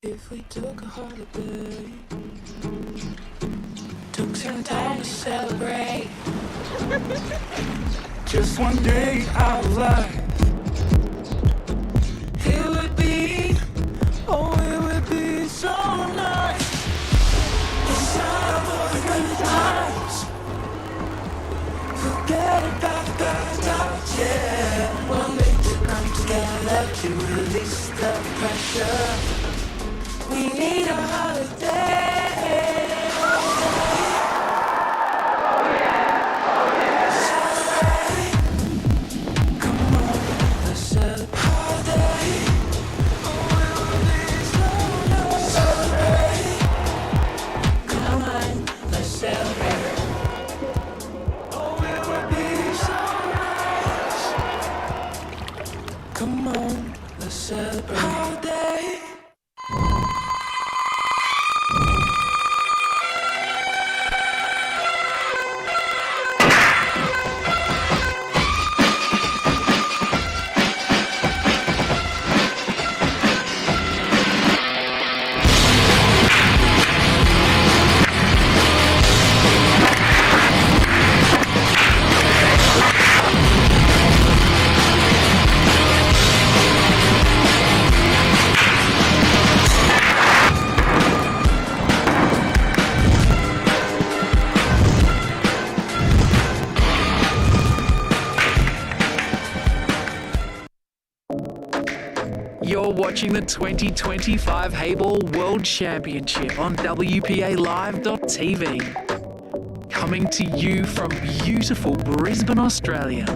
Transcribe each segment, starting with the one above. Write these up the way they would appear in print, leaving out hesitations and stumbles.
If we took a holiday, took some time to celebrate, just one day out of life, it would be, oh, it would be so nice. It's time for the good times. Forget about the bad times, yeah. We'll make to come together to release the pressure. We need a holiday. Oh yeah, oh yeah. Celebrate. Come on, let's celebrate. Holiday. Oh, it will be so nice. Celebrate. Come on, let's celebrate. Oh, it will be so nice. Come on, let's celebrate. Holiday. You're watching the 2025 Heyball World Championship on WPALive.tv. Coming to you from beautiful Brisbane, Australia.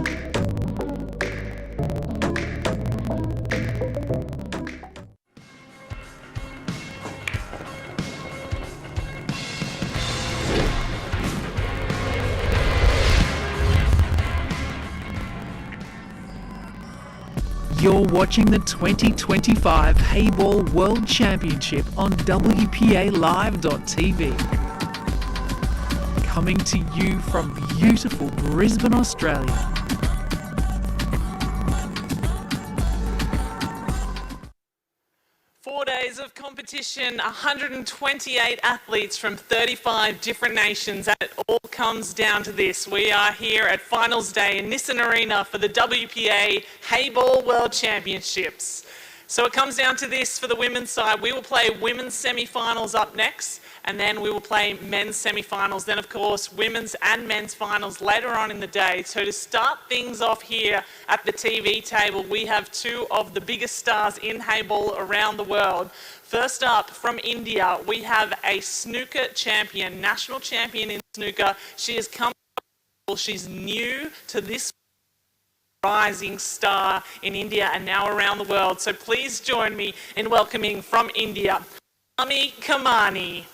You're watching the 2025 Heyball World Championship on WPALive.tv. Coming to you from beautiful Brisbane, Australia. Of competition, 128 athletes from 35 different nations, and it all comes down to this. We are here at finals day in Nissan Arena for the WPA Heyball World Championships. So it comes down to this for the women's side. We will play women's semi-finals up next, and then we will play men's semi-finals. Then, of course, women's and men's finals later on in the day. So to start things off here at the TV table, we have two of the biggest stars in Heyball around the world. First up, from India, we have a snooker champion, national champion in snooker. She has come, she's new to this rising star in India and now around the world. So please join me in welcoming from India, AMEE KAMANI.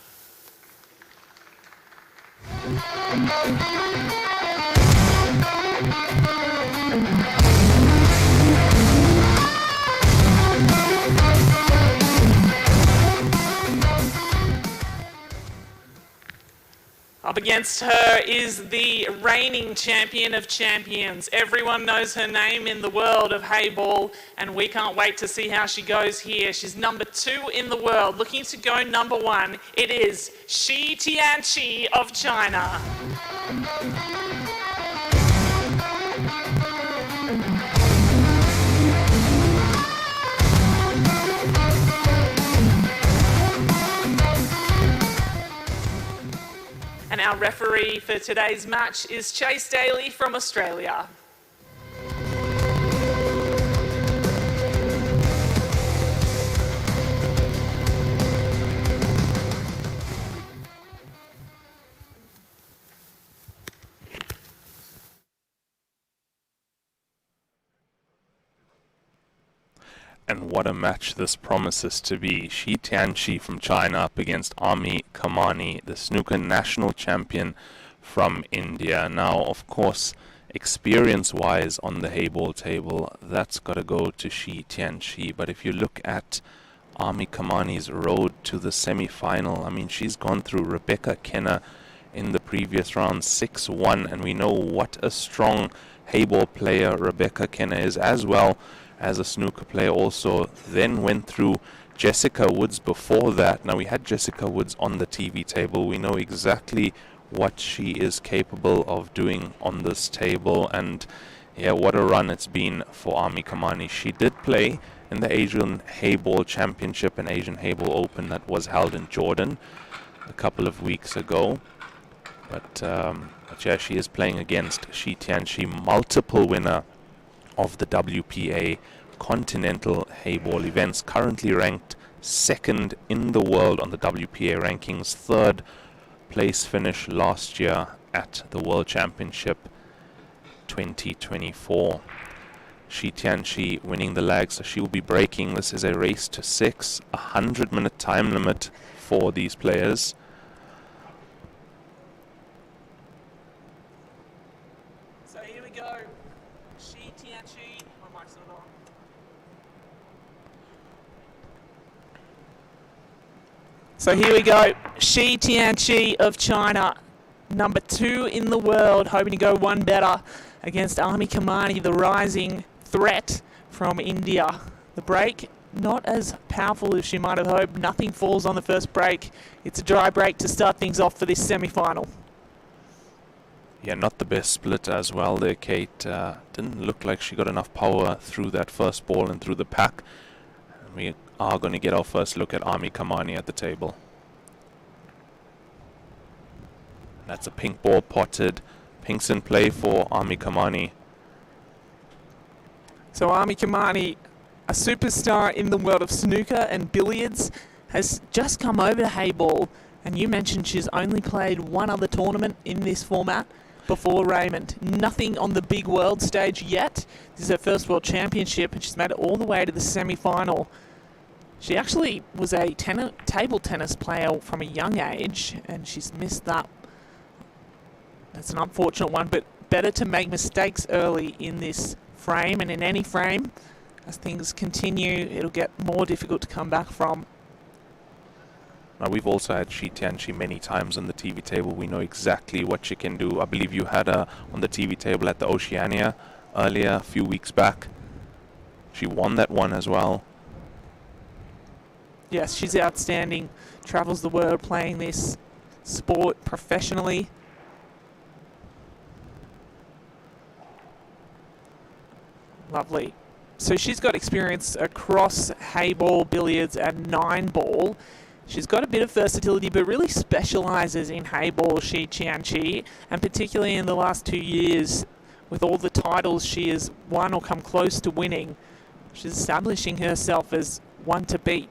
Up against her is the reigning champion of champions. Everyone knows her name in the world of Heyball, and we can't wait to see how she goes here. She's number 2 in the world, looking to go number 1. It is TIANQI of China. And our referee for today's match is Chase Daly from Australia. And what a match this promises to be. TIANQI from China up against AMEE KAMANI, the snooker national champion from India. Now, of course, experience-wise on the Heyball table, that's got to go to TIANQI. But if you look at AMEE KAMANI's road to the semi-final, I mean, she's gone through Rebecca Kenner in the previous round, 6-1, and we know what a strong Heyball player Rebecca Kenner is, as well as a snooker player also. Then went through Jessica Woods before that. Now, we had Jessica Woods on the TV table. We know exactly what she is capable of doing on this table, and yeah, what a run it's been for AMEE KAMANI. She did play in the Asian Heyball Championship and Asian Heyball Open that was held in Jordan a couple of weeks ago. But yeah, she is playing against TIANQI, multiple winner of the WPA Continental Heyball events, currently ranked second in the world on the WPA rankings, third place finish last year at the World Championship 2024. TIANQI winning the lag, so she will be breaking. This is a race to 6, 100-minute time limit for these players. So here we go. TIANQI. My mic's not on. So here we go. TIANQI of China, number 2 in the world, hoping to go one better against AMEE KAMANI, the rising threat from India. The break not as powerful as she might have hoped. Nothing falls on the first break. It's a dry break to start things off for this semi-final. Yeah, not the best split as well there, Kate. Didn't look like she got enough power through that first ball and through the pack. And we are going to get our first look at AMEE KAMANI at the table. That's a pink ball potted. Pink's in play for AMEE KAMANI. So AMEE KAMANI, a superstar in the world of snooker and billiards, has just come over to Heyball. And you mentioned she's only played one other tournament in this format before Raymond. Nothing on the big world stage yet. This is her first world championship, and she's made it all the way to the semi-final. She actually was a table tennis player from a young age, and she's missed that. That's an unfortunate one, but better to make mistakes early in this frame, and in any frame. As things continue, it'll get more difficult to come back from. Now, we've also had TIANQI many times on the TV table. We know exactly what she can do. I believe you had her on the TV table at the Oceania earlier, a few weeks back. She won that one as well. Yes, she's outstanding. Travels the world playing this sport professionally. Lovely. So she's got experience across Heyball, billiards, and 9-ball. She's got a bit of versatility, but really specialises in Heyball, TIANQI, and particularly in the last 2 years, with all the titles she has won or come close to winning, she's establishing herself as one to beat.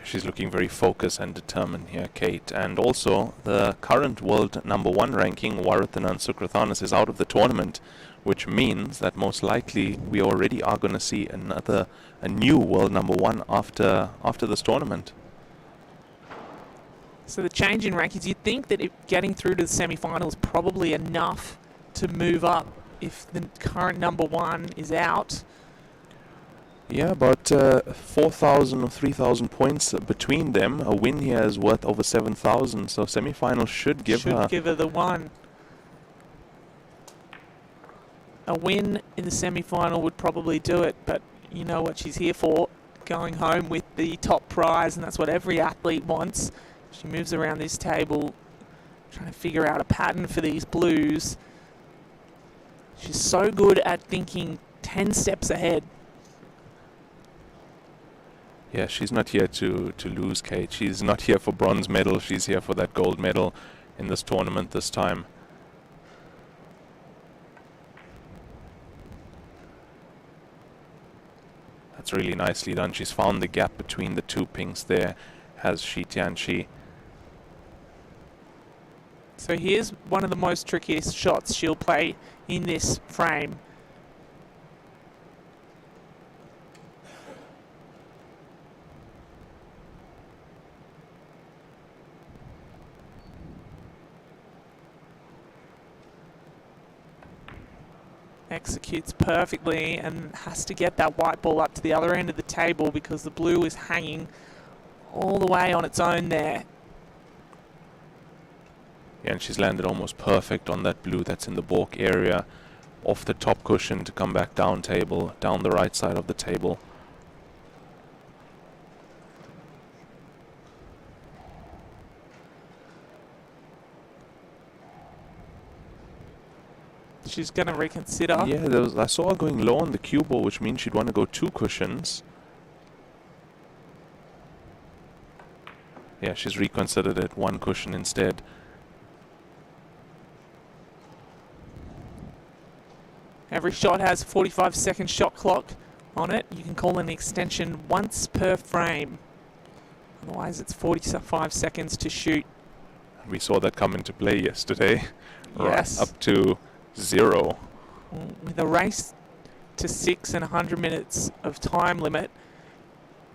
She's looking very focused and determined here, Kate. And also, the current world #1 ranking, Warathanan Sukrathanas, is out of the tournament, which means that most likely we already are going to see a new world #1 after this tournament. So the change in rankings, you'd think that getting through to the semi-final is probably enough to move up if the current #1 is out. Yeah, about 4,000 or 3,000 points between them. A win here is worth over 7,000, so semi-final should give her the one. A win in the semi-final would probably do it, but you know what she's here for, going home with the top prize, and that's what every athlete wants. She moves around this table, trying to figure out a pattern for these blues. She's so good at thinking 10 steps ahead. Yeah, she's not here to lose, Kate. She's not here for bronze medal. She's here for that gold medal in this tournament this time. That's really nicely done. She's found the gap between the two pinks there, has TIANQI. So here's one of the most trickiest shots she'll play in this frame. Executes perfectly and has to get that white ball up to the other end of the table because the blue is hanging all the way on its own there. Yeah, and she's landed almost perfect on that blue that's in the balk area, off the top cushion to come back down table, down the right side of the table. She's going to reconsider. Yeah, I saw her going low on the cue ball, which means she'd want to go 2 cushions. Yeah, she's reconsidered it, 1 cushion instead. Every shot has a 45-second shot clock on it. You can call an extension once per frame. Otherwise, it's 45 seconds to shoot. We saw that come into play yesterday. Yes. Right up to 0. With a race to 6 and 100 minutes of time limit,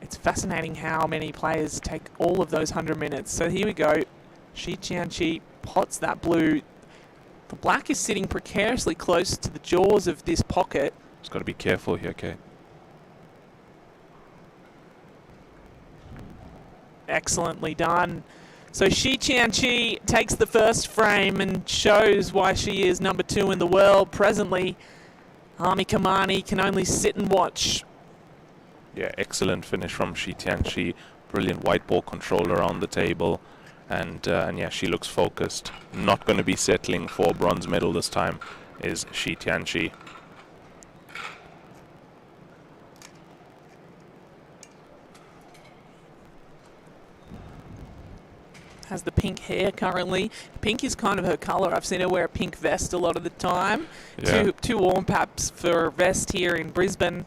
it's fascinating how many players take all of those 100 minutes. So here we go. TIANQI pots that blue. The black is sitting precariously close to the jaws of this pocket. Just got to be careful here, Kate. Excellently done. So TIANQI takes the first frame and shows why she is number 2 in the world. Presently, AMEE KAMANI can only sit and watch. Yeah, excellent finish from TIANQI. Brilliant white ball control around the table. And yeah, she looks focused. Not going to be settling for a bronze medal this time, is TIANQI. Has the pink hair currently. Pink is kind of her colour. I've seen her wear a pink vest a lot of the time. Yeah. Too warm perhaps for a vest here in Brisbane.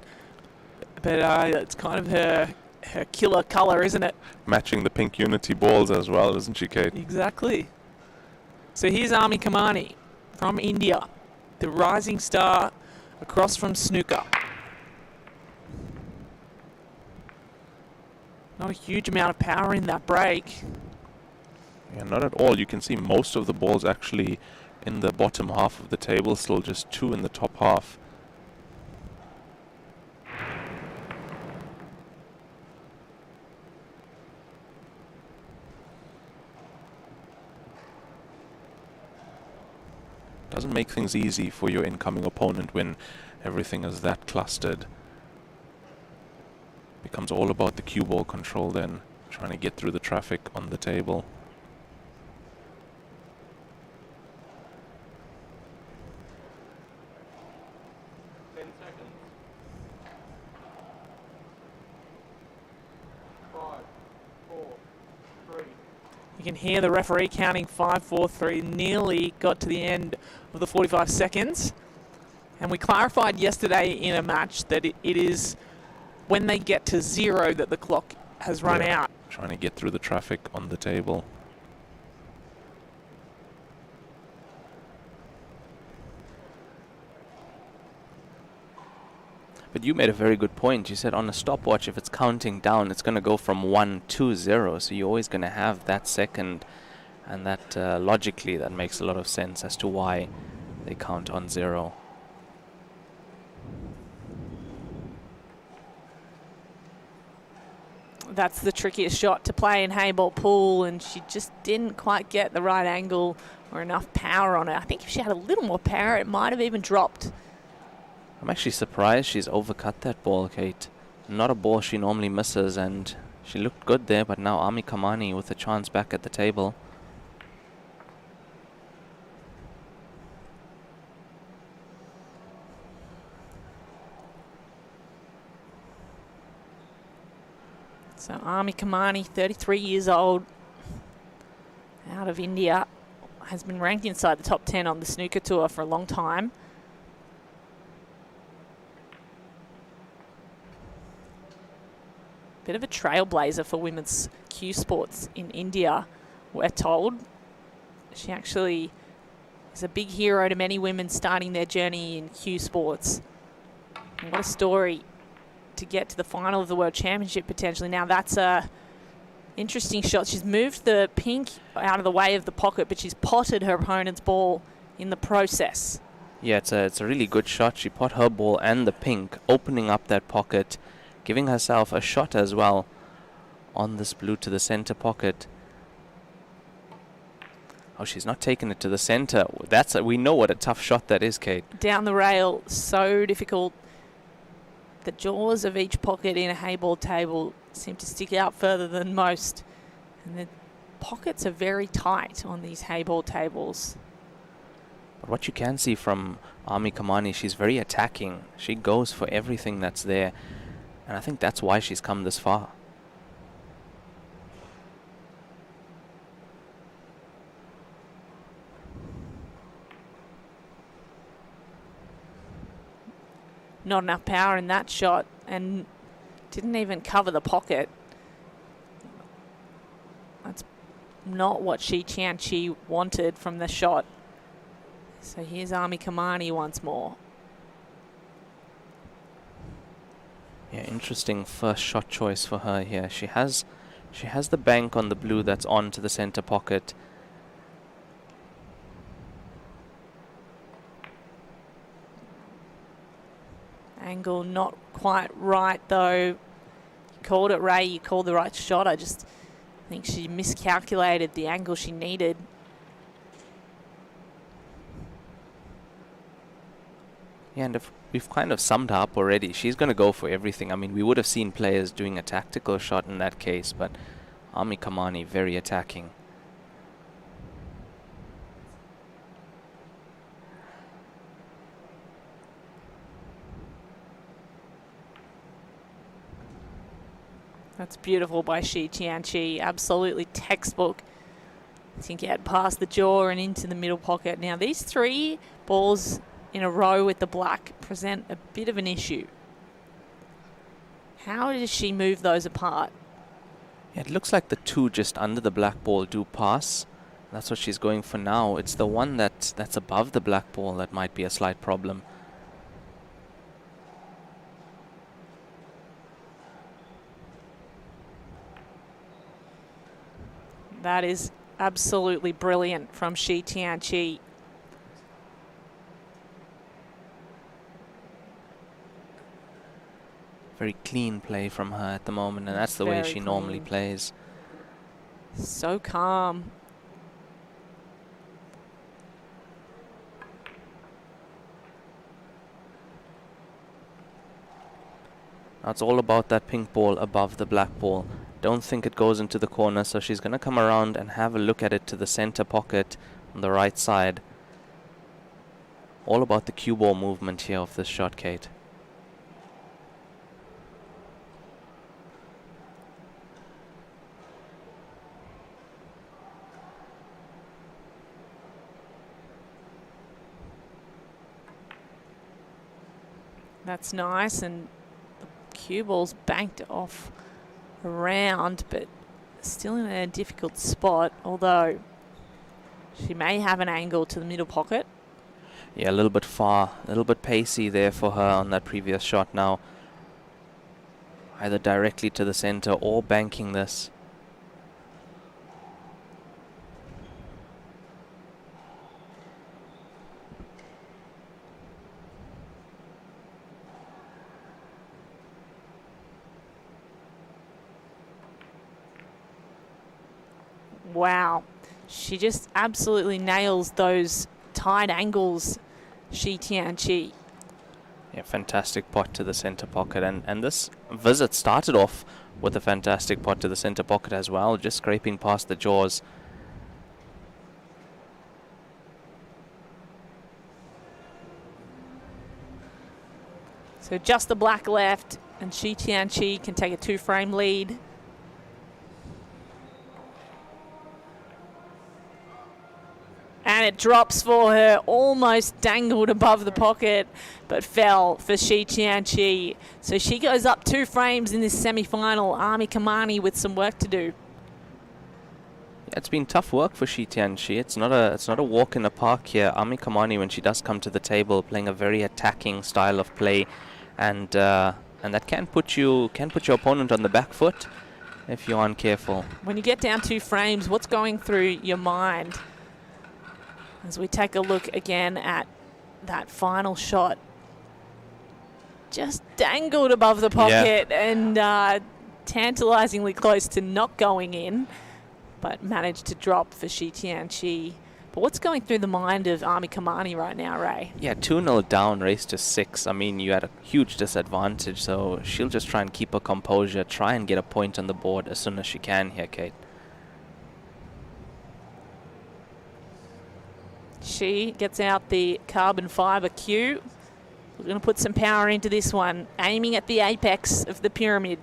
But it's kind of her killer colour, isn't it? Matching the pink unity balls as well, isn't she, Kate? Exactly. So here's AMEE KAMANI from India, the rising star across from snooker. Not a huge amount of power in that break. Yeah, not at all. You can see most of the balls actually in the bottom half of the table, still just 2 in the top half. Doesn't make things easy for your incoming opponent when everything is that clustered. Becomes all about the cue ball control then, trying to get through the traffic on the table. You can hear the referee counting 5, 4, 3, nearly got to the end of the 45 seconds. And we clarified yesterday in a match that it is when they get to 0 that the clock has run out. Trying to get through the traffic on the table. But you made a very good point. You said on a stopwatch, if it's counting down, it's going to go from 1 to 0. So you're always going to have that second. And that logically, that makes a lot of sense as to why they count on 0. That's the trickiest shot to play in Heyball pool, and she just didn't quite get the right angle or enough power on it. I think if she had a little more power, it might have even dropped. I'm actually surprised she's overcut that ball, Kate. Not a ball she normally misses, and she looked good there, but now AMEE KAMANI with a chance back at the table. So AMEE KAMANI, 33 years old, out of India, has been ranked inside the top 10 on the snooker tour for a long time. Bit of a trailblazer for women's cue sports in India, we're told. She actually is a big hero to many women starting their journey in Q sports. And what a story to get to the final of the World Championship potentially. Now that's a interesting shot. She's moved the pink out of the way of the pocket, but she's potted her opponent's ball in the process. Yeah, it's a really good shot. She pot her ball and the pink, opening up that pocket, giving herself a shot as well on this blue to the center pocket. Oh, she's not taking it to the center. We know what a tough shot that is, Kate. Down the rail, so difficult. The jaws of each pocket in a Heyball table seem to stick out further than most. And the pockets are very tight on these Heyball tables. But what you can see from AMEE KAMANI, she's very attacking. She goes for everything that's there. And I think that's why she's come this far. Not enough power in that shot, and didn't even cover the pocket. That's not what TIANQI wanted from the shot. So here's AMEE KAMANI once more. Yeah, interesting first shot choice for her here. She has the bank on the blue that's on to the center pocket. Angle not quite right though. You called it, Ray. You called the right shot. I just think she miscalculated the angle she needed. Yeah, and if we've kind of summed her up already, she's going to go for everything. I mean, we would have seen players doing a tactical shot in that case, but AMEE KAMANI very attacking. That's beautiful by TIANQI. Absolutely textbook. I think get past the jaw and into the middle pocket. Now these three balls in a row with the black present a bit of an issue. How does she move those apart? Yeah, it looks like the two just under the black ball do pass. That's what she's going for now. It's the one that's above the black ball that might be a slight problem. That is absolutely brilliant from TIANQI. Very clean play from her at the moment, and that's the way she normally plays. So calm. Now it's all about that pink ball above the black ball. Don't think it goes into the corner, so she's going to come around and have a look at it to the center pocket on the right side. All about the cue ball movement here of this shot, Kate. That's nice, and the cue ball's banked off around, but still in a difficult spot, although she may have an angle to the middle pocket. Yeah, a little bit far, a little bit pacey there for her on that previous shot now. Either directly to the center or banking this. Wow, she just absolutely nails those tight angles, TIANQI. Yeah, fantastic pot to the center pocket, and this visit started off with a fantastic pot to the center pocket as well, just scraping past the jaws. So just the black left, and TIANQI can take a 2-frame lead. And it drops for her, almost dangled above the pocket, but fell for TIANQI. So she goes up 2 frames in this semi-final. AMEE KAMANI with some work to do. It's been tough work for TIANQI. It's not a walk in the park here. AMEE KAMANI, when she does come to the table, playing a very attacking style of play, and that can put your opponent on the back foot if you aren't careful. When you get down 2 frames, what's going through your mind? As we take a look again at that final shot, just dangled above the pocket and tantalizingly close to not going in, but managed to drop for TIANQI. But what's going through the mind of AMEE KAMANI right now, Ray? Yeah, 2-0 down, race to 6. I mean, you had a huge disadvantage, so she'll just try and keep her composure, try and get a point on the board as soon as she can here, Kate. She gets out the carbon fibre cue. We're going to put some power into this one, aiming at the apex of the pyramid.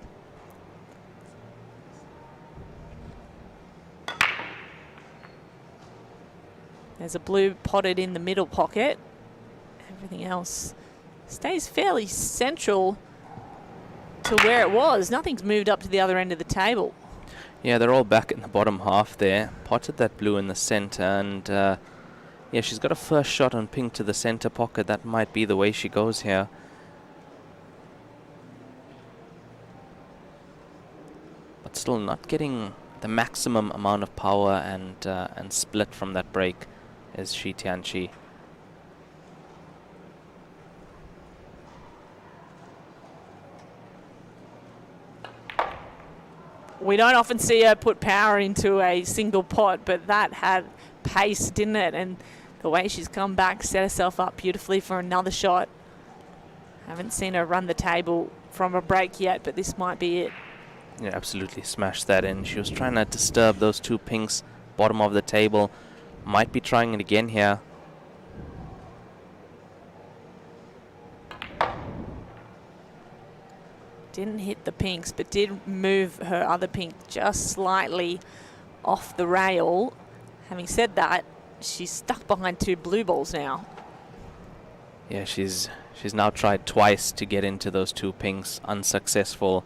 There's a blue potted in the middle pocket. Everything else stays fairly central to where it was. Nothing's moved up to the other end of the table. Yeah, they're all back in the bottom half there. Potted that blue in the center, and yeah, she's got a first shot on pink to the center pocket. That might be the way she goes here. But still not getting the maximum amount of power and split from that break is TIANQI. We don't often see her put power into a single pot, but that had pace, didn't it? And the way she's come back, set herself up beautifully for another shot. Haven't seen her run the table from a break yet, but this might be it. Yeah, absolutely smashed that in. She was trying to disturb those 2 pinks, bottom of the table. Might be trying it again here. Didn't hit the pinks, but did move her other pink just slightly off the rail. Having said that, she's stuck behind 2 blue balls now. Yeah, she's now tried twice to get into those 2 pinks, unsuccessful.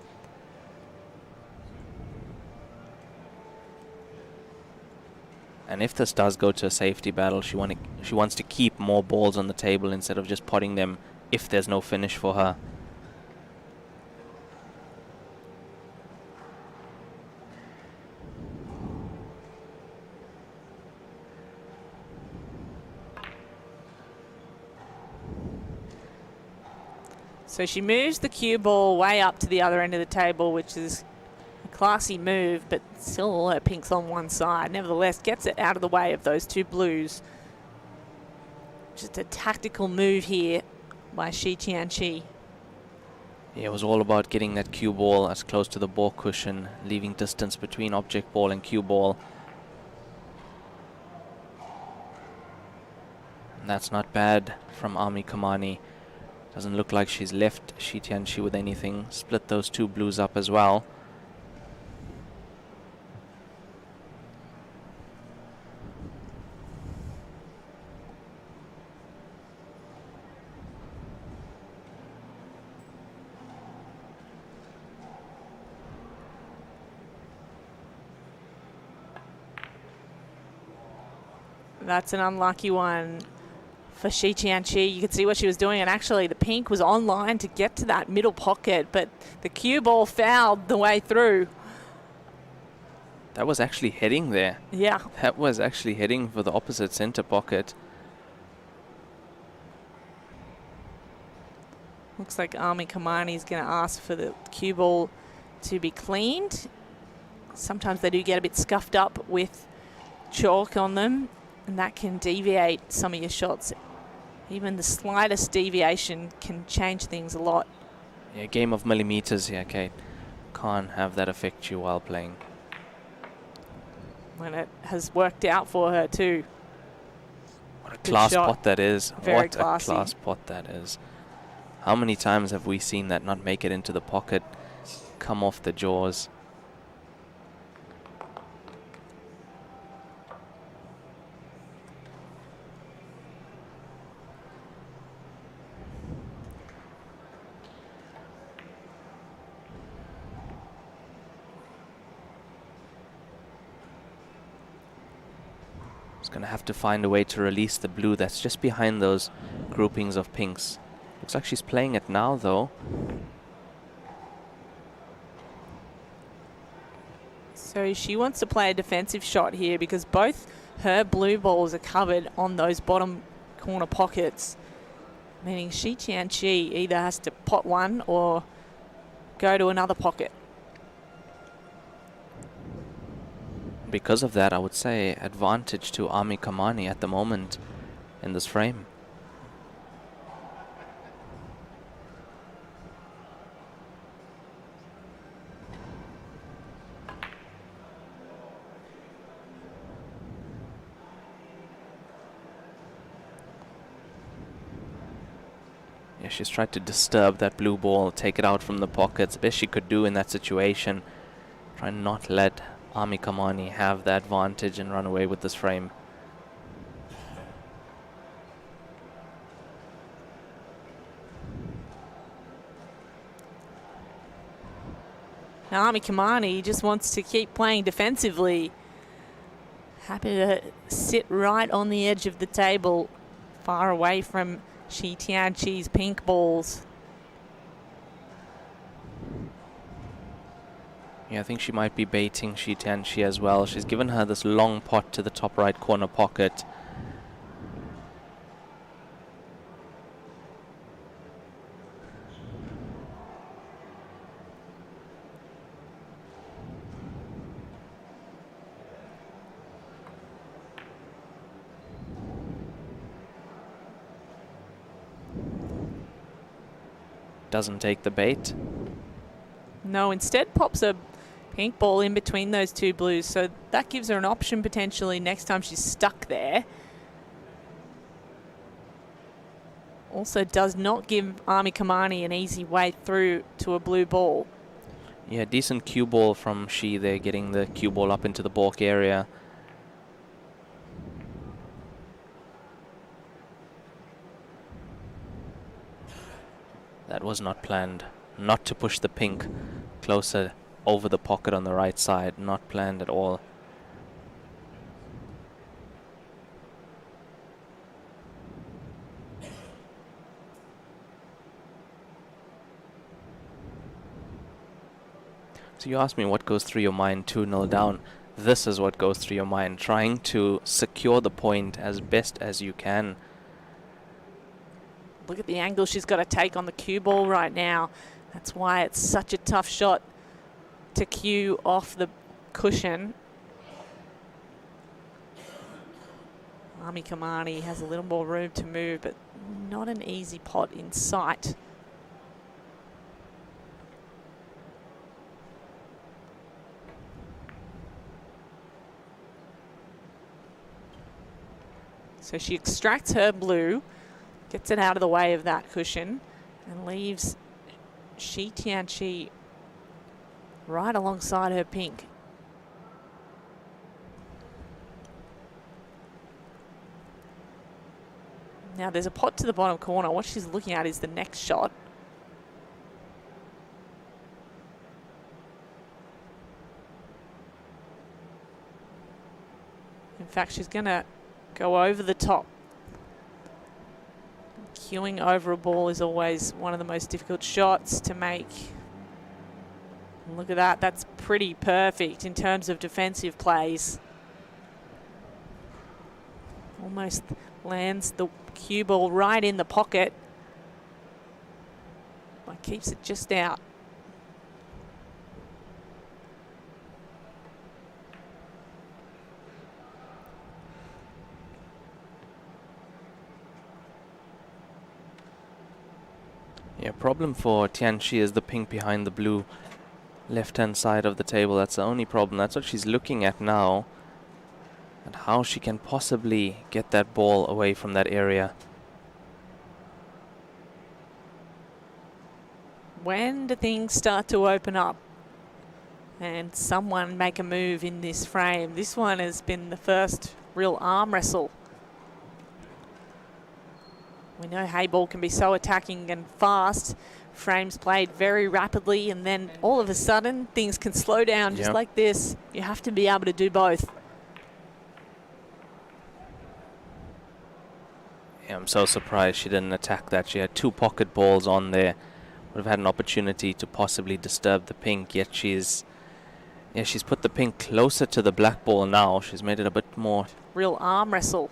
And if this does go to a safety battle, she wants to keep more balls on the table instead of just potting them if there's no finish for her. So she moves the cue ball way up to the other end of the table, which is a classy move, but still all her pinks on one side. Nevertheless, gets it out of the way of those 2 blues. Just a tactical move here by TIANQI. Yeah, it was all about getting that cue ball as close to the ball cushion, leaving distance between object ball and cue ball. And that's not bad from AMEE KAMANI. Doesn't look like she's left TIANQI with anything. Split those 2 blues up as well. That's an unlucky one for TIANQI. You could see what she was doing, and actually the pink was online to get to that middle pocket, but the cue ball fouled the way through. That was actually heading there. Yeah. That was actually heading for the opposite center pocket. Looks like AMEE KAMANI is going to ask for the cue ball to be cleaned. Sometimes they do get a bit scuffed up with chalk on them, and that can deviate some of your shots. Even the slightest deviation can change things a lot. Yeah, game of millimeters here, Kate. Can't have that affect you while playing. And it has worked out for her too. What a class shot. pot that is. Very What classy. a class pot that is. How many times have we seen that not make it into the pocket, come off the jaws? going to have to find a way to release the blue that's just behind those groupings of pinks. Looks like she's playing it now, though. So she wants to play a defensive shot here because both her blue balls are covered on those bottom corner pockets, meaning TIANQI either has to pot one or go to another pocket. Because of that, I would say advantage to AMEE KAMANI at the moment in this frame. Yeah, she's tried to disturb that blue ball, take it out from the pockets. Best she could do in that situation. Try and not let AMEE KAMANI have the advantage and run away with this frame. Now AMEE KAMANI just wants to keep playing defensively. Happy to sit right on the edge of the table, far away from TIANQI's pink balls. Yeah, I think she might be baiting TIANQI as well. She's given her this long pot to the top right corner pocket. Doesn't take the bait. No, instead pops a pink ball in between those two blues, so that gives her an option potentially next time she's stuck there. Also does not give AMEE KAMANI an easy way through to a blue ball. Yeah, decent cue ball from Shi there, getting the cue ball up into the balk area. That was not planned. Not to push the pink closer over the pocket on the right side. Not planned at all. So you asked me what goes through your mind 2-0 down. This is what goes through your mind. Trying to secure the point as best as you can. Look at the angle she's got to take on the cue ball right now. That's why it's such a tough shot to cue off the cushion. AMEE KAMANI has a little more room to move, but not an easy pot in sight. So she extracts her blue, gets it out of the way of that cushion, and leaves TIANQI right alongside her pink. Now there's a pot to the bottom corner. What she's looking at is the next shot. In fact, she's going to go over the top. Cueing over a ball is always one of the most difficult shots to make. And look at that. That's pretty perfect in terms of defensive plays. Almost lands the cue ball right in the pocket, but keeps it just out. Yeah, problem for TIANQI is the pink behind the blue left-hand side of the table. That's the only problem. That's what she's looking at now, and how she can possibly get that ball away from that area. When do things start to open up and someone make a move in this frame? This one has been the first real arm wrestle. We know Heyball can be so attacking and fast. Frames played very rapidly, and then all of a sudden things can slow down just like this. You have to be able to do both. Yeah, I'm so surprised she didn't attack that. She had 2 pocket balls on there. Would have had an opportunity to possibly disturb the pink, yet she's put the pink closer to the black ball now. She's made it a bit more. Real arm wrestle.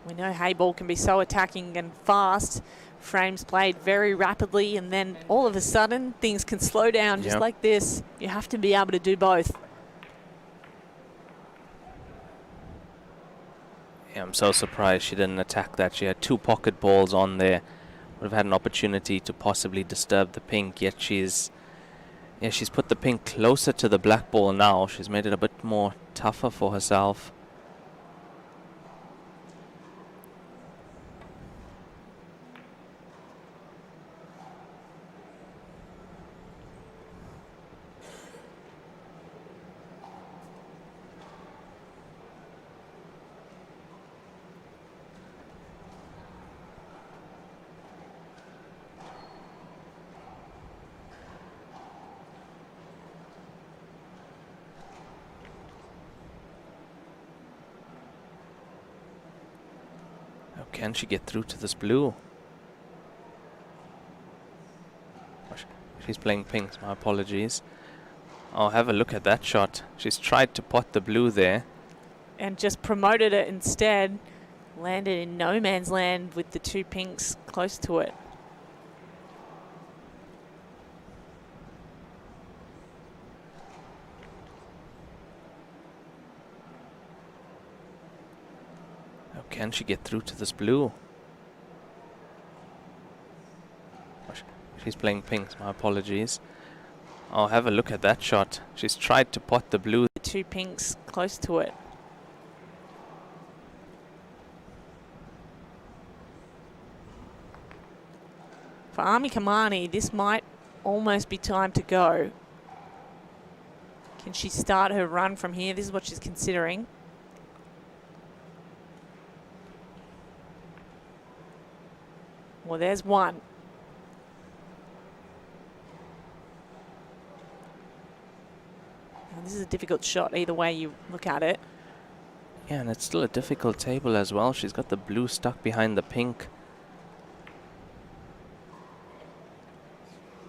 We know Heyball can be so attacking and fast. Frames played very rapidly, and then all of a sudden things can slow down just like this. You have to be able to do both. Yeah, I'm so surprised she didn't attack that. She had 2 pocket balls on there. Would have had an opportunity to possibly disturb the pink, yet she's put the pink closer to the black ball now. She's made it a bit more tougher for herself. Can she get through to this blue? She's playing pinks, my apologies. Oh, have a look at that shot. She's tried to pot the blue there. And just promoted it instead. Landed in no man's land with the 2 pinks close to it. Can she get through to this blue? She's playing pinks, my apologies. Oh, have a look at that shot. She's tried to pot the blue. The 2 pinks close to it. For AMEE KAMANI, this might almost be time to go. Can she start her run from here? This is what she's considering. Well, there's one. And this is a difficult shot either way you look at it. Yeah, and it's still a difficult table as well. She's got the blue stuck behind the pink.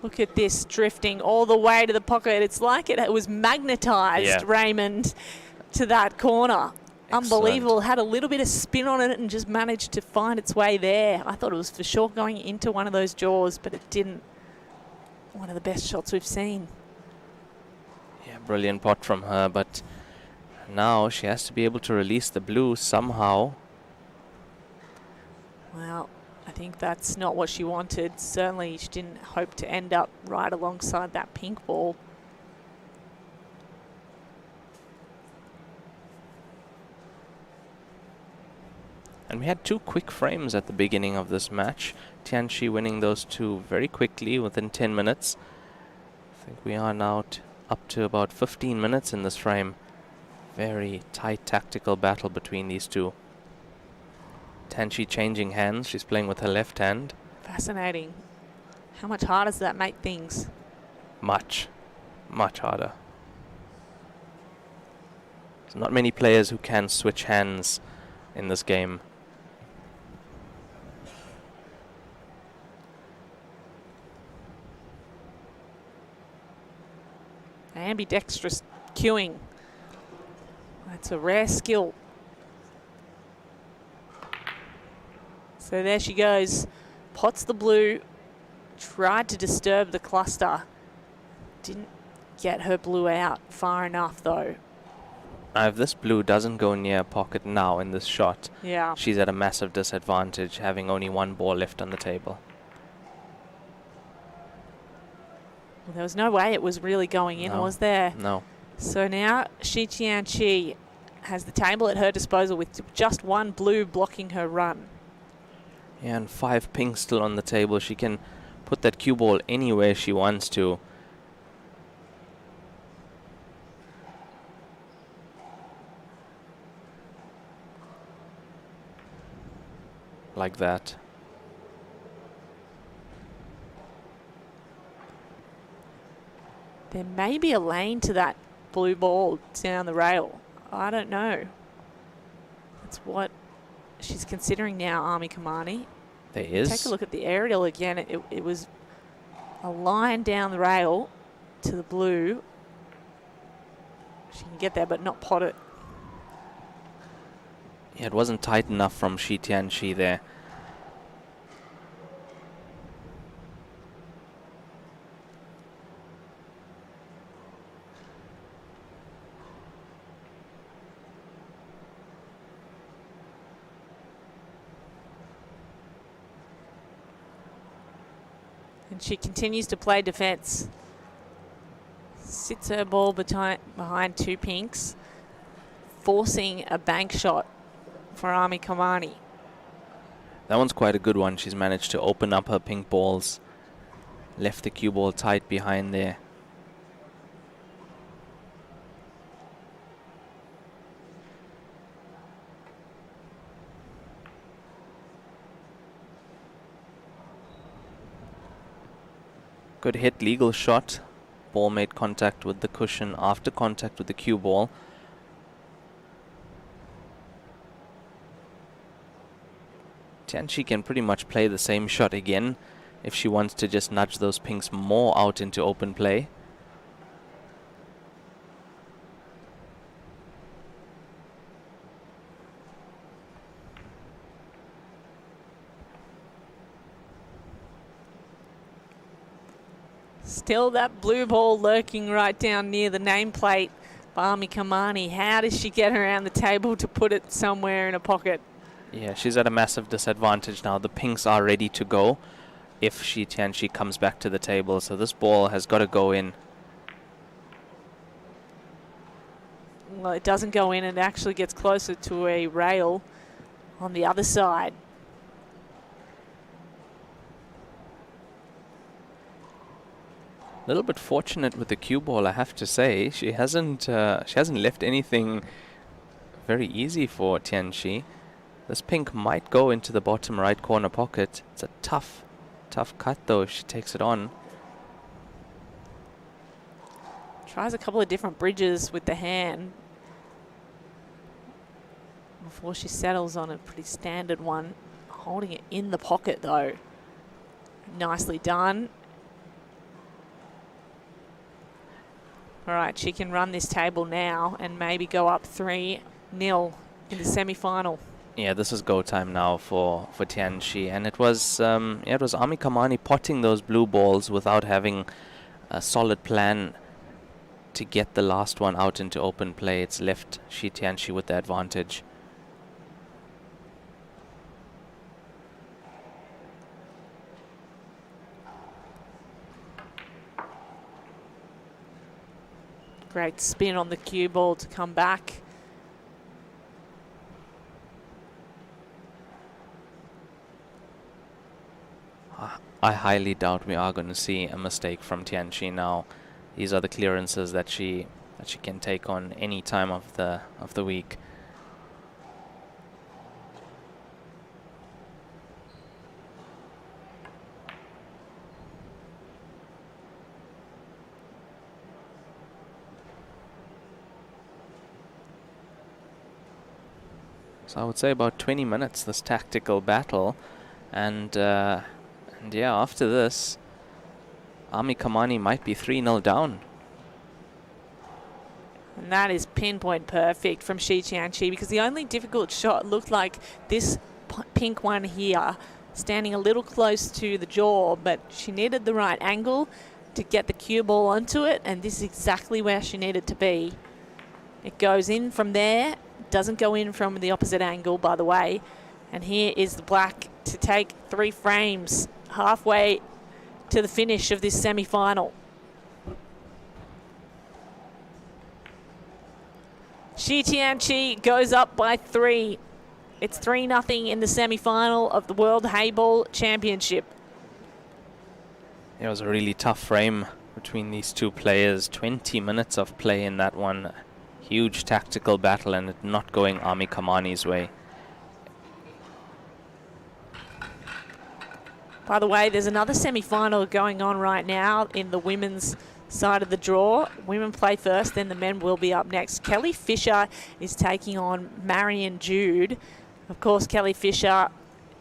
Look at this drifting all the way to the pocket. It's like it was magnetized, Raymond, to that corner. Unbelievable. Had a little bit of spin on it and just managed to find its way there. I thought it was for sure going into one of those jaws, but it didn't. One of the best shots we've seen. Yeah, brilliant pot from her, but now she has to be able to release the blue somehow. Well, I think that's not what she wanted. Certainly she didn't hope to end up right alongside that pink ball. And we had 2 quick frames at the beginning of this match. TIANQI winning those 2 very quickly within 10 minutes. I think we are now up to about 15 minutes in this frame. Very tight tactical battle between these 2. TIANQI changing hands. She's playing with her left hand. Fascinating. How much harder does that make things? Much harder. There's not many players who can switch hands in this game. Ambidextrous cueing. That's a rare skill. So there she goes. Pots the blue. Tried to disturb the cluster. Didn't get her blue out far enough though. If this blue doesn't go near pocket now in this shot, Yeah. she's at a massive disadvantage, having only 1 ball left on the table. Well, there was no way it was really going in, No. was there? No. So now TIANQI has the table at her disposal with just 1 blue blocking her run. Yeah, and 5 pinks still on the table. She can put that cue ball anywhere she wants to. Like that. There may be a lane to that blue ball down the rail. I don't know. That's what she's considering now AMEE KAMANI. There is. Take a look at the aerial again. It was a line down the rail to the blue. She can get there but not pot it. Yeah, it wasn't tight enough from TIANQI there. And she continues to play defence. Sits her ball behind two pinks, forcing a bank shot for AMEE KAMANI. That one's quite a good one. She's managed to open up her pink balls. Left the cue ball tight behind there. Good hit, legal shot. Ball made contact with the cushion after contact with the cue ball. TIANQI can pretty much play the same shot again if she wants to just nudge those pinks more out into open play. Still that blue ball lurking right down near the nameplate by AMEE KAMANI. How does she get around the table to put it somewhere in a pocket? Yeah, she's at a massive disadvantage now. The pinks are ready to go if TIANQI comes back to the table. So this ball has got to go in. Well, it doesn't go in and actually gets closer to a rail on the other side. A little bit fortunate with the cue ball, I have to say. She hasn't left anything very easy for TIANQI. This pink might go into the bottom right corner pocket. It's a tough cut though if she takes it on. Tries a couple of different bridges with the hand before she settles on a pretty standard one. Holding it in the pocket though. Nicely done. All right, she can run this table now and maybe go up 3-0 in the semi-final. Yeah, this is go time now for TIANQI, and it was AMEE KAMANI potting those blue balls without having a solid plan to get the last one out into open play. It's left TIANQI with the advantage. Great spin on the cue ball to come back. I highly doubt we are going to see a mistake from TIANQI now. These are the clearances that she can take on any time of the week. So I would say about 20 minutes, this tactical battle. And yeah, after this, AMEE KAMANI might be 3-0 down. And that is pinpoint perfect from TIANQI, because the only difficult shot looked like this pink one here, standing a little close to the jaw, but she needed the right angle to get the cue ball onto it, and this is exactly where she needed to be. It goes in from there. Doesn't go in from the opposite angle, by the way. And here is the black to take 3 frames halfway to the finish of this semi-final. TIANQI goes up by 3. It's 3-0 in the semi-final of the World Heyball Championship. It was a really tough frame between these two players. 20 minutes of play in that one. Huge tactical battle, and it not going AMEE KAMANI's way. By the way, there's another semi-final going on right now in the women's side of the draw. Women play first, then the men will be up next. Kelly Fisher is taking on Marion Jude. Of course, Kelly Fisher,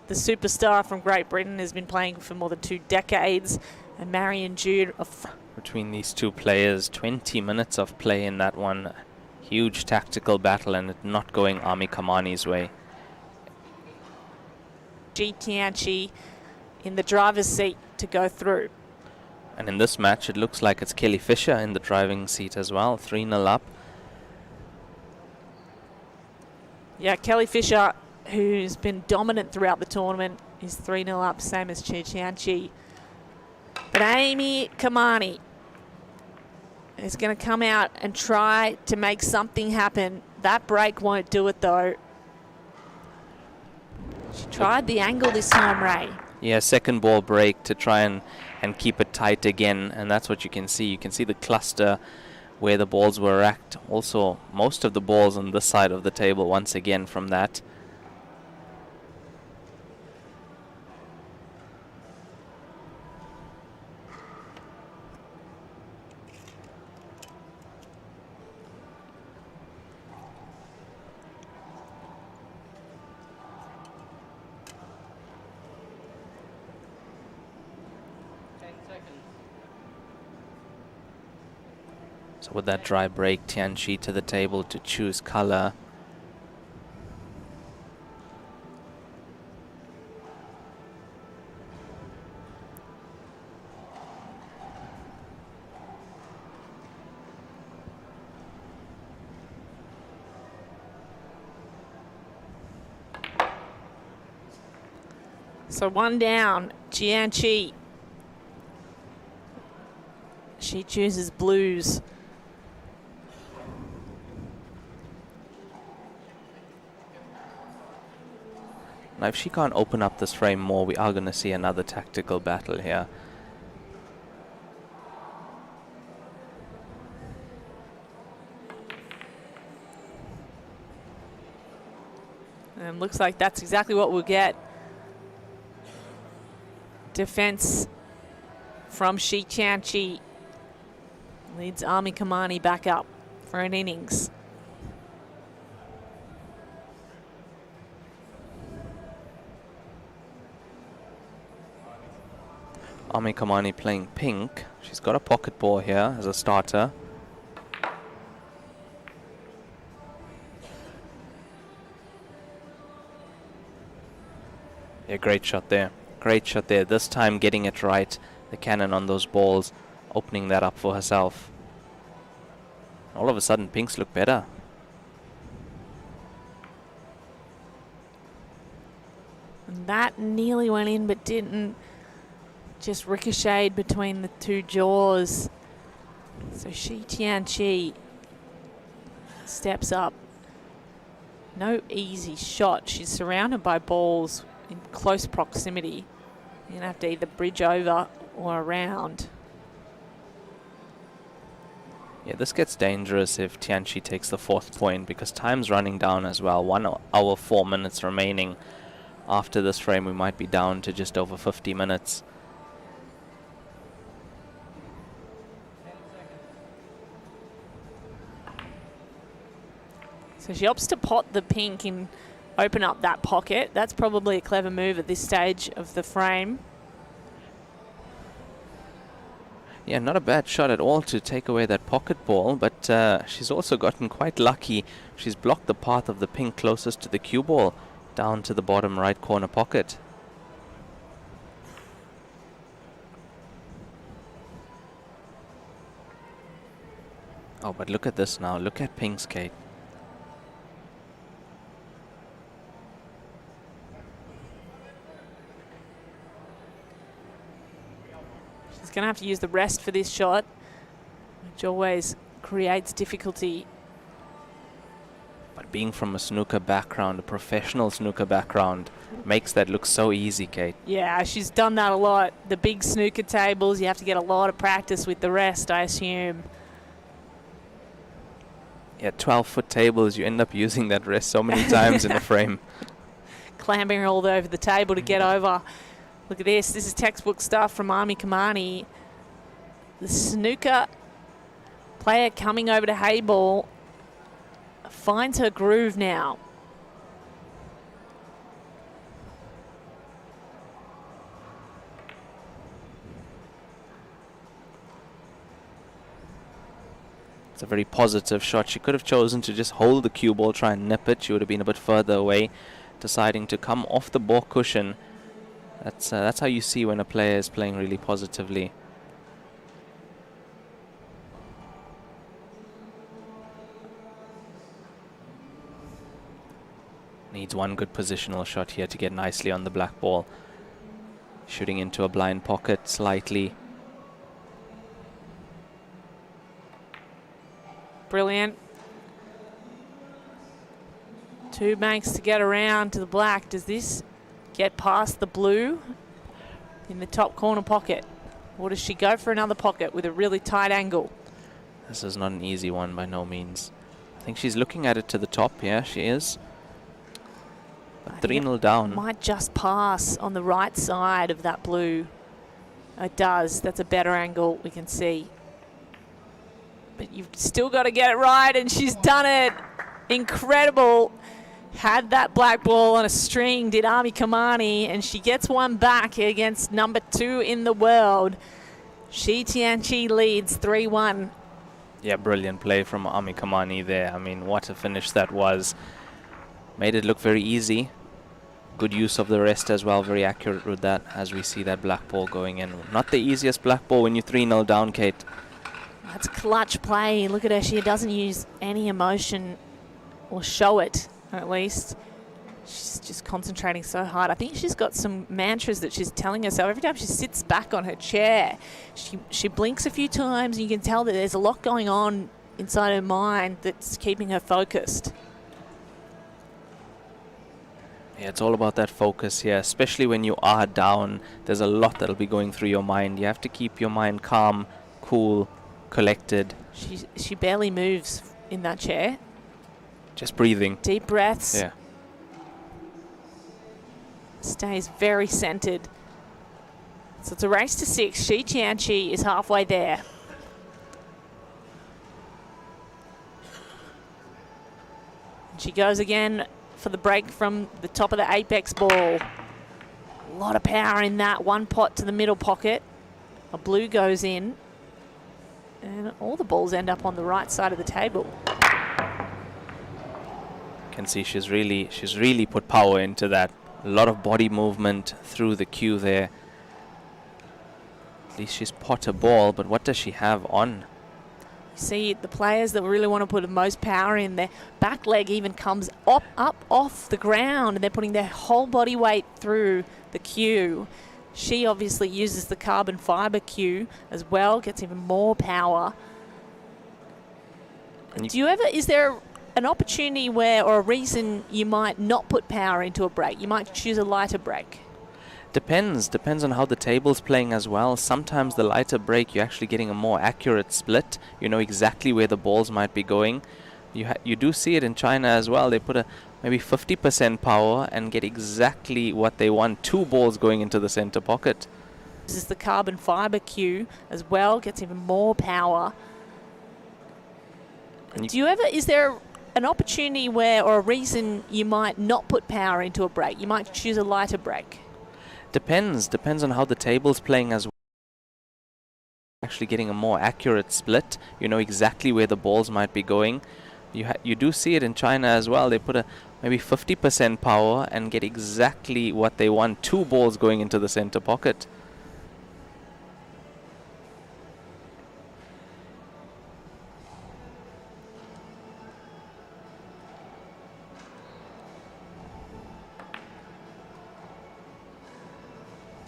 the superstar from Great Britain, has been playing for more than 2 decades. And Marion Jude Between these two players, 20 minutes of play in that one. Huge tactical battle, and it not going AMEE KAMANI's way. TIANQI in the driver's seat to go through. And in this match, it looks like it's Kelly Fisher in the driving seat as well. 3-0 up. Yeah, Kelly Fisher, who's been dominant throughout the tournament, is 3-0 up, same as TIANQI. But AMEE KAMANI is going to come out and try to make something happen. That break won't do it, though. She tried the angle this time, Ray. Yeah, second ball break to try and keep it tight again. And that's what you can see. You can see the cluster where the balls were racked. Also, most of the balls on this side of the table once again from that. So with that dry break, TIANQI to the table to choose color. So 1 down, TIANQI. She chooses blues. Now, if she can't open up this frame more, we are going to see another tactical battle here. And looks like that's exactly what we'll get. Defense from TIANQI leads AMEE KAMANI back up for an innings. AMEE KAMANI playing pink. She's got a pocket ball here as a starter. Yeah, great shot there. Great shot there. This time getting it right. The cannon on those balls, opening that up for herself. All of a sudden, pinks look better. And that nearly went in, but didn't. Just ricocheted between the two jaws. So TIANQI steps up. No easy shot. She's surrounded by balls in close proximity. You're going to have to either bridge over or around. Yeah, this gets dangerous if TIANQI takes the 4th point because time's running down as well. 1 hour, 4 minutes remaining. After this frame, we might be down to just over 50 minutes. So she opts to pot the pink and open up that pocket. That's probably a clever move at this stage of the frame. Yeah, not a bad shot at all to take away that pocket ball, but she's also gotten quite lucky. She's blocked the path of the pink closest to the cue ball down to the bottom right corner pocket. Oh, but look at this now. Look at pink's, Kate. She's going to have to use the rest for this shot, which always creates difficulty. But being from a snooker background, a professional snooker background, makes that look so easy, Kate. Yeah, she's done that a lot. The big snooker tables, you have to get a lot of practice with the rest, I assume. Yeah, 12-foot tables, you end up using that rest so many times in a frame. Clambering all over the table to get over. Look at this. This is textbook stuff from AMEE KAMANI. The snooker player coming over to Heyball finds her groove now. It's a very positive shot. She could have chosen to just hold the cue ball, try and nip it. She would have been a bit further away, deciding to come off the ball cushion. That's how you see when a player is playing really positively. Needs one good positional shot here to get nicely on the black ball. Shooting into a blind pocket slightly. Brilliant. 2 banks to get around to the black. Does this get past the blue in the top corner pocket? Or does she go for another pocket with a really tight angle? This is not an easy one by no means. I think she's looking at it to the top. Yeah, she is. But 3-0 down. Might just pass on the right side of that blue. It does. That's a better angle, we can see. But you've still got to get it right, and she's done it. Incredible. Had that black ball on a string, did KAMANI, and she gets one back against number 2 in the world. TIANQI leads 3-1. Yeah, brilliant play from KAMANI there. I mean, what a finish that was. Made it look very easy. Good use of the rest as well. Very accurate with that as we see that black ball going in. Not the easiest black ball when you're 3-0 down, Kate. That's clutch play. Look at her. She doesn't use any emotion or show it, at least. She's just concentrating so hard. I think she's got some mantras that she's telling herself. Every time she sits back on her chair, she blinks a few times, and you can tell that there's a lot going on inside her mind that's keeping her focused. Yeah, it's all about that focus here, especially when you are down. There's a lot that'll be going through your mind. You have to keep your mind calm, cool, collected. She barely moves in that chair. Just breathing. Deep breaths. Yeah. Stays very centered. So it's a race to 6. TIANQI is halfway there. She goes again for the break from the top of the apex ball. A lot of power in that. One pot to the middle pocket. A blue goes in. And all the balls end up on the right side of the table. Can see she's really put power into that. A lot of body movement through the cue there. At least she's pot a ball, but what does she have on? See, the players that really want to put the most power in, their back leg even comes up off the ground, and they're putting their whole body weight through the cue. She obviously uses the carbon fiber cue as well, gets even more power. Is there an opportunity where, or a reason you might not put power into a break? You might choose a lighter break. Depends on how the table's playing as well. Sometimes the lighter break, you're actually getting a more accurate split. You know exactly where the balls might be going. You do see it in China as well. They put a maybe 50% power and get exactly what they want. 2 balls going into the center pocket. This is the carbon fiber cue as well, gets even more power. Is there an opportunity where, or a reason you might not put power into a break? You might choose a lighter break. Depends on how the table's playing as well. Actually getting a more accurate split. You know exactly where the balls might be going. You do see it in China as well. They put a maybe 50% power and get exactly what they want. 2 balls going into the center pocket.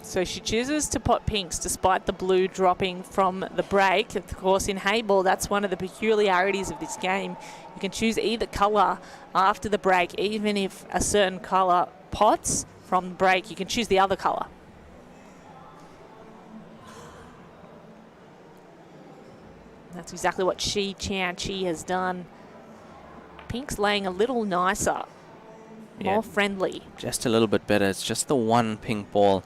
So she chooses to pot pinks despite the blue dropping from the break. Of course, in Heyball, that's one of the peculiarities of this game. You can choose either colour after the break, even if a certain colour pots from the break, you can choose the other colour. That's exactly what TIANQI has done. Pink's laying a little nicer, more friendly. Just a little bit better. It's just the one pink ball.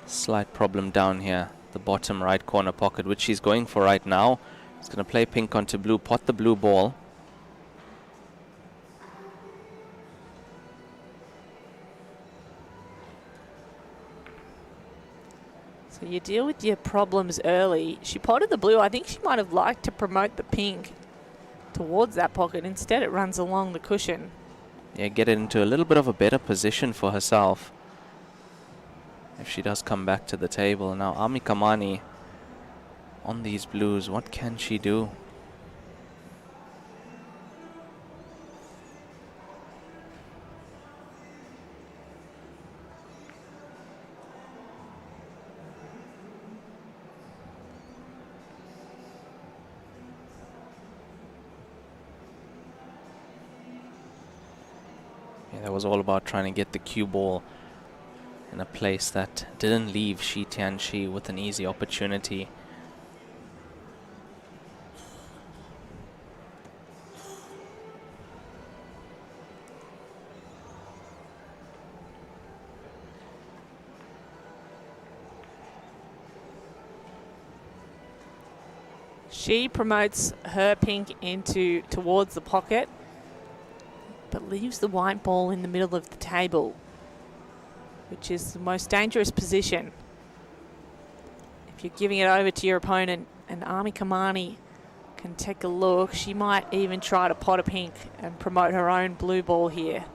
Slight problem down here, the bottom right corner pocket, which she's going for right now. She's going to play pink onto blue, pot the blue ball. So you deal with your problems early. She potted the blue. I think she might have liked to promote the pink. towards that pocket. Instead, it runs along the cushion. Yeah, get it into a little bit of a better position for herself if she does come back to the table. Now, AMEE KAMANI on these blues, what can she do? That was all about trying to get the cue ball in a place that didn't leave TIANQI with an easy opportunity. She promotes her pink towards the pocket, but leaves the white ball in the middle of the table, which is the most dangerous position. If you're giving it over to your opponent, and AMEE KAMANI can take a look, she might even try to pot a pink and promote her own blue ball here.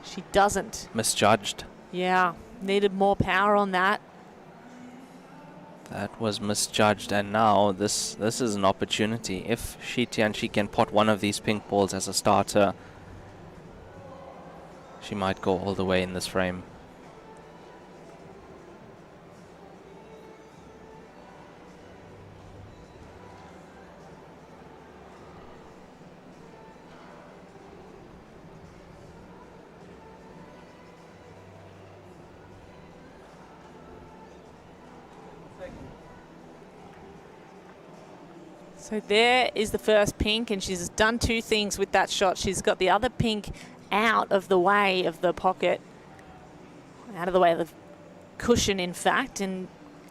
She doesn't. Misjudged. Yeah, needed more power on that. That was misjudged, and now this is an opportunity. If TIANQI can pot one of these pink balls as a starter, she might go all the way in this frame. So there is the first pink, and she's done two things with that shot. She's got the other pink out of the way of the pocket, out of the way of the cushion, in fact, and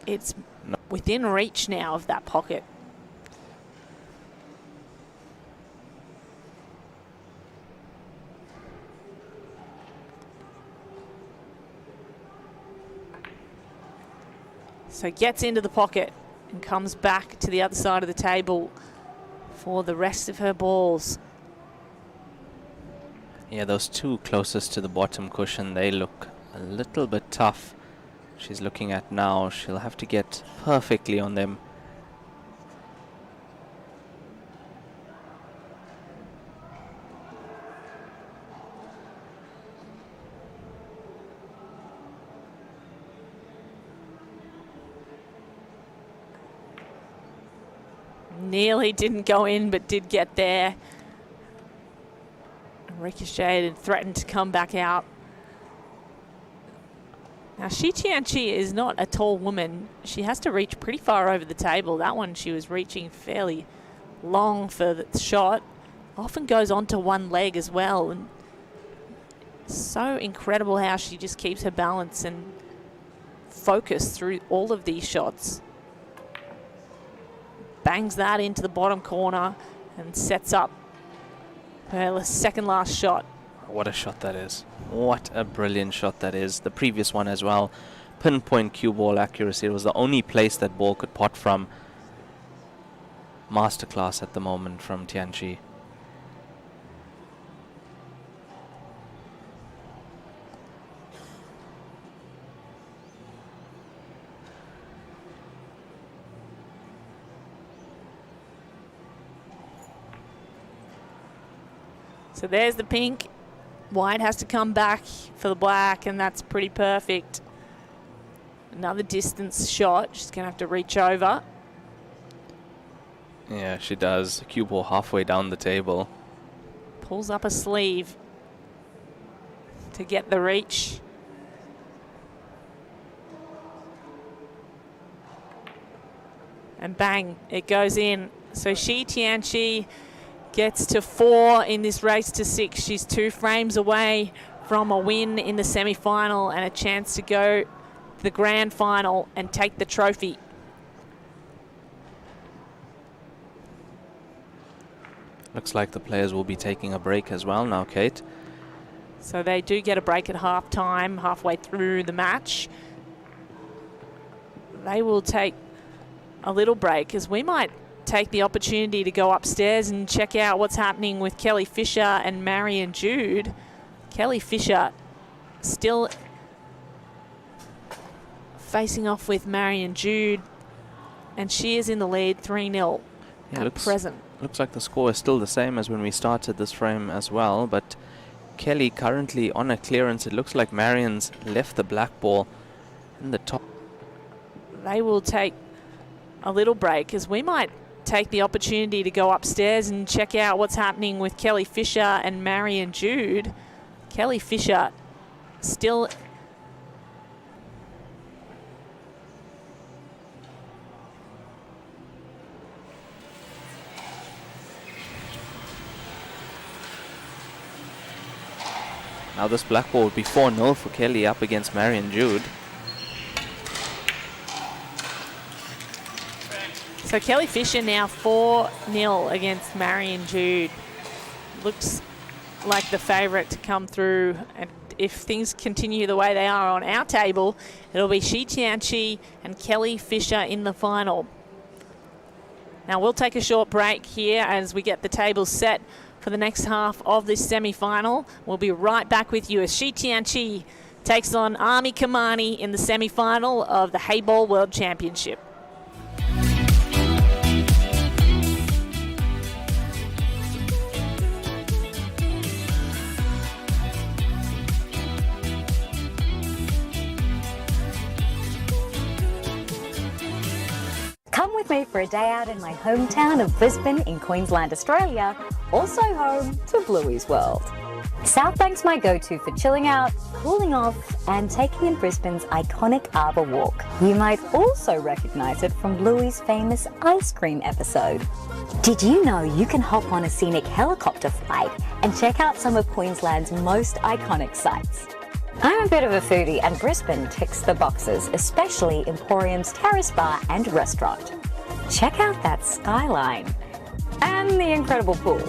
it's within reach now of that pocket. So gets into the pocket and comes back to the other side of the table for the rest of her balls. Yeah, those two closest to the bottom cushion, they look a little bit tough. She's looking at now. She'll have to get perfectly on them. Nearly didn't go in, but did get there. Ricocheted and threatened to come back out. Now, TIANQI is not a tall woman. She has to reach pretty far over the table. That one, she was reaching fairly long for the shot. Often goes onto one leg as well. And so incredible how she just keeps her balance and focus through all of these shots. Bangs that into the bottom corner and sets up her second last shot. What a shot that is. What a brilliant shot that is. The previous one as well. Pinpoint cue ball accuracy. It was the only place that ball could pot from. Masterclass at the moment from TIANQI. So there's the pink. White has to come back for the black, and that's pretty perfect. Another distance shot. She's going to have to reach over. Yeah, she does. Cue ball halfway down the table. Pulls up a sleeve to get the reach. And bang, it goes in. So TIANQI gets to 4 in this race to 6. She's 2 frames away from a win in the semi-final and a chance to go to the grand final and take the trophy. Looks like the players will be taking a break as well now, Kate. So they do get a break at half time, halfway through the match. They will take a little break, as we might take the opportunity to go upstairs and check out what's happening with Kelly Fisher and Marion Jude. Kelly Fisher still facing off with Marion Jude, and she is in the lead 3-0 at present. Looks like the score is still the same as when we started this frame as well, but Kelly currently on a clearance. It looks like Marion's left the black ball in the top. They will take a little break as we might take the opportunity to go upstairs and check out what's happening with Kelly Fisher and Marion Jude. Kelly Fisher still now this black ball would be 4-0 for Kelly up against Marion Jude. So Kelly Fisher now 4-0 against Marion Jude. Looks like the favourite to come through, and if things continue the way they are on our table, it'll be TIANQI and Kelly Fisher in the final. Now we'll take a short break here as we get the table set for the next half of this semi-final. We'll be right back with you as TIANQI takes on AMEE KAMANI in the semi-final of the Heyball World Championship. Come with me for a day out in my hometown of Brisbane in Queensland, Australia, also home to Bluey's World. South Bank's my go-to for chilling out, cooling off, and taking in Brisbane's iconic Arbour Walk. You might also recognise it from Bluey's famous ice cream episode. Did you know you can hop on a scenic helicopter flight and check out some of Queensland's most iconic sites? I'm a bit of a foodie, and Brisbane ticks the boxes, especially Emporium's Terrace Bar and Restaurant. Check out that skyline and the incredible pool.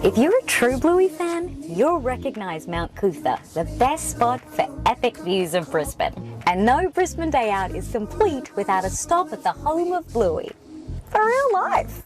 If you're a true Bluey fan, you'll recognise Mount Cootha, the best spot for epic views of Brisbane. And no Brisbane day out is complete without a stop at the home of Bluey. For real life.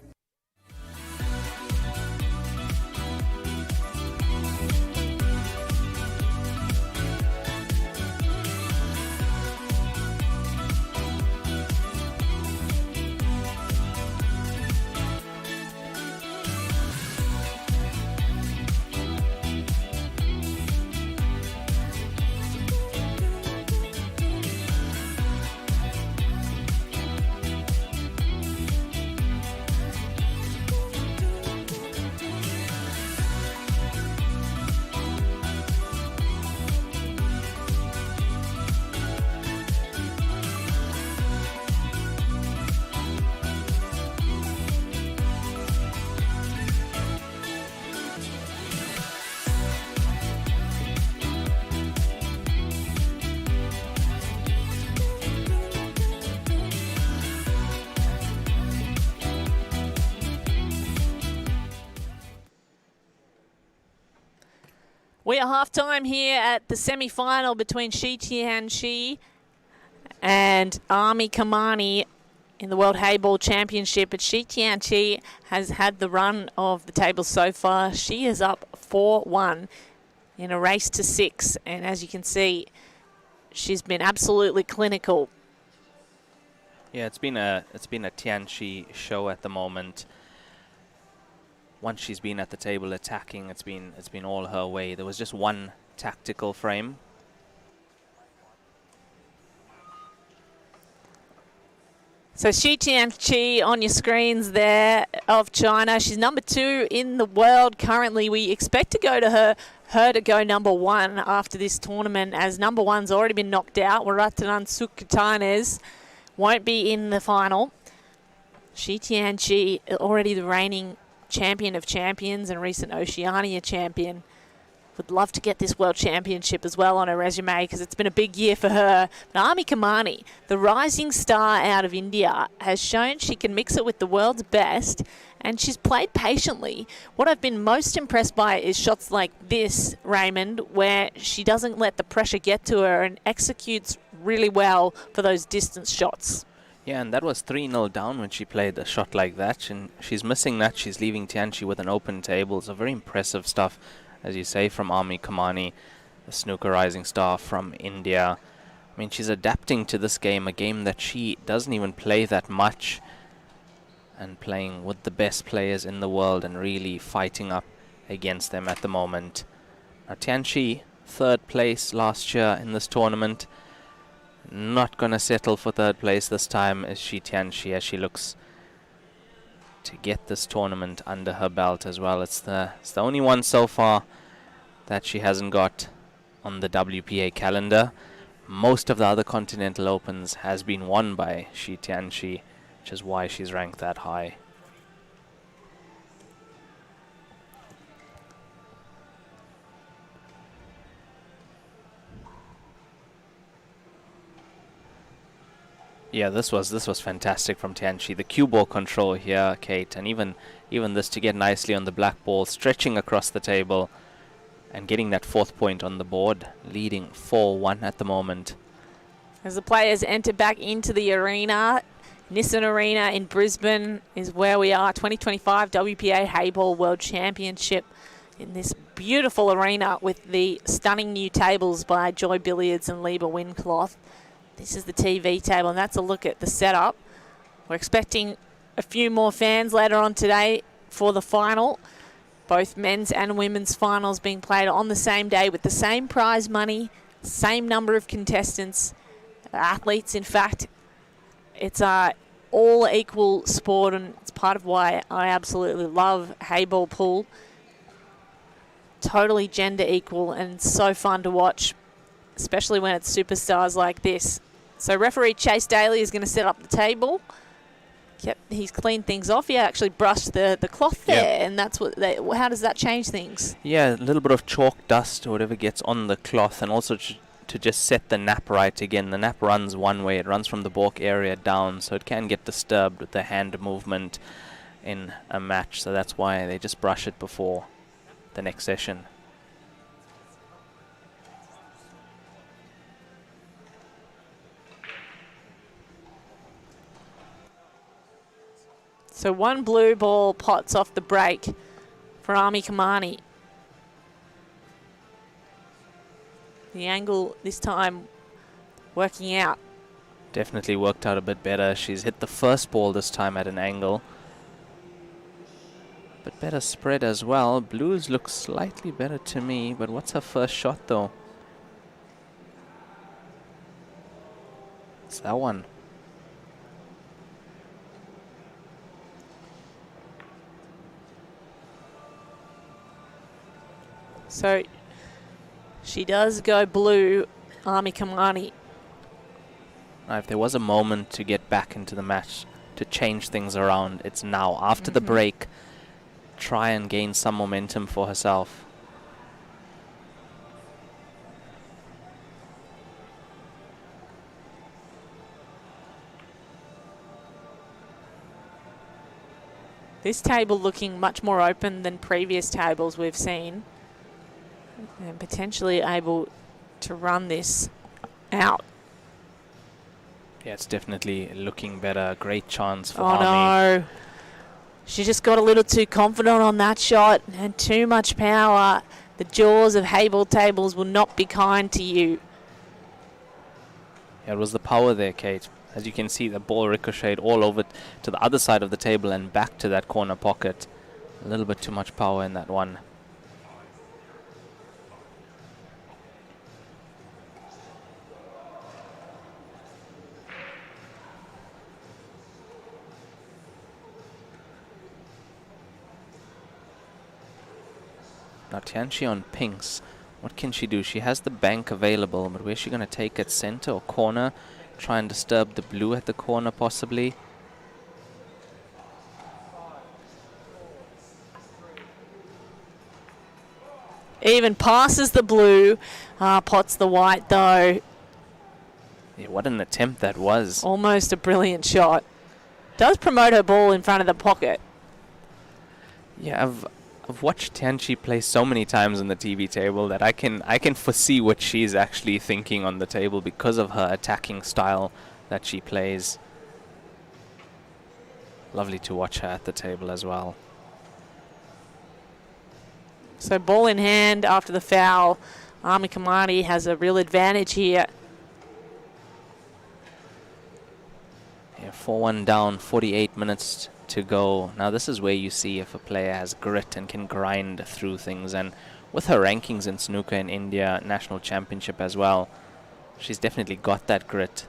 We are half-time here at the semi-final between TIANQI and AMEE KAMANI in the World Heyball Championship. But TIANQI has had the run of the table so far. She is up 4-1 in a race to 6. And as you can see, she's been absolutely clinical. Yeah, it's been a TIANQI show at the moment. Once she's been at the table attacking, it's been all her way. There was just one tactical frame. So TIANQI on your screens there of China. She's number 2 in the world currently. We expect to go to her to go number 1 after this tournament, as number 1's already been knocked out. Waratanan Sukutanes won't be in the final. TIANQI already the reigning champion of champions and recent Oceania champion. Would love to get this World Championship as well on her resume, because it's been a big year for her. But AMEE KAMANI, the rising star out of India, has shown she can mix it with the world's best, and she's played patiently. What I've been most impressed by is shots like this, Raymond, where she doesn't let the pressure get to her and executes really well for those distance shots. Yeah, and that was 3-0 down when she played a shot like that. And she's missing that. She's leaving TIANQI with an open table. So very impressive stuff, as you say, from AMEE KAMANI, the snooker rising star from India. I mean, she's adapting to this game, a game that she doesn't even play that much, and playing with the best players in the world and really fighting up against them at the moment. Now, TIANQI, 3rd place last year in this tournament. Not going to settle for 3rd place this time, is she TIANQI, as she looks to get this tournament under her belt as well. It's the only one so far that she hasn't got on the WPA calendar. Most of the other Continental Opens has been won by she TIANQI, which is why she's ranked that high. Yeah, this was fantastic from TIANQI. The cue ball control here, Kate, and even this to get nicely on the black ball, stretching across the table and getting that 4th point on the board, leading 4-1 at the moment. As the players enter back into the arena, Nissan Arena in Brisbane is where we are. 2025 WPA Heyball World Championship in this beautiful arena with the stunning new tables by Joy Billiards and Lieber Windcloth. This is the TV table, and that's a look at the setup. We're expecting a few more fans later on today for the final. Both men's and women's finals being played on the same day with the same prize money, same number of contestants, athletes. In fact, it's all equal sport, and it's part of why I absolutely love Heyball pool. Totally gender equal and so fun to watch, especially when it's superstars like this. So referee Chase Daly is going to set up the table. Yep, he's cleaned things off. He actually brushed the cloth there, and that's what. How does that change things? Yeah, a little bit of chalk dust or whatever gets on the cloth, and also to just set the nap right again. The nap runs one way; it runs from the balk area down, so it can get disturbed with the hand movement in a match. So that's why they just brush it before the next session. So one blue ball pots off the break for AMEE KAMANI. The angle this time working out. Definitely worked out a bit better. She's hit the first ball this time at an angle. But better spread as well. Blues look slightly better to me, but what's her first shot though? It's that one. So she does go blue, AMEE KAMANI. Now, if there was a moment to get back into the match, to change things around, it's now. After the break, try and gain some momentum for herself. This table looking much more open than previous tables we've seen, and potentially able to run this out. Yeah, it's definitely looking better. Great chance for Oh AMEE. no. She just got a little too confident on that shot and too much power. The jaws of Heyball tables will not be kind to you. Yeah, it was the power there, Kate. As you can see, the ball ricocheted all over to the other side of the table and back to that corner pocket. A little bit too much power in that one. Now TIANQI on pinks. What can she do? She has the bank available, but where's she going to take it? Center or corner? Try and disturb the blue at the corner possibly. Even passes the blue, pots the white though. Yeah, what an attempt that was. Almost a brilliant shot. Does promote her ball in front of the pocket. Yeah, I've watched TIANQI play so many times on the TV table that I can foresee what she's actually thinking on the table because of her attacking style that she plays. Lovely to watch her at the table as well. So ball in hand after the foul. AMEE KAMANI has a real advantage here. Yeah, 4-1 down, 48 minutes to go. Now this is where you see if a player has grit and can grind through things, and with her rankings in snooker in India, national championship as well, she's definitely got that grit.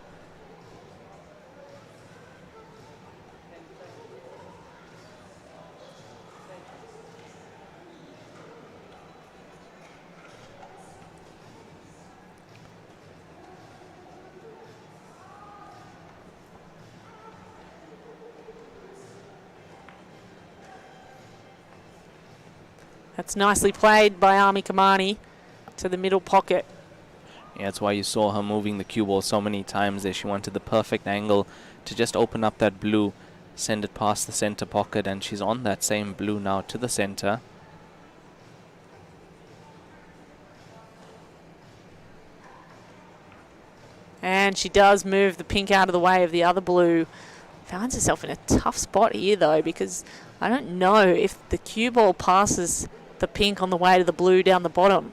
That's nicely played by AMEE KAMANI to the middle pocket. Yeah, that's why you saw her moving the cue ball so many times there. She wanted the perfect angle to just open up that blue, send it past the center pocket, and she's on that same blue now to the center. And she does move the pink out of the way of the other blue. Finds herself in a tough spot here, though, because I don't know if the cue ball passes the pink on the way to the blue down the bottom.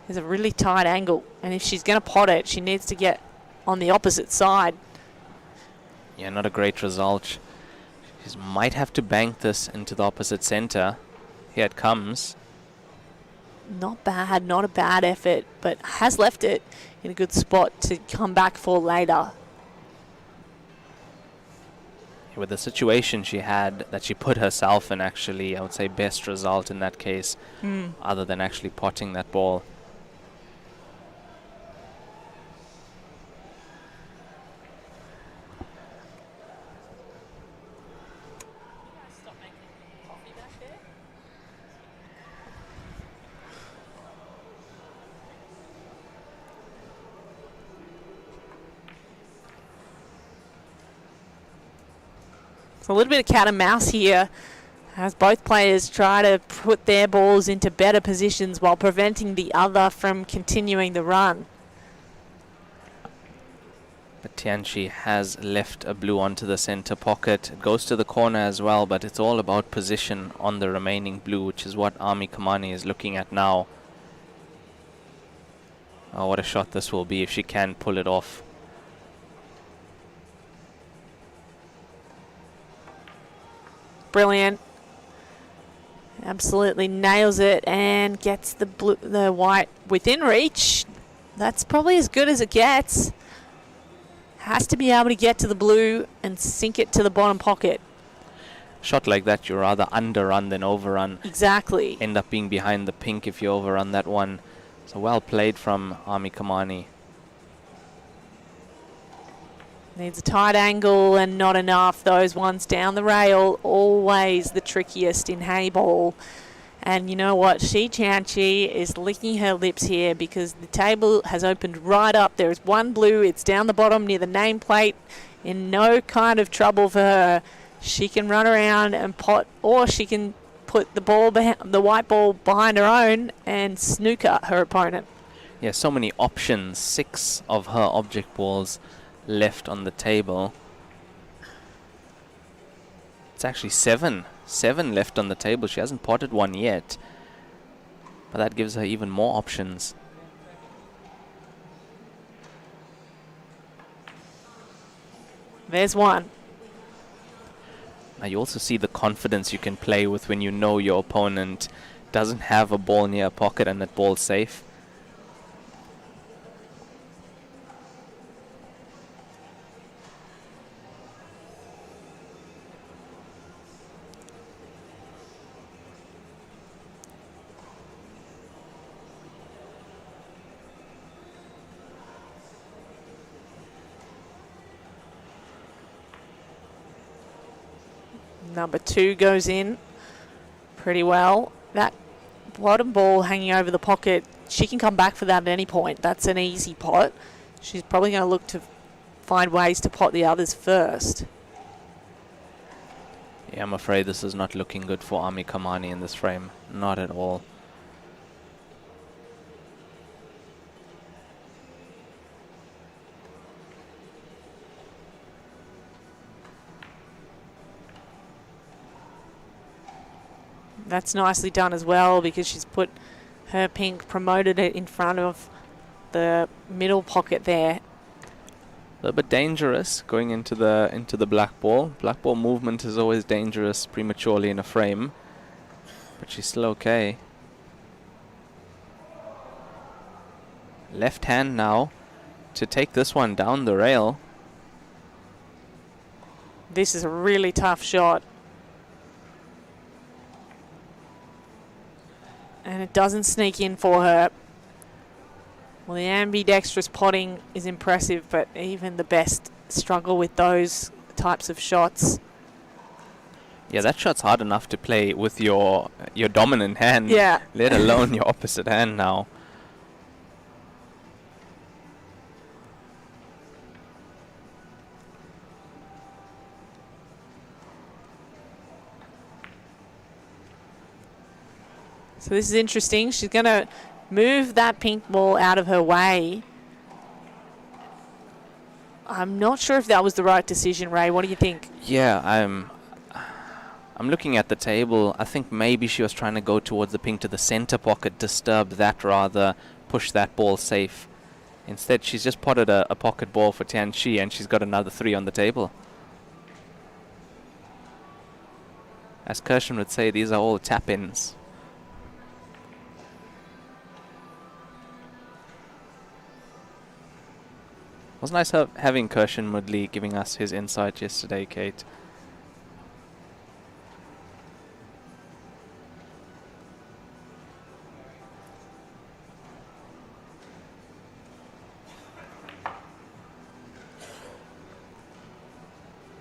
There's a really tight angle, and if she's going to pot it, she needs to get on the opposite side. Yeah, not a great result. She might have to bank this into the opposite center. Here it comes. Not bad, not a bad effort, but has left it in a good spot to come back for later. With the situation she had that she put herself in, actually, I would say best result in that case, other than actually potting that ball. It's a little bit of cat and mouse here as both players try to put their balls into better positions while preventing the other from continuing the run. But TIANQI has left a blue onto the center pocket. It goes to the corner as well, but it's all about position on the remaining blue, which is what AMEE KAMANI is looking at now. Oh, what a shot this will be if she can pull it off. Brilliant. Absolutely nails it and gets the blue, the white within reach. That's probably as good as it gets. Has to be able to get to the blue and sink it to the bottom pocket. Shot like that, you rather underrun than overrun. Exactly. End up being behind the pink if you overrun that one. So well played from AMEE KAMANI. Needs a tight angle and not enough. Those ones down the rail, always the trickiest in Heyball. And you know what? TIANQI is licking her lips here because the table has opened right up. There is one blue. It's down the bottom near the nameplate. In no kind of trouble for her. She can run around and pot, or she can put the ball behind, the white ball behind her own and snooker her opponent. Yeah, so many options. 6 of her object balls left on the table. It's actually 7 left on the table. She hasn't potted one yet, but that gives her even more options. There's one. Now you also see the confidence you can play with when you know your opponent doesn't have a ball near a pocket and that ball's safe. Number 2 goes in pretty well. That bottom ball hanging over the pocket, she can come back for that at any point. That's an easy pot. She's probably going to look to find ways to pot the others first. Yeah, I'm afraid this is not looking good for AMEE KAMANI in this frame. Not at all. That's nicely done as well, because she's put her pink, promoted it in front of the middle pocket there. A little bit dangerous going into the black ball. Black ball movement is always dangerous prematurely in a frame, but she's still okay. Left hand now to take this one down the rail. This is a really tough shot. And it doesn't sneak in for her. Well, the ambidextrous potting is impressive, but even the best struggle with those types of shots. Yeah, that shot's hard enough to play with your dominant hand, Yeah. let alone your opposite hand now. So this is interesting. She's going to move that pink ball out of her way. I'm not sure if that was the right decision, Ray. What do you think? Yeah, I'm looking at the table. I think maybe she was trying to go towards the pink to the center pocket, disturb that rather, push that ball safe. Instead, she's just potted a pocket ball for TIANQI, and she's got another 3 on the table. As Kirshen would say, these are all tap-ins. It was nice having Kirshen Mudley giving us his insight yesterday, Kate.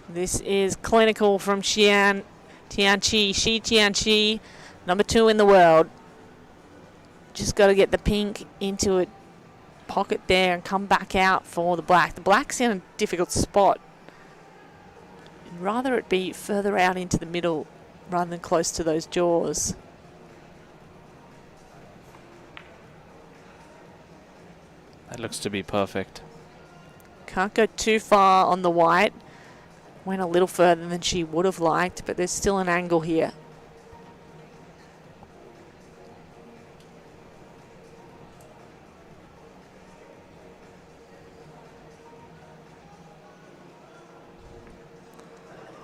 This is clinical from TIANQI, Shi TIANQI, number 2 in the world. Just got to get the pink into a pocket there and come back out for the black. The black's in a difficult spot. I'd rather it be further out into the middle rather than close to those jaws. That looks to be perfect. Can't go too far on the white. Went a little further than she would have liked, but there's still an angle here.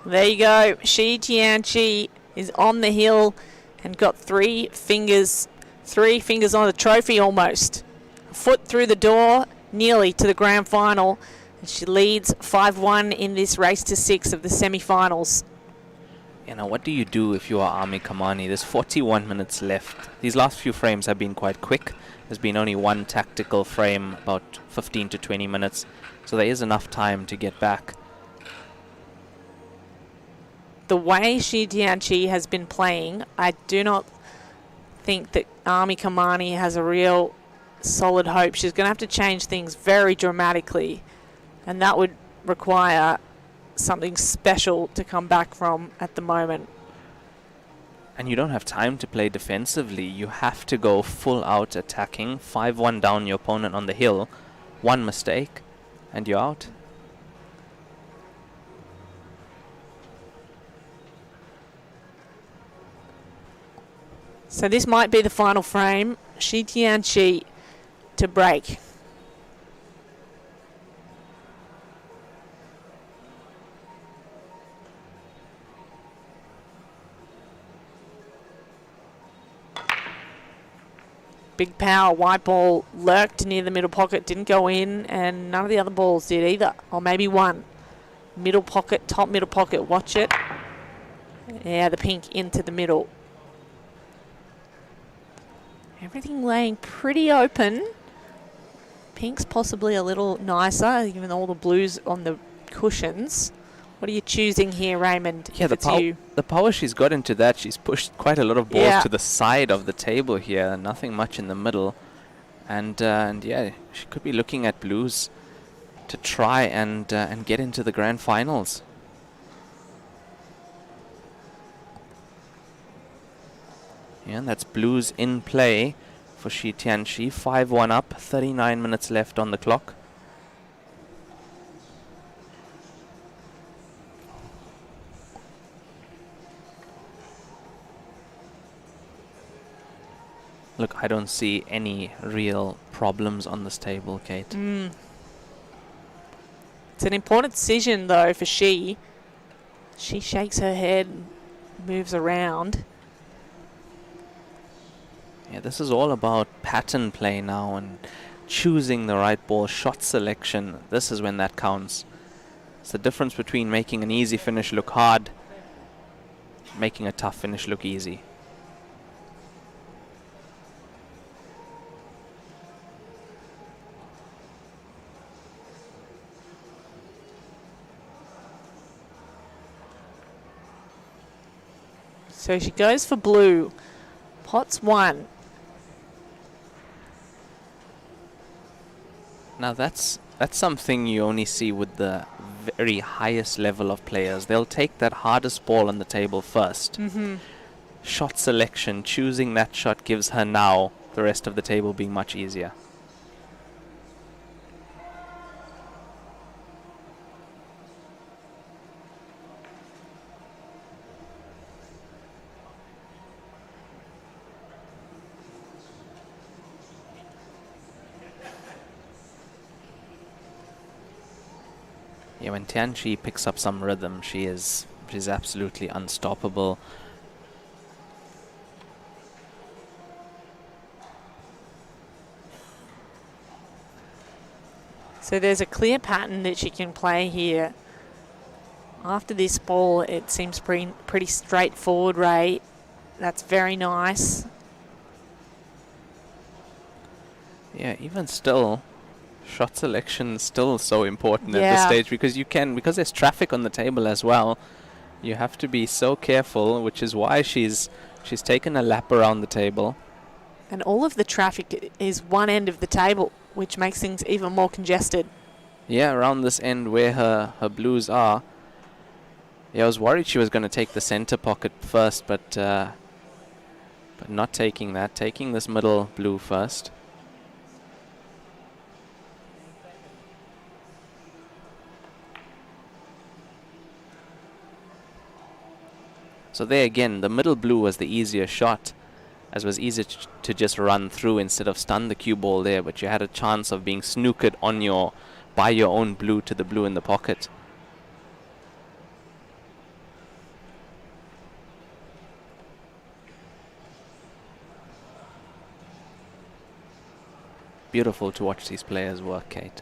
There you go. Shi TIANQI is on the hill and got 3 fingers on the trophy almost. A foot through the door, nearly to the grand final. And she leads 5-1 in this race to 6 of the semi-finals. You know, what do you do if you are AMEE KAMANI? There's 41 minutes left. These last few frames have been quite quick. There's been only one tactical frame, about 15 to 20 minutes. So there is enough time to get back. The way Shi TIANQI has been playing, I do not think that AMEE KAMANI has a real solid hope. She's going to have to change things very dramatically, and that would require something special to come back from at the moment. And you don't have time to play defensively. You have to go full out attacking. 5-1 down your opponent on the hill. One mistake, and you're out. So this might be the final frame. Shi TIANQI to break. Big power, white ball lurked near the middle pocket, didn't go in, and none of the other balls did either. Or maybe one. Middle pocket, top middle pocket, watch it. Yeah, the pink into the middle. Everything laying pretty open. Pink's possibly a little nicer, even all the blues on the cushions. What are you choosing here, Raymond? Yeah, the power she's got into that, she's pushed quite a lot of balls to the side of the table here. Nothing much in the middle. And yeah, she could be looking at blues to try and get into the grand finals. Yeah, and that's blues in play for Shi TIANQI. 5-1 up, 39 minutes left on the clock. Look, I don't see any real problems on this table, Kate. It's an important decision, though, for she. She shakes her head, moves around. Yeah, this is all about pattern play now and choosing the right ball, shot selection. This is when that counts. It's the difference between making an easy finish look hard, making a tough finish look easy. So she goes for blue. Pot's 1. Now that's something you only see with the very highest level of players. They'll take that hardest ball on the table first. Shot selection, choosing that shot gives her now the rest of the table being much easier. Yeah, when TIANQI picks up some rhythm, she's absolutely unstoppable. So there's a clear pattern that she can play here. After this ball, it seems pretty straightforward, Ray. That's very nice. Yeah, even still, shot selection is still so important at this stage because there's traffic on the table as well. You have to be so careful, which is why she's taken a lap around the table. And all of the traffic is one end of the table, which makes things even more congested. Yeah, around this end where her blues are. Yeah, I was worried she was going to take the center pocket first, but not taking that. Taking this middle blue first. So there again, the middle blue was the easier shot, as it was easier to just run through instead of stun the cue ball there, but you had a chance of being snookered by your own blue to the blue in the pocket. Beautiful to watch these players work, Kate.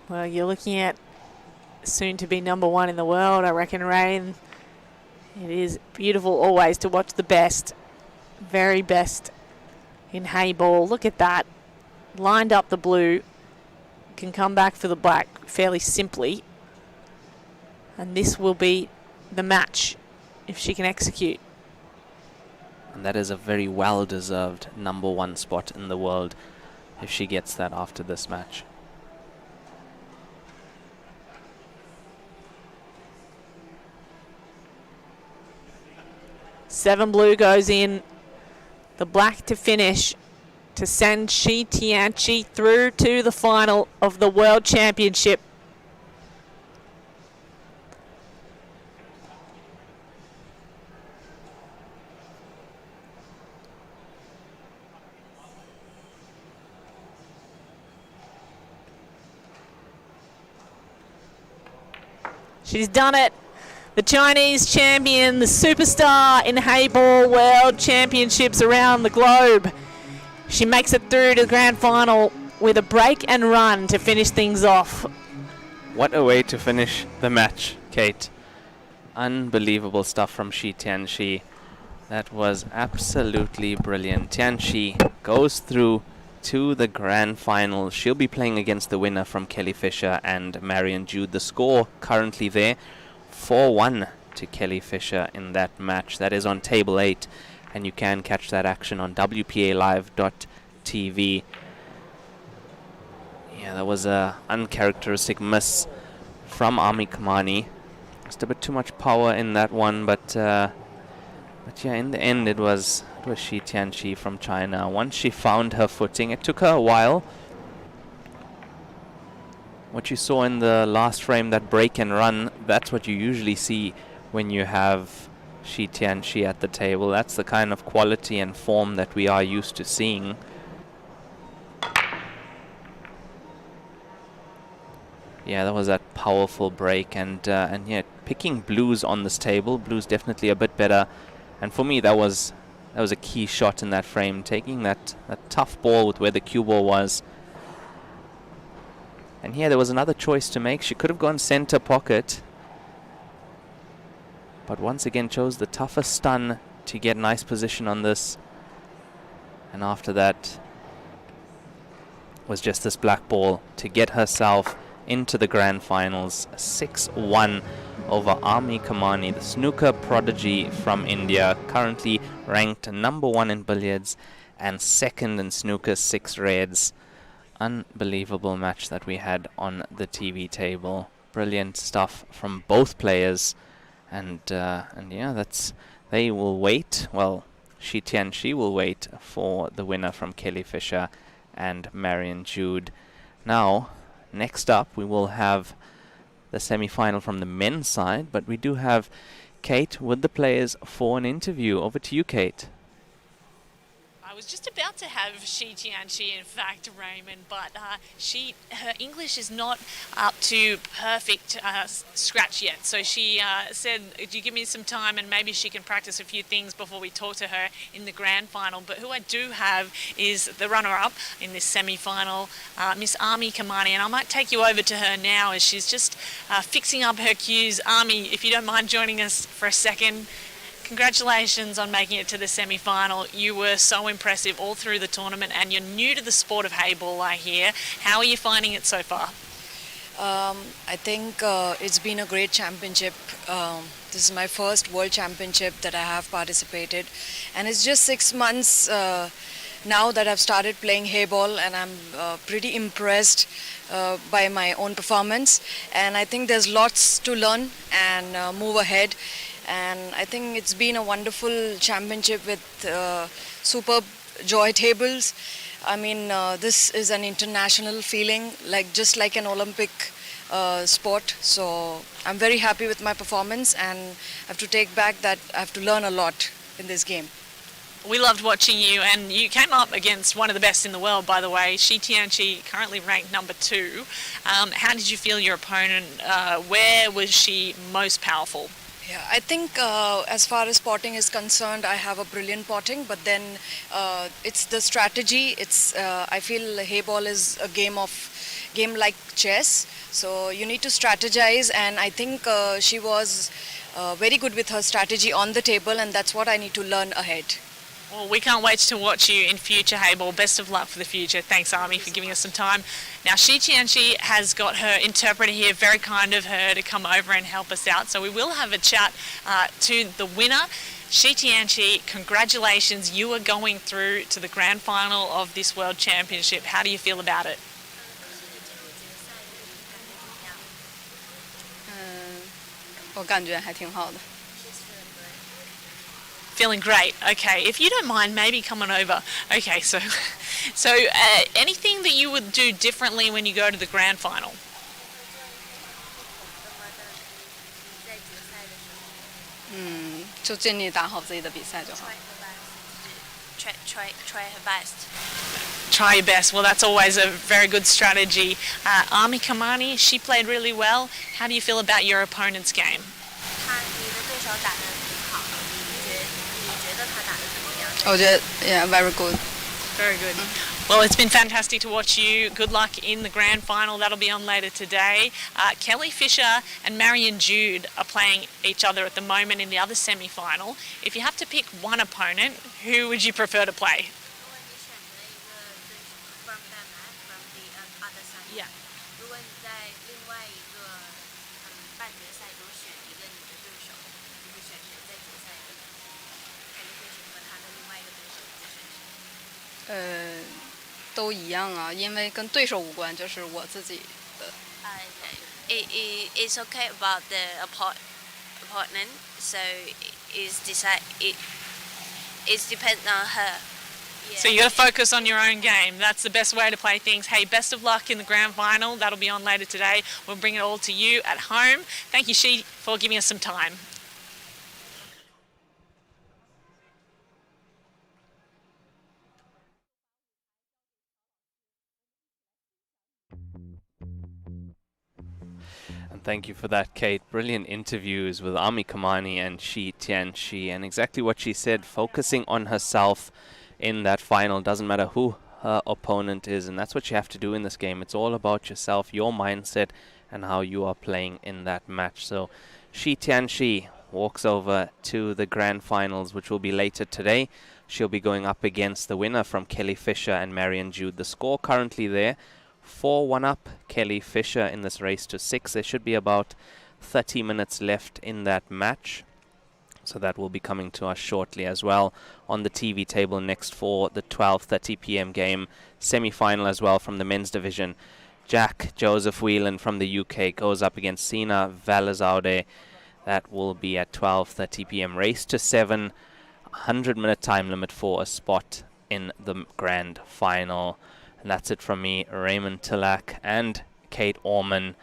Well, you're looking at soon to be #1 in the world, I reckon, Ray. And it is beautiful always to watch the best, very best in Heyball. Look at that. Lined up the blue. Can come back for the black fairly simply. And this will be the match if she can execute. And that is a very well-deserved #1 spot in the world if she gets that after this match. Seven blue goes in. The black to finish to send TIANQI through to the final of the World Championship. She's done it. The Chinese champion, the superstar in Heyball World Championships around the globe. She makes it through to the grand final with a break and run to finish things off. What a way to finish the match, Kate. Unbelievable stuff from TIANQI. That was absolutely brilliant. TIANQI goes through to the grand final. She'll be playing against the winner from Kelly Fisher and Marion Jude. The score currently there, 4-1 to Kelly Fisher in that match. That is on table 8, and you can catch that action on WPAlive.tv. Yeah, that was a uncharacteristic miss from KAMANI. Just a bit too much power in that one, but yeah, in the end it was TIANQI from China. Once she found her footing, it took her a while. What you saw in the last frame, that break and run, that's what you usually see when you have Shi Tianqi at the table. That's the kind of quality and form that we are used to seeing. Yeah, that was that powerful break, and yeah, picking blues on this table. Blues definitely a bit better, and for me that was a key shot in that frame, taking that tough ball with where the cue ball was. And here there was another choice to make. She could have gone center pocket, but once again chose the tougher stun to get nice position on this. And after that was just this black ball to get herself into the grand finals. 6-1 over AMEE KAMANI, the snooker prodigy from India, currently ranked number 1 in billiards and 2nd in snooker, 6 reds. Unbelievable match that we had on the TV table. Brilliant stuff from both players, and yeah, they will wait. Well, Shi Tianqi will wait for the winner from Kelly Fisher and Marion Jude. Now, next up, we will have the semi-final from the men's side, but we do have Kate with the players for an interview. Over to you, Kate. I was just about to have Shi Tianqi, in fact, Raymond, but her English is not up to perfect scratch yet. So she said, "Do you give me some time and maybe she can practice a few things before we talk to her in the grand final." But who I do have is the runner-up in this semi-final, Miss AMEE KAMANI, and I might take you over to her now as she's just fixing up her cues. AMEE, if you don't mind joining us for a second. Congratulations on making it to the semi-final. You were so impressive all through the tournament, and you're new to the sport of Heyball, I hear. How are you finding it so far? I think it's been a great championship. This is my first World Championship that I have participated, and it's just 6 months now that I've started playing Heyball, and I'm pretty impressed by my own performance, and I think there's lots to learn and move ahead. And I think it's been a wonderful championship with superb joy tables. I mean, this is an international feeling, just like an Olympic sport. So I'm very happy with my performance, and I have to take back that I have to learn a lot in this game. We loved watching you, and you came up against one of the best in the world, by the way. Shi Tianqi, currently ranked number 2. How did you feel your opponent? Where was she most powerful? Yeah, I think as far as potting is concerned, I have a brilliant potting, but then it's the strategy. I feel Heyball is a game like chess, so you need to strategize, and I think she was very good with her strategy on the table, and that's what I need to learn ahead. Well, we can't wait to watch you in future, Heyball. Best of luck for the future. Thanks, AMEE, for giving us some time. Now, Shi Tianqi has got her interpreter here. Very kind of her to come over and help us out. So we will have a chat to the winner. Shi Tianqi, congratulations. You are going through to the grand final of this World Championship. How do you feel about it? 我感觉还挺好的。 Feeling great. Okay, if you don't mind, maybe come on over. Okay, so anything that you would do differently when you go to the grand final? 就尽力打好自己的比赛就好。 Try her best. Try your best. Well, that's always a very good strategy. AMEE KAMANI, she played really well. How do you feel about your opponent's game? 你的对手打得挺好，你觉得他打得怎么样？我觉得 yeah, very good. Very good. Well, it's been fantastic to watch you. Good luck in the grand final. That'll be on later today. Kelly Fisher and Marion Jude are playing each other at the moment in the other semi-final. If you have to pick one opponent, who would you prefer to play? Yeah. Uh, 都一样啊，因为跟对手无关，就是我自己的。It's okay about the opponent, so it's depends on her. Yeah. So you got to focus on your own game. That's the best way to play things. Hey, best of luck in the grand final. That'll be on later today. We'll bring it all to you at home. Thank you, Shi, for giving us some time. Thank you for that, Kate. Brilliant interviews with AMEE KAMANI and TIANQI, and exactly what she said, focusing on herself in that final. Doesn't matter who her opponent is, and that's what you have to do in this game. It's all about yourself, your mindset, and how you are playing in that match. So TIANQI walks over to the grand finals, which will be later today. She'll be going up against the winner from Kelly Fisher and Marion Jude. The score currently there, 4-1 up Kelly Fisher in this race to 6. There should be about 30 minutes left in that match. So that will be coming to us shortly as well on the TV table next for the 12:30 p.m. game. Semi-final as well from the men's division. Jack Joseph Whelan from the UK goes up against SINA VALIZADEH. That will be at 12:30 p.m. Race to 7. 100-minute time limit for a spot in the grand final. And that's it from me, Raymond Tilak and Kate Orman.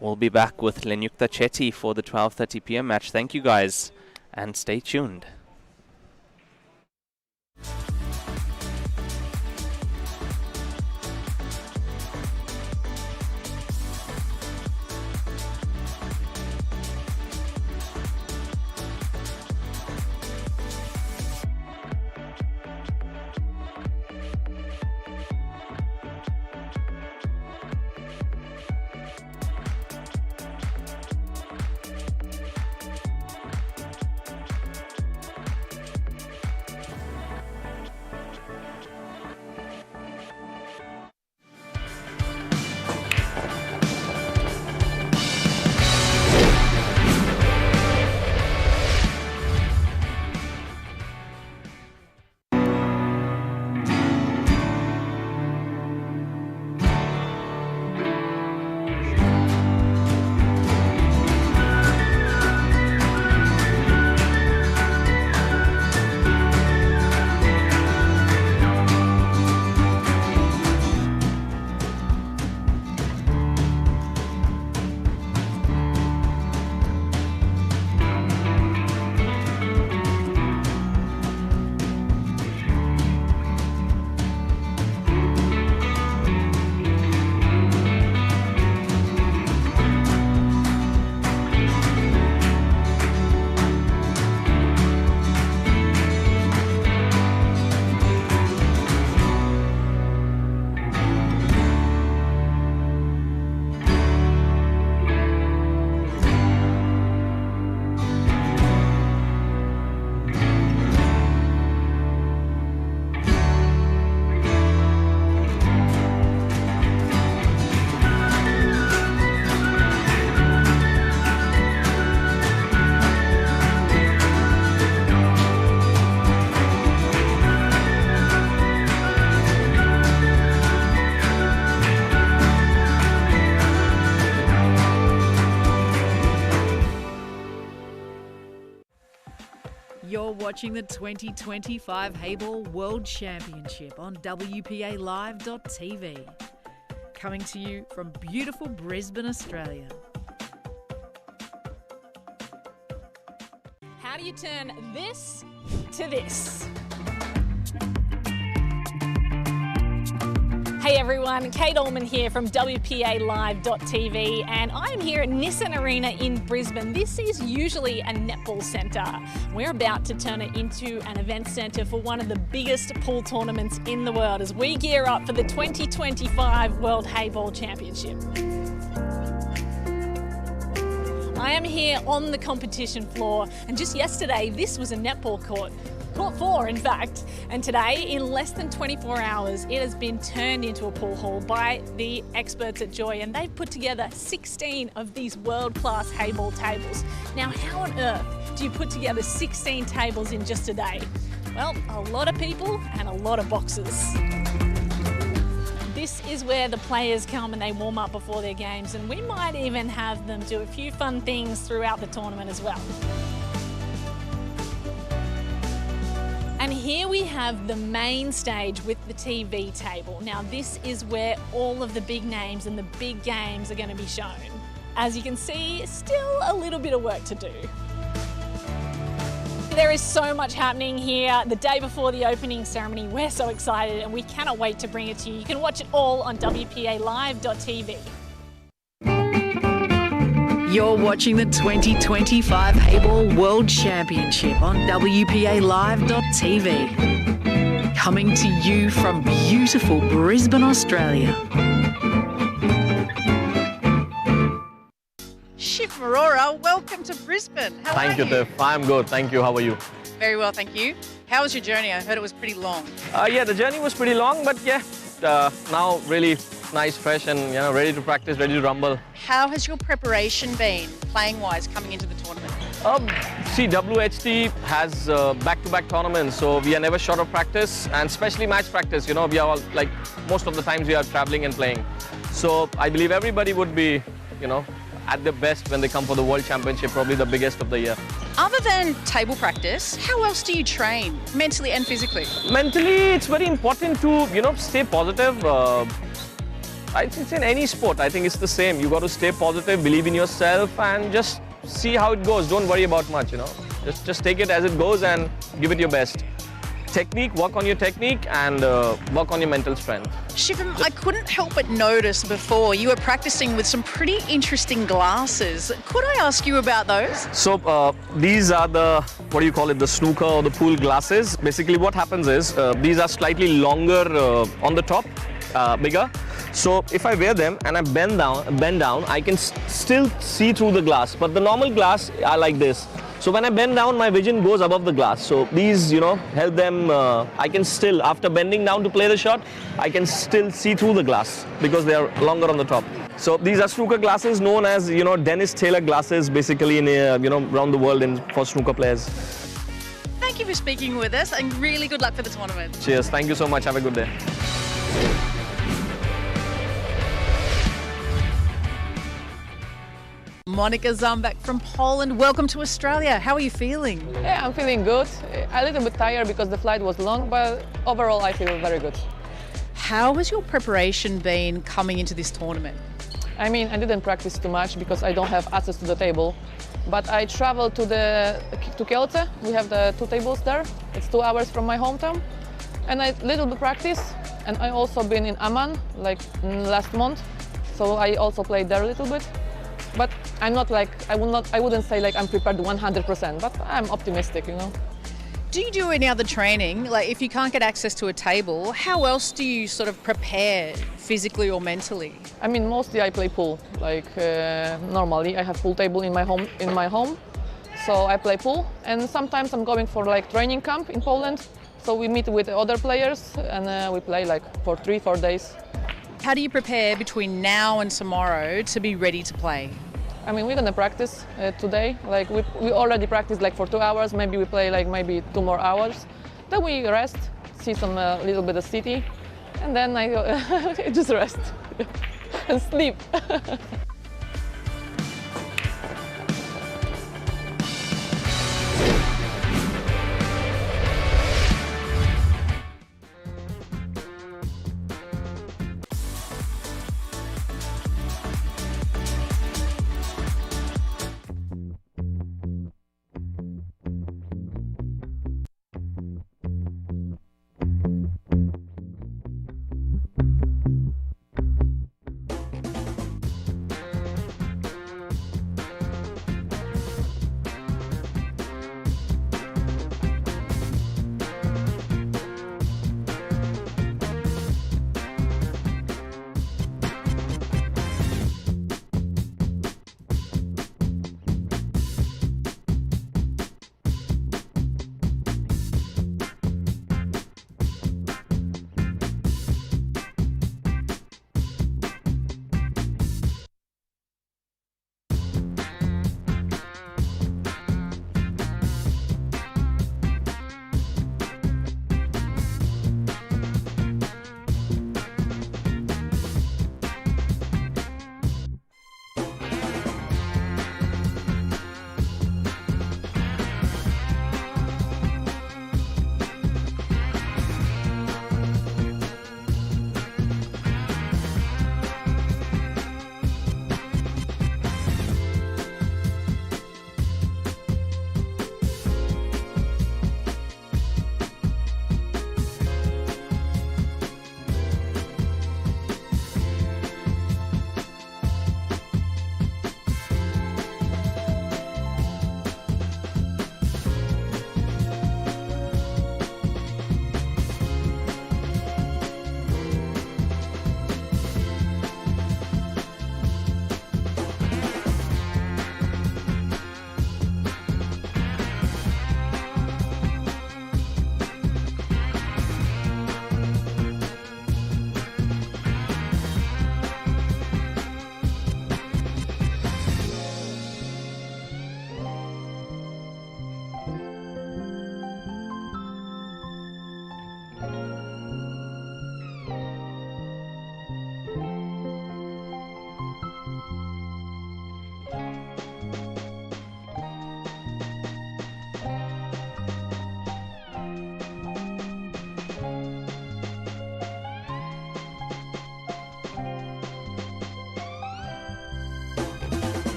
We'll be back with Lenyukta Chetty for the 12:30 p.m. match. Thank you guys, and stay tuned. You're watching the 2025 Heyball World Championship on WPALive.tv. Coming to you from beautiful Brisbane, Australia. How do you turn this to this? Hey everyone, Kate Orman here from WPALive.tv, and I'm here at Nissan Arena in Brisbane. This is usually a netball centre. We're about to turn it into an event centre for one of the biggest pool tournaments in the world as we gear up for the 2025 World Heyball Championship. I am here on the competition floor, and just yesterday this was a netball court. Court 4 in fact, and today in less than 24 hours it has been turned into a pool hall by the experts at Joy, and they've put together 16 of these world-class Heyball tables. Now how on earth do you put together 16 tables in just a day? Well, a lot of people and a lot of boxes. This is where the players come and they warm up before their games, and we might even have them do a few fun things throughout the tournament as well. And here we have the main stage with the TV table. Now this is where all of the big names and the big games are going to be shown. As you can see, still a little bit of work to do. There is so much happening here the day before the opening ceremony. We're so excited and we cannot wait to bring it to you. You can watch it all on WPALive.tv. You're watching the 2025 Heyball World Championship on WPALive.tv. Coming to you from beautiful Brisbane, Australia. Shiv Marora, welcome to Brisbane. How Thank are you, Tiff. I'm good. Thank you. How are you? Very well, thank you. How was your journey? I heard it was pretty long. Yeah, the journey was pretty long, but yeah, now really nice, fresh, and ready to practice, ready to rumble. How has your preparation been, playing-wise, coming into the tournament? See, WHT has back-to-back tournaments, so we are never short of practice, and especially match practice. We are all, like, most of the times we are traveling and playing. So I believe everybody would be, at their best when they come for the World Championship, probably the biggest of the year. Other than table practice, how else do you train, mentally and physically? Mentally, it's very important to, stay positive. It's in any sport. I think it's the same. You got to stay positive, believe in yourself, and just see how it goes. Don't worry about much, Just take it as it goes and give it your best. Technique, work on your technique, and work on your mental strength. Shivam, I couldn't help but notice before you were practicing with some pretty interesting glasses. Could I ask you about those? So these are the, the snooker or the pool glasses. Basically what happens is these are slightly longer on the top, bigger. So if I wear them and I bend down, I can still see through the glass. But the normal glass are like this. So when I bend down, my vision goes above the glass. So these, help them. I can still, after bending down to play the shot, I can still see through the glass because they are longer on the top. So these are snooker glasses known as, Dennis Taylor glasses, basically in, around the world for snooker players. Thank you for speaking with us and really good luck for the tournament. Cheers. Thank you so much. Have a good day. Monica Zambak from Poland, welcome to Australia. How are you feeling? Yeah, I'm feeling good. A little bit tired because the flight was long, but overall I feel very good. How has your preparation been coming into this tournament? I mean, I didn't practice too much because I don't have access to the table. But I traveled to Kielce. We have the 2 tables there. It's 2 hours from my hometown. And I little bit practice. And I also been in Amman, like last month. So I also played there a little bit. But I'm not like, I wouldn't say like I'm prepared 100%, but I'm optimistic, Do you do any other training? Like if you can't get access to a table, how else do you sort of prepare physically or mentally? I mean, mostly I play pool. Like normally I have pool table in my home. So I play pool, and sometimes I'm going for like training camp in Poland. So we meet with other players and we play like for 3-4 days. How do you prepare between now and tomorrow to be ready to play? I mean, we're gonna practice today. Like we already practiced like for 2 hours. Maybe we play like maybe 2 more hours. Then we rest, see some little bit of city, and then I just rest and sleep.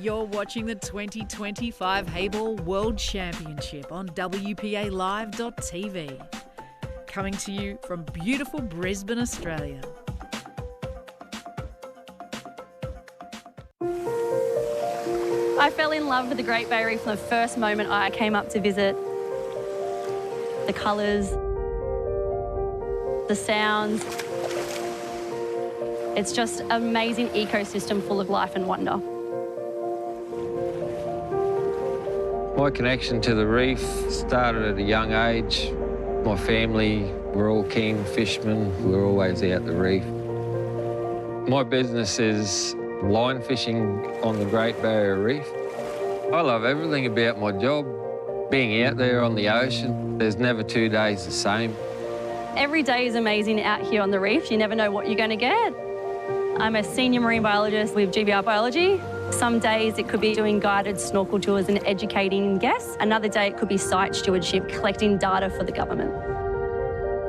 You're watching the 2025 Heyball World Championship on WPALive.tv. Coming to you from beautiful Brisbane, Australia. I fell in love with the Great Barrier Reef from the first moment I came up to visit. The colours, the sounds. It's just an amazing ecosystem full of life and wonder. My connection to the reef started at a young age. My family were all keen fishermen. We were always out the reef. My business is line fishing on the Great Barrier Reef. I love everything about my job. Being out there on the ocean, there's never 2 days the same. Every day is amazing out here on the reef. You never know what you're going to get. I'm a senior marine biologist with GBR Biology. Some days it could be doing guided snorkel tours and educating guests. Another day it could be site stewardship, collecting data for the government.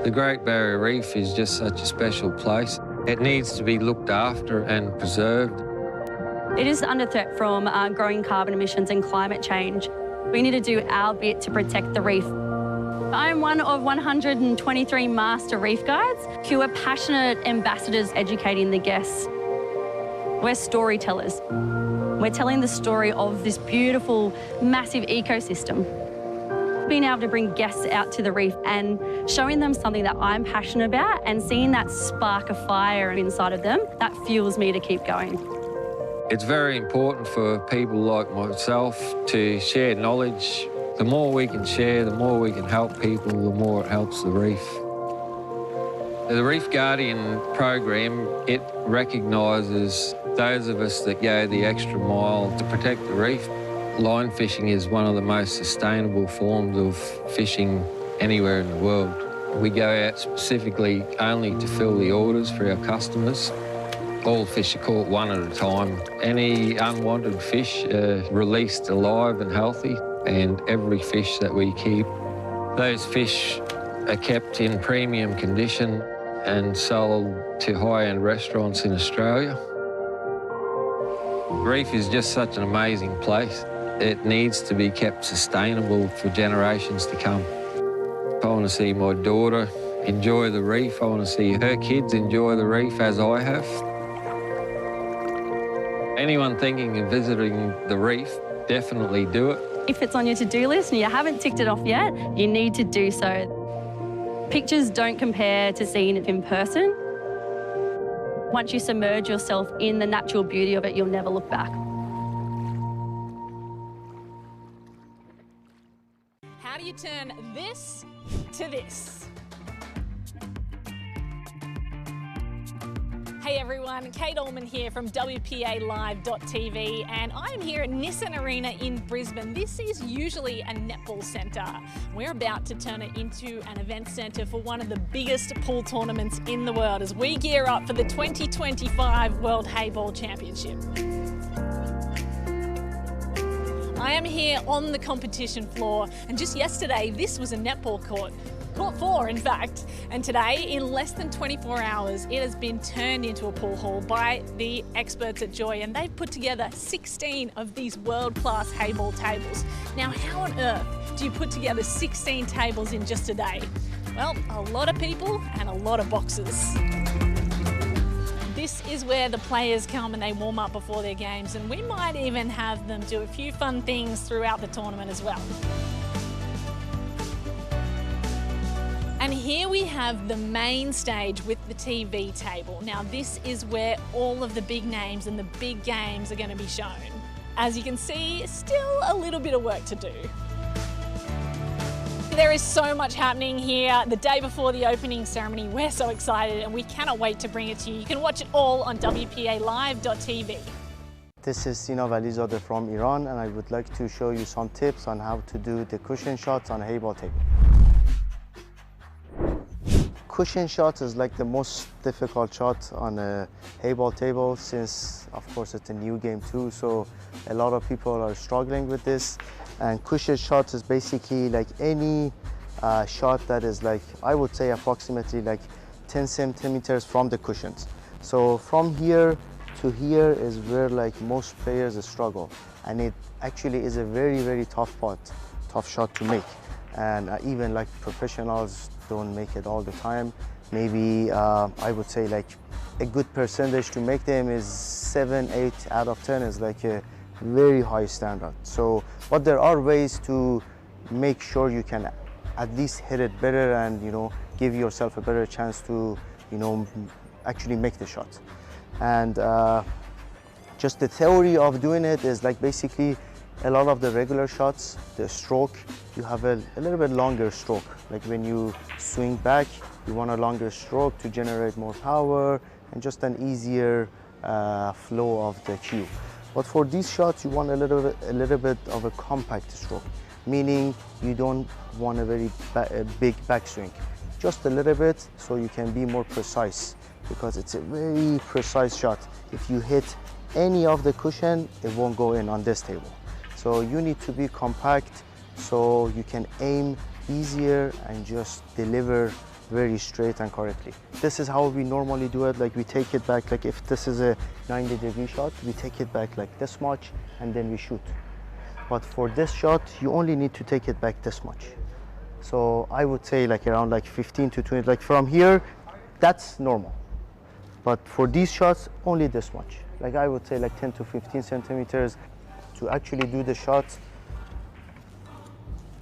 The Great Barrier Reef is just such a special place. It needs to be looked after and preserved. It is under threat from growing carbon emissions and climate change. We need to do our bit to protect the reef. I'm one of 123 master reef guides who are passionate ambassadors educating the guests. We're storytellers. We're telling the story of this beautiful, massive ecosystem. Being able to bring guests out to the reef and showing them something that I'm passionate about and seeing that spark of fire inside of them, that fuels me to keep going. It's very important for people like myself to share knowledge. The more we can share, the more we can help people, the more it helps the reef. The Reef Guardian program, it recognises those of us that go the extra mile to protect the reef. Line fishing is one of the most sustainable forms of fishing anywhere in the world. We go out specifically only to fill the orders for our customers. All fish are caught one at a time. Any unwanted fish are released alive and healthy, and every fish that we keep, those fish are kept in premium condition and sold to high-end restaurants in Australia. The reef is just such an amazing place. It needs to be kept sustainable for generations to come. I want to see my daughter enjoy the reef. I want to see her kids enjoy the reef as I have. Anyone thinking of visiting the reef, definitely do it. If it's on your to-do list and you haven't ticked it off yet, you need to do so. Pictures don't compare to seeing it in person. Once you submerge yourself in the natural beauty of it, you'll never look back. How do you turn this to this? Hey everyone, Kate Allman here from WPALive.tv, and I'm here at Nissan Arena in Brisbane. This is usually a netball centre. We're about to turn it into an event centre for one of the biggest pool tournaments in the world as we gear up for the 2025 World Heyball Championship. I am here on the competition floor, and just yesterday this was a netball court. Court 4, in fact. And today, in less than 24 hours, it has been turned into a pool hall by the experts at Joy, and they've put together 16 of these world-class Heyball tables. Now, how on earth do you put together 16 tables in just a day? Well, a lot of people and a lot of boxes. This is where the players come and they warm up before their games, and we might even have them do a few fun things throughout the tournament as well. And here we have the main stage with the TV table. Now this is where all of the big names and the big games are going to be shown. As you can see, still a little bit of work to do. There is so much happening here. The day before the opening ceremony, we're so excited and we cannot wait to bring it to you. You can watch it all on WPALive.tv. This is SINA VALIZADEH from Iran, and I would like to show you some tips on how to do the cushion shots on a Heyball table. Cushion shots is like the most difficult shot on a Heyball table, since of course it's a new game too, so a lot of people are struggling with this. And cushion shots is basically like any shot that is like, I would say approximately like 10 centimeters from the cushions. So from here to here is where like most players struggle, and it actually is a very tough shot to make, and even like professionals don't make it all the time. Maybe I would say like a good percentage to make them is 7, 8 out of 10 is like a very high standard. So, but there are ways to make sure you can at least hit it better and, you know, give yourself a better chance to, you know, actually make the shot. And just the theory of doing it is like basically a lot of the regular shots, the stroke, you have a little bit longer stroke. Like when you swing back, you want a longer stroke to generate more power and just an easier flow of the cue. But for these shots, you want a little bit of a compact stroke, meaning you don't want a very big backswing, just a little bit so you can be more precise, because it's a very precise shot. If you hit any of the cushion, it won't go in on this table. So you need to be compact so you can aim easier and just deliver very straight and correctly. This is how we normally do it. Like we take it back, like if this is a 90-degree shot, we take it back like this much and then we shoot. But for this shot, you only need to take it back this much. So I would say like around like 15 to 20, like from here, that's normal. But for these shots, only this much. Like I would say like 10 to 15 centimeters. To actually do the shot,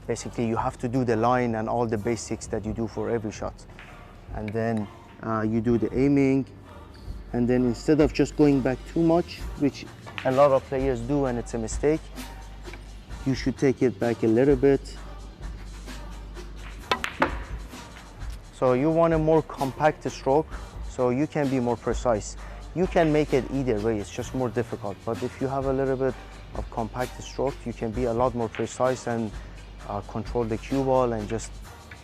basically you have to do the line and all the basics that you do for every shot. And then you do the aiming, and then instead of just going back too much, which a lot of players do and it's a mistake, you should take it back a little bit. So you want a more compact stroke so you can be more precise. You can make it either way, it's just more difficult. But if you have a little bit of compact stroke, you can be a lot more precise and control the cue ball and just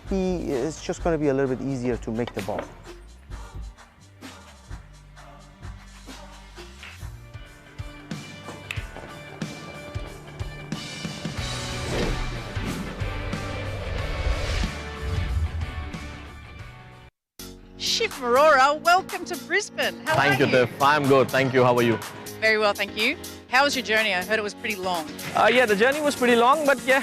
be, it's just going to be a little bit easier to make the ball. Shiv Marora, welcome to Brisbane. How Thank are you, Tiff. I'm good. Thank you. How are you? Very well, thank you. How was your journey? I heard it was pretty long. Yeah, the journey was pretty long, but yeah,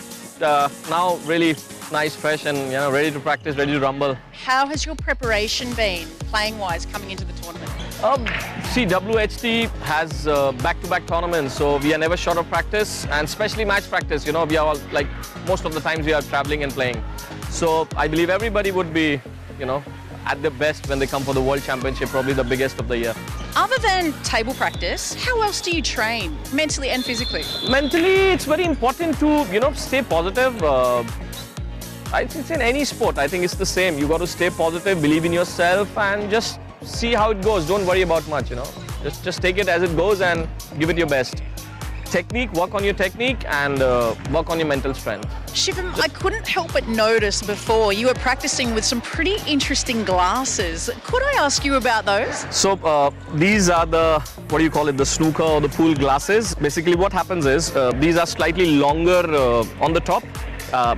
now really nice, fresh, and ready to practice, ready to rumble. How has your preparation been, playing-wise, coming into the tournament? See, WHT has back-to-back tournaments, so we are never short of practice, and especially match practice. We are all, like, most of the times we are traveling and playing. So I believe everybody would be, at their best when they come for the World Championship, probably the biggest of the year. Other than table practice, how else do you train, mentally and physically? Mentally, it's very important to, stay positive. It's in any sport, I think it's the same. You got to stay positive, believe in yourself, and just see how it goes. Don't worry about much, Just take it as it goes and give it your best. Technique, work on your technique, and work on your mental strength. Shivam, I couldn't help but notice before you were practicing with some pretty interesting glasses. Could I ask you about those? So these are the, the snooker or the pool glasses. Basically what happens is these are slightly longer on the top,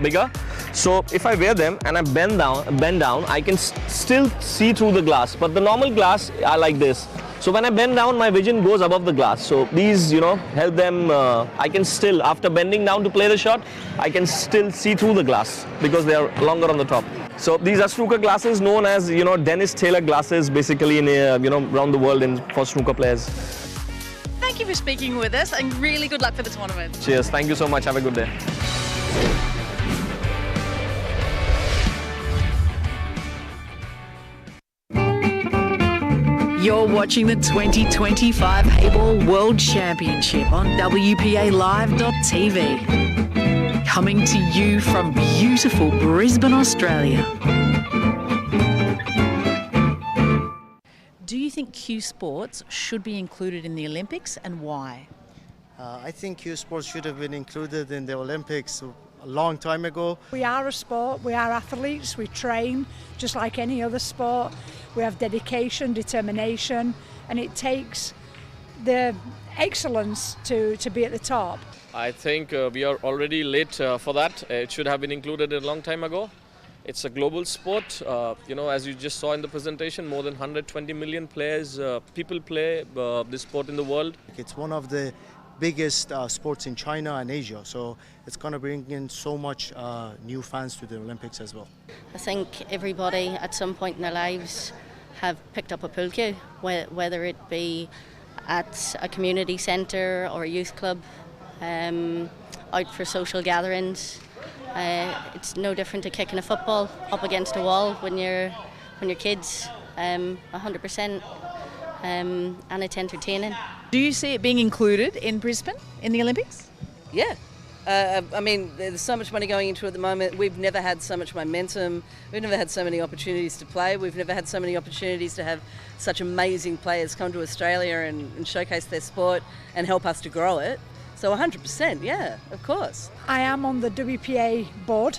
bigger. So if I wear them and I bend down, I can still see through the glass. But the normal glass are like this. So when I bend down, my vision goes above the glass. So these, help them, I can still, after bending down to play the shot, I can still see through the glass because they are longer on the top. So these are snooker glasses known as, Dennis Taylor glasses, basically in, around the world for snooker players. Thank you for speaking with us and really good luck for the tournament. Cheers. Thank you so much. Have a good day. You're watching the 2025 Heyball World Championship on WPALive.tv. Coming to you from beautiful Brisbane, Australia. Do you think cue sports should be included in the Olympics, and why? I think cue sports should have been included in the Olympics a long time ago. We are a sport, we are athletes, we train just like any other sport. We have dedication, determination, and it takes the excellence to be at the top. I think we are already late for that. It should have been included a long time ago. It's a global sport. As you just saw in the presentation, more than 120 million players, people play this sport in the world. It's one of the biggest sports in China and Asia, so it's going to bring in so much new fans to the Olympics as well. I think everybody at some point in their lives have picked up a pool cue, whether it be at a community centre or a youth club, out for social gatherings. It's no different to kicking a football up against a wall when you're kids, 100%, and it's entertaining. Do you see it being included in Brisbane in the Olympics? Yeah. I mean, there's so much money going into it at the moment. We've never had so much momentum. We've never had so many opportunities to play. We've never had so many opportunities to have such amazing players come to Australia and showcase their sport and help us to grow it. So 100%, yeah, of course. I am on the WPA board,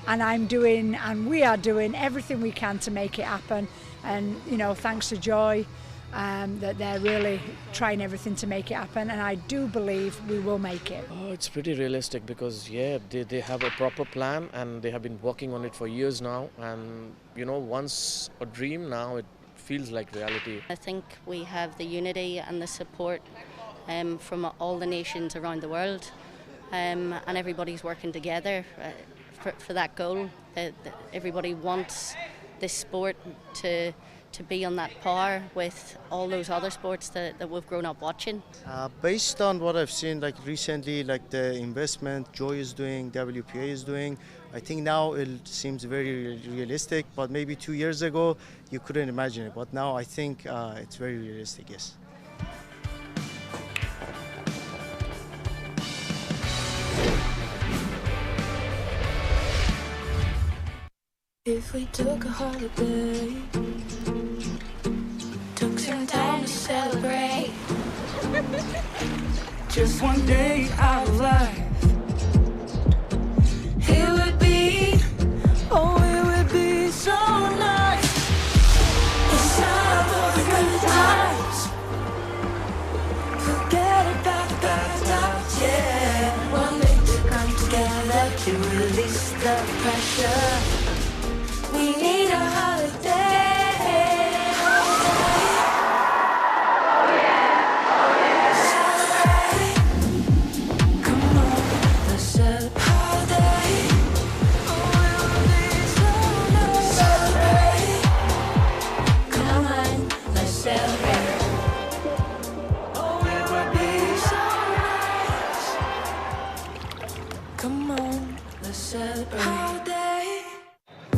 and we are doing everything we can to make it happen. And thanks to Joy, that they're really trying everything to make it happen, and I do believe we will make it. Oh, it's pretty realistic because they have a proper plan and they have been working on it for years now, and once a dream, now it feels like reality. I think we have the unity and the support from all the nations around the world, and everybody's working together for that goal. Everybody wants this sport to be on that par with all those other sports that we've grown up watching. Based on what I've seen recently, the investment Joy is doing, WPA is doing, I think now it seems very realistic, but maybe 2 years ago you couldn't imagine it, but now I think it's very realistic, yes. If we took a holiday, took some time to celebrate, just one day out of life, it would be so nice. It's time for the good times. Forget about the bad times, yeah. One day to come together to release the pressure. We need a holiday.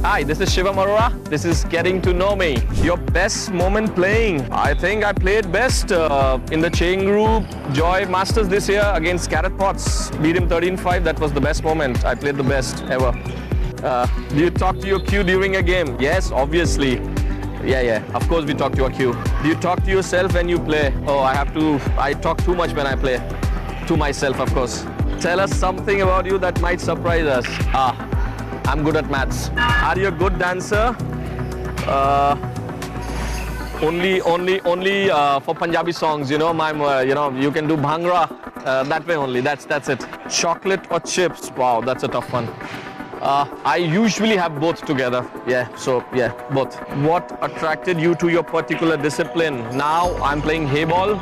Hi, this is Shivam Arora. This is Getting to Know Me. Your best moment playing. I think I played best in the chain group Joy Masters this year against GARETH. Beat him 13-5. That was the best moment. I played the best ever. Do you talk to your cue during a game? Yes, obviously. Yeah. Of course we talk to our cue. Do you talk to yourself when you play? Oh, I talk too much when I play. To myself, of course. Tell us something about you that might surprise us. I'm good at maths. Are you a good dancer? Only for Punjabi songs. You can do bhangra that way only. That's it. Chocolate or chips? Wow, that's a tough one. I usually have both together. Yeah, both. What attracted you to your particular discipline? Now I'm playing Heyball.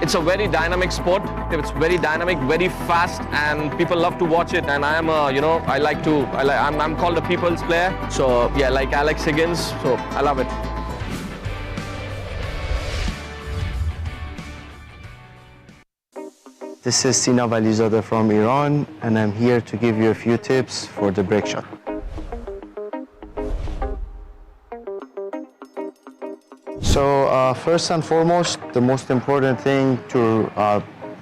It's a very dynamic sport. It's very dynamic, very fast, and people love to watch it. And I am, I'm called a people's player. So yeah, like Alex Higgins. So I love it. This is SINA VALIZADEH from Iran, and I'm here to give you a few tips for the break shot. So first and foremost, the most important thing to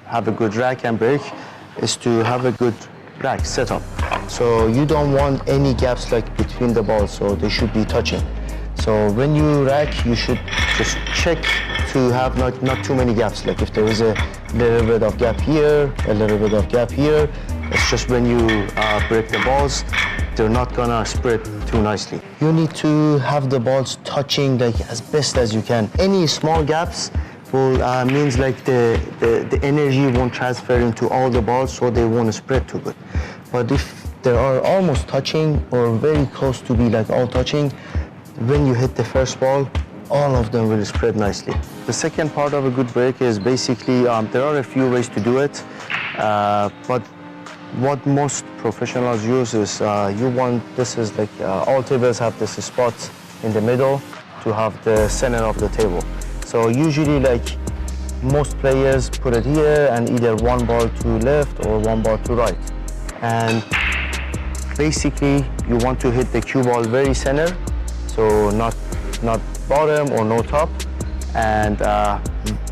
have a good rack and break is to have a good rack setup. So you don't want any gaps between the balls, so they should be touching. So when you rack, you should just check to have not too many gaps. Like if there is a little bit of gap here, a little bit of gap here, it's just when you break the balls, they're not gonna spread too nicely. You need to have the balls touching as best as you can. Any small gaps will means the energy won't transfer into all the balls, so they won't spread too good. But if they are almost touching or very close to be like all touching, when you hit the first ball, all of them will spread nicely. The second part of a good break is basically, there are a few ways to do it, but what most professionals use is, this is like, all tables have this spot in the middle to have the center of the table. So usually like most players put it here and either one ball to left or one ball to right. And basically you want to hit the cue ball very center, so not bottom or no top, and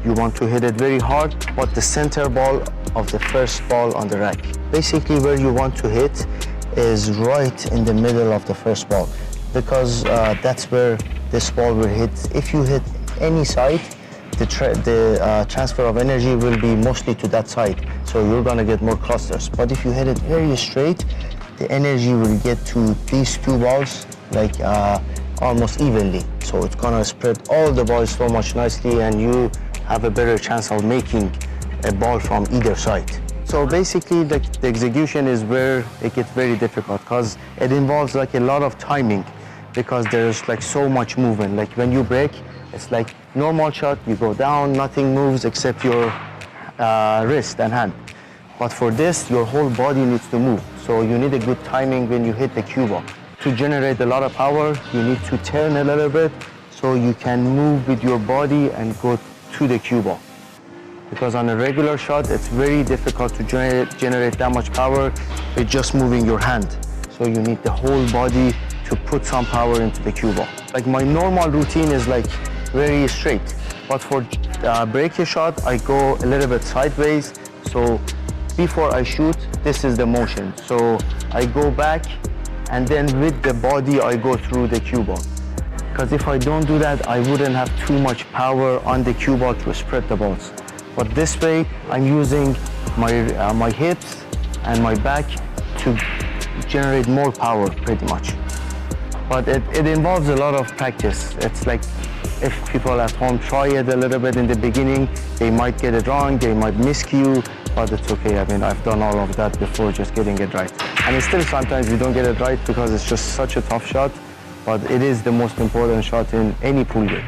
you want to hit it very hard, but the center ball of the first ball on the rack. Basically where you want to hit is right in the middle of the first ball, because that's where this ball will hit. If you hit any side, the transfer of energy will be mostly to that side, so you're gonna get more clusters. But if you hit it very straight, the energy will get to these two balls like almost evenly. So it's gonna spread all the balls so much nicely, and you have a better chance of making a ball from either side. So basically the execution is where it gets very difficult, because it involves like a lot of timing, because there's like so much movement. Like when you break, it's like normal shot, you go down, nothing moves except your wrist and hand. But for this, your whole body needs to move. So you need a good timing when you hit the cue ball. To generate a lot of power, you need to turn a little bit so you can move with your body and go to the cue ball. Because on a regular shot, it's very difficult to generate that much power with just moving your hand. So you need the whole body to put some power into the cue ball. Like my normal routine is like very straight, but for break a shot, I go a little bit sideways. So before I shoot, this is the motion. So I go back, and then with the body, I go through the cue ball. Because if I don't do that, I wouldn't have too much power on the cue ball to spread the balls. But this way, I'm using my hips and my back to generate more power, pretty much. But it involves a lot of practice. It's like if people at home try it a little bit in the beginning, they might get it wrong, they might miscue, but it's okay. I mean, I've done all of that before, just getting it right. And still sometimes you don't get it right because it's just such a tough shot, but it is the most important shot in any pool game.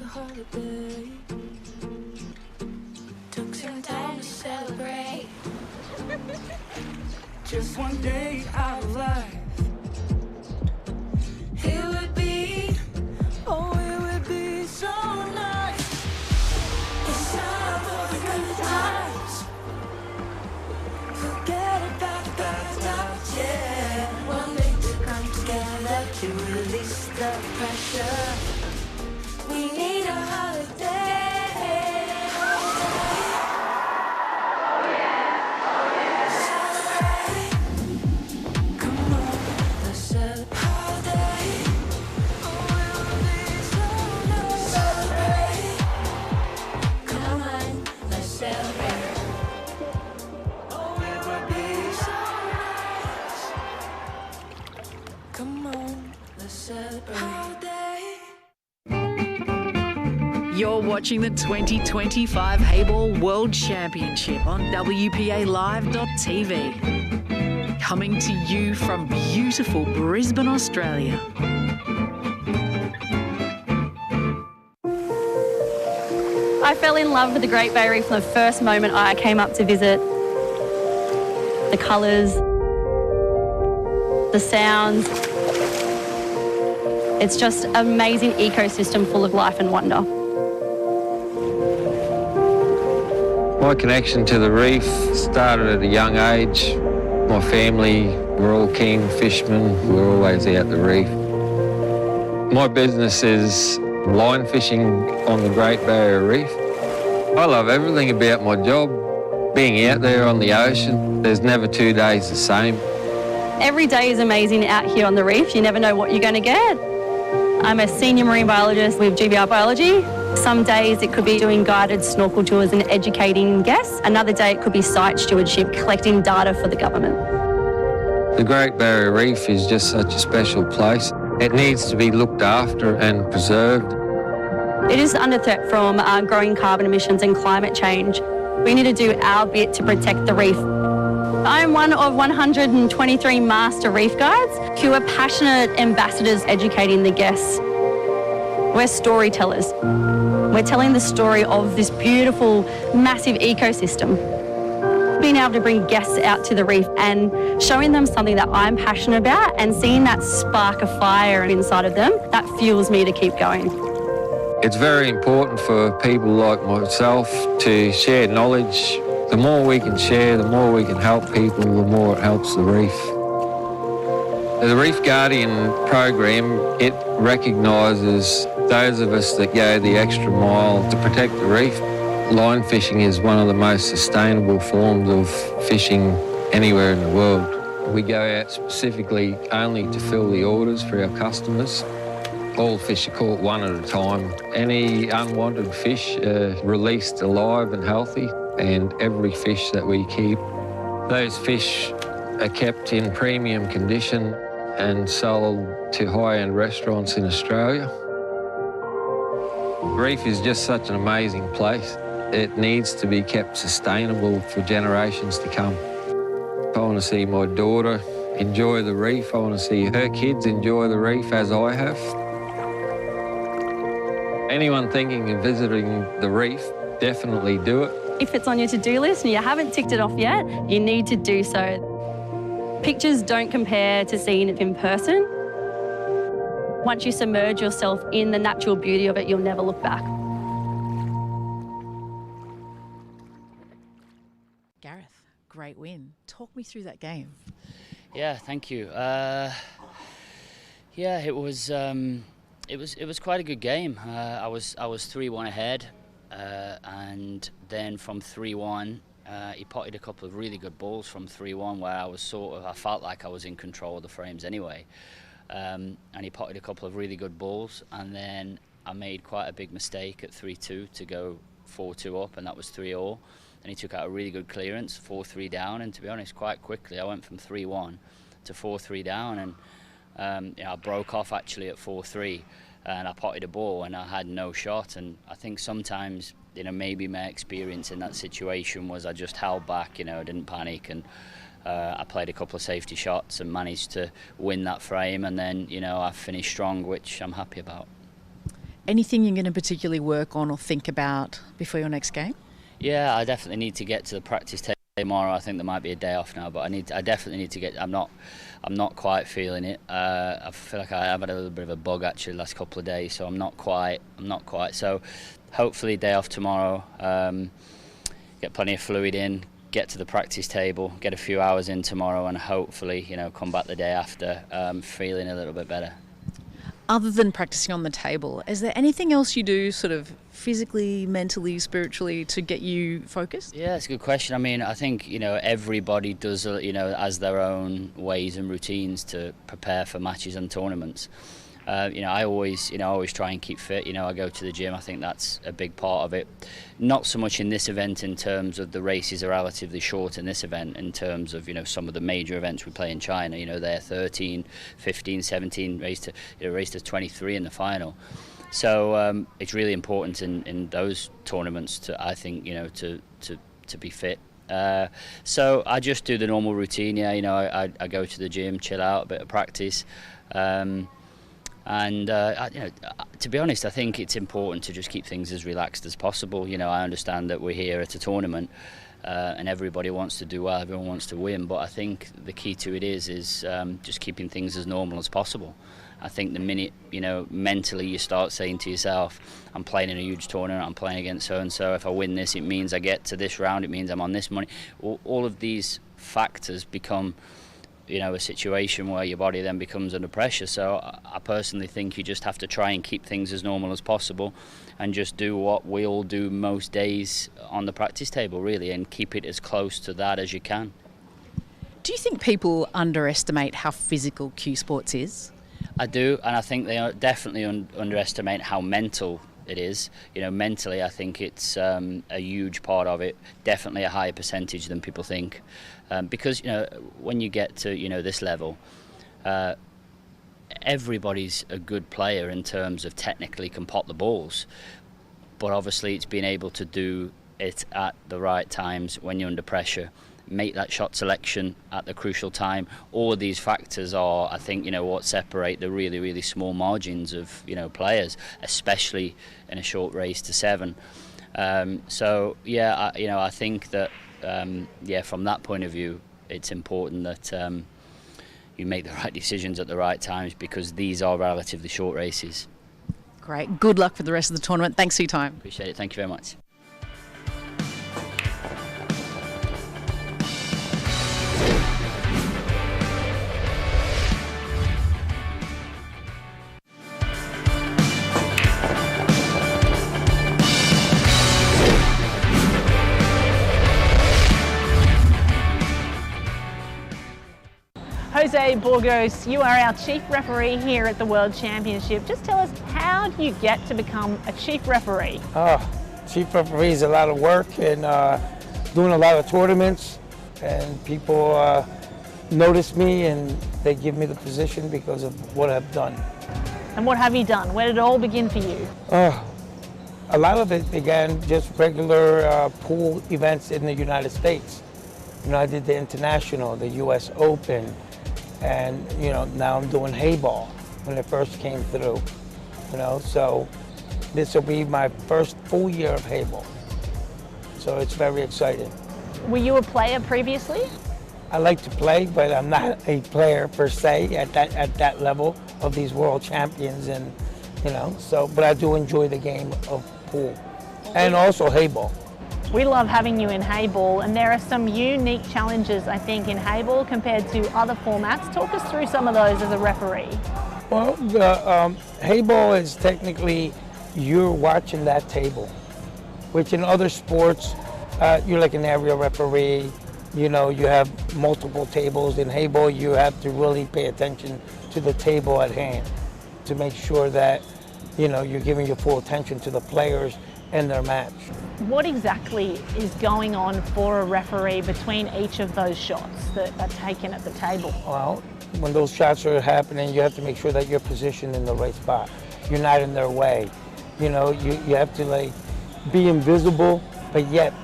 a holiday. Took some time to celebrate. Just one day out of life. It would be, oh, it would be so nice. It's time for the good times. Forget about the bad times, yeah. One day to come together to release the pressure. We need a holiday. You're watching the 2025 Heyball World Championship on WPALive.tv. Coming to you from beautiful Brisbane, Australia. I fell in love with the Great Barrier Reef from the first moment I came up to visit. The colours, the sounds. It's just an amazing ecosystem full of life and wonder. My connection to the reef started at a young age. My family were all keen fishermen. We were always out the reef. My business is line fishing on the Great Barrier Reef. I love everything about my job. Being out there on the ocean, there's never 2 days the same. Every day is amazing out here on the reef. You never know what you're going to get. I'm a senior marine biologist with GBR Biology. Some days it could be doing guided snorkel tours and educating guests. Another day it could be site stewardship, collecting data for the government. The Great Barrier Reef is just such a special place. It needs to be looked after and preserved. It is under threat from growing carbon emissions and climate change. We need to do our bit to protect the reef. I'm one of 123 master reef guides who are passionate ambassadors educating the guests. We're storytellers. We're telling the story of this beautiful, massive ecosystem. Being able to bring guests out to the reef and showing them something that I'm passionate about and seeing that spark of fire inside of them, that fuels me to keep going. It's very important for people like myself to share knowledge. The more we can share, the more we can help people, the more it helps the reef. The Reef Guardian program, it recognises those of us that go the extra mile to protect the reef. Line fishing is one of the most sustainable forms of fishing anywhere in the world. We go out specifically only to fill the orders for our customers. All fish are caught one at a time. Any unwanted fish are released alive and healthy, and every fish that we keep, those fish are kept in premium condition and sold to high-end restaurants in Australia. The reef is just such an amazing place. It needs to be kept sustainable for generations to come. I want to see my daughter enjoy the reef. I want to see her kids enjoy the reef as I have. Anyone thinking of visiting the reef, definitely do it. If it's on your to-do list and you haven't ticked it off yet, you need to do so. Pictures don't compare to seeing it in person. Once you submerge yourself in the natural beauty of it, you'll never look back. Gareth, great win. Talk me through that game. Yeah, thank you. Yeah, it was quite a good game. I was 3-1 ahead, and then from 3-1, he potted a couple of really good balls from 3-1 where I felt like I was in control of the frames anyway. And he potted a couple of really good balls, and then I made quite a big mistake at 3-2 to go 4-2 up, and that was 3-all. And he took out a really good clearance, 4-3 down, and to be honest, quite quickly I went from 3-1 to 4-3 down, and I broke off actually at 4-3, and I potted a ball and I had no shot. And I think sometimes, maybe my experience in that situation was I just held back, I didn't panic, and I played a couple of safety shots and managed to win that frame, and then I finished strong, which I'm happy about. Anything you're going to particularly work on or think about before your next game? Yeah, I definitely need to get to the practice tomorrow. I think there might be a day off now, but I definitely need to get. I'm not quite feeling it. I feel like I've had a little bit of a bug actually the last couple of days, so I'm not quite. So hopefully day off tomorrow. Get plenty of fluid in. Get to the practice table. Get a few hours in tomorrow, and hopefully, come back the day after feeling a little bit better. Other than practicing on the table, is there anything else you do sort of physically, mentally, spiritually to get you focused? Yeah, it's a good question. I mean, I think, everybody does, has their own ways and routines to prepare for matches and tournaments. I always try and keep fit. I go to the gym. I think that's a big part of it. Not so much in this event in terms of the races are relatively short in this event in terms of, some of the major events we play in China. They're 13, 15, 17, race to 23 in the final. So it's really important in those tournaments to, I think, to be fit. So I just do the normal routine. Yeah, I go to the gym, chill out, a bit of practice. And to be honest, I think it's important to just keep things as relaxed as possible. I understand that we're here at a tournament and everybody wants to do well, everyone wants to win, but I think the key to it is just keeping things as normal as possible. I think the minute, mentally you start saying to yourself, I'm playing in a huge tournament, I'm playing against so-and-so, if I win this, it means I get to this round, it means I'm on this money. All of these factors become a situation where your body then becomes under pressure. So I personally think you just have to try and keep things as normal as possible and just do what we all do most days on the practice table, really, and keep it as close to that as you can. Do you think people underestimate how physical cue sports is? I do, and I think they definitely underestimate how mental it is. Mentally, I think it's a huge part of it, definitely a higher percentage than people think. Because, when you get to, this level, everybody's a good player in terms of technically can pot the balls. But obviously it's being able to do it at the right times when you're under pressure, make that shot selection at the crucial time. All of these factors are, I think, what separate the really, really small margins of, players, especially in a short race to 7. So, yeah, I think that, from that point of view, it's important that you make the right decisions at the right times because these are relatively short races. Great. Good luck for the rest of the tournament. Thanks for your time. Appreciate it. Thank you very much. Jose Burgos, you are our chief referee here at the World Championship. Just tell us, how do you get to become a chief referee? Chief referee is a lot of work and doing a lot of tournaments, and people notice me and they give me the position because of what I've done. And what have you done? Where did it all begin for you? A lot of it began just regular pool events in the United States. I did the International, the US Open, and now I'm doing Heyball when it first came through. So this will be my first full year of Heyball. So it's very exciting. Were you a player previously? I like to play, but I'm not a player per se at that level of these world champions, and but I do enjoy the game of pool and also Heyball. We love having you in Heyball, and there are some unique challenges, I think, in Heyball compared to other formats. Talk us through some of those as a referee. Well, the Heyball is technically you're watching that table, which in other sports, you're like an area referee. You have multiple tables. In Heyball, you have to really pay attention to the table at hand to make sure that, you're giving your full attention to the players and their match. What exactly is going on for a referee between each of those shots that are taken at the table? Well, when those shots are happening, you have to make sure that you're positioned in the right spot. You're not in their way. You have to be invisible, but yet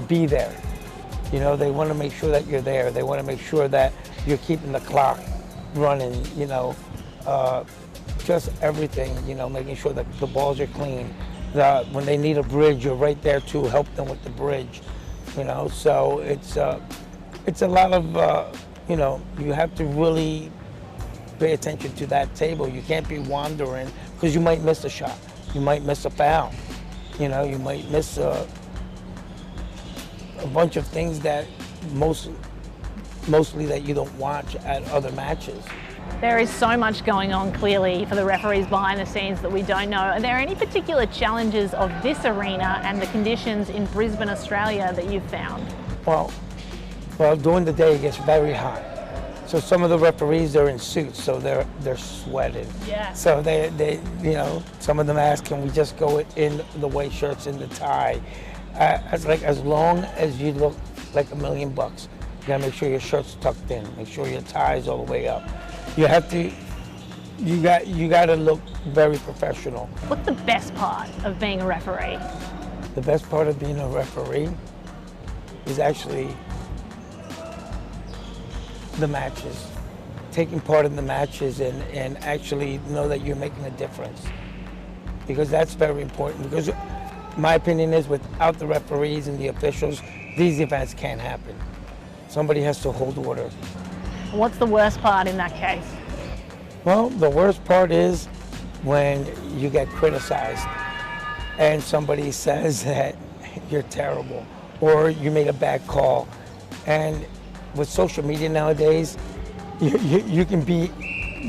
be there. They want to make sure that you're there. They want to make sure that you're keeping the clock running, just everything, you know, making sure that the balls are clean. When they need a bridge, you're right there to help them with the bridge, you know. So it's a lot of, you know, you have to really pay attention to that table. You can't be wandering because you might miss a shot. You might miss a foul. You know, you might miss a bunch of things that mostly that you don't watch at other matches. There is so much going on clearly for the referees behind the scenes that we don't know. Are there any particular challenges of this arena and the conditions in Brisbane, Australia that you've found? Well, during the day it gets very hot. So some of the referees are in suits, so they're sweating. Yeah. So they you know, some of them ask, can we just go in the white shirts and the tie? As long as you look like $1 million, you gotta make sure your shirt's tucked in, make sure your tie's all the way up. You have to, you gotta look very professional. What's the best part of being a referee? The best part of being a referee is actually the matches, taking part in the matches and actually know that you're making a difference. Because that's very important, because my opinion is without the referees and the officials, these events can't happen. Somebody has to hold order. What's the worst part in that case? Well, the worst part is when you get criticized and somebody says that you're terrible or you made a bad call. And with social media nowadays, you can be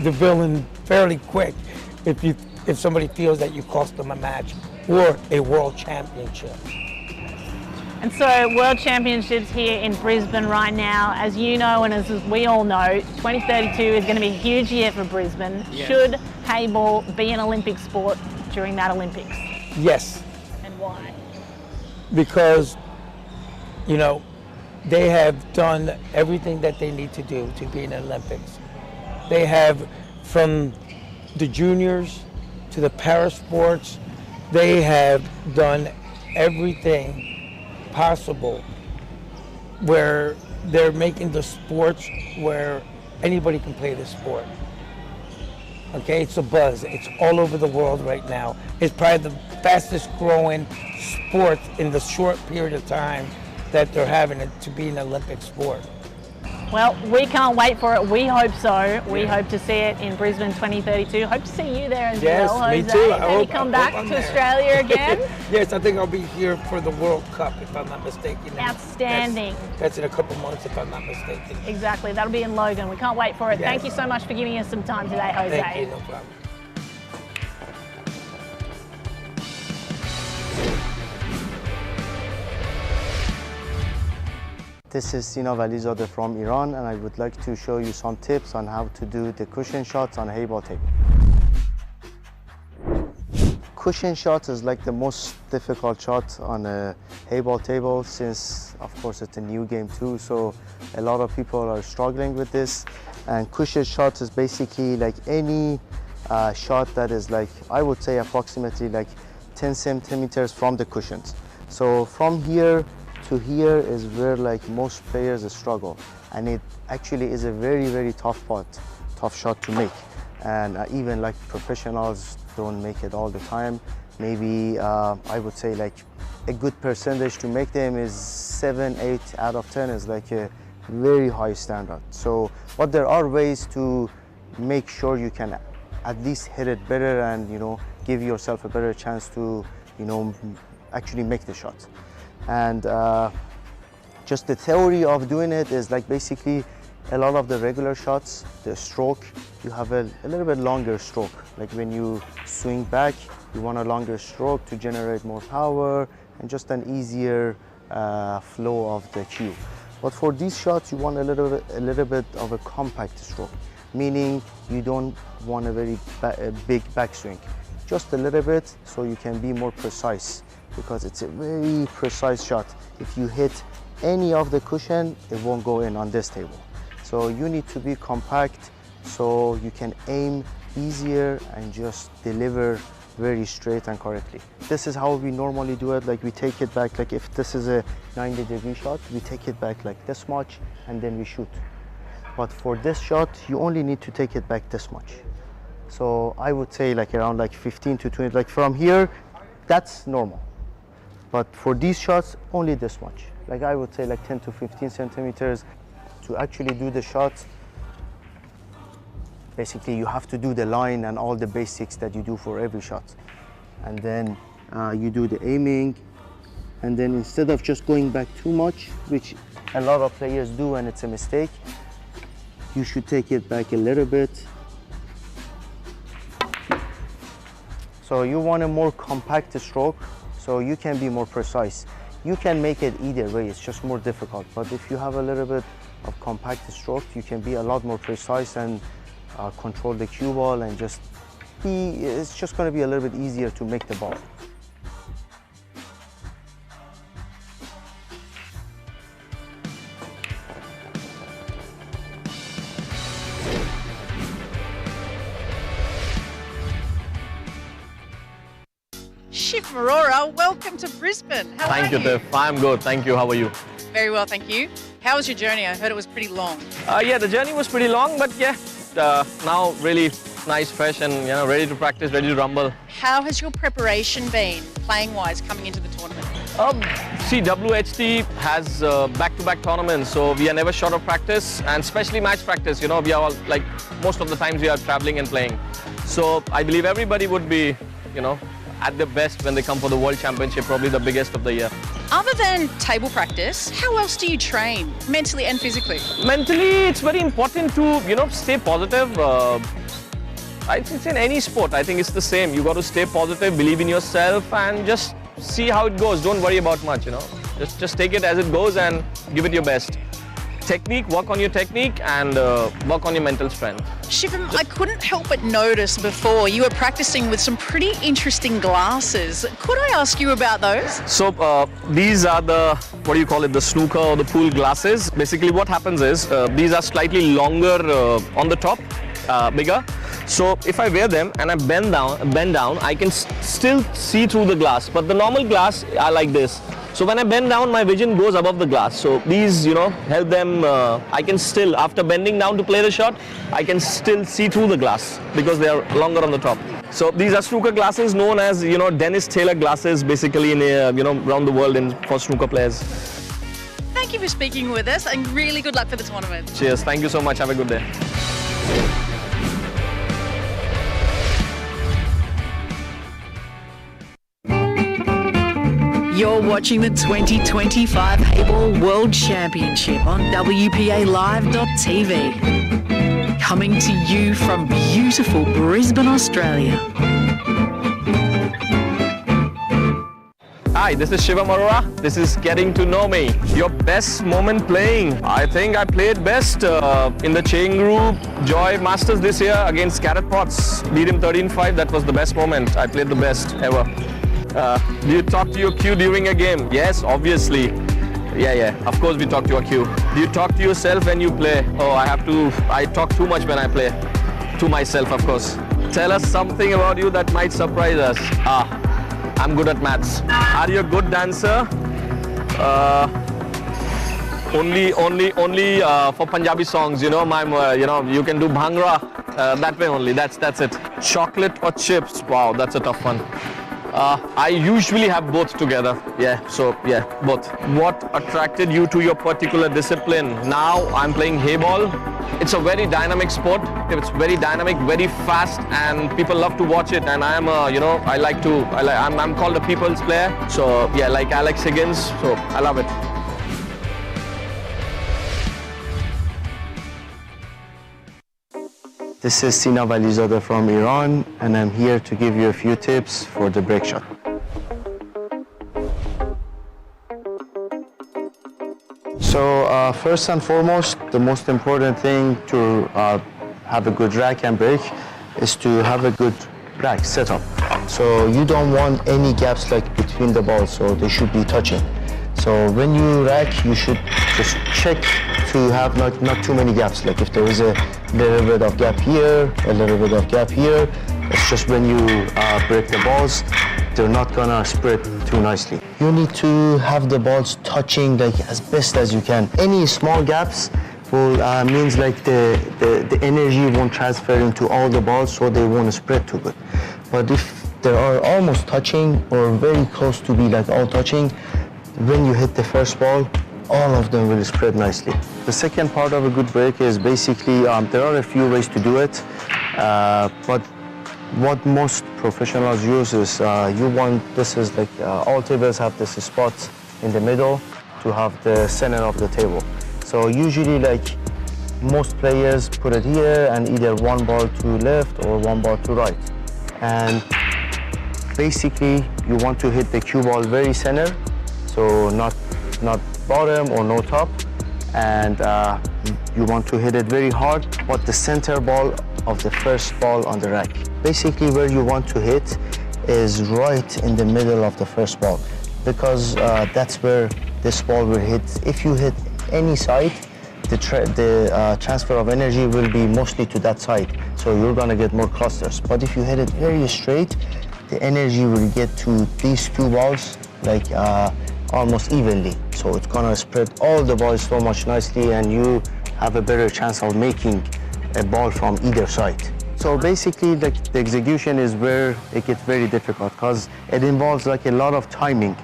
the villain fairly quick if somebody feels that you cost them a match or a world championship. And so World Championships here in Brisbane right now, as you know and as we all know, 2032 is going to be a huge year for Brisbane. Yes. Should Heyball be an Olympic sport during that Olympics? Yes. And why? Because, you know, they have done everything that they need to do to be in the Olympics. They have, from the juniors to the para sports, they have done everything possible where they're making the sports where anybody can play the sport. Okay, it's a buzz. It's all over the world right now. It's probably the fastest growing sport in the short period of time that they're having it to be an Olympic sport. Well, we can't wait for it. We hope so. We hope to see it in Brisbane 2032. Hope to see you there as well, Jose. Me too. Maybe come back to Australia again. Yes, I think I'll be here for the World Cup, if I'm not mistaken. Outstanding. That's in a couple months, if I'm not mistaken. Exactly. That'll be in Logan. We can't wait for it. Yes. Thank you so much for giving us some time today, Jose. Thank you, no problem. This is SINA VALIZADEH from Iran, and I would like to show you some tips on how to do the cushion shots on a Heyball table. Cushion shots is like the most difficult shot on a Heyball table, since of course it's a new game too, so a lot of people are struggling with this. And cushion shot is basically like any shot that is like, I would say approximately like 10 centimeters from the cushions. So from here to here is where like most players struggle, and it actually is a very, very tough shot to make. And even like professionals don't make it all the time. Maybe I would say like a good percentage to make them is 7, 8 out of 10 is like a very high standard. So, but there are ways to make sure you can at least hit it better and, you know, give yourself a better chance to, you know, actually make the shot. And just the theory of doing it is like basically a lot of the regular shots, the stroke, you have a little bit longer stroke. Like when you swing back, you want a longer stroke to generate more power and just an easier flow of the cue. But for these shots, you want a little bit of a compact stroke, meaning you don't want a very big backswing. Just a little bit so you can be more precise, because it's a very precise shot. If you hit any of the cushion, it won't go in on this table. So you need to be compact so you can aim easier and just deliver very straight and correctly. This is how we normally do it. Like we take it back, like if this is a 90-degree shot, we take it back like this much and then we shoot. But for this shot, you only need to take it back this much. So I would say like around like 15 to 20, like from here, that's normal. But for these shots, only this much. Like I would say like 10 to 15 centimeters. To actually do the shots, basically you have to do the line and all the basics that you do for every shot. And then you do the aiming. And then instead of just going back too much, which a lot of players do and it's a mistake, you should take it back a little bit. So you want a more compact stroke, so you can be more precise. You can make it either way, it's just more difficult. But if you have a little bit of compact stroke, you can be a lot more precise and control the cue ball and just be, it's just going to be a little bit easier to make the ball. Shiv Marora, welcome to Brisbane. How Thank you, are you? Tiff. I'm good. Thank you. How are you? Very well, thank you. How was your journey? I heard it was pretty long. Yeah, the journey was pretty long, but yeah, now really nice, fresh, and ready to practice, ready to rumble. How has your preparation been, playing-wise, coming into the tournament? See, WHT has back-to-back tournaments, so we are never short of practice, and especially match practice. We are all, like most of the times we are traveling and playing. So I believe everybody would be, at their best when they come for the World Championship, probably the biggest of the year. Other than table practice, how else do you train, mentally and physically? Mentally, it's very important to, stay positive. It's in any sport, I think it's the same. You got to stay positive, believe in yourself, and just see how it goes. Don't worry about much, Just take it as it goes and give it your best. Technique, work on your technique, and work on your mental strength. Shivam, I couldn't help but notice before you were practicing with some pretty interesting glasses. Could I ask you about those? So these are the, the snooker or the pool glasses. Basically what happens is, these are slightly longer on the top, bigger. So if I wear them and I bend down, I can still see through the glass. But the normal glass are like this. So when I bend down, my vision goes above the glass. So these, help them, I can still, after bending down to play the shot, I can still see through the glass because they are longer on the top. So these are snooker glasses known as, Dennis Taylor glasses, basically in, around the world for snooker players. Thank you for speaking with us and really good luck for the tournament. Cheers. Thank you so much. Have a good day. You're watching the 2025 Heyball World Championship on WPALive.tv. Coming to you from beautiful Brisbane, Australia. Hi, this is Shiva Marora. This is Getting to Know Me. Your best moment playing. I think I played best in the chain group Joy Masters this year against Gareth. Beat him 13-5. That was the best moment. I played the best ever. Do you talk to your cue during a game? Yes, obviously. Yeah, of course we talk to our cue. Do you talk to yourself when you play? Oh, I talk too much when I play. To myself, of course. Tell us something about you that might surprise us. I'm good at maths. Are you a good dancer? Only for Punjabi songs, you can do bhangra, that way only, that's it. Chocolate or chips? Wow, that's a tough one. I usually have both together. Both. What attracted you to your particular discipline? Now I'm playing Heyball. It's a very dynamic sport. It's very dynamic, very fast, and people love to watch it. And I'm I'm called a people's player. So yeah, like Alex Higgins. So I love it. This is SINA VALIZADEH from Iran, and I'm here to give you a few tips for the break shot. So first and foremost, the most important thing to have a good rack and break is to have a good rack setup. So you don't want any gaps like between the balls, so they should be touching. So when you rack, you should just check to have not too many gaps. Like if there is a little bit of gap here, a little bit of gap here, it's just when you break the balls, they're not gonna spread too nicely. You need to have the balls touching like as best as you can. Any small gaps full means like the energy won't transfer into all the balls, so they won't spread too good. But if they are almost touching or very close to be like all touching, when you hit the first ball, all of them will spread nicely. The second part of a good break is basically, there are a few ways to do it, but what most professionals use is, this is like, all tables have this spot in the middle to have the center of the table. So usually like most players put it here and either one ball to left or one ball to right. And basically you want to hit the cue ball very center, so not bottom or no top, and you want to hit it very hard, but the center ball of the first ball on the rack. Basically where you want to hit is right in the middle of the first ball, because that's where this ball will hit. If you hit any side, the transfer of energy will be mostly to that side, so you're gonna get more clusters. But if you hit it very straight, the energy will get to these two balls like almost evenly. So it's gonna spread all the balls so much nicely, and you have a better chance of making a ball from either side. So basically the execution is where it gets very difficult, because it involves like a lot of timing,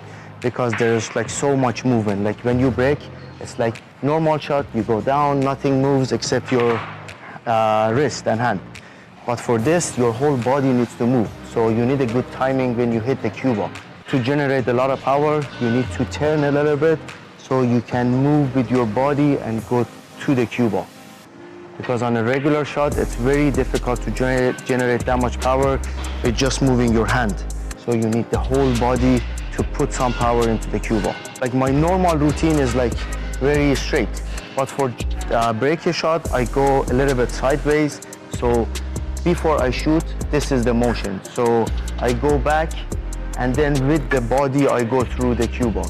because there's like so much movement. Like when you break, it's like normal shot, you go down, nothing moves except your wrist and hand. But for this, your whole body needs to move. So you need a good timing when you hit the cue ball. To generate a lot of power, you need to turn a little bit so you can move with your body and go to the cue ball. Because on a regular shot, it's very difficult to generate that much power with just moving your hand. So you need the whole body to put some power into the cue ball. Like my normal routine is like very straight, but for break a shot, I go a little bit sideways. So before I shoot, this is the motion. So I go back, and then with the body, I go through the cue ball.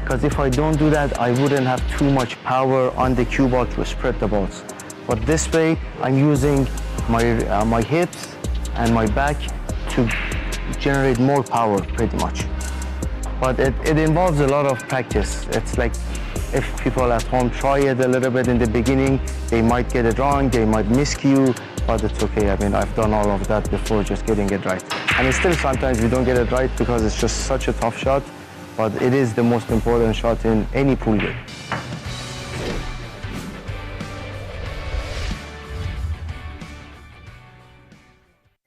Because if I don't do that, I wouldn't have too much power on the cue ball to spread the balls. But this way, I'm using my hips and my back to generate more power, pretty much. But it involves a lot of practice. It's like if people at home try it a little bit in the beginning, they might get it wrong, they might miscue, but it's okay. I mean, I've done all of that before, just getting it right. And still sometimes we don't get it right because it's just such a tough shot, but it is the most important shot in any pool game.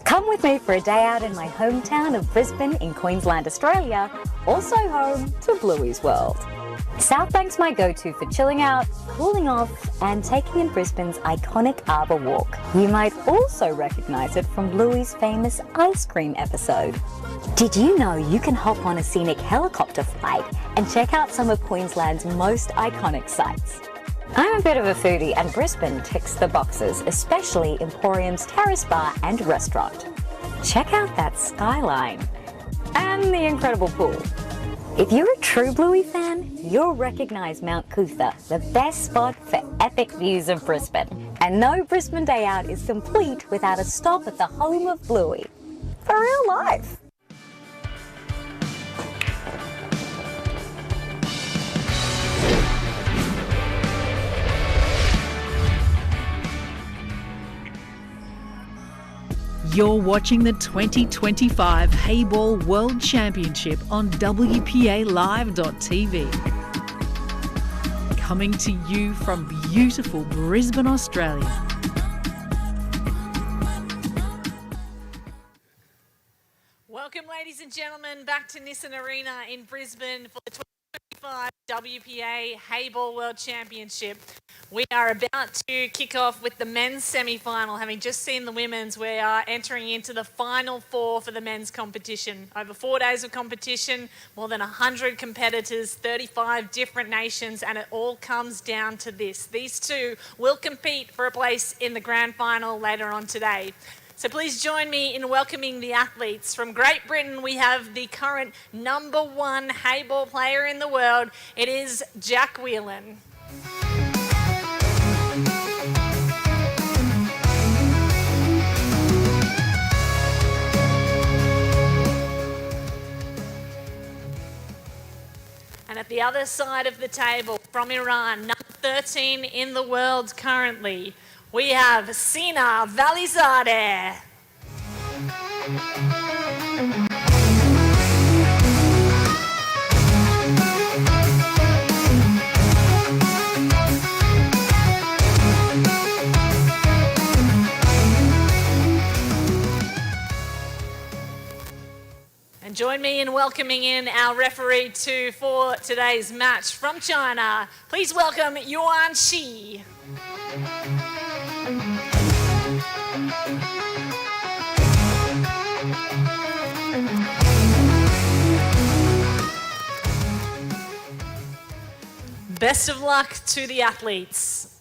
Come with me for a day out in my hometown of Brisbane in Queensland, Australia, also home to Bluey's World. South Bank's my go-to for chilling out, cooling off, and taking in Brisbane's iconic Arbour Walk. You might also recognise it from Bluey's famous ice cream episode. Did you know you can hop on a scenic helicopter flight and check out some of Queensland's most iconic sites? I'm a bit of a foodie, and Brisbane ticks the boxes, especially Emporium's Terrace Bar and Restaurant. Check out that skyline and the incredible pool. If you're a true Bluey fan, you'll recognise Mount Cootha, the best spot for epic views of Brisbane. And no Brisbane day out is complete without a stop at the home of Bluey. For real life. You're watching the 2025 Heyball World Championship on WPALive.tv. Coming to you from beautiful Brisbane, Australia. Welcome, ladies and gentlemen, back to Nissan Arena in Brisbane for the 2025 WPA Heyball World Championship. We are about to kick off with the men's semi-final. Having just seen the women's, we are entering into the final four for the men's competition. Over 4 days of competition, more than 100 competitors, 35 different nations, and it all comes down to this. These two will compete for a place in the grand final later on today. So please join me in welcoming the athletes. From Great Britain, we have the current #1 Heyball player in the world. It is Jack Whelan. And at the other side of the table, from Iran, number 13 in the world currently. We have SINA VALIZADEH. And join me in welcoming in our referee for today's match from China. Please welcome Yuan Shi. Best of luck to the athletes.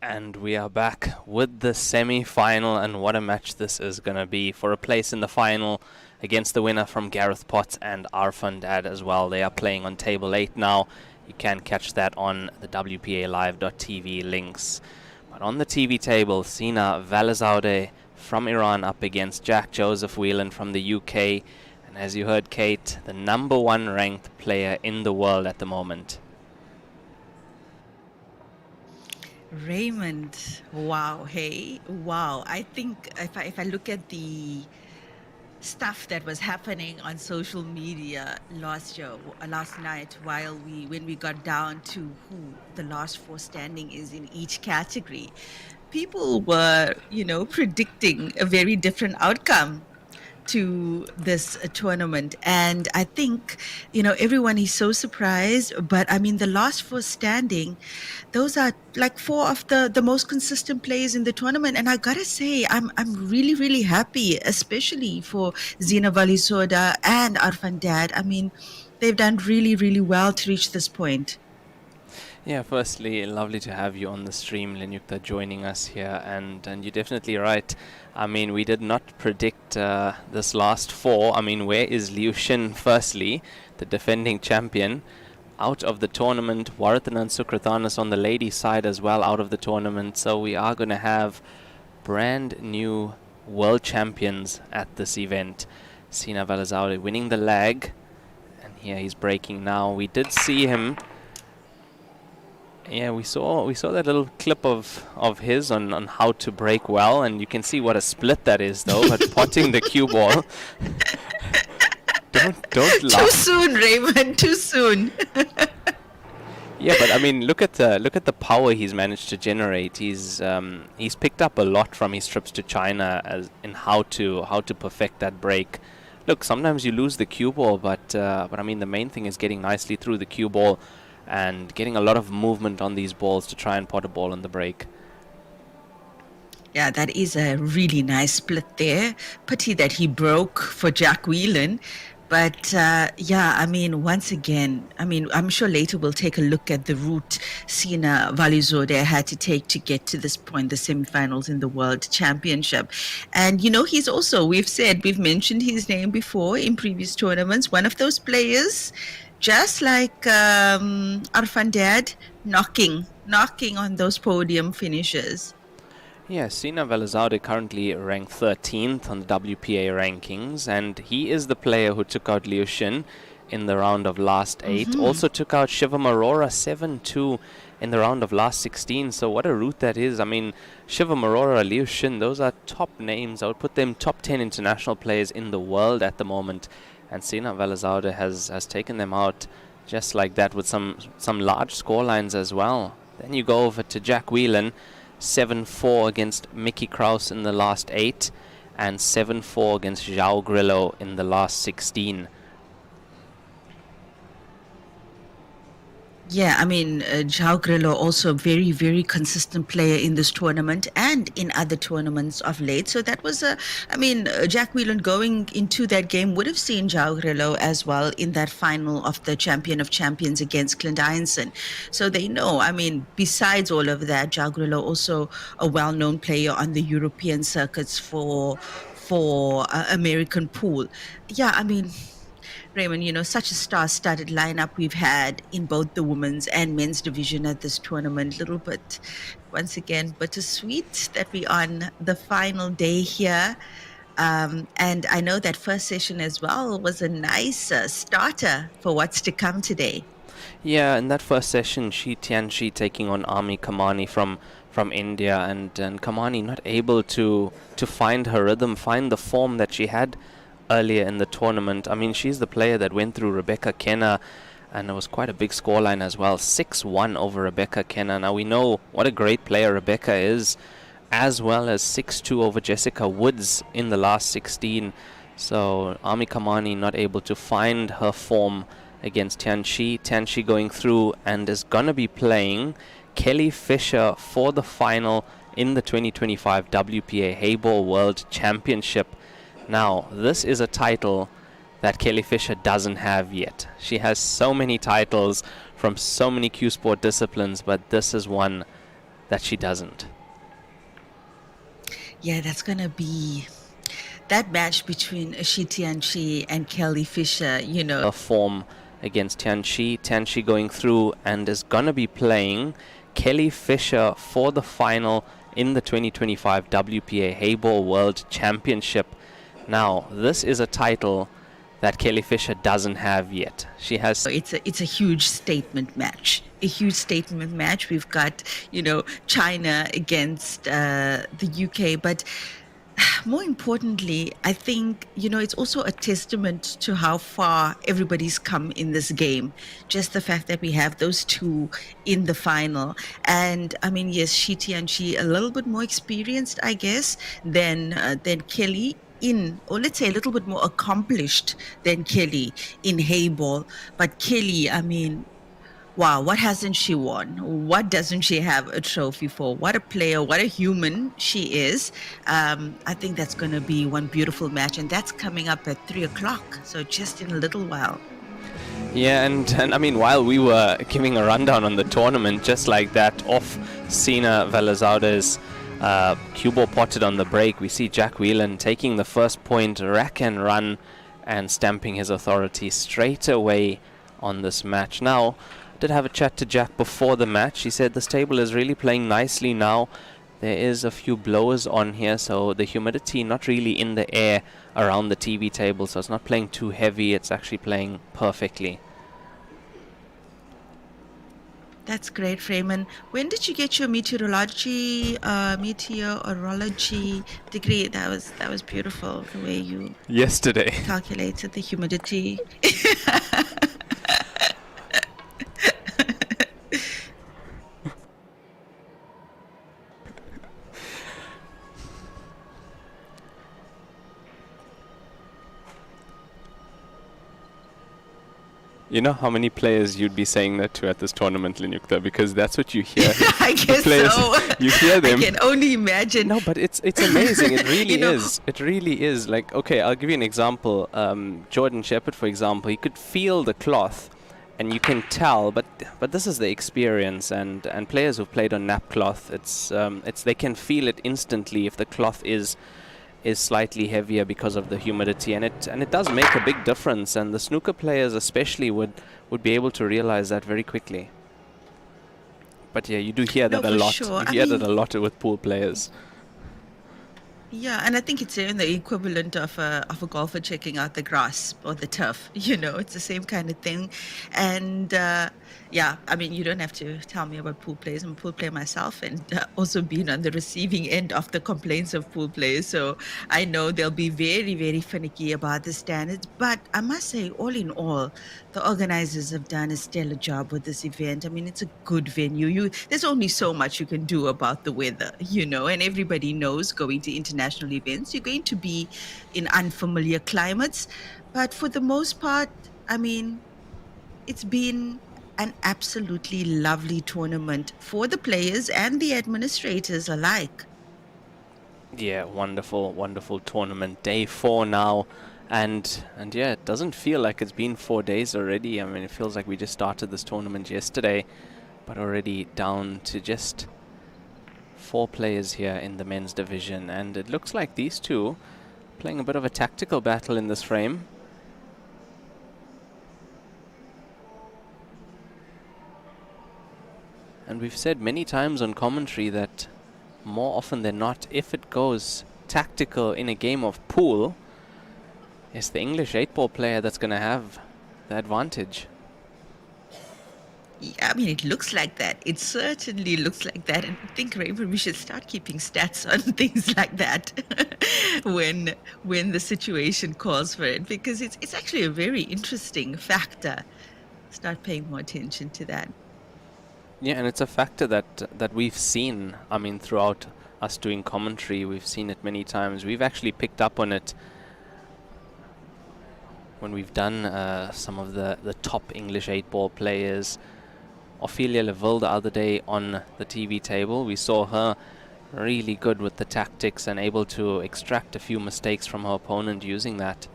And we are back with the semi-final, and what a match this is going to be for a place in the final against the winner from Gareth Potts and Arfandad as well. They are playing on table 8 now. You can catch that on the WPALive.tv links. But on the TV table, SINA VALIZADEH from Iran up against Jack Joseph Whelan from the UK. And as you heard, Kate, the #1 ranked player in the world at the moment. Raymond, wow, hey, wow. I think if I look at the stuff that was happening on social media last night, when we got down to who the last 4 standing is in each category, people were, predicting a very different outcome to this tournament. And I think, everyone is so surprised. But I mean, the last 4 standing, those are like 4 of the most consistent players in the tournament. And I gotta say, I'm really, really happy, especially for Zina VALIZADEH and Arfandad. I mean, they've done really, really well to reach this point. Yeah, firstly, lovely to have you on the stream, Lenyukta, joining us here, and you're definitely right. I mean, we did not predict this last 4. I mean, where is Liu Xin, firstly, the defending champion, out of the tournament? Warathan and Sukratanis on the ladies' side as well, out of the tournament. So we are going to have brand new world champions at this event. SINA VALIZADEH winning the lag, and here he's breaking now. We did see him. Yeah, we saw that little clip of his on how to break well, and you can see what a split that is, though. But potting the cue ball. don't laugh. Too soon, Raymond. Too soon. Yeah, but I mean, look at the power he's managed to generate. He's picked up a lot from his trips to China in how to perfect that break. Look, sometimes you lose the cue ball, but I mean, the main thing is getting nicely through the cue ball and getting a lot of movement on these balls to try and pot a ball on the break. Yeah, that is a really nice split there. Pity that he broke for Jack Whelan. But yeah, I mean, once again, I'm sure later we'll take a look at the route SINA VALIZADEH had to take to get to this point, the semifinals in the World Championship. And, we've mentioned his name before in previous tournaments, one of those players, just like Arfandad, knocking on those podium finishes. Yeah, SINA VALIZADEH currently ranked 13th on the WPA rankings, and he is the player who took out Liu Xin in the round of last 8. Also took out Shivam Arora 7-2 in the round of last 16. So what a route that is. I mean, Shivam Arora, Liu Xin, those are top names. I would put them top 10 international players in the world at the moment. And SINA VALIZADEH has taken them out just like that with some large scorelines as well. Then you go over to Jack Whelan, 7-4 against Mickey Krause in the last 8, and 7-4 against João Grillo in the last 16. Yeah, I mean, João Grillo also a very, very consistent player in this tournament and in other tournaments of late. So that was Jack Whelan going into that game would have seen João Grillo as well in that final of the Champion of Champions against Clint Ianson. So they know, besides all of that, João Grillo also a well-known player on the European circuits for American pool. Yeah, Raymond, such a star-studded lineup we've had in both the women's and men's division at this tournament. Little bit, once again, bittersweet that we're on the final day here. And I know that first session as well was a nice starter for what's to come today. Yeah, in that first session, TIANQI taking on AMEE KAMANI from India, and KAMANI not able to find her rhythm, find the form that she had earlier in the tournament. I mean, she's the player that went through Rebecca Kenna, and it was quite a big scoreline as well, 6-1 over Rebecca Kenna. Now we know what a great player Rebecca is, as well as 6-2 over Jessica Woods in the last 16. So AMEE KAMANI not able to find her form against TIANQI. TIANQI going through and is gonna be playing Kelly Fisher for the final in the 2025 WPA Heyball World Championship. Now, this is a title that Kelly Fisher doesn't have yet. She has so many titles from so many Q Sport disciplines, but this is one that she doesn't. Yeah, that's going to be that match between TIANQI and Kelly Fisher, you know. A form against TIANQI. TIANQI going through and is going to be playing Kelly Fisher for the final in the 2025 WPA Heyball World Championship. Now, this is a title that Kelly Fisher doesn't have yet. She has... It's a huge statement match. A huge statement match. We've got, you know, China against the UK, but more importantly, I think, you know, it's also a testament to how far everybody's come in this game. Just the fact that we have those two in the final. And I mean, yes, TIANQI a little bit more experienced, I guess, than Kelly or let's say a little bit more accomplished than Kelly in Heyball. But Kelly, I mean, wow, what hasn't she won? What doesn't she have a trophy for? What a player, what a human she is. I think that's going to be one beautiful match, and that's coming up at 3 o'clock, so just in a little while. Yeah, and I mean, while we were giving a rundown on the tournament, just like that, off SINA VALIZADEH's cue ball potted on the break, we see Jack Whelan taking the first point, rack and run, and stamping his authority straight away on this match. Now, did have a chat to Jack before the match. He said this table is really playing nicely now. There is a few blowers on here, so the humidity not really in the air around the TV table, so it's not playing too heavy. It's actually playing perfectly. That's great, Freeman. When did you get your meteorology degree? That was beautiful, the way you yesterday calculated the humidity. You know how many players you'd be saying that to at this tournament, Linyukta, because that's what you hear. I guess players, so. You hear them. I can only imagine. No, but it's amazing. It really is. It really is. Like, okay, I'll give you an example. Jordan Shepherd, for example, he could feel the cloth, and you can tell. But this is the experience, and players who've played on nap cloth, it's they can feel it instantly if the cloth is slightly heavier because of the humidity, and it does make a big difference, and the snooker players especially would be able to realize that very quickly. But yeah, you do hear that a lot. Sure. You hear that a lot with pool players. Yeah, and I think it's the equivalent of a golfer checking out the grass or the turf. You know, it's the same kind of thing. And yeah, I mean, you don't have to tell me about pool players. I'm a pool player myself, and also been on the receiving end of the complaints of pool players. So I know they'll be very, very finicky about the standards. But I must say, all in all, the organizers have done a stellar job with this event. I mean, it's a good venue. There's only so much you can do about the weather, you know, and everybody knows going to international events, you're going to be in unfamiliar climates. But for the most part, I mean, it's been an absolutely lovely tournament for the players and the administrators alike. Yeah, wonderful, wonderful tournament. Day 4 now. And yeah, it doesn't feel like it's been 4 days already. I mean, it feels like we just started this tournament yesterday, but already down to just 4 players here in the men's division. And it looks like these two playing a bit of a tactical battle in this frame. And we've said many times on commentary that more often than not, if it goes tactical in a game of pool, it's the English 8-ball player that's going to have the advantage. Yeah, I mean, it looks like that. It certainly looks like that. And I think, Raymond, we should start keeping stats on things like that when the situation calls for it, because it's actually a very interesting factor. Start paying more attention to that. Yeah, and it's a factor that we've seen. I mean, throughout us doing commentary, we've seen it many times. We've actually picked up on it when we've done some of the top English 8-ball players. Ophelia Leville the other day on the TV table, we saw her really good with the tactics and able to extract a few mistakes from her opponent using that.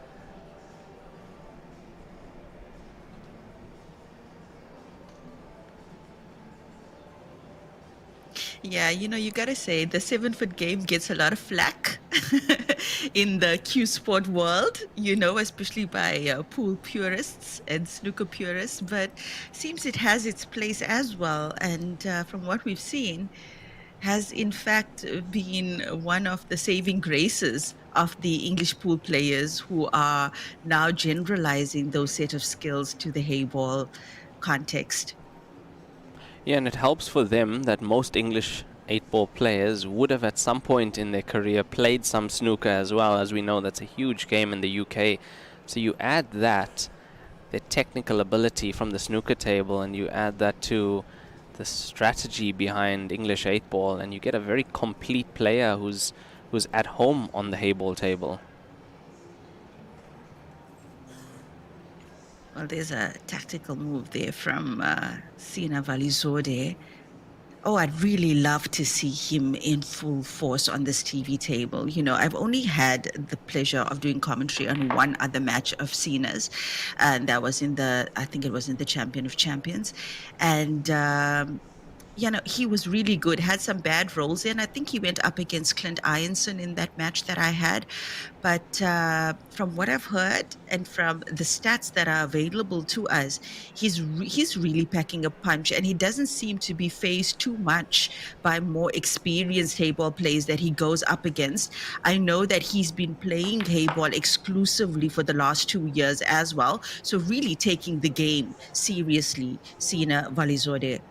Yeah, you know, you gotta say the 7-foot game gets a lot of flack in the Q sport world, you know, especially by pool purists and snooker purists, but seems it has its place as well. And from what we've seen, has in fact been one of the saving graces of the English pool players who are now generalizing those set of skills to the Heyball context. Yeah, and it helps for them that most English 8-ball players would have at some point in their career played some snooker as well. As we know, that's a huge game in the UK. So you add that, their technical ability from the snooker table, and you add that to the strategy behind English 8-ball, and you get a very complete player who's at home on the Heyball table. Well, there's a tactical move there from SINA VALIZADEH. Oh, I'd really love to see him in full force on this TV table. You know, I've only had the pleasure of doing commentary on one other match of SINA's, and that was I think it was in the Champion of Champions. And, you know, he was really good, had some bad rolls in. I think he went up against Clint Ironson in that match that I had. But from what I've heard and from the stats that are available to us, he's really packing a punch, and he doesn't seem to be fazed too much by more experienced Heyball players that he goes up against. I know that he's been playing Heyball exclusively for the last 2 years as well. So really taking the game seriously, SINA VALIZADEH.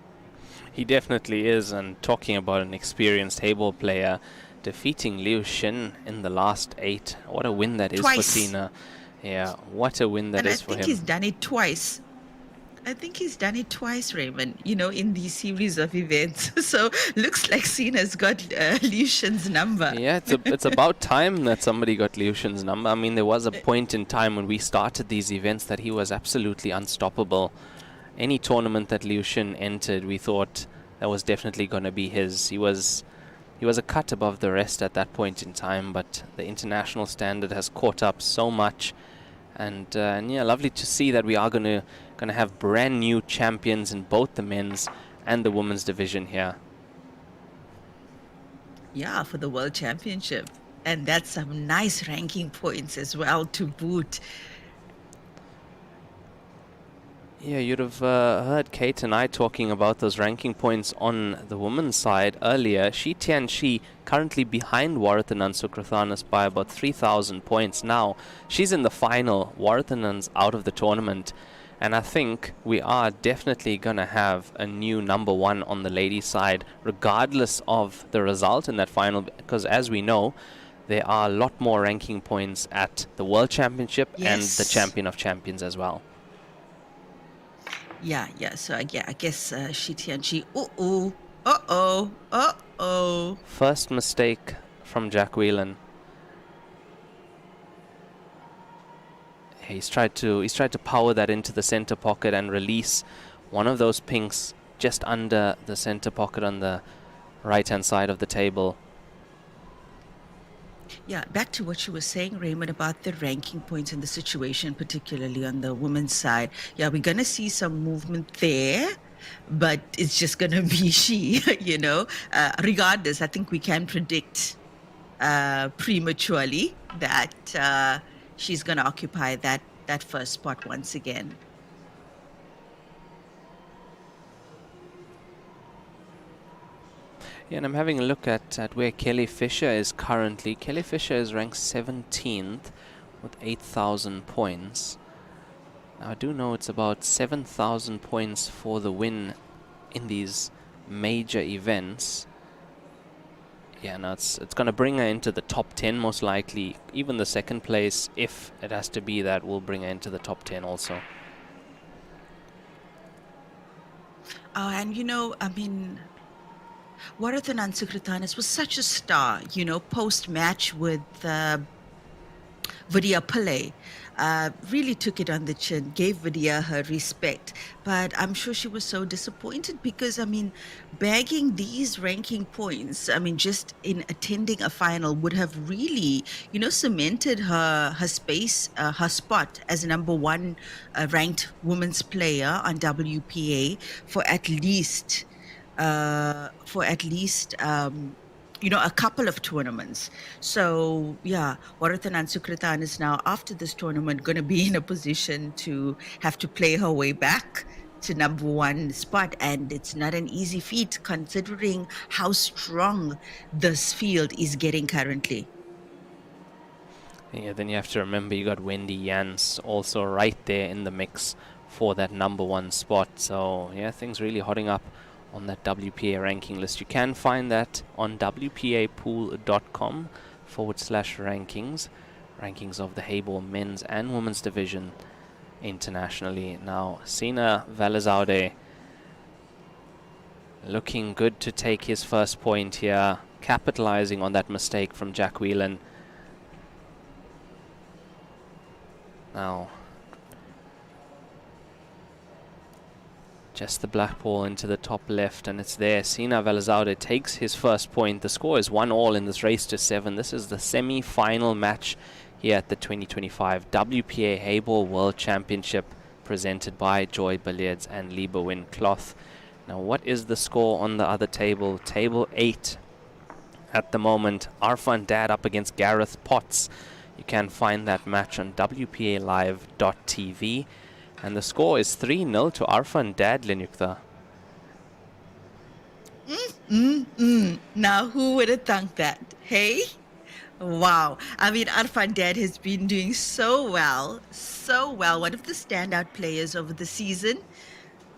He definitely is, and talking about an experienced Heyball player, defeating Liu Xin in the last 8. What a win that is for SINA. Yeah, what a win that is for him. I think he's done it twice. I think he's done it twice, Raymond, you know, in these series of events. So looks like SINA's got Liu Xin's number. Yeah, it's about time that somebody got Liu Xin's number. I mean, there was a point in time when we started these events that he was absolutely unstoppable. Any tournament that Liu Xin entered, we thought that was definitely going to be his. He was a cut above the rest at that point in time, but the international standard has caught up so much. And yeah, lovely to see that we are going to have brand new champions in both the men's and the women's division here. Yeah, for the World Championship. And that's some nice ranking points as well to boot. Yeah, you'd have heard Kate and I talking about those ranking points on the women's side earlier. TIANQI currently behind Warathanan Sukruthanas by about 3,000 points now. She's in the final. Warathanan's out of the tournament. And I think we are definitely going to have a new number 1 on the ladies' side, regardless of the result in that final. Because as we know, there are a lot more ranking points at the World Championship and the Champion of Champions as well. Yeah. So I guess TIANQI. First mistake from Jack Whelan. He's tried to power that into the center pocket and release one of those pinks just under the center pocket on the right-hand side of the table. Yeah, back to what you were saying, Raymond, about the ranking points and the situation, particularly on the women's side. Yeah, we're going to see some movement there, but it's just going to be she, you know. Regardless, I think we can predict prematurely that she's going to occupy that first spot once again. Yeah, and I'm having a look at where Kelly Fisher is currently. Kelly Fisher is ranked 17th with 8,000 points. Now, I do know it's about 7,000 points for the win in these major events. Yeah, no, it's going to bring her into the top 10 most likely. Even the second place, if it has to be that, will bring her into the top 10 also. Oh, and I mean, Warathanan Sukritanis was such a star, post-match with Vidya Pillai. Really took it on the chin, gave Vidya her respect. But I'm sure she was so disappointed because, I mean, bagging these ranking points, I mean, just in attending a final would have really, cemented her space, her spot as number one ranked women's player on WPA for at least a couple of tournaments. So yeah, Warathanan Sukratan is now, after this tournament, going to be in a position to have to play her way back to number one spot, and it's not an easy feat considering how strong this field is getting currently. Yeah, then you have to remember you got Wendy Jans also right there in the mix for that number one spot. So yeah, things really hotting up on that WPA ranking list. You can find that on wpapool.com/rankings. Rankings of the Heyball men's and women's division internationally. Now, SINA VALIZADEH looking good to take his first point here, capitalizing on that mistake from Jack Whelan. Now, just the black ball into the top left, and it's there. SINA VALIZADEH takes his first point. The score is 1-1 in this race to 7. This is the semi-final match here at the 2025 WPA Heyball World Championship, presented by Joy Billiards and Lieberwin Cloth. Now, what is the score on the other table? Table 8 at the moment. Arfan Dad up against Gareth Potts. You can find that match on WPALive.tv. And the score is 3-0 to Arfan Dad, Linyukta. Now, who would have thunk that? Hey? Wow. I mean, Arfan Dad has been doing so well. One of the standout players over the season.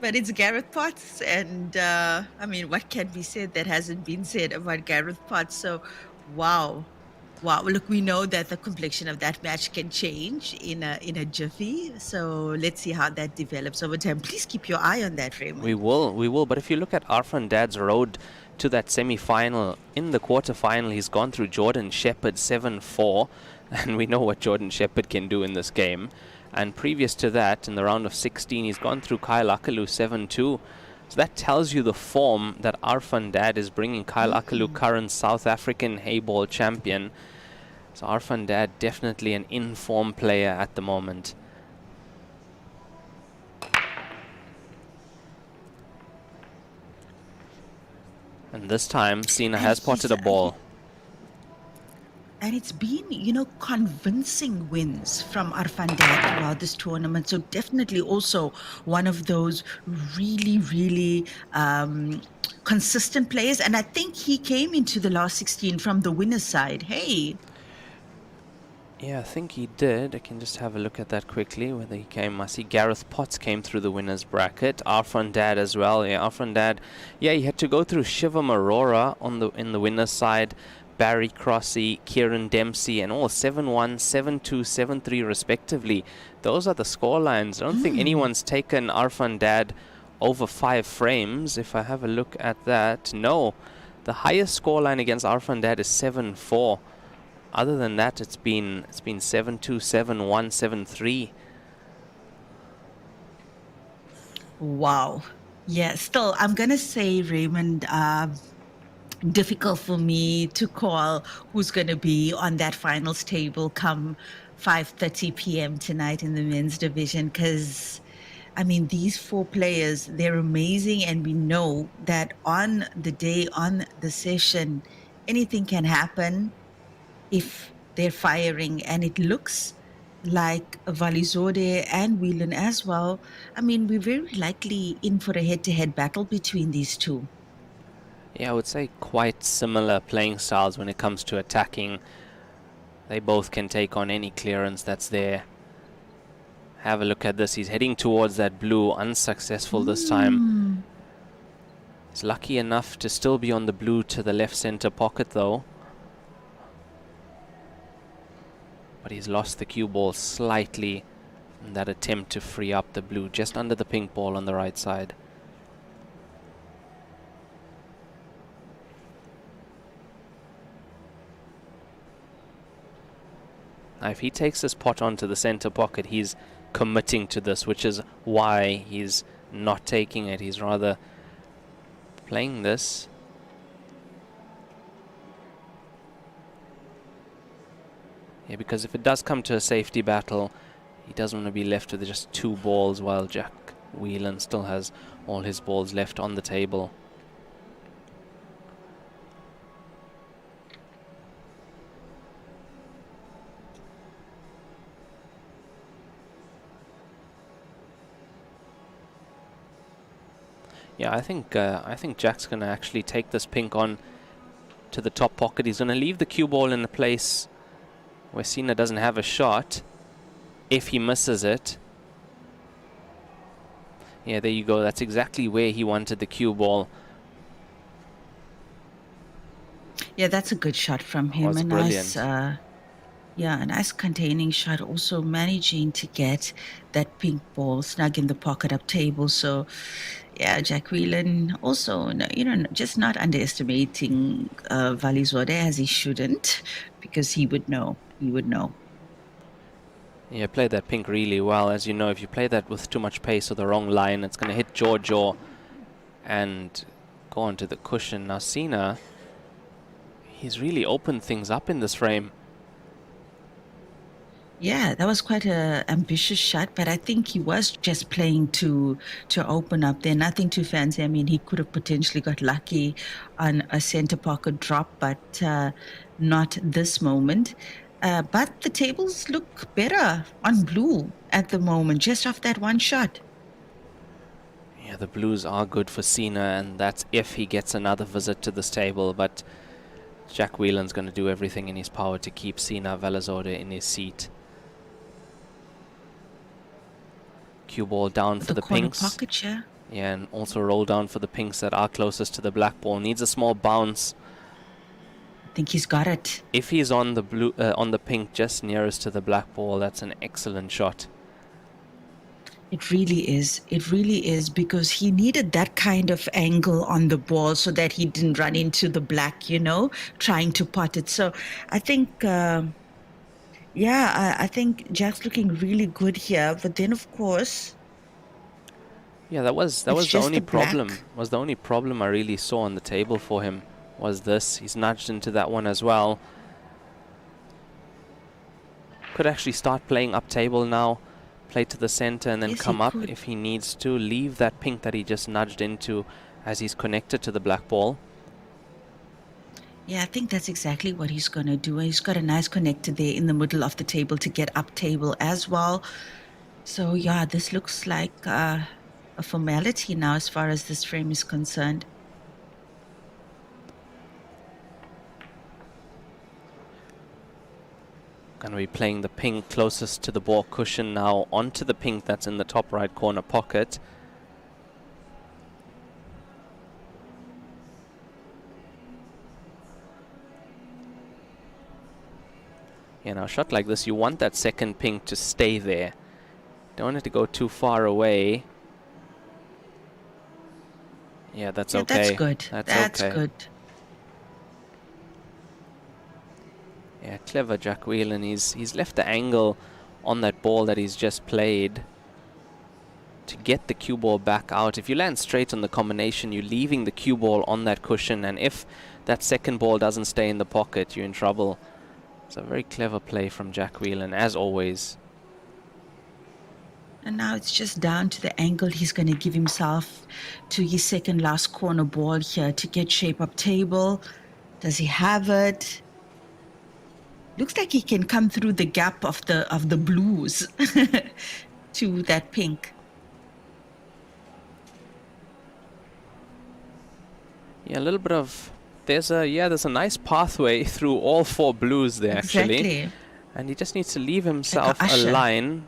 But it's Gareth Potts. And, I mean, what can be said that hasn't been said about Gareth Potts? So, wow. Wow, look, we know that the complexion of that match can change in a jiffy. So let's see how that develops over time. Please keep your eye on that, Raymond. We will. But if you look at Arfan Dad's road to that semi-final, in the quarter-final, he's gone through Jordan Shepherd 7-4. And we know what Jordan Shepherd can do in this game. And previous to that, in the round of 16, he's gone through Kyle Akalu 7-2. So that tells you the form that Arfan Dad is bringing. Kyle Akalu, current South African Heyball champion. So Arfan Dad, definitely an in-form player at the moment. And this time, SINA has potted a ball. And it's been, convincing wins from Arfan Dad throughout this tournament. So definitely also one of those really, really consistent players. And I think he came into the last 16 from the winner's side. Hey. Yeah, I think he did. I can just have a look at that quickly, whether he came. I see Gareth Potts came through the winner's bracket. Arfan Dad as well. Yeah, Arfan Dad. Yeah, he had to go through Shivam Arora in the winner's side. Barry Crossy, Kieran Dempsey, and all 7-1, 7-2, 7-3 respectively. Those are the score lines. I don't think anyone's taken Arfan Dad over 5 frames. If I have a look at that, no. The highest score line against Arfan Dad is 7-4. Other than that, it's been 7-2, 7-1, 7-3. Wow. Yeah, still, I'm going to say, Raymond, difficult for me to call who's going to be on that finals table come 5:30 p.m. tonight in the men's division, because I mean, these 4 players, they're amazing, and we know that on the day, on the session, anything can happen if they're firing, and it looks like VALIZADEH and WHELAN as well. I mean, we're very likely in for a head-to-head battle between these two. Yeah, I would say quite similar playing styles when it comes to attacking. They both can take on any clearance that's there. Have a look at this. He's heading towards that blue, unsuccessful this time. He's lucky enough to still be on the blue to the left center pocket though. But he's lost the cue ball slightly in that attempt to free up the blue, just under the pink ball on the right side. Now if he takes this pot onto the center pocket, he's committing to this, which is why he's not taking it. He's rather playing this. Yeah, because if it does come to a safety battle, he doesn't want to be left with just 2 balls while Jack Whelan still has all his balls left on the table. Yeah, I think Jack's going to actually take this pink on to the top pocket. He's going to leave the cue ball in a place where SINA doesn't have a shot. If he misses it, yeah, there you go. That's exactly where he wanted the cue ball. Yeah, that's a good shot from him. Was A brilliant. nice, yeah, a nice containing shot. Also managing to get that pink ball snug in the pocket up table. So, yeah, Jack Whelan also, just not underestimating VALIZADEH as he shouldn't, because he would know. He would know. Yeah, played that pink really well. As you know, if you play that with too much pace or the wrong line, it's going to hit jaw and go onto the cushion. Now SINA, he's really opened things up in this frame. Yeah, that was quite a ambitious shot, but I think he was just playing to open up there. Nothing too fancy. I mean, he could have potentially got lucky on a center pocket drop, but not this moment. But the tables look better on blue at the moment, just off that one shot. Yeah, the blues are good for SINA, and that's if he gets another visit to this table. But Jack Whelan's going to do everything in his power to keep SINA VALIZADEH in his seat. Cue ball down for the pinks. Pocket, yeah. Yeah, and also roll down for the pinks that are closest to the black ball. Needs a small bounce. I think he's got it. If he's on the blue, on the pink just nearest to the black ball, that's an excellent shot. It really is. It really is, because he needed that kind of angle on the ball so that he didn't run into the black, trying to pot it. So I think, I think Jack's looking really good here. But then, of course, yeah, that was the only problem. Was the only problem I really saw on the table for him. Was this. He's nudged into that one as well. Could actually start playing up table now. Play to the center and then come up if he needs to. Leave that pink that he just nudged into as he's connected to the black ball. Yeah, I think that's exactly what he's going to do. He's got a nice connector there in the middle of the table to get up table as well. So, yeah, this looks like a formality now as far as this frame is concerned. Going to be playing the pink closest to the ball cushion now onto the pink that's in the top right corner pocket. Yeah, now a shot like this, you want that second pink to stay there. Don't want it to go too far away. Yeah, that's okay. That's good. That's okay. good. Yeah, clever Jack Whelan. He's left the angle on that ball that he's just played to get the cue ball back out. If you land straight on the combination, you're leaving the cue ball on that cushion, and if that second ball doesn't stay in the pocket, you're in trouble. It's a very clever play from Jack Whelan, as always. And now it's just down to the angle he's going to give himself to his second last corner ball here to get shape up table. Does he have it? Looks like he can come through the gap of the blues to that pink. Yeah, a little bit of there's a nice pathway through all 4 blues there actually. Exactly. And he just needs to leave himself a usher. line.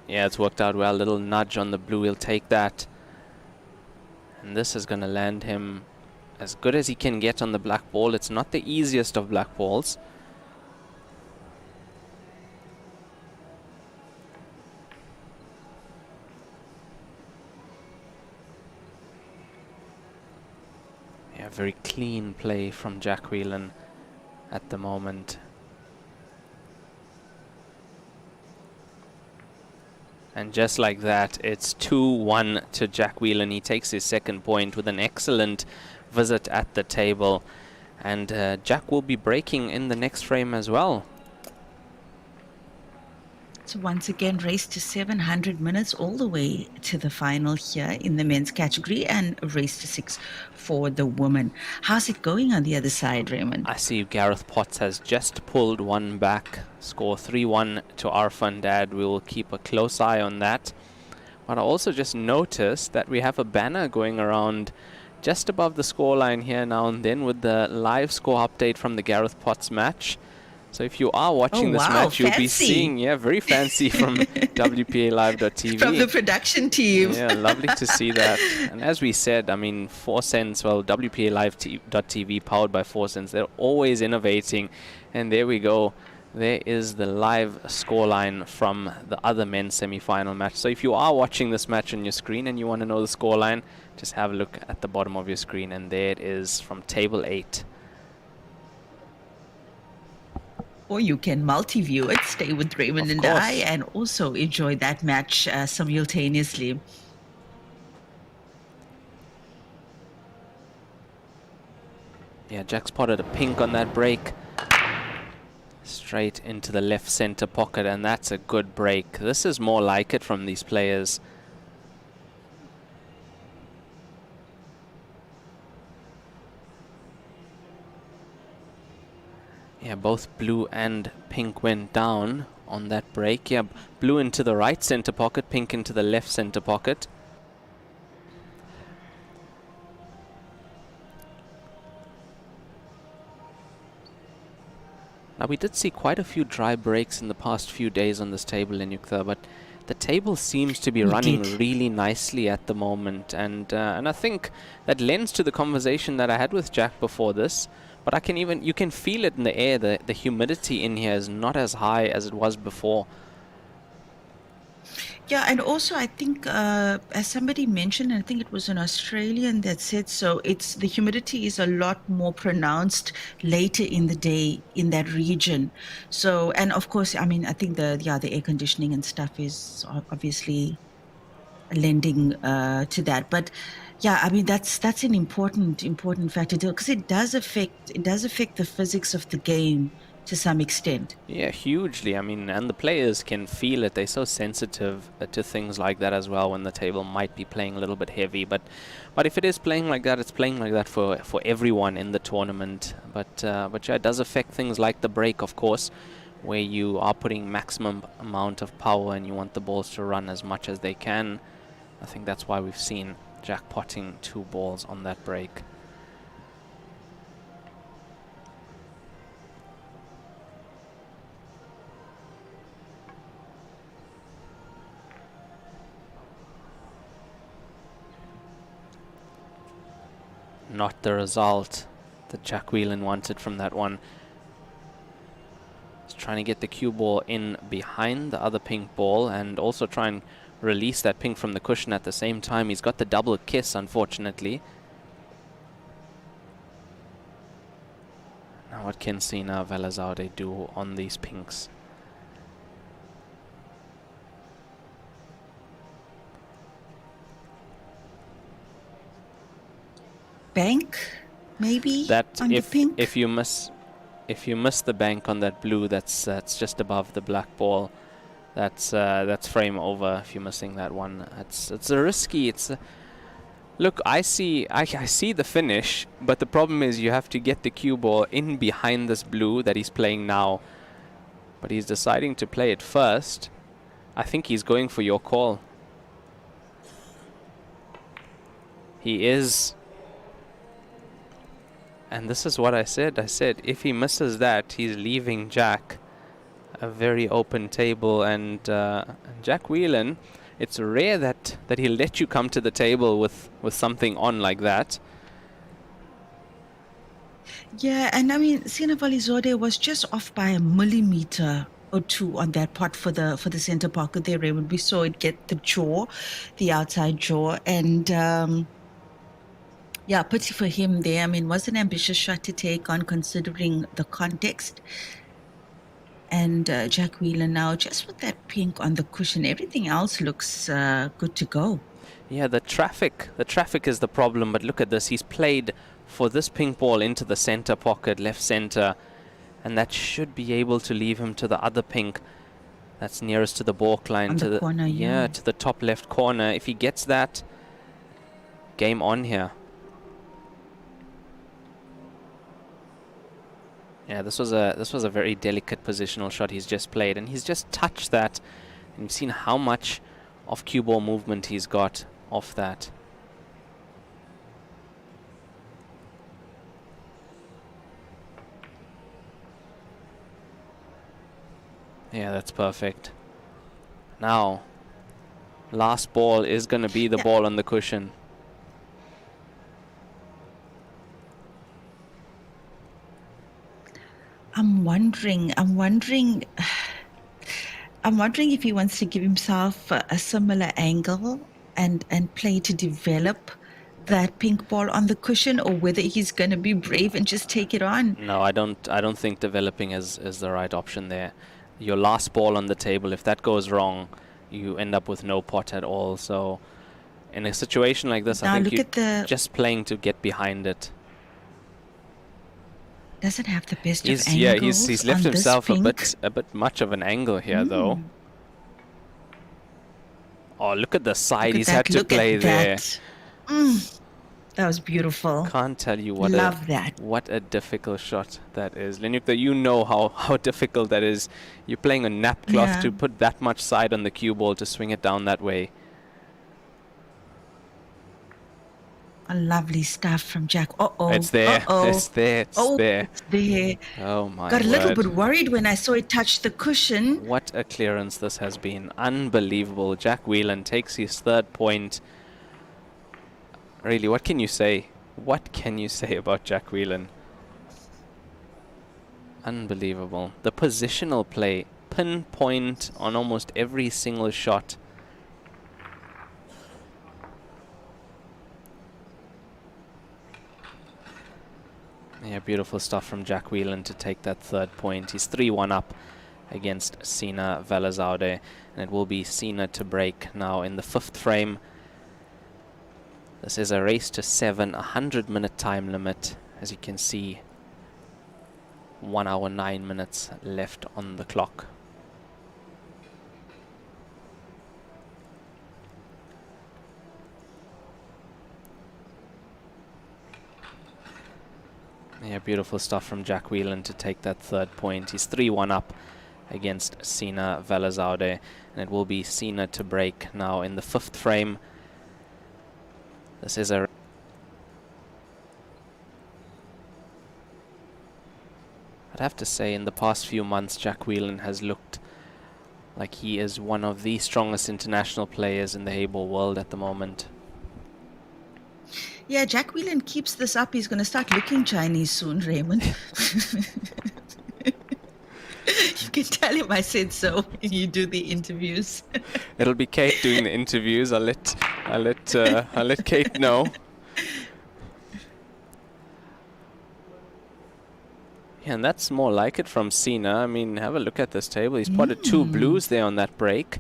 Yeah, it's worked out well. Little nudge on the blue, he'll take that. And this is going to land him as good as he can get on the black ball. It's not the easiest of black balls. Yeah, very clean play from Jack Whelan at the moment. And just like that, it's 2-1 to Jack Whelan. He takes his second point with an excellent visit at the table. And Jack will be breaking in the next frame as well. So once again, race to 700 minutes all the way to the final here in the men's category, and a race to 6 for the women. How's it going on the other side, Raymond? I see Gareth Potts has just pulled one back. Score 3-1 to Arfan Dad. We will keep a close eye on that. But I also just noticed that we have a banner going around just above the scoreline here now and then with the live score update from the Gareth Potts match. So if you are watching this match, you'll be seeing, very fancy from WPALive.tv. From the production team. Yeah, lovely to see that. And as we said, I mean, 4 Cents, well, WPALive.tv powered by 4 Cents, they're always innovating. And there we go. There is the live scoreline from the other men's semi-final match. So if you are watching this match on your screen and you want to know the scoreline, just have a look at the bottom of your screen. And there it is from Table 8. Or you can multi-view it, stay with Raymond and I, and also enjoy that match simultaneously. Yeah, Jack spotted a pink on that break. Straight into the left center pocket, and that's a good break. This is more like it from these players. Yeah, both blue and pink went down on that break. Yeah, blue into the right center pocket, pink into the left center pocket. Now, we did see quite a few dry breaks in the past few days on this table in Yuktha, but the table seems to be running really nicely at the moment. And I think that lends to the conversation that I had with Jack before this. But you can feel it in the air. The humidity in here is not as high as it was before. Yeah, and also I think, as somebody mentioned, I think it was an Australian that said so, the humidity is a lot more pronounced later in the day in that region. So, and of course, I mean, I think the air conditioning and stuff is obviously lending to that. But yeah, I mean, that's an important factor because it does affect the physics of the game to some extent. Yeah, hugely. I mean, and the players can feel it. They're so sensitive to things like that as well when the table might be playing a little bit heavy. But if it is playing like that, it's playing like that for everyone in the tournament. But yeah, it does affect things like the break, of course, where you are putting maximum amount of power and you want the balls to run as much as they can. I think that's why we've seen Jack potting 2 balls on that break. Not the result that Jack Whelan wanted from that one. He's trying to get the cue ball in behind the other pink ball and also try and release that pink from the cushion at the same time. He's got the double kiss, unfortunately. Now what can SINA VALIZADEH do on these pinks? Bank, maybe, that on the pink? if you miss the bank on that blue, that's just above the black ball. That's frame over if you're missing that one. It's a risky. Look, I see the finish, but the problem is you have to get the cue ball in behind this blue that he's playing now. But he's deciding to play it first. I think he's going for your call. He is. And this is what I said. I said, if he misses that, he's leaving Jack a very open table. And Jack Whelan, it's rare that he'll let you come to the table with something on like that. Yeah, and I mean, Sina VALIZADEH was just off by a millimeter or two on that pot for the center pocket there, Raymond. We saw it get the jaw, the outside jaw, and yeah, pity for him there. I mean, was an ambitious shot to take on considering the context. And Jack Whelan now just with that pink on the cushion, everything else looks good to go. Yeah, the traffic is the problem, but look at this. He's played for this pink ball into the center pocket, left center, and that should be able to leave him to the other pink that's nearest to the balk line, On to the corner, yeah. to the top left corner. If he gets that, game on here. Yeah, this was a very delicate positional shot he's just played, and he's just touched that, and you've seen how much of cue ball movement he's got off that. Yeah, that's perfect. Now, last ball is going to be the ball on the cushion. I'm wondering if he wants to give himself a similar angle and play to develop that pink ball on the cushion, or whether he's going to be brave and just take it on. No, I don't think developing is the right option there. Your last ball on the table, if that goes wrong, you end up with no pot at all. So in a situation like this, Now I think look you're at just playing to get behind it. Doesn't have the best of He's angles. he's left on this himself a pink. bit much of an angle here though. Oh, look at the side he's had to Look at play there. that. That was beautiful. Can't tell you Love that. what a difficult shot that is. Lenyukta, you know how difficult that is. You're playing a nap cloth Yeah. to put that much side on the cue ball to swing it down that way. A lovely stuff from Jack. Uh-oh. It's there. Uh-oh. It's there. It's there. It's there. Oh my Got a little word. bit worried when I saw it touch the cushion. What a clearance this has been. Unbelievable. Jack Whelan takes his third point. Really, what can you say? What can you say about Jack Whelan? Unbelievable. The positional play, pinpoint on almost every single shot. Yeah, beautiful stuff from Jack Whelan to take that third point. He's 3-1 up against Sina VALIZADEH, and it will be Sina to break now in the fifth frame. This is a race to 7, 100-minute time limit. As you can see, 1 hour 9 minutes left on the clock. Yeah, beautiful stuff from Jack Whelan to take that third point. He's 3-1 up against Sina VALIZADEH, and it will be Sina to break now in the fifth frame. This is a... I'd have to say, in the past few months, Jack Whelan has looked like he is one of the strongest international players in the Heyball world at the moment. Yeah, Jack Whelan keeps this up. He's going to start looking Chinese soon, Raymond. You can tell him I said so when you do the interviews. It'll be Kate doing the interviews. I'll let Kate know. Yeah, and that's more like it from Sina. I mean, have a look at this table. He's potted 2 blues there on that break.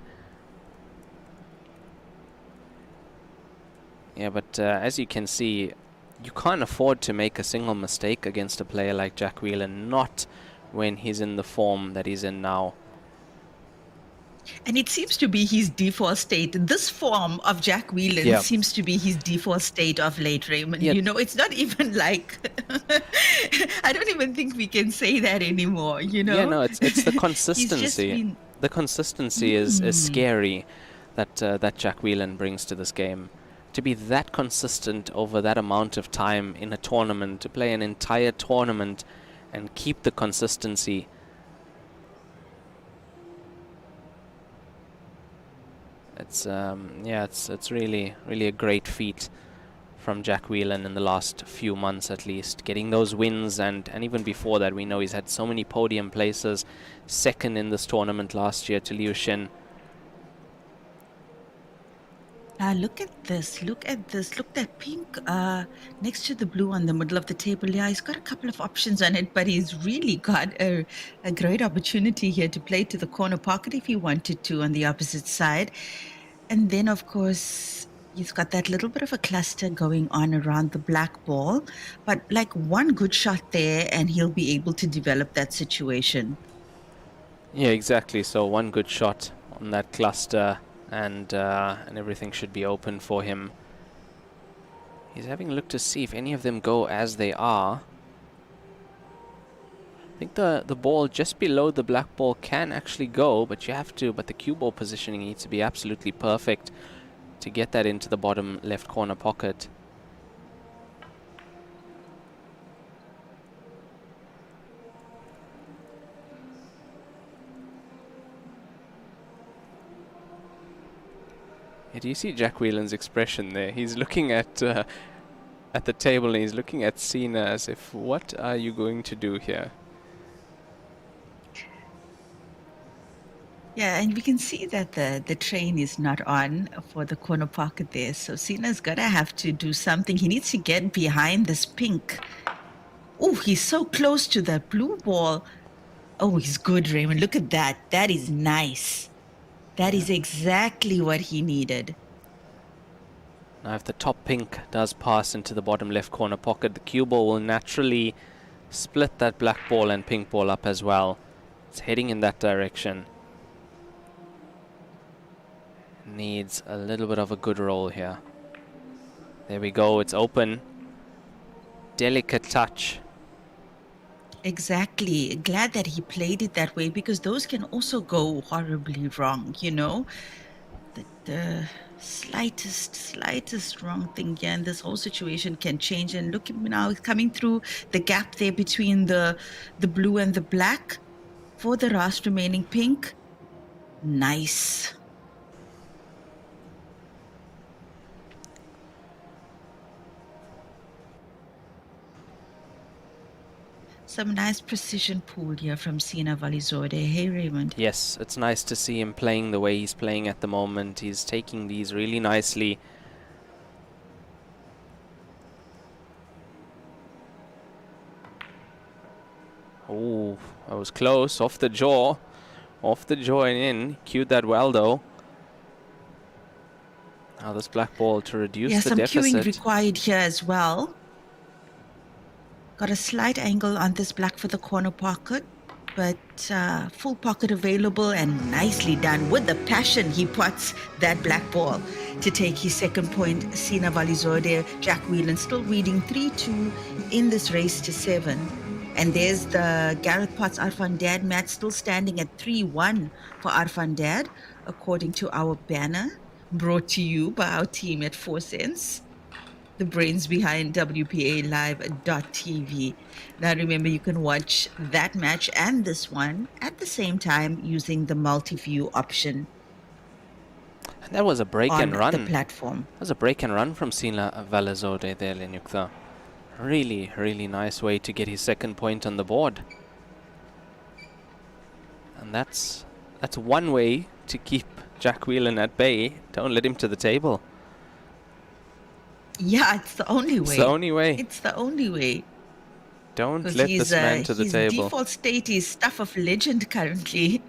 Yeah, but as you can see, you can't afford to make a single mistake against a player like Jack Whelan, not when he's in the form that he's in now. And it seems to be his default state. This form of Jack Whelan seems to be his default state of late, Raymond. Yeah. You know, it's not even like... I don't even think we can say that anymore, you know? Yeah, no, it's the consistency. He's just been... The consistency is scary that Jack Whelan brings to this game. to be that consistent over that amount of time in a tournament, to play an entire tournament and keep the consistency. It's it's really a great feat from Jack Whelan in the last few months at least, getting those wins, and even before that we know he's had so many podium places, second in this tournament last year to Liu Xin. Look at this, look at this, look that pink next to the blue on the middle of the table. Yeah, he's got a couple of options on it, but he's really got a great opportunity here to play to the corner pocket if he wanted to on the opposite side. And then, of course, he's got that little bit of a cluster going on around the black ball, but like one good shot there and he'll be able to develop that situation. Yeah, exactly. So one good shot on that cluster, and everything should be open for him. He's having a look to see if any of them go as they are. I think the ball just below the black ball can actually go, but but the cue ball positioning needs to be absolutely perfect to get that into the bottom left corner pocket. Do you see Jack Whelan's expression there? He's looking at the table and he's looking at SINA as if, what are you going to do here? Yeah, and we can see that the train is not on for the corner pocket there. So SINA's got to have to do something. He needs to get behind this pink. Oh, he's so close to that blue ball. Oh, he's good, Raymond. Look at that. That is nice. That is exactly what he needed. Now if the top pink does pass into the bottom left corner pocket, the cue ball will naturally split that black ball and pink ball up as well. It's heading in that direction. Needs a little bit of a good roll here. There we go, it's open. Delicate touch. Exactly. Glad that he played it that way, because those can also go horribly wrong, you know. The slightest wrong thing here, and this whole situation can change. And look at me now, it's coming through the gap there between the blue and the black for the last remaining pink. Nice. Some nice precision pool here from SINA VALIZADEH. Hey, Raymond. Yes, it's nice to see him playing the way he's playing at the moment. He's taking these really nicely. Oh, that was close. Off the jaw. Off the jaw and in. Cued that well, though. Now this black ball to reduce the deficit. Some cueing required here as well. Got a slight angle on this black for the corner pocket, but full pocket available and nicely done. With the passion, he puts that black ball to take his second point. SINA VALIZADEH, Jack Whelan still leading 3-2 in this race to 7. And there's the Gareth Potts Arfan Dad match still standing at 3-1 for Arfan Dad, according to our banner, brought to you by our team at 4 Cents. The brains behind WPALive.tv. Now remember, you can watch that match and this one at the same time using the multi-view option. And that was a break and run. On the platform. That was a break and run from SINA VALIZADEH there, Lenyukta. Really, really nice way to get his second point on the board. And that's one way to keep Jack Whelan at bay. Don't let him to the table. Yeah, it's the only way. It's the only way. It's the only way. Don't let this man to the table. His default state is stuff of legend currently.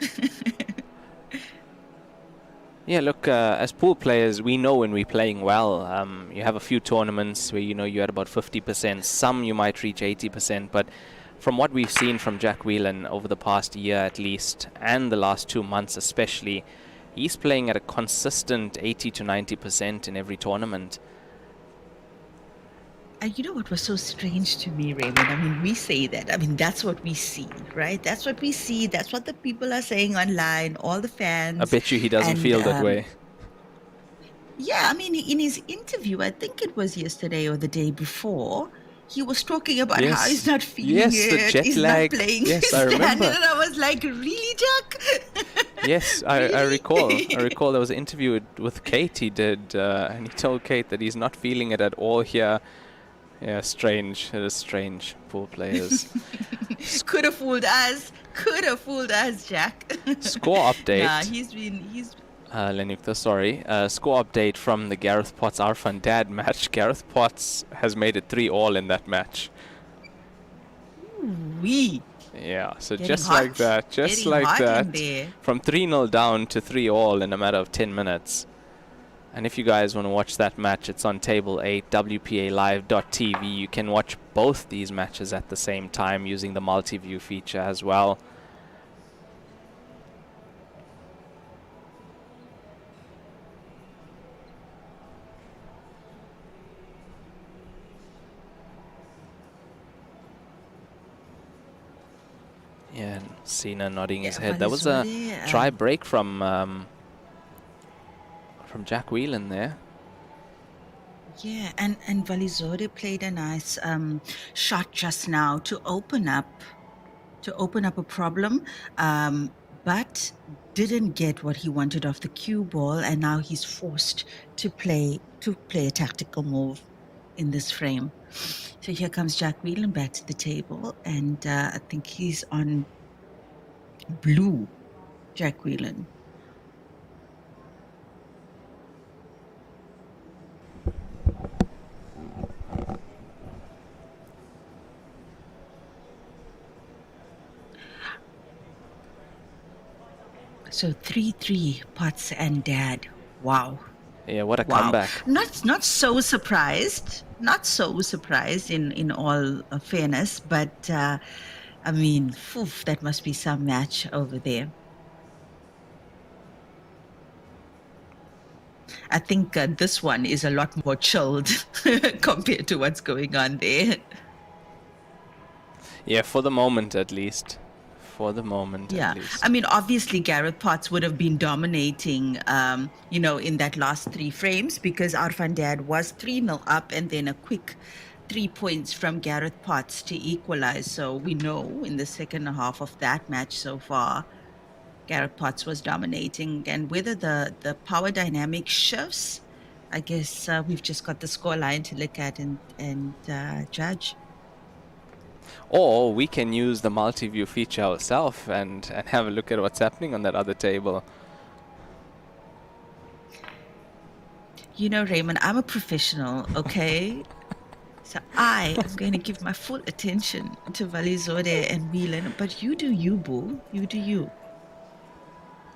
Yeah, look, as pool players, we know when we're playing well. You have a few tournaments where you're at about 50%. Some you might reach 80%. But from what we've seen from Jack Whelan over the past year at least, and the last 2 months especially, he's playing at a consistent 80 to 90% in every tournament. You know what was so strange to me, Raymond? I mean, we say that. I mean, that's what we see, right? That's what we see. That's what the people are saying online, all the fans. I bet you he doesn't feel that way. Yeah, I mean, in his interview, I think it was yesterday or the day before, he was talking about how he's not feeling the it, jet he's lag. not playing Yes, his I standard, remember. and I was like, really, Jack? Yes, I recall. I recall there was an interview with Kate he did, and he told Kate that he's not feeling it at all here. Yeah, strange. It is strange. Poor players. Could have fooled us. Could have fooled us, Jack. Score update. Yeah, he's Lenukta, sorry. Score update from the Gareth Potts Arfan Dad match. Gareth Potts has made it 3-all in that match. wee. Yeah, so Getting just hot. like that, just Getting like hot in that, there. from 3-0 down to 3-all in a matter of 10 minutes. And if you guys want to watch that match, it's on Table 8, WPALive.tv. You can watch both these matches at the same time using the multi-view feature as well. Yeah, and SINA nodding his head. That was a try break from Jack Whelan there. Yeah, and VALIZADEH played a nice shot just now to open up a problem, but didn't get what he wanted off the cue ball, and now he's forced to play a tactical move in this frame. So here comes Jack Whelan back to the table, and I think he's on blue, Jack Whelan. So 3-3, Potts and Dad. Wow. Yeah, what a comeback. Not so surprised. Not so surprised in all fairness, but I mean, that must be some match over there. I think this one is a lot more chilled compared to what's going on there. Yeah, for the moment at least. For the moment, at least. I mean, obviously, Gareth Potts would have been dominating, in that last 3 frames because Arfan Dad was 3-0 up and then a quick 3 points from Gareth Potts to equalize. So we know in the second half of that match so far, Gareth Potts was dominating. And whether the power dynamic shifts, I guess we've just got the scoreline to look at and judge. Or we can use the multi-view feature ourselves and have a look at what's happening on that other table. You know, Raymond, I'm a professional, okay? So I am going to give my full attention to VALIZADEH and Whelan, but you do you, boo. You do you.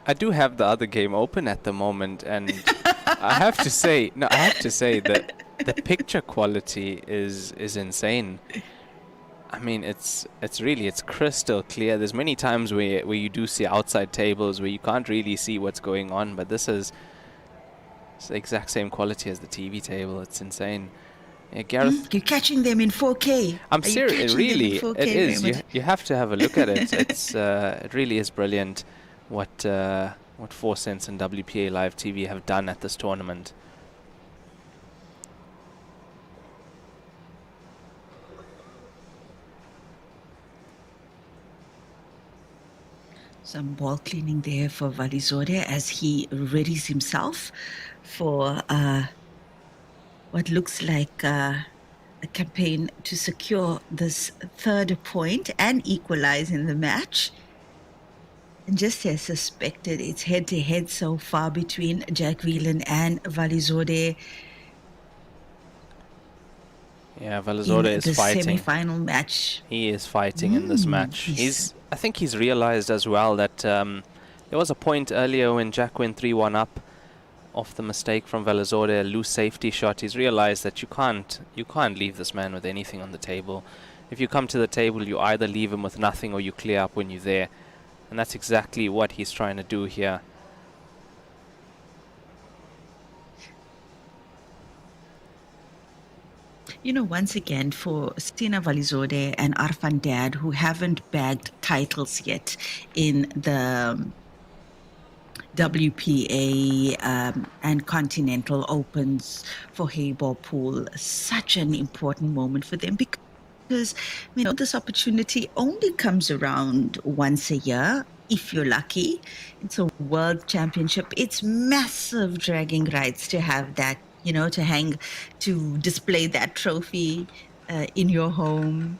I do have the other game open at the moment, and I have to say that the picture quality is insane. I mean, it's crystal clear. There's many times where you do see outside tables where you can't really see what's going on, but it's the exact same quality as the TV table. It's insane. Yeah, Gareth, you're catching them in 4K. I'm serious. Really, it is. You have to have a look at it. It's it really is brilliant what 4 Cents and WPA Live TV have done at this tournament. Some ball cleaning there for VALIZADEH as he readies himself for what looks like a campaign to secure this 3rd point and equalize in the match. And just as suspected, it's head-to-head so far between Jack Whelan and VALIZADEH. Yeah, VALIZADEH is fighting. The semi-final match. He is fighting in this match. I think he's realized as well that there was a point earlier when Jack went 3-1 up off the mistake from VALIZADEH, a loose safety shot. He's realized that you can't leave this man with anything on the table. If you come to the table, you either leave him with nothing or you clear up when you're there. And that's exactly what he's trying to do here. You know, once again, for SINA VALIZADEH and Arfan Dad, who haven't bagged titles yet in the WPA and Continental Opens for Heyball Pool. Such an important moment for them because this opportunity only comes around once a year. If you're lucky, it's a world championship. It's massive dragging rights to have that, to display that trophy in your home,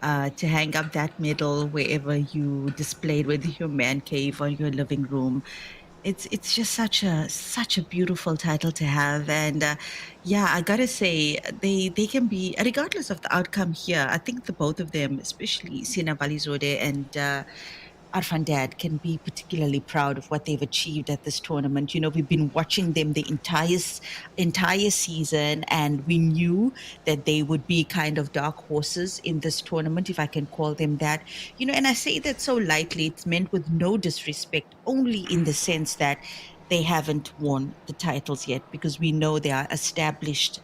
to hang up that medal wherever you displayed, whether your man cave or your living room. It's just such a beautiful title to have, and I gotta say they can be, regardless of the outcome here. I think the both of them, especially SINA VALIZADEH and Arfan Dad, can be particularly proud of what they've achieved at this tournament. We've been watching them the entire season, and we knew that they would be kind of dark horses in this tournament, if I can call them that. And I say that so lightly. It's meant with no disrespect, only in the sense that they haven't won the titles yet, because we know they are established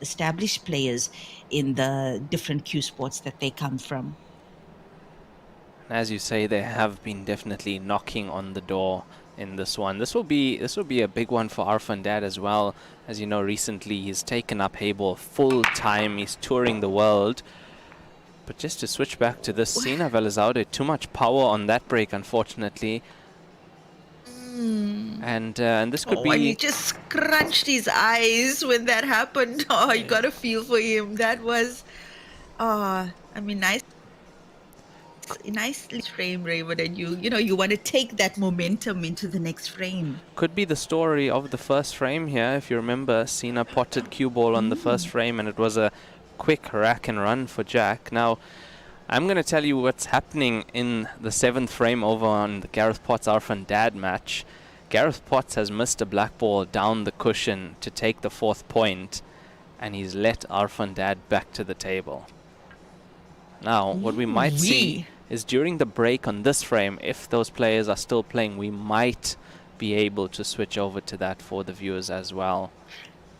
players in the different cue sports that they come from. As you say, they have been definitely knocking on the door in this one. This will be a big one for Arfan Dad as well. As you know, recently he's taken up Heyball full time. He's touring the world. But just to switch back to this, SINA VALIZADEH, too much power on that break, unfortunately. And this could be... And he just scrunched his eyes when that happened. Oh, you got to feel for him. That was, nicely frame, Raymond, and you want to take that momentum into the next frame. Could be the story of the first frame here. If you remember, SINA potted cue ball on the first frame, and it was a quick rack and run for Jack. Now, I'm going to tell you what's happening in the 7th frame over on the Gareth Potts-Arfan Dad match. Gareth Potts has missed a black ball down the cushion to take the 4th point, and he's let Arfan Dad back to the table. Now, what we might see is during the break on this frame, if those players are still playing, we might be able to switch over to that for the viewers as well.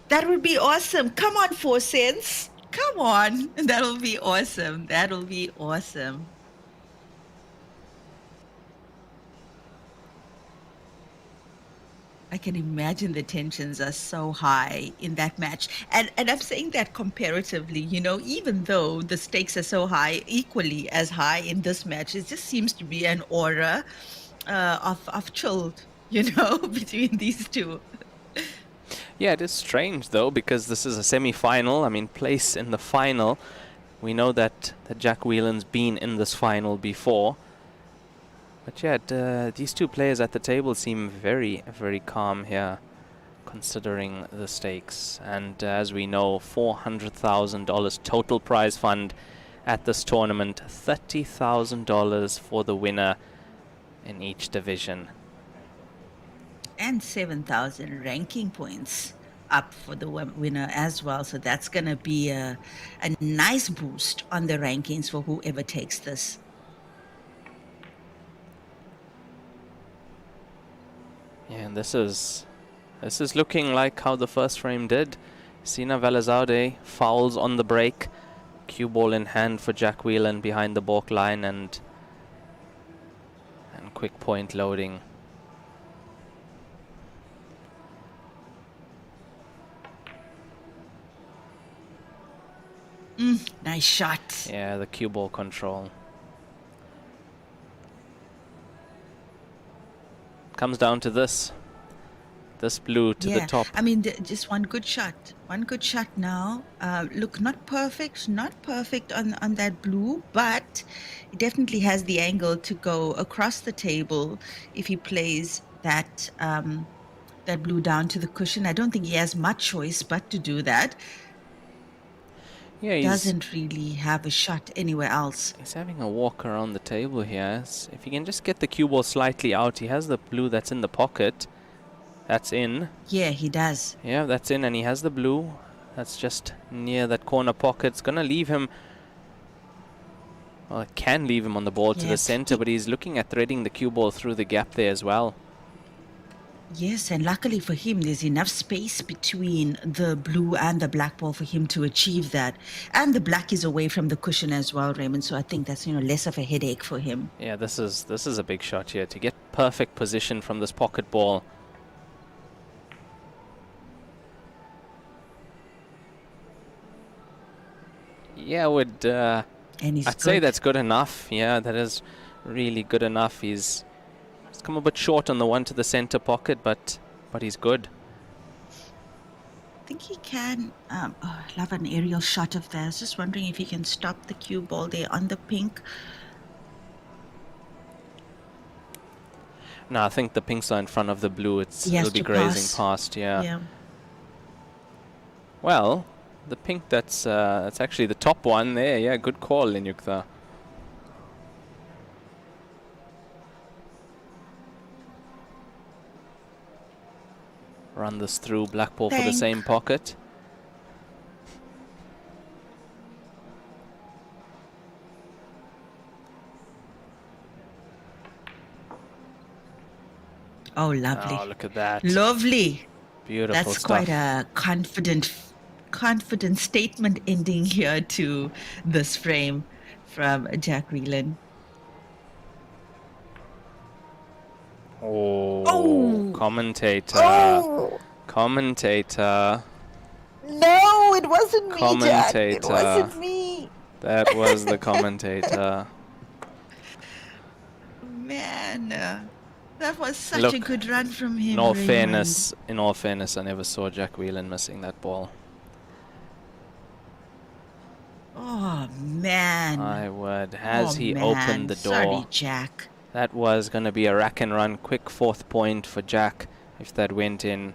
That would be awesome. Come on, 4 cents. Come on. That'll be awesome. That'll be awesome. I can imagine the tensions are so high in that match. And I'm saying that comparatively, even though the stakes are so high, equally as high in this match, it just seems to be an aura of chilled, between these two. Yeah, it is strange, though, because this is a semi-final. I mean, place in the final. We know that Jack Whelan's been in this final before. But yeah, these two players at the table seem very, very calm here, considering the stakes. And as we know, $400,000 total prize fund at this tournament, $30,000 for the winner in each division. And 7,000 ranking points up for the winner as well. So that's going to be a nice boost on the rankings for whoever takes this. Yeah, and this is looking like how the first frame did. SINA VALIZADEH fouls on the break. Cue ball in hand for Jack Whelan behind the balk line, and quick point loading. Nice shot. Yeah, the cue ball control. Comes down to this blue to the top. I mean, just one good shot now. Look, not perfect on that blue, but it definitely has the angle to go across the table if he plays that blue down to the cushion. I don't think he has much choice but to do that. Yeah, he doesn't really have a shot anywhere else. He's having a walk around the table here. If he can just get the cue ball slightly out, he has the blue that's in the pocket. That's in. Yeah, he does. Yeah, that's in, and he has the blue. That's just near that corner pocket. It's going to leave him... Well, it can leave him on the ball to the center, but he's looking at threading the cue ball through the gap there as well. Yes, and luckily for him, there's enough space between the blue and the black ball for him to achieve that. And the black is away from the cushion as well, Raymond, so I think that's, less of a headache for him. Yeah, this is a big shot here to get perfect position from this pocket ball. Yeah, I'd say that's good enough. Yeah, that is really good enough. He's come a bit short on the one to the center pocket, but he's good. I think he can. Oh, I love an aerial shot of that. I was just wondering if he can stop the cue ball there on the pink. No, I think the pinks are in front of the blue. He has It'll be to grazing pass. past. Yeah. Yeah. Well, the pink that's actually the top one there. Yeah, good call, Linyukta. Run this through, black ball for the same pocket. Oh, lovely. Oh, look at that. Lovely. Beautiful That's stuff. quite a confident statement ending here to this frame from Jack Whelan. Oh, commentator. Oh. Commentator. No, it wasn't me, Jack. Commentator. It wasn't me. That was the commentator. Man, that was such Look, a good run from him. In all Raymond. fairness, I never saw Jack Whelan missing that ball. Oh, man. My word, has he man. opened the door? Sorry, Jack. That was going to be a rack and run, quick fourth point for Jack if that went in.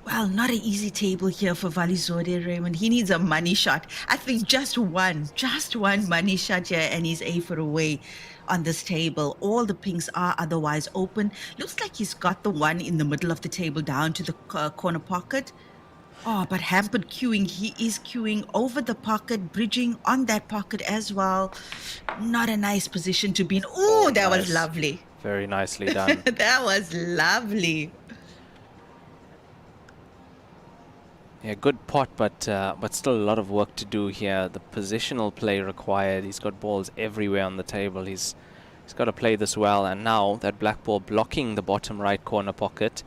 Well, not an easy table here for VALIZADEH, Raymond. He needs a money shot. I think just one money shot here and he's A for away on this table. All the pinks are otherwise open. Looks like he's got the one in the middle of the table down to the corner pocket. Oh, but hampered queuing. He is queuing over the pocket, bridging on that pocket as well. Not a nice position to be in. Ooh, that was Nice. lovely. Very nicely done. That was lovely. Yeah, good pot, but still a lot of work to do here. The positional play required. He's got balls everywhere on the table. He's got to play this well. And now that black ball blocking the bottom right corner pocket.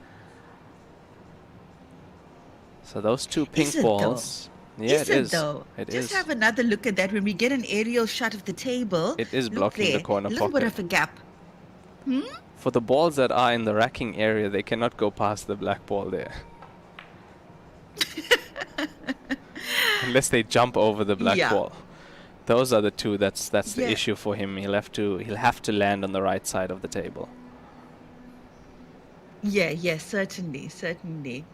So those two pink Is it balls. though? Yeah, Is it it is. though? It Just is. have another look at that. When we get an aerial shot of the table, It is look blocking the there, corner a little pocket. bit of a gap. Hmm? For the balls that are in the racking area, they cannot go past the black ball there. Unless they jump over the black Yeah. ball. Those are the two. That's the Yeah. issue for him. He'll have to land on the right side of the table. Yeah, certainly.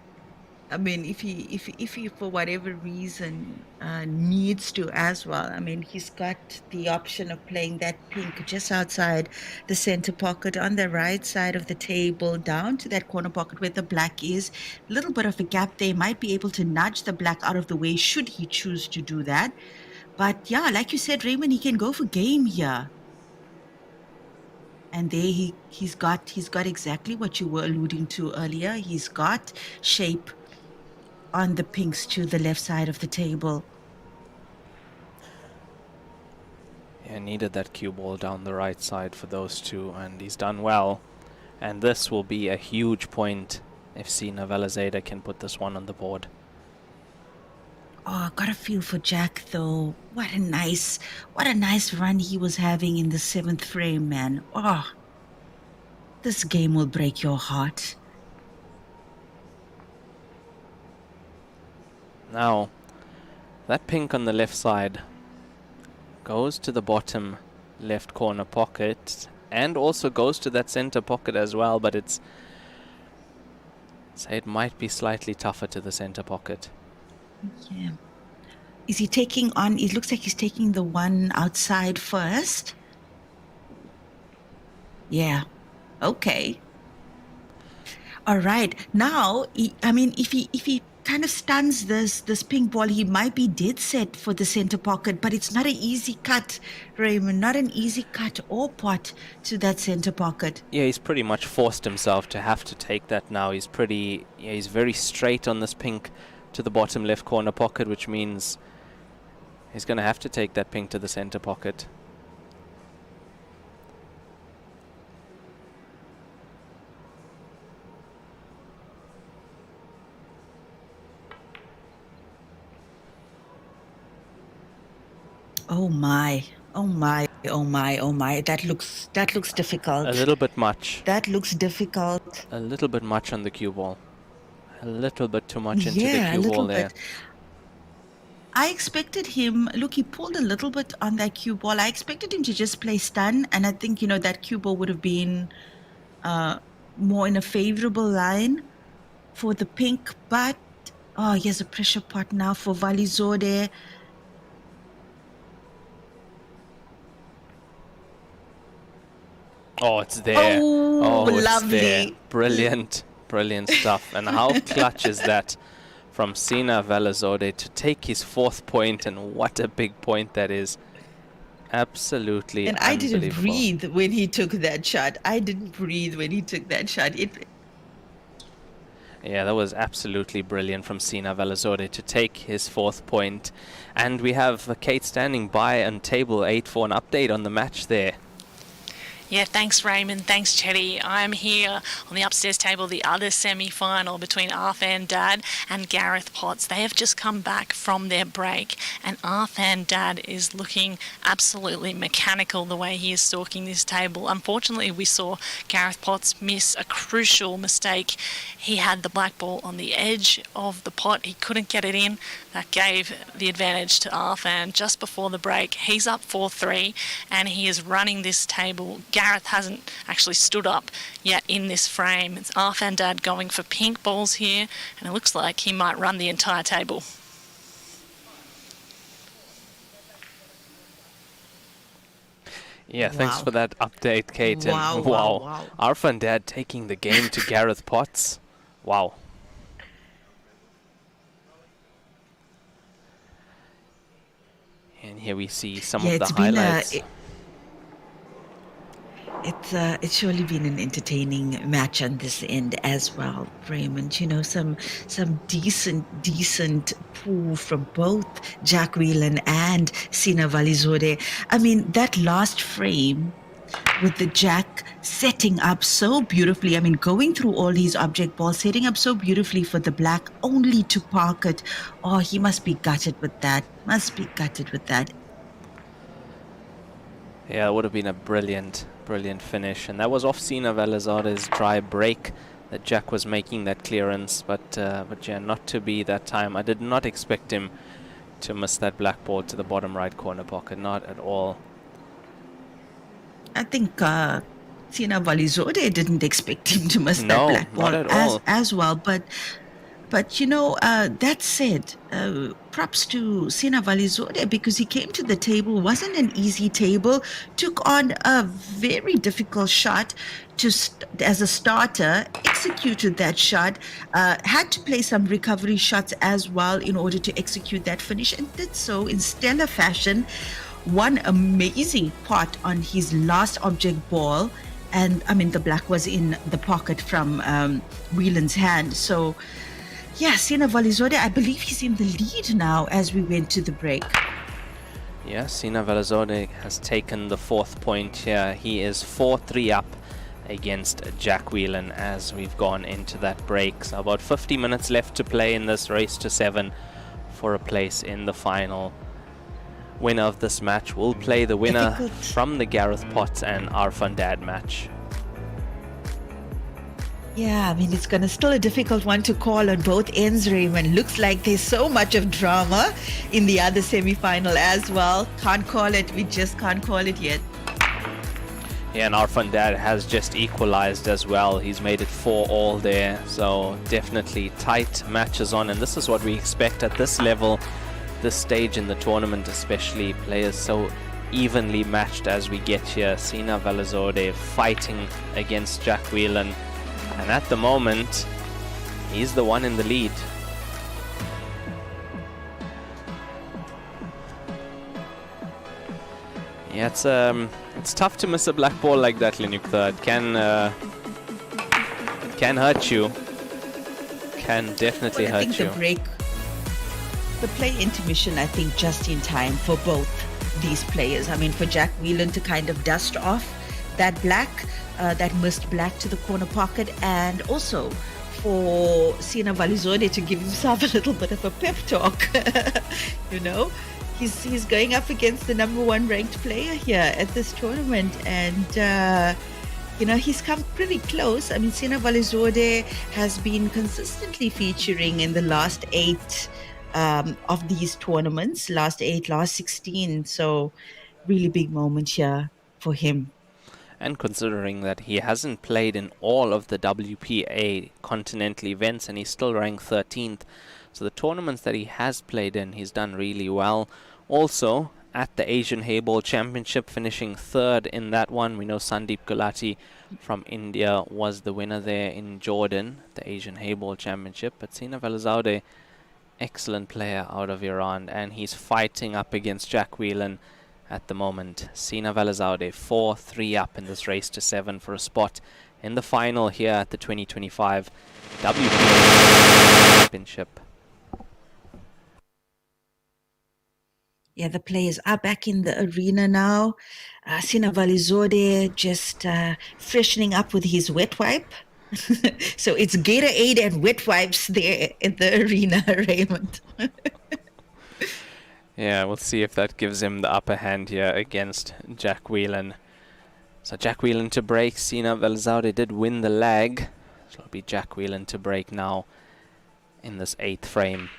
I mean, if he for whatever reason needs to as well, I mean, he's got the option of playing that pink just outside the center pocket on the right side of the table, down to that corner pocket where the black is. Little bit of a gap there, might be able to nudge the black out of the way should he choose to do that. But yeah, like you said, Raymond, he can go for game here. And there he's got exactly what you were alluding to earlier. He's got shape on the pinks to the left side of the table. Yeah, needed that cue ball down the right side for those two, and he's done well. And this will be a huge point if SINA VALIZADEH can put this one on the board. Oh, got a feel for Jack though. What a nice run he was having in the 7th frame, man. Oh, this game will break your heart. Now, that pink on the left side goes to the bottom left corner pocket and also goes to that center pocket as well, but it might be slightly tougher to the center pocket. Yeah. Is he taking on, it looks like he's taking the one outside first. Yeah. Okay. All right. Now, if he kind of stuns this pink ball, he might be dead set for the center pocket, but it's not an easy cut, Raymond. Not an easy cut or pot to that center pocket. Yeah, he's pretty much forced himself to have to take that now. He's very straight on this pink to the bottom left corner pocket, which means he's going to have to take that pink to the center pocket. Oh my, oh my, oh my, oh my. That looks difficult. A little bit much. That looks difficult. A little bit much on the cue ball. A little bit too much into the Yeah, a cue little ball there. bit. I expected him, look, he pulled a little bit on that cue ball. I expected him to just play stun, and I think, that cue ball would have been more in a favorable line for the pink, but here's a pressure pot now for VALIZADEH. Oh, it's there. Oh, it's lovely. there. Brilliant, brilliant stuff. And how clutch is that from SINA VALIZADEH to take his 4th point, and what a big point that is. Absolutely And I didn't unbelievable. breathe when he took that shot. Yeah, that was absolutely brilliant from SINA VALIZADEH to take his 4th point. And we have Kate standing by on table 8 for an update on the match there. Yeah, thanks Raymond, thanks Chetty. I'm here on the upstairs table, the other semi-final between Arfan Dad and Gareth Potts. They have just come back from their break, and Arfan Dad is looking absolutely mechanical the way he is stalking this table. Unfortunately, we saw Gareth Potts miss a crucial mistake. He had the black ball on the edge of the pot. He couldn't get it in. That gave the advantage to Arfan just before the break. He's up 4-3, and he is running this table. Gareth hasn't actually stood up yet in this frame. It's Arfan Dad going for pink balls here, and it looks like he might run the entire table. Yeah, thanks Wow. for that update, Kate. Wow, And wow, wow. Arfan Dad taking the game to Gareth Potts. Wow. And here we see some of the highlights. It's surely been an entertaining match on this end as well, Raymond. Some decent pool from both Jack Whelan and SINA VALIZADEH. I mean, that last frame with the Jack setting up so beautifully. I mean, going through all these object balls, setting up so beautifully for the black, only to park it. Oh, he must be gutted with that. Yeah, it would have been a brilliant finish. And that was off SINA VALIZADEH's dry break that Jack was making that clearance. But yeah, not to be that time. I did not expect him to miss that black ball to the bottom right corner pocket. Not at all. I think SINA VALIZADEH didn't expect him to miss No, that black ball not at all. as well. But that said, props to SINA VALIZADEH, because he came to the table, wasn't an easy table, took on a very difficult shot as a starter, executed that shot, had to play some recovery shots as well in order to execute that finish, and did so in stellar fashion. One amazing pot on his last object ball, and I mean the black was in the pocket from Whelan's hand. So yeah, SINA VALIZADEH, I believe he's in the lead now as we went to the break. Yeah, SINA VALIZADEH has taken the 4th point here. He is 4-3 up against Jack Whelan as we've gone into that break. So about 50 minutes left to play in this race to 7 for a place in the final. Winner of this match will play the winner from the Gareth Potts and Arfan Dad match. Yeah, I mean, it's still a difficult one to call on both ends, Raymond. Looks like there's so much of drama in the other semi-final as well. Can't call it. We just can't call it yet. Yeah, and Arfan Dad has just equalized as well. He's made it 4-all there. So definitely tight matches on. And this is what we expect at this level, this stage in the tournament, especially players so evenly matched as we get here. SINA VALIZADEH fighting against Jack Whelan. And at the moment, he's the one in the lead. Yeah, it's tough to miss a black ball like that, Linukta. It can hurt you. Can definitely hurt you. The play intermission, I think, just in time for both these players. I mean, for Jack Whelan to kind of dust off that black, that missed black to the corner pocket, and also for SINA VALIZADEH to give himself a little bit of a pep talk. he's going up against the #1 ranked player here at this tournament, and he's come pretty close. I mean, Sina VALIZADEH has been consistently featuring in the last 8 of these tournaments, last 16. So, really big moment here for him. And considering that he hasn't played in all of the WPA continental events and he's still ranked 13th, so the tournaments that he has played in, he's done really well. Also, at the Asian Heyball Championship, finishing 3rd in that one. We know Sandeep Gulati from India was the winner there in Jordan, the Asian Heyball Championship. But Sina VALIZADEH, excellent player out of Iran, and he's fighting up against Jack Whelan at the moment. Sina VALIZADEH 4-3 up in this race to 7 for a spot in the final here at the 2025 WPA Championship. Yeah, the players are back in the arena now. Sina VALIZADEH just freshening up with his wet wipe. So it's Gatorade and wet wipes there in the arena, Raymond. Yeah, we'll see if that gives him the upper hand here against Jack Whelan. So Jack Whelan to break. Sina VALIZADEH did win the leg. So it'll be Jack Whelan to break now in this 8th frame.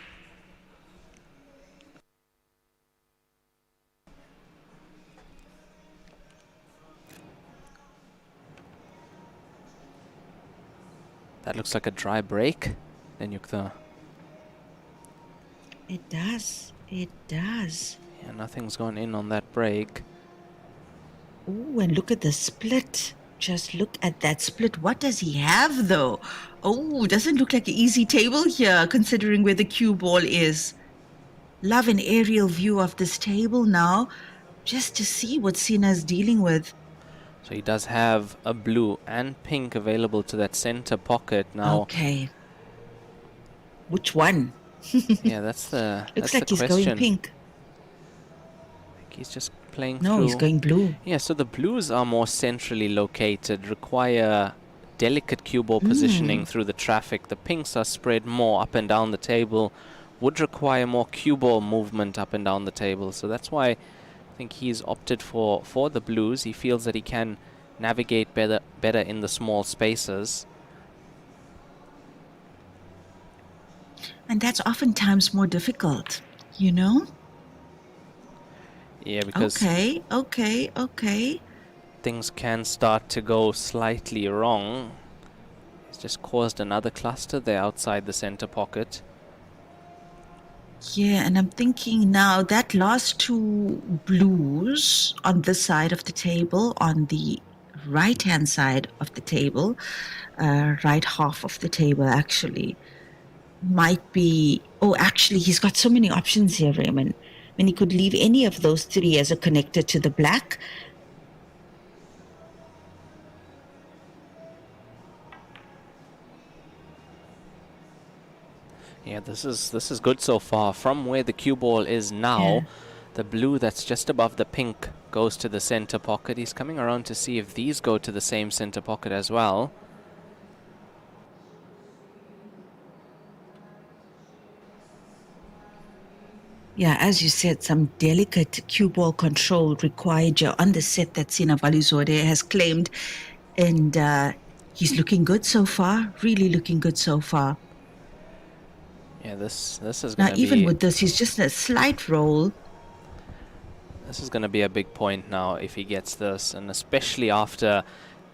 That looks like a dry break, then Yukta. It does. It does. Yeah, nothing's gone in on that break. Oh, and look at the split. Just look at that split. What does he have, though? Oh, doesn't look like an easy table here, considering where the cue ball is. Love an aerial view of this table now, just to see what Sina's dealing with. So he does have a blue and pink available to that center pocket now. Okay. Which one? Yeah, that's the Looks that's like the he's question. going pink. I think he's just playing No, through. he's going blue. Yeah, so the blues are more centrally located, require delicate cue ball positioning through the traffic. The pinks are spread more up and down the table, would require more cue ball movement up and down the table. So that's why I think he's opted for the blues. He feels that he can navigate better in the small spaces. And that's oftentimes more difficult, you know? Yeah, because Okay. things can start to go slightly wrong. It's just caused another cluster there outside the center pocket. Yeah, and I'm thinking now that last 2 blues on this side of the table, on the right-hand side of the table, right half of the table actually, might be... Oh, actually, he's got so many options here, Raymond. I mean, he could leave any of those 3 as a connector to the black. Yeah, this is good so far. From where the cue ball is now, the blue that's just above the pink goes to the center pocket. He's coming around to see if these go to the same center pocket as well. Yeah, as you said, some delicate cue ball control required here on the set that Sina VALIZADEH has claimed. And he's looking good so far, really looking good so far. Yeah, this is Now, going to even be... with this, he's just a slight roll. This is going to be a big point now if he gets this, and especially after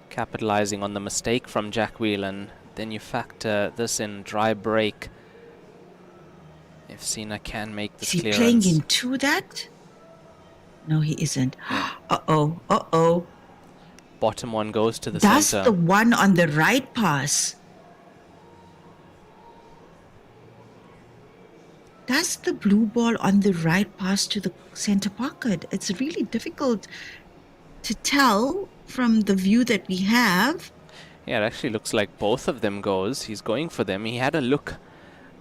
capitalizing on the mistake from Jack Whelan. Then you factor this in, dry break. If Sina can make this Is he clearance. playing into that? No, he isn't. Uh-oh. Bottom one goes to the Does center. the one on the right pass? Does the blue ball on the right pass to the center pocket? It's really difficult to tell from the view that we have. Yeah, it actually looks like both of them goes. He's going for them. He had a look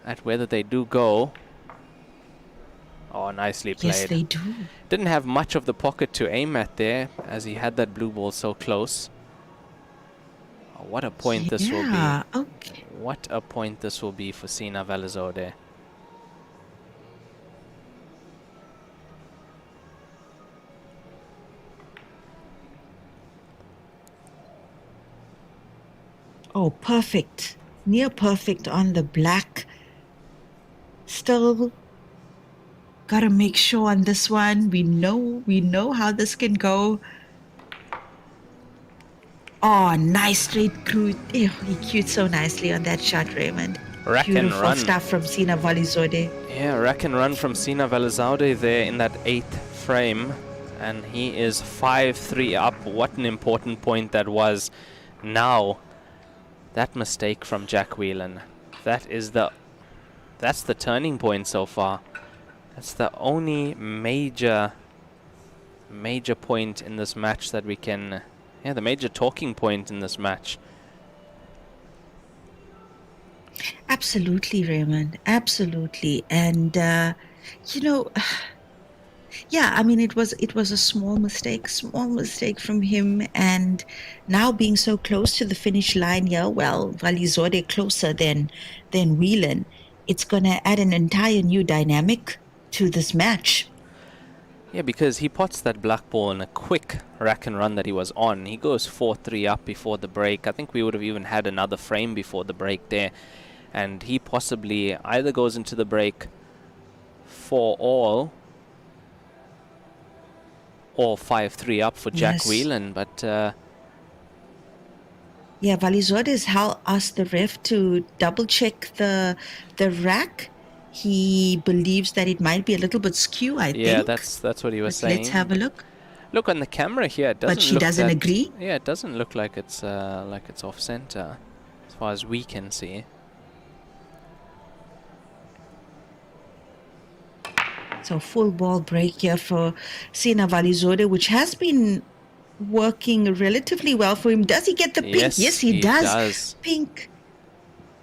at whether they do go. Oh, nicely played. Yes, they do. Didn't have much of the pocket to aim at there, as he had that blue ball so close. Oh, what a point this will Yeah, be. okay. What a point this will be for Sina VALIZADEH. Oh, perfect. Near perfect on the black. Still gotta make sure on this one. We know how this can go. Oh, nice straight crew. Ew, he cued so nicely on that shot, Raymond. Rack and Beautiful run. stuff from SINA VALIZADEH. Yeah, rack and run from SINA VALIZADEH there in that 8th frame. And he is 5-3 up. What an important point that was. Now, that mistake from Jack Whelan. That's the turning point so far. That's the only major point in this match that we can... Yeah, the major talking point in this match. Absolutely, Raymond. Absolutely. And, you know... Yeah, I mean, it was a small mistake from him, and now being so close to the finish line here, well, VALIZADEH closer than Whelan, it's gonna add an entire new dynamic to this match. Yeah, because he pots that black ball in a quick rack and run that he was on. He goes 4-3 up before the break. I think we would have even had another frame before the break there, and he possibly either goes into the break 4-all. Or 5-3 up for Jack Whelan, but... Yeah, VALIZADEH has asked the ref to double-check the rack. He believes that it might be a little bit skew, I think. Yeah, that's what he was saying. Let's have a look. Look on the camera here, it doesn't But she look doesn't that, agree? Yeah, it doesn't look like it's off-center, as far as we can see. So full ball break here for SINA VALIZADEH, which has been working relatively well for him. Does he get the pink? Yes, he does. Pink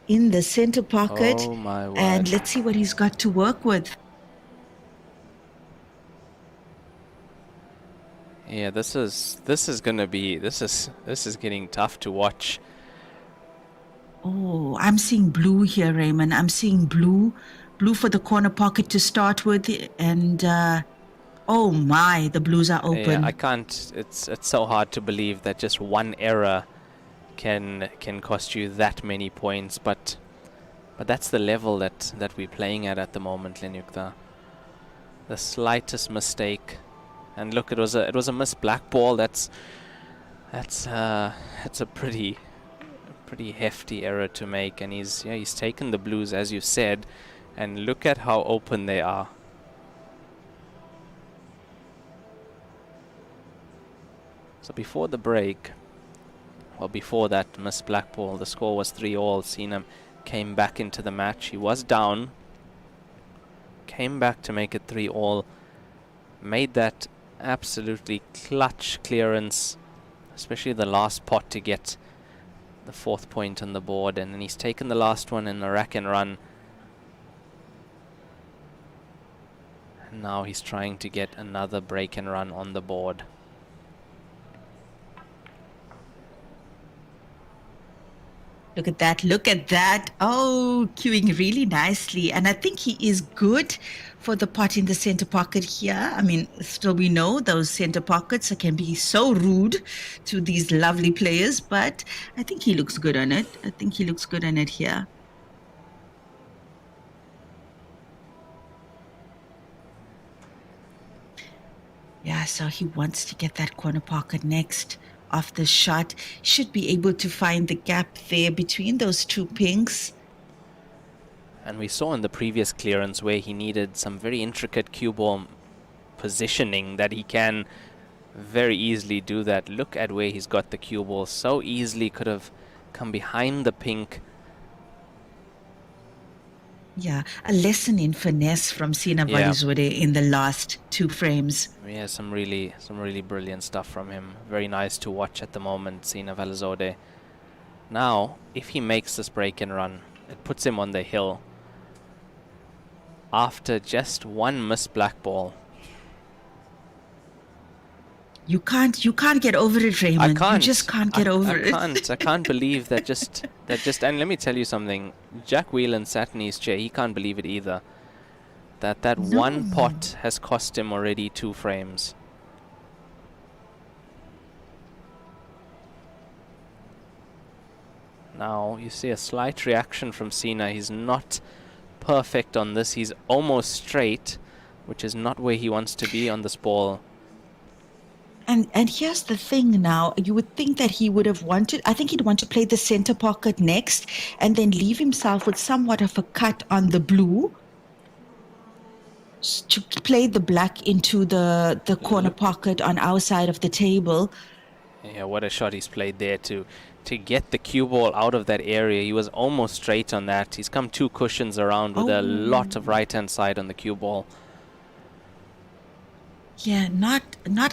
in the center pocket. Oh my word. And let's see what he's got to work with. Yeah, this is getting tough to watch. Oh, I'm seeing blue here, Raymond. I'm seeing blue for the corner pocket to start with, and oh my, the blues are open. Yeah, I can't. It's so hard to believe that just one error can cost you that many points, but that's the level that we're playing at the moment, Lenyukta. The slightest mistake, and look, it was a missed black ball. That's a pretty hefty error to make, and he's taken the blues, as you said. And look at how open they are. So before the break, or before that missed black ball, the score was 3-all. SINA came back into the match. He was down, came back to make it 3-all, made that absolutely clutch clearance, especially the last pot to get the 4th point on the board, and then he's taken the last one in the rack and run. Now he's trying to get another break and run on the board. Look at that, look at that. Oh, cueing really nicely. And I think he is good for the pot in the center pocket here. I mean, still we know those center pockets can be so rude to these lovely players, but I think he looks good on it. I think he looks good on it here. Yeah, so he wants to get that corner pocket next off the shot. Should be able to find the gap there between those two pinks. And we saw in the previous clearance where he needed some very intricate cue ball positioning that he can very easily do that. Look at where he's got the cue ball. So easily could have come behind the pink. Yeah, a lesson in finesse from SINA VALIZADEH in the last 2 frames. Yeah, some really brilliant stuff from him. Very nice to watch at the moment, SINA VALIZADEH. Now, if he makes this break and run, it puts him on the hill. After just one missed black ball. You can't get over it, Raymond. I can't. You just can't get over it. I can't believe that just and let me tell you something. Jack Whelan sat in his chair. He can't believe it either. That one pot has cost him already 2 frames. Now you see a slight reaction from SINA. He's not perfect on this. He's almost straight, which is not where he wants to be on this ball. And here's the thing now, you would think that he would have wanted, I think he'd want to play the center pocket next and then leave himself with somewhat of a cut on the blue to play the black into the corner pocket on our side of the table. Yeah, what a shot he's played there to get the cue ball out of that area. He was almost straight on that. He's come 2 cushions around with a lot of right-hand side on the cue ball. Yeah, not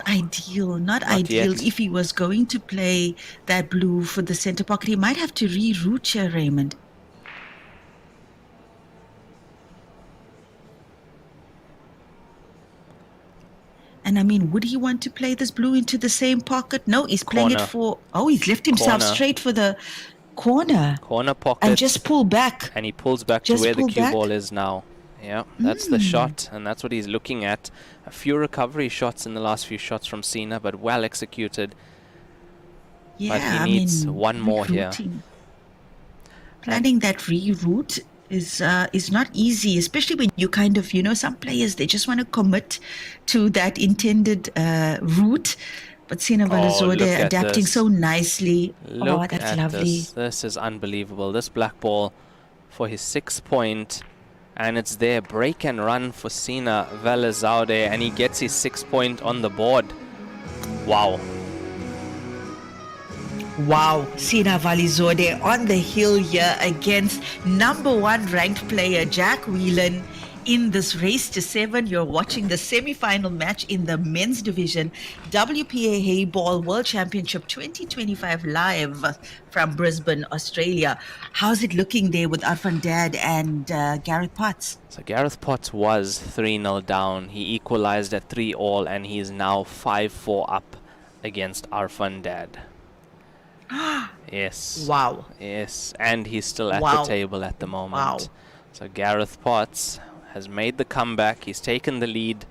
ideal, not ideal. Yet. If he was going to play that blue for the center pocket, he might have to reroute here, Raymond. And I mean, would he want to play this blue into the same pocket? No, he's playing it for, he's left himself straight for the corner. Corner pocket. And just pull back. And he pulls back to where the cue ball is now. Yeah, that's the shot, and that's what he's looking at. A few recovery shots in the last few shots from SINA, but well executed. Yeah, but he needs one more here. Planning that reroute is not easy, especially when you kind of, some players, they just want to commit to that intended route. But SINA VALIZADEH adapting so nicely. Look that's at lovely. This is unbelievable. This black ball for his 6th point. And it's there, break and run for SINA VALIZADEH, and he gets his 6th point on the board. Wow. Wow, SINA VALIZADEH on the hill here against #1 ranked player Jack Whelan in this race to 7. You're watching the semi-final match in the men's division, WPA Heyball World Championship 2025 live from Brisbane, Australia. How's it looking there with Arfan Dad and Gareth Potts? So Gareth Potts was 3-0 down. He equalized at 3-all, and he is now 5-4 up against Arfan Dad. Yes. Wow. Yes, and he's still at the table at the moment. Wow. So Gareth Potts has made the comeback. He's taken the lead.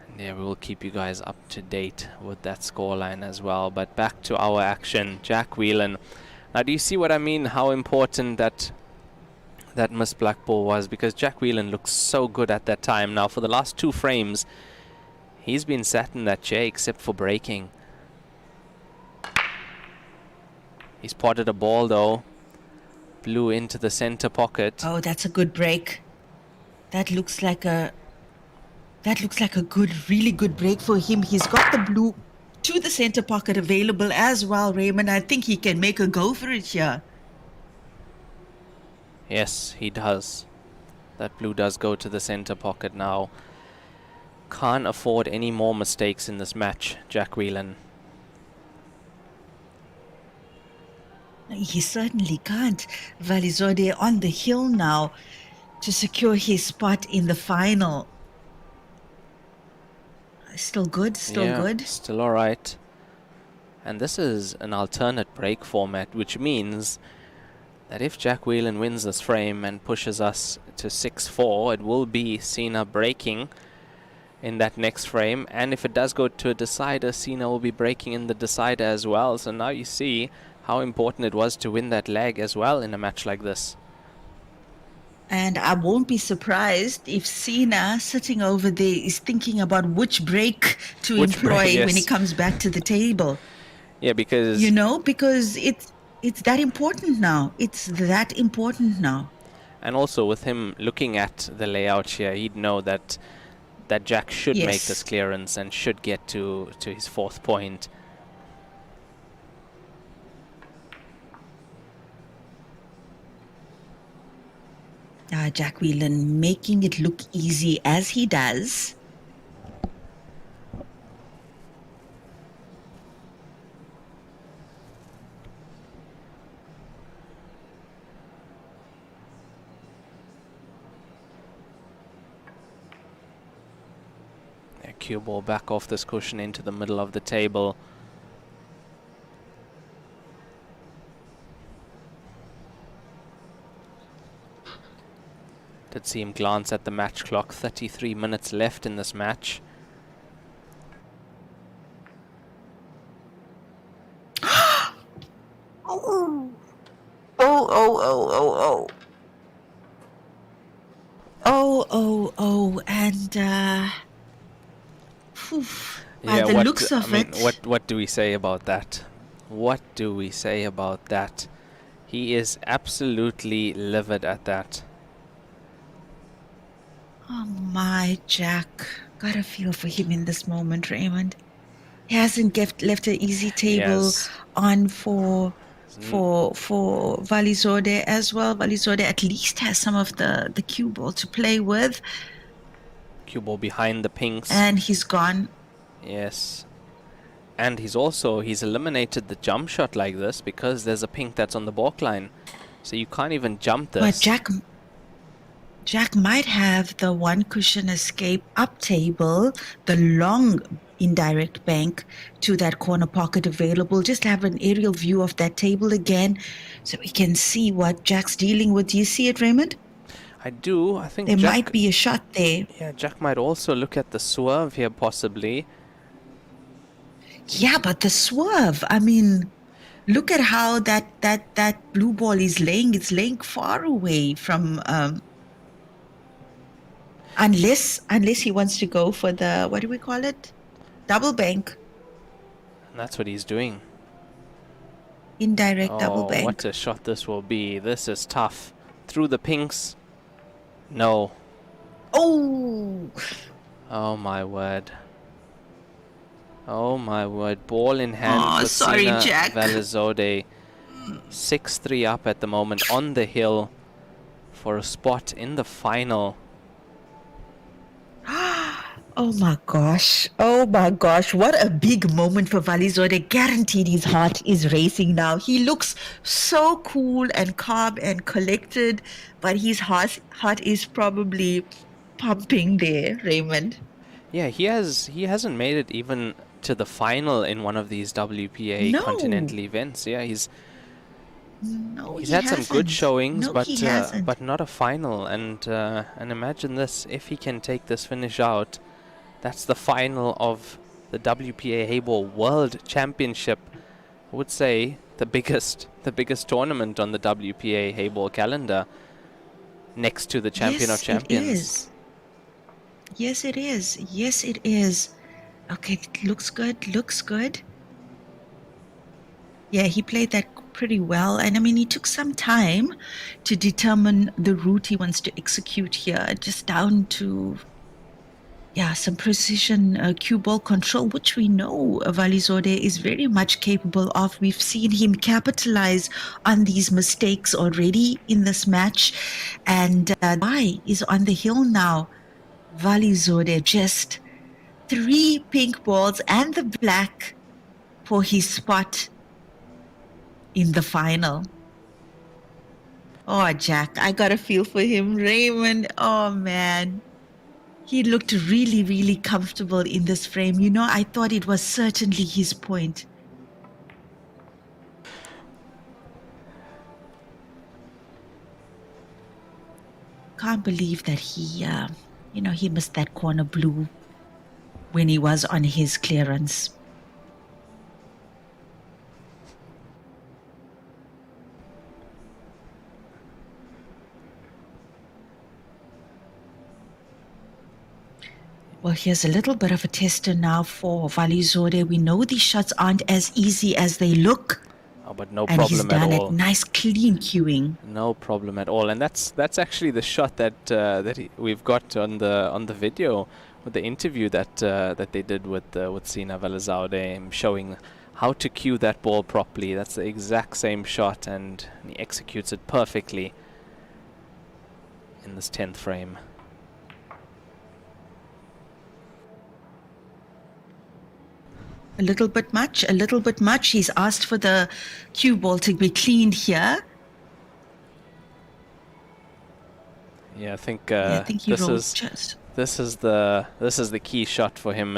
And yeah, we will keep you guys up to date with that scoreline as well. But back to our action. Jack Whelan. Now, do you see what I mean? How important that missed black ball was? Because Jack Whelan looks so good at that time. Now, for the last 2 frames, he's been sat in that chair except for breaking. He's potted a ball, though. Blue into the center pocket. Oh, that's a good break. That looks like a really good break for him. He's got the blue to the center pocket available as well, Raymond. I think he can make a go for it here. Yes, he does. That blue does go to the center pocket now. Can't afford any more mistakes in this match, Jack Whelan. He certainly can't. VALIZADEH on the hill now to secure his spot in the final. Still good, still good. Still all right. And this is an alternate break format, which means that if Jack Whelan wins this frame and pushes us to 6-4, it will be SINA breaking in that next frame. And if it does go to a decider, SINA will be breaking in the decider as well. So now you see how important it was to win that leg as well in a match like this. And I won't be surprised if SINA sitting over there is thinking about which break to employ when he comes back to the table. Yeah, because... because it's that important now. It's that important now. And also with him looking at the layout here, he'd know that Jack should make this clearance and should get to his 4th point. Jack Whelan making it look easy as he does. Cue ball back off this cushion into the middle of the table. Did see him glance at the match clock. 33 minutes left in this match. And by Yeah, the looks of it, what do we say about that? What do we say about that? He is absolutely livid at that. oh my, Jack, gotta feel for him in this moment, Raymond. He hasn't left an easy table Yes. on for VALIZADEH as well. VALIZADEH at least has some of the cue ball to play with, Cue ball behind the pinks. and he's gone. Yes. And he's eliminated the jump shot like this because there's a pink that's on the balk line. So you can't even jump this. But Jack might have the one cushion escape up table, the long indirect bank to that corner pocket available. Just have an aerial view of that table again so we can see what Jack's dealing with. Do you see it, Raymond? I do. I think There Jack, might be a shot there. Yeah, Jack might also look at the swerve here possibly. Yeah, but the swerve, I mean, look at how that blue ball is laying. It's laying far away from unless he wants to go for the, what do we call it? Double bank. And that's what he's doing. Indirect double bank. What a shot this will be. This is tough. Through the pinks. No. Oh! Oh my word. Oh my word. Ball in hand Oh, for sorry, SINA Jack. VALIZADEH. 6-3 up at the moment on the hill for a spot in the final. Oh my gosh. Oh my gosh. What a big moment for VALIZADEH. Guaranteed his heart is racing now. He looks so cool and calm and collected, but his heart is probably pumping there, Raymond. Yeah, he hasn't made it even to the final in one of these WPA No. continental events. Yeah, he's he had some good hasn't. showings, No, he hasn't. but not a final. And imagine this: if he can take this finish out, that's the final of the WPA Heyball World Championship. I would say the biggest tournament on the WPA Heyball calendar, next to the Champion of Champions. Yes, it is. Yes, it is. Okay, it looks good. Looks good. Yeah, he played that pretty well. And I mean, he took some time to determine the route he wants to execute here, just down to, yeah, some precision cue ball control, which we know VALIZADEH is very much capable of. We've seen him capitalize on these mistakes already in this match. And Why is on the hill now. VALIZADEH just 3 pink balls and the black for his spot in the final. Oh, Jack, I got a feel for him. Raymond, oh man. He looked really, really comfortable in this frame. You know, I thought it was certainly his point. Can't believe that he missed that corner blue when he was on his clearance. Well, here's a little bit of a tester now for VALIZADEH. We know these shots aren't as easy as they look. Oh, but no And he's problem at done all. it. Nice, clean cueing. No problem at all, and that's actually the shot that we've got on the video with the interview that they did with SINA VALIZADEH, showing how to cue that ball properly. That's the exact same shot, and he executes it perfectly in this 10th frame. A little bit much, a little bit much. He's asked for the cue ball to be cleaned here. Yeah, I think, I think he this rolled is just. this is the key shot for him.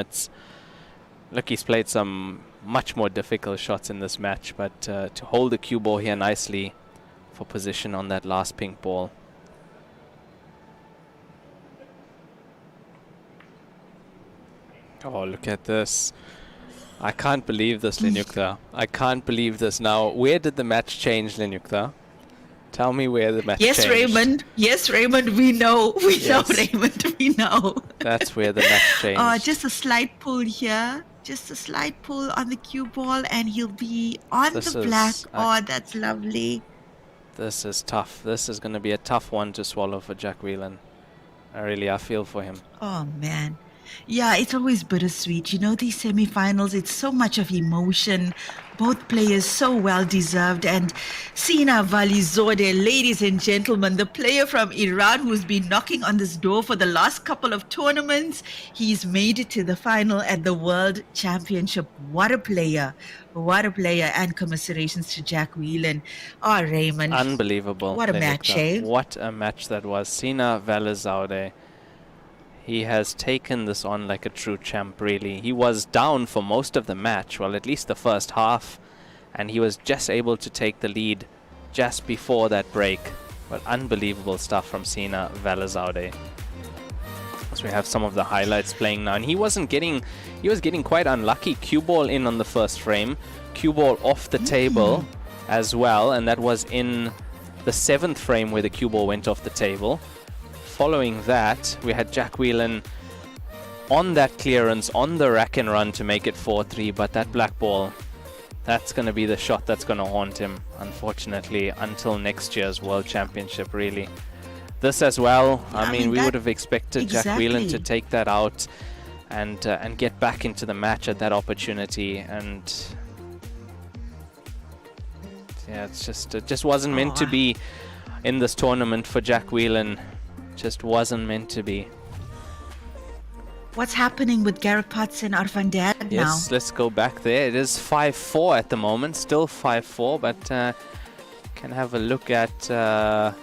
Look, he's played some much more difficult shots in this match, but to hold the cue ball here nicely for position on that last pink ball. Oh, look at this. I can't believe this, Linyukta. I can't believe this now. Where did the match change, Linyukta? Tell me where the match Yes, changed. Raymond. Yes, Raymond. We know. We know, Yes. Raymond. We know. That's where the match changed. Just a slight pull here. Just a slight pull on the cue ball, and he'll be on This the is- black. I- Oh, that's lovely. This is tough. This is going to be a tough one to swallow for Jack Whelan. I feel for him. Oh, man. Yeah, it's always bittersweet. You know, these semi-finals, it's so much of emotion. Both players so well deserved. And SINA VALIZADEH, ladies and gentlemen, the player from Iran who's been knocking on this door for the last couple of tournaments, he's made it to the final at the World Championship. What a player. What a player. And commiserations to Jack Whelan. Oh, Raymond. Unbelievable. What a match, eh? What a match that was. SINA VALIZADEH. He has taken this on like a true champ, really. He was down for most of the match, well, at least the first half, and he was just able to take the lead just before that break. But unbelievable stuff from SINA VALIZADEH. So we have some of the highlights playing now, and he was getting quite unlucky. Cue ball in on the first frame, cue ball off the table as well, and that was in the 7th frame where the cue ball went off the table. Following that, we had Jack Whelan on that clearance, on the rack and run to make it 4-3, but that black ball, that's going to be the shot that's going to haunt him, unfortunately, until next year's World Championship, really. This as well, I mean, we would have expected Jack Whelan to take that out and get back into the match at that opportunity, and yeah, it just wasn't meant to be in this tournament for Jack Whelan. Just wasn't meant to be. What's happening with Gareth Potts and Arfan Dad now? Yes, let's go back there. It is 5-4 at the moment, still 5-4, but can have a look at the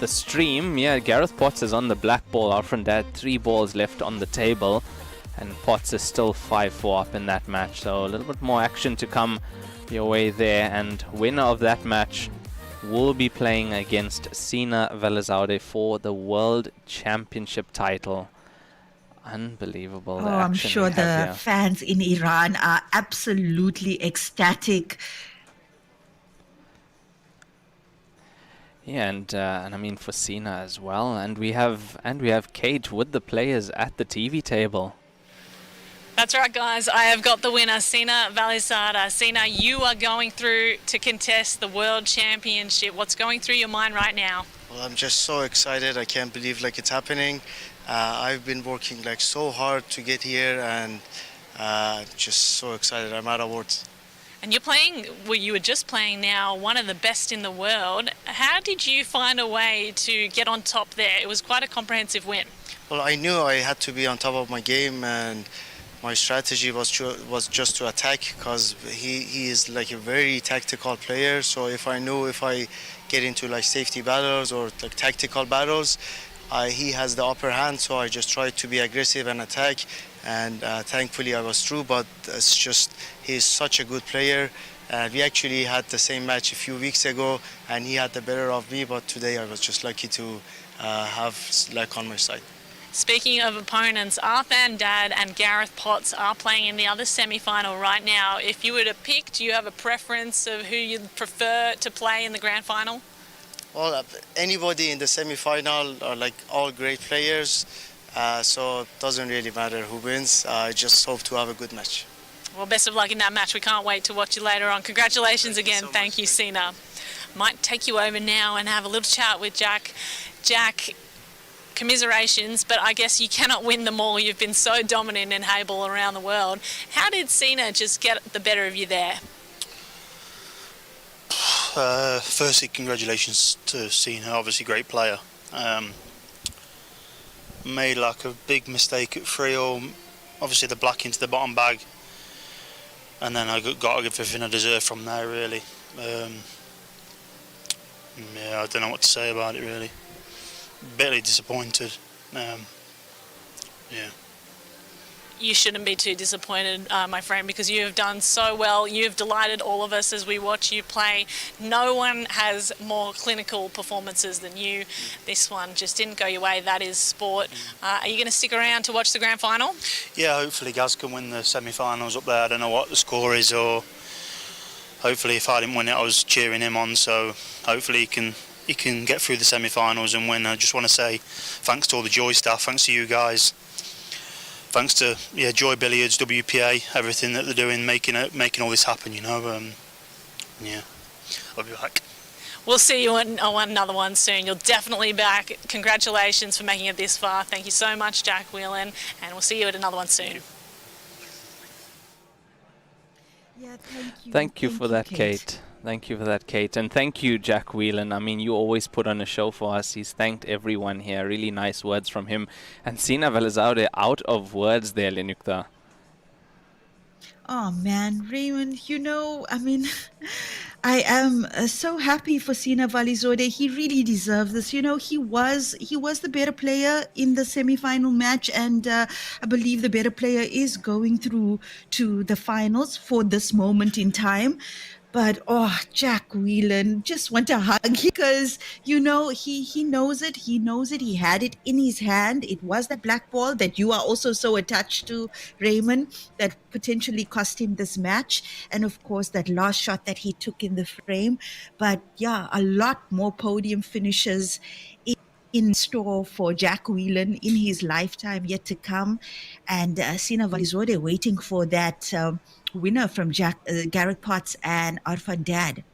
stream. Yeah, Gareth Potts is on the black ball. Arfan Dad, 3 balls left on the table, and Potts is still 5-4 up in that match. So a little bit more action to come your way there, and winner of that match will be playing against SINA VALIZADEH for the World Championship title. Unbelievable. Oh, I'm sure the fans in Iran are absolutely ecstatic. Yeah, and I mean for SINA as well, and we have Kate with the players at the TV table. That's right, guys. I have got the winner, SINA VALIZADEH. SINA, you are going through to contest the World Championship. What's going through your mind right now? Well, I'm just so excited. I can't believe like it's happening. I've been working like so hard to get here, and just so excited. I'm out of words. And you're playing, well, you were just playing now, one of the best in the world. How did you find a way to get on top there? It was quite a comprehensive win. Well, I knew I had to be on top of my game, and my strategy was just to attack, because he is like a very tactical player. So if I get into like safety battles or like tactical battles, he has the upper hand. So I just tried to be aggressive and attack, and thankfully I was true. But it's just he's such a good player. We actually had the same match a few weeks ago, and he had the better of me. But today I was just lucky to have luck on my side. Speaking of opponents, Arfan Dad and Gareth Potts are playing in the other semi-final right now. If you were to pick, do you have a preference of who you'd prefer to play in the grand final? Well, anybody in the semi-final are like all great players, so it doesn't really matter who wins. I just hope to have a good match. Well, best of luck in that match. We can't wait to watch you later on. Congratulations again. Thank you, SINA. Might take you over now and have a little chat with Jack. Jack, commiserations, but I guess you cannot win them all. You've been so dominant in Heyball around the world. How did SINA just get the better of you there? Firstly, congratulations to SINA, obviously great player. Made like a big mistake at 3-all, obviously the black into the bottom bag, and then I got everything I deserved from there, really. Yeah, I don't know what to say about it, really. Bitterly disappointed. Yeah. You shouldn't be too disappointed, my friend, because you have done so well. You've delighted all of us as we watch you play. No one has more clinical performances than you. This one just didn't go your way. That is sport. Are you going to stick around to watch the grand final? Yeah, hopefully Gaz can win the semi-finals up there. I don't know what the score is or hopefully if I didn't win it, I was cheering him on. So hopefully he can get through the semi-finals and win. I just want to say thanks to all the Joy staff, thanks to you guys, thanks to Joy Billiards, WPA, everything that they're doing, making all this happen. Yeah, I'll be back. We'll see you on another one soon. You're definitely back. Congratulations for making it this far. Thank you so much, Jack Whelan, and we'll see you at another one soon. Yeah, Thank you for that, Kate. Thank you for that, Kate. And thank you, Jack Whelan. I mean, you always put on a show for us. He's thanked everyone here. Really nice words from him. And SINA VALIZADEH out of words there, Lenukta. Oh man, Raymond, I mean, I am so happy for SINA VALIZADEH. He really deserves this. He was the better player in the semi-final match, and I believe the better player is going through to the finals for this moment in time. But Jack Whelan, just want a hug because he knows it. He knows it. He had it in his hand. It was that black ball that you are also so attached to, Raymond, that potentially cost him this match. And of course, that last shot that he took in the frame. But yeah, a lot more podium finishes in store for Jack Whelan in his lifetime yet to come. And SINA VALIZADEH waiting for that winner from Gareth Potts and Arfan Dad.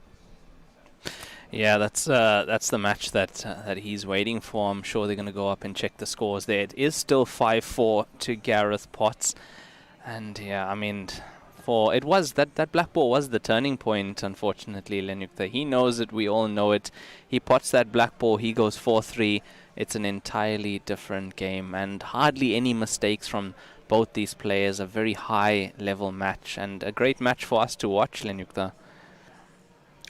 Yeah, that's the match that he's waiting for. I'm sure they're going to go up and check the scores there. It is still 5-4 to Gareth Potts. And yeah, I mean, that black ball was the turning point, unfortunately, Lenukta. He knows it, we all know it. He pots that black ball, he goes 4-3. It's an entirely different game, and hardly any mistakes from both these players. A very high level match, and a great match for us to watch, Lenukta.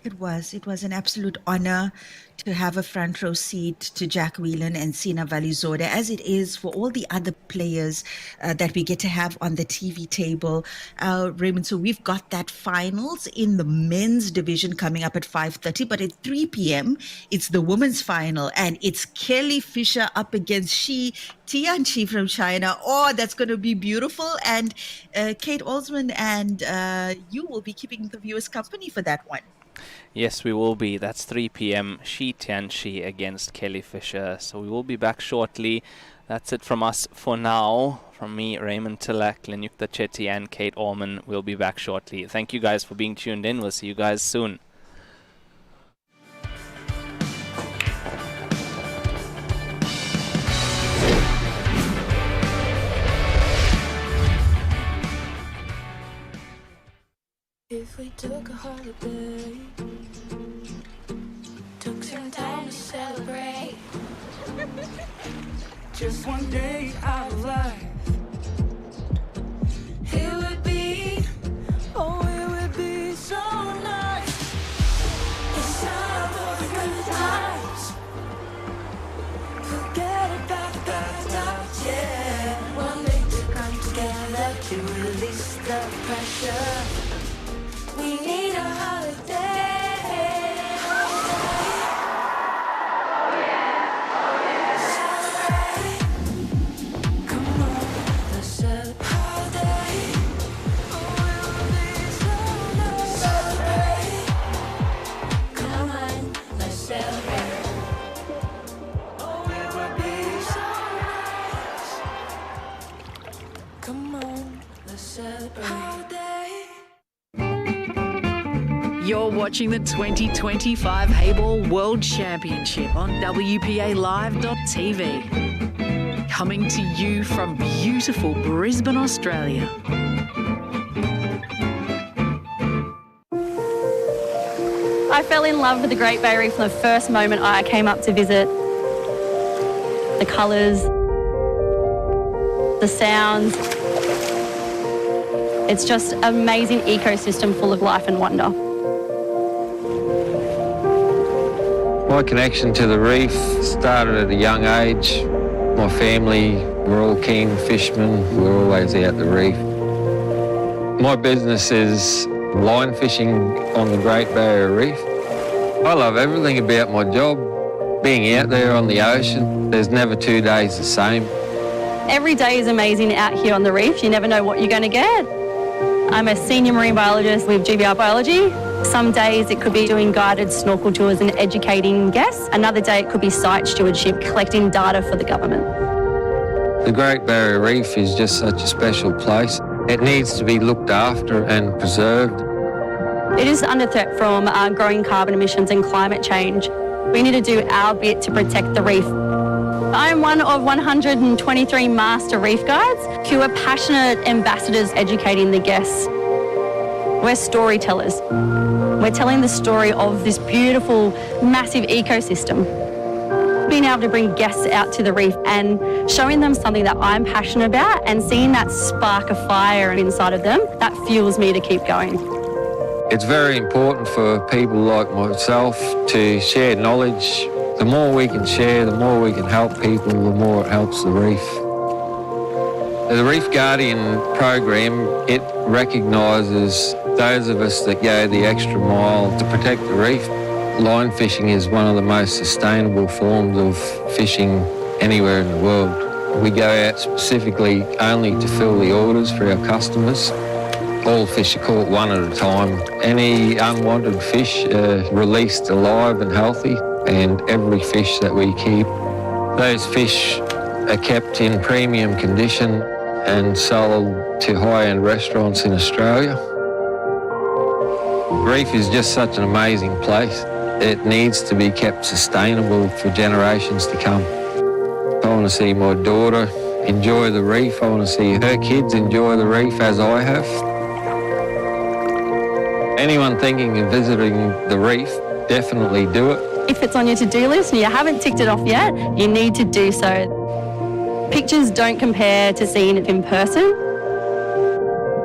It was an absolute honor to have a front row seat to Jack Whelan and SINA VALIZADEH, as it is for all the other players that we get to have on the TV table. Raymond, so we've got that finals in the men's division coming up at 5:30, but at 3 p.m. it's the women's final, and it's Kelly Fisher up against TIANQI from China. Oh, that's going to be beautiful. And Kate Olsman and you will be keeping the viewers company for that one. Yes, we will be. That's 3 p.m. TIANQI against Kelly Fisher. So we will be back shortly. That's it from us for now. From me, Raymond Tilak, Lenukta Chetty, and Kate Allman. We'll be back shortly. Thank you guys for being tuned in. We'll see you guys soon. If we took a holiday, took some time to celebrate, just one day out of life, it would be so nice. It's time for the good times. Forget about the bad times, yeah. One day to come together to release the pressure. We need a holiday. Celebrate. Come on, let's celebrate. Holiday. Oh, it will be so nice. Celebrate. Come on, let's celebrate. Oh, it will be so nice. Come on, let's celebrate. Holiday. You're watching the 2025 Heyball World Championship on WPALive.tv. Coming to you from beautiful Brisbane, Australia. I fell in love with the Great Barrier Reef from the first moment I came up to visit. The colours, the sounds. It's just an amazing ecosystem full of life and wonder. My connection to the reef started at a young age. My family were all keen fishermen. We were always out the reef. My business is line fishing on the Great Barrier Reef. I love everything about my job. Being out there on the ocean, there's never 2 days the same. Every day is amazing out here on the reef. You never know what you're going to get. I'm a senior marine biologist with GBR Biology. Some days it could be doing guided snorkel tours and educating guests. Another day it could be site stewardship, collecting data for the government. The Great Barrier Reef is just such a special place. It needs to be looked after and preserved. It is under threat from growing carbon emissions and climate change. We need to do our bit to protect the reef. I am one of 123 master reef guides who are passionate ambassadors educating the guests. We're storytellers. We're telling the story of this beautiful, massive ecosystem. Being able to bring guests out to the reef and showing them something that I'm passionate about and seeing that spark of fire inside of them, that fuels me to keep going. It's very important for people like myself to share knowledge. The more we can share, the more we can help people, the more it helps the reef. The Reef Guardian program, it recognises those of us that go the extra mile to protect the reef. Line fishing is one of the most sustainable forms of fishing anywhere in the world. We go out specifically only to fill the orders for our customers. All fish are caught one at a time. Any unwanted fish are released alive and healthy, and every fish that we keep, those fish are kept in premium condition and sold to high-end restaurants in Australia. The reef is just such an amazing place. It needs to be kept sustainable for generations to come. I want to see my daughter enjoy the reef. I want to see her kids enjoy the reef as I have. Anyone thinking of visiting the reef, definitely do it. If it's on your to-do list and you haven't ticked it off yet, you need to do so. Pictures don't compare to seeing it in person.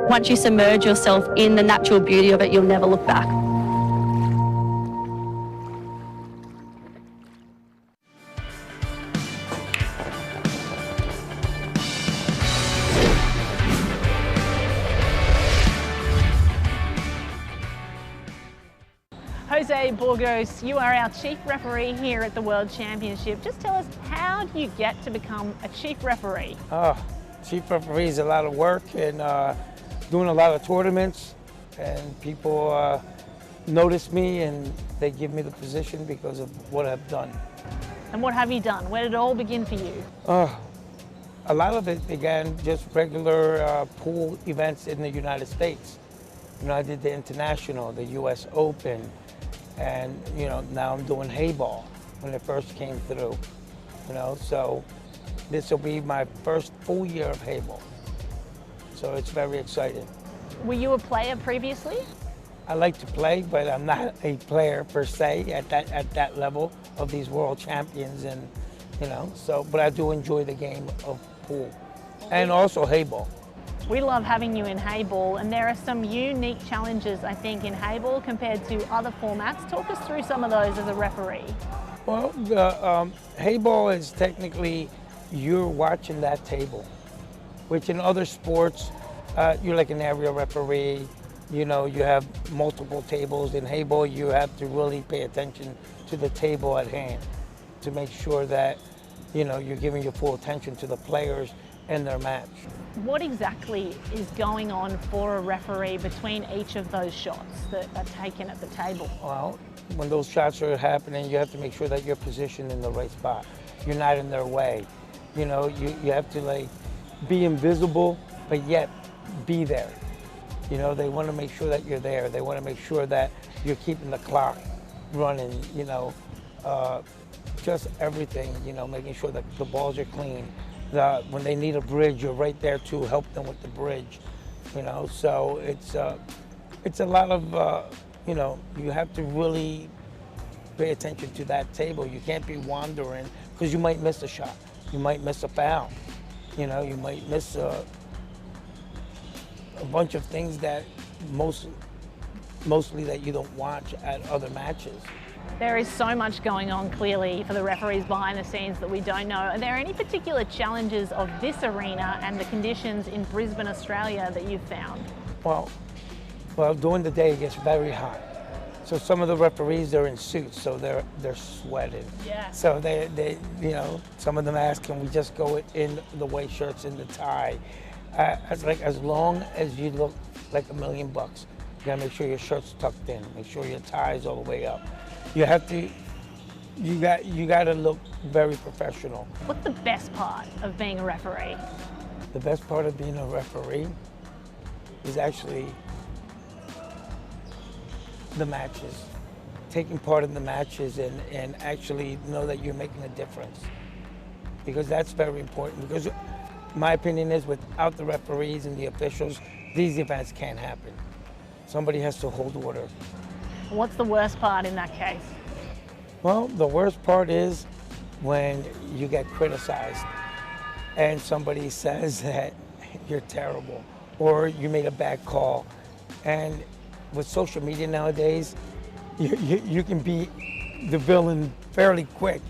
Once you submerge yourself in the natural beauty of it, you'll never look back. Jose Burgos, you are our chief referee here at the World Championship. Just tell us, how do you get to become a chief referee? Chief referee is a lot of work and doing a lot of tournaments, and people notice me and they give me the position because of what I've done. And what have you done? Where did it all begin for you? A lot of it began just regular pool events in the United States. You know, I did the International, the US Open, and you know, now I'm doing Heyball when it first came through. You know, so this will be my first full year of Heyball. So it's very exciting. Were you a player previously? I like to play, but I'm not a player per se at that level of these world champions, and you know, so but I do enjoy the game of pool and also Heyball. We love having you in Heyball, and there are some unique challenges, I think, in Heyball compared to other formats. Talk us through some of those as a referee. Well, the Heyball is technically, you're watching that table, which in other sports, you're like an area referee. You know, you have multiple tables. In Heyball, you have to really pay attention to the table at hand to make sure that, you know, you're giving your full attention to the players and their match. What exactly is going on for a referee between each of those shots that are taken at the table? Well, when those shots are happening, you have to make sure that you're positioned in the right spot. You're not in their way. You know, you have to like be invisible, but yet be there. You know, they want to make sure that you're there. They want to make sure that you're keeping the clock running, you know, just everything, you know, making sure that the balls are clean. When they need a bridge, you're right there to help them with the bridge, you know. So it's a lot of, you know, you have to really pay attention to that table. You can't be wandering because you might miss a shot. You might miss a foul. You know, you might miss a bunch of things that mostly that you don't watch at other matches. There is so much going on, clearly, for the referees behind the scenes that we don't know. Are there any particular challenges of this arena and the conditions in Brisbane, Australia, that you've found? Well, during the day it gets very hot. So some of the referees, they're in suits, so they're sweating. Yeah. So they you know, some of them ask, can we just go in the white shirts and the tie? As long as you look like $1 million, You gotta make sure your shirt's tucked in. Make sure your tie's all the way up. You have to. You gotta look very professional. What's the best part of being a referee? The best part of being a referee is actually the matches. Taking part in the matches and actually know that you're making a difference. Because that's very important. Because my opinion is without the referees and the officials, these events can't happen. Somebody has to hold order. What's the worst part in that case? Well, the worst part is when you get criticized and somebody says that you're terrible or you made a bad call. And with social media nowadays, you can be the villain fairly quick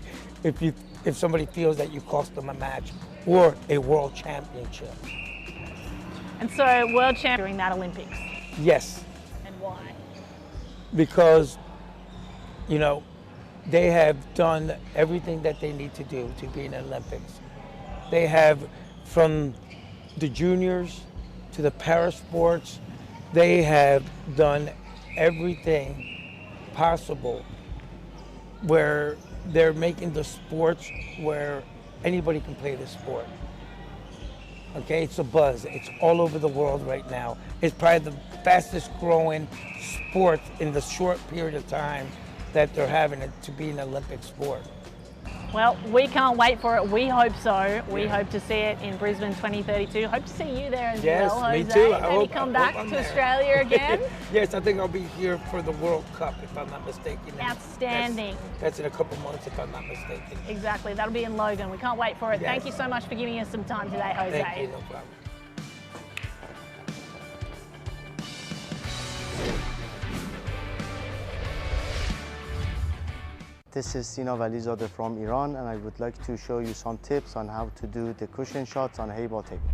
if somebody feels that you cost them a match or a world championship. And so world champion during that Olympics? Yes. And why? Because, you know, they have done everything that they need to do to be in the Olympics. They have, from the juniors to the para sports, they have done everything possible where they're making the sports where anybody can play the sport. Okay, it's a buzz. It's all over the world right now. It's probably the fastest growing sport in the short period of time that they're having it to be an Olympic sport. Well, we can't wait for it. We hope so. We hope to see it in Brisbane 2032. Hope to see you there as well, Jose. Yes, me too. Maybe come back to Australia again. Yes, I think I'll be here for the World Cup, if I'm not mistaken. Outstanding. That's in a couple months, if I'm not mistaken. Exactly. That'll be in Logan. We can't wait for it. Yes. Thank you so much for giving us some time today, Jose. Thank you, no problem. This is SINA VALIZADEH from Iran, and I would like to show you some tips on how to do the cushion shots on a Heyball table.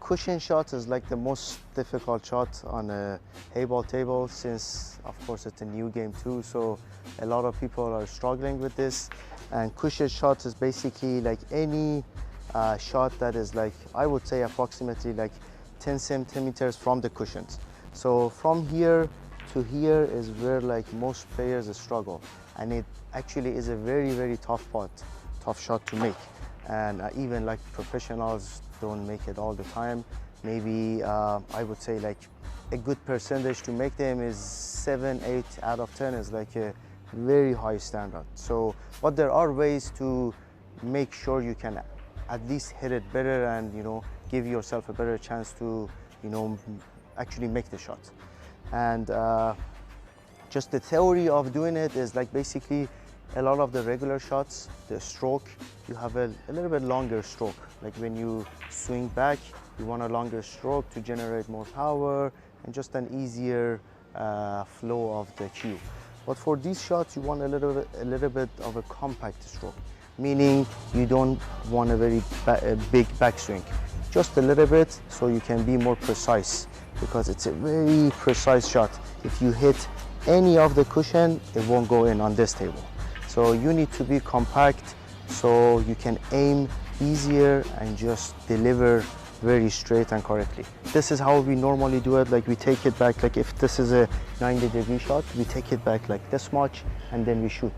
Cushion shots is like the most difficult shot on a Heyball table, since of course it's a new game too, so a lot of people are struggling with this. And cushion shots is basically like any shot that is like, I would say approximately like 10 centimeters from the cushions. So from here to here is where like most players struggle, and it actually is a very tough shot to make, and even like professionals don't make it all the time. Maybe I would say like a good percentage to make them is 7, 8 out of 10 is like a very high standard. So, but there are ways to make sure you can at least hit it better and, you know, give yourself a better chance to, you know, actually make the shot. And just the theory of doing it is like basically a lot of the regular shots, the stroke, you have a little bit longer stroke. Like when you swing back, you want a longer stroke to generate more power and just an easier flow of the cue. But for these shots, you want a little bit of a compact stroke, meaning you don't want a very big backswing, just a little bit so you can be more precise, because it's a very precise shot. If you hit any of the cushion, it won't go in on this table. So you need to be compact so you can aim easier and just deliver very straight and correctly. This is how we normally do it. Like we take it back, like if this is a 90-degree shot, we take it back like this much and then we shoot.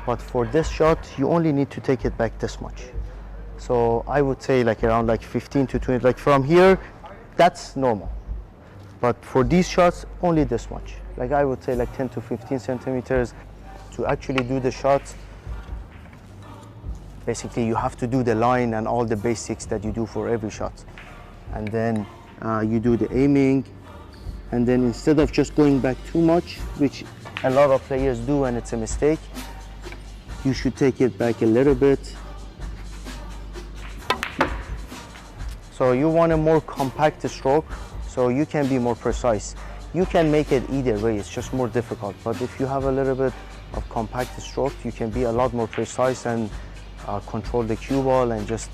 But for this shot, you only need to take it back this much. So I would say like around like 15 to 20, like from here, that's normal. But for these shots, only this much. Like I would say like 10 to 15 centimeters. To actually do the shot, basically you have to do the line and all the basics that you do for every shot. And then you do the aiming, and then instead of just going back too much, which a lot of players do and it's a mistake, you should take it back a little bit. So you want a more compact stroke so you can be more precise. You can make it either way, it's just more difficult. But if you have a little bit of compact stroke, you can be a lot more precise and control the cue ball and just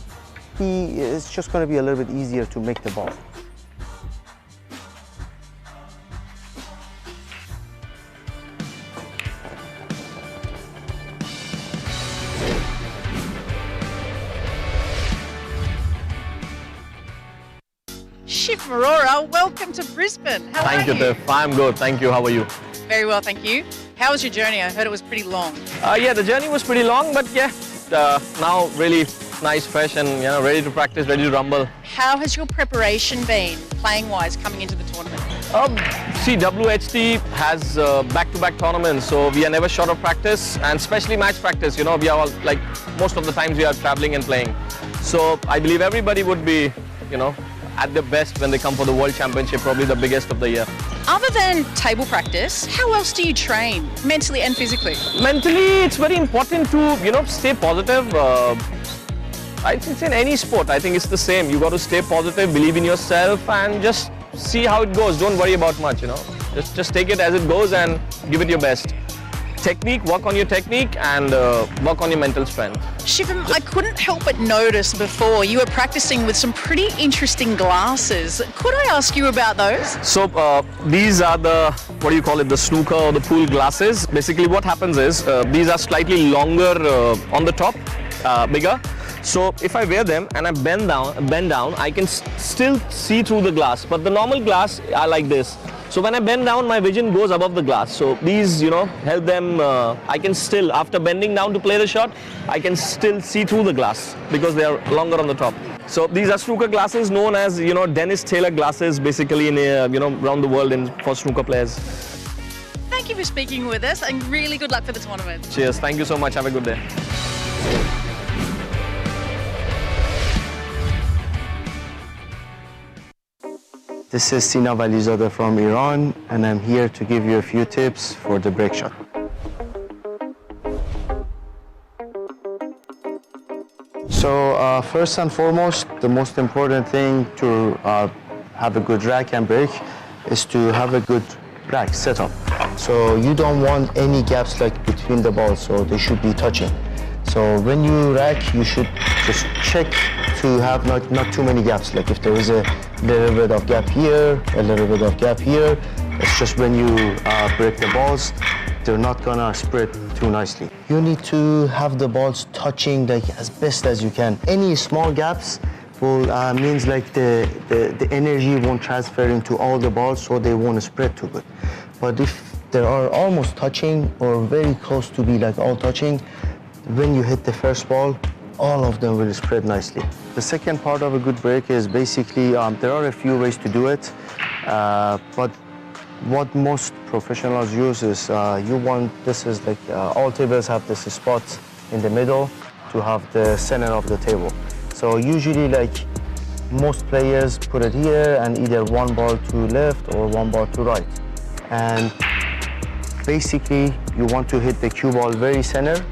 be, it's just going to be a little bit easier to make the ball. Shift from Aurora. Welcome to Brisbane. How Thank are you, Tiff. I'm good. Thank you. How are you? Very well, thank you. How was your journey? I heard it was pretty long. Yeah, the journey was pretty long, but yeah, now really nice, fresh, and ready to practice, ready to rumble. How has your preparation been, playing-wise, coming into the tournament? See, WHT has back-to-back tournaments, so we are never short of practice, and especially match practice. We are all, like, most of the times we are traveling and playing. So I believe everybody would be, at their best when they come for the World Championship, probably the biggest of the year. Other than table practice, how else do you train, mentally and physically? Mentally, it's very important to, stay positive. I think it's in any sport. I think it's the same. You got to stay positive, believe in yourself, and just see how it goes. Don't worry about much, Just take it as it goes and give it your best. Technique, work on your technique, and work on your mental strength. Shivam, I couldn't help but notice before you were practicing with some pretty interesting glasses. Could I ask you about those? So these are the snooker or the pool glasses. Basically what happens is these are slightly longer on the top, bigger. So if I wear them and I bend down, I can still see through the glass. But the normal glass are like this. So when I bend down, my vision goes above the glass. So these, help them. I can still, after bending down to play the shot, I can still see through the glass because they are longer on the top. So these are snooker glasses known as, Dennis Taylor glasses, basically in, around the world for snooker players. Thank you for speaking with us and really good luck for the tournament. Cheers. Thank you so much. Have a good day. This is SINA VALIZADEH from Iran, and I'm here to give you a few tips for the break shot. So first and foremost, the most important thing to have a good rack and break is to have a good rack setup. So you don't want any gaps like between the balls, so they should be touching. So when you rack, you should just check to have not too many gaps. Like if there is a little bit of gap here, a little bit of gap here, it's just when you break the balls, they're not gonna spread too nicely. You need to have the balls touching like as best as you can. Any small gaps will means like the energy won't transfer into all the balls, so they won't spread too good. But if they are almost touching or very close to be like all touching, when you hit the first ball, all of them will spread nicely. The second part of a good break is basically, there are a few ways to do it, but what most professionals use is, this is like, all tables have this spot in the middle to have the center of the table. So usually like most players put it here and either one ball to left or one ball to right. And basically you want to hit the cue ball very center,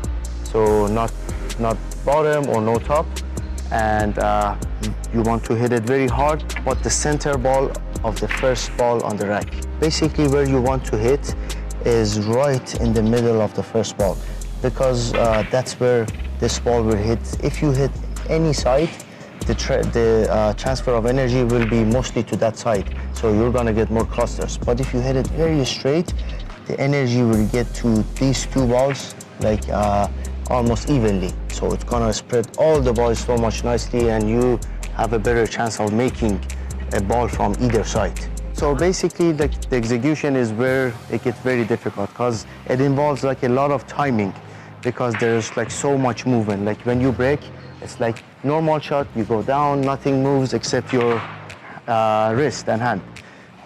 so not bottom or no top, and you want to hit it very hard, but the center ball of the first ball on the rack. Basically where you want to hit is right in the middle of the first ball, because that's where this ball will hit. If you hit any side, the transfer of energy will be mostly to that side, so you're gonna get more clusters. But if you hit it very straight, the energy will get to these two balls like almost evenly. So it's gonna spread all the balls so much nicely, and you have a better chance of making a ball from either side. So basically the execution is where it gets very difficult, because it involves like a lot of timing, because there's like so much movement. Like when you break, it's like normal shot, you go down, nothing moves except your wrist and hand.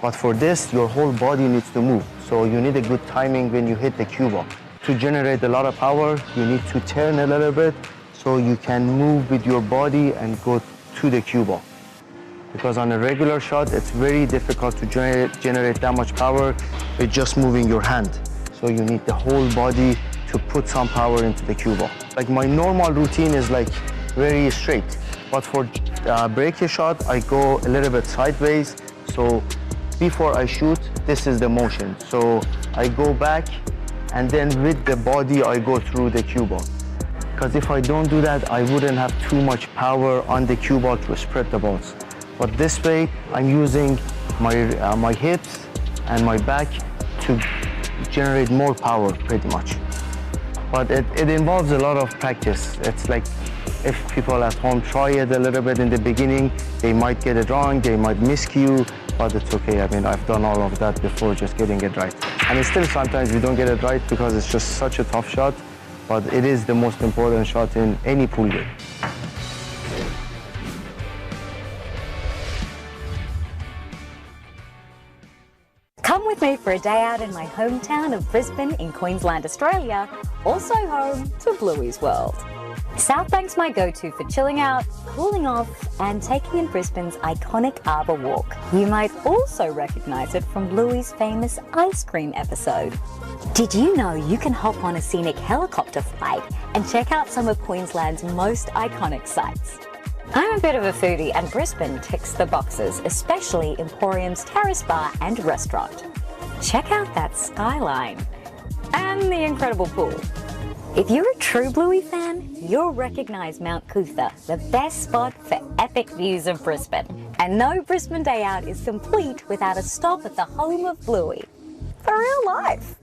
But for this, your whole body needs to move. So you need a good timing when you hit the cue ball. To generate a lot of power, you need to turn a little bit so you can move with your body and go to the cue ball. Because on a regular shot, it's very difficult to generate that much power with just moving your hand. So you need the whole body to put some power into the cue ball. Like my normal routine is like very straight, but for break a shot, I go a little bit sideways. So before I shoot, this is the motion. So I go back, and then with the body, I go through the cue ball. Because if I don't do that, I wouldn't have too much power on the cue ball to spread the balls. But this way, I'm using my hips and my back to generate more power, pretty much. but it involves a lot of practice. It's like if people at home try it a little bit in the beginning, they might get it wrong, they might miscue, but it's okay. I mean, I've done all of that before, just getting it right. And still sometimes we don't get it right because it's just such a tough shot, but it is the most important shot in any pool game. Come with me for a day out in my hometown of Brisbane in Queensland, Australia, also home to Bluey's World. South Bank's my go-to for chilling out, cooling off, and taking in Brisbane's iconic Arbour Walk. You might also recognise it from Bluey's famous ice cream episode. Did you know you can hop on a scenic helicopter flight and check out some of Queensland's most iconic sites? I'm a bit of a foodie and Brisbane ticks the boxes, especially Emporium's Terrace Bar and Restaurant. Check out that skyline and the incredible pool. If you're a true Bluey fan, you'll recognise Mount Cootha, the best spot for epic views of Brisbane. And no Brisbane day out is complete without a stop at the home of Bluey. For real life.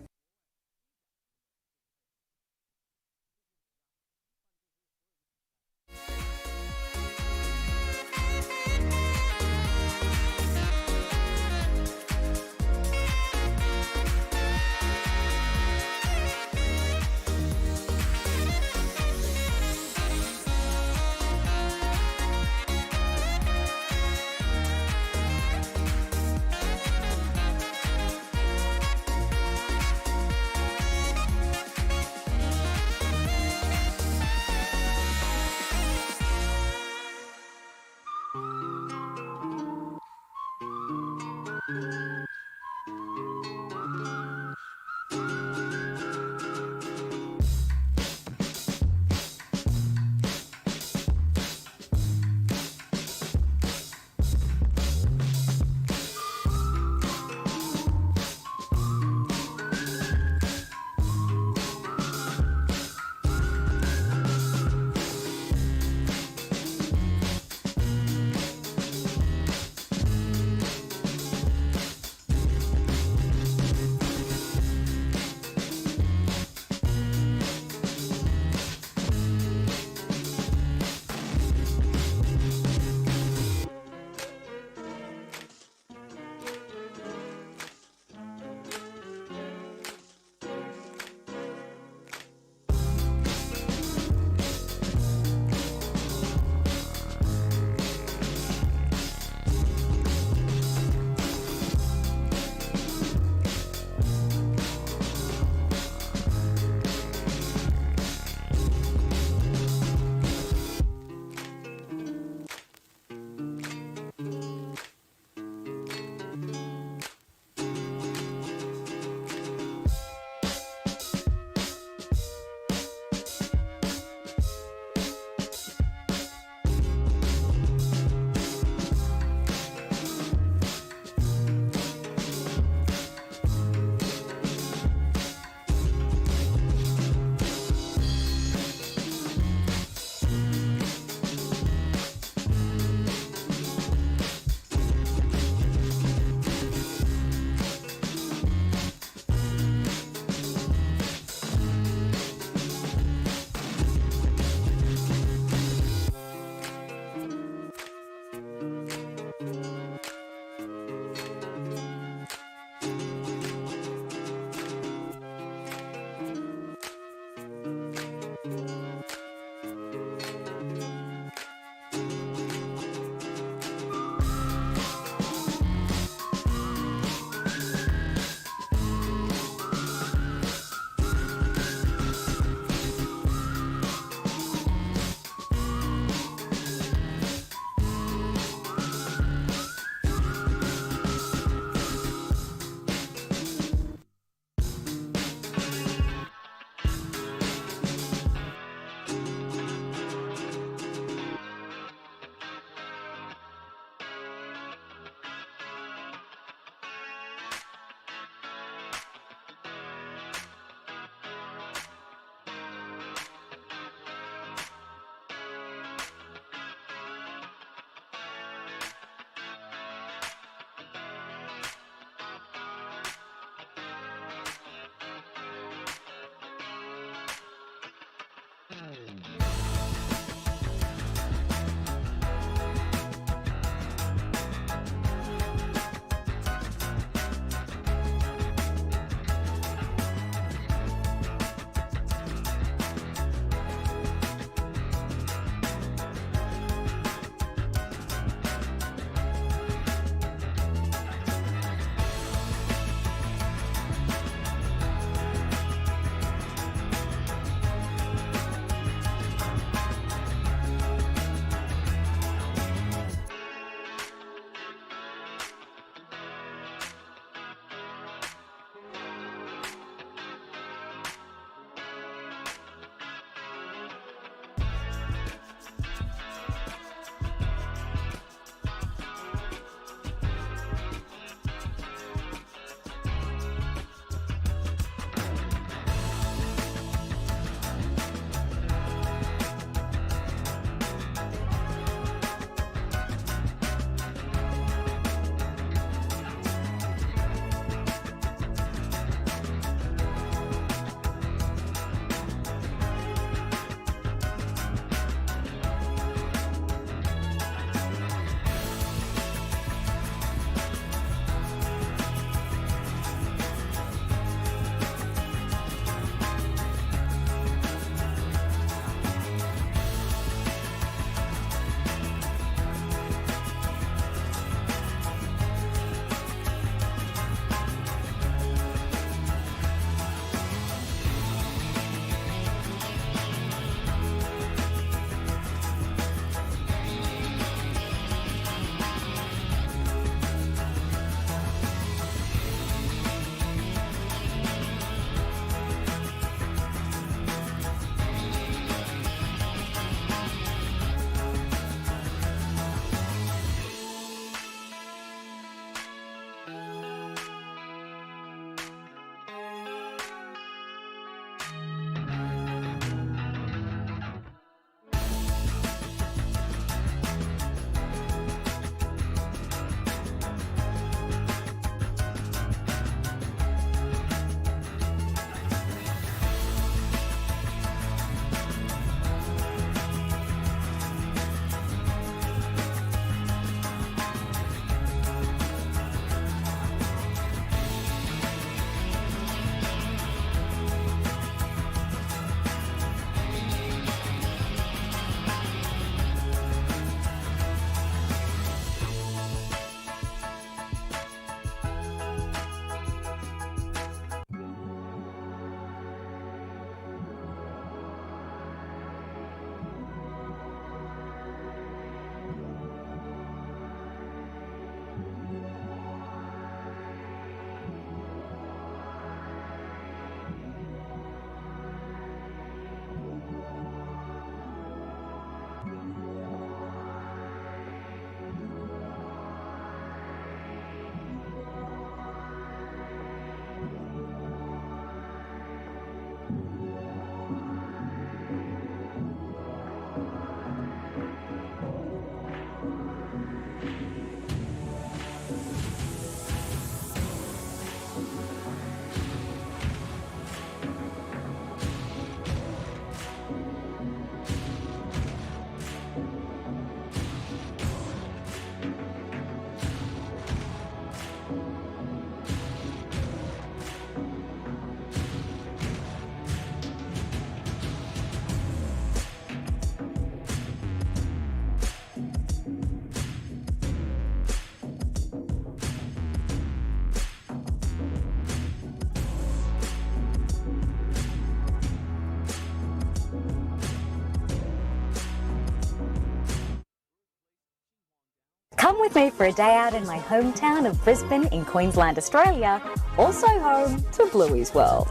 Come with me for a day out in my hometown of Brisbane in Queensland, Australia, also home to Bluey's World.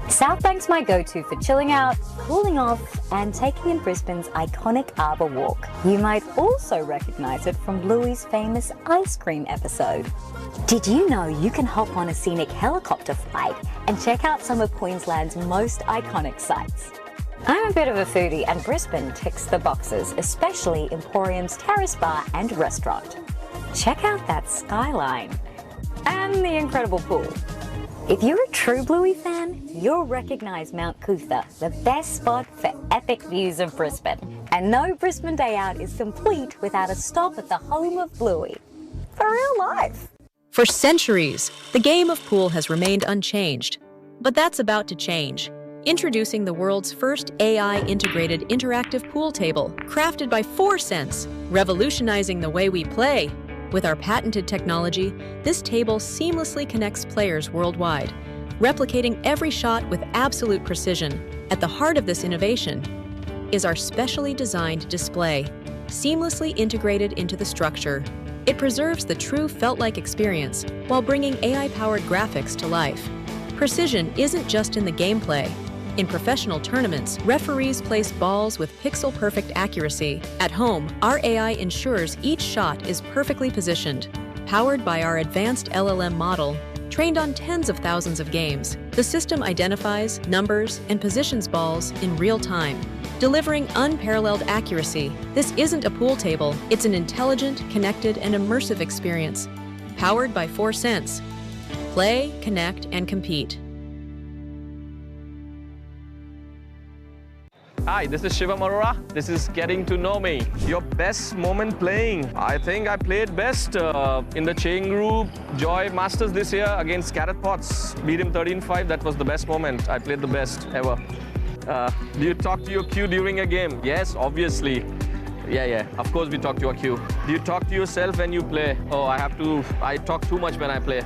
Southbank's my go-to for chilling out, cooling off, and taking in Brisbane's iconic Arbour Walk. You might also recognise it from Bluey's famous ice cream episode. Did you know you can hop on a scenic helicopter flight and check out some of Queensland's most iconic sites? I'm a bit of a foodie and Brisbane ticks the boxes, especially Emporium's Terrace Bar and Restaurant. Check out that skyline and the incredible pool. If you're a true Bluey fan, you'll recognise Mount Cootha, the best spot for epic views of Brisbane. And no Brisbane day out is complete without a stop at the home of Bluey. For real life. For centuries, the game of pool has remained unchanged. But that's about to change. Introducing the world's first AI-integrated interactive pool table, crafted by 4Sense, revolutionizing the way we play. With our patented technology, this table seamlessly connects players worldwide, replicating every shot with absolute precision. At the heart of this innovation is our specially designed display, seamlessly integrated into the structure. It preserves the true felt-like experience while bringing AI-powered graphics to life. Precision isn't just in the gameplay. In professional tournaments, referees place balls with pixel-perfect accuracy. At home, our AI ensures each shot is perfectly positioned. Powered by our advanced LLM model, trained on tens of thousands of games, the system identifies, numbers, and positions balls in real time, delivering unparalleled accuracy. This isn't a pool table, it's an intelligent, connected, and immersive experience. Powered by 4Sense. Play, connect, and compete. Hi, this is Shivam Arora. This is Getting to Know Me. Your best moment playing. I think I played best in the chain group Joy Masters this year against Gareth Potts. Beat him 13-5. That was the best moment. I played the best ever. Do you talk to your queue during a game? Yes, obviously. Yeah. Of course we talk to our queue. Do you talk to yourself when you play? Oh, I talk too much when I play.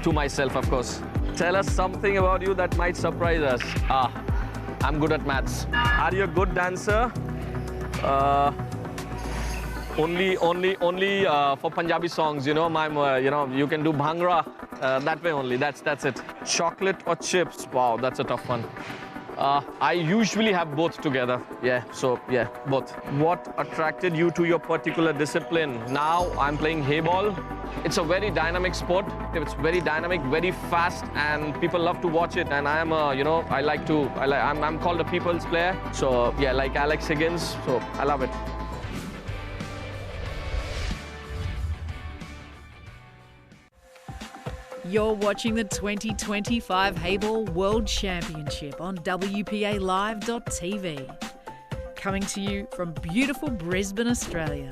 To myself, of course. Tell us something about you that might surprise us. I'm good at maths. Are you a good dancer? Only for Punjabi songs. You know, you can do bhangra that way only. That's it. Chocolate or chips? Wow, that's a tough one. I usually have both together. Yeah, both. What attracted you to your particular discipline? Now I'm playing Heyball. It's a very dynamic sport. It's very dynamic, very fast, and people love to watch it. And I'm I'm called a people's player. So yeah, like Alex Higgins. So I love it. You're watching the 2025 Heyball World Championship on WPALive.tv. Coming to you from beautiful Brisbane, Australia.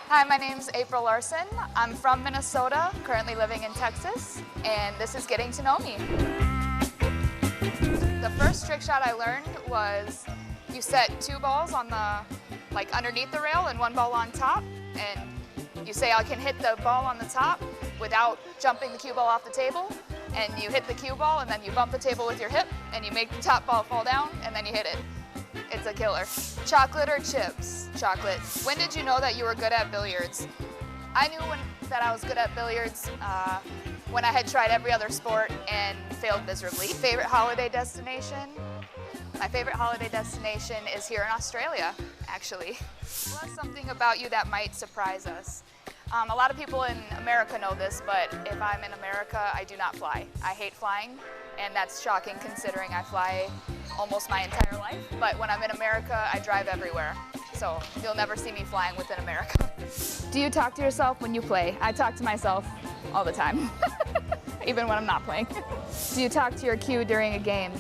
Hi, my name's April Larson. I'm from Minnesota, currently living in Texas, and this is Getting to Know Me. The first trick shot I learned was you set two balls on the, underneath the rail and one ball on top, and you say I can hit the ball on the top without jumping the cue ball off the table, and you hit the cue ball and then you bump the table with your hip and you make the top ball fall down and then you hit it. It's a killer. Chocolate or chips? Chocolate. When did you know that you were good at billiards? I knew that I was good at billiards when I had tried every other sport and failed miserably. Favorite holiday destination? My favorite holiday destination is here in Australia, actually. What's something about you that might surprise us? A lot of people in America know this, but if I'm in America, I do not fly. I hate flying, and that's shocking considering I fly almost my entire life. But when I'm in America, I drive everywhere. So you'll never see me flying within America. Do you talk to yourself when you play? I talk to myself all the time, even when I'm not playing. Do you talk to your cue during a game?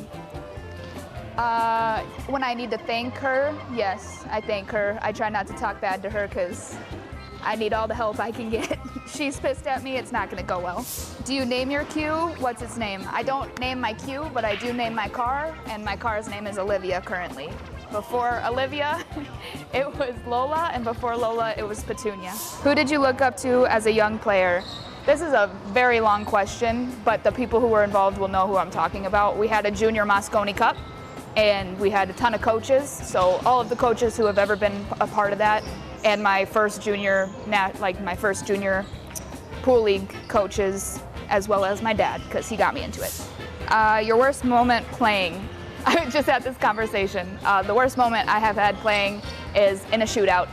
When I need to thank her, yes, I thank her. I try not to talk bad to her because I need all the help I can get. She's pissed at me, it's not gonna go well. Do you name your cue? What's its name? I don't name my cue, but I do name my car, and my car's name is Olivia currently. Before Olivia, it was Lola, and before Lola, it was Petunia. Who did you look up to as a young player? This is a very long question, but the people who were involved will know who I'm talking about. We had a Junior Mosconi Cup, and we had a ton of coaches. So all of the coaches who have ever been a part of that, and my first junior pool league coaches, as well as my dad, because he got me into it. Your worst moment playing. I just had this conversation. The worst moment I have had playing is in a shootout.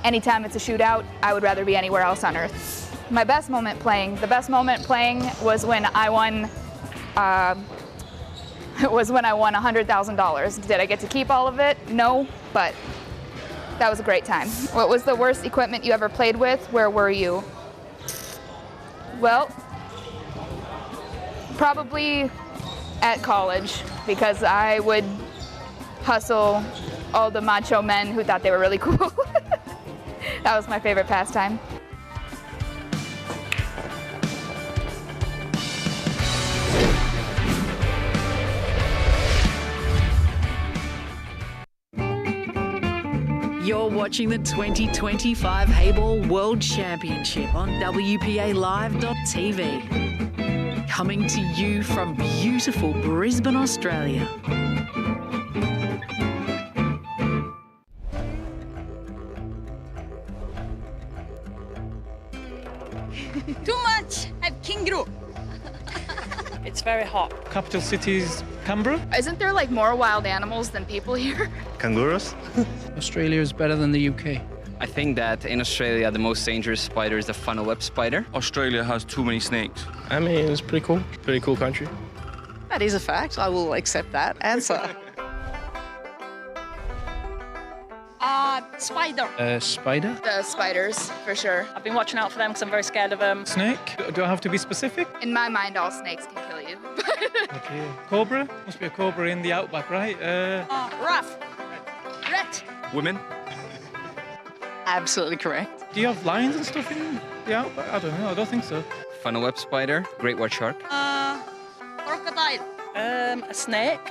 Anytime it's a shootout, I would rather be anywhere else on earth. My best moment playing, the best moment playing was when I won $100,000. Did I get to keep all of it? No, but that was a great time. What was the worst equipment you ever played with? Where were you? Well, probably at college, because I would hustle all the macho men who thought they were really cool. That was my favorite pastime. You're watching the 2025 Heyball World Championship on WPALive.tv. Coming to you from beautiful Brisbane, Australia. Too much. Have kangaroo. It's very hot. Capital city's Canberra. Isn't there like more wild animals than people here? Kangaroos? Australia is better than the UK. I think that in Australia the most dangerous spider is the funnel web spider. Australia has too many snakes. I mean, it's pretty cool. Pretty cool country. That is a fact. I will accept that answer. Spider. Spider? The spiders, for sure. I've been watching out for them because I'm very scared of them. Snake? Do I have to be specific? In my mind, all snakes can kill you. Okay. Cobra? Must be a cobra in the outback, right? Rough. Rat. Women? Absolutely correct. Do you have lions and stuff in the outback? I don't know. I don't think so. Funnel web spider, great white shark. Crocodile. A snake?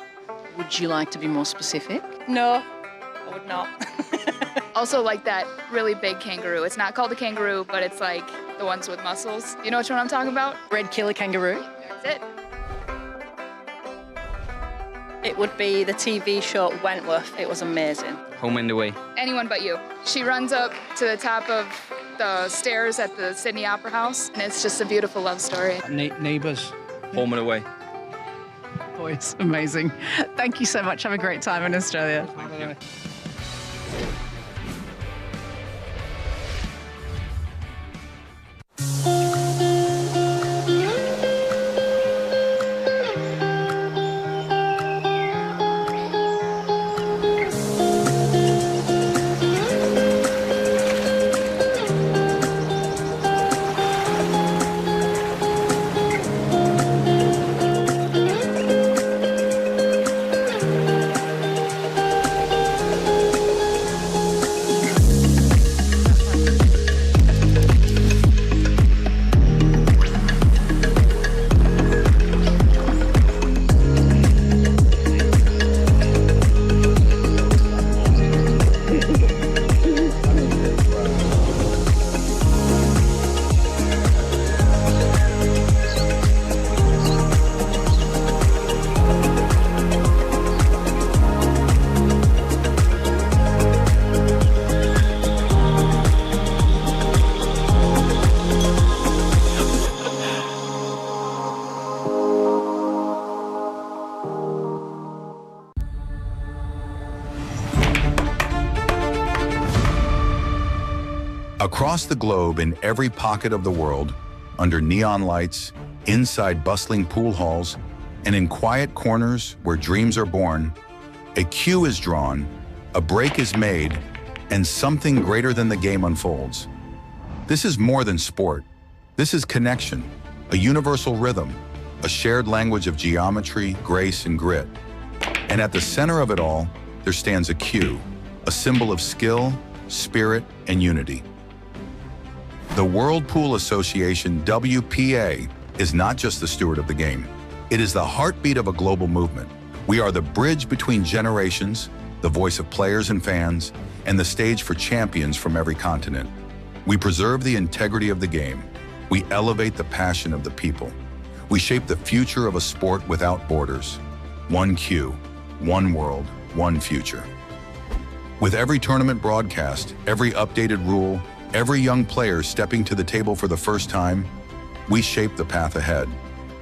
Would you like to be more specific? No, I would not. Also like that really big kangaroo. It's not called a kangaroo, but it's like the ones with muscles. You know which one I'm talking about? Red killer kangaroo. That's it. It would be the TV show Wentworth. It was amazing. Home and Away. Anyone but you. She runs up to the top of the stairs at the Sydney Opera House, and it's just a beautiful love story. Neighbours. Home and Away. Oh, it's amazing. Thank you so much. Have a great time in Australia. Thank you. Across the globe, in every pocket of the world, under neon lights, inside bustling pool halls, and in quiet corners where dreams are born, a cue is drawn, a break is made, and something greater than the game unfolds. This is more than sport. This is connection, a universal rhythm, a shared language of geometry, grace, and grit. And at the center of it all, there stands a cue, a symbol of skill, spirit, and unity. The World Pool Association, WPA, is not just the steward of the game. It is the heartbeat of a global movement. We are the bridge between generations, the voice of players and fans, and the stage for champions from every continent. We preserve the integrity of the game. We elevate the passion of the people. We shape the future of a sport without borders. One cue, one world, one future. With every tournament broadcast, every updated rule, every young player stepping to the table for the first time, we shape the path ahead.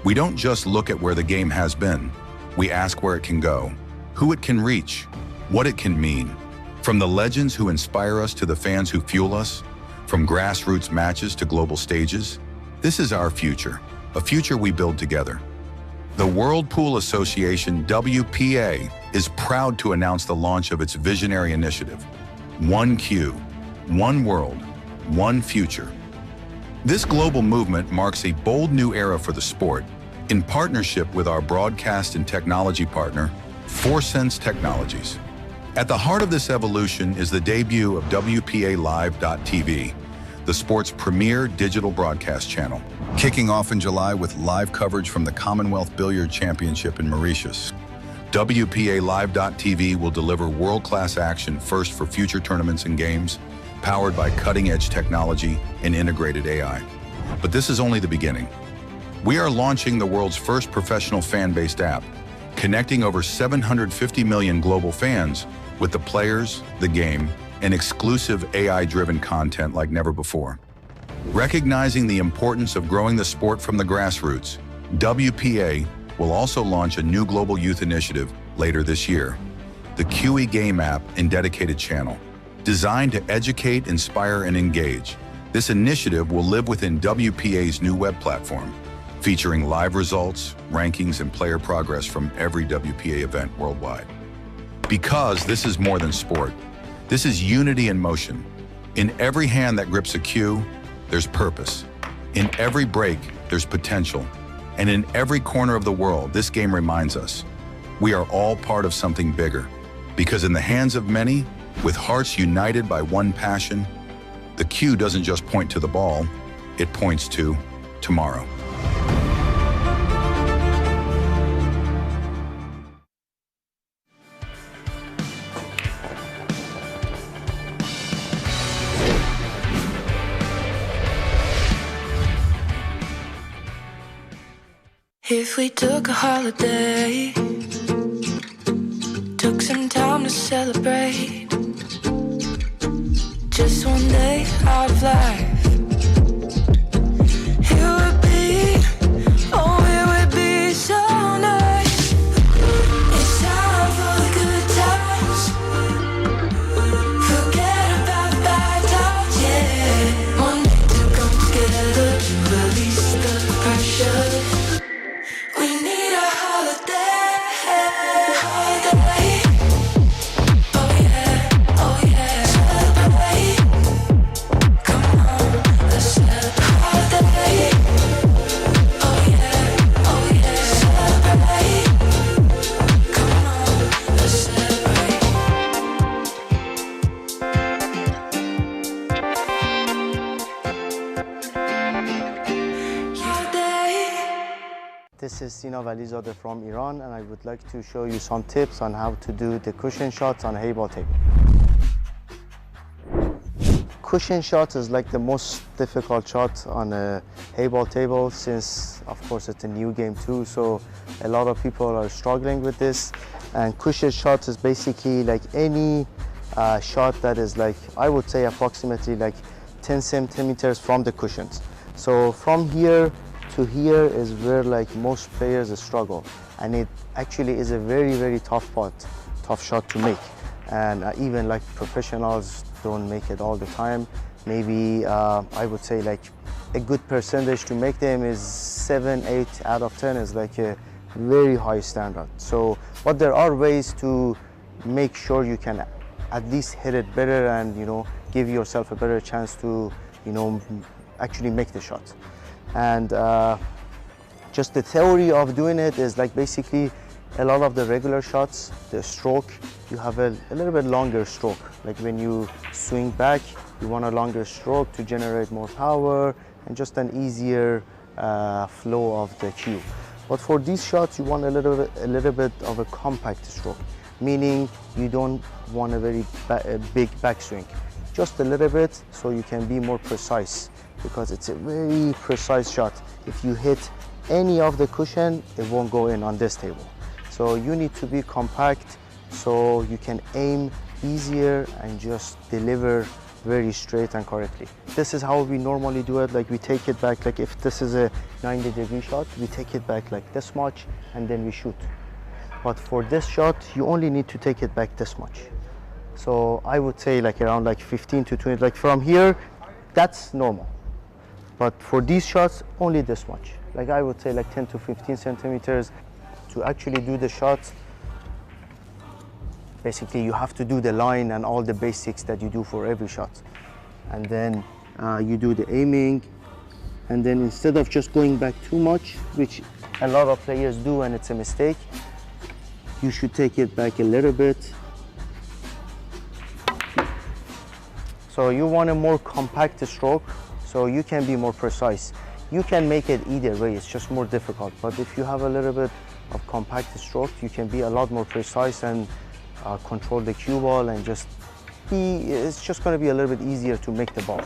We don't just look at where the game has been. We ask where it can go, who it can reach, what it can mean. From the legends who inspire us to the fans who fuel us, from grassroots matches to global stages, this is our future, a future we build together. The World Pool Association, WPA, is proud to announce the launch of its visionary initiative, One Q, One World, One Future. This global movement marks a bold new era for the sport in partnership with our broadcast and technology partner, 4Sense Technologies. At the heart of this evolution is the debut of WPA Live.tv, the sport's premier digital broadcast channel. Kicking off in July with live coverage from the Commonwealth Billiard Championship in Mauritius, WPA Live.tv will deliver world-class action first for future tournaments and games, powered by cutting-edge technology and integrated AI. But this is only the beginning. We are launching the world's first professional fan-based app, connecting over 750 million global fans with the players, the game, and exclusive AI-driven content like never before. Recognizing the importance of growing the sport from the grassroots, WPA will also launch a new global youth initiative later this year, the QE Game app and dedicated channel. Designed to educate, inspire, and engage, this initiative will live within WPA's new web platform, featuring live results, rankings, and player progress from every WPA event worldwide. Because this is more than sport. This is unity in motion. In every hand that grips a cue, there's purpose. In every break, there's potential. And in every corner of the world, this game reminds us, we are all part of something bigger. Because in the hands of many, with hearts united by one passion, the cue doesn't just point to the ball, it points to tomorrow. If we took a holiday, took some time to celebrate, just one day out of life, it would be, oh, it would be so nice. It's time for the good times, forget about bad times, yeah. One day to come together, release the pressure. We need a holiday, holiday. Oh yeah, oh yeah. Celebrate. Come on, let's celebrate. Holiday. Oh yeah, oh yeah. Celebrate. Come on, let's celebrate. This is SINA VALIZADEH from Iran, and I would like to show you some tips on how to do the cushion shots on a Heyball table. Cushion shots is like the most difficult shot on a Heyball table, since of course it's a new game too, so a lot of people are struggling with this. And cushion shots is basically like any shot that is like, I would say approximately like 10 centimeters from the cushions. So from here to here is where like most players struggle, and it actually is a very tough shot to make, and even like professionals don't make it all the time. Maybe I would say like a good percentage to make them is 7-8 out of 10 is like a very high standard. So but there are ways to make sure you can at least hit it better, and give yourself a better chance to actually make the shot. And just the theory of doing it is like basically a lot of the regular shots, the stroke, you have a little bit longer stroke. Like when you swing back, you want a longer stroke to generate more power and just an easier flow of the cue. But for these shots, you want a little bit of a compact stroke, meaning you don't want a very big backswing, just a little bit, so you can be more precise, because it's a very precise shot. If you hit any of the cushion, it won't go in on this table. So you need to be compact so you can aim easier and just deliver very straight and correctly. This is how we normally do it. Like we take it back, like if this is a 90-degree shot, we take it back like this much and then we shoot. But for this shot, you only need to take it back this much. So I would say like around like 15 to 20, like from here, that's normal. But for these shots, only this much. Like I would say like 10 to 15 centimeters. To actually do the shots, basically you have to do the line and all the basics that you do for every shot. And then you do the aiming. And then instead of just going back too much, which a lot of players do and it's a mistake, you should take it back a little bit. So you want a more compact stroke, so you can be more precise. You can make it either way, it's just more difficult. But if you have a little bit of compact stroke, you can be a lot more precise and control the cue ball and just be, it's just going to be a little bit easier to make the ball.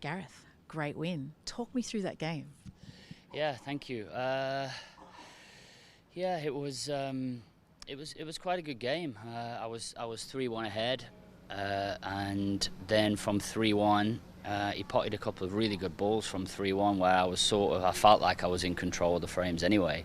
Gareth, great win. Talk me through that game. Yeah, thank you. Yeah, it was quite a good game. I was 3-1 ahead, and then from 3-1, he potted a couple of really good balls from 3-1 where I felt like I was in control of the frames anyway,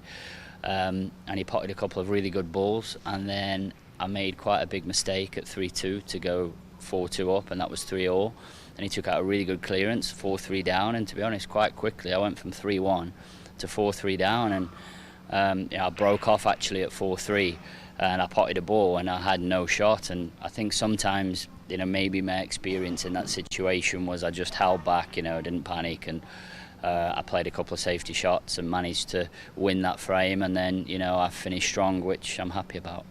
and he potted a couple of really good balls, and then I made quite a big mistake at 3-2 to go 4-2 up, and that was 3-all. And he took out a really good clearance, 4-3 down, and to be honest, quite quickly I went from 3-1 to 4-3 down, and I broke off actually at 4-3, and I potted a ball and I had no shot. And I think sometimes, maybe my experience in that situation was I just held back, didn't panic, and I played a couple of safety shots and managed to win that frame, and then I finished strong, which I'm happy about.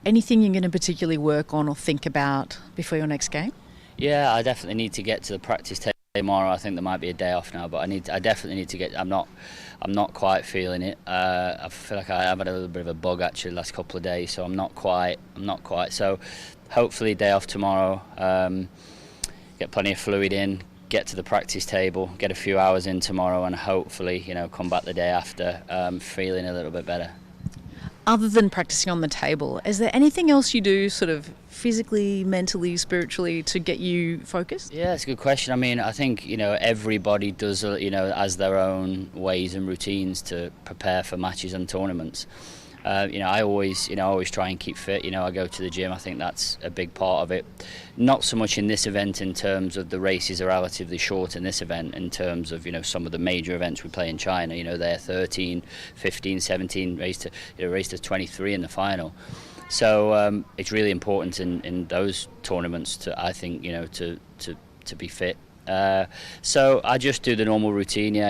Anything you're going to particularly work on or think about before your next game? Yeah, I definitely need to get to the practice table tomorrow. I think there might be a day off now, but I definitely need to get. I'm not quite feeling it. I feel like I've had a little bit of a bug actually the last couple of days, so I'm not quite. So hopefully day off tomorrow. Get plenty of fluid in. Get to the practice table. Get a few hours in tomorrow, and hopefully come back the day after feeling a little bit better. Other than practicing on the table, is there anything else you do sort of physically, mentally, spiritually to get you focused? Yeah, it's a good question. I mean, I think, everybody does, has their own ways and routines to prepare for matches and tournaments. I always try and keep fit. I go to the gym. I think that's a big part of it. Not so much in this event in terms of the races are relatively short in this event in terms of, some of the major events we play in China. They're 13, 15, 17, race to 23 in the final. So it's really important in those tournaments to, I think, to be fit. So I just do the normal routine. Yeah,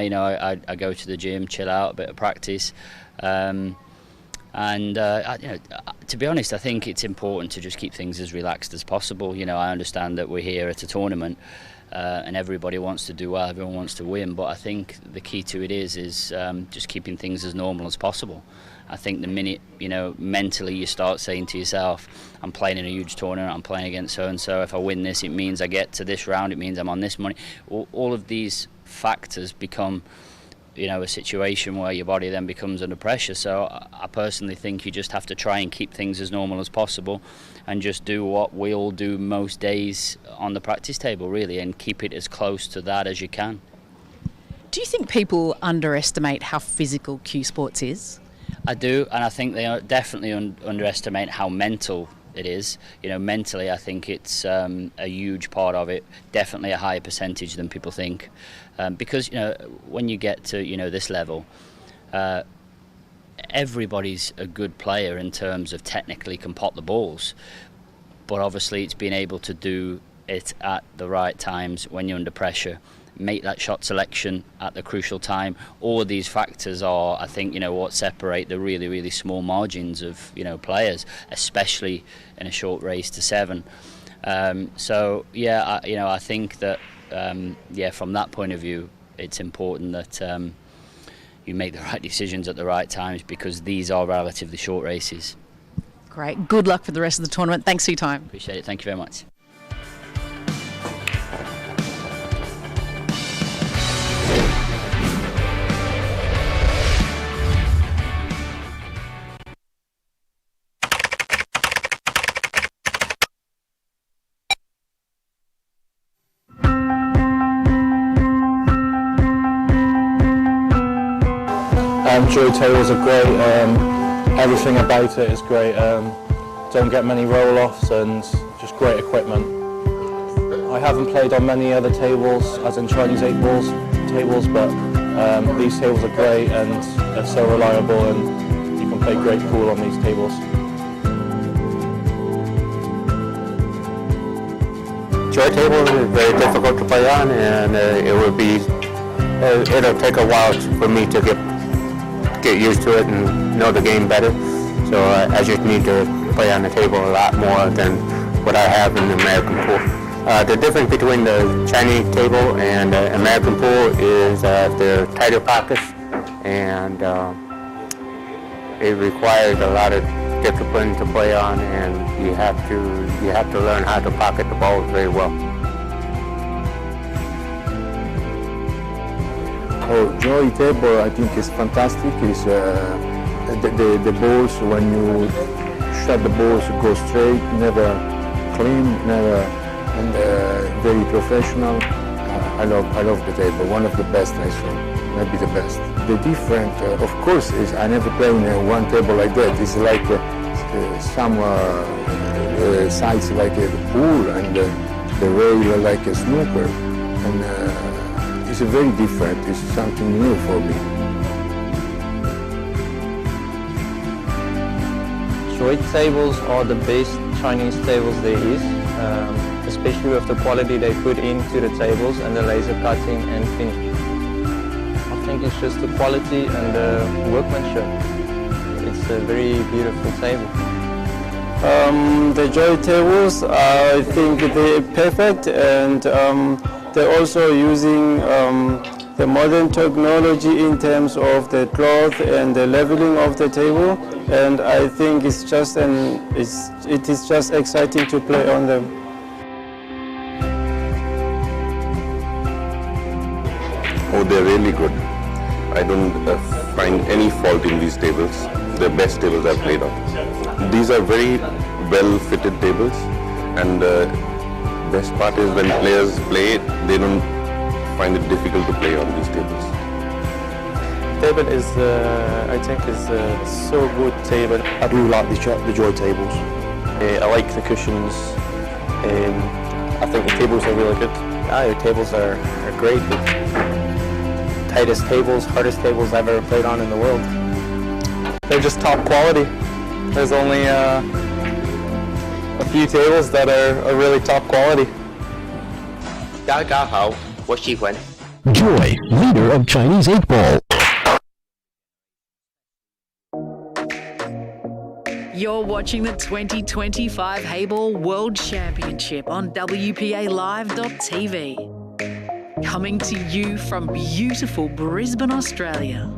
I go to the gym, chill out, a bit of practice. To be honest, I think it's important to just keep things as relaxed as possible. I understand that we're here at a tournament and everybody wants to do well, everyone wants to win, but I think the key to it is just keeping things as normal as possible. I think the minute, mentally you start saying to yourself, I'm playing in a huge tournament, I'm playing against so-and-so, if I win this, it means I get to this round, it means I'm on this money. All of these factors become a situation where your body then becomes under pressure. So I personally think you just have to try and keep things as normal as possible and just do what we all do most days on the practice table, really, and keep it as close to that as you can. Do you think people underestimate how physical cue sports is? I do, and I think they definitely underestimate how mental it is. You know, mentally, I think it's a huge part of it. Definitely a higher percentage than people think, because you know, when you get to this level, everybody's a good player in terms of technically can pot the balls, but obviously it's being able to do it at the right times when you're under pressure, make that shot selection at the crucial time. All of these factors are, I think, what separate the really, really small margins of players, especially in a short race to 7. So yeah, I think that from that point of view, it's important that you make the right decisions at the right times, because these are relatively short races. Great. Good luck for the rest of the tournament. Thanks for your time. Appreciate it. Thank you very much. Joy tables are great, everything about it is great, don't get many roll-offs and just great equipment. I haven't played on many other tables, as in Chinese 8 balls tables, but these tables are great and they're so reliable, and you can play great pool on these tables. Joy table is very difficult to play on, and it'll take a while for me to get used to it and know the game better. So I just need to play on the table a lot more than what I have in the American pool. The difference between the Chinese table and the American pool is the tighter pockets, and it requires a lot of discipline to play on, and you have to learn how to pocket the balls very well. Oh, Joy table I think is fantastic. Is the balls, when you shot the balls, go straight, never clean, never, and very professional. I love the table. One of the best, I think, maybe the best. The different, of course, is I never played in one table like that. It's like some sides like the pool, and the rail like a snooker, and. It's very different. It's something new for me. Joy tables are the best Chinese tables there is, especially with the quality they put into the tables and the laser cutting and finish. I think it's just the quality and the workmanship. It's a very beautiful table. The Joy tables, I think they're perfect, and they're also using the modern technology in terms of the cloth and the leveling of the table, and I think it is just exciting to play on them. Oh, they're really good. I don't find any fault in these tables. They're the best tables I've played on. These are very well-fitted tables, and best part is when players play it, they don't find it difficult to play on these tables. Table is, I think, is so good table. I do like the Joy tables. I like the cushions. I think the tables are really good. The tables are great. The tightest tables, hardest tables I've ever played on in the world. They're just top quality. There's only a few tables that are really top quality. 大家好，我喜欢 Joy, leader of Chinese 8 ball. You're watching the 2025 Heyball World Championship on WPALive.tv. Coming to you from beautiful Brisbane, Australia.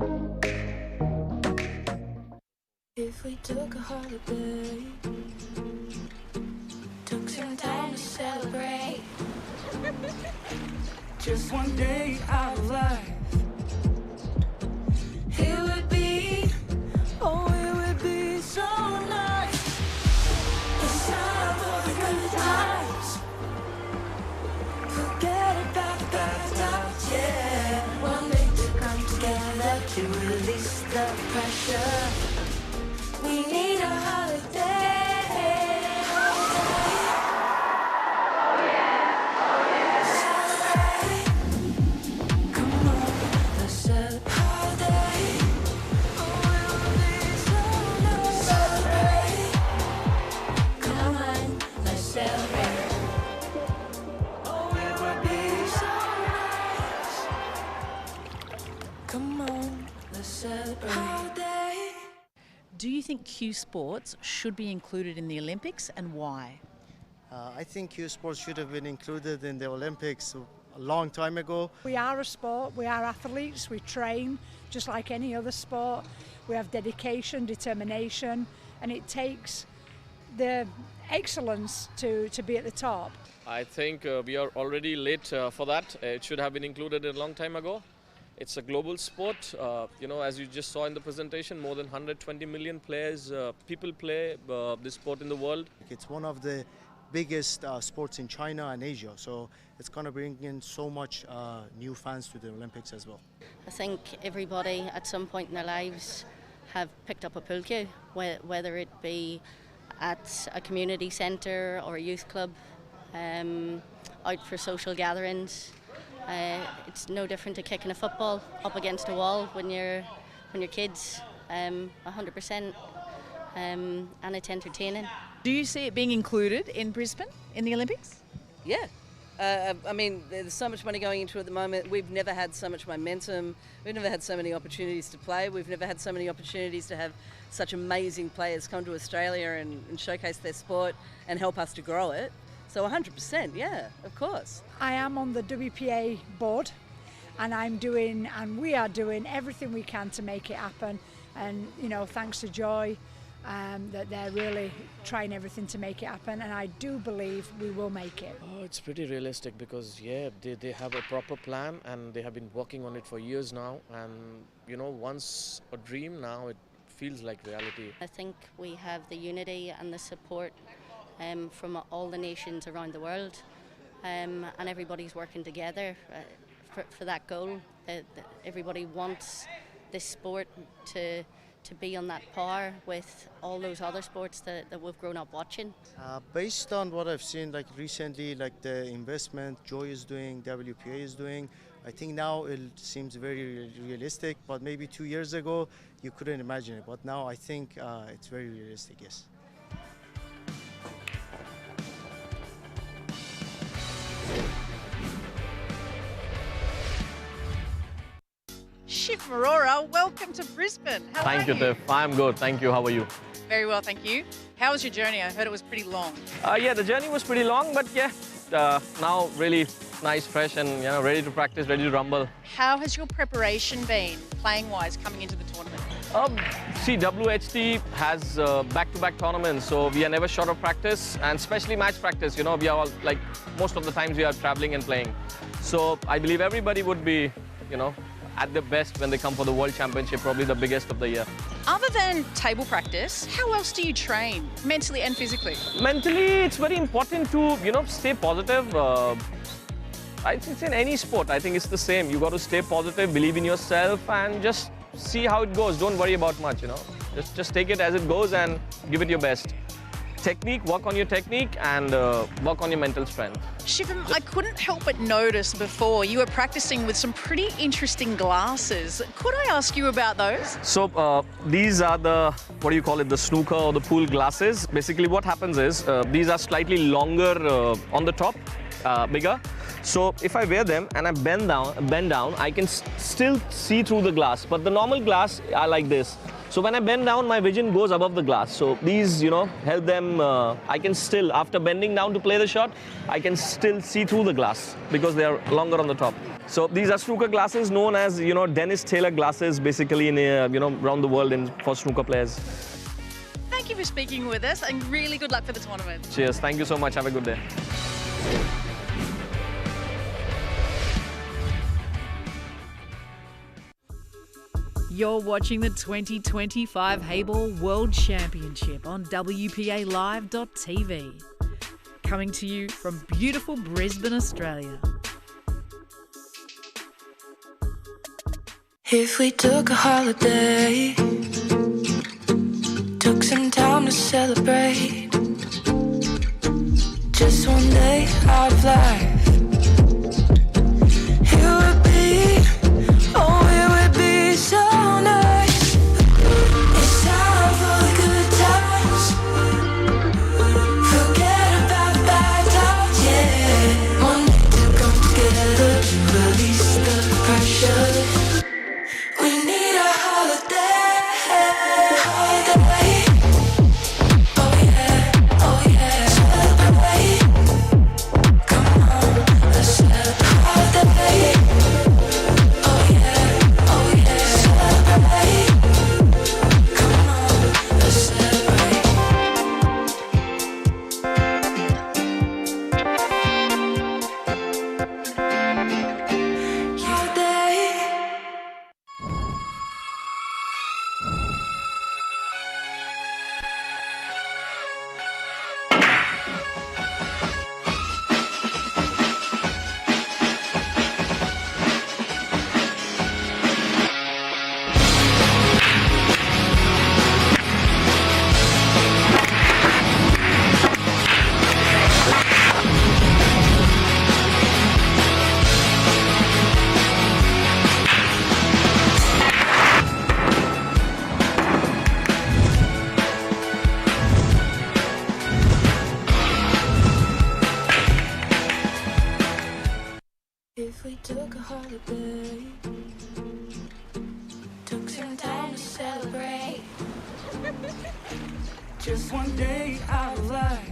If we took a holiday, took some time to celebrate, just one day out of life, it would be, oh, it would be so nice. It's time for the good times. Forget about the bad times, yeah. One day to come together to release the pressure. We need a holiday. Do you think Q sports should be included in the Olympics, and why? I think Q sports should have been included in the Olympics a long time ago. We are a sport, we are athletes, we train just like any other sport. We have dedication, determination, and it takes the excellence to be at the top. I think we are already late for that. It should have been included a long time ago. It's a global sport. As you just saw in the presentation, more than 120 million players, people play this sport in the world. It's one of the biggest sports in China and Asia, so it's going to bring in so much new fans to the Olympics as well. I think everybody at some point in their lives have picked up a pool cue, whether it be at a community centre or a youth club, out for social gatherings. It's no different to kicking a football up against a wall when you're kids, 100%, and it's entertaining. Do you see it being included in Brisbane in the Olympics? Yeah. I mean, there's so much money going into it at the moment. We've never had so much momentum. We've never had so many opportunities to play. We've never had so many opportunities to have such amazing players come to Australia and showcase their sport and help us to grow it. So 100%, yeah, of course. I am on the WPA board, and we are doing everything we can to make it happen. And thanks to Joy, that they're really trying everything to make it happen, and I do believe we will make it. Oh, it's pretty realistic because they have a proper plan and they have been working on it for years now, and once a dream, now it feels like reality. I think we have the unity and the support from all the nations around the world, and everybody's working together for that goal. Everybody wants this sport to be on that par with all those other sports that we've grown up watching. Based on what I've seen recently, the investment Joy is doing, WPA is doing, I think now it seems very realistic, but maybe 2 years ago you couldn't imagine it, but now I think it's very realistic, yes. Shiv Marora, welcome to Brisbane. How Thank you, Tiff. I'm good. Thank you. How are you? Very well, thank you. How was your journey? I heard it was pretty long. Yeah, the journey was pretty long, but now really nice, fresh, and ready to practice, ready to rumble. How has your preparation been, playing-wise, coming into the tournament? WHT has back-to-back tournaments, so we are never short of practice, and especially match practice. We are all, most of the times we are traveling and playing. So I believe everybody would be, at their best when they come for the World Championship, probably the biggest of the year. Other than table practice, how else do you train, mentally and physically? Mentally, it's very important to, stay positive. I think in any sport, I think it's the same. You got to stay positive, believe in yourself, and just see how it goes. Don't worry about much, Just take it as it goes and give it your best. Technique, work on your technique, and work on your mental strength. Shivam, I couldn't help but notice before you were practicing with some pretty interesting glasses. Could I ask you about those? So these are the snooker or the pool glasses. Basically what happens is these are slightly longer on the top, bigger. So if I wear them and I bend down, I can still see through the glass. But the normal glass are like this. So when I bend down, my vision goes above the glass. So these, help them, I can still, after bending down to play the shot, I can still see through the glass because they are longer on the top. So these are snooker glasses known as, Dennis Taylor glasses, basically in, around the world for snooker players. Thank you for speaking with us and really good luck for the tournament. Cheers. Thank you so much. Have a good day. You're watching the 2025 Heyball World Championship on WPALive.tv. Coming to you from beautiful Brisbane, Australia. If we took a holiday, took some time to celebrate, just one day out of life, if we took a holiday? Took some time to celebrate. Just one day out of life.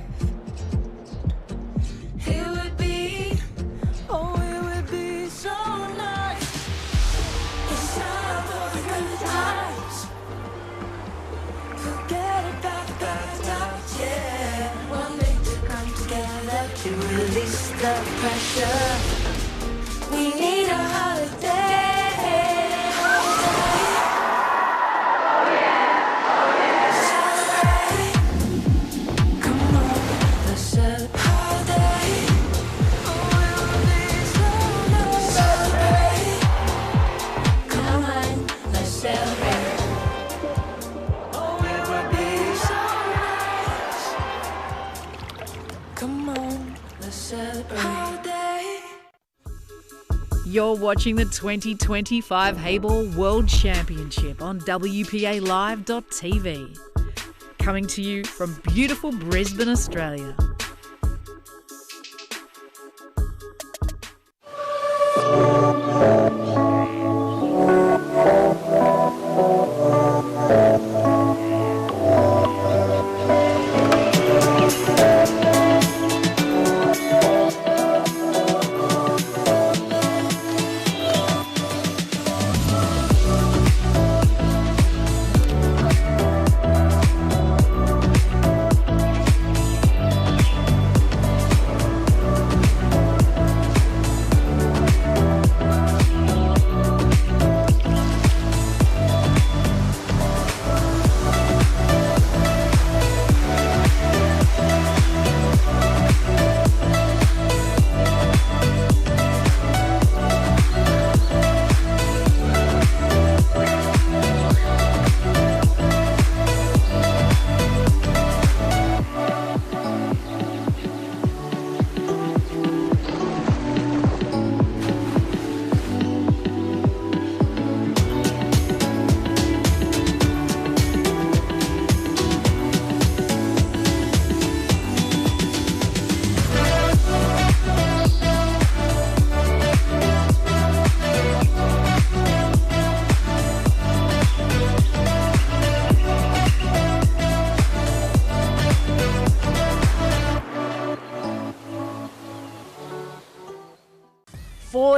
It would be, oh, it would be so nice. It's time for the good times. Forget about the bad times, yeah. One day to come together to release the pressure. We need a holiday. You're watching the 2025 Heyball World Championship on WPALive.tv. Coming to you from beautiful Brisbane, Australia.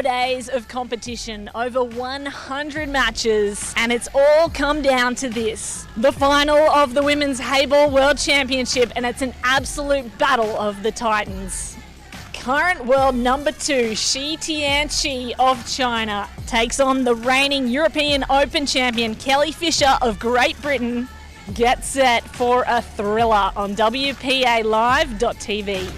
Days of competition, over 100 matches, and it's all come down to this, the final of the Women's Heyball World Championship, and it's an absolute battle of the Titans. Current world number 2, TIANQI of China, takes on the reigning European Open champion Kelly Fisher of Great Britain. Get set for a thriller on WPALive.tv.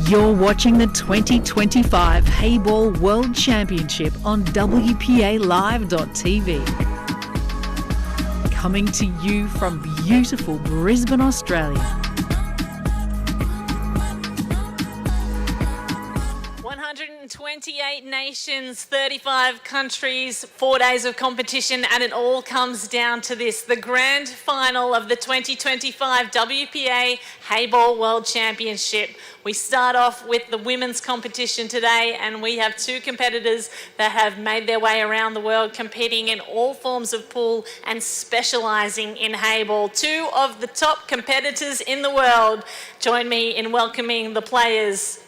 You're watching the 2025 Heyball World Championship on WPALive.tv. Coming to you from beautiful Brisbane, Australia. 128 nations, 35 countries, 4 days of competition, and it all comes down to this, the grand final of the 2025 WPA Heyball World Championship. We start off with the women's competition today, and we have 2 competitors that have made their way around the world competing in all forms of pool and specialising in Heyball. 2 of the top competitors in the world. Join me in welcoming the players.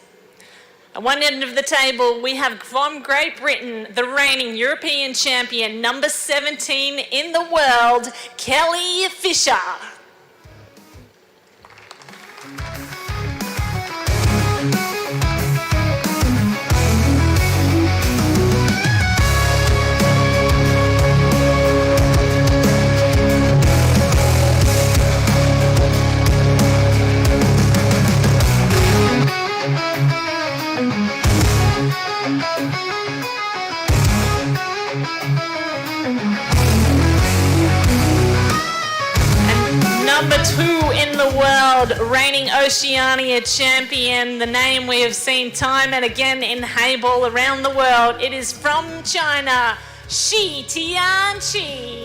At one end of the table, we have from Great Britain, the reigning European champion, number 17 in the world, Kelly Fisher. world, reigning Oceania champion, the name we have seen time and again in Heyball around the world. It is from China, TIANQI.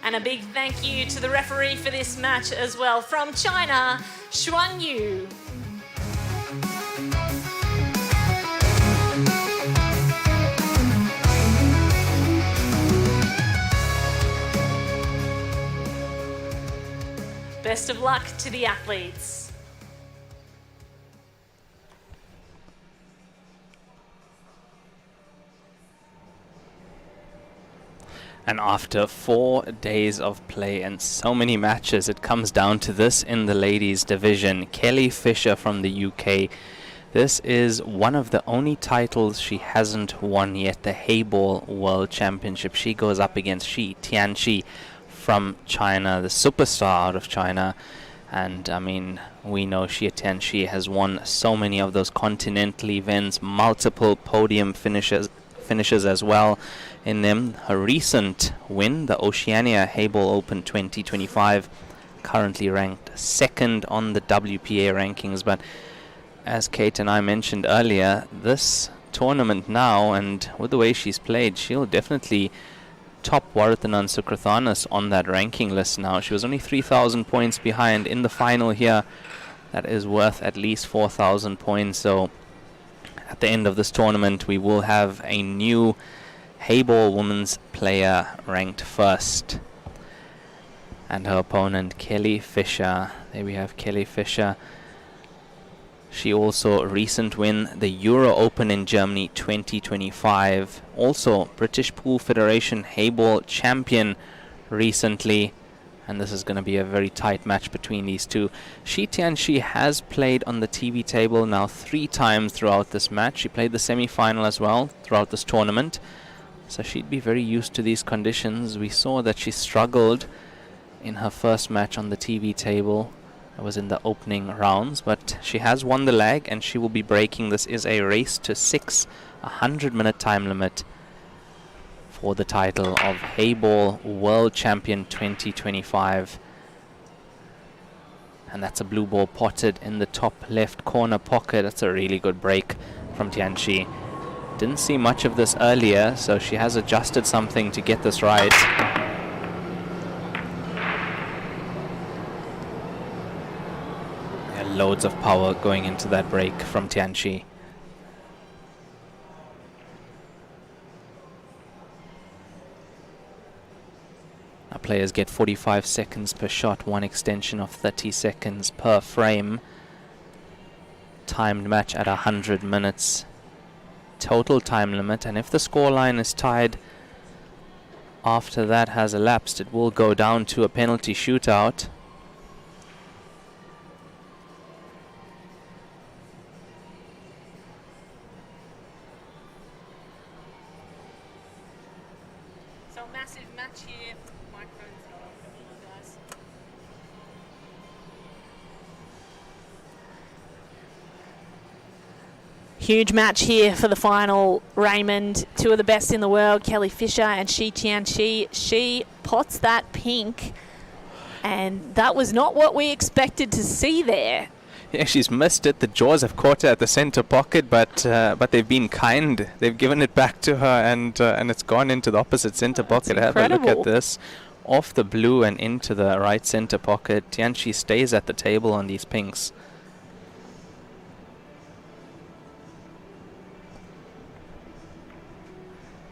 And a big thank you to the referee for this match as well. From China, Xuan Yu. Best of luck to the athletes. And after 4 days of play and so many matches, it comes down to this in the ladies division. Kelly Fisher from the UK. This is one of the only titles she hasn't won yet, the Heyball World Championship. She goes up against TIANQI from China, the superstar out of China. And I mean, we know TIANQI has won so many of those continental events, multiple podium finishes as well in them. Her recent win, the Oceania Heyball Open 2025, currently ranked second on the WPA rankings. But as Kate and I mentioned earlier, this tournament now, and with the way she's played, she'll definitely top Warathanan Sukrathanas on that ranking list now. She was only 3,000 points behind in the final here. That is worth at least 4,000 points. So at the end of this tournament, we will have a new Heyball women's player ranked first. And her opponent, Kelly Fisher. There we have Kelly Fisher. She also recent win the Euro Open in Germany 2025. Also British Pool Federation Heyball champion recently. And this is going to be a very tight match between these two. TIANQI has played on the TV table now 3 times throughout this match. She played the semi-final as well throughout this tournament. So she'd be very used to these conditions. We saw that she struggled in her first match on the TV table. That was in the opening rounds. But she has won the leg and she will be breaking. This is a race to 6, 100-minute time limit for the title of Heyball World Champion 2025. And that's a blue ball potted in the top left corner pocket. That's a really good break from TIANQI. Didn't see much of this earlier, so she has adjusted something to get this right. Yeah, loads of power going into that break from TIANQI. Our players get 45 seconds per shot, one extension of 30 seconds per frame. Timed match at 100 minutes. Total time limit, and if the scoreline is tied after that has elapsed, it will go down to a penalty shootout. So massive match here. Microphone's not on for you guys. Huge match here for the final, Raymond. 2 of the best in the world, Kelly Fisher and TIANQI. She pots that pink, and that was not what we expected to see there. Yeah, she's missed it. The jaws have caught her at the center pocket, but they've been kind. They've given it back to her, and it's gone into the opposite center pocket. Have a look at this. Off the blue and into the right center pocket. TIANQI stays at the table on these pinks.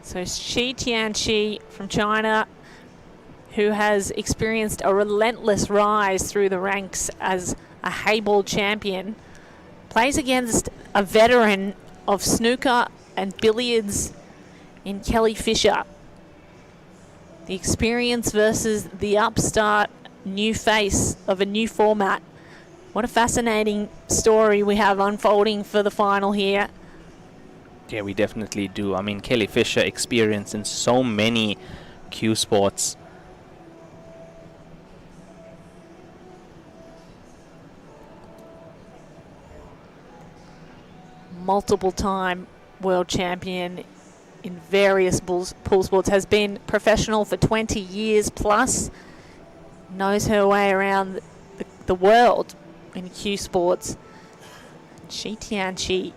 So TIANQI from China, who has experienced a relentless rise through the ranks as a Heyball champion, plays against a veteran of snooker and billiards in Kelly Fisher. The experience versus the upstart new face of a new format. What a fascinating story we have unfolding for the final here. Yeah, we definitely do. I mean, Kelly Fisher experienced in so many cue sports. multiple-time world champion in various pool sports, has been professional for 20 years plus, knows her way around the world in cue sports. TIANQI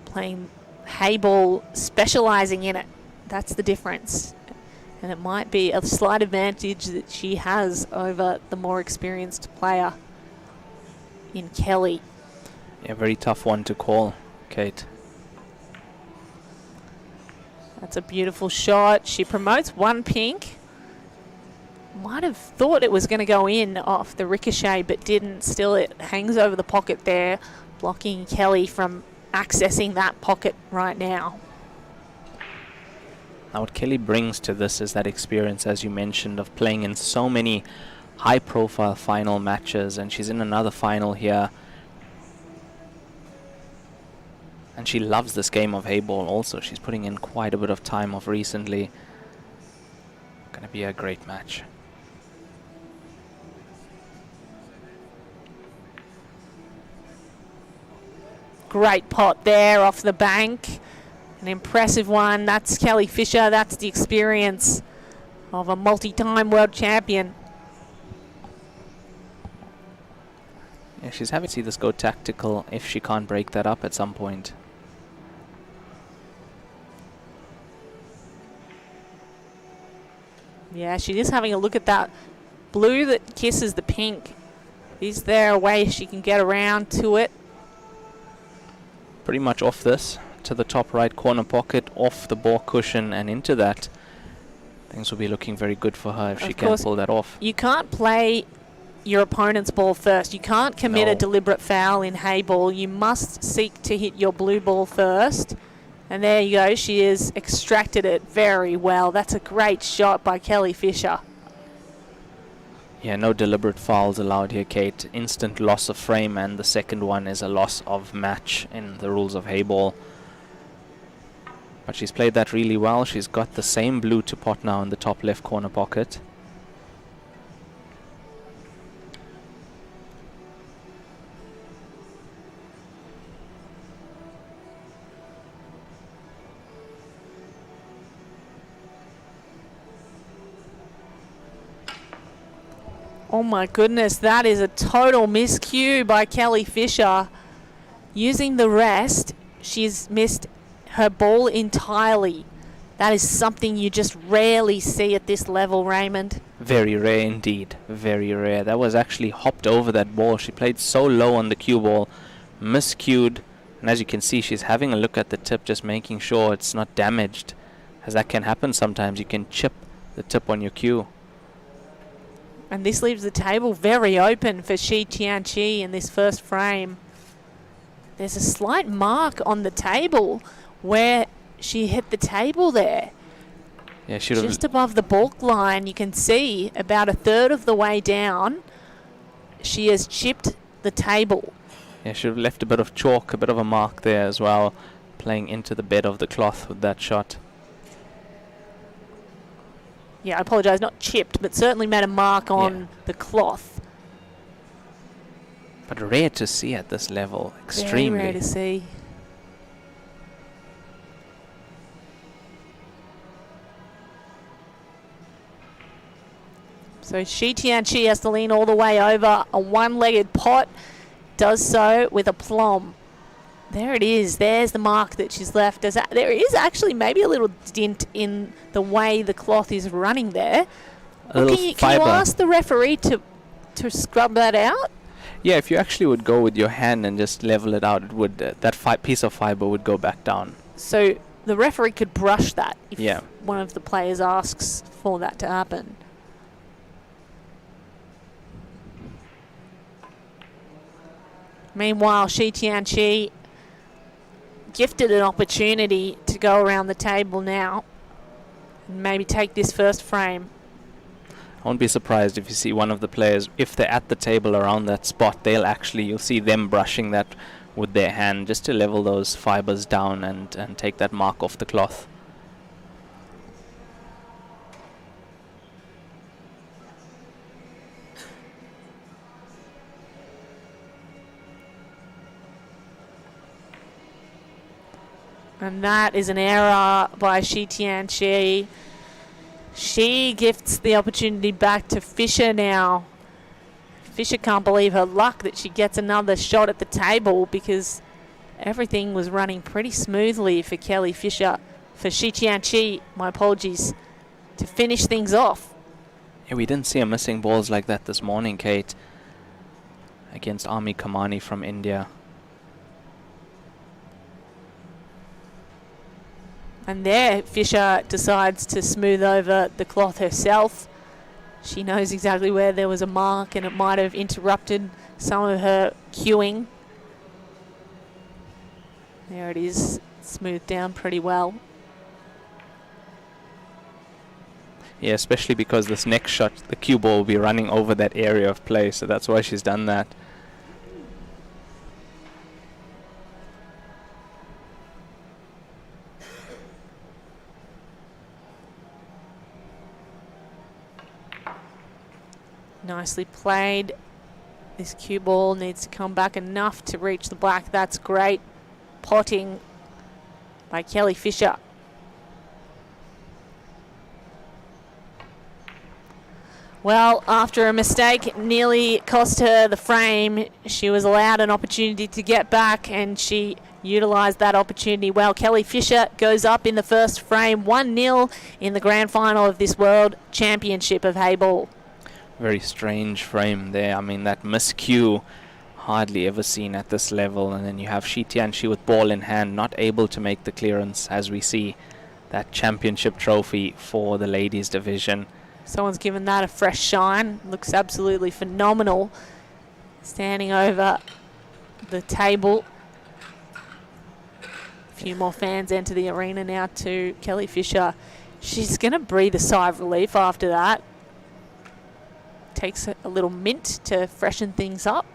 playing Heyball, specialising in it. That's the difference. And it might be a slight advantage that she has over the more experienced player in Kelly. Yeah, very tough one to call, Kate. That's a beautiful shot. She promotes one pink. Might have thought it was going to go in off the ricochet, but didn't. Still, it hangs over the pocket there, blocking Kelly from accessing that pocket right now. Now what Kelly brings to this is that experience, as you mentioned, of playing in so many high-profile final matches, and she's in another final here. And she loves this game of Heyball also. She's putting in quite a bit of time off recently. Gonna be a great match. Great pot there off the bank. An impressive one. That's Kelly Fisher. That's the experience of a multi-time world champion. Yeah, she's having to see this go tactical if she can't break that up at some point. Yeah, she is having a look at that blue that kisses the pink. Is there a way she can get around to it? Pretty much off this, to the top right corner pocket, off the ball cushion and into that. Things will be looking very good for her if she can pull that off. You can't play your opponent's ball first. You can't commit a deliberate foul in Heyball. You must seek to hit your blue ball first. And there you go. She has extracted it very well. That's a great shot by Kelly Fisher. Yeah, no deliberate fouls allowed here, Kate. Instant loss of frame, and the second one is a loss of match in the rules of Heyball. But she's played that really well. She's got the same blue to pot now in the top left corner pocket. Oh my goodness, that is a total miscue by Kelly Fisher. Using the rest, she's missed her ball entirely. That is something you just rarely see at this level, Raymond. Very rare indeed, very rare. That was actually hopped over that ball. She played so low on the cue ball, miscued, and as you can see, she's having a look at the tip, just making sure it's not damaged, as that can happen sometimes. You can chip the tip on your cue. And this leaves the table very open for TIANQI in this first frame. There's a slight mark on the table where she hit the table there. Yeah, should have just above the balk line. You can see about a third of the way down, she has chipped the table. Yeah, should have left a bit of chalk, a bit of a mark there as well, playing into the bed of the cloth with that shot. Yeah, I apologise, not chipped, but certainly made a mark on the cloth. But rare to see at this level, extremely. Very rare to see. So TIANQI has to lean all the way over. A one-legged pot does so with aplomb. There it is. There's the mark that she's left. There is actually maybe a little dint in the way the cloth is running there. Well, can you ask the referee to scrub that out? Yeah, if you actually would go with your hand and just level it out, it would that piece of fiber would go back down. So the referee could brush that if one of the players asks for that to happen. Meanwhile, TIANQI gifted an opportunity to go around the table now and maybe take this first frame. I won't be surprised if you see one of the players, if they're at the table around that spot, you'll see them brushing that with their hand just to level those fibers down and take that mark off the cloth. And that is an error by TIANQI. She gifts the opportunity back to Fisher now. Fisher can't believe her luck that she gets another shot at the table, because everything was running pretty smoothly for Kelly Fisher, for TIANQI, my apologies, to finish things off. Yeah, we didn't see her missing balls like that this morning, Kate, against AMEE KAMANI from India. And there, Fisher decides to smooth over the cloth herself. She knows exactly where there was a mark, and it might have interrupted some of her cueing. There it is, smoothed down pretty well. Yeah, especially because this next shot, the cue ball will be running over that area of play, so that's why she's done that. Nicely played. This cue ball needs to come back enough to reach the black. That's great potting by Kelly Fisher. Well, after a mistake nearly cost her the frame, she was allowed an opportunity to get back, and she utilised that opportunity well. Kelly Fisher goes up in the first frame, 1-0 in the grand final of this World Championship of Heyball. Very strange frame there. I mean, that miscue hardly ever seen at this level, and then you have TIANQI with ball in hand, not able to make the clearance, as we see that championship trophy for the ladies division. Someone's given that a fresh shine. Looks absolutely phenomenal. Standing over the table. A few more fans enter the arena now to Kelly Fisher. She's going to breathe a sigh of relief after that. Takes a little mint to freshen things up.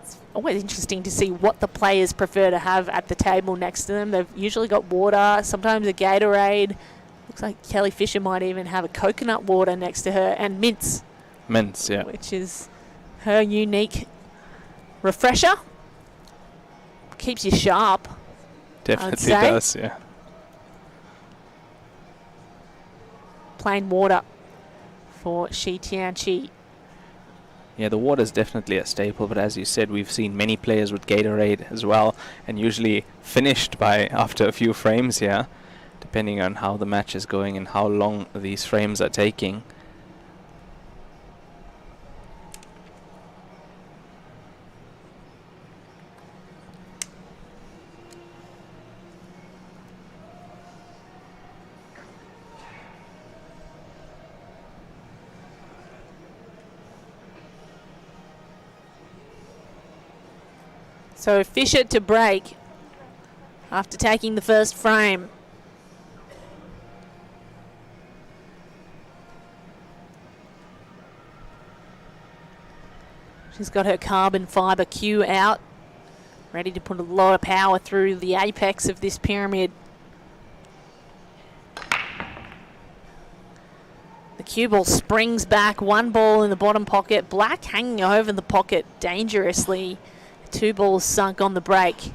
It's always interesting to see what the players prefer to have at the table next to them. They've usually got water, sometimes a Gatorade. Looks like Kelly Fisher might even have a coconut water next to her, and mints. Mints, yeah. Which is her unique refresher. Keeps you sharp. Definitely does, yeah. Plain water for TIANQI. Yeah, the water is definitely a staple, but as you said, we've seen many players with Gatorade as well, and usually finished by after a few frames here, depending on how the match is going and how long these frames are taking. So Fisher to break after taking the first frame. She's got her carbon fibre cue out, ready to put a lot of power through the apex of this pyramid. The cue ball springs back, one ball in the bottom pocket, black hanging over the pocket dangerously. 2 balls sunk on the break.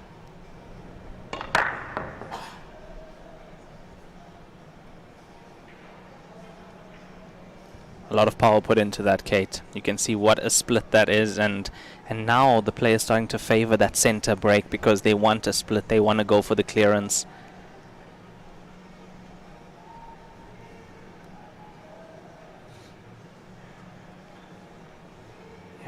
A lot of power put into that, Kate. You can see what a split that is, and now the player's starting to favor that center break because they want a split. They want to go for the clearance.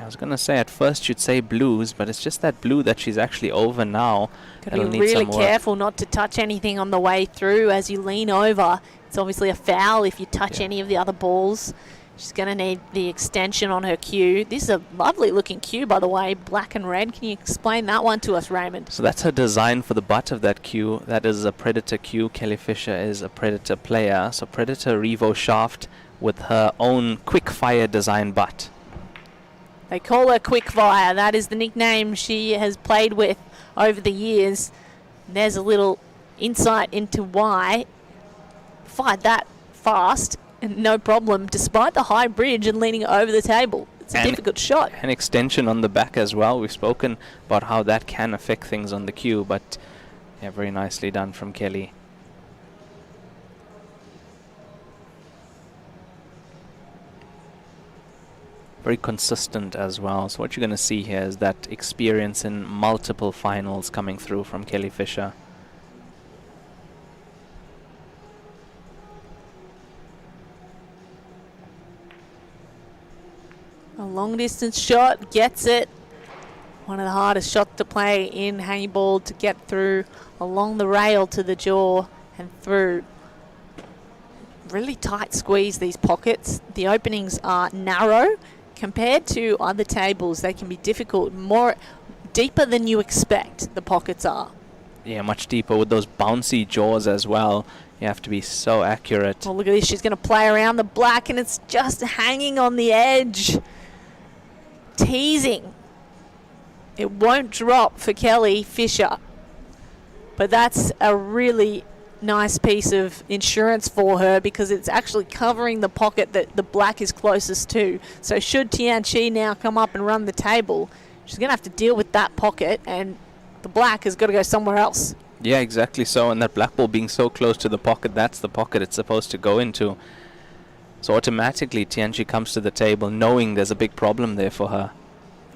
I was going to say at first you'd say blues, but it's just that blue that she's actually over now. Got to be really careful not to touch anything on the way through as you lean over. It's obviously a foul if you touch any of the other balls. She's going to need the extension on her cue. This is a lovely looking cue, by the way, black and red. Can you explain that one to us, Raymond? So that's her design for the butt of that cue. That is a Predator cue. Kelly Fisher is a Predator player. So Predator Revo shaft with her own quick fire design butt. They call her Quickfire. That is the nickname she has played with over the years. And there's a little insight into why. Fired that fast and no problem, despite the high bridge and leaning over the table. It's a difficult shot. An extension on the back as well. We've spoken about how that can affect things on the cue, but Yeah, very nicely done from Kelly. Very consistent as well. So what you're going to see here is that experience in multiple finals coming through from Kelly Fisher. A long distance shot, gets it. One of the hardest shots to play in Heyball, to get through along the rail to the jaw and through. Really tight squeeze, these pockets. The openings are narrow compared to other tables. They can be difficult, more deeper than you expect, the pockets are. Yeah, much deeper with those bouncy jaws as well. You have to be so accurate. Oh, look at this. She's going to play around the black and it's just hanging on the edge. Teasing. It won't drop for Kelly Fisher. But that's a really nice piece of insurance for her, because it's actually covering the pocket that the black is closest to. So should TIANQI now come up and run the table, she's going to have to deal with that pocket, and the black has got to go somewhere else. Yeah, exactly so. And that black ball being so close to the pocket, that's the pocket it's supposed to go into. So automatically TIANQI comes to the table knowing there's a big problem there for her.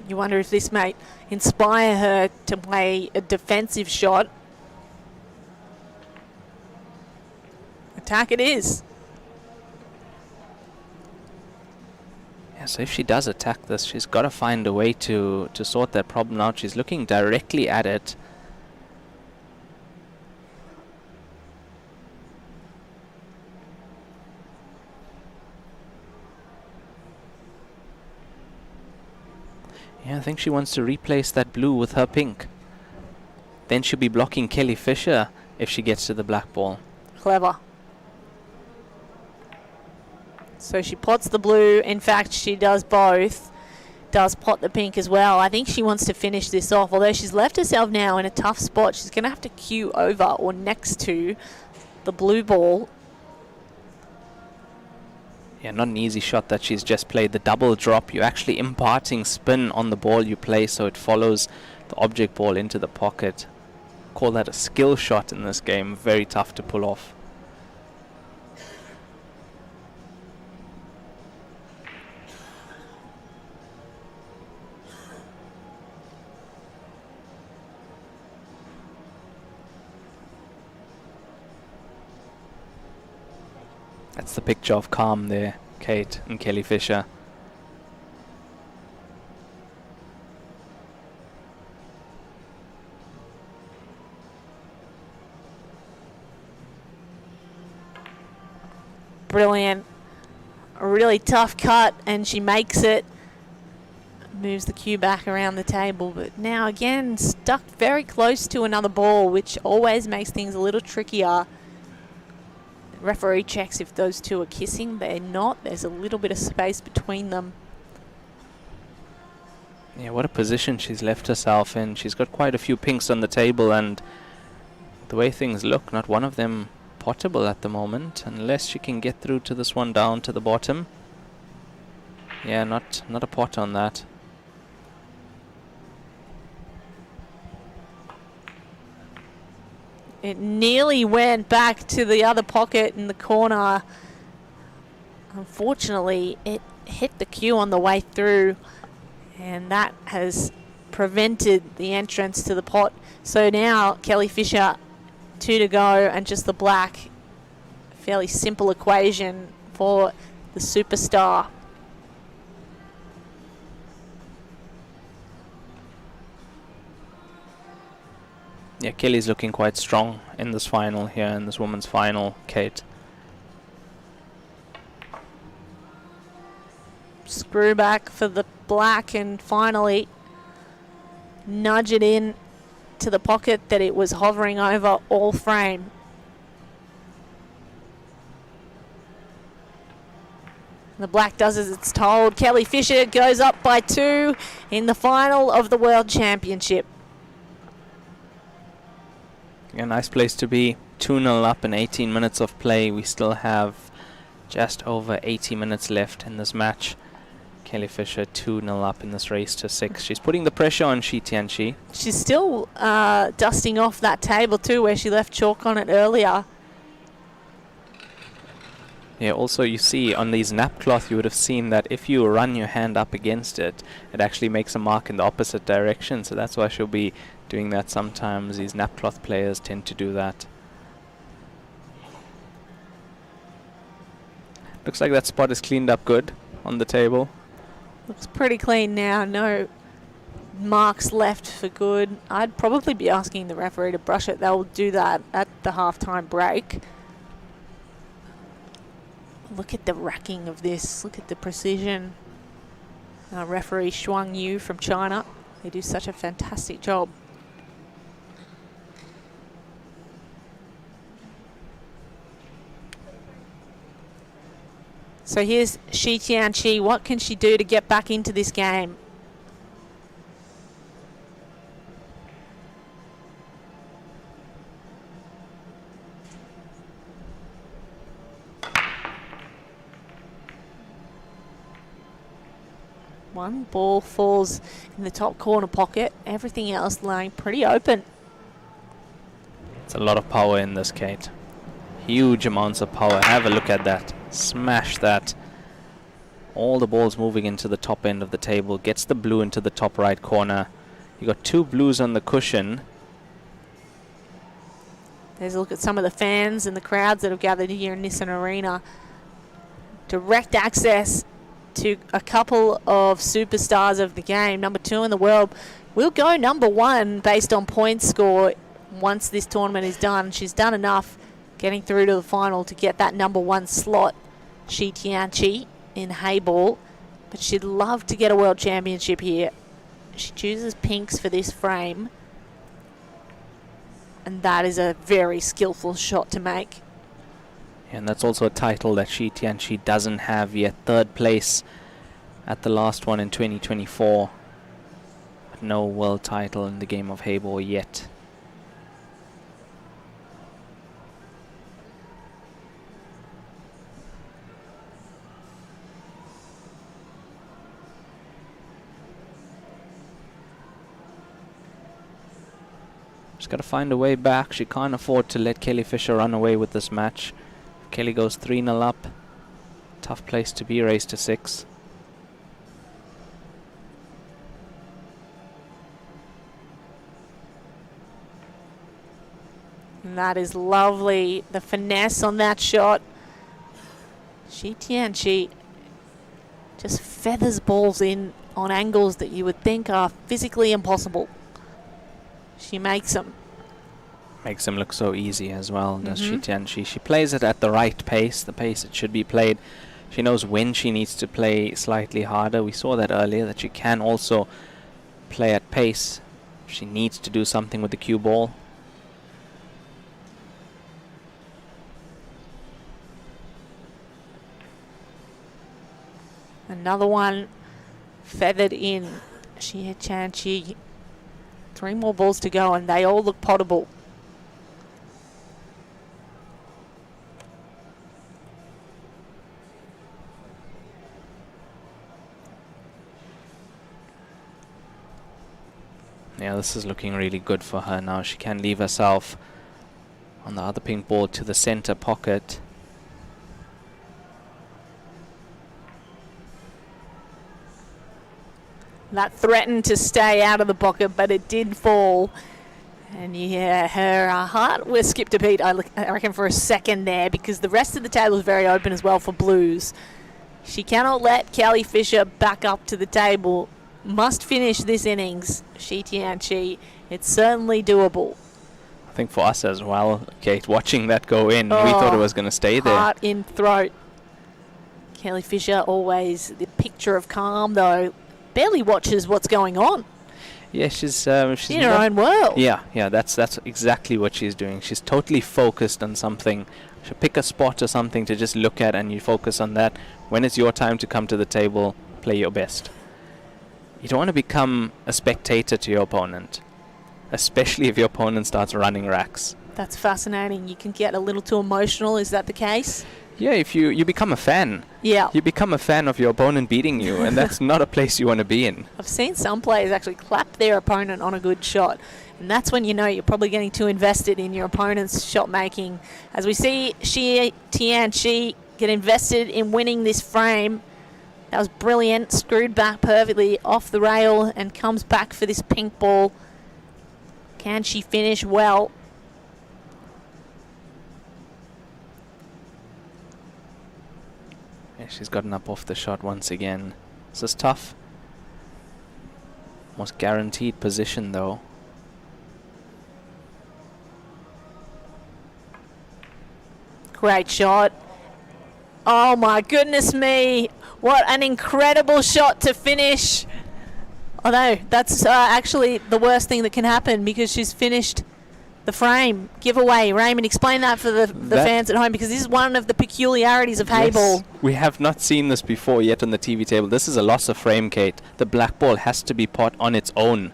You wonder if this may inspire her to play a defensive shot. Attack it is. Yeah, so if she does attack this, she's got to find a way to sort that problem out. She's looking directly at it. Yeah, I think she wants to replace that blue with her pink. Then she'll be blocking Kelly Fisher if she gets to the black ball. Clever. So she pots the blue. In fact, she does both. Does pot the pink as well. I think she wants to finish this off, although she's left herself now in a tough spot. She's going to have to cue over or next to the blue ball. Yeah, not an easy shot that she's just played. The double drop, you're actually imparting spin on the ball you play, so it follows the object ball into the pocket. Call that a skill shot in this game. Very tough to pull off. That's the picture of calm there, Kate and Kelly Fisher. Brilliant. A really tough cut, and she makes it. Moves the cue back around the table, but now again stuck very close to another ball, which always makes things a little trickier. Referee checks if those two are kissing. They're not. There's a little bit of space between them. Yeah, what a position she's left herself in. She's got quite a few pinks on the table, and the way things look, not one of them potable at the moment, unless she can get through to this one down to the bottom. Yeah, not a pot on that. It nearly went back to the other pocket in the corner. Unfortunately, it hit the cue on the way through, and that has prevented the entrance to the pot. So now Kelly Fisher, 2 to go, and just the black. Fairly simple equation for the superstar. Yeah, Kelly's looking quite strong in this final here, in this women's final, Kate. Screw back for the black, and finally nudge it in to the pocket that it was hovering over all frame. The black does as it's told. Kelly Fisher goes up by 2 in the final of the World Championship. A nice place to be. 2-0 up in 18 minutes of play. We still have just over 80 minutes left in this match. Kelly Fisher 2-0 up in this race to 6. She's putting the pressure on TIANQI. She's still dusting off that table too, where she left chalk on it earlier. Yeah, also you see on these nap cloth, you would have seen that if you run your hand up against it, it actually makes a mark in the opposite direction. So that's why she'll be doing that sometimes. These nap cloth players tend to do that. Looks like that spot is cleaned up good on the table. Looks pretty clean now. No marks left for good. I'd probably be asking the referee to brush it. They'll do that at the halftime break. Look at the racking of this. Look at the precision. Referee Shuang Yu from China. They do such a fantastic job. So here's TIANQI. What can she do to get back into this game? One ball falls in the top corner pocket. Everything else lying pretty open. It's a lot of power in this, Kate. Huge amounts of power. Have a look at that. Smash that. All the balls moving into the top end of the table. Gets the blue into the top right corner. You got 2 blues on the cushion. There's a look at some of the fans and the crowds that have gathered here in Nissan Arena. Direct access to a couple of superstars of the game. Number 2 in the world will go number 1 based on point score once this tournament is done. She's done enough getting through to the final to get that number 1 slot, TIANQI in Heyball, but she'd love to get a world championship here. She chooses pinks for this frame, and that is a very skillful shot to make. And that's also a title that TIANQI doesn't have yet. 3rd place at the last one in 2024. But no world title in the game of Heyball yet. She's got to find a way back. She can't afford to let Kelly Fisher run away with this match. Kelly goes 3-0 up. Tough place to be, raised to 6. And that is lovely. The finesse on that shot. TIANQI just feathers balls in on angles that you would think are physically impossible. She makes them. Makes them look so easy as well, does TIANQI. She plays it at the right pace, the pace it should be played. She knows when she needs to play slightly harder. We saw that earlier, that she can also play at pace. She needs to do something with the cue ball. Another one feathered in. TIANQI. 3 more balls to go, and they all look potable. Yeah, this is looking really good for her now. She can leave herself on the other pink ball to the center pocket. That threatened to stay out of the pocket, but it did fall. And yeah, her heart was skipped a beat, I reckon, for a second there, because the rest of the table is very open as well for blues. She cannot let Kelly Fisher back up to the table. Must finish this innings, TIANQI. It's certainly doable. I think for us as well, Kate, watching that go in, we thought it was going to stay there. Heart in throat. Kelly Fisher, always the picture of calm, though. Barely watches what's going on. Yeah, she's in her own world. Yeah, that's exactly what she's doing. She's totally focused on something. She'll pick a spot or something to just look at, and you focus on that. When it's your time to come to the table, play your best. You don't want to become a spectator to your opponent, especially if your opponent starts running racks. That's fascinating. You can get a little too emotional. Is that the case? Yeah, if you become a fan. Yeah. You become a fan of your opponent beating you, and that's not a place you want to be in. I've seen some players actually clap their opponent on a good shot, and that's when you know you're probably getting too invested in your opponent's shot making. As we see TIANQI get invested in winning this frame. That was brilliant, screwed back perfectly off the rail and comes back for this pink ball. Can she finish well? Yeah, she's gotten up off the shot once again. This is tough. Most guaranteed position though. Great shot. Oh my goodness me. What an incredible shot to finish. Although that's actually the worst thing that can happen because she's finished the frame. Giveaway. Raymond, explain that for the fans at home because this is one of the peculiarities of Heyball. Yes, we have not seen this before yet on the TV table. This is a loss of frame, Kate. The black ball has to be pot on its own.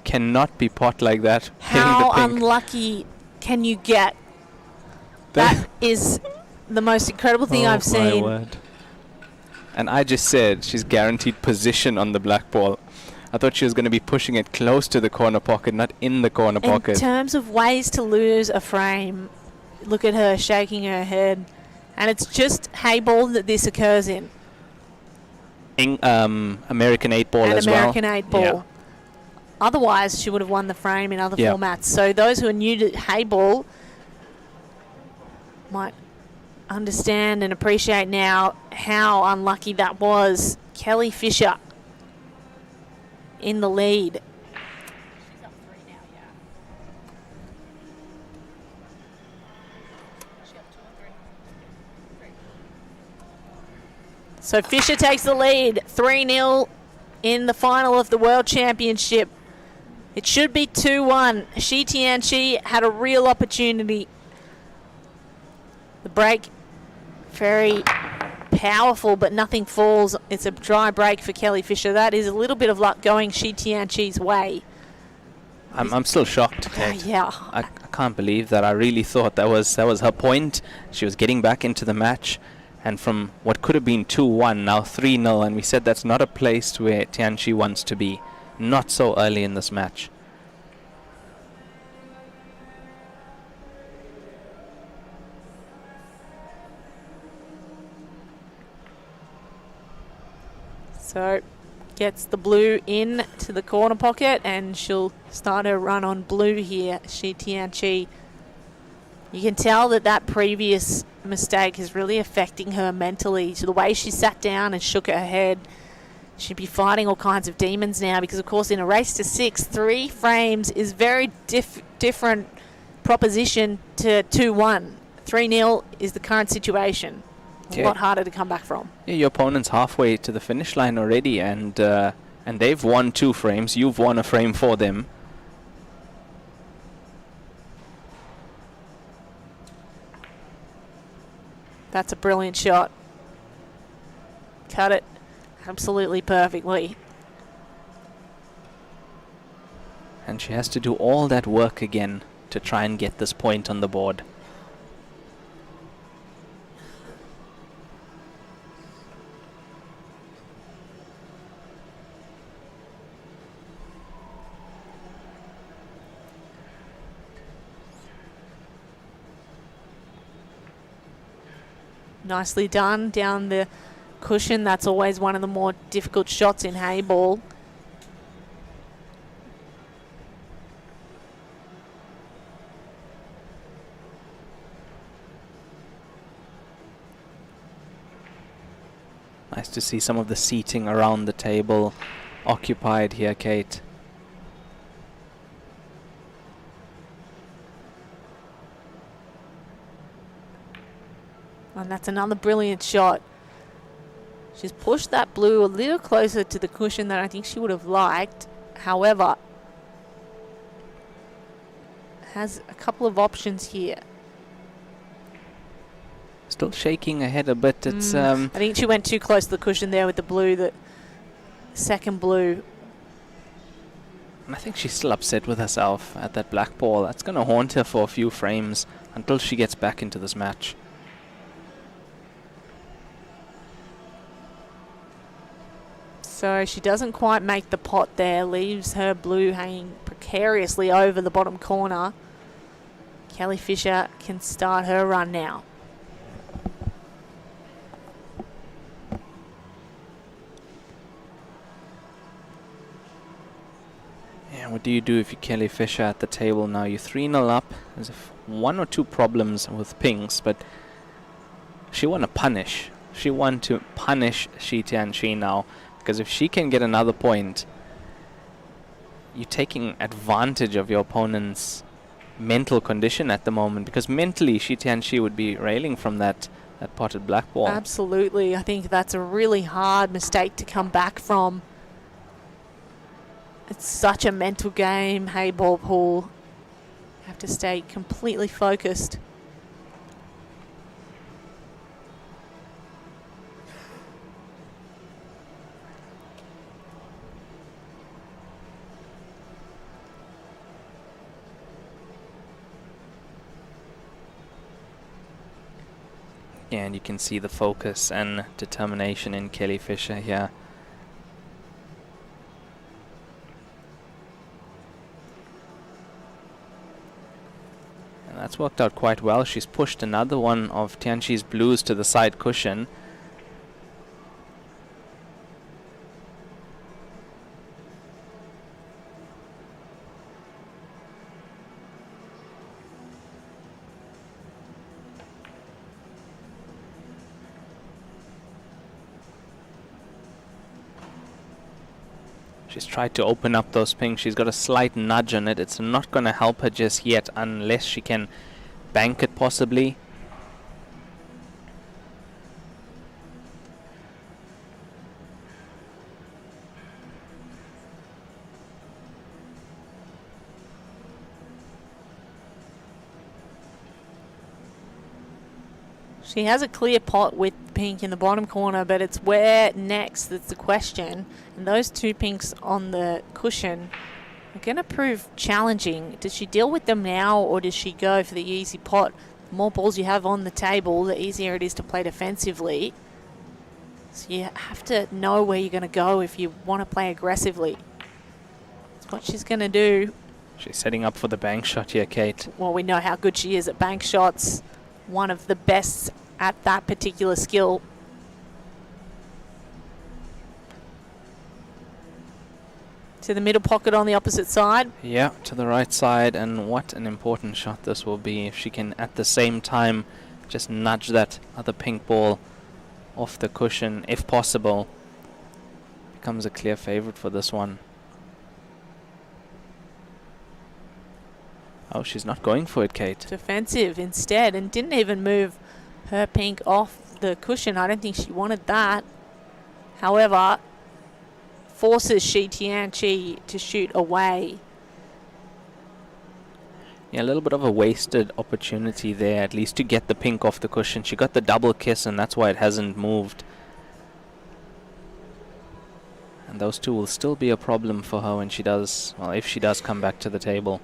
Cannot be pot like that. How unlucky can you get? That is the most incredible thing I've seen. My word. And I just said she's guaranteed position on the black ball. I thought she was going to be pushing it close to the corner pocket, not in the corner pocket. In terms of ways to lose a frame, look at her shaking her head. And it's just Heyball that this occurs in. American 8-ball as well. American 8-ball. Yeah. Otherwise, she would have won the frame in other formats. So those who are new to Heyball might understand and appreciate now how unlucky that was. Kelly Fisher in the lead. She's up 3 now, yeah. She up 2 or 3? 3. So Fisher takes the lead, 3-0 in the final of the World Championship. It should be 2-1. TIANQI had a real opportunity. The break, very powerful, but nothing falls. It's a dry break for Kelly Fisher. That is a little bit of luck going TIANQI's way. I'm still shocked, Kate. Yeah. I can't believe that. I really thought that was her point. She was getting back into the match, and from what could have been 2-1, now 3-0, and we said that's not a place where TIANQI wants to be. Not so early in this match. So gets the blue in to the corner pocket and she'll start her run on blue here, TIANQI. You can tell that previous mistake is really affecting her mentally. So the way she sat down and shook her head, she'd be fighting all kinds of demons now because, of course, in a race to 6, 3 frames is very different proposition to 2-1. 3-0 is the current situation. A lot harder to come back from. Yeah, your opponent's halfway to the finish line already, and they've won 2 frames. You've won a frame for them. That's a brilliant shot. Cut it absolutely perfectly. And she has to do all that work again to try and get this point on the board. Nicely done down the cushion. That's always one of the more difficult shots in Heyball. Nice to see some of the seating around the table occupied here, Kate. And that's another brilliant shot. She's pushed that blue a little closer to the cushion than I think she would have liked. However, has a couple of options here. Still shaking her head a bit. It's I think she went too close to the cushion there with the blue, the second blue. And I think she's still upset with herself at that black ball. That's going to haunt her for a few frames until she gets back into this match. So she doesn't quite make the pot there, leaves her blue hanging precariously over the bottom corner. Kelly Fisher can start her run now. Yeah, what do you do if you're Kelly Fisher at the table now? You're 3-0 up. There's one or two problems with pinks, but she want to punish. She want to punish TIANQI now, because if she can get another point, you're taking advantage of your opponent's mental condition at the moment, because mentally TIANQI would be railing from that potted black ball. Absolutely. I think that's a really hard mistake to come back from. It's such a mental game, Heyball pool. You have to stay completely focused. Yeah, and you can see the focus and determination in Kelly Fisher here. And that's worked out quite well. She's pushed another one of TIANQI's blues to the side cushion. She's tried to open up those pinks. She's got a slight nudge on it. It's not going to help her just yet unless she can bank it possibly. She has a clear pot with pink in the bottom corner, but it's where next that's the question. And those two pinks on the cushion are going to prove challenging. Does she deal with them now, or does she go for the easy pot? The more balls you have on the table, the easier it is to play defensively. So you have to know where you're going to go if you want to play aggressively. That's what she's going to do. She's setting up for the bank shot here, Kate. Well, we know how good she is at bank shots. One of the best at that particular skill. To the middle pocket on the opposite side. Yeah, to the right side, and what an important shot this will be if she can at the same time just nudge that other pink ball off the cushion, if possible. Becomes a clear favorite for this one. Oh, she's not going for it, Kate. Defensive instead, and didn't even move her pink off the cushion. I don't think she wanted that. However, forces TIANQI to shoot away. Yeah, a little bit of a wasted opportunity there, at least to get the pink off the cushion. She got the double kiss, and that's why it hasn't moved. And those two will still be a problem for her when she does, well, if she does come back to the table.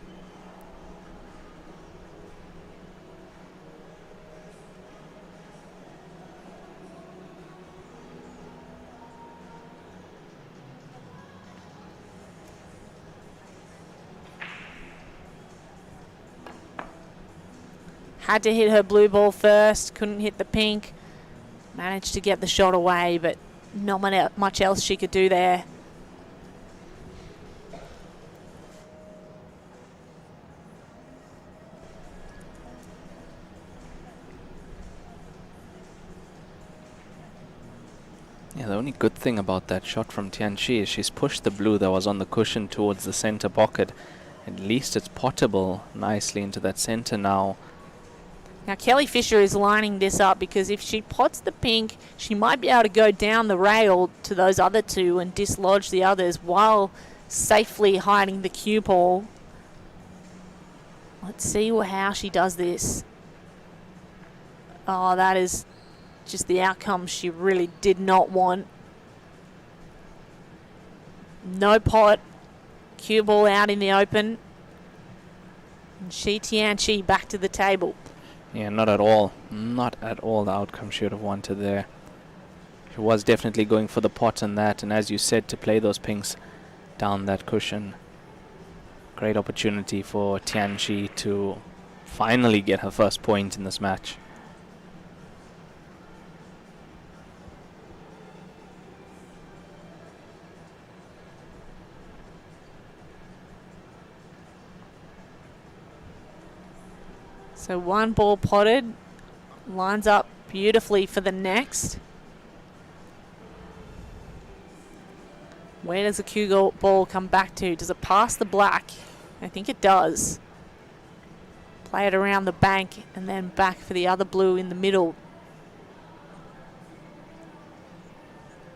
Had to hit her blue ball first, couldn't hit the pink. Managed to get the shot away, but not much else she could do there. Yeah, the only good thing about that shot from TIANQI is she's pushed the blue that was on the cushion towards the center pocket. At least it's pottable nicely into that center now. Now Kelly Fisher is lining this up because if she pots the pink, she might be able to go down the rail to those other two and dislodge the others while safely hiding the cue ball. Let's see how she does this. Oh, that is just the outcome she really did not want. No pot, cue ball out in the open. And TIANQI back to the table. Yeah, not at all. Not at all the outcome she would have wanted there. She was definitely going for the pot and that, and as you said, to play those pinks down that cushion. Great opportunity for TIANQI to finally get her first point in this match. So one ball potted, lines up beautifully for the next. Where does the cue ball come back to? Does it pass the black? I think it does. Play it around the bank and then back for the other blue in the middle.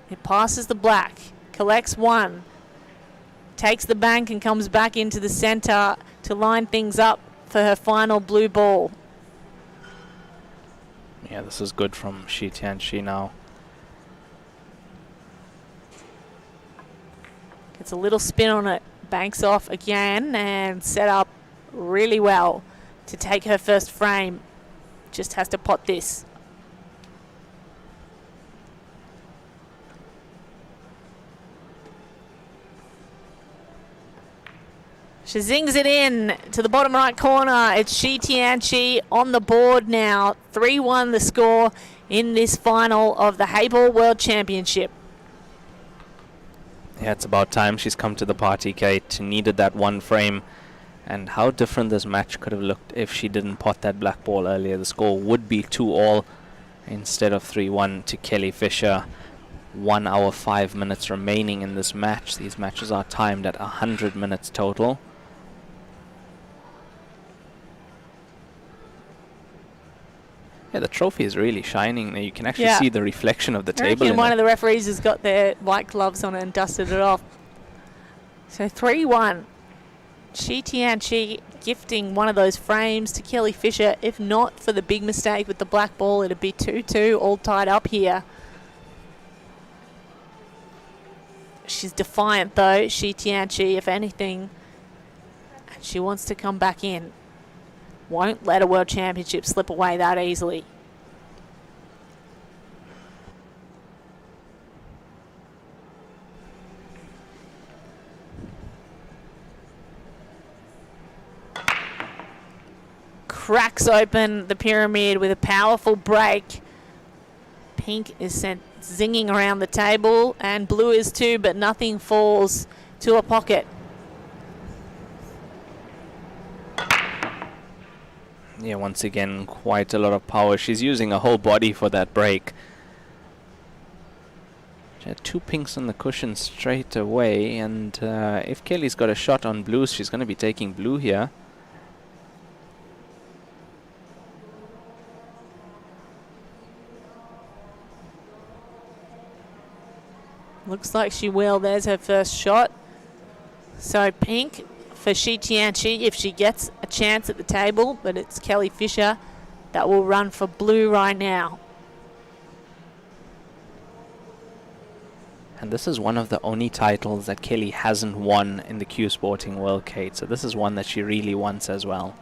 It passes the black, collects one, takes the bank and comes back into the center to line things up for her final blue ball. Yeah, this is good from TIANQI now. Gets a little spin on it, banks off again and set up really well to take her first frame. Just has to pot this. She zings it in to the bottom right corner. It's TIANQI on the board now. 3-1 the score in this final of the Heyball World Championship. Yeah, it's about time she's come to the party, Kate. Needed that one frame. And how different this match could have looked if she didn't pot that black ball earlier. The score would be 2-all instead of 3-1 to Kelly Fisher. 1 hour 5 minutes remaining in this match. These matches are timed at 100 minutes total. Yeah, the trophy is really shining there. You can actually see the reflection of the table. I reckon one of the referees has got their white gloves on it and dusted it off. So 3-1. TIANQI gifting one of those frames to Kelly Fisher. If not for the big mistake with the black ball, it'd be 2-2, all tied up here. She's defiant though, TIANQI, if anything. And she wants to come back in. Won't let a World Championship slip away that easily. Cracks open the pyramid with a powerful break. Pink is sent zinging around the table and blue is too, but nothing falls to a pocket. Yeah, once again, quite a lot of power. She's using a whole body for that break. She had 2 pinks on the cushion straight away, and if Kelly's got a shot on blues, she's going to be taking blue here. Looks like she will. There's her first shot. So pink for TIANQI if she gets a chance at the table, but it's Kelly Fisher that will run for blue right now. And this is one of the only titles that Kelly hasn't won in the Q Sporting World, Kate. So this is one that she really wants as well.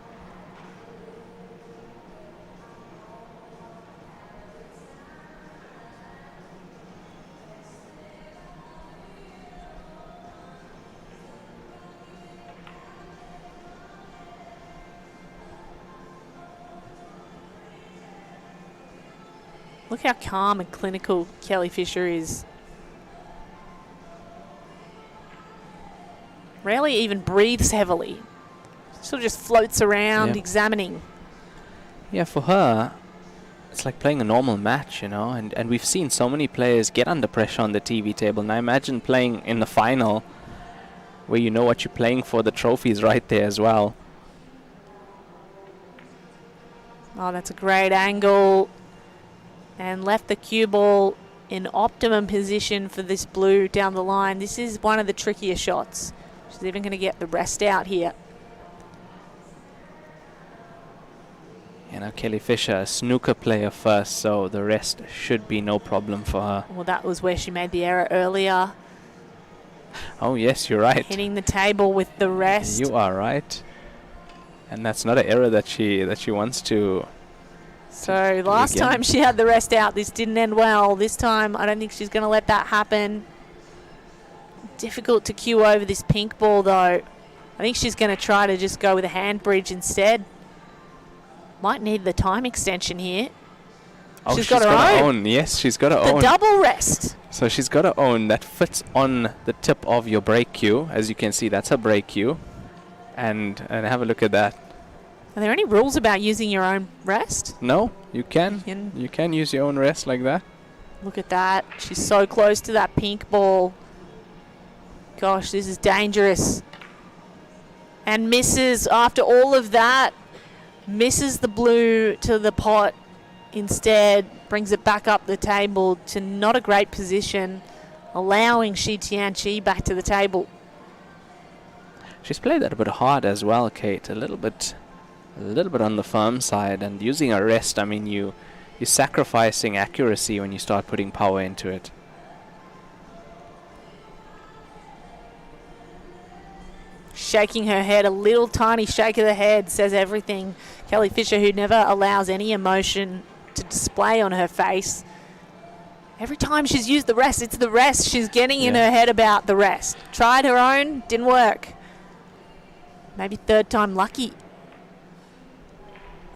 Look how calm and clinical Kelly Fisher is. Rarely even breathes heavily. Sort of just floats around, examining. Yeah, for her, it's like playing a normal match, you know, and we've seen so many players get under pressure on the TV table. And I imagine playing in the final where you know what you're playing for, the trophy's right there as well. Oh, that's a great angle. And left the cue ball in optimum position for this blue down the line. This is one of the trickier shots. She's even going to get the rest out here. You know, Kelly Fisher, a snooker player first, so the rest should be no problem for her. Well, that was where she made the error earlier. Oh, yes, you're right. Hitting the table with the rest. You are right. And that's not an error that she wants to So last time she had the rest out, this didn't end well. This time, I don't think she's going to let that happen. Difficult to cue over this pink ball, though. I think she's going to try to just go with a hand bridge instead. Might need the time extension here. Oh, she's got to own. Yes, she's got to own. The double rest. So she's got to own. That fits on the tip of your break cue. As you can see, that's a break cue. And have a look at that. Are there any rules about using your own rest? No, you can. You can use your own rest like that. Look at that. She's so close to that pink ball. Gosh, this is dangerous. And misses after all of that. Misses the blue to the pot. Instead, brings it back up the table to not a great position, allowing TIANQI back to the table. She's played that a bit hard as well, Kate. A little bit on the firm side, and using a rest. I mean, you're sacrificing accuracy when you start putting power into it. Shaking her head, a little tiny shake of the head says everything. Kelly Fisher, who never allows any emotion to display on her face. Every time she's used the rest, it's the rest. She's getting in her head about the rest. Tried her own, didn't work. Maybe third time lucky.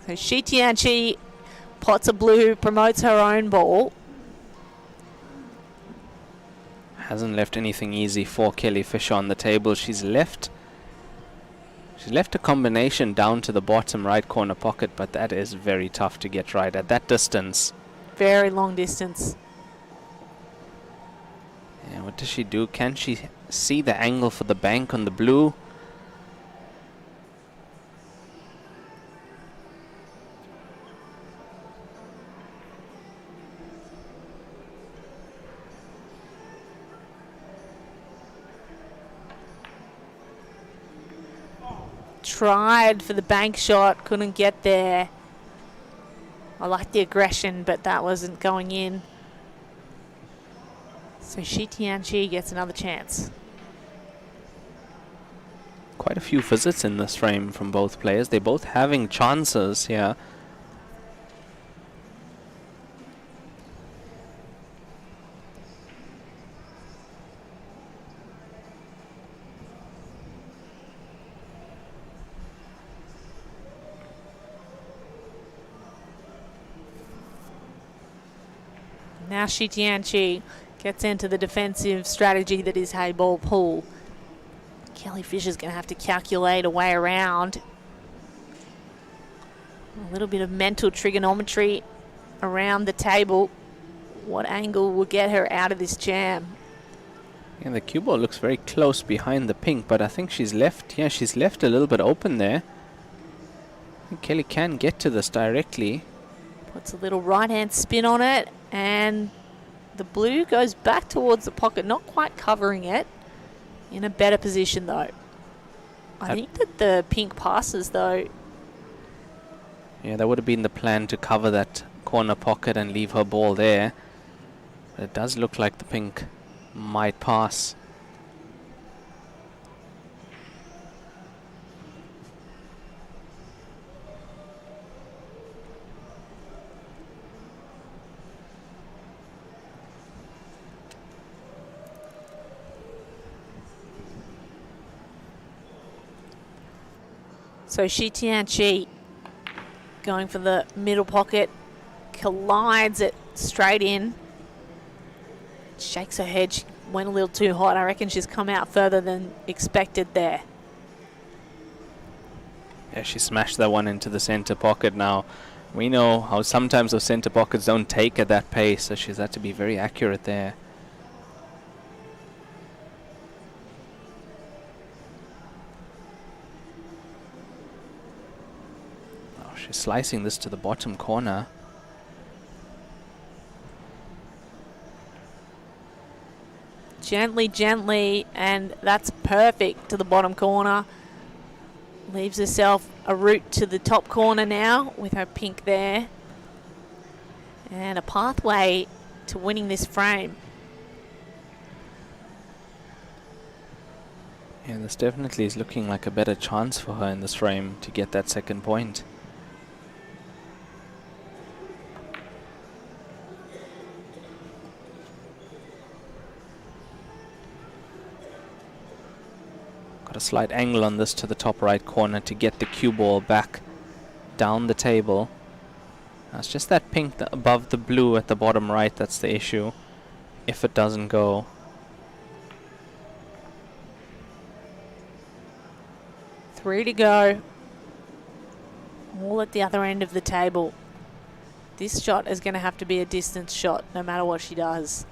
So TIANQI pots a blue, promotes her own ball. Hasn't left anything easy for Kelly Fisher on the table. She's left a combination down to the bottom right corner pocket, but that is very tough to get right at that distance. Very long distance. Yeah, what does she do? Can she see the angle for the bank on the blue? Tried for the bank shot, couldn't get there. I like the aggression, but that wasn't going in. So TIANQI gets another chance. Quite a few visits in this frame from both players. They're both having chances here. Now TIANQI gets into the defensive strategy that is Heyball pool. Kelly Fisher's going to have to calculate a way around. A little bit of mental trigonometry around the table. What angle will get her out of this jam? Yeah, the cue ball looks very close behind the pink, but I think she's left a little bit open there. I think Kelly can get to this directly. Puts a little right-hand spin on it, and the blue goes back towards the pocket, not quite covering it. In a better position, though. I think that the pink passes, though. Yeah, that would have been the plan, to cover that corner pocket and leave her ball there. But it does look like the pink might pass. So TIANQI going for the middle pocket, collides it straight in. Shakes her head, she went a little too hot. I reckon she's come out further than expected there. Yeah, she smashed that one into the center pocket now. We know how sometimes those center pockets don't take at that pace, so she's had to be very accurate there. She's slicing this to the bottom corner. Gently, gently, and that's perfect to the bottom corner. Leaves herself a route to the top corner now with her pink there. And a pathway to winning this frame. Yeah, this definitely is looking like a better chance for her in this frame to get that second point. Got a slight angle on this to the top right corner to get the cue ball back down the table. Now it's just that pink above the blue at the bottom right that's the issue. If it doesn't go. Three to go. All at the other end of the table. This shot is going to have to be a distance shot no matter what she does.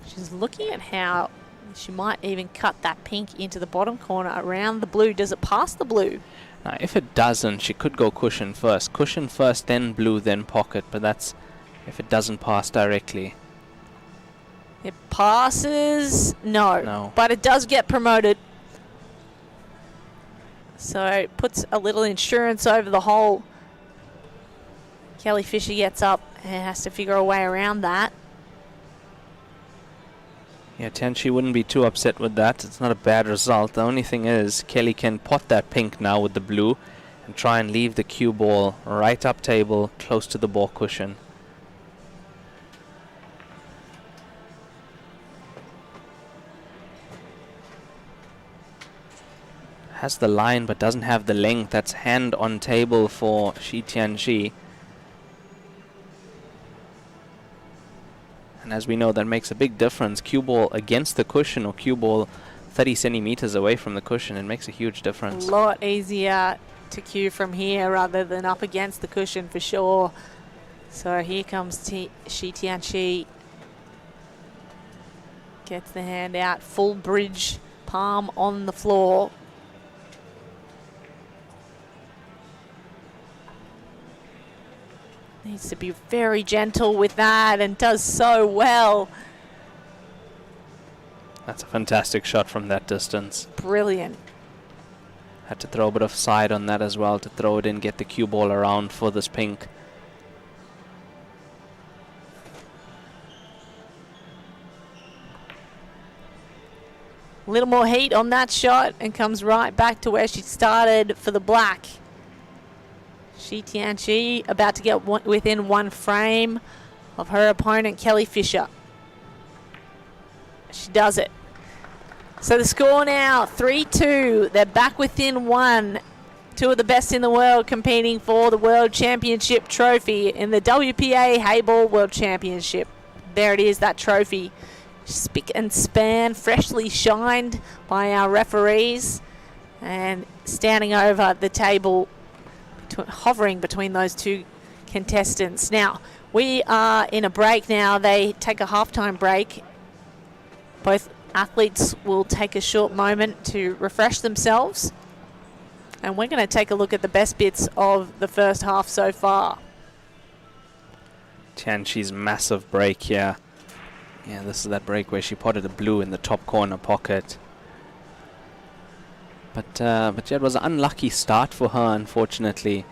She's looking at how she might even cut that pink into the bottom corner around the blue. Does it pass the blue? Now if it doesn't, she could go cushion first. Cushion first, then blue, then pocket. But that's if it doesn't pass directly. It passes. No. No. But it does get promoted. So it puts a little insurance over the hole. Kelly Fisher gets up and has to figure a way around that. Yeah, TIANQI wouldn't be too upset with that. It's not a bad result. The only thing is Kelly can pot that pink now with the blue and try and leave the cue ball right up table close to the ball cushion. Has the line but doesn't have the length. That's hand on table for TIANQI. And as we know, that makes a big difference. Cue ball against the cushion or cue ball 30 centimeters away from the cushion. It makes a huge difference. A lot easier to cue from here rather than up against the cushion for sure. So here comes TIANQI. Gets the hand out. Full bridge, palm on the floor. Needs to be very gentle with that and does so well. That's a fantastic shot from that distance. Brilliant. Had to throw a bit of side on that as well to throw it in, get the cue ball around for this pink. A little more heat on that shot and comes right back to where she started for the black. TIANQI about to get within one frame of her opponent, Kelly Fisher. She does it. So the score now, 3-2. They're back within one. Two of the best in the world competing for the World Championship trophy in the WPA Heyball World Championship. There it is, that trophy. Spick and span, freshly shined by our referees. And standing over the table, hovering between those two contestants. Now, we are in a break now. They take a halftime break. Both athletes will take a short moment to refresh themselves. And we're going to take a look at the best bits of the first half so far. TIANQI's massive break here. Yeah, this is that break where she potted a blue in the top corner pocket. But yeah, it was an unlucky start for her, unfortunately,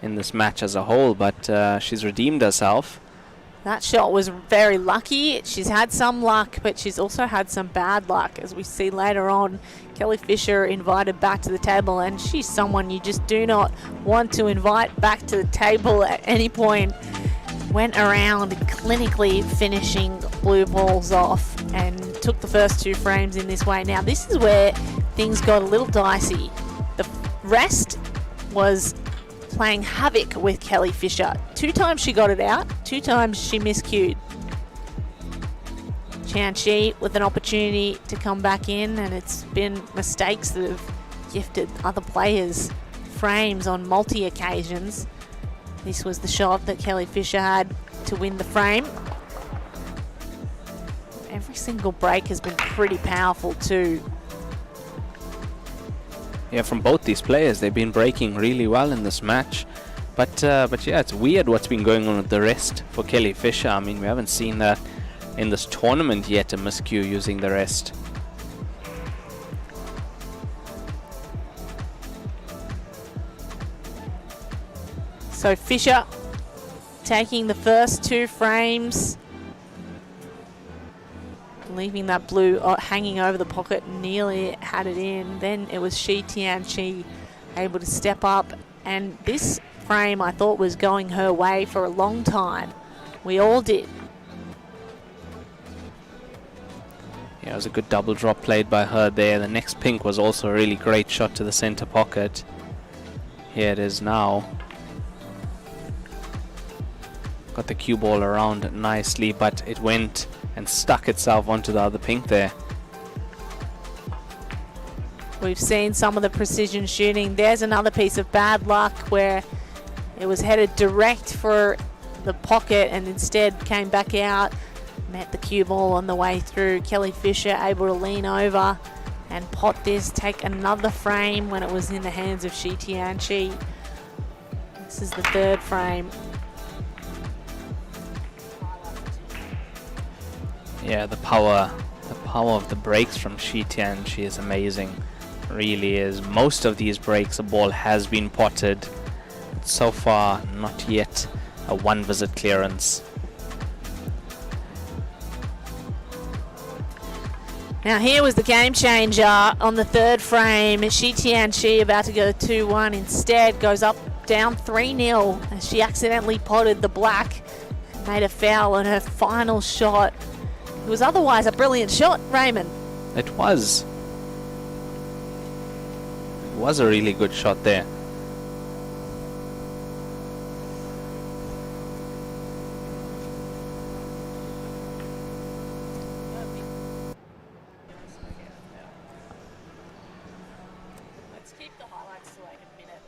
in this match as a whole. But she's redeemed herself. That shot was very lucky. She's had some luck, but she's also had some bad luck. As we see later on, Kelly Fisher invited back to the table, and she's someone you just do not want to invite back to the table at any point. Went around clinically finishing blue balls off and took the first two frames in this way. Now, this is where things got a little dicey. The rest was playing havoc with Kelly Fisher. 2 times she got it out, 2 times she miscued. TIANQI with an opportunity to come back in, and it's been mistakes that have gifted other players frames on multi-occasions. This was the shot that Kelly Fisher had to win the frame. Every single break has been pretty powerful too. Yeah, from both these players, they've been breaking really well in this match. But yeah, it's weird what's been going on with the rest for Kelly Fisher. I mean, we haven't seen that in this tournament yet, a miscue using the rest. So Fisher taking the first 2 frames, leaving that blue hanging over the pocket, nearly had it in. Then it was TIANQI able to step up, and this frame I thought was going her way for a long time. We all did. Yeah, it was a good double drop played by her there. The next pink was also a really great shot to the center pocket. Here it is now. Got the cue ball around nicely, but it went and stuck itself onto the other pink there. We've seen some of the precision shooting. There's another piece of bad luck where it was headed direct for the pocket and instead came back out, met the cue ball on the way through. Kelly Fisher able to lean over and pot this, take another frame when it was in the hands of TIANQI. This is the third frame. Yeah, the power of the breaks from TIANQI is amazing. Really is. Most of these breaks, the ball has been potted. So far, not yet a one-visit clearance. Now here was the game changer on the third frame. TIANQI about to go 2-1 instead, goes up down 3-0 as she accidentally potted the black, made a foul on her final shot. It was otherwise a brilliant shot, Raymond. It was. It was a really good shot there. Let's keep the highlights to like a minute.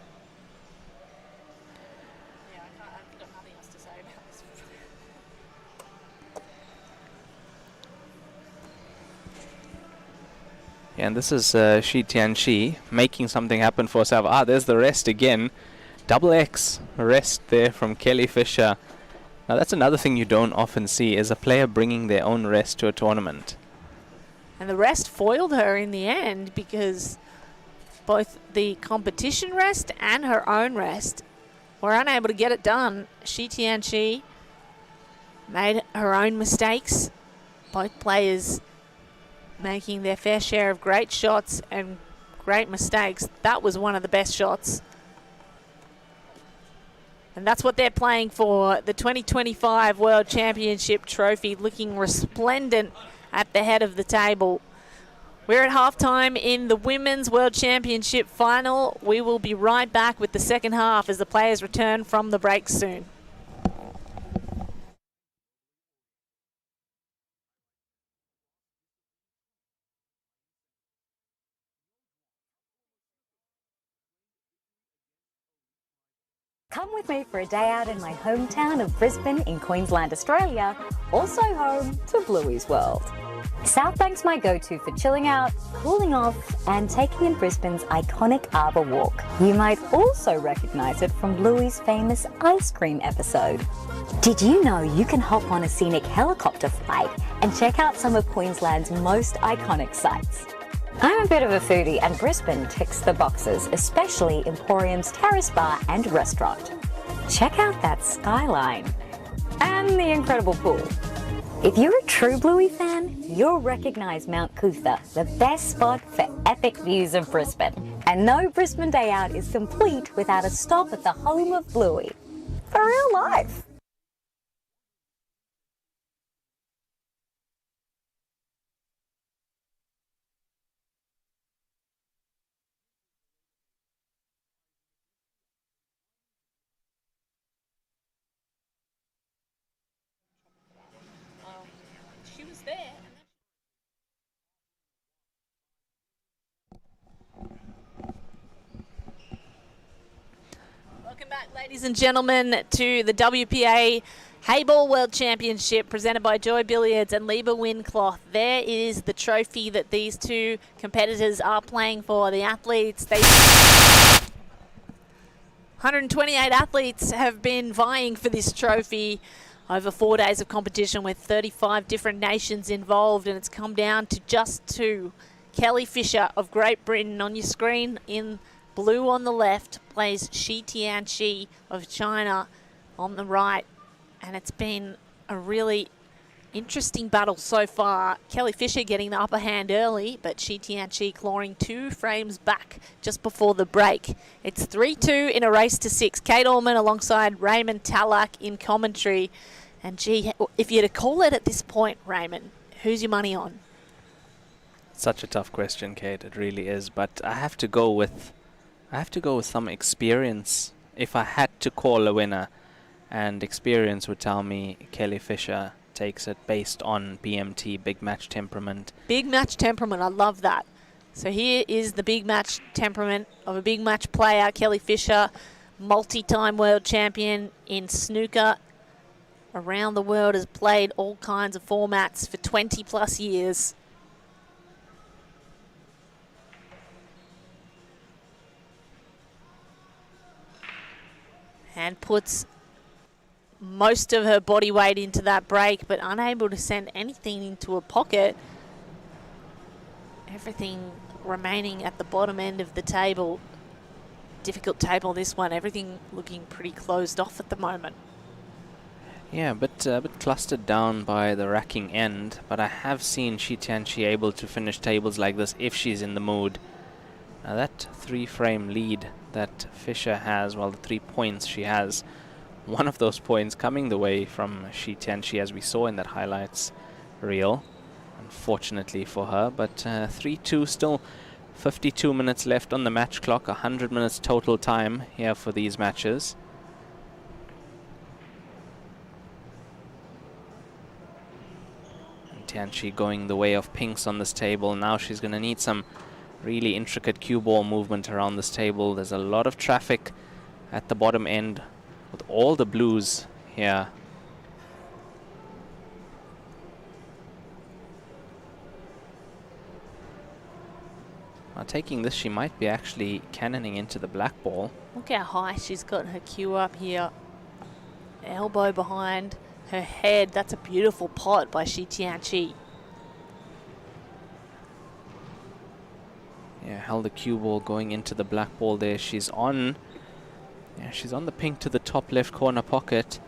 Yeah, I've got nothing else to say about this. Yeah, and this is TIANQI making something happen for herself. Ah, there's the rest again. Double X rest there from Kelly Fisher. Now that's another thing you don't often see, is a player bringing their own rest to a tournament. And the rest foiled her in the end because both the competition rest and her own rest were unable to get it done. TIANQI made her own mistakes. Both players making their fair share of great shots and great mistakes. That was one of the best shots. And that's what they're playing for, the 2025 World Championship trophy, looking resplendent at the head of the table. We're at halftime in the Women's World Championship final. We will be right back with the second half as the players return from the break soon. Come with me for a day out in my hometown of Brisbane in Queensland, Australia, also home to Bluey's World. Southbank's my go-to for chilling out, cooling off, and taking in Brisbane's iconic Arbour Walk. You might also recognise it from Bluey's famous ice cream episode. Did you know you can hop on a scenic helicopter flight and check out some of Queensland's most iconic sites? I'm a bit of a foodie and Brisbane ticks the boxes, especially Emporium's Terrace Bar and Restaurant. Check out that skyline and the incredible pool. If you're a true Bluey fan, you'll recognise Mount Cootha, the best spot for epic views of Brisbane. And no Brisbane day out is complete without a stop at the home of Bluey. For real life. She was there. Welcome back, ladies and gentlemen, to the WPA Heyball World Championship presented by Joy Billiards and Liba Windcloth. There is the trophy that these two competitors are playing for. The athletes, 128 athletes have been vying for this trophy over 4 days of competition with 35 different nations involved, and it's come down to just two. Kelly Fisher of Great Britain on your screen in blue on the left plays TIANQI of China on the right, and it's been a really interesting battle so far. Kelly Fisher getting the upper hand early, but TIANQI clawing 2 frames back just before the break. It's 3-2 in a race to 6. Kate Allman alongside Raymond Talak in commentary. And gee, if you're to call it at this point, Raymond, who's your money on? Such a tough question, Kate. It really is. But I have to go with some experience. If I had to call a winner, and experience would tell me Kelly Fisher takes it based on BMT, big match temperament. Big match temperament, I love that. So here is the big match temperament of a big match player, Kelly Fisher, multi-time world champion in snooker. Around the world, has played all kinds of formats for 20 plus years. And puts most of her body weight into that break, but unable to send anything into a pocket. Everything remaining at the bottom end of the table. Difficult table, this one. Everything looking pretty closed off at the moment. Yeah, but a bit clustered down by the racking end, but I have seen TIANQI able to finish tables like this if she's in the mood. Now that 3-frame lead that Fisher has, well, the 3 points she has, one of those points coming the way from TIANQI, as we saw in that highlights reel, unfortunately for her. But 3-2, still 52 minutes left on the match clock, 100 minutes total time here for these matches. And TIANQI going the way of pinks on this table. Now she's going to need some really intricate cue ball movement around this table. There's a lot of traffic at the bottom end with all the blues here. Now taking this, she might be actually cannoning into the black ball. Look how high she's got her cue up here. Elbow behind her head. That's a beautiful pot by TIANQI. Yeah, held the cue ball going into the black ball there. She's on. Yeah, she's on the pink to the top left corner pocket.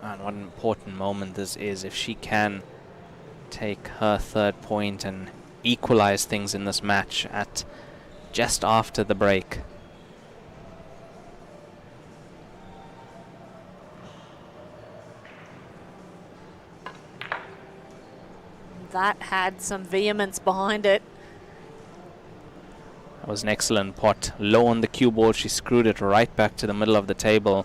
And what an important moment this is if she can take her 3rd point and equalize things in this match at just after the break. That had some vehemence behind it. That was an excellent pot. Low on the cue ball, she screwed it right back to the middle of the table.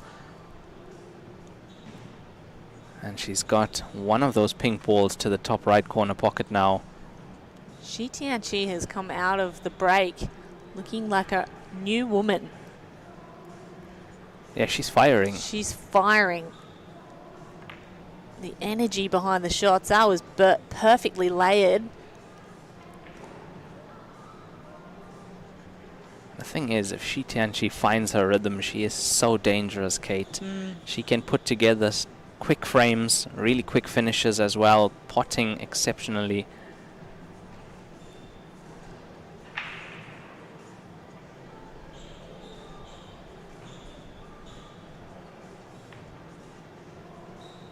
And she's got one of those pink balls to the top right corner pocket now. TIANQI has come out of the break looking like a new woman. Yeah, she's firing. She's firing. The energy behind the shots, that was perfectly layered. The thing is, if TIANQI finds her rhythm, she is so dangerous, Kate. She can put together quick frames, really quick finishes as well, potting exceptionally.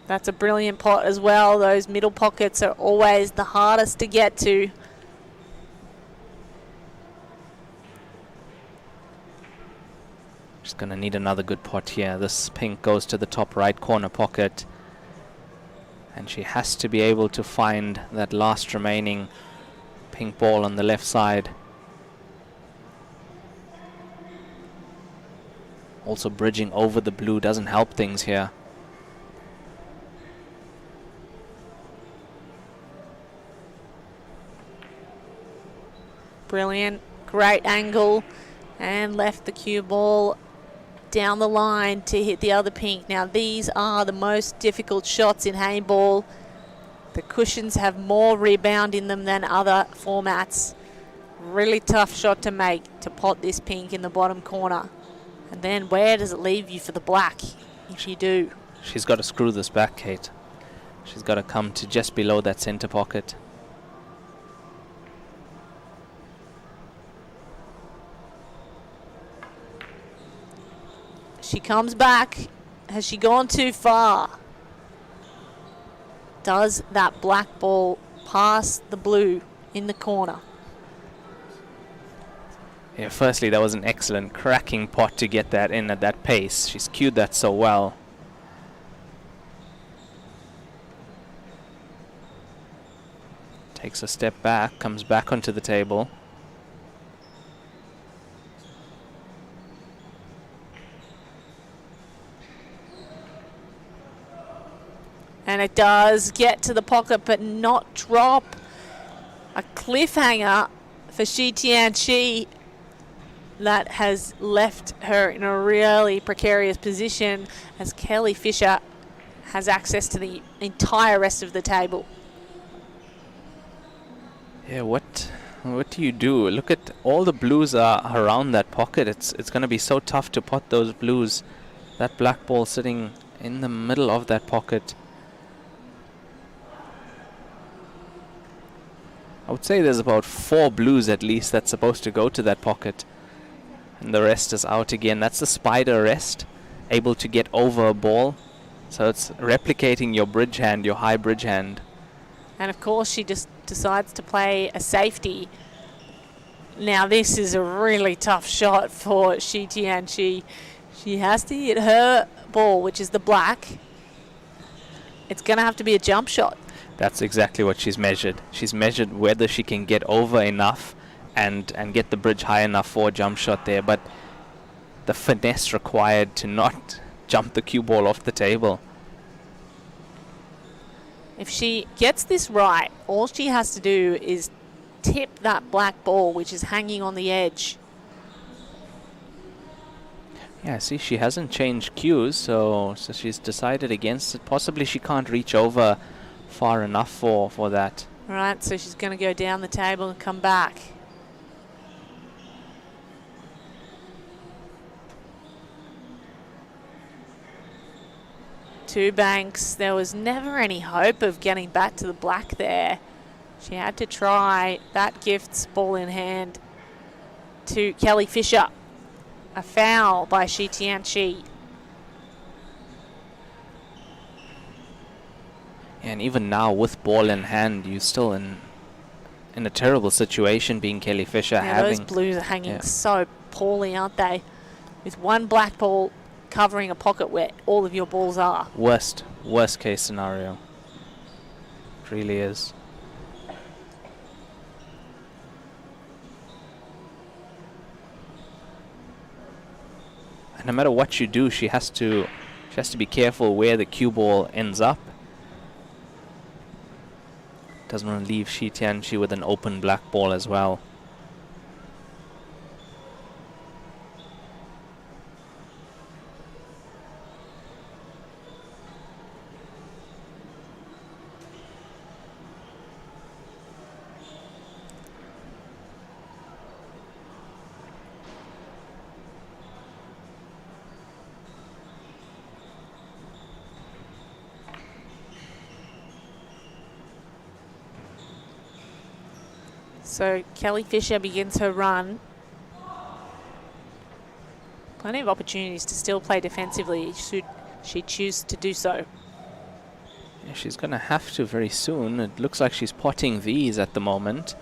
That's a brilliant pot as well. Those middle pockets are always the hardest to get to. She's going to need another good pot here. This pink goes to the top right corner pocket. And she has to be able to find that last remaining pink ball on the left side. Also bridging over the blue doesn't help things here. Brilliant, great angle, and left the cue ball down the line to hit the other pink. Now these are the most difficult shots in Heyball. The cushions have more rebound in them than other formats. Really tough shot to make to pot this pink in the bottom corner. And then where does it leave you for the black if you do? She's got to screw this back, Kate. She's got to come to just below that center pocket. She comes back. Has she gone too far? Does that black ball pass the blue in the corner? Yeah, firstly, that was an excellent cracking pot to get that in at that pace. She's cued that so well. takes a step back, comes back onto the table. And it does get to the pocket but not drop. A cliffhanger for TIANQI that has left her in a really precarious position as Kelly Fisher has access to the entire rest of the table. Yeah, what do you do? Look at all the blues are around that pocket. It's going to be so tough to pot those blues. That black ball sitting in the middle of that pocket. I would say there's about 4 blues at least that's supposed to go to that pocket. And the rest is out again. That's the spider rest, able to get over a ball. So it's replicating your bridge hand, your high bridge hand. And of course she just decides to play a safety. Now this is a really tough shot for TIANQI. She has to hit her ball, which is the black. It's going to have to be a jump shot. That's exactly what she's measured. She's measured whether she can get over enough and get the bridge high enough for a jump shot there. But the finesse required to not jump the cue ball off the table. If she gets this right, all she has to do is tip that black ball, which is hanging on the edge. Yeah, see, she hasn't changed cues, so she's decided against it. Possibly she can't reach over far enough for that. All right, so she's going to go down the table and come back. Two banks. There was never any hope of getting back to the black there. She had to try. That gifts ball in hand to Kelly Fisher. A foul by TIANQI. And even now, with ball in hand, you're still in a terrible situation, being Kelly Fisher. Yeah, those blues are hanging so poorly, aren't they? With one black ball covering a pocket where all of your balls are. Worst case scenario. It really is. And no matter what you do, she has to be careful where the cue ball ends up. Doesn't want to leave TIANQI with an open black ball as well. So Kelly Fisher begins her run. Plenty of opportunities to still play defensively should she choose to do so. Yeah, she's going to have to very soon. It looks like she's potting these at the moment.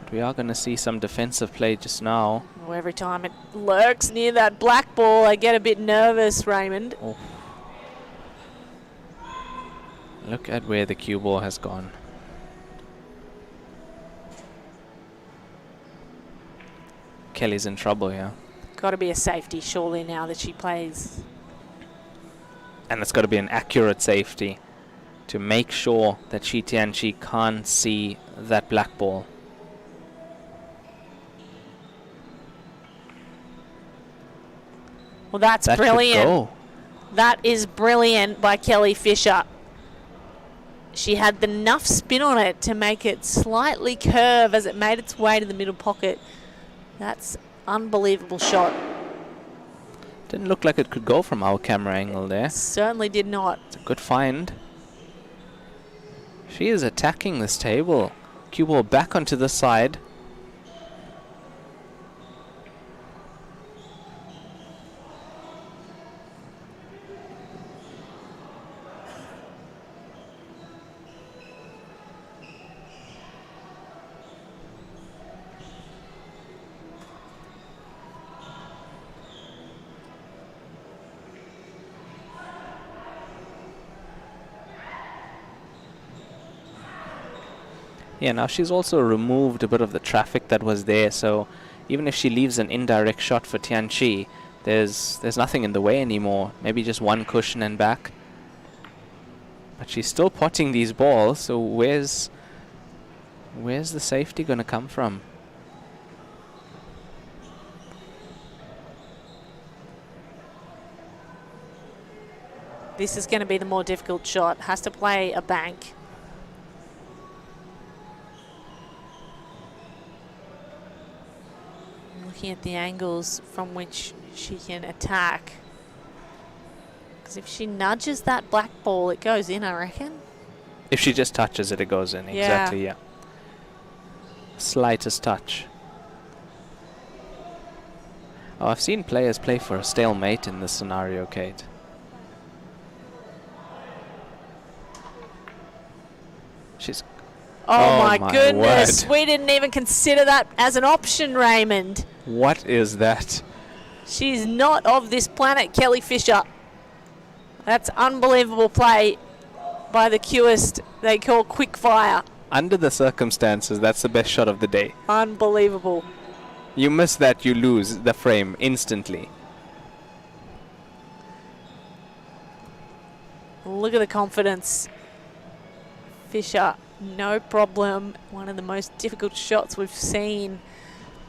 But we are going to see some defensive play just now. Oh, every time it lurks near that black ball, I get a bit nervous, Raymond. Oh. Look at where the cue ball has gone. Kelly's in trouble, yeah. Got to be a safety, surely, now that she plays. And it's got to be an accurate safety to make sure that TIANQI can't see that black ball. Well, that's that brilliant. Could go. That is brilliant by Kelly Fisher. She had enough spin on it to make it slightly curve as it made its way to the middle pocket. That's unbelievable shot. Didn't look like it could go from our camera angle there. Certainly did not. It's a good find. She is attacking this table. Cue ball back onto the side. Yeah, now she's also removed a bit of the traffic that was there, so even if she leaves an indirect shot for TIANQI, there's nothing in the way anymore. Maybe just one cushion and back. But she's still potting these balls, so where's the safety going to come from? This is going to be the more difficult shot. Has to play a bank. Looking at the angles from which she can attack. Because if she nudges that black ball, it goes in, I reckon. If she just touches it, it goes in. Yeah. Exactly, yeah. Slightest touch. Oh, I've seen players play for a stalemate in this scenario, Kate. She's... Oh my goodness. word. We didn't even consider that as an option, Raymond. What is that? She's not of this planet, Kelly Fisher. That's unbelievable play by the cueist they call quick fire. Under the circumstances, that's the best shot of the day. Unbelievable. You miss that, you lose the frame instantly. Look at the confidence. Fisher, no problem. One of the most difficult shots we've seen.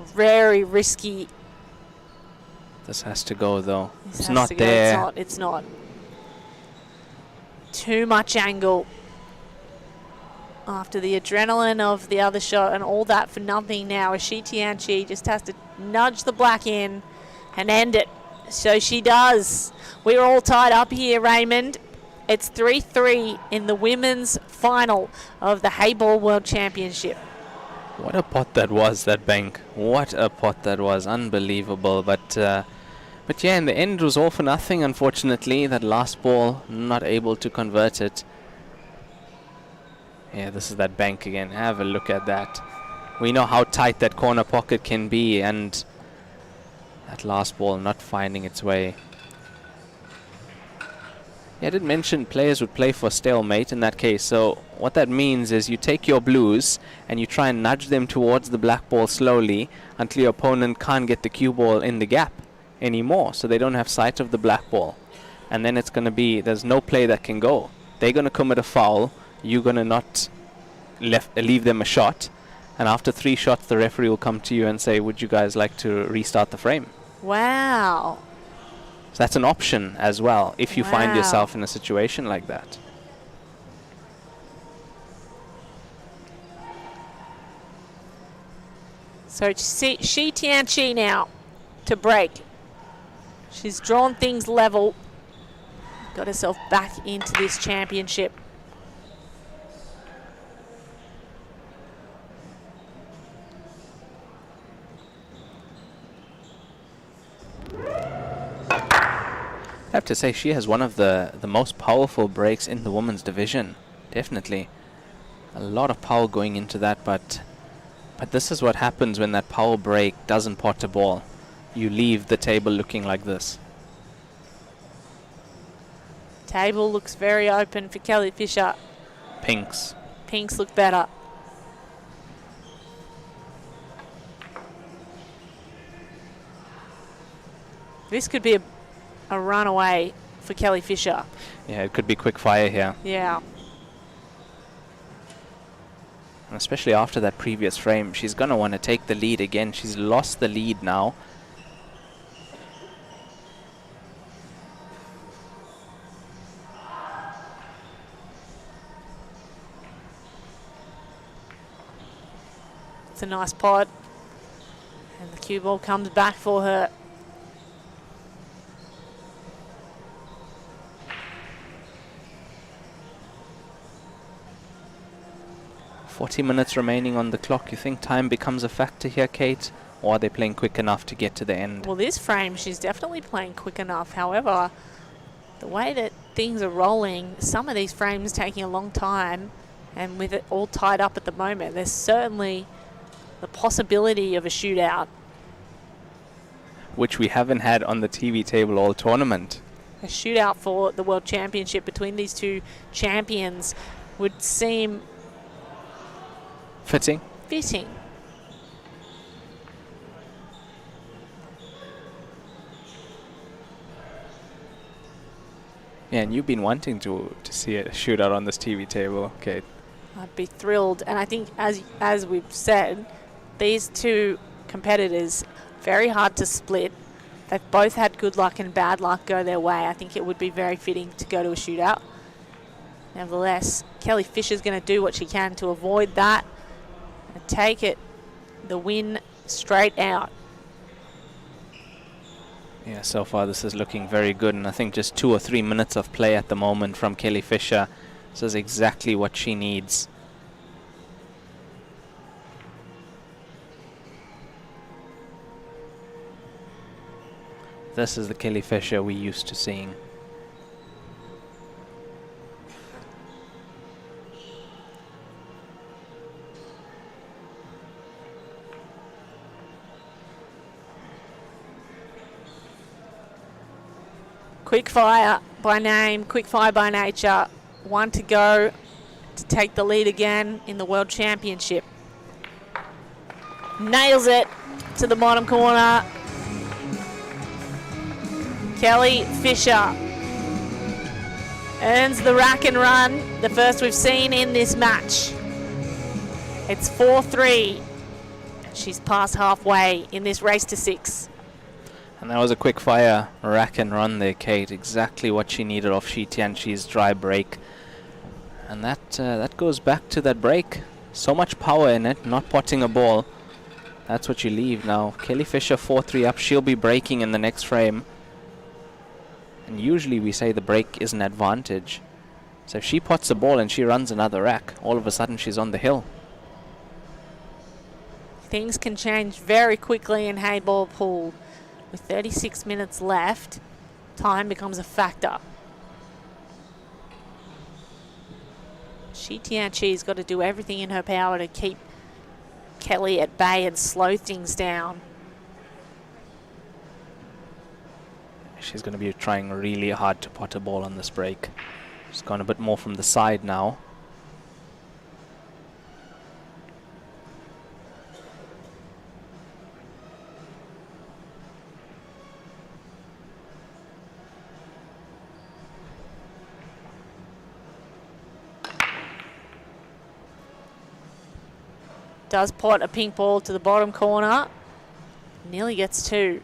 Very risky. This has to go, though. This It's has not to go. there. It's not. Too much angle. After the adrenaline of the other shot and all that for nothing now. TIANQI just has to nudge the black in and end it. So she does. We're all tied up here, Raymond. It's 3-3 in the women's final of the Heyball World Championship. What a pot that was, that bank. What a pot that was. Unbelievable. But yeah, in the end, it was all for nothing, unfortunately. That last ball, not able to convert it. Yeah, this is that bank again. Have a look at that. We know how tight that corner pocket can be, and that last ball not finding its way. Yeah, I did mention players would play for stalemate in that case. So what that means is you take your blues and you try and nudge them towards the black ball slowly until your opponent can't get the cue ball in the gap anymore, so they don't have sight of the black ball. And then it's going to be, there's no play that can go. They're going to commit a foul. You're going to not leave them a shot. And after 3 shots, the referee will come to you and say, would you guys like to restart the frame? Wow. So that's an option as well, if you find Wow. yourself in a situation like that. So TIANQI now to break. She's drawn things level. Got herself back into this championship. I have to say, she has one of the most powerful breaks in the women's division. Definitely. A lot of power going into that, but this is what happens when that power break doesn't pot a ball. You leave the table looking like this. Table looks very open for Kelly Fisher. Pinks. Pinks look better. This could be a runaway for Kelly Fisher. Yeah, it could be quick fire here. Yeah. And especially after that previous frame, she's going to want to take the lead again. She's lost the lead now. It's a nice pod. And the cue ball comes back for her. .40 minutes remaining on the clock. You think time becomes a factor here, Kate? Or are they playing quick enough to get to the end? Well, this frame, she's definitely playing quick enough. However, the way that things are rolling, some of these frames taking a long time, and with it all tied up at the moment, there's certainly the possibility of a shootout. Which we haven't had on the TV table all tournament. A shootout for the World Championship between these two champions would seem Fitting. Fitting. Yeah, and you've been wanting to see a shootout on this TV table, Kate. I'd be thrilled, and I think as we've said, these two competitors, very hard to split. They've both had good luck and bad luck go their way. I think it would be very fitting to go to a shootout. Nevertheless, Kelly Fisher's going to do what she can to avoid that and take it, the win, straight out. Yeah, so far this is looking very good, and I think just 2 or 3 minutes of play at the moment from Kelly Fisher. This is exactly what she needs. This is the Kelly Fisher we used to seeing. Quick fire by name, quick fire by nature. One to go to take the lead again in the World Championship. Nails it to the bottom corner. Kelly Fisher earns the rack and run, the first we've seen in this match. It's 4-3. She's past halfway in this race to 6. And that was a quick fire rack and run there, Kate. Exactly what she needed off TIANQI's dry break. And that goes back to that break. So much power in it, not potting a ball. That's what you leave now. Kelly Fisher 4-3 up. She'll be breaking in the next frame. And usually we say the break is an advantage. So if she pots the ball and she runs another rack, all of a sudden she's on the hill. Things can change very quickly in Heyball pool. With 36 minutes left, time becomes a factor. TIANQI's got to do everything in her power to keep Kelly at bay and slow things down. She's going to be trying really hard to pot a ball on this break. She's gone a bit more from the side now. Does pot a pink ball to the bottom corner. Nearly gets 2.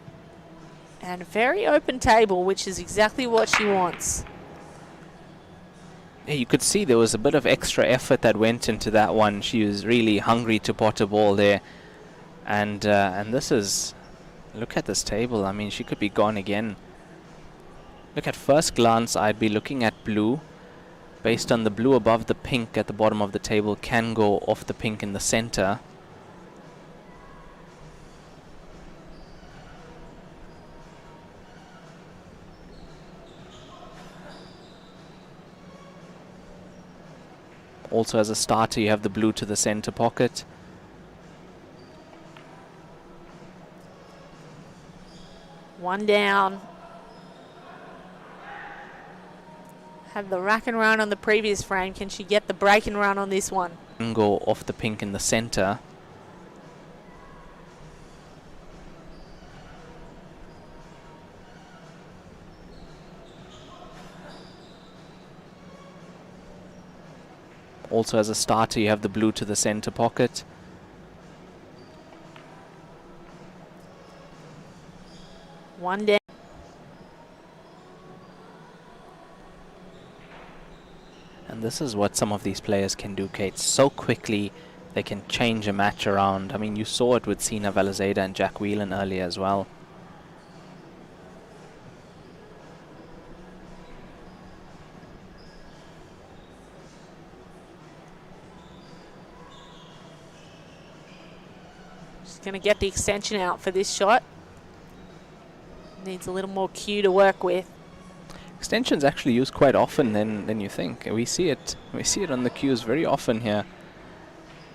And a very open table, which is exactly what she wants. Yeah, you could see there was a bit of extra effort that went into that one. She was really hungry to pot a ball there. And this is... Look at this table. I mean, she could be gone again. Look, at first glance, I'd be looking at blue. Based on the blue above the pink at the bottom of the table can go off the pink in the center. Also as a starter you have the blue to the center pocket. One down. Had the rack and run on the previous frame. Can she get the break and run on this one? Can go off the pink in the center. Also as a starter you have the blue to the center pocket. One down. And this is what some of these players can do, Kate. So quickly they can change a match around. I mean, you saw it with SINA, VALIZADEH and Jack Whelan earlier as well. Going to get the extension out for this shot. Needs a little more cue to work with. Extension's actually used quite often than you think. We see it on the cues very often here.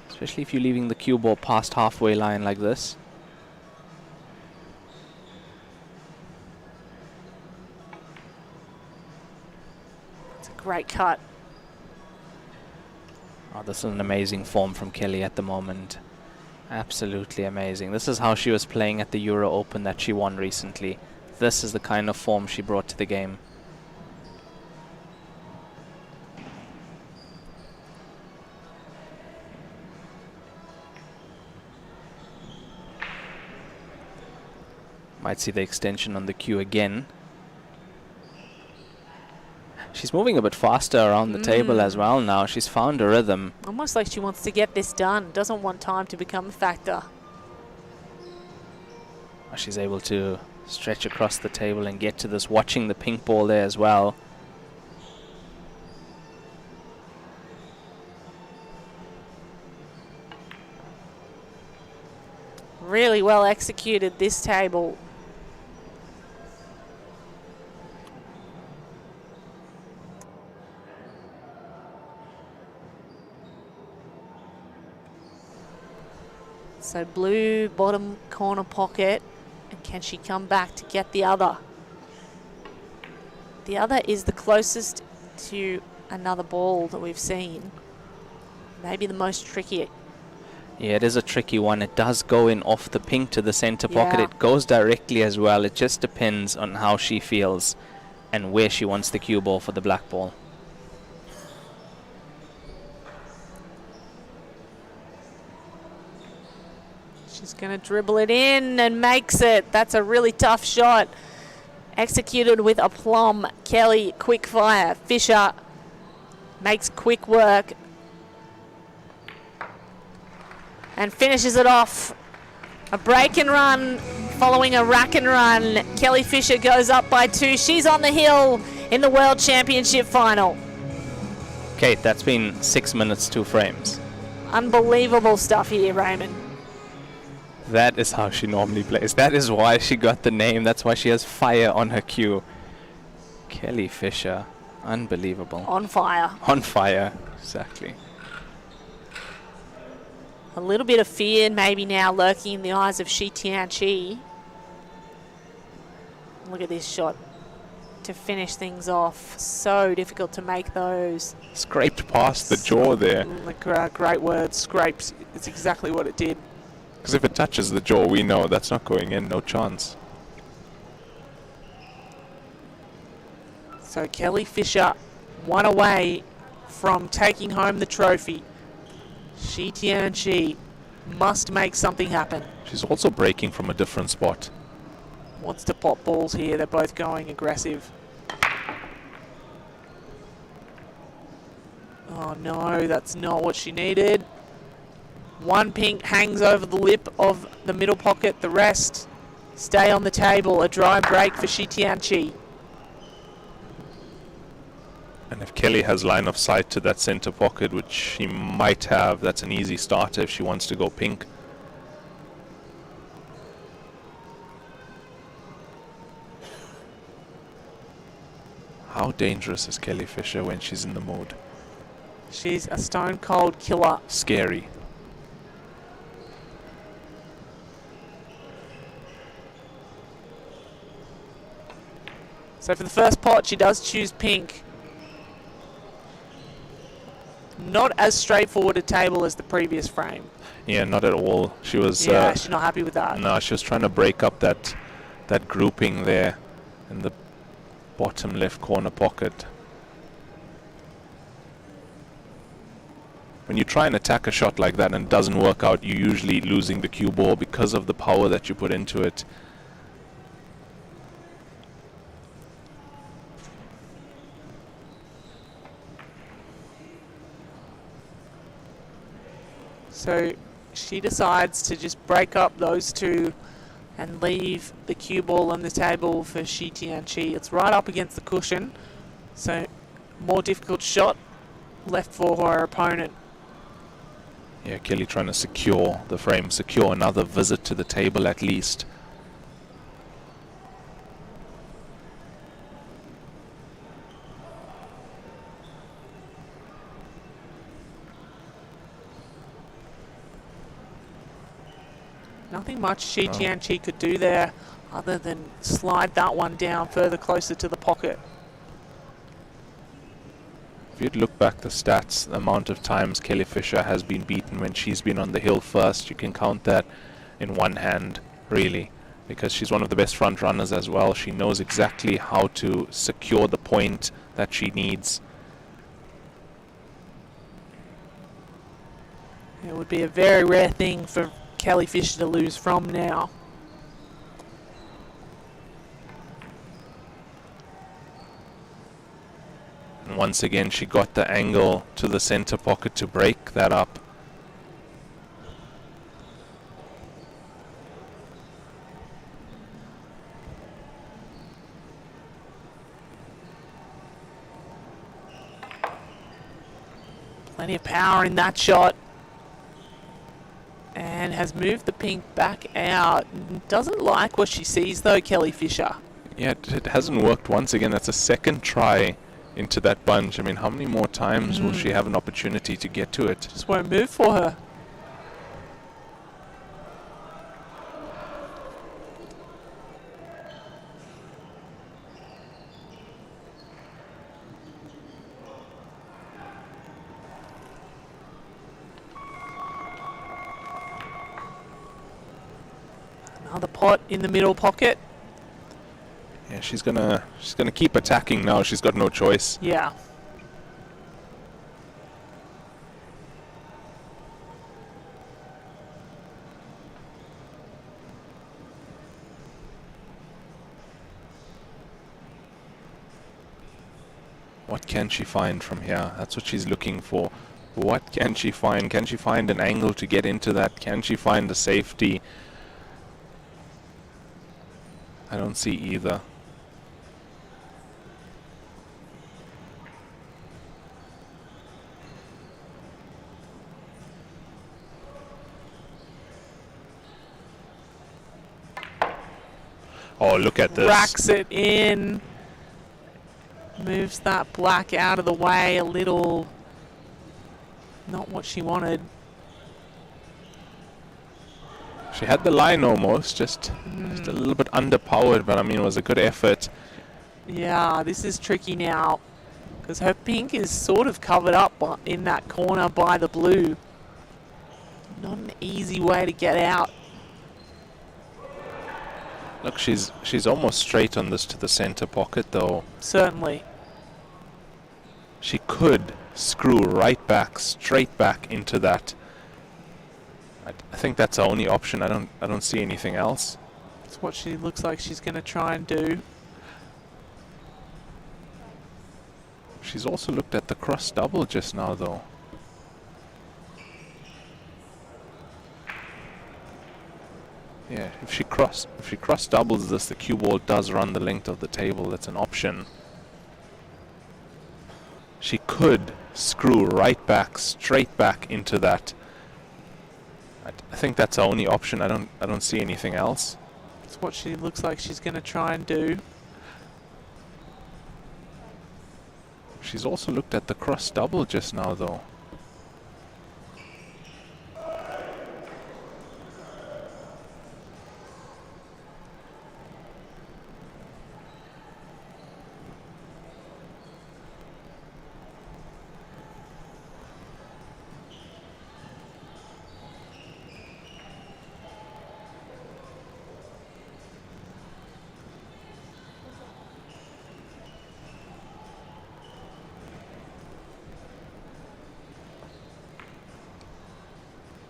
Especially if you're leaving the cue ball past halfway line like this. It's a great cut. Oh, this is an amazing form from Kelly at the moment. Absolutely amazing. This is how she was playing at the Euro Open that she won recently. This is the kind of form she brought to the game. Might see the extension on the cue again. She's moving a bit faster around the table as well now. She's found a rhythm. Almost like she wants to get this done. Doesn't want time to become a factor. She's able to stretch across the table and get to this, watching the pink ball there as well. Really well executed this table. So blue bottom corner pocket, and can she come back to get the other? The other is the closest to another ball that we've seen. Maybe the most tricky. Yeah, it is a tricky one. It does go in off the pink to the center pocket. Yeah. It goes directly as well. It just depends on how she feels and where she wants the cue ball for the black ball. She's going to dribble it in and makes it. That's a really tough shot. Executed with aplomb. Kelly, quick fire. Fisher makes quick work and finishes it off. A break and run following a rack and run. Kelly Fisher goes up by 2. She's on the hill in the World Championship final. Kate, that's been 6 minutes, 2 frames. Unbelievable stuff here, Raymond. That is how she normally plays. That is why she got the name. That's why she has fire on her cue. Kelly Fisher. Unbelievable. On fire. On fire. Exactly. A little bit of fear maybe now lurking in the eyes of TIANQI. Look at this shot to finish things off. So difficult to make those. Scraped past the jaw there. Great word, scraped. It's exactly what it did. Because if it touches the jaw, we know that's not going in, no chance. So Kelly Fisher, 1 away from taking home the trophy. TIANQI must make something happen. She's also breaking from a different spot. Wants to pop balls here. They're both going aggressive. Oh no, that's not what she needed. One pink hangs over the lip of the middle pocket. The rest stay on the table. A dry break for TIANQI. And if Kelly has line of sight to that center pocket, which she might have, that's an easy starter if she wants to go pink. How dangerous is Kelly Fisher when she's in the mood? She's a stone cold killer. Scary. So for the first pot, she does choose pink. Not as straightforward a table as the previous frame. Yeah, not at all. She was. Yeah, she's not happy with that. No, she was trying to break up that grouping there in the bottom left corner pocket. When you try and attack a shot like that and it doesn't work out, you're usually losing the cue ball because of the power that you put into it. So she decides to just break up those two and leave the cue ball on the table for TIANQI. It's right up against the cushion, so more difficult shot left for her opponent. Yeah, Kelly trying to secure the frame, secure another visit to the table at least. Nothing much TIANQI could do there other than slide that one down further closer to the pocket. If you'd look back the stats, the amount of times Kelly Fisher has been beaten when she's been on the hill first, you can count that in one hand, really, because she's one of the best front runners as well. She knows exactly how to secure the point that she needs. It would be a very rare thing for Kelly Fisher to lose from now. And once again, she got the angle to the center pocket to break that up. Plenty of power in that shot. And has moved the pink back out. Doesn't like what she sees though, Kelly Fisher. Yeah, it hasn't worked once again. That's a second try into that bunch. I mean, how many more times will she have an opportunity to get to it? Just won't move for her. Another pot in the middle pocket. Yeah, she's gonna keep attacking now. She's got no choice. Yeah. What can she find from here? That's what she's looking for. What can she find? Can she find an angle to get into that? Can she find the safety? I don't see either. Oh, look at this. Racks it in. Moves that black out of the way a little. Not what she wanted. She had the line almost, just a little bit underpowered, but I mean, it was a good effort. Yeah, this is tricky now. Because her pink is sort of covered up in that corner by the blue. Not an easy way to get out. Look, she's almost straight on this to the center pocket, though. Certainly. She could screw right back, straight back into that. I think that's the only option. I don't see anything else. It's what she looks like she's going to try and do. She's also looked at the cross double just now, though. Yeah, if she cross doubles this, the cue ball does run the length of the table. That's an option. She could screw right back, straight back into that. I think that's the only option. I don't see anything else. It's what she looks like she's going to try and do. She's also looked at the cross double just now, though.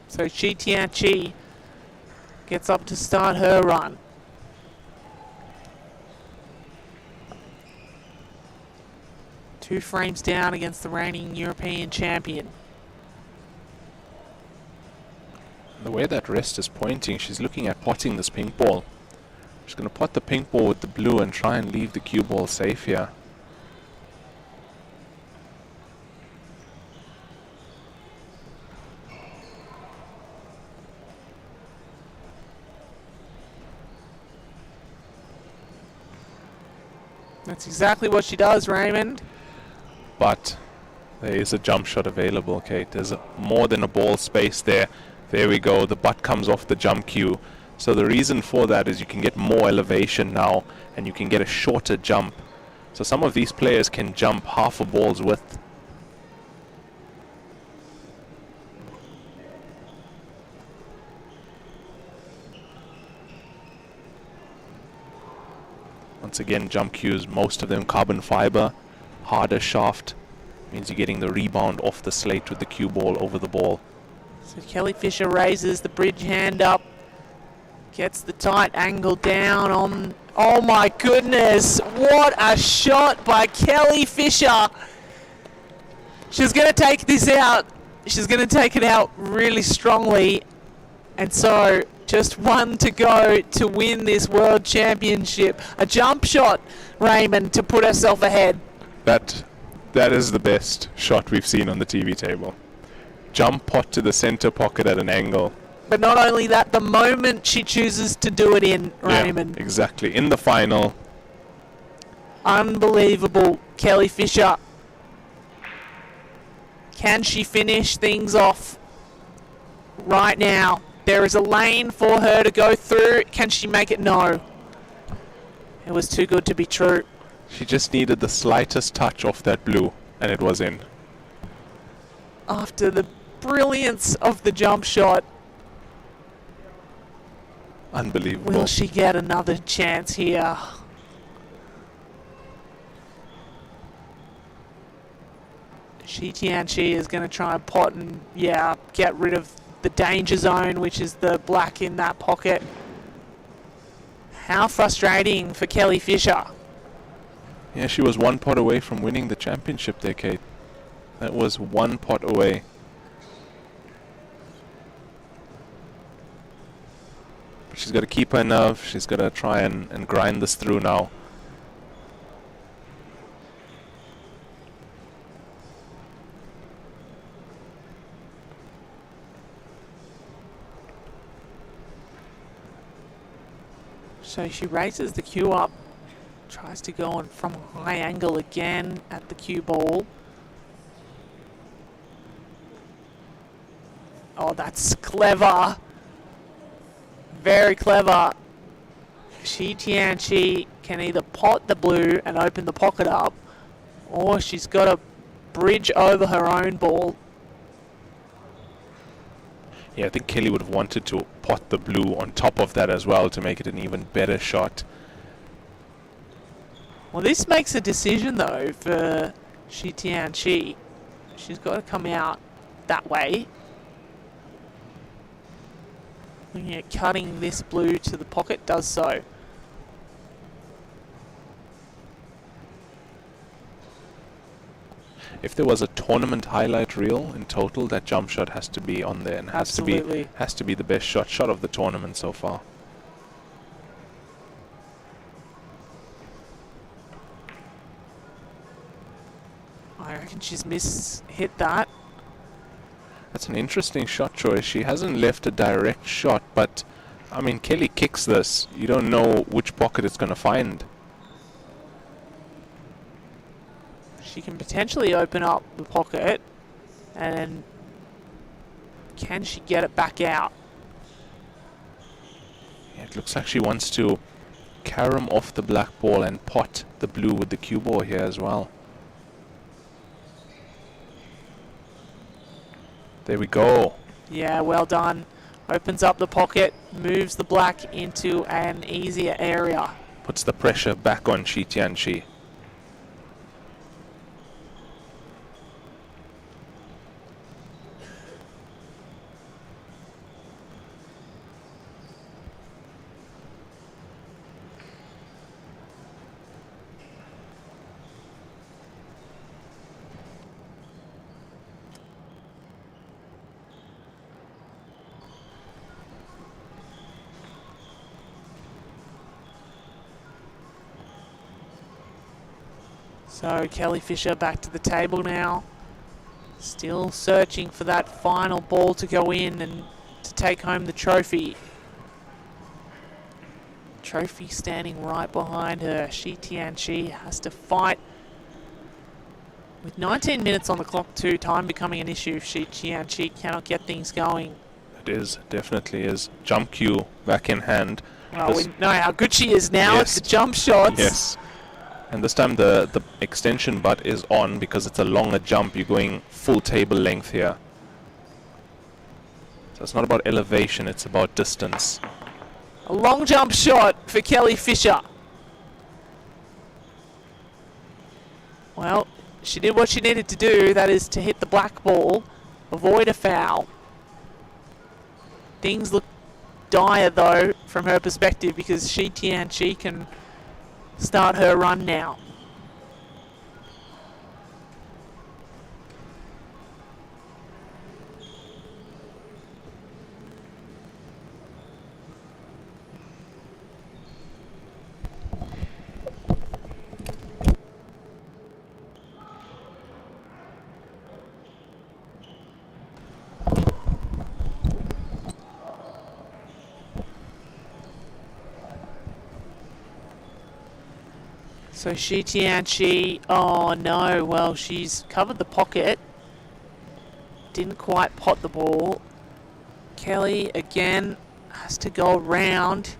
So TIANQI gets up to start her run. Two frames down against the reigning European champion. The way that wrist is pointing, she's looking at potting this pink ball. She's going to pot the pink ball with the blue and try and leave the cue ball safe here. That's exactly what she does, Raymond. But there is a jump shot available, Kate. There's more than a ball space there. There we go. The butt comes off the jump cue. So the reason for that is you can get more elevation now and you can get a shorter jump. So some of these players can jump half a ball's width. Once again, jump cues, most of them carbon fiber, harder shaft, means you're getting the rebound off the slate with the cue ball over the ball. So Kelly Fisher raises the bridge hand up, gets the tight angle down on, oh my goodness, what a shot by Kelly Fisher. She's going to take this out. She's going to take it out really strongly. And so just one to go to win this World Championship. A jump shot, Raymond, to put herself ahead. That is the best shot we've seen on the TV table. Jump pot to the center pocket at an angle. But not only that, the moment she chooses to do it in, Raymond. Yeah, exactly. In the final. Unbelievable. Kelly Fisher. Can she finish things off right now? There is a lane for her to go through. Can she make it? No. It was too good to be true. She just needed the slightest touch off that blue, and it was in. After the brilliance of the jump shot, unbelievable. Will she get another chance here? TIANQI is going to try and pot and, yeah, get rid of the danger zone, which is the black in that pocket. How frustrating for Kelly Fisher. Yeah, she was one pot away from winning the championship there, Kate. That was one pot away. But she's got to keep her nerve. She's got to try and grind this through now. So she raises the cue up, tries to go on from a high angle again at the cue ball. Oh, that's clever. Very clever. TIANQI can either pot the blue and open the pocket up, or she's got to bridge over her own ball. Yeah, I think Kelly would have wanted to pot the blue on top of that as well to make it an even better shot. Well, this makes a decision though for TIANQI. She's got to come out that way. Looking at cutting this blue to the pocket, does so. If there was a tournament highlight reel in total, that jump shot has to be on there and has to be the best shot of the tournament so far. I reckon she's hit that. That's an interesting shot choice. She hasn't left a direct shot, but I mean, Kelly kicks this. You don't know which pocket it's going to find. She can potentially open up the pocket, and can she get it back out? Yeah, it looks like she wants to carom off the black ball and pot the blue with the cue ball here as well. There we go. Yeah, well done. Opens up the pocket, moves the black into an easier area. Puts the pressure back on TIANQI. So Kelly Fisher back to the table now. Still searching for that final ball to go in and to take home the trophy. Trophy standing right behind her. TIANQI has to fight. With 19 minutes on the clock too, time becoming an issue if TIANQI cannot get things going. It is, definitely is. Jump cue back in hand. Well, we know how good she is now. Yes. It's the jump shots. Yes. And this time the extension butt is on because it's a longer jump. You're going full table length here. So it's not about elevation, it's about distance. A long jump shot for Kelly Fisher. Well, she did what she needed to do, that is to hit the black ball, avoid a foul. Things look dire though from her perspective because TIANQI can start her run now. So TIANQI, oh no, well she's covered the pocket. Didn't quite pot the ball. Kelly again has to go around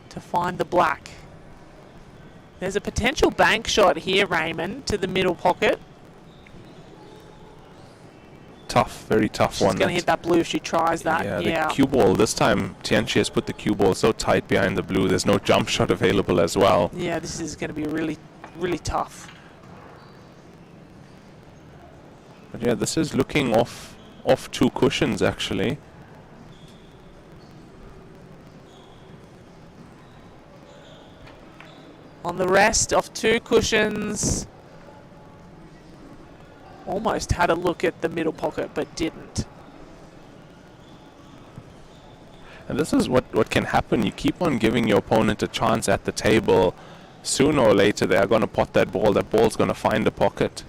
to find the black. There's a potential bank shot here, Raymond, to the middle pocket. Tough, very tough one. She's going to hit that blue if she tries that. Yeah, the cue ball, this time TIANQI has put the cue ball so tight behind the blue, there's no jump shot available as well. Yeah, this is going to be really, really tough. But yeah, this is looking off 2 cushions actually. On the rest of 2 cushions, almost had a look at the middle pocket but didn't. And this is what can happen. You keep on giving your opponent a chance at the table. Sooner or later they are going to pot that ball. That ball's going to find the pocket.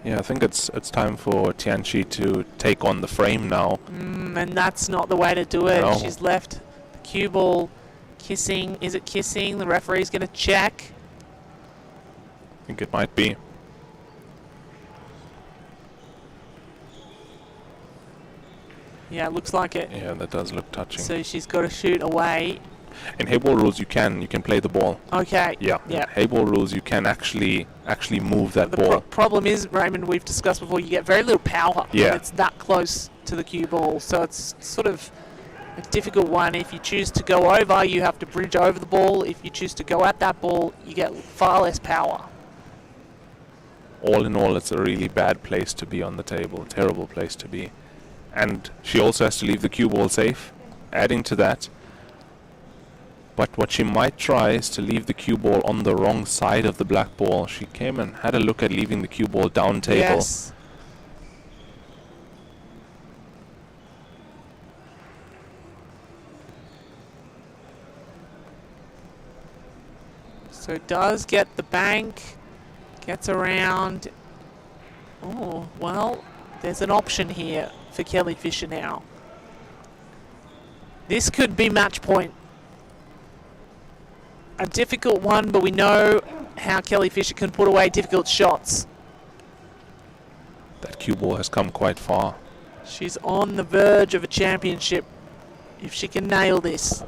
Yeah, I think it's time for TIANQI to take on the frame now. And that's not the way to do it. No. She's left the cue ball kissing. Is it kissing? The referee's going to check. I think it might be. Yeah, it looks like it. Yeah, that does look touching. So she's got to shoot away. In Heyball rules, you can play the ball. Okay. Yeah. Yeah. In Heyball rules, you can actually move that ball. The problem is, Raymond, we've discussed before, you get very little power when it's that close to the cue ball. So it's sort of a difficult one. If you choose to go over, you have to bridge over the ball. If you choose to go at that ball, you get far less power. All in all, it's a really bad place to be on the table. Terrible place to be. And she also has to leave the cue ball safe. Adding to that. But what she might try is to leave the cue ball on the wrong side of the black ball. She came and had a look at leaving the cue ball down table. Yes. So does get the bank, gets around. Oh, well, there's an option here for Kelly Fisher now. This could be match point. A difficult one, but we know how Kelly Fisher can put away difficult shots. That cue ball has come quite far. She's on the verge of a championship if she can nail this.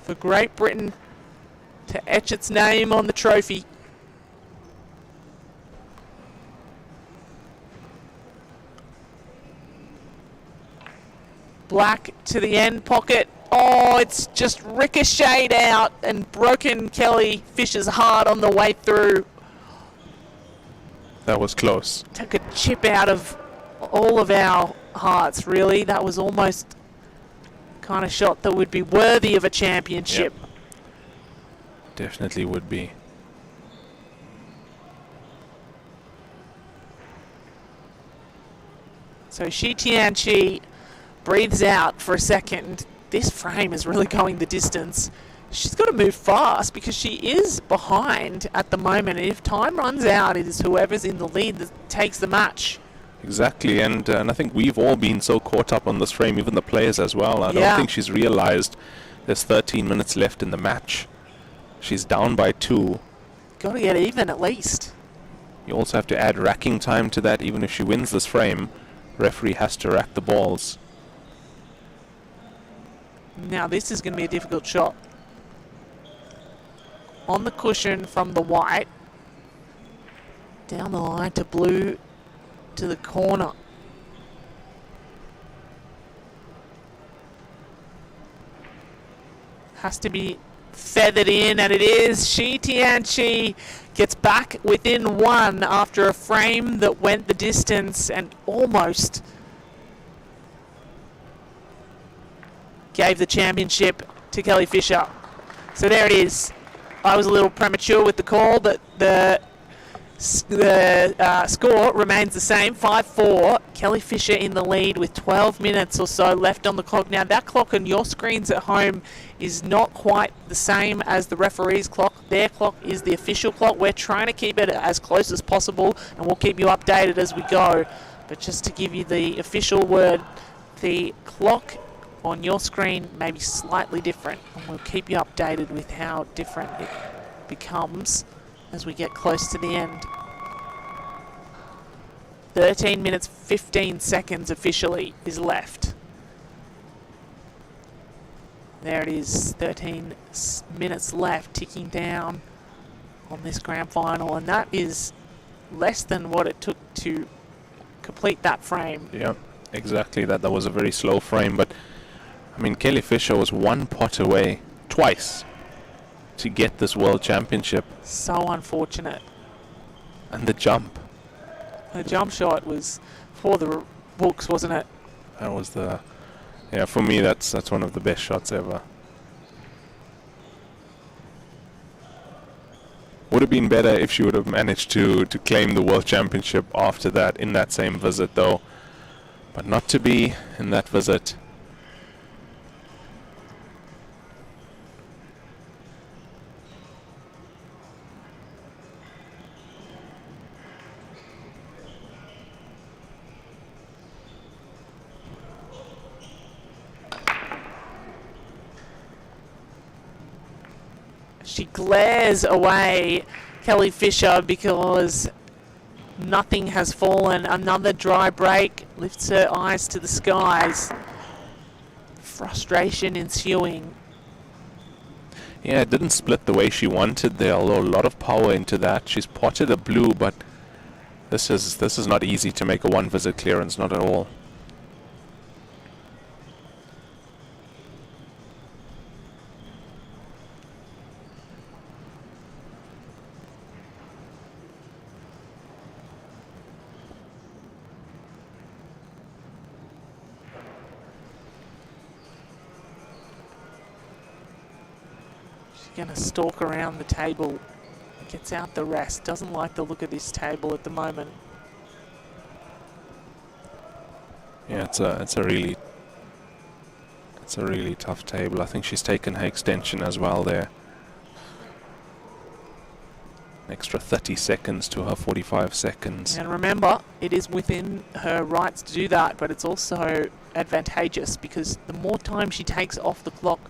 For Great Britain to etch its name on the trophy. Black to the end pocket. Oh, it's just ricocheted out and broken Kelly Fisher's heart on the way through. That was close. Took a chip out of all of our hearts, really. That was almost kind of shot that would be worthy of a championship. Yep. Definitely would be. So TIANQI breathes out for a second. This frame is really going the distance. She's got to move fast because she is behind at the moment. And if time runs out, it is whoever's in the lead that takes the match. Exactly, and I think we've all been so caught up on this frame, even the players as well. I don't think she's realized there's 13 minutes left in the match. She's down by 2. Got to get even at least. You also have to add racking time to that, even if she wins this frame. referee has to rack the balls. Now this is going to be a difficult shot. On the cushion from the white, down the line to blue, to the corner. Has to be feathered in, and it is. TIANQI gets back within one after a frame that went the distance and almost gave the championship to Kelly Fisher. So there it is. I was a little premature with the call, but the score remains the same, 5-4. Kelly Fisher in the lead with 12 minutes or so left on the clock. Now that clock on your screens at home is not quite the same as the referee's clock. Their clock is the official clock. We're trying to keep it as close as possible, and we'll keep you updated as we go. But just to give you the official word, the clock on your screen may be slightly different, and we'll keep you updated with how different it becomes as we get close to the end. 13 minutes 15 seconds officially is left. There it is, 13 minutes left, ticking down on this grand final, and that is less than what it took to complete that frame. Yeah, exactly that. That was a very slow frame, but I mean, Kelly Fisher was one pot away twice to get this World Championship. So unfortunate. And the jump. The jump shot was for the books, wasn't it? That was the... Yeah, for me, that's one of the best shots ever. Would have been better if she would have managed to claim the World Championship after that, in that same visit, though. But not to be in that visit. She glares away, Kelly Fisher, because nothing has fallen. Another dry break, lifts her eyes to the skies. Frustration ensuing. Yeah, it didn't split the way she wanted there, although a lot of power into that. She's potted a blue, but this is not easy to make a one-visit clearance, not at all. Going to stalk around the table, gets out the rest, doesn't like the look of this table at the moment. Yeah, it's a really tough table. I think she's taken her extension as well there. An extra 30 seconds to her 45 seconds. And remember, it is within her rights to do that, but it's also advantageous because the more time she takes off the clock,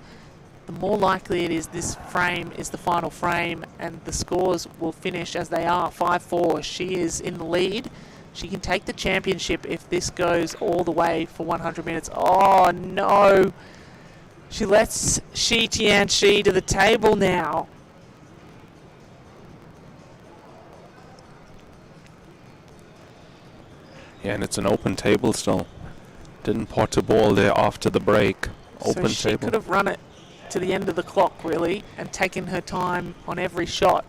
the more likely it is this frame is the final frame, and the scores will finish as they are, 5-4. She is in the lead. She can take the championship if this goes all the way for 100 minutes. Oh no! She lets TIANQI to the table now. Yeah, and it's an open table still. Didn't pot a ball there after the break. Open so she table. Could have run it to the end of the clock really and taken her time on every shot.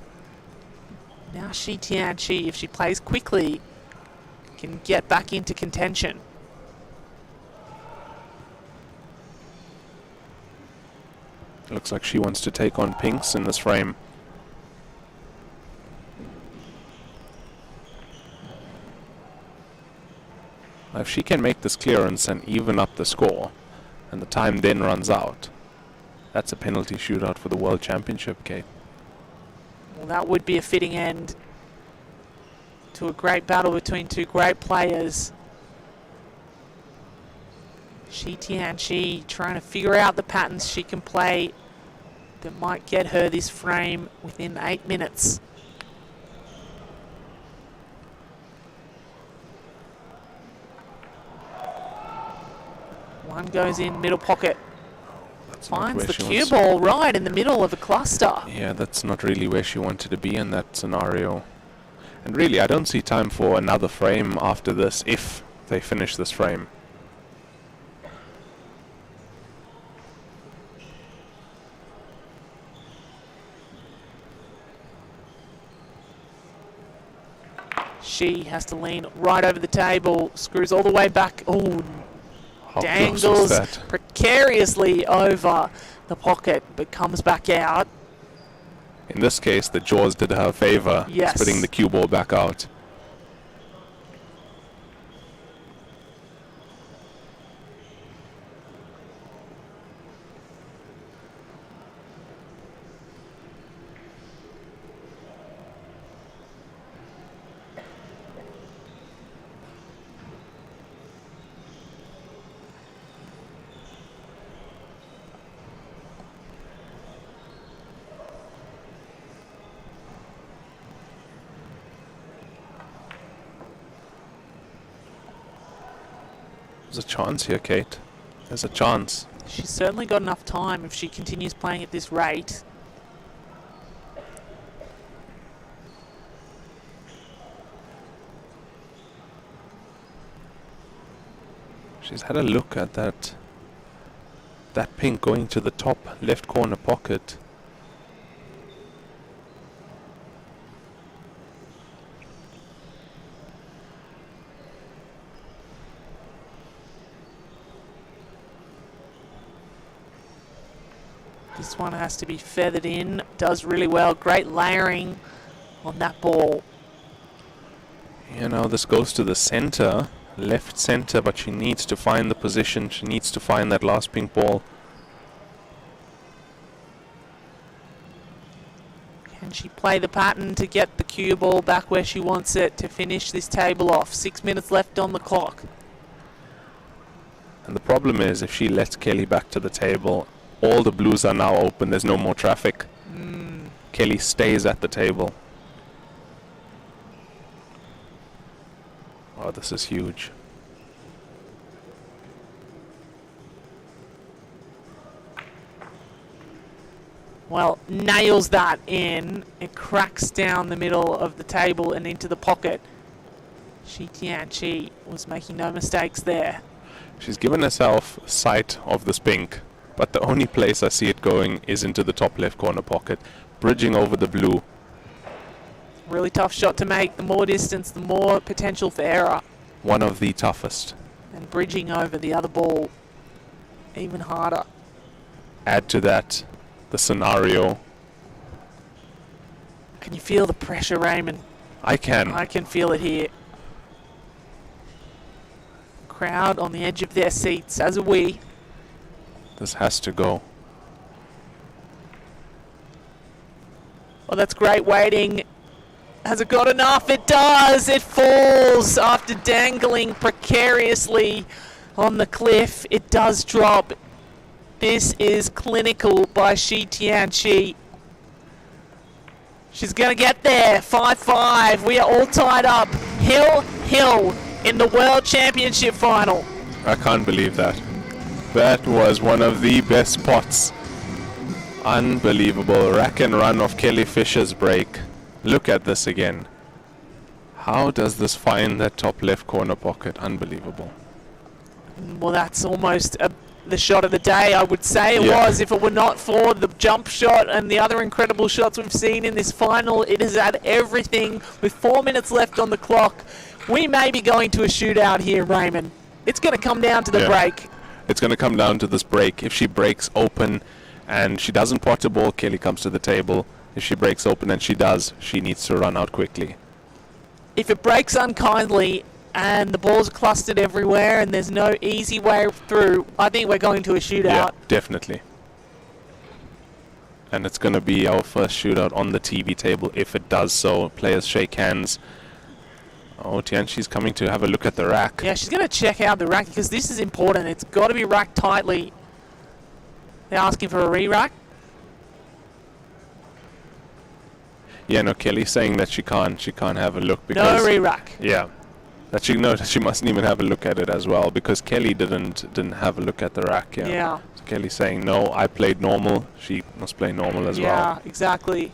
Now TIANQI, if she plays quickly, can get back into contention. Looks like she wants to take on pinks in this frame. If she can make this clearance and even up the score, and the time then runs out, that's a penalty shootout for the World Championship, Kate. Well, that would be a fitting end to a great battle between two great players. TIANQI trying to figure out the patterns she can play that might get her this frame within 8 minutes. One goes in middle pocket. Finds where the she cue wants- ball right in the middle of the cluster. Yeah, that's not really where she wanted to be in that scenario. And really, I don't see time for another frame after this if they finish this frame. She has to lean right over the table, screws all the way back. Oh, How close was dangles that? precariously over the pocket, but comes back out. In this case, the jaws did her a favor, Yes. spitting the cue ball back out. There's a chance here, Kate. There's a chance. She's certainly got enough time if she continues playing at this rate. She's had a look at that pink going to the top left corner pocket. This one has to be feathered in. Does really well. Great layering on that ball. You know, this goes to the center, left center, but she needs to find the position. She needs to find that last pink ball. Can she play the pattern to get the cue ball back where she wants it to finish this table off? 6 minutes left on the clock. And the problem is, if she lets Kelly back to the table, all the blues are now open. There's no more traffic. Kelly stays at the table. Oh, this is huge. Well, nails that in. It cracks down the middle of the table and into the pocket. TIANQI was making no mistakes there. She's given herself sight of this pink, but the only place I see it going is into the top left corner pocket, bridging over the blue. Really tough shot to make. The more distance, the more potential for error. One of the toughest. And bridging over the other ball even harder. Add to that the scenario. Can you feel the pressure, Raymond? I can. I can feel it here. Crowd on the edge of their seats, as are we. This has to go. Oh, that's great waiting. Has it got enough? It does! It falls after dangling precariously on the cliff. It does drop. This is clinical by TIANQI. She's going to get there. 5-5. We are all tied up. Hill in the World Championship final. I can't believe that. That was one of the best spots. Unbelievable rack and run of Kelly Fisher's break. Look at this again. How does this find that top left corner pocket? Unbelievable. Well, that's almost the shot of the day, I would say it was. If it were not for the jump shot and the other incredible shots we've seen in this final, it has had everything. With 4 minutes left on the clock, we may be going to a shootout here, Raymond. It's going to come down to the break. It's going to come down to this break. If she breaks open and she doesn't pot a ball, Kelly comes to the table. If she breaks open and she does, she needs to run out quickly. If it breaks unkindly and the ball's clustered everywhere and there's no easy way through, I think we're going to a shootout. Yeah, definitely. And it's going to be our first shootout on the TV table if it does so. Players shake hands. Oh, TIANQI's coming to have a look at the rack. Yeah, she's going to check out the rack because this is important. It's got to be racked tightly. They're asking for a re-rack. Yeah, no, Kelly's saying that she can't have a look because... No re-rack. Yeah. that she mustn't even have a look at it as well, because Kelly didn't have a look at the rack. Yeah. So Kelly's saying, no, I played normal. She must play normal as well. Yeah, exactly.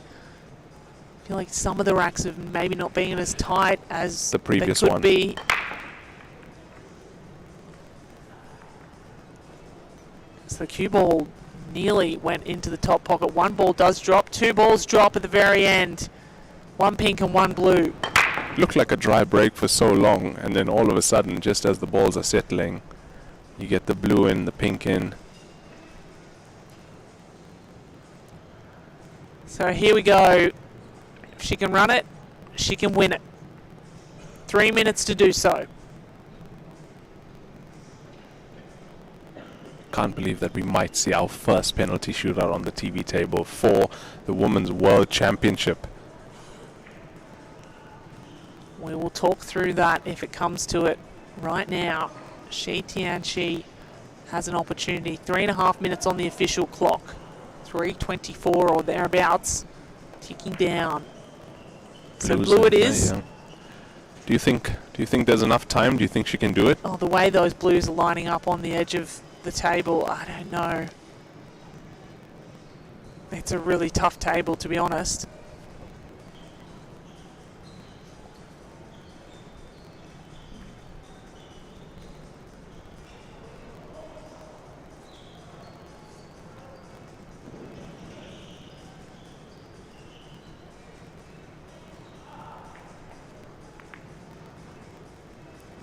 I feel like some of the racks have maybe not been as tight as the previous they could one. be. So the cue ball nearly went into the top pocket. One ball does drop. Two balls drop at the very end. One pink and one blue. Looked like a dry break for so long, and then all of a sudden, just as the balls are settling, you get the blue in, the pink in. So here we go. If she can run it, she can win it. 3 minutes to do so. Can't believe that we might see our first penalty shootout on the TV table for the Women's World Championship. We will talk through that if it comes to it. Right now, TIANQI has an opportunity. 3.5 minutes on the official clock. 3:24 or thereabouts, ticking down. So blue it is. Yeah. Do you think there's enough time? Do you think she can do it? Oh, the way those blues are lining up on the edge of the table, I don't know. It's a really tough table, to be honest.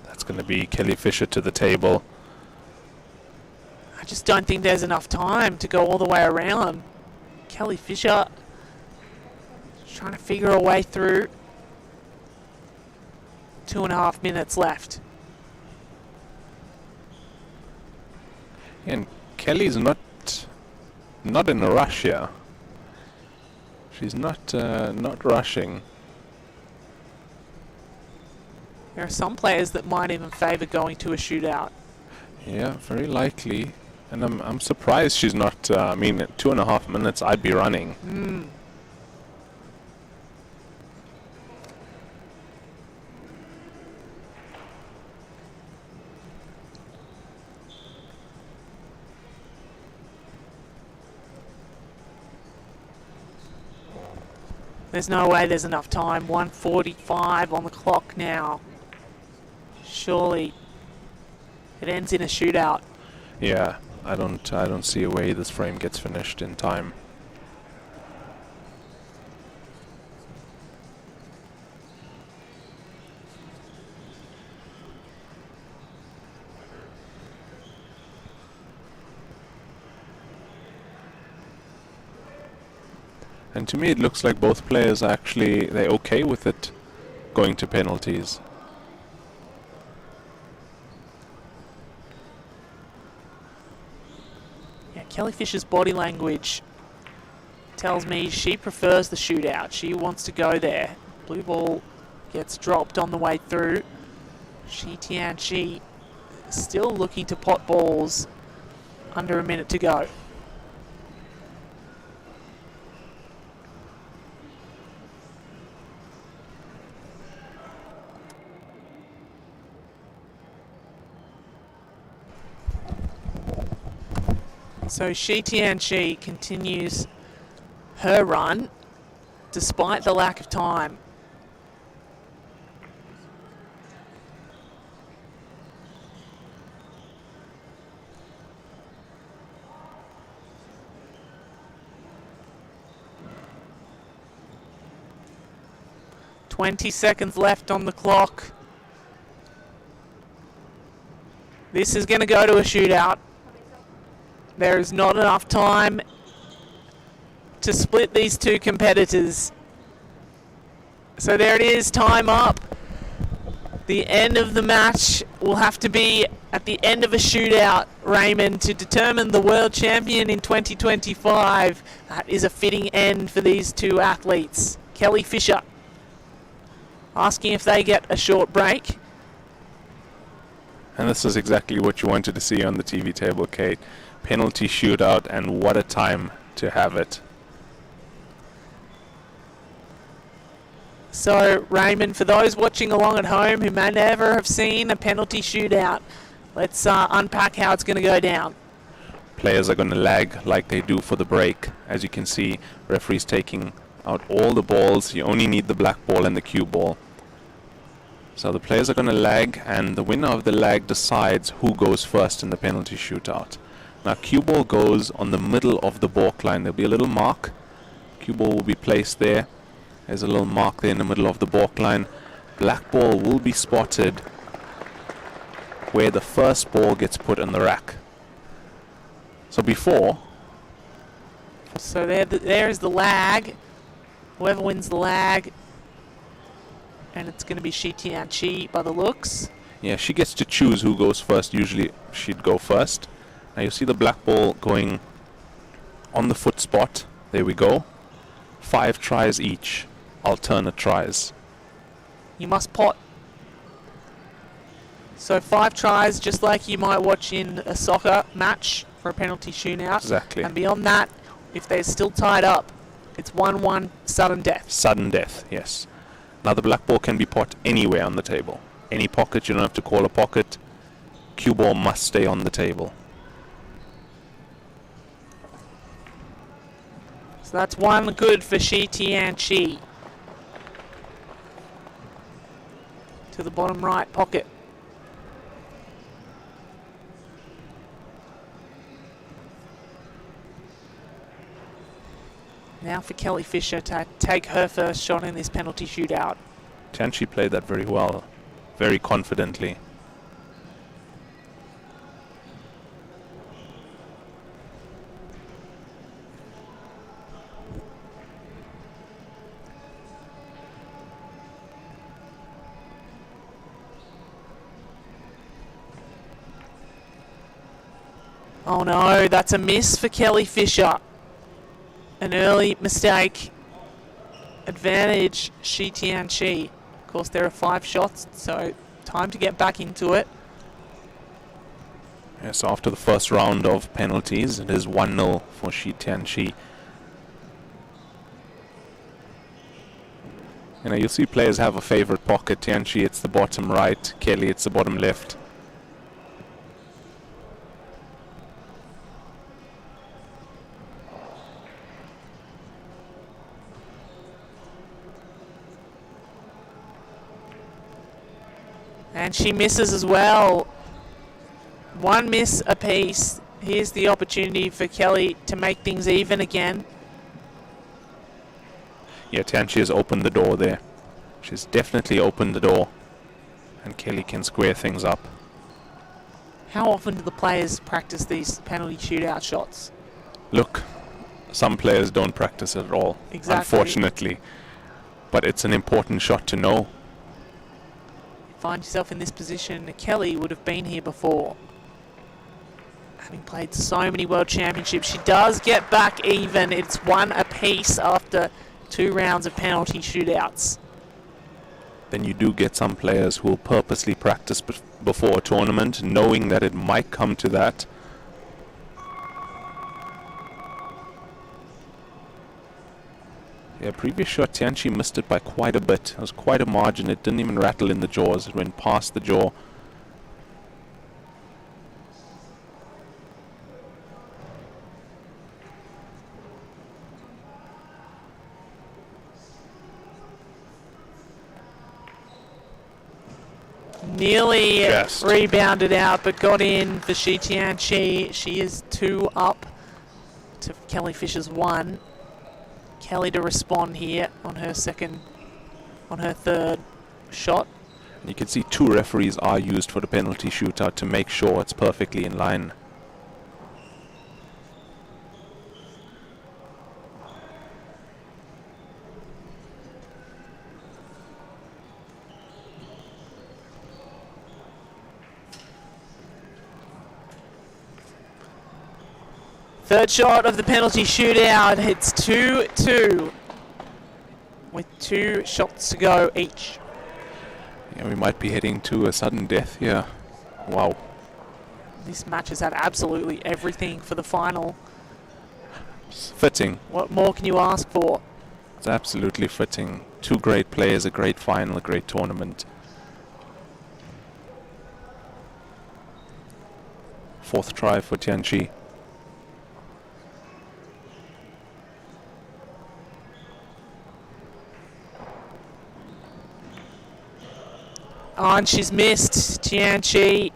That's going to be Kelly Fisher to the table. I just don't think there's enough time to go all the way around. Kelly Fisher trying to figure a way through. 2.5 minutes left. And Kelly's not in a rush here. She's not rushing. There are some players that might even favour going to a shootout. Yeah, very likely. And I'm surprised she's not. I mean, at 2.5 minutes, I'd be running. There's no way there's enough time. 1:45 on the clock now. Surely it ends in a shootout. Yeah, I don't see a way this frame gets finished in time. And to me it looks like both players are actually, they're okay with it going to penalties. Yeah, Kelly Fisher's body language tells me she prefers the shootout. She wants to go there. Blue ball gets dropped on the way through. TIANQI still looking to pot balls. Under a minute to go. So TIANQI continues her run despite the lack of time. "20 seconds left on the clock. This is going to go to a shootout. There is not enough time to split these two competitors. So there it is, time up. The end of the match will have to be at the end of a shootout, Raymond, to determine the world champion in 2025. That is a fitting end for these two athletes. Kelly Fisher asking if they get a short break. And this is exactly what you wanted to see on the TV table, Kate. Penalty shootout, and what a time to have it. So, Raymond, for those watching along at home who may never have seen a penalty shootout, let's unpack how it's going to go down. Players are going to lag like they do for the break. As you can see, referees taking out all the balls. You only need the black ball and the cue ball. So the players are going to lag, and the winner of the lag decides who goes first in the penalty shootout. Now, cue ball goes on the middle of the balk line. There'll be a little mark. Cue ball will be placed there. There's a little mark there in the middle of the balk line. Black ball will be spotted where the first ball gets put in the rack. So before... So there is the lag. Whoever wins the lag, and it's going to be TIANQI by the looks. Yeah, she gets to choose who goes first. Usually she'd go first. Now you see the black ball going on the foot spot. There we go. 5 tries each. Alternate tries. You must pot. So 5 tries, just like you might watch in a soccer match for a penalty shootout. Exactly. And beyond that, if they're still tied up, it's 1-1 sudden death. Sudden death, yes. Now the black ball can be pot anywhere on the table. Any pocket, you don't have to call a pocket. Cue ball must stay on the table. So that's 1 good for TIANQI. To the bottom right pocket. Now for Kelly Fisher to take her first shot in this penalty shootout. TIANQI played that very well, very confidently. Oh no, that's a miss for Kelly Fisher. An early mistake. Advantage TIANQI. Of course, there are 5 shots, so time to get back into it. Yes, after the first round of penalties, it is 1-0 for TIANQI. You know, you'll see players have a favorite pocket. TIANQI, it's the bottom right. Kelly, it's the bottom left. And she misses as well. 1 miss apiece. Here's the opportunity for Kelly to make things even again. Yeah, TIANQI has opened the door there. She's definitely opened the door. And Kelly can square things up. How often do the players practice these penalty shootout shots? Look, some players don't practice it at all, Exactly. unfortunately. But it's an important shot to know. Find yourself in this position. Kelly would have been here before. Having played so many world championships, she does get back even. It's 1 apiece after 2 rounds of penalty shootouts. Then you do get some players who will purposely practice before a tournament, knowing that it might come to that. Yeah, previous shot, TIANQI missed it by quite a bit. It was quite a margin. It didn't even rattle in the jaws. It went past the jaw. Nearly Just. rebounded out, but got in for TIANQI. She is 2 up to Kelly Fisher's 1. Kelly to respond here on her third shot. You can see 2 referees are used for the penalty shootout to make sure it's perfectly in line. Third shot of the penalty shootout. It's 2-2 with 2 shots to go each. Yeah, we might be heading to a sudden death here. Wow. This match has had absolutely everything for the final. Fitting. What more can you ask for? It's absolutely fitting. Two great players, a great final, a great tournament. Fourth try for TIANQI. Oh, and she's missed. TIANQI.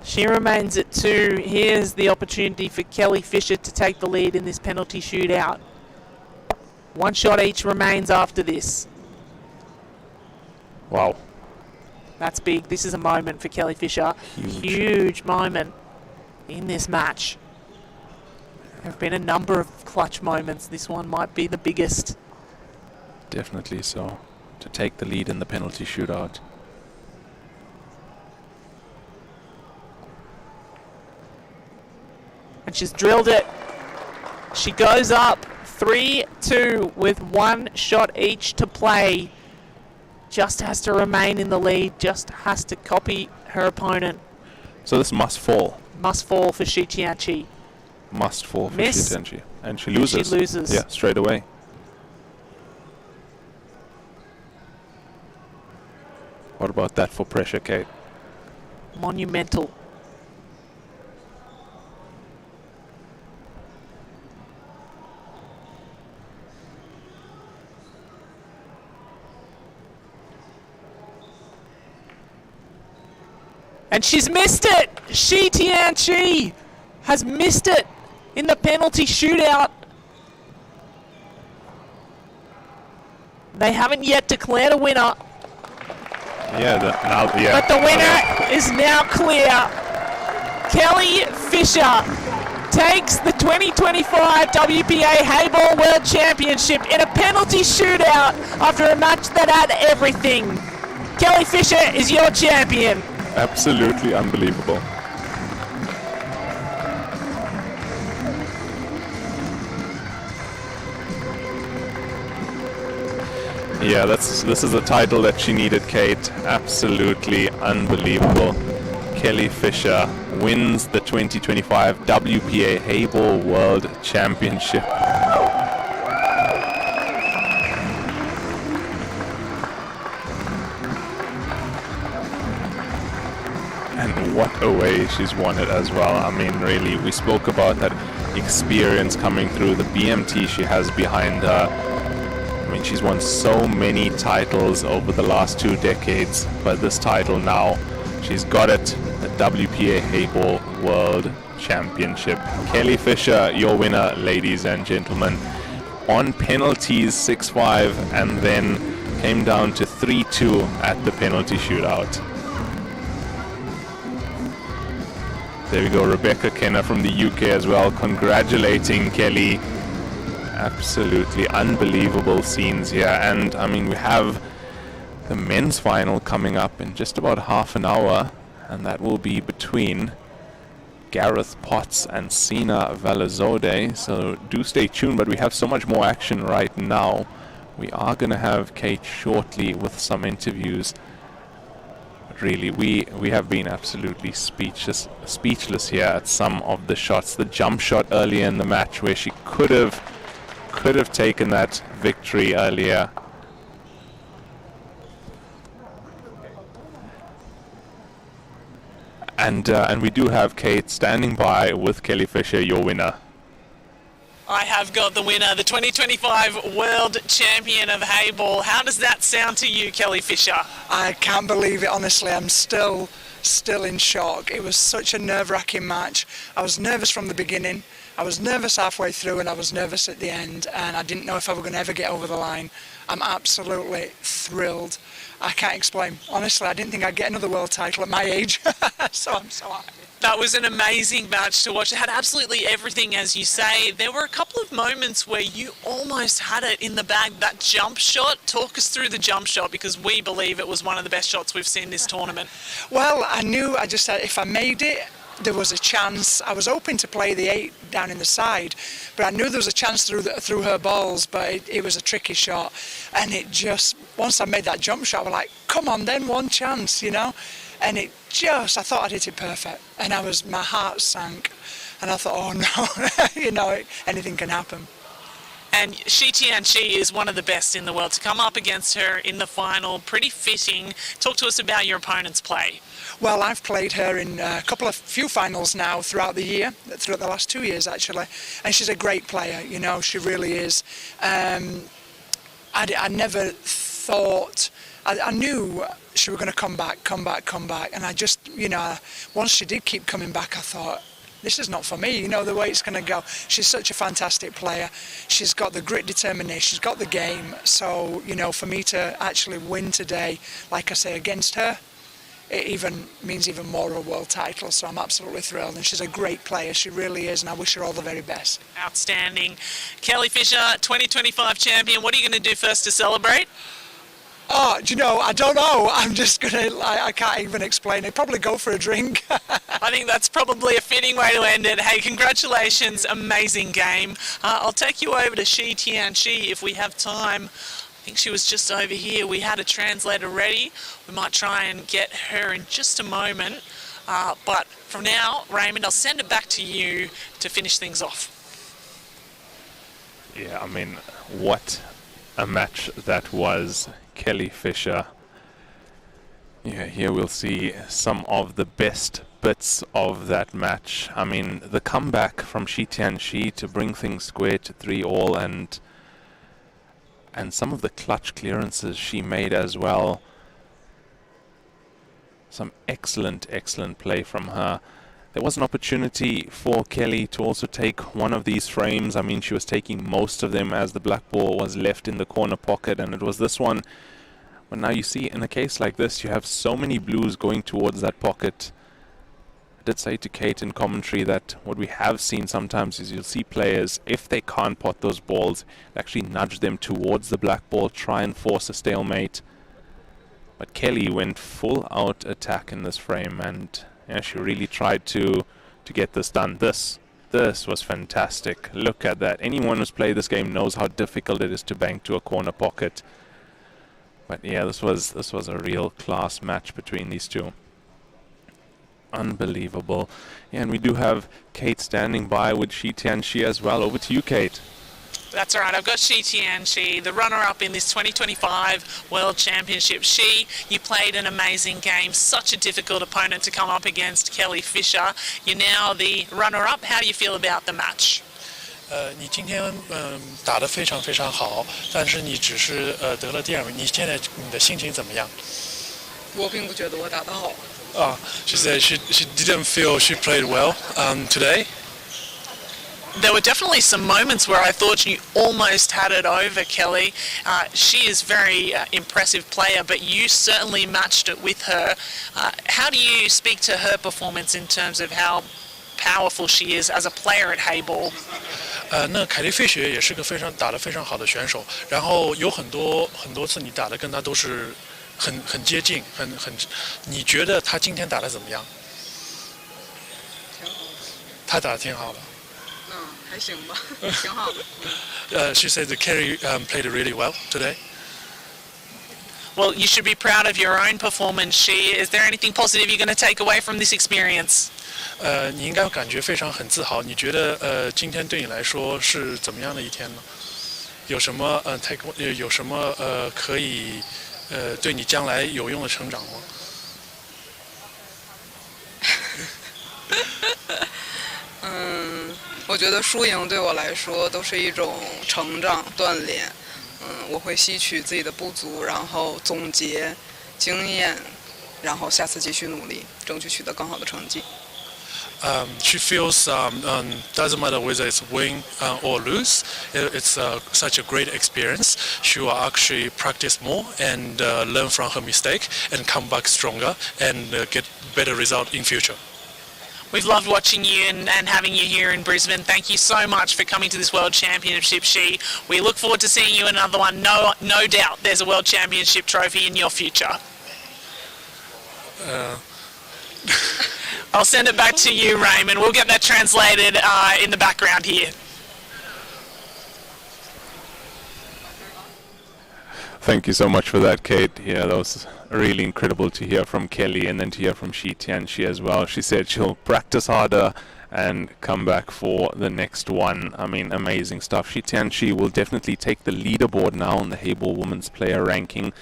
She remains at 2. Here's the opportunity for Kelly Fisher to take the lead in this penalty shootout. One shot each remains after this. Wow. That's big. This is a moment for Kelly Fisher. Huge moment in this match. There have been a number of clutch moments. This one might be the biggest. Definitely so. To take the lead in the penalty shootout. And she's drilled it. She goes up 3-2 with one shot each to play. Just has to remain in the lead. Just has to copy her opponent. So this must fall. Must fall for Shi TIANQI. Must fall for Miss. Shi TIANQI. And she loses. She loses. Yeah, straight away. What about that for pressure, Kate? Monumental. And she's missed it! Shi TIANQI has missed it in the penalty shootout. They haven't yet declared a winner. Yeah, But the winner is now clear. Kelly Fisher takes the 2025 WPA Heyball World Championship in a penalty shootout after a match that had everything. Kelly Fisher is your champion. Absolutely unbelievable. Yeah, this is the title that she needed, Kate. Absolutely unbelievable. Kelly Fisher wins the 2025 WPA Heyball World Championship. And what a way she's won it as well. I mean, really, we spoke about that experience coming through, the BMT she has behind her. I mean, she's won so many titles over the last 2 decades, but this title now, she's got it, the WPA Heyball World Championship. Kelly Fisher, your winner, ladies and gentlemen. On penalties, 6-5, and then came down to 3-2 at the penalty shootout. There we go, Rebecca Kenner from the UK as well, congratulating Kelly. Absolutely unbelievable scenes here. And I mean, we have the men's final coming up in just about half an hour, and that will be between Gareth Potts and SINA VALIZADEH. So do stay tuned, but we have so much more action right now. We are going to have Kate shortly with some interviews. But really, we have been absolutely speechless here at some of the shots. The jump shot earlier in the match where she could have taken that victory earlier. And we do have Kate standing by with Kelly Fisher, your winner. I have got the winner, the 2025 World Champion of Heyball. How does that sound to you, Kelly Fisher? I can't believe it, honestly. I'm still in shock. It was such a nerve-wracking match. I was nervous from the beginning. I was nervous halfway through and I was nervous at the end, and I didn't know if I were going to ever get over the line. I'm absolutely thrilled. I can't explain. Honestly, I didn't think I'd get another world title at my age, so I'm so happy. That was an amazing match to watch. It had absolutely everything, as you say. There were a couple of moments where you almost had it in the bag. That jump shot, talk us through the jump shot, because we believe it was one of the best shots we've seen this tournament. Well, I just said if I made it, there was a chance. I was hoping to play the 8 down in the side, but I knew there was a chance through her balls, but it was a tricky shot. And it just, once I made that jump shot, I was like, come on then, one chance, you know? And I thought I'd hit it perfect. And my heart sank. And I thought, oh no, you know, anything can happen. And TIANQI is one of the best in the world. To come up against her in the final, pretty fitting. Talk to us about your opponent's play. Well, I've played her in a few finals now throughout the year, throughout the last 2 years actually, and she's a great player, you know, she really is. I never thought, I knew she was going to come back, and I just, you know, once she did keep coming back, I thought, this is not for me, you know, the way it's going to go. She's such a fantastic player. She's got the grit, determination, she's got the game. So, you know, for me to actually win today, like I say, against her, it even means even more of a world title. So I'm absolutely thrilled. And she's a great player, she really is, and I wish her all the very best. Outstanding. Kelly Fisher, 2025 champion. What are you going to do first to celebrate? Oh, do you know, I don't know. I'm just going to, I can't even explain it. Probably go for a drink. I think that's probably a fitting way to end it. Hey, congratulations. Amazing game. I'll take you over to TIANQI if we have time. I think she was just over here. We had a translator ready. We might try and get her in just a moment. But from now, Raymond, I'll send it back to you to finish things off. Yeah, I mean, what a match that was. Kelly Fisher. Yeah, here we'll see some of the best bits of that match. I mean, the comeback from TIANQI to bring things square to 3-all, and some of the clutch clearances she made as well. Some excellent play from her. There was an opportunity for Kelly to also take one of these frames. I mean, she was taking most of them as the black ball was left in the corner pocket, and it was this one. But now you see, in a case like this, you have so many blues going towards that pocket. I did say to Kate in commentary that what we have seen sometimes is you'll see players, if they can't pot those balls, actually nudge them towards the black ball, try and force a stalemate. But Kelly went full out attack in this frame, and yeah, she really tried to get this done. This was fantastic. Look at that. Anyone who's played this game knows how difficult it is to bank to a corner pocket. But yeah, this was a real class match between these two. Unbelievable. Yeah, and we do have Kate standing by with TIANQI as well. Over to you, Kate. That's all right. I've got TIANQI, the runner-up in this 2025 World Championship. You played an amazing game. Such a difficult opponent to come up against, Kelly Fisher. You're now the runner-up. How do you feel about the match? 你今天打得非常非常好，但是你只是得了第2名。你现在你的心情怎么样？我并不觉得我打得好。She said she didn't feel she played well today. There were definitely some moments where I thought you almost had it over, Kelly. She is a very impressive player, but you certainly matched it with her. How do you speak to her performance in terms of how powerful she is as a player at Heyball? 那凯莉费雪也是个打得非常好的选手，然后有很多次你打的跟她都是很接近，你觉得她今天打得怎么样？她打得挺好的。还行吧，挺好的。She said that Kelly played really well today. Well, you should be proud of your own performance. Is there anything positive you're going to take away from this experience? 你应该感觉非常很自豪。你觉得今天对你来说是怎么样的一天呢？有什么有什么可以对你将来有用的成长吗？我觉得输赢对我来说都是一种成长锻炼。我会吸取自己的不足，然后总结经验，然后下次继续努力，争取取得更好的成绩。She feels doesn't matter whether it's win or lose. It's such a great experience. She will actually practice more and learn from her mistake and come back stronger and get better result in future. We've loved watching you and having you here in Brisbane. Thank you so much for coming to this World Championship, We look forward to seeing you in another one. No doubt there's a World Championship trophy in your future. I'll send it back to you, Raymond. We'll get that translated in the background here. Thank you so much for that, Kate. Yeah, that was really incredible to hear from Kelly and then to hear from TIANQI as well. She said she'll practice harder and come back for the next one. I mean, amazing stuff. TIANQI will definitely take the leaderboard now on the Heyball Women's Player Ranking.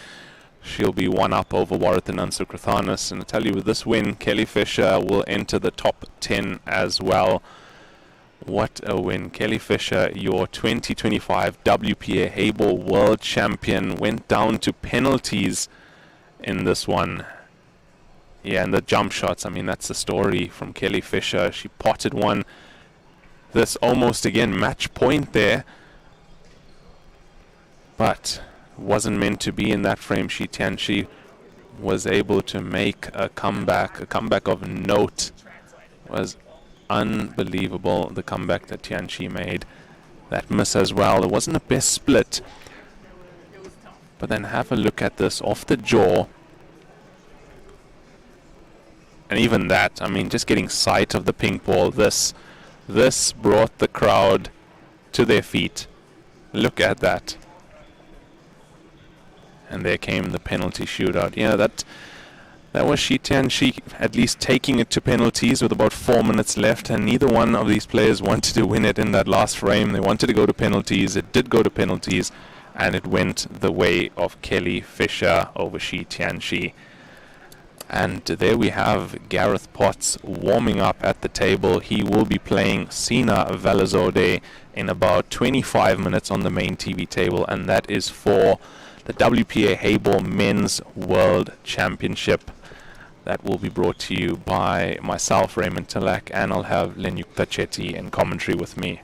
She'll be one up over Warathan Ansukrathanis. And I tell you, with this win, Kelly Fisher will enter the top 10 as well. What a win. Kelly Fisher, your 2025 WPA Heyball World Champion, went down to penalties in this one. Yeah, and the jump shots, I mean, that's the story from Kelly Fisher. She potted one. This almost, again, match point there. But wasn't meant to be in that frame. TIANQI was able to make a comeback of note. Was unbelievable, the comeback that TIANQI made. That miss as well. It wasn't the best split. But then have a look at this off the jaw. And even that, I mean, just getting sight of the pink ball, this brought the crowd to their feet. Look at that. And there came the penalty shootout. Yeah, that was TIANQI at least taking it to penalties with about 4 minutes left, and neither one of these players wanted to win it in that last frame. They wanted to go to penalties. It did go to penalties, and it went the way of Kelly Fisher over TIANQI. And there we have Gareth Potts warming up at the table. He will be playing SINA VALIZADEH in about 25 minutes on the main TV table, and that is for the WPA Heyball Men's World Championship. That will be brought to you by myself, Raymond Tilak, and I'll have Lenyukta Chetty in commentary with me.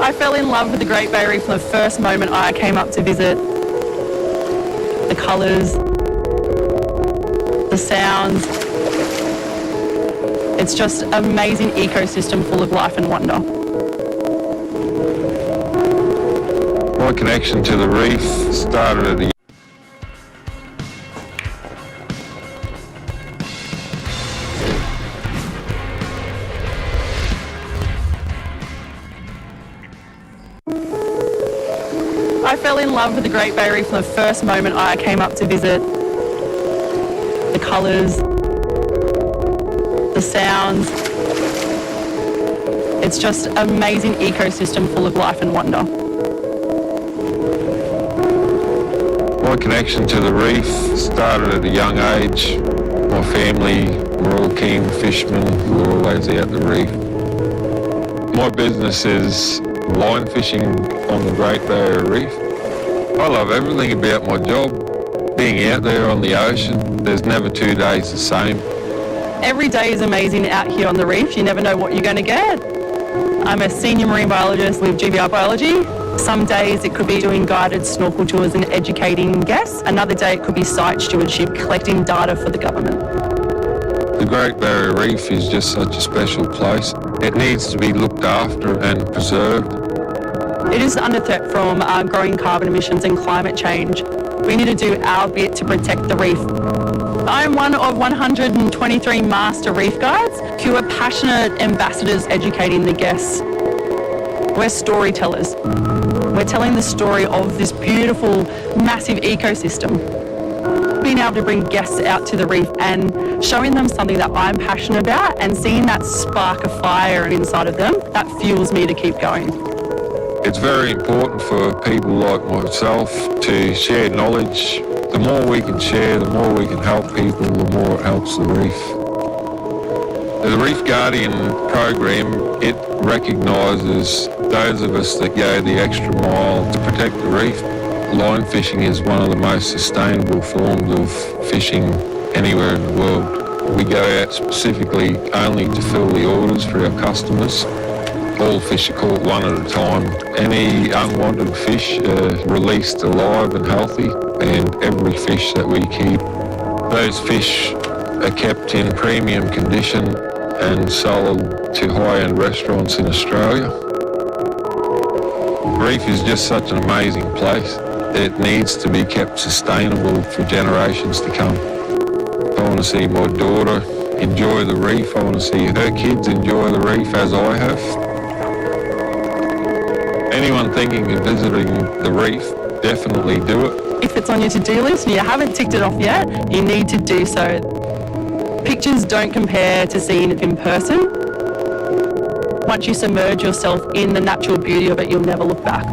I fell in love with the Great Barrier Reef from the first moment I came up to visit. The colours, the sounds. It's just an amazing ecosystem full of life and wonder. My connection to the reef started at a I fell in love with the Great Barrier Reef from the first moment I came up to visit. The colours, the sounds. It's just an amazing ecosystem full of life and wonder. My connection to the reef started at a young age. My family were all keen fishermen who were always out the reef. My business is line fishing on the Great Barrier Reef. I love everything about my job. Being out there on the ocean, there's never 2 days the same. Every day is amazing out here on the reef. You never know what you're going to get. I'm a senior marine biologist with GBR Biology. Some days it could be doing guided snorkel tours and educating guests. Another day it could be site stewardship, collecting data for the government. The Great Barrier Reef is just such a special place. It needs to be looked after and preserved. It is under threat from growing carbon emissions and climate change. We need to do our bit to protect the reef. I'm one of 123 master reef guides who are passionate ambassadors educating the guests. We're storytellers. We're telling the story of this beautiful, massive ecosystem. Being able to bring guests out to the reef and showing them something that I'm passionate about and seeing that spark of fire inside of them, that fuels me to keep going. It's very important for people like myself to share knowledge. The more we can share, the more we can help people, the more it helps the reef. The Reef Guardian program, it recognises those of us that go the extra mile to protect the reef. Line fishing is one of the most sustainable forms of fishing anywhere in the world. We go out specifically only to fill the orders for our customers. All fish are caught one at a time. Any unwanted fish are released alive and healthy, and every fish that we keep, those fish are kept in premium condition and sold to high-end restaurants in Australia. The reef is just such an amazing place. It needs to be kept sustainable for generations to come. I want to see my daughter enjoy the reef. I want to see her kids enjoy the reef as I have. Anyone thinking of visiting the reef, definitely do it. If it's on your to-do list and you haven't ticked it off yet, you need to do so. Pictures don't compare to seeing it in person. Once you submerge yourself in the natural beauty of it, you'll never look back.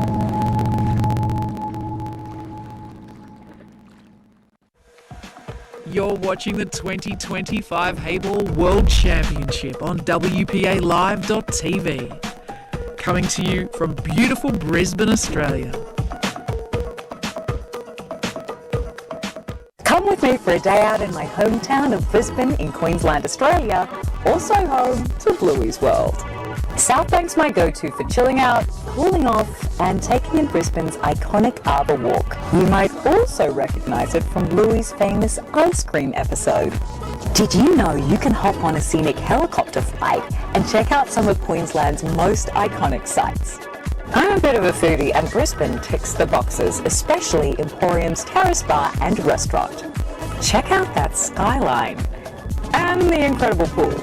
You're watching the 2025 Heyball World Championship on WPALive.tv. Coming to you from beautiful Brisbane, Australia. Come with me for a day out in my hometown of Brisbane in Queensland, Australia, also home to Bluey's World. South Bank's my go-to for chilling out, cooling off, and taking in Brisbane's iconic Arbour Walk. You might also recognise it from Bluey's famous ice cream episode. Did you know you can hop on a scenic helicopter flight and check out some of Queensland's most iconic sites? I'm a bit of a foodie and Brisbane ticks the boxes, especially Emporium's Terrace Bar and Restaurant. Check out that skyline and the incredible pool.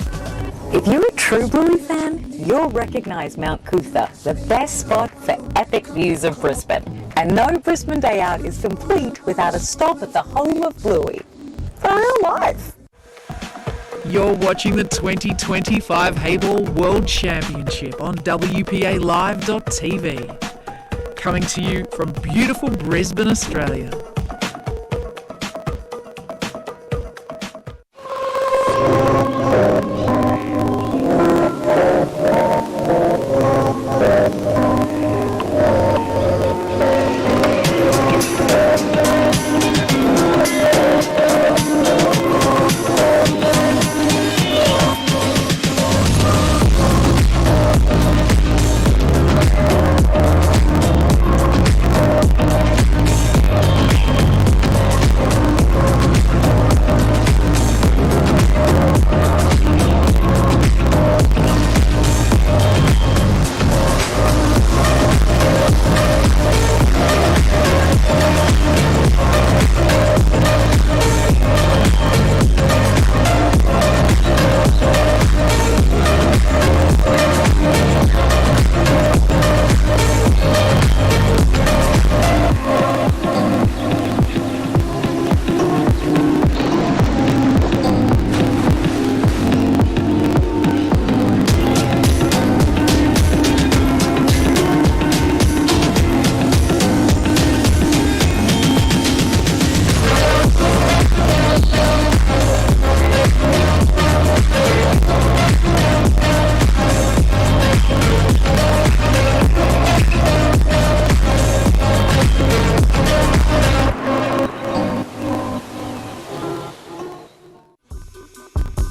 If you're a true Bluey fan, you'll recognise Mount Cootha, the best spot for epic views of Brisbane. And no Brisbane day out is complete without a stop at the home of Bluey. For real life. You're watching the 2025 Heyball World Championship on WPALive.tv. Coming to you from beautiful Brisbane, Australia.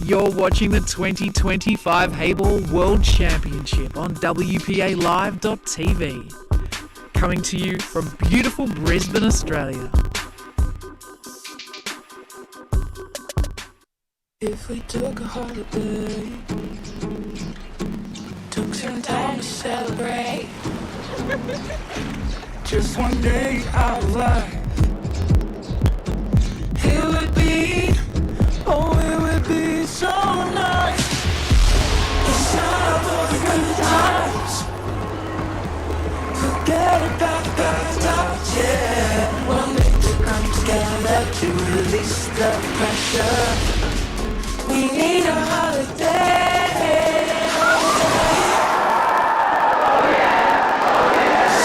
You're watching the 2025 Heyball World Championship on WPALive.tv. Coming to you from beautiful Brisbane, Australia. If we took a holiday, took some time to celebrate, just one day out of life, it would be, oh it would be so nice. It's time for the good times. Forget about the bad times, yeah. We'll make to come together to release the pressure. We need a holiday.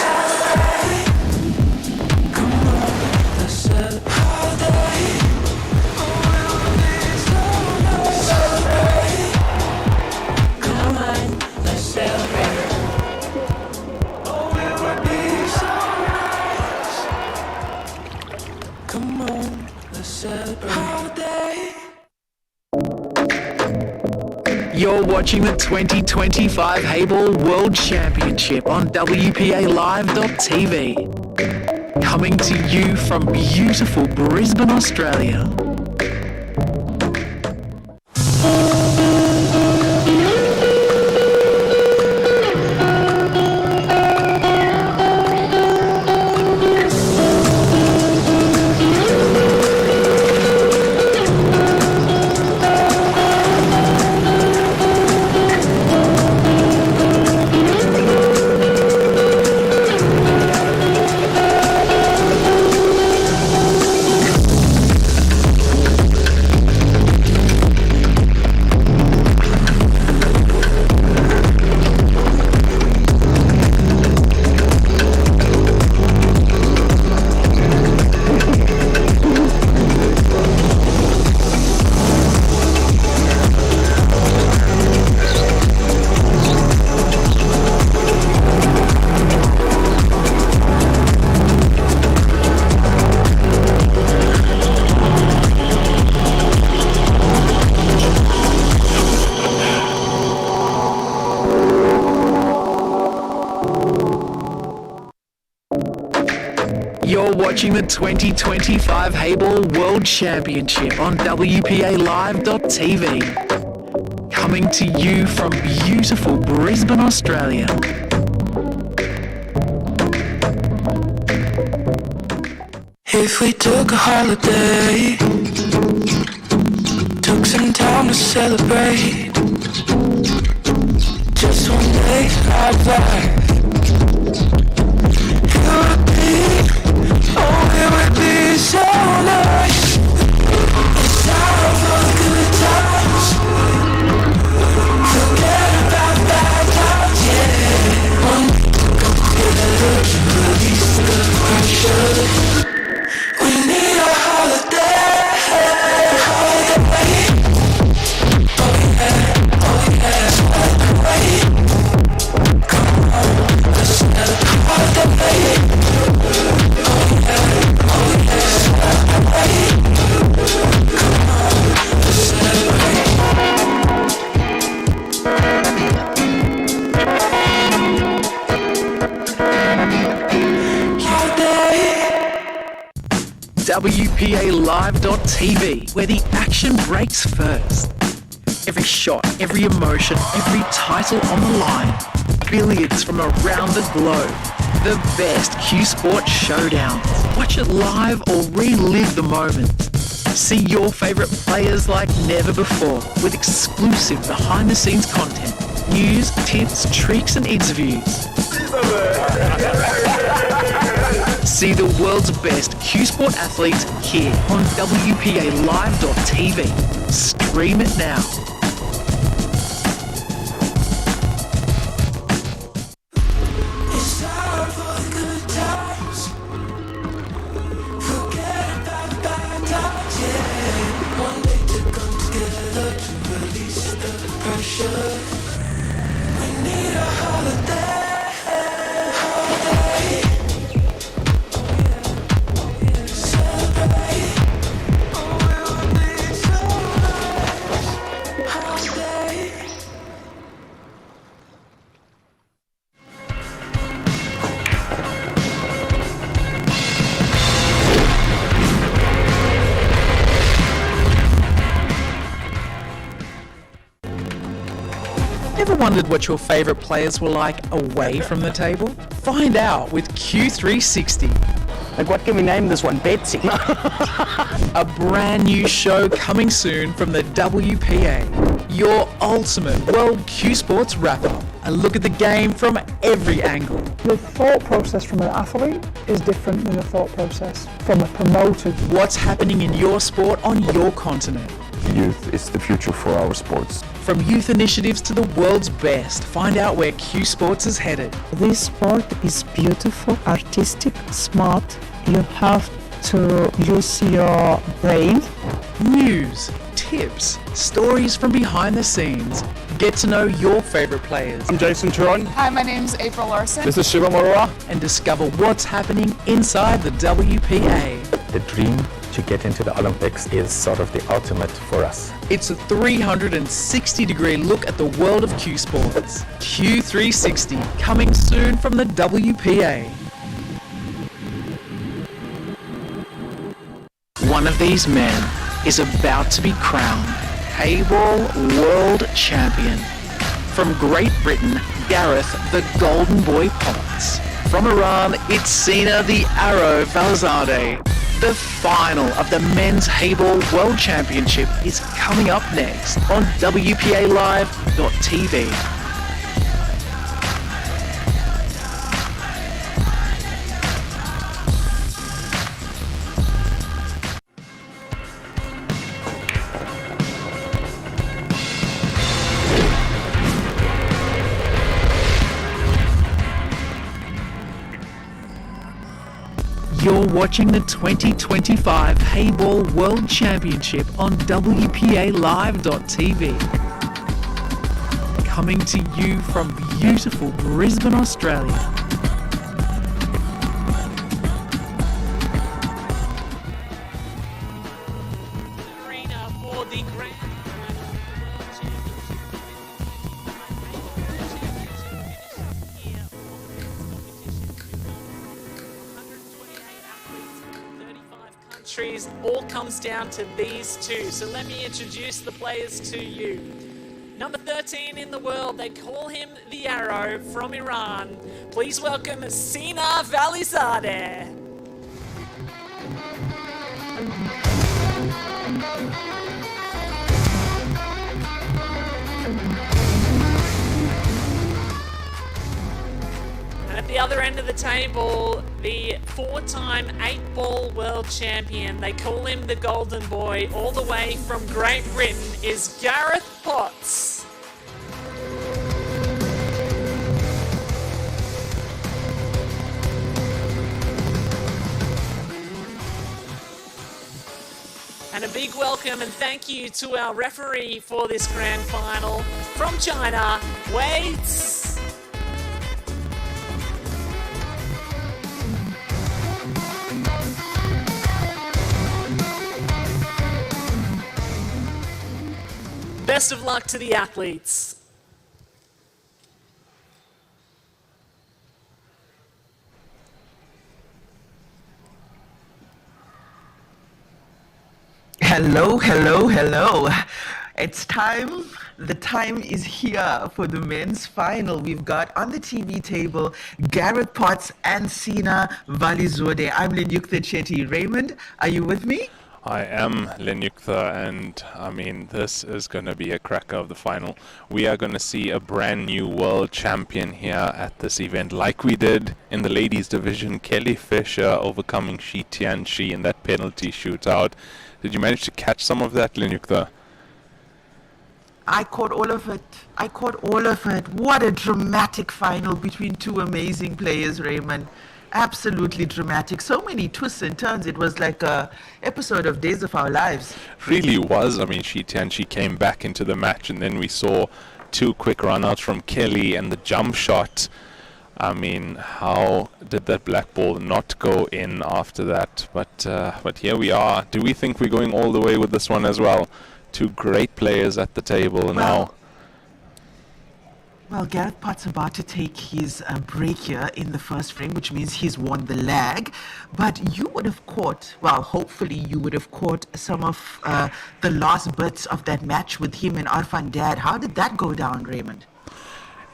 Celebrate. Come on, let's celebrate. Holiday. Oh, it will be so nice. Celebrate. Come on, let's celebrate. Oh, it will be so nice. Come on, let's celebrate. Holiday. You're watching the 2025 Heyball World Championship on WPALive.tv. Coming to you from beautiful Brisbane, Australia. You're watching the 2025 Heyball World Championship on WPALive.tv. Coming to you from beautiful Brisbane, Australia. If we took a holiday, took some time to celebrate, just one day out of life, it would be, oh it would be so nice. It's time for the good times. Forget about bad times, yeah. One together to release the pressure. We need a holiday, holiday. Oh yeah, oh yeah, holiday. Come on, let's have a holiday. Oh yeah, oh yeah, holiday. Come on, let's celebrate. WPALive.tv, where the action breaks first. Every shot, every emotion, every title on the line. Billiards from around the globe. The best Q Sport showdowns. Watch it live or relive the moment. See your favourite players like never before with exclusive behind-the-scenes content, news, tips, tricks and interviews. See the world's best Q Sport athletes here on WPALive.tv. Stream it now. It's time for the good times. Forget about the bad times, yeah. One day to come together to release the pressure. We need a holiday, holiday. Celebrate. Oh, it will be so nice. wondered what your favourite players were like away from the table? Find out with Q360. Like, what can we name this one? Betsy. A brand new show coming soon from the WPA. Your ultimate World Q Sports wrap-up. A look at the game from every angle. The thought process from an athlete is different than the thought process from a promoter. What's happening in your sport on your continent? Youth is the future for our sports. From youth initiatives to the world's best, find out where Q Sports is headed. This sport is beautiful, artistic, smart. You have to use your brain. News, tips, stories from behind the scenes. Get to know your favourite players. I'm Jason Turon. Hi, my name's April Larson. This is Shiva Morua. And discover what's happening inside the WPA. The dream to get into the Olympics is sort of the ultimate for us. It's a 360-degree look at the world of Q Sports. Q360, coming soon from the WPA. One of these men is about to be crowned Heyball World Champion. From Great Britain, Gareth the Golden Boy Potts. From Iran, it's SINA the Arrow VALIZADEH. The final of the Men's Heyball World Championship is coming up next on WPALive.tv. You're watching the 2025 Heyball World Championship on WPALive.tv. Coming to you from beautiful Brisbane, Australia. All comes down to these two. So let me introduce the players to you. Number 13 in the world, they call him the Arrow, from Iran. Please welcome SINA VALIZADEH. And at the other end of the table, the 4-time 8-ball world champion, they call him the Golden Boy, all the way from Great Britain, is Gareth Potts. And a big welcome and thank you to our referee for this grand final from China, Wei. Best of luck to the athletes. Hello, hello, hello. It's time. The time is here for the men's final. We've got on the TV table Gareth Potts and SINA VALIZADEH. I'm Lenyuktha Chetty. Raymond, are you with me? I am Lenyuktha, and I mean, this is going to be a cracker of the final. We are going to see a brand new world champion here at this event, like we did in the ladies division. Kelly Fisher overcoming TIANQI in that penalty shootout. Did you manage to catch some of that, Lenyuktha? I caught all of it. What a dramatic final between two amazing players, Raymond. Absolutely dramatic. So many twists and turns. It was like a episode of Days of Our Lives. Really was. I mean, TIANQI came back into the match, and then we saw two quick run-outs from Kelly and the jump shot. I mean, how did that black ball not go in after that? But here we are. Do we think we're going all the way with this one as well? Two great players at the table now. Well, Gareth Potts about to take his break here in the first frame, which means he's won the lag. But you would have caught, well, hopefully you would have caught some of the last bits of that match with him and Arfan Dad. How did that go down, Raymond?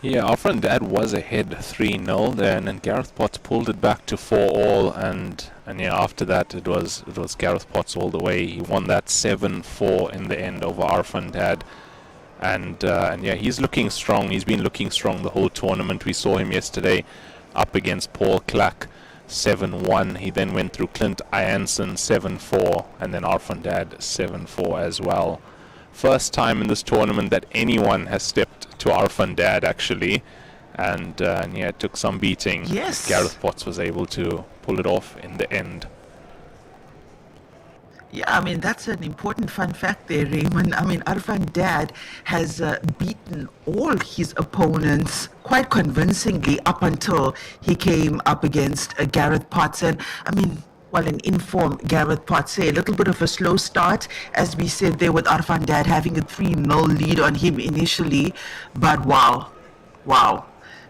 Yeah, our friend Dad was ahead 3-0 there, and then Gareth Potts pulled it back to 4-all, and yeah, after that it was Gareth Potts all the way. He won that 7-4 in the end over our friend Dad, and yeah, he's looking strong. He's been looking strong the whole tournament. We saw him yesterday up against Paul Clack 7-1. He then went through Clint Ianson 7-4, and then our friend Dad 7-4 as well. First time in this tournament that anyone has stepped to Arfan Dad, actually, and yeah, it took some beating. Yes. Gareth Potts was able to pull it off in the end. Yeah, I mean, that's an important fun fact there, Raymond. I mean, Arfan Dad has beaten all his opponents quite convincingly up until he came up against Gareth Potts. And, I mean, well, an informed Gareth Potts, a little bit of a slow start, as we said there, with Arfan Dad having a 3-0 lead on him initially. But wow. I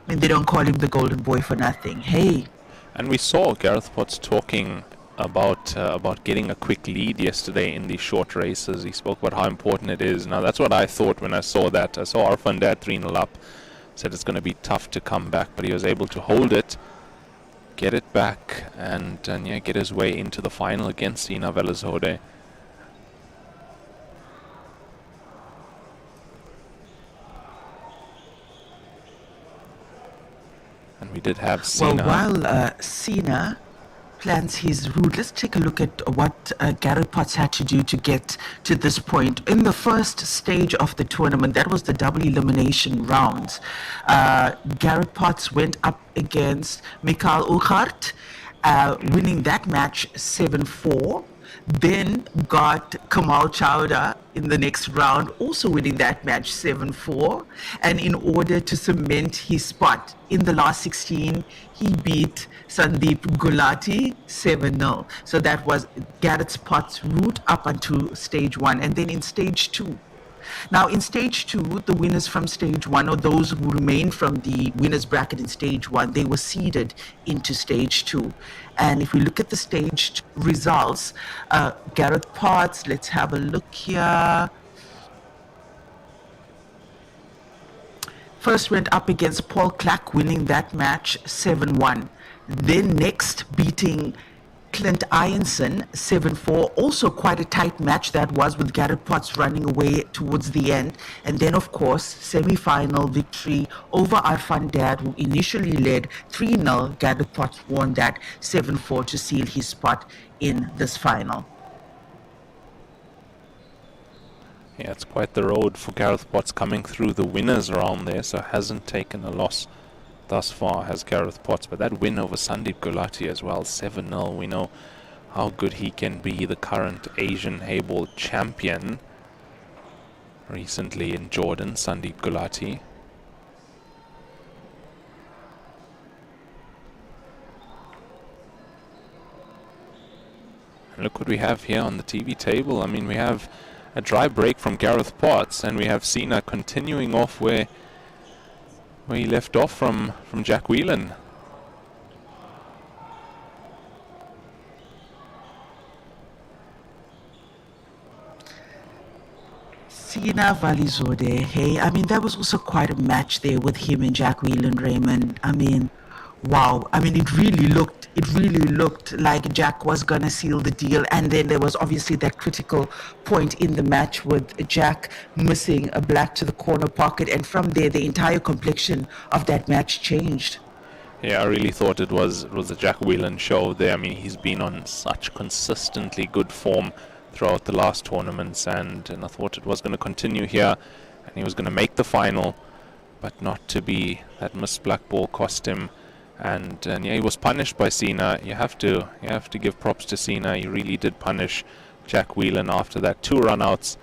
mean, they don't call him the golden boy for nothing. Hey. And we saw Gareth Potts talking about getting a quick lead yesterday in these short races. He spoke about how important it is. Now, that's what I thought when I saw that. I saw Arfan Dad 3-0 up. Said it's going to be tough to come back, but he was able to hold it, get it back, and yeah, get his way into the final against SINA VALIZADEH. And we did have SINA. Well, while SINA plans his route, let's take a look at what Gareth Potts had to do to get to this point. In the first stage of the tournament, that was the double elimination rounds, Gareth Potts went up against Mikael Uchart, winning that match 7-4. Then got Kamal Chowda in the next round, also winning that match 7-4. And in order to cement his spot in the last 16, he beat Sandeep Gulati 7-0. So that was Gareth Potts' route up until stage 1. And then in stage 2, now in stage 2, the winners from stage 1, or those who remained from the winners bracket in stage 1, they were seeded into stage 2. And if we look at the stage results, Gareth Potts, let's have a look here. First went up against Paul Clack, winning that match 7-1. Then next beating Clint Ianson 7-4, also quite a tight match that was, with Gareth Potts running away towards the end. And then, of course, semi-final victory over Arfan Dad, who initially led 3-0. Gareth Potts won that 7-4 to seal his spot in this final. Yeah, it's quite the road for Gareth Potts coming through the winners around there, so hasn't taken a loss thus far, has Gareth Potts. But that win over Sandeep Gulati as well, 7-0, we know how good he can be, the current Asian Heyball champion. Recently in Jordan, Sandeep Gulati. And look what we have here on the TV table. I mean, we have a dry break from Gareth Potts, and we have SINA continuing off where he left off from Jack Whelan. SINA VALIZADEH, hey, I mean, that was also quite a match there with him and Jack Whelan, Raymond. I mean, wow. I mean, it really looked like Jack was going to seal the deal. And then there was obviously that critical point in the match with Jack missing a black to the corner pocket. And from there, the entire complexion of that match changed. Yeah, I really thought it was a Jack Whelan show there. I mean, he's been on such consistently good form throughout the last tournaments, and I thought it was going to continue here, and he was going to make the final, but not to be. That missed black ball cost him. And yeah, he was punished by SINA. You have to give props to SINA. He really did punish Jack Whelan after that, 2 run-outs,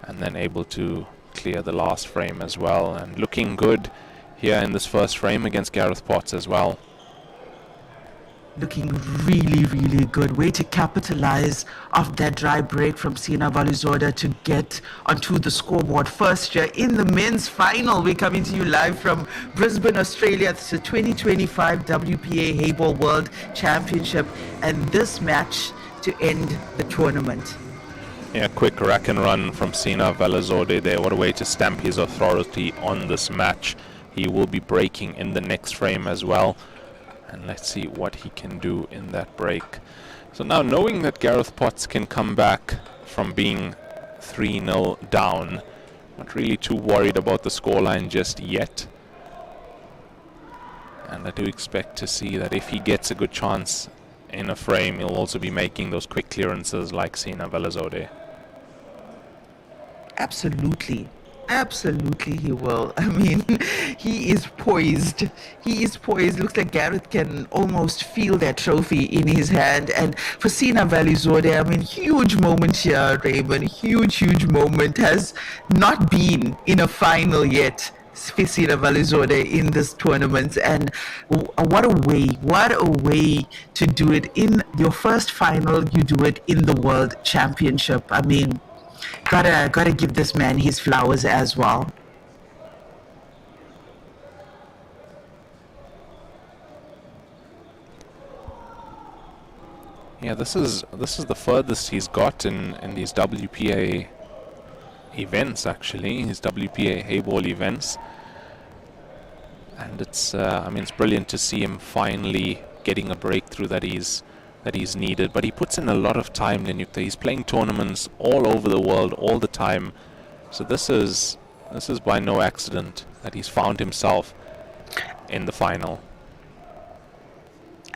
and then able to clear the last frame as well. And looking good here in this first frame against Gareth Potts as well. Looking really good. Way to capitalize off that dry break from SINA VALIZADEH to get onto the scoreboard first here in the men's final. We're coming to you live from Brisbane, Australia. It's the 2025 WPA Heyball World Championship, and this match to end the tournament. Yeah, quick rack and run from SINA VALIZADEH there. What a way to stamp his authority on this match. he will be breaking in the next frame as well. And let's see what he can do in that break. So now, knowing that Gareth Potts can come back from being 3-0 down, not really too worried about the scoreline just yet. And I do expect to see that if he gets a good chance in a frame, he'll also be making those quick clearances like SINA VALIZADEH. Absolutely. Absolutely he will. I mean, he is poised. He is poised. Looks like Gareth can almost feel that trophy in his hand. And for SINA VALIZADEH, I mean, huge moment here, Raymond. Huge moment. Has not been in a final yet for SINA VALIZADEH in this tournament. And what a way to do it. In your first final, you do it in the World Championship. I mean, gotta give this man his flowers as well. Yeah, this is the furthest he's got in these WPA events, actually, his WPA Heyball events. And it's I mean, it's brilliant to see him finally getting a breakthrough that he's needed. But he puts in a lot of time, Lenyukta. He's playing tournaments all over the world all the time. So this is by no accident that he's found himself in the final.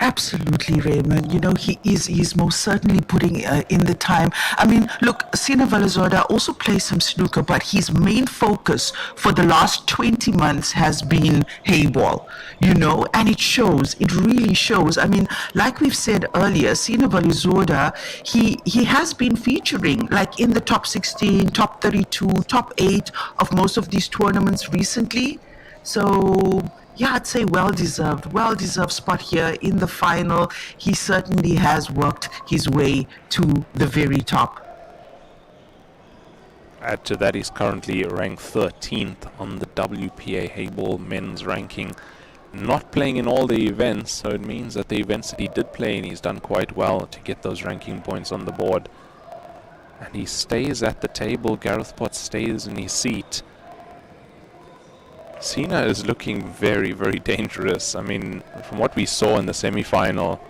Absolutely, Raymond. You know, he's most certainly putting in the time. I mean, look, SINA VALIZADEH also plays some snooker, but his main focus for the last 20 months has been Heyball, you know, and it shows. It really shows. I mean, like we've said earlier, SINA VALIZADEH, he has been featuring like in the top 16, top 32, top 8 of most of these tournaments recently. So yeah, I'd say well-deserved spot here in the final. He certainly has worked his way to the very top. Add to that, he's currently ranked 13th on the WPA Heyball men's ranking. Not playing in all the events, so it means that the events that he did play in, he's done quite well to get those ranking points on the board. And he stays at the table. Gareth Potts stays in his seat. SINA is looking very, very dangerous. I mean, from what we saw in the semi-final,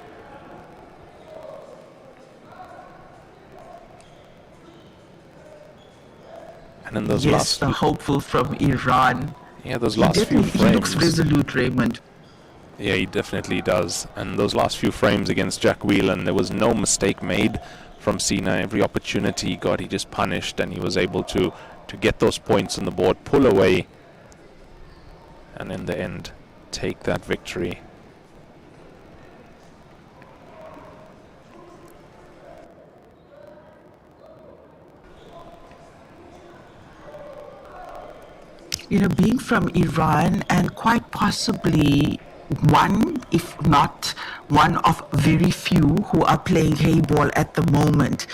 and in those last the hopeful from Iran. Yeah, those last few frames. He looks resolute, Raymond. Yeah, he definitely does. And those last few frames against Jack Whelan, there was no mistake made from SINA. Every opportunity he got, he just punished, and he was able to get those points on the board, pull away, and in the end, take that victory. You know, being from Iran and quite possibly one, if not one of very few who are playing Heyball at the moment.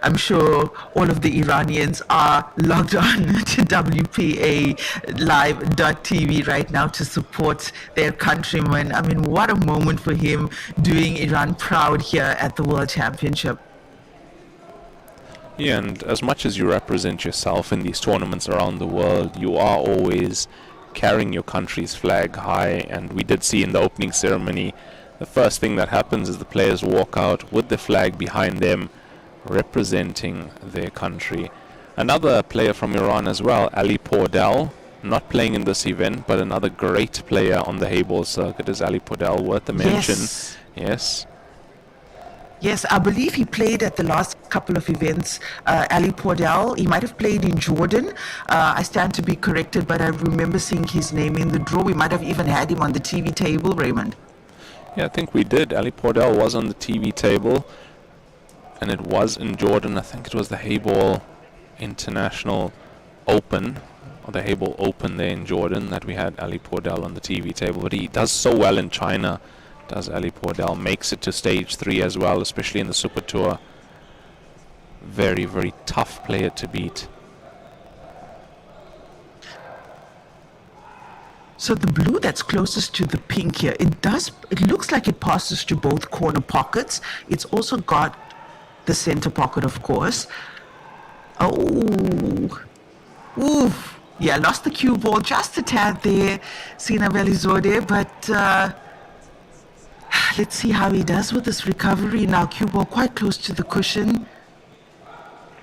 I'm sure all of the Iranians are logged on to WPA Live.tv right now to support their countrymen. I mean, what a moment for him, doing Iran proud here at the World Championship. Yeah, and as much as you represent yourself in these tournaments around the world, you are always carrying your country's flag high. And we did see in the opening ceremony, the first thing that happens is the players walk out with the flag behind them, representing their country. Another player from Iran as well, Ali Pordel, not playing in this event, but another great player on the Heyball circuit is Ali Pordel, worth a mention. Yes. Yes, I believe he played at the last couple of events. Ali Pordel, he might have played in Jordan. I stand to be corrected, but I remember seeing his name in the draw. We might have even had him on the TV table, Raymond. Yeah, I think we did. Ali Pordel was on the TV table, and it was in Jordan. I think it was the Heyball International Open, or the Heyball Open there in Jordan, that we had Ali Pordel on the TV table. But he does so well in China, does Ali Pordel. Makes it to stage 3 as well, especially in the Super Tour. Very, very tough player to beat. So the blue that's closest to the pink here, it looks like it passes to both corner pockets. It's also got the center pocket, of course. Oh, oof. Yeah, lost the cue ball just a tad there, Sina VALIZADEH, but let's see how he does with this recovery now. Cue ball quite close to the cushion.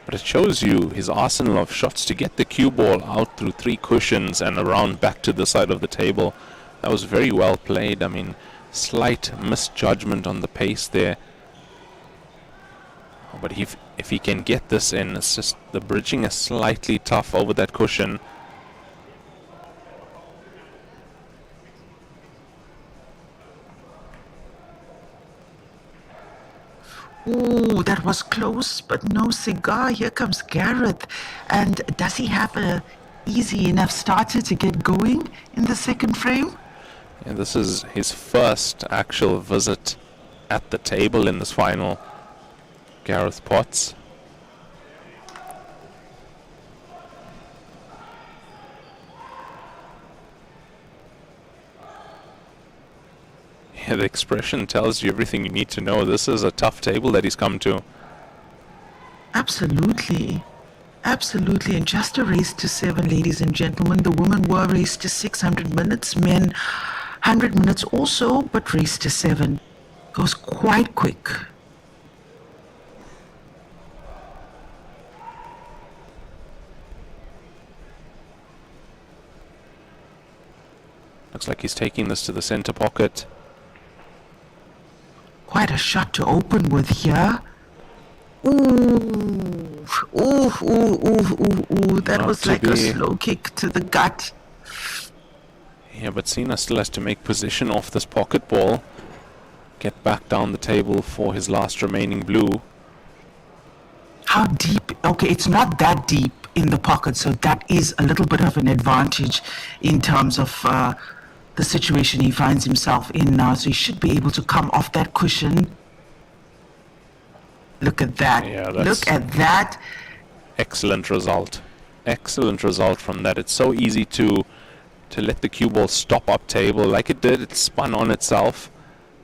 But it shows you his arsenal of shots to get the cue ball out through 3 cushions and around back to the side of the table. That was very well played. I mean, slight misjudgment on the pace there. But if he can get this in, it's just the bridging is slightly tough over that cushion. Ooh, that was close, but no cigar. Here comes Gareth. And does he have a easy enough starter to get going in the second frame? And this is his first actual visit at the table in this final, Gareth Potts. Yeah, the expression tells you everything you need to know. This is a tough table that he's come to. Absolutely. Absolutely. And just a race to 7, ladies and gentlemen. The women were raced to 600 minutes, men 100 minutes also, but race to 7 goes quite quick. Looks like he's taking this to the center pocket. Quite a shot to open with here. Ooh, ooh, ooh, ooh, ooh, ooh. That was like a slow kick to the gut. Yeah, but Sina still has to make position off this pocket ball. Get back down the table for his last remaining blue. How deep? Okay, it's not that deep in the pocket, so that is a little bit of an advantage in terms of the situation he finds himself in now. So he should be able to come off that cushion. Look at that. Yeah, look at that. Excellent result. Excellent result from that. It's so easy to let the cue ball stop up table like it did. It spun on itself,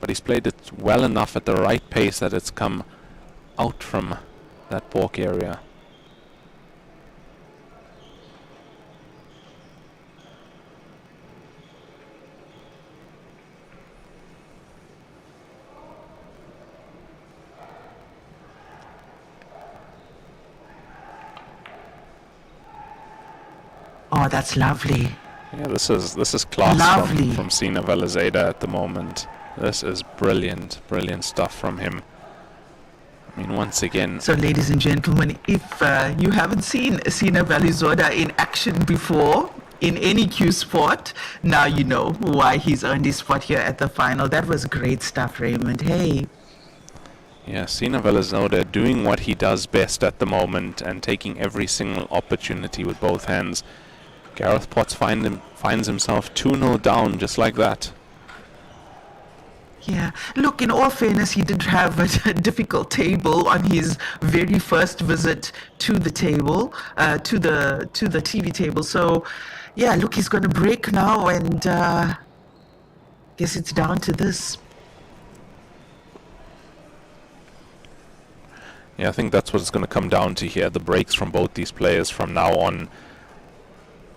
but he's played it well enough at the right pace that it's come out from that balk area. Oh, that's lovely. Yeah, this is class from Sina VALIZADEH at the moment. This is brilliant, brilliant stuff from him. I mean, once again... So, ladies and gentlemen, if you haven't seen Sina VALIZADEH in action before, in any cue sport, now you know why he's earned his spot here at the final. That was great stuff, Raymond. Hey. Yeah, Sina VALIZADEH doing what he does best at the moment and taking every single opportunity with both hands. Gareth Potts finds himself 2-0 down just like that. Yeah, look, in all fairness, he did have a difficult table on his very first visit to the table, to the TV table. So, yeah, look, he's going to break now, and guess it's down to this. Yeah, I think that's what it's going to come down to here. The breaks from both these players from now on.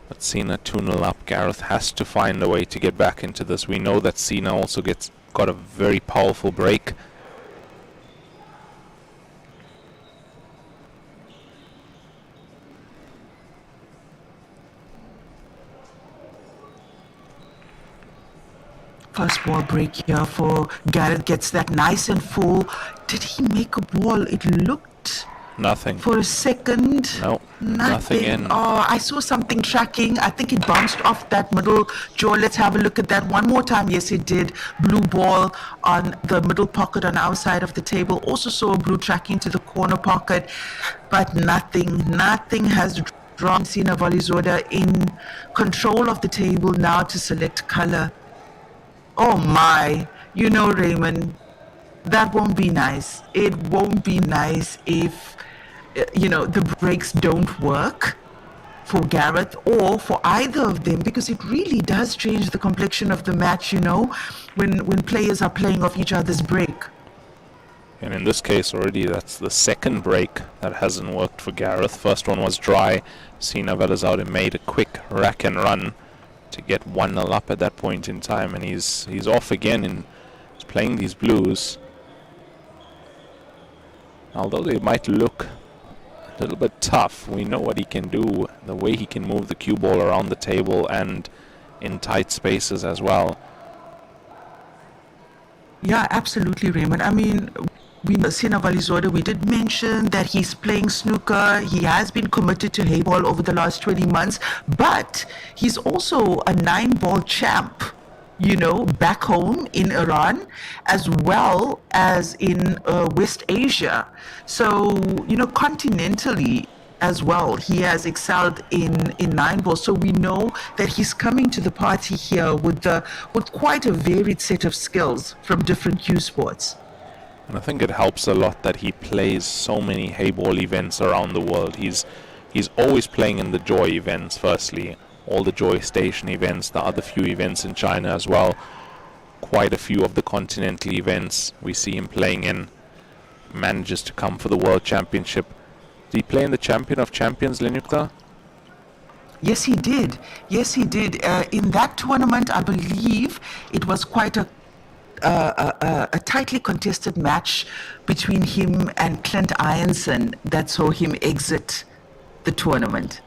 But Sina 2-0 up. Gareth has to find a way to get back into this. We know that Sina also got a very powerful break. First ball break here for Gareth, gets that nice and full. Did he make a ball? It looked... Nothing. For a second. No, nothing in. Oh, I saw something tracking. I think it bounced off that middle jaw. Let's have a look at that one more time. Yes, it did. Blue ball on the middle pocket on our side of the table. Also saw a blue tracking to the corner pocket, but nothing has drawn Sina VALIZADEH in control of the table now to select color. Oh my, you know, Raymond, that won't be nice. It won't be nice if the breaks don't work for Gareth or for either of them, because it really does change the complexion of the match, when players are playing off each other's break. And in this case already, that's the second break that hasn't worked for Gareth. First one was dry. SINA VALIZADEH made a quick rack and run to get 1-0 up at that point in time, and he's off again and he's playing these blues. Although they might look a little bit tough, we know what he can do, the way he can move the cue ball around the table and in tight spaces as well. Yeah, absolutely, Raymond. I mean, we know SINA VALIZADEH, we did mention that he's playing snooker. He has been committed to Heyball over the last 20 months, but he's also a 9-ball champ, you know, back home in Iran, as well as in West Asia. So, you know, continentally as well, he has excelled in 9-ball. So we know that he's coming to the party here with quite a varied set of skills from different cue sports. And I think it helps a lot that he plays so many Heyball events around the world. He's always playing in the Joy events, firstly, all the Joy Station events, the other few events in China as well. Quite a few of the continental events we see him playing in. Manages to come for the World Championship. Did he play in the Champion of Champions, Lenyukta? Yes, he did. Yes, he did. In that tournament, I believe it was quite a tightly contested match between him and Clint Ironson that saw him exit the tournament.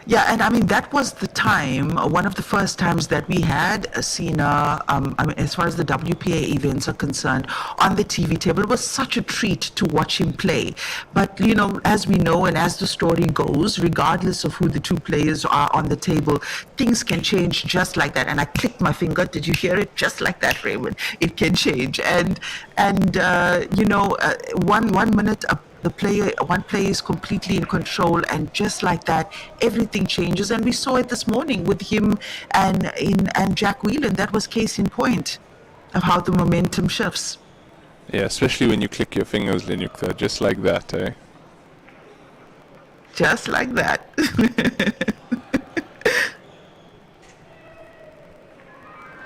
Yeah, and I mean, that was the time, one of the first times that we had SINA, I mean, as far as the WPA events are concerned, on the TV table. It was such a treat to watch him play. But, you know, as we know and as the story goes, regardless of who the two players are on the table, things can change just like that. And I clicked my finger. Did you hear it? Just like that, Raymond. It can change. And you know, one minute one player is completely in control, and just like that, everything changes. And we saw it this morning with him and Jack Whelan. That was case in point of how the momentum shifts. Yeah, especially when you click your fingers, Lenyukta, just like that, eh? Just like that.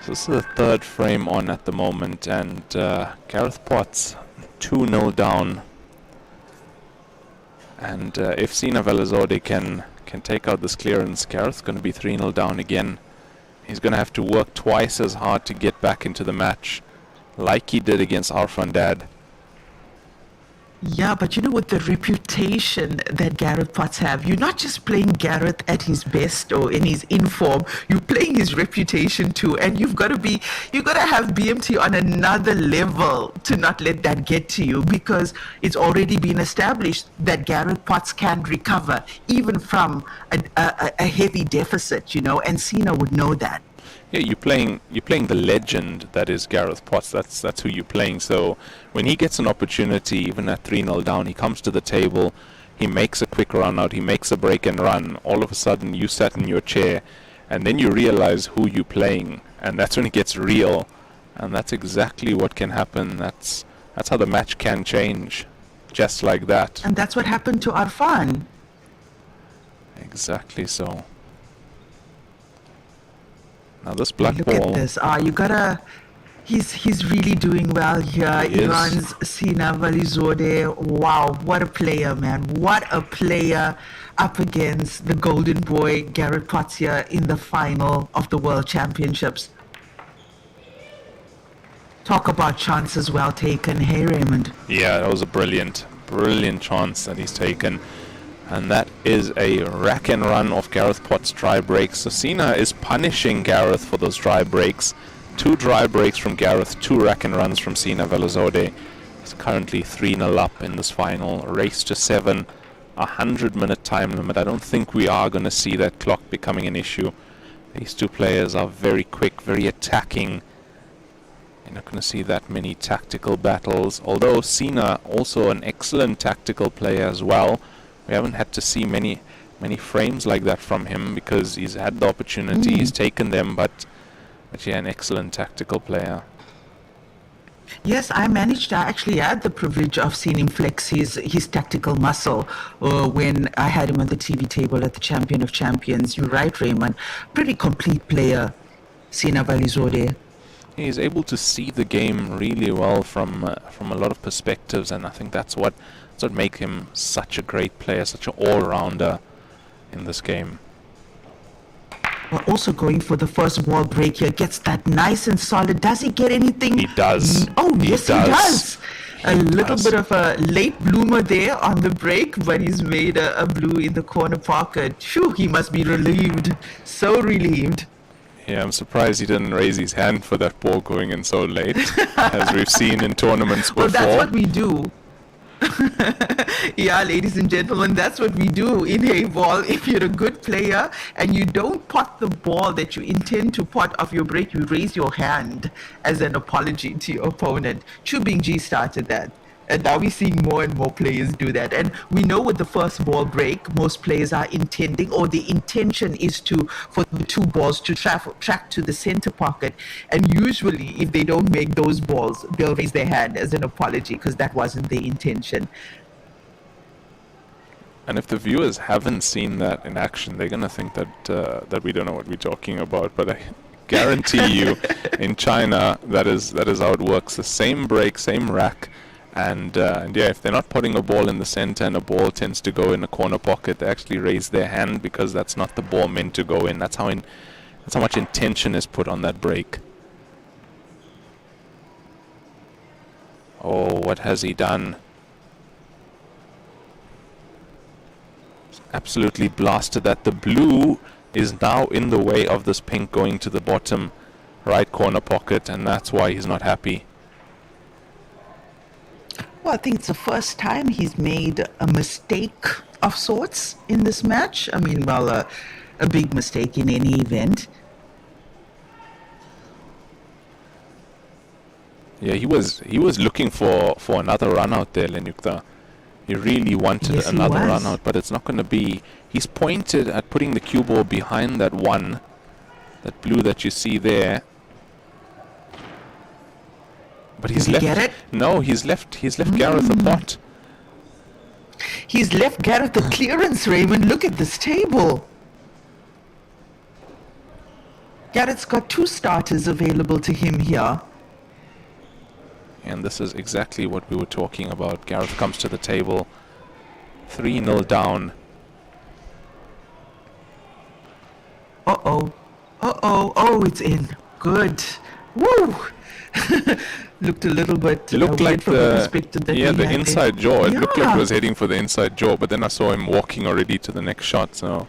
So this is the third frame on at the moment, and Gareth Potts 2-0 down. And if SINA VALIZADEH can take out this clearance, Gareth's going to be 3-0 down again. He's going to have to work twice as hard to get back into the match, like he did against Arfan Dad. Yeah, but you know, with the reputation that Gareth Potts have, you're not just playing Gareth at his best or in his inform, you're playing his reputation too. And you've got to have BMT on another level to not let that get to you, because it's already been established that Gareth Potts can recover even from a heavy deficit, you know, and SINA would know that. Yeah, you're playing the legend that is Gareth Potts. That's who you're playing. So when he gets an opportunity, even at 3-0 down, he comes to the table, he makes a quick run out, he makes a break and run. All of a sudden, you sat in your chair, and then you realize who you're playing, and that's when it gets real. And that's exactly what can happen. That's how the match can change, just like that. And that's what happened to Arfan. Exactly so. Now this black Look ball. at this. You gotta. He's really doing well here. He Iran's SINA VALIZADEH. Wow, what a player, man! What a player up against the golden boy Gareth Potts here in the final of the World Championships. Talk about chances well taken. Hey, Raymond. Yeah, that was a brilliant chance that he's taken. And that is a rack and run of Gareth Potts' dry breaks. So SINA is punishing Gareth for those dry breaks. 2 dry breaks from Gareth, 2 rack and runs from SINA VALIZADEH. He's currently 3-0 up in this final. Race to 7, 100-minute time limit. I don't think we are going to see that clock becoming an issue. These two players are very quick, very attacking. You're not going to see that many tactical battles. Although SINA also an excellent tactical player as well. We haven't had to see many frames like that from him because he's had the opportunity, he's taken them, but yeah, an excellent tactical player. Yes, I actually had the privilege of seeing him flex his tactical muscle when I had him on the TV table at the Champion of Champions. You're right, Raymond. Pretty complete player, SINA VALIZADEH. He's able to see the game really well from a lot of perspectives, and I think that's what makes him such a great player, such an all-rounder in this game. We're also going for the first ball break here. Gets that nice and solid. Does he get anything? He does. Oh, yes, he does. A little does. bit of a late bloomer there on the break, but he's made a blue in the corner pocket. Phew, he must be relieved. So relieved. Yeah, I'm surprised he didn't raise his hand for that ball going in so late, as we've seen in tournaments before. Well, that's what we do. Yeah, ladies and gentlemen, that's what we do in Heyball. If you're a good player and you don't pot the ball that you intend to pot off your break, you raise your hand as an apology to your opponent. Chubingji started that. And now we're seeing more and more players do that. And we know with the first ball break, most players are intending, or the intention is for the two balls to track to the center pocket. And usually, if they don't make those balls, they'll raise their hand as an apology because that wasn't the intention. And if the viewers haven't seen that in action, they're going to think that we don't know what we're talking about. But I guarantee you, in China, that is how it works. The same break, same rack. And yeah, if they're not putting a ball in the center and a ball tends to go in a corner pocket, they actually raise their hand because that's not the ball meant to go in. That's how much intention is put on that break. Oh, what has he done? Absolutely blasted that. The blue is now in the way of this pink going to the bottom right corner pocket, and that's why he's not happy. Well, I think it's the first time he's made a mistake of sorts in this match. I mean, well, a big mistake in any event. Yeah, he was looking for another run out there, Lenyukta. He really wanted another run out, but it's not going to be. He's pointed at putting the cue ball behind that one, that blue that you see there. But he's left. Get it? No, he's left Gareth a pot. He's left Gareth the clearance, Raymond. Look at this table. Gareth's got two starters available to him here. And this is exactly what we were talking about. Gareth comes to the table, 3-0 down. Uh-oh. Uh-oh. Oh, it's in. Good. Woo! Looked a little bit Looked like the the inside jaw. It looked like Yeah. it was heading for the inside jaw, but then I saw him walking already to the next shot. So,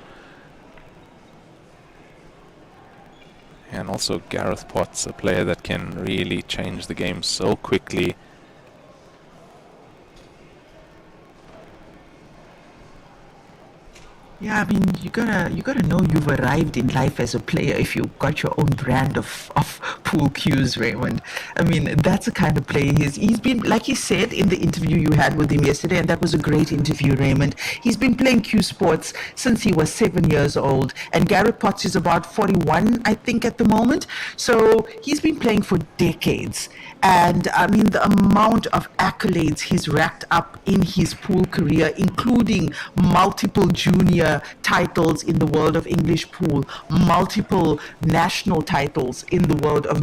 and also Gareth Potts, a player that can really change the game so quickly. Yeah, I mean, you gotta know you've arrived in life as a player if you've got your own brand of pool cues, Raymond. I mean, that's the kind of player he is. He's been, like he said in the interview you had with him yesterday, and that was a great interview, Raymond. He's been playing cue sports since he was 7 years old, and Gareth Potts is about 41, I think, at the moment. So he's been playing for decades. And I mean, the amount of accolades he's racked up in his pool career, including multiple junior titles in the world of English pool, multiple national titles in the world of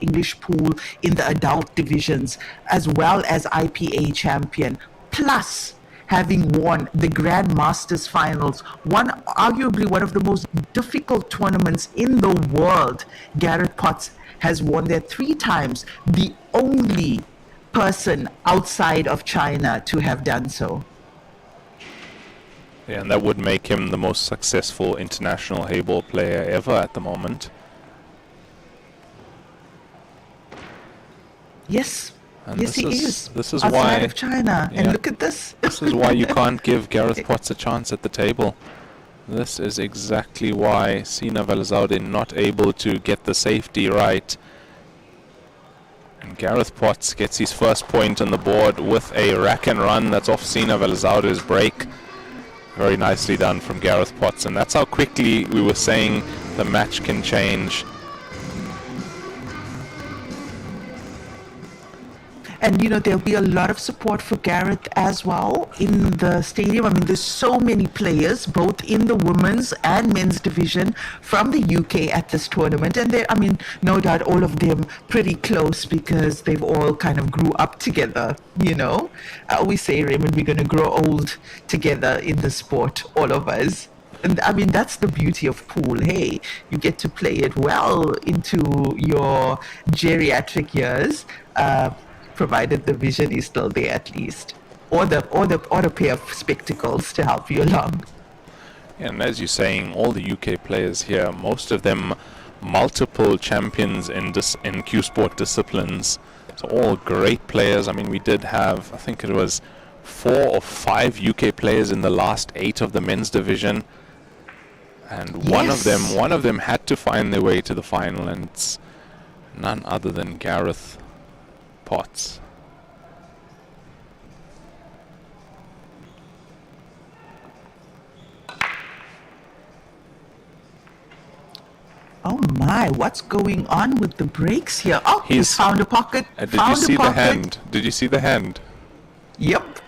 English pool in the adult divisions, as well as IPA champion, plus having won the Grand Masters finals, arguably one of the most difficult tournaments in the world. Gareth Potts has won there 3 times, the only person outside of China to have done so. Yeah, and that would make him the most successful international Heyball player ever at the moment. Yes. And yes, he is. This is outside why of China. yeah, and look at this. This is why you can't give Gareth Potts a chance at the table. This is exactly why SINA VALIZADEH not able to get the safety right. And Gareth Potts gets his first point on the board with a rack and run that's off SINA VALIZADEH's break. Very nicely done from Gareth Potts, and that's how quickly we were saying the match can change. And, there'll be a lot of support for Gareth as well in the stadium. I mean, there's so many players, both in the women's and men's division from the UK at this tournament. And no doubt all of them pretty close because they've all kind of grew up together, I always say, Raymond, we're going to grow old together in the sport, all of us. And that's the beauty of pool. Hey, you get to play it well into your geriatric years, provided the vision is still there at least, or the pair of spectacles to help you along. And as you're saying, all the UK players here, most of them multiple champions in Q Sport disciplines. So all great players. We did have, I think it was 4 or 5 UK players in the last 8 of the men's division. And one of them had to find their way to the final, and it's none other than Gareth Potts. Oh my, what's going on with the brakes here? Oh, he's found a pocket. Did you see the hand? Did you see the hand? Yep.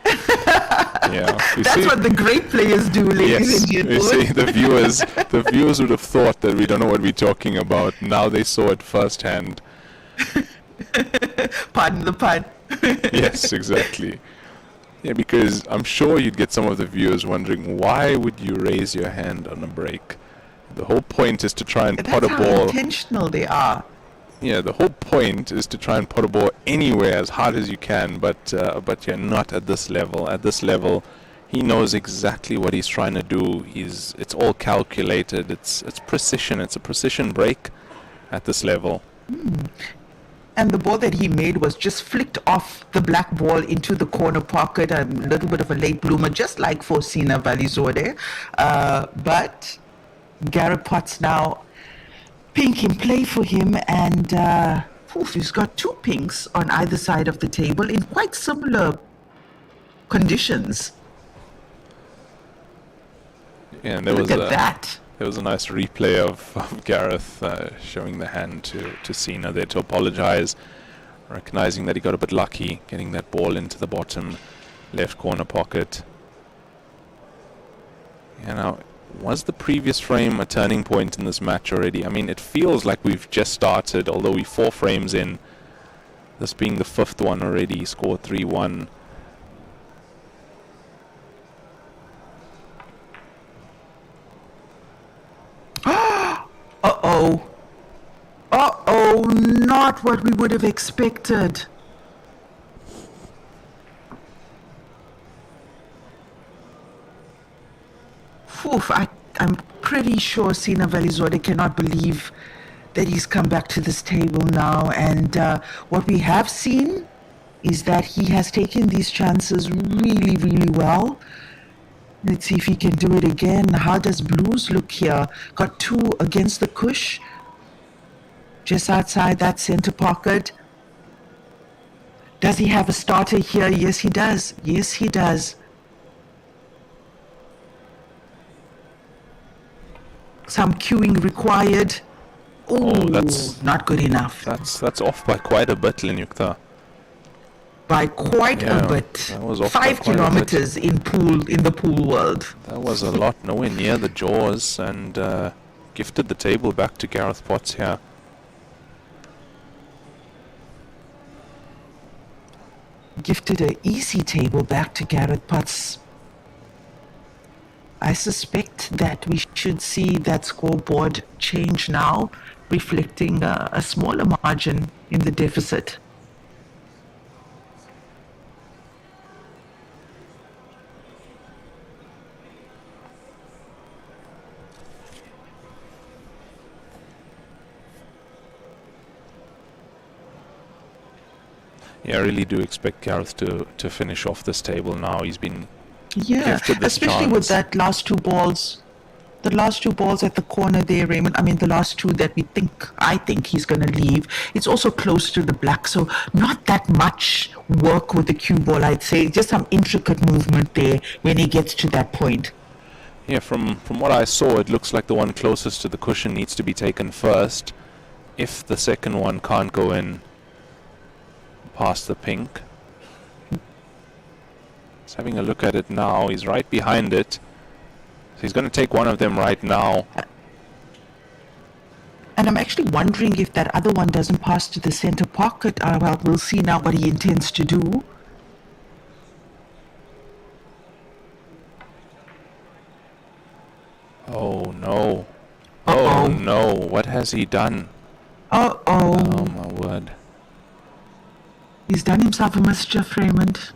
Yeah. That's what the great players do, ladies and gentlemen. You see, the viewers would have thought that we don't know what we're talking about. Now they saw it firsthand. Pardon the pun. Yes, exactly. Yeah, because I'm sure you'd get some of the viewers wondering, why would you raise your hand on a break? The whole point is to try and pot a ball. That's how intentional they are. Yeah, the whole point is to try and pot a ball anywhere as hard as you can, but you're not at this level. At this level, he knows exactly what he's trying to do. It's all calculated. It's precision. It's a precision break at this level. And the ball that he made was just flicked off the black ball into the corner pocket, a little bit of a late bloomer, just like for SINA VALIZADEH. But Gareth Potts now pink in play for him, and he's got 2 pinks on either side of the table in quite similar conditions. Yeah, and there Look at that. There was a nice replay of Gareth showing the hand to SINA there to apologize, recognizing that he got a bit lucky getting that ball into the bottom left corner pocket. Now, was the previous frame a turning point in this match already? It feels like we've just started, although we're 4 frames in. This being the 5th one already, scored 3-1. Uh-oh. Uh-oh, not what we would have expected. I'm pretty sure SINA VALIZADEH cannot believe that he's come back to this table now. And what we have seen is that he has taken these chances really, really well. Let's see if he can do it again. How does Blues look here? Got 2 against the cush. Just outside that center pocket. Does he have a starter here? Yes, he does. Yes, he does. Some queuing required. Ooh, that's not good enough. That's off by quite a bit, Lenyukta. By quite a bit. That was off 5 kilometers in the pool world. That was a lot, nowhere near the jaws, and gifted the table back to Gareth Potts here. Gifted an easy table back to Gareth Potts. I suspect that we should see that scoreboard change now, reflecting a smaller margin in the deficit. Yeah, I really do expect Gareth to finish off this table now. He's been Yeah, especially with that last 2 balls. The last 2 balls at the corner there, Raymond. The last 2 that I think he's going to leave. It's also close to the black, so not that much work with the cue ball, I'd say. Just some intricate movement there when he gets to that point. Yeah, from what I saw, it looks like the one closest to the cushion needs to be taken first. If the second one can't go in, past the pink. He's having a look at it now. He's right behind it. So he's going to take one of them right now. And I'm actually wondering if that other one doesn't pass to the center pocket. Well, we'll see now what he intends to do. Oh no. Uh-oh. Oh no. What has he done? Uh-oh. Oh my word. He's done himself a mischief, Raymond.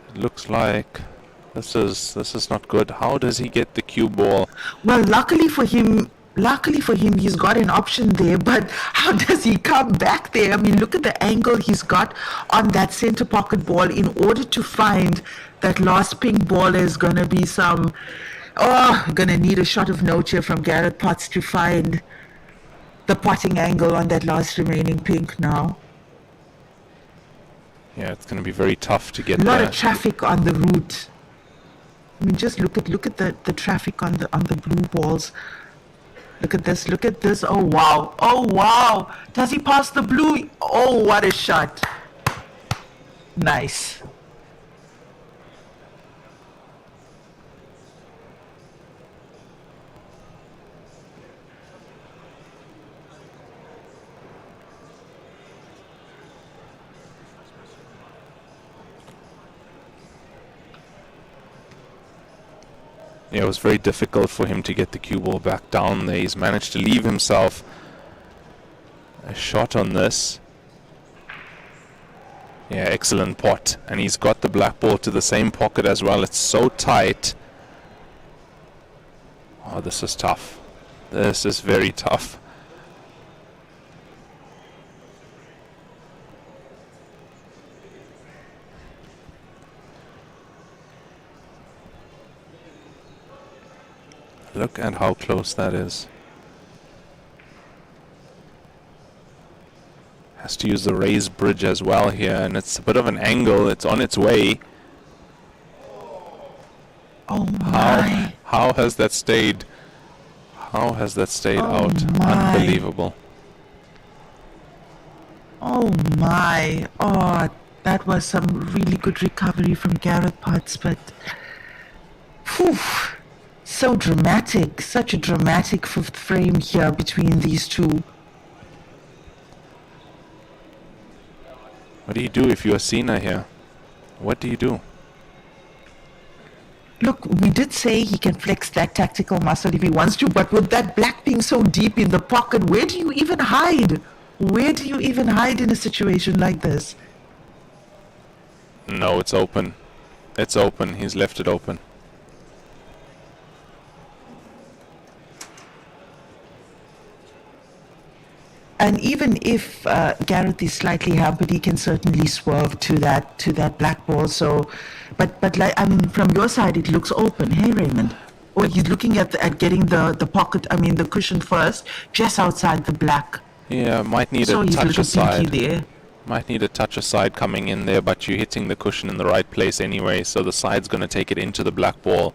It looks like this is not good. How does he get the cue ball? Well, luckily for him, he's got an option there, but how does he come back there? I mean, look at the angle he's got on that center pocket ball. In order to find that last pink ball, is going to be some... Oh, going to need a shot of note here from Gareth Potts to find the potting angle on that last remaining pink now. Yeah, it's going to be very tough to get A lot there. of traffic on the route. I mean, just look at the traffic on the blue balls. Look at this, look at this. Oh wow, oh wow. Does he pass the blue? Oh, what a shot. Nice. Yeah, it was very difficult for him to get the cue ball back down there. He's managed to leave himself a shot on this. Yeah, excellent pot. And he's got the black ball to the same pocket as well. It's so tight. Oh, this is tough. This is very tough. Look at how close that is. Has to use the raised bridge as well here, and it's a bit of an angle. It's on its way. Oh my. How has that stayed? How has that stayed out? My. Unbelievable. Oh my. Oh, that was some really good recovery from Gareth Potts, but whew, so dramatic, such a dramatic fifth frame here between these two. What do you do if you're SINA here? What do you do? Look, we did say he can flex that tactical muscle if he wants to, but with that black being so deep in the pocket, where do you even hide? Where do you even hide in a situation like this? No, it's open. It's open. He's left it open. And even if Gareth is slightly hampered, he can certainly swerve to that black ball. So, but like, I mean, from your side, it looks open. Hey, Raymond. Or he's looking at getting the pocket. I mean, the cushion first, just outside the black. Yeah, might need So a he's a touch little aside. pinky there. Might need a touch aside coming in there, but you're hitting the cushion in the right place anyway, so the side's going to take it into the black ball.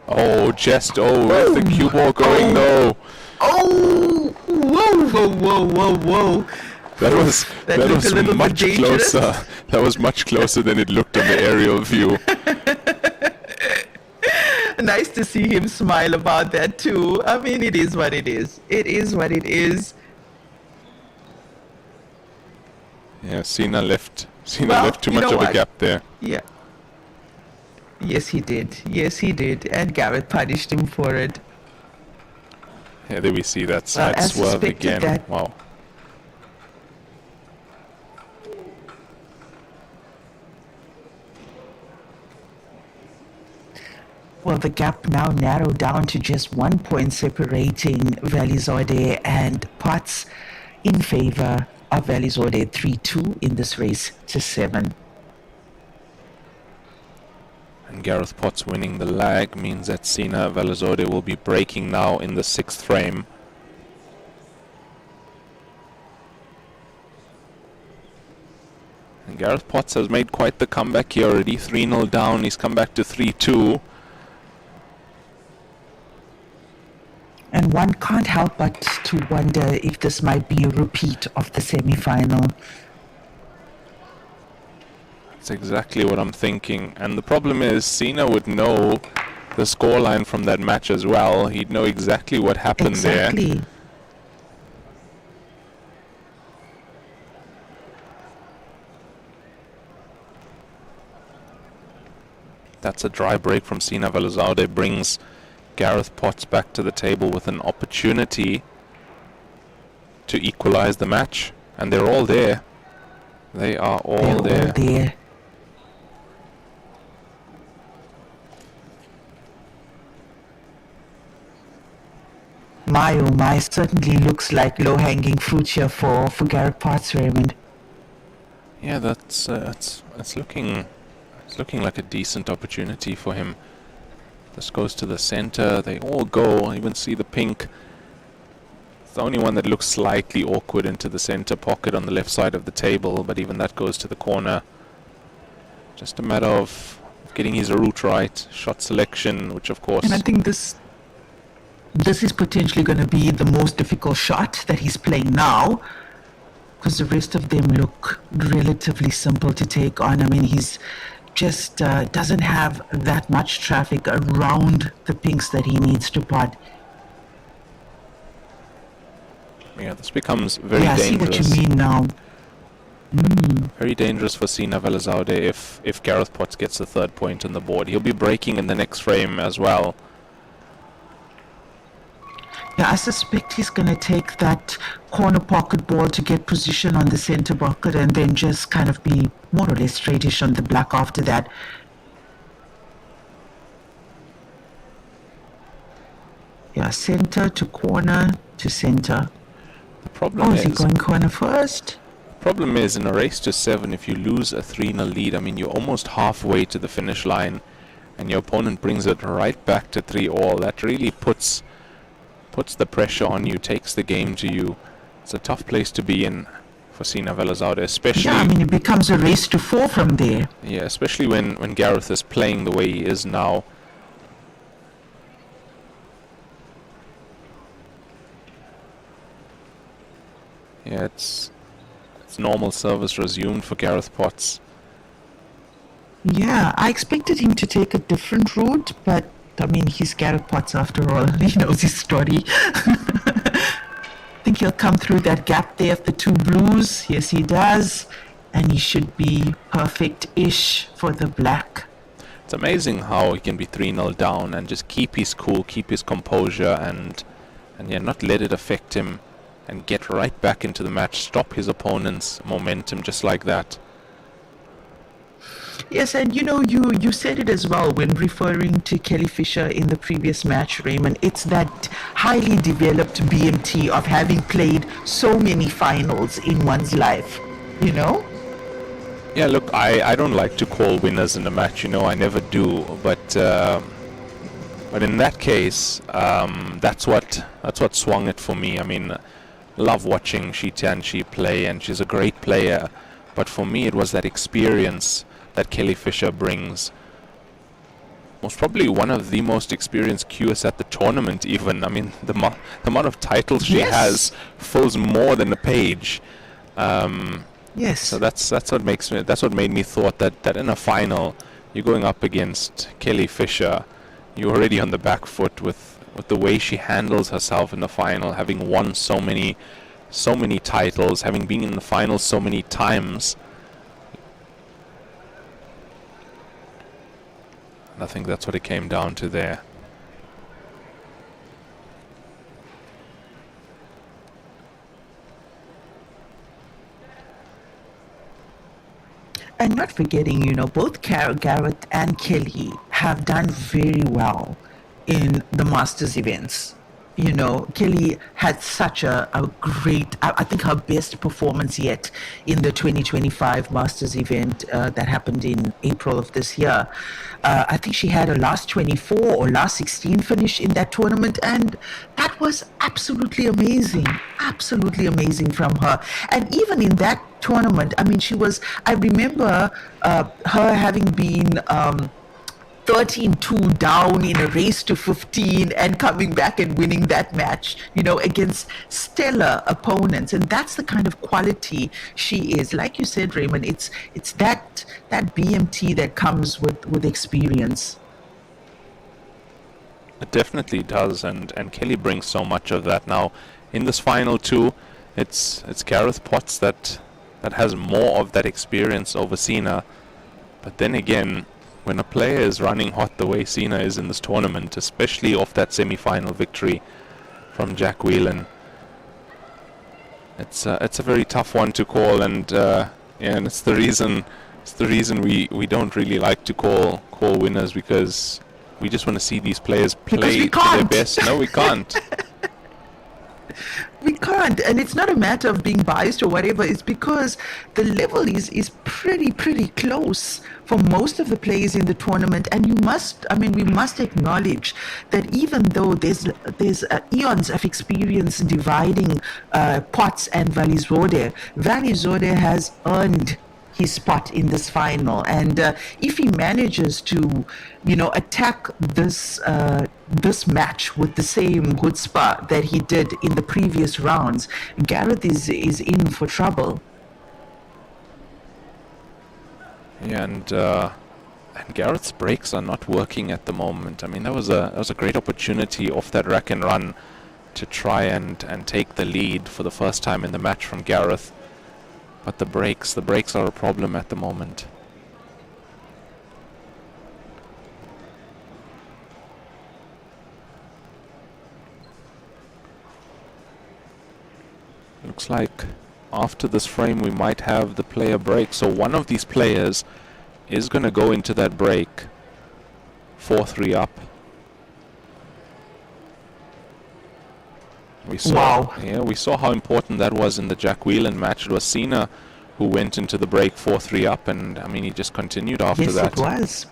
Oh, just, where's the cue ball going though? Oh, whoa, whoa, whoa, whoa, whoa. That was much closer. That was much closer than it looked on the aerial view. Nice to see him smile about that too. I mean, it is what it is. It is what it is. Yeah, SINA left too much of a gap there. Yeah. Yes, he did. Yes, he did. And Gareth punished him for it. Yeah, there we see that side swerve again. Wow. Well, the gap now narrowed down to just 1 point separating VALIZADEH and Potts in favor of VALIZADEH 3-2 in this race to 7. And Gareth Potts winning the lag means that SINA VALIZADEH will be breaking now in the 6th frame. And Gareth Potts has made quite the comeback here already. 3-0 down, he's come back to 3-2. And one can't help but to wonder if this might be a repeat of the semi-final. That's exactly what I'm thinking. And the problem is, Sina would know the scoreline from that match as well. He'd know exactly what happened there. Exactly. That's a dry break from Sina VALIZADEH. Brings Gareth Potts back to the table with an opportunity to equalize the match. And they're all there. They are all there. All there. My oh my, certainly looks like low-hanging fruit here for Gareth Potts, Raymond. Yeah, that's it's looking like a decent opportunity for him. This goes to the center. They all go. I even see the pink. It's the only one that looks slightly awkward into the center pocket on the left side of the table, but even that goes to the corner. Just a matter of getting his route right, shot selection, which of course. And I think this is potentially going to be the most difficult shot that he's playing now, because the rest of them look relatively simple to take on. I mean, he's just doesn't have that much traffic around the pinks that he needs to pot. Yeah, this becomes very dangerous. I see what you mean now. Very dangerous for Sina VALIZADEH if Gareth Potts gets the third point on the board. He'll be breaking in the next frame as well. Yeah, I suspect he's going to take that corner pocket ball to get position on the center pocket and then just kind of be more or less straightish on the black after that. Yeah, center to corner to center. The problem is he going corner first? Problem is, in a race to 7, if you lose a 3-0 lead, I mean, you're almost halfway to the finish line and your opponent brings it right back to 3-all. That really puts the pressure on you, takes the game to you. It's a tough place to be in for Sina VALIZADEH, especially. Yeah, I mean, it becomes a race to 4 from there. Yeah, especially when Gareth is playing the way he is now. Yeah, it's normal service resumed for Gareth Potts. Yeah, I expected him to take a different route, but I mean, he's Gareth Potts after all. He knows his story. I think he'll come through that gap there of the two blues. Yes, he does. And he should be perfect-ish for the black. It's amazing how he can be 3-0 down and just keep his cool, keep his composure, and yeah, not let it affect him, and get right back into the match, stop his opponent's momentum just like that. Yes, and you know, you said it as well when referring to Kelly Fisher in the previous match, Raymond. It's that highly developed BMT of having played so many finals in one's life, you know? Yeah, look, I don't like to call winners in a match, you know, I never do, but in that case, that's what swung it for me. I mean, love watching TIANQI play, and she's a great player, but for me it was that experience that Kelly Fisher brings. Most probably one of the most experienced QS at the tournament even. I mean, the amount of titles she has fills more than a page. Yes. So that's what made me thought that in a final, you're going up against Kelly Fisher, you're already on the back foot with the way she handles herself in the final, having won so many titles, having been in the final so many times. And I think that's what it came down to there. And not forgetting, you know, both Gareth and Kelly have done very well in the Masters events. You know, Kelly had such a great, I think her best performance yet in the 2025 Masters event that happened in April of this year. I think she had a last 24 or last 16 finish in that tournament, and that was absolutely amazing from her. And even in that tournament, I mean, I remember her having been 13-2 down in a race to 15 and coming back and winning that match, against stellar opponents. And that's the kind of quality she is. Like you said, Raymond, it's that BMT that comes with experience. It definitely does, and Kelly brings so much of that. Now, in this final two, it's Gareth Potts that has more of that experience over SINA. But then again, when a player is running hot the way SINA is in this tournament, especially off that semi-final victory from Jack Whelan, it's a very tough one to call, and it's the reason we don't really like to call winners, because we just want to see these players play to their best. No, we can't. We can't, and it's not a matter of being biased or whatever. It's because the level is pretty close for most of the players in the tournament, and we must acknowledge that even though there's eons of experience dividing Potts and Valizadeh has earned his spot in this final, and if he manages to attack this match with the same good spot that he did in the previous rounds, Gareth is in for trouble. Yeah, and Gareth's breaks are not working at the moment. I mean, that was a great opportunity off that rack and run to try and take the lead for the first time in the match from Gareth. But the breaks are a problem at the moment. Looks like after this frame we might have the player break. So one of these players is going to go into that break 4-3 up. We saw how important that was in the Jack Whelan match. It was SINA who went into the break 4-3 up, and I mean, he just continued after that. Yes, it was.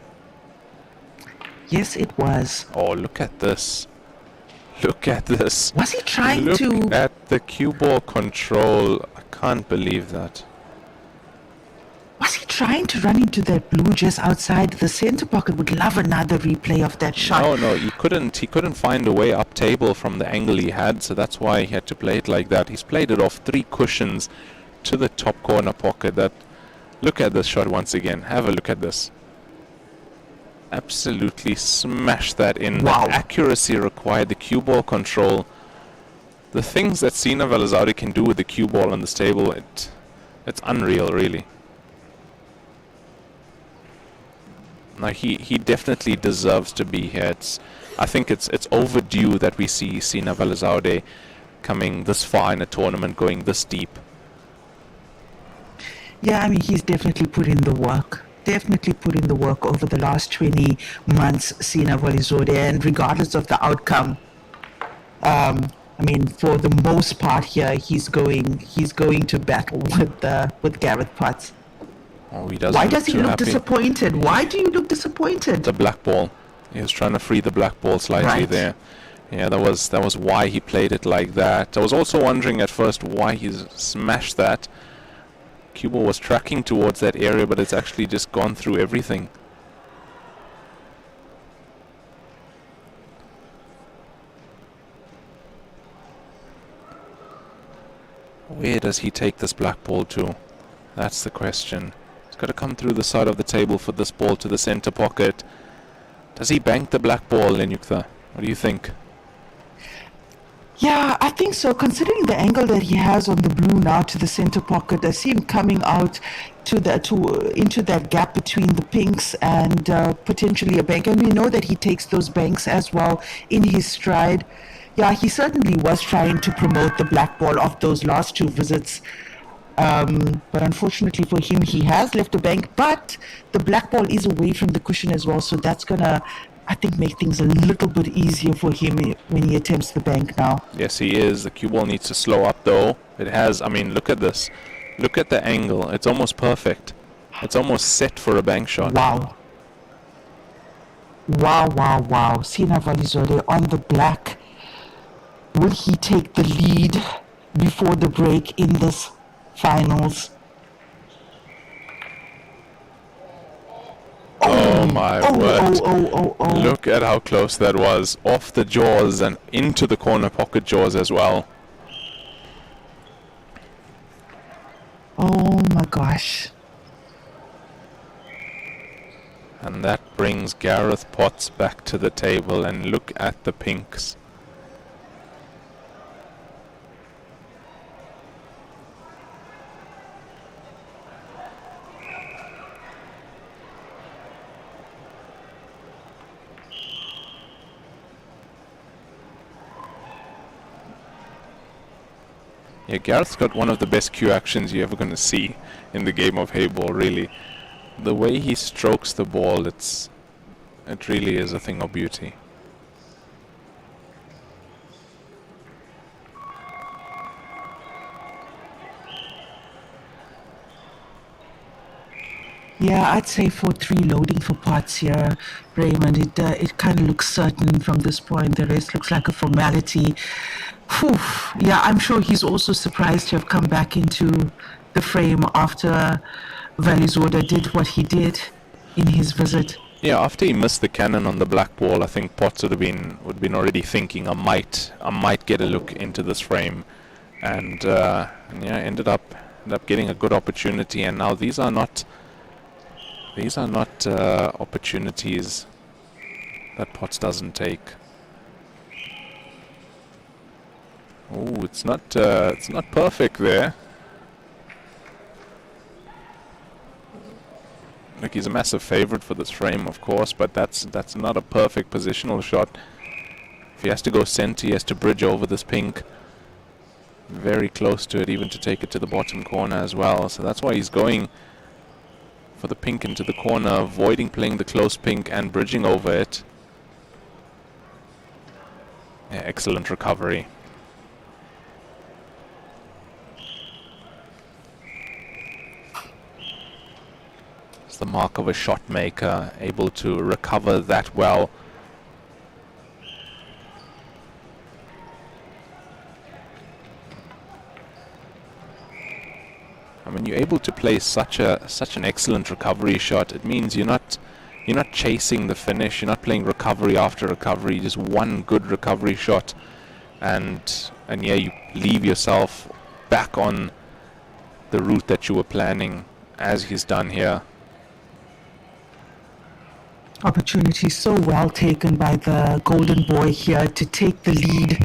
Yes, it was. Oh, look at this. Look at this. Was he trying to... to... Look at the cue ball control. I can't believe that. Was he trying to run into that blue just outside the center pocket? Would love another replay of that shot. No, he couldn't find a way up table from the angle he had, so that's why he had to play it like that. He's played it off 3 cushions to the top corner pocket. Look at this shot once again. Have a look at this. Absolutely smashed that in. Wow. The accuracy required, the cue ball control, the things that SINA Valizadeh can do with the cue ball on this table, it's unreal, really. Now he definitely deserves to be here. I think it's overdue that we see SINA Valizadeh coming this far in a tournament, going this deep. Yeah, I mean, he's definitely put in the work. Definitely put in the work over the last 20 months, SINA Valizadeh, and regardless of the outcome, I mean, for the most part here, he's going to battle with Gareth Potts. Oh, he doesn't. Why does he look happy. disappointed? Why do you look disappointed? The black ball. He was trying to free the black ball slightly there. Yeah, that was why he played it like that. I was also wondering at first why he smashed that. Cue ball was tracking towards that area, but it's actually just gone through everything. Where does he take this black ball to? That's the question. It's got to come through the side of the table for this ball to the center pocket. Does he bank the black ball, Lenyukta? What do you think? Yeah, I think so. Considering the angle that he has on the blue now to the center pocket, I see him coming out into that gap between the pinks and potentially a bank. And we know that he takes those banks as well in his stride. Yeah, he certainly was trying to promote the black ball of those last 2 visits. But unfortunately for him, he has left a bank, but the black ball is away from the cushion as well, so that's gonna, I think, make things a little bit easier for him when he attempts the bank now. Yes, he is. The cue ball needs to slow up though. It has, I mean, look at this. Look at the angle. It's almost perfect. It's almost set for a bank shot. Wow. Wow. SINA Valizadeh on the black. Will he take the lead before the break in this finals? Oh my word. Look at how close that was. Off the jaws and into the corner pocket jaws as well. Oh my gosh. And that brings Gareth Potts back to the table, and look at the pinks. Yeah, Gareth's got one of the best cue actions you're ever going to see in the game of Heyball, really. The way he strokes the ball, it really is a thing of beauty. Yeah, I'd say 4-3 loading for Potts here, Raymond. It kind of looks certain from this point. The rest looks like a formality. Whew. Yeah, I'm sure he's also surprised to have come back into the frame after VALIZADEH did what he did in his visit. Yeah, after he missed the cannon on the black ball, I think Potts would have been already thinking, I might get a look into this frame, and yeah, ended up getting a good opportunity. And now these are not opportunities that Potts doesn't take. Oh, it's not perfect there. Look, he's a massive favorite for this frame, of course, but that's not a perfect positional shot. If he has to go center, he has to bridge over this pink. Very close to it, even to take it to the bottom corner as well. So that's why he's going for the pink into the corner, avoiding playing the close pink and bridging over it. Yeah, excellent recovery. It's the mark of a shot maker, able to recover that well. I mean, you're able to play such an excellent recovery shot. It means you're not chasing the finish. You're not playing recovery after recovery. Just one good recovery shot, and yeah, you leave yourself back on the route that you were planning, as he's done here. Opportunity so well taken by the golden boy here to take the lead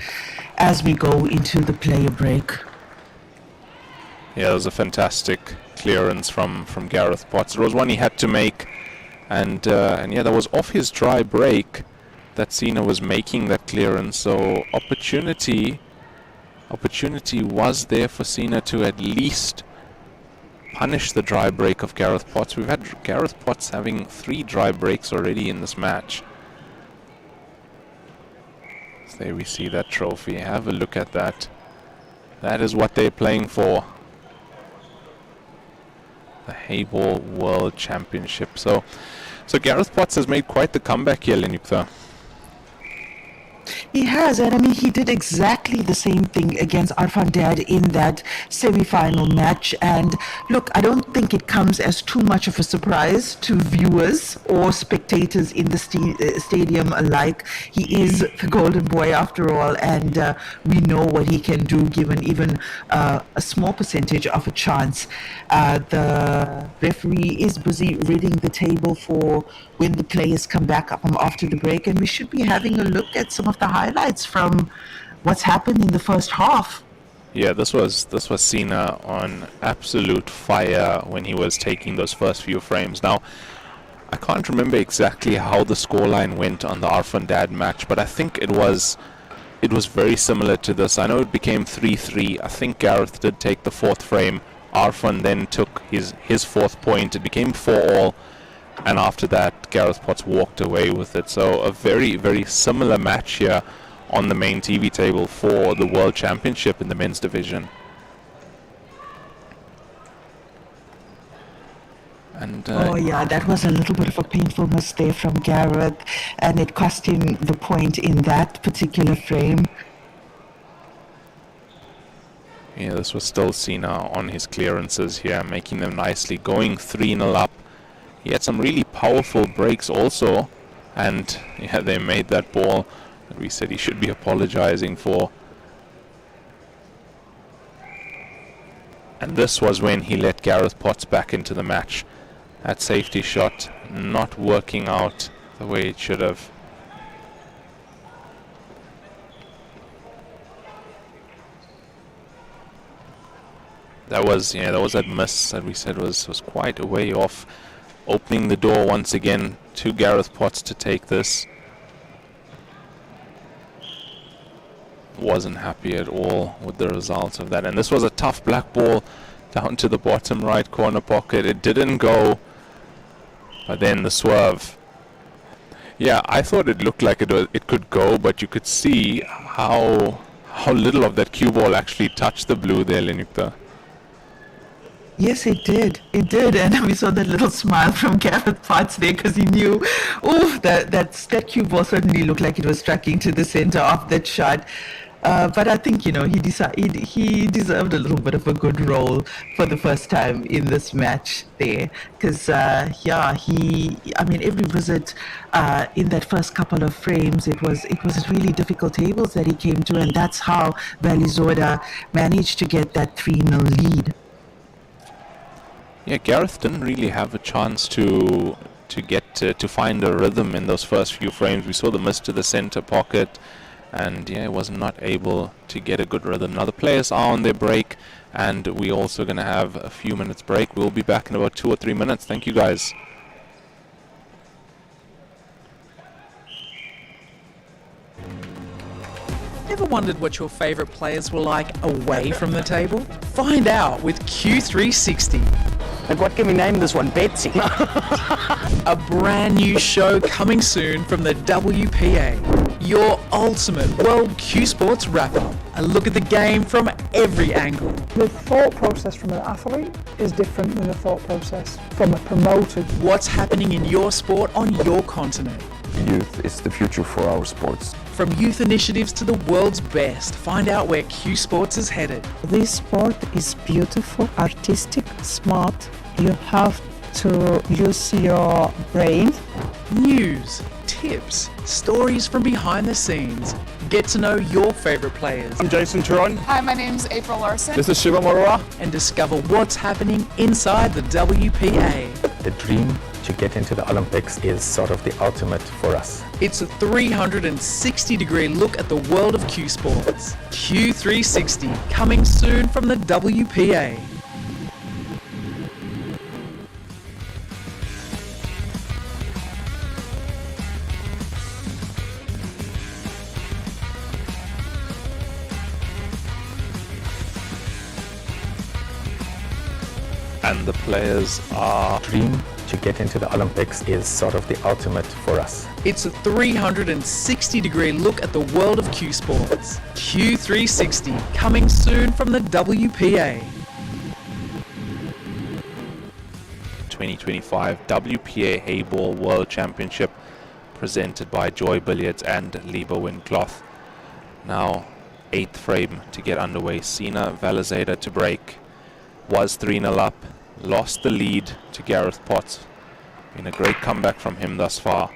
as we go into the player break. Yeah, it was a fantastic clearance from Gareth Potts. It was one he had to make, and yeah, that was off his dry break that SINA was making that clearance. So opportunity was there for SINA to at least punish the dry break of Gareth Potts. We've had Gareth Potts having 3 dry breaks already in this match. So there we see that trophy. Have a look at that. That is what they're playing for. The Heyball World Championship. So Gareth Potts has made quite the comeback here, Lenukta. He has, and I mean, he did exactly the same thing against Arfan Dad in that semi-final match. And look, I don't think it comes as too much of a surprise to viewers or spectators in the stadium alike. He is the golden boy after all, and we know what he can do given even a small percentage of a chance. The referee is busy reading the table for when the players come back up after the break, and we should be having a look at some of the highlights from what's happened in the first half. Yeah, this was SINA on absolute fire when he was taking those first few frames. Now, I can't remember exactly how the scoreline went on the Arfan Dad match, but I think it was very similar to this. I know it became 3-3. I think Gareth did take the 4th frame. Arfan then took his 4th point. It became 4-all. And after that, Gareth Potts walked away with it. So a very, very similar match here on the main TV table for the World Championship in the men's division. And oh yeah, that was a little bit of a painful miss there from Gareth, and it cost him the point in that particular frame. Yeah, this was still SINA on his clearances here, making them nicely, going 3-0 up. He had some really powerful breaks also, and yeah, they made that ball that we said he should be apologizing for. And this was when he let Gareth Potts back into the match. That safety shot not working out the way it should have. That was that miss that we said was quite a way off, opening the door once again to Gareth Potts to take this. Wasn't happy at all with the results of that, and this was a tough black ball down to the bottom right corner pocket. It didn't go, but then the swerve. Yeah, I thought it looked like it could go, but you could see how little of that cue ball actually touched the blue there, Lenukta. Yes, it did. It did, and we saw that little smile from Gareth Potts there because he knew, that cue ball certainly looked like it was tracking to the center of that shot. But I think, he deserved a little bit of a good role for the first time in this match there. Because, every visit in that first couple of frames, it was really difficult tables that he came to, and that's how VALIZADEH managed to get that 3-0 lead. Yeah, Gareth didn't really have a chance to find a rhythm in those first few frames. We saw the miss to the center pocket, and yeah, was not able to get a good rhythm. Now the players are on their break, and we're also going to have a few minutes break. We'll be back in about 2 or 3 minutes. Thank you, guys. Ever wondered what your favourite players were like away from the table? Find out with Q360. And what can we name this one? Betsy. A brand new show coming soon from the WPA. Your ultimate World Q Sports wrap-up. A look at the game from every angle. The thought process from an athlete is different than the thought process from a promoter. What's happening in your sport on your continent? Youth is the future for our sports. From youth initiatives to the world's best, find out where Q Sports is headed. This sport is beautiful, artistic, smart. You have to use your brain. News, tips, stories from behind the scenes. Get to know your favorite players. I'm Jason Turon. Hi, my name's April Larson. This is Shiva Morua. And discover what's happening inside the WPA. The dream to get into the Olympics is sort of the ultimate for us. It's a 360-degree look at the world of Q Sports. Q360, coming soon from the WPA. And the players are... Dream to get into the Olympics is sort of the ultimate for us. It's a 360-degree look at the world of Q Sports. Q360, coming soon from the WPA. 2025 WPA Heyball World Championship presented by Joy Billiards and Lieber Windcloth. Now, 8th frame to get underway. SINA VALIZADEH to break. Was 3-0 up, lost the lead to Gareth Potts. Been a great comeback from him thus far.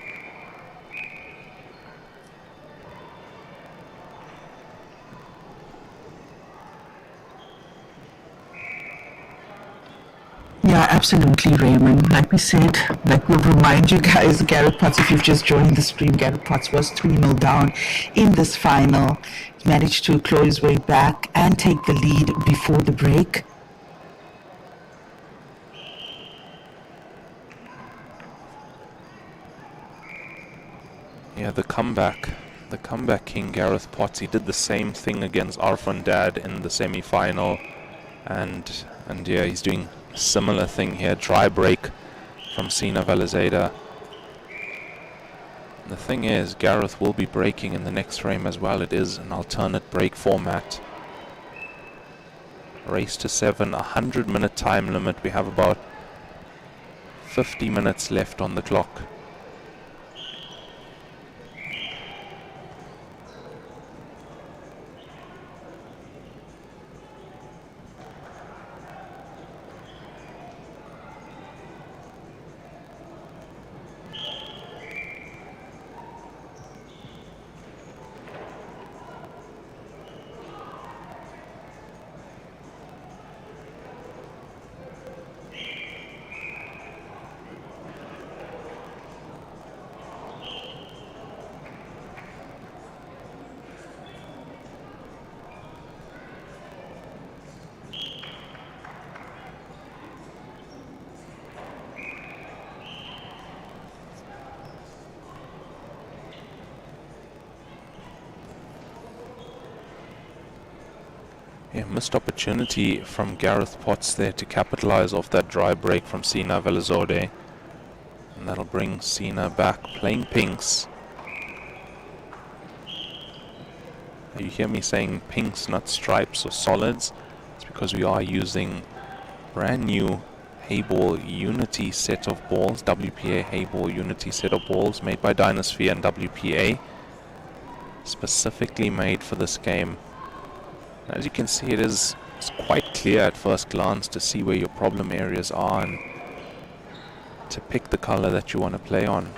Yeah, absolutely, Raymond. Like we said, like we'll remind you guys, Gareth Potts, if you've just joined the stream, Gareth Potts was 3-0 down in this final. He managed to claw his way back and take the lead before the break. Yeah, the comeback king Gareth Potts, he did the same thing against Arfan Dad in the semi-final, and yeah, he's doing a similar thing here. Dry break from SINA VALIZADEH. The thing is, Gareth will be breaking in the next frame as well. It is an alternate break format. Race to 7, 100-minute time limit. We have about 50 minutes left on the clock. Yeah, missed opportunity from Gareth Potts there to capitalize off that dry break from SINA VALIZADEH. And that'll bring SINA back playing pinks. You hear me saying pinks, not stripes or solids. It's because we are using brand new Heyball Unity set of balls, WPA Heyball Unity set of balls made by Dynasphere and WPA, specifically made for this game. As you can see, it's quite clear at first glance to see where your problem areas are and to pick the color that you want to play on.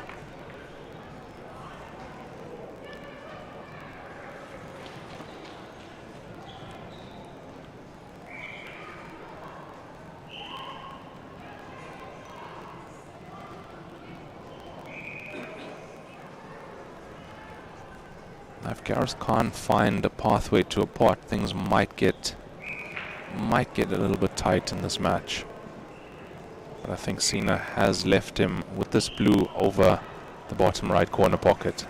If Gareth can't find a pathway to a pot, things might get a little bit tight in this match. But I think SINA has left him with this blue over the bottom right corner pocket.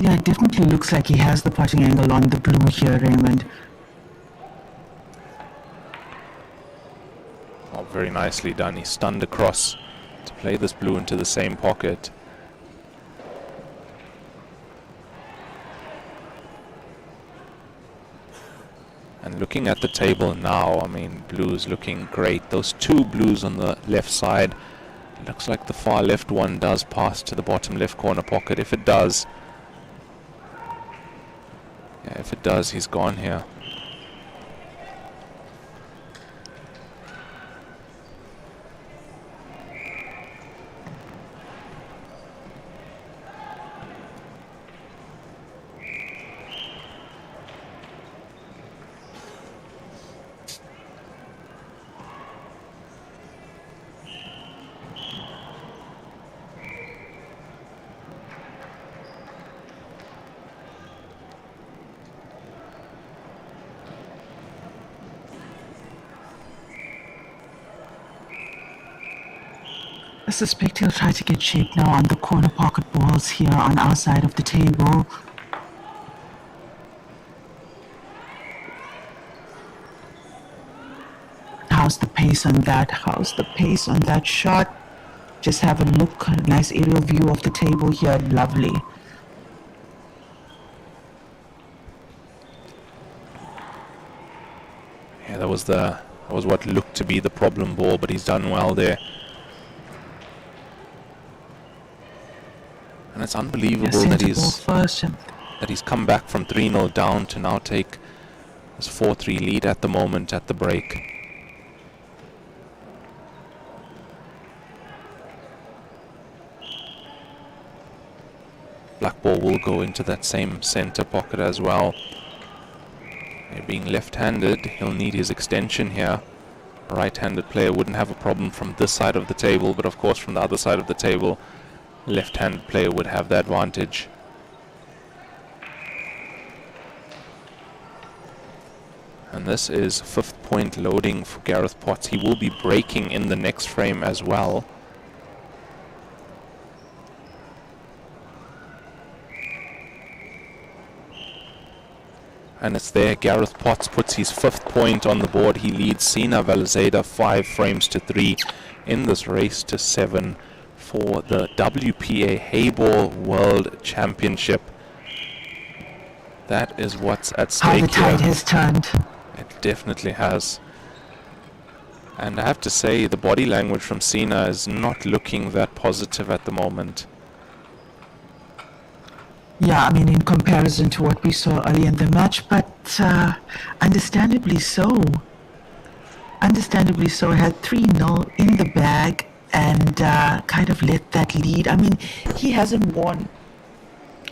Yeah, it definitely looks like he has the potting angle on the blue here, Raymond. Oh, very nicely done. He stunned across to play this blue into the same pocket. And looking at the table now, I mean, blue is looking great. Those two blues on the left side, looks like the far left one does pass to the bottom left corner pocket. If it does, yeah, if it does, he's gone here. I suspect he'll try to get shape now on the corner pocket balls here on our side of the table. How's the pace on that? How's the pace on that shot? Just have a look, a nice aerial view of the table here. Lovely. Yeah, that was what looked to be the problem ball, but he's done well there. And it's unbelievable that he's come back from 3-0 down to now take his 4-3 lead at the moment at the break. Black ball will go into that same center pocket as well. Being left-handed, he'll need his extension here. A right-handed player wouldn't have a problem from this side of the table, but of course from the other side of the table, left-handed player would have the advantage. And this is 5th point loading for Gareth Potts. He will be breaking in the next frame as well. And it's there. Gareth Potts puts his 5th point on the board. He leads SINA VALIZADEH 5 frames to 3 in this race to 7 for the WPA Heyball World Championship. That is what's at stake here. How the tide has turned. It definitely has. And I have to say, the body language from SINA is not looking that positive at the moment. Yeah, I mean, in comparison to what we saw early in the match, but understandably so. Understandably so. Had 3-0 in the bag and kind of let that lead. I mean, he hasn't won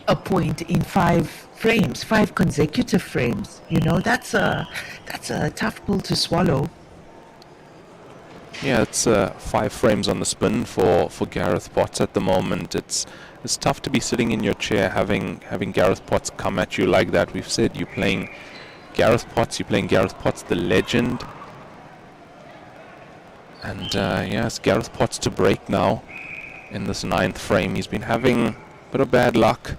a point in 5 frames, 5 consecutive frames. You know, that's a tough pill to swallow. Yeah, it's 5 frames on the spin for Gareth Potts at the moment. It's tough to be sitting in your chair having Gareth Potts come at you like that. We've said you're playing Gareth Potts the legend. And yeah, it's Gareth Potts to break now in this 9th frame. He's been having a bit of bad luck.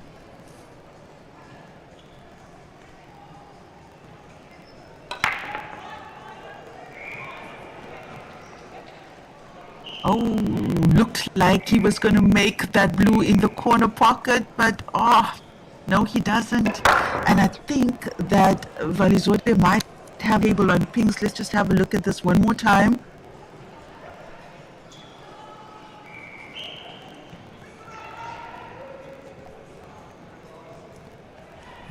Oh, looked like he was going to make that blue in the corner pocket, but no, he doesn't. And I think that VALIZADEH might have Heyball on pinks. Let's just have a look at this one more time.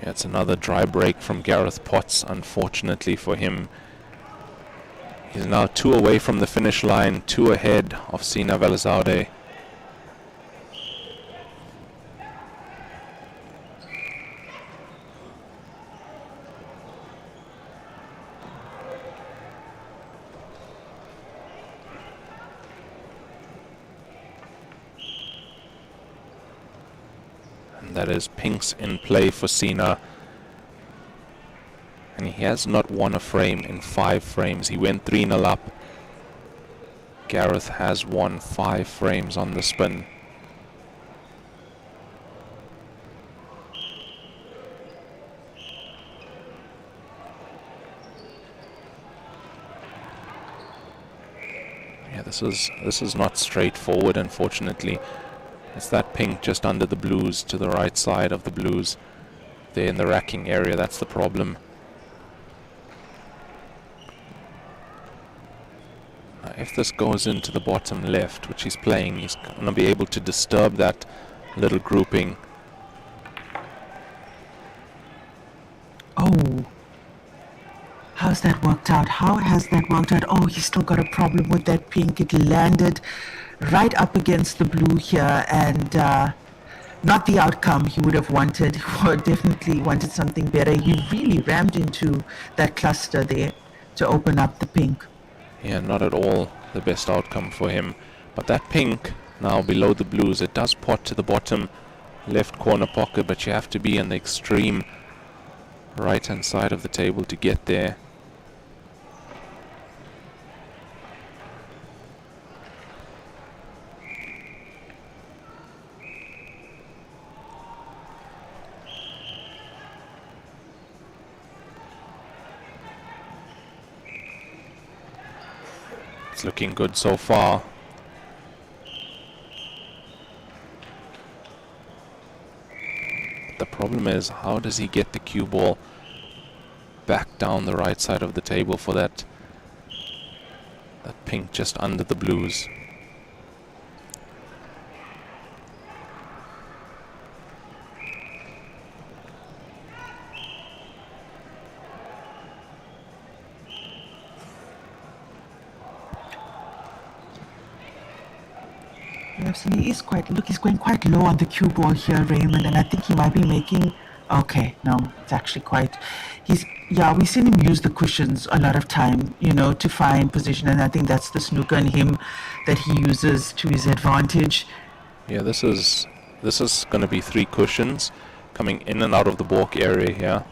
Yeah, it's another dry break from Gareth Potts, unfortunately for him. He's now 2 away from the finish line, 2 ahead of SINA VALIZADEH. And that is pinks in play for SINA. And he has not won a frame in 5 frames. He went 3-0 up. Gareth has won 5 frames on the spin. Yeah, this is not straightforward, unfortunately. It's that pink just under the blues, to the right side of the blues. There in the racking area, that's the problem. If this goes into the bottom left, which he's playing, he's going to be able to disturb that little grouping. Oh, how's that worked out? How has that worked out? Oh, he's still got a problem with that pink. It landed right up against the blue here, and not the outcome he would have wanted. He definitely wanted something better. He really rammed into that cluster there to open up the pink. Yeah, not at all the best outcome for him. But that pink, now below the blues, it does pot to the bottom left corner pocket, but you have to be on the extreme right-hand side of the table to get there. It's looking good so far. The problem is, how does he get the cue ball back down the right side of the table for that pink just under the blues? Absolutely, he is quite, look, he's going quite low on the cue ball here, Raymond, and I think he might be making, okay, no, it's actually quite, we've seen him use the cushions a lot of time, you know, to find position, and I think that's the snooker in him that he uses to his advantage. Yeah, this is going to be 3 cushions coming in and out of the balk area here.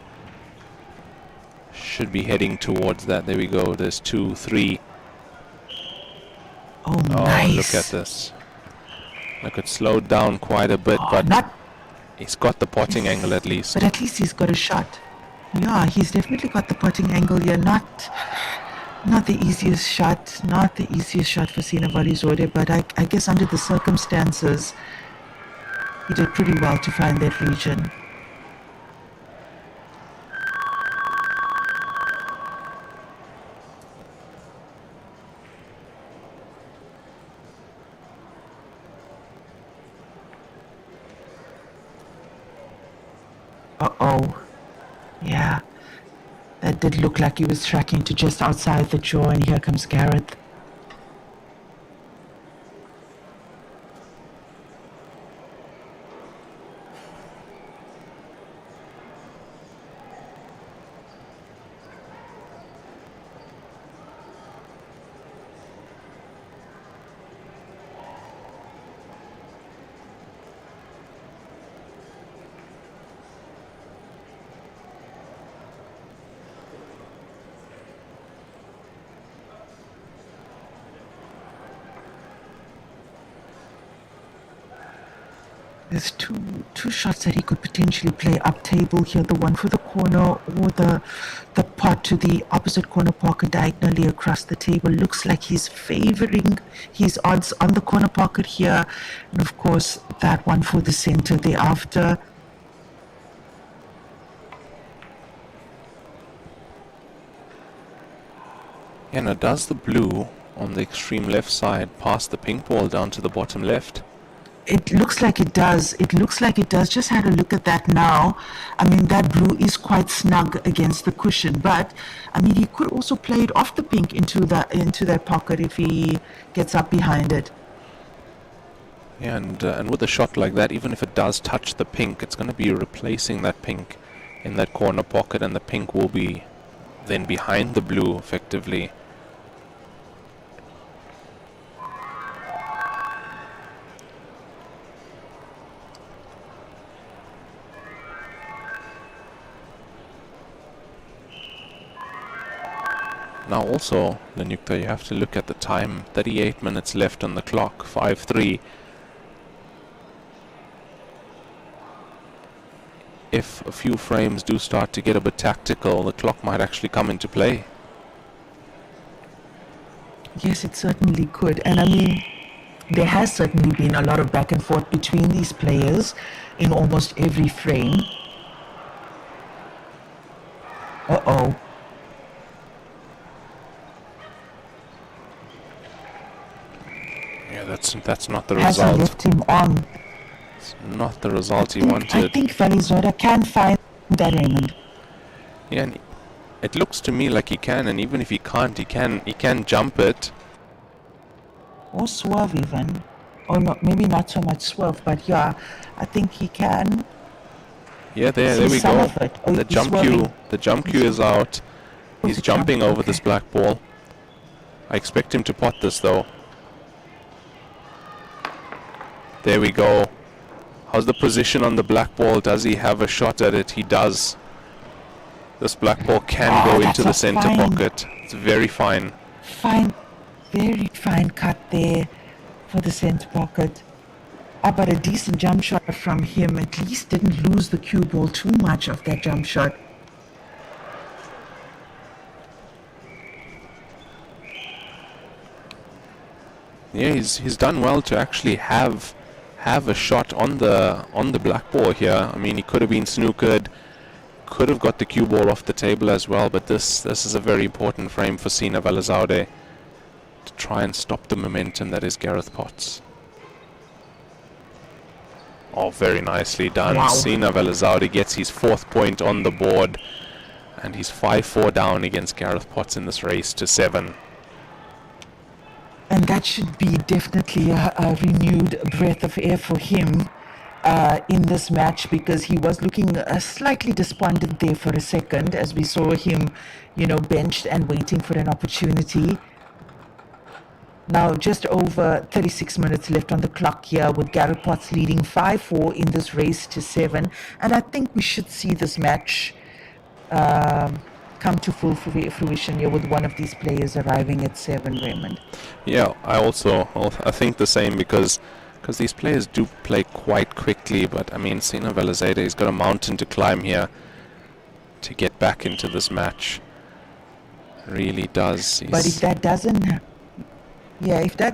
Should be heading towards that. There we go. There's 2, 3. Oh, nice. Look at this. Look, it slowed down quite a bit, but he's got the potting angle at least. But at least he's got a shot. Yeah, he's definitely got the potting angle here. Not the easiest shot, for SINA VALIZADEH, but I guess under the circumstances, he did pretty well to find that region. Uh-oh. Yeah. That did look like he was tracking to just outside the jaw, and here comes Gareth. There's two shots that he could potentially play up table here. The one for the corner or the pot to the opposite corner pocket diagonally across the table. Looks like he's favoring his odds on the corner pocket here. And of course, that one for the center thereafter. Yeah, now does the blue on the extreme left side pass the pink ball down to the bottom left? It looks like it does. It looks like it does. Just had a look at that now. I mean, that blue is quite snug against the cushion, but I mean, he could also play it off the pink into that pocket if he gets up behind it. Yeah, and with a shot like that, even if it does touch the pink, it's going to be replacing that pink in that corner pocket, and the pink will be then behind the blue effectively. Now also, Lenyukta, you have to look at the time. 38 minutes left on the clock, 5-3. If a few frames do start to get a bit tactical, the clock might actually come into play. Yes, it certainly could. And I mean, there has certainly been a lot of back and forth between these players in almost every frame. Uh-oh. Yeah, that's not the Hasn't result. left him on. It's not the result he wanted. I think VALIZADEH can find that, Raymond. Yeah, and it looks to me like he can, and even if he can't, he can jump it. Or swerve even. Or not, maybe not so much swerve, but yeah, I think he can. Yeah, there we some go. of it. Oh, The he's jump swerving. cue, the jump cue is out. He's jumping over this black ball. I expect him to pot this though. There we go. How's the position on the black ball? Does he have a shot at it? He does. This black ball can go into the center pocket. It's very fine. Fine, very fine cut there for the center pocket. But a decent jump shot from him. At least didn't lose the cue ball too much of that jump shot. Yeah, he's done well to actually have a shot on the black ball here. I mean, he could have been snookered, could have got the cue ball off the table as well, but this is a very important frame for SINA VALIZADEH to try and stop the momentum that is Gareth Potts. Oh, very nicely done. Wow. SINA VALIZADEH gets his 4th point on the board, and he's 5-4 down against Gareth Potts in this race to 7. And that should be definitely a renewed breath of air for him in this match, because he was looking slightly despondent there for a second as we saw him, benched and waiting for an opportunity. Now just over 36 minutes left on the clock here, with Gareth Potts leading 5-4 in this race to 7. And I think we should see this match come to full fruition here with one of these players arriving at 7, Raymond. Yeah, I think the same, because these players do play quite quickly, but I mean, SINA VALIZADEH has got a mountain to climb here to get back into this match. Really does. But if that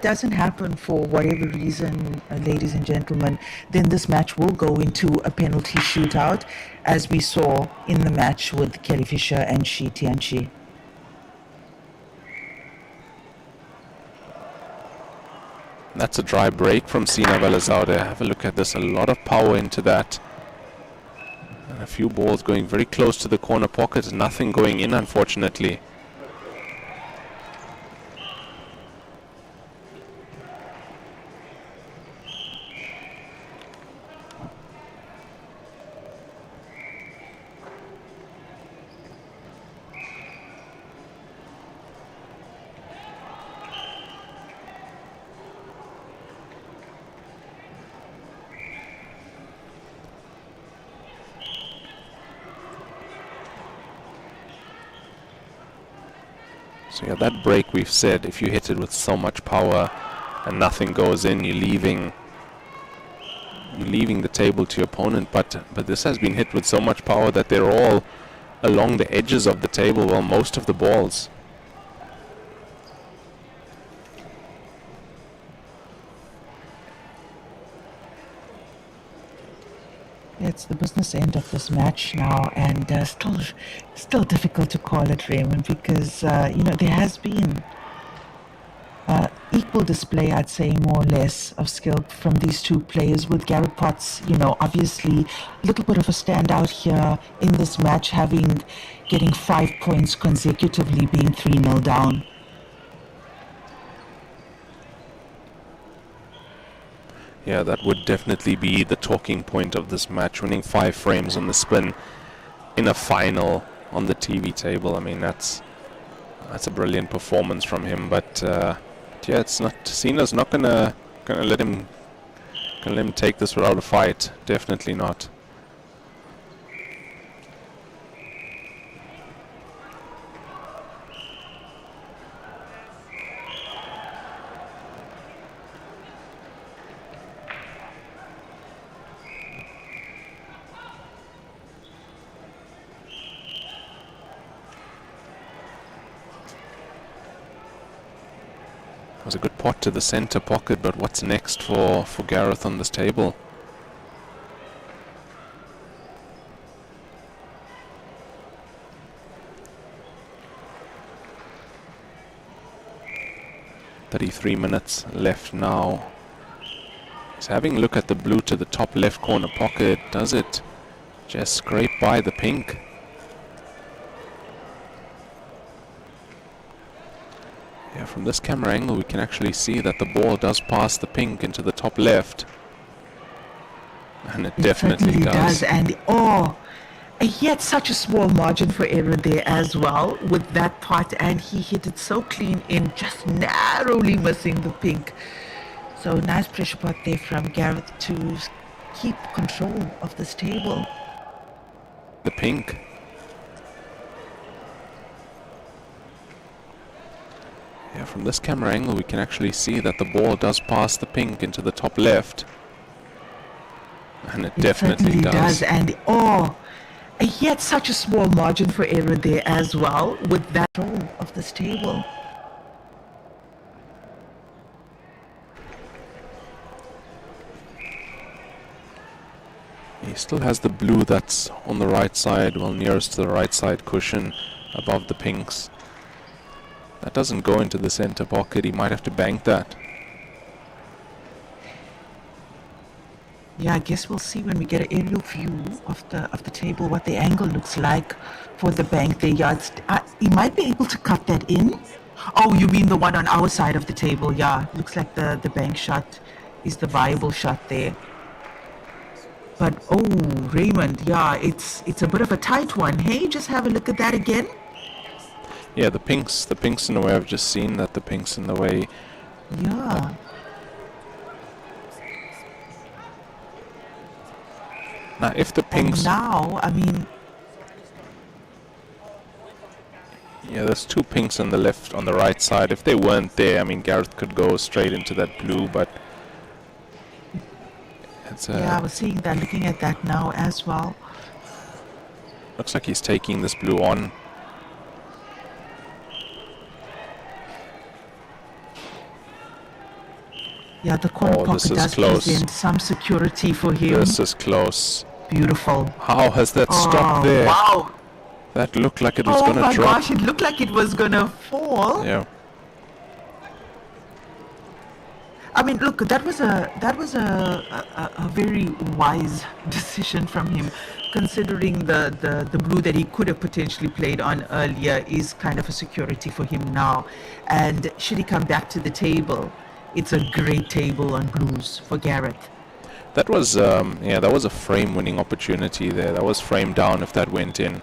doesn't happen for whatever reason, ladies and gentlemen, then this match will go into a penalty shootout, as we saw in the match with Kelly Fisher and TIANQI. That's a dry break from SINA VALIZADEH. Have a look at this, a lot of power into that. And a few balls going very close to the corner pocket, nothing going in, unfortunately. So yeah, that break, we've said, if you hit it with so much power and nothing goes in, you're you're leaving the table to your opponent, but this has been hit with so much power that they're all along the edges of the table, well, most of the balls. It's the business end of this match now, and still difficult to call it, Raymond, because there has been equal display, I'd say, more or less, of skill from these two players, with Gareth Potts, obviously a little bit of a standout here in this match, getting 5 points consecutively, being 3-0 down. Yeah, that would definitely be the talking point of this match, winning 5 frames on the spin in a final on the TV table. I mean, that's a brilliant performance from him, but yeah, it's not. SINA's not gonna let him take this without a fight. Definitely not. It was a good pot to the center pocket, but what's next for Gareth on this table? "33 minutes left now." He's having a look at the blue to the top left corner pocket. Does it just scrape by the pink? Yeah, from this camera angle we can actually see that the ball does pass the pink into the top left. And it definitely does. And he had such a small margin for error there as well with that pot, and he hit it so clean in, just narrowly missing the pink. So nice pressure pot there from Gareth to keep control of this table. The pink. Yeah, from this camera angle we can actually see that the ball does pass the pink into the top left. And it definitely does. And he had such a small margin for error there as well with that control of this table. He still has the blue that's on the right side, well, nearest to the right side cushion above the pinks. That doesn't go into the center pocket. He might have to bank that. Yeah, I guess we'll see when we get an aerial view of the table what the angle looks like for the bank there. Yeah, he might be able to cut that in. Oh, you mean the one on our side of the table? Yeah, looks like the bank shot is the viable shot there. But Raymond, yeah, it's a bit of a tight one. Hey, just have a look at that again. Yeah, the pinks in the way. I've just seen that the pinks in the way. Yeah. Now, if the pinks... And now, I mean... Yeah, there's 2 pinks on the left, on the right side. If they weren't there, I mean, Gareth could go straight into that blue, but... yeah, I was seeing that, looking at that now as well. Looks like he's taking this blue on. Yeah, the corner pocket does present some security for him. This is close. Beautiful. How has that stopped there? Wow. That looked like it was going to drop. Oh my gosh, it looked like it was going to fall. Yeah. I mean, look, that was a very wise decision from him, considering the blue that he could have potentially played on earlier is kind of a security for him now. And should he come back to the table, it's a great table on blues for Gareth. That was that was a frame winning opportunity there. That was frame down if that went in.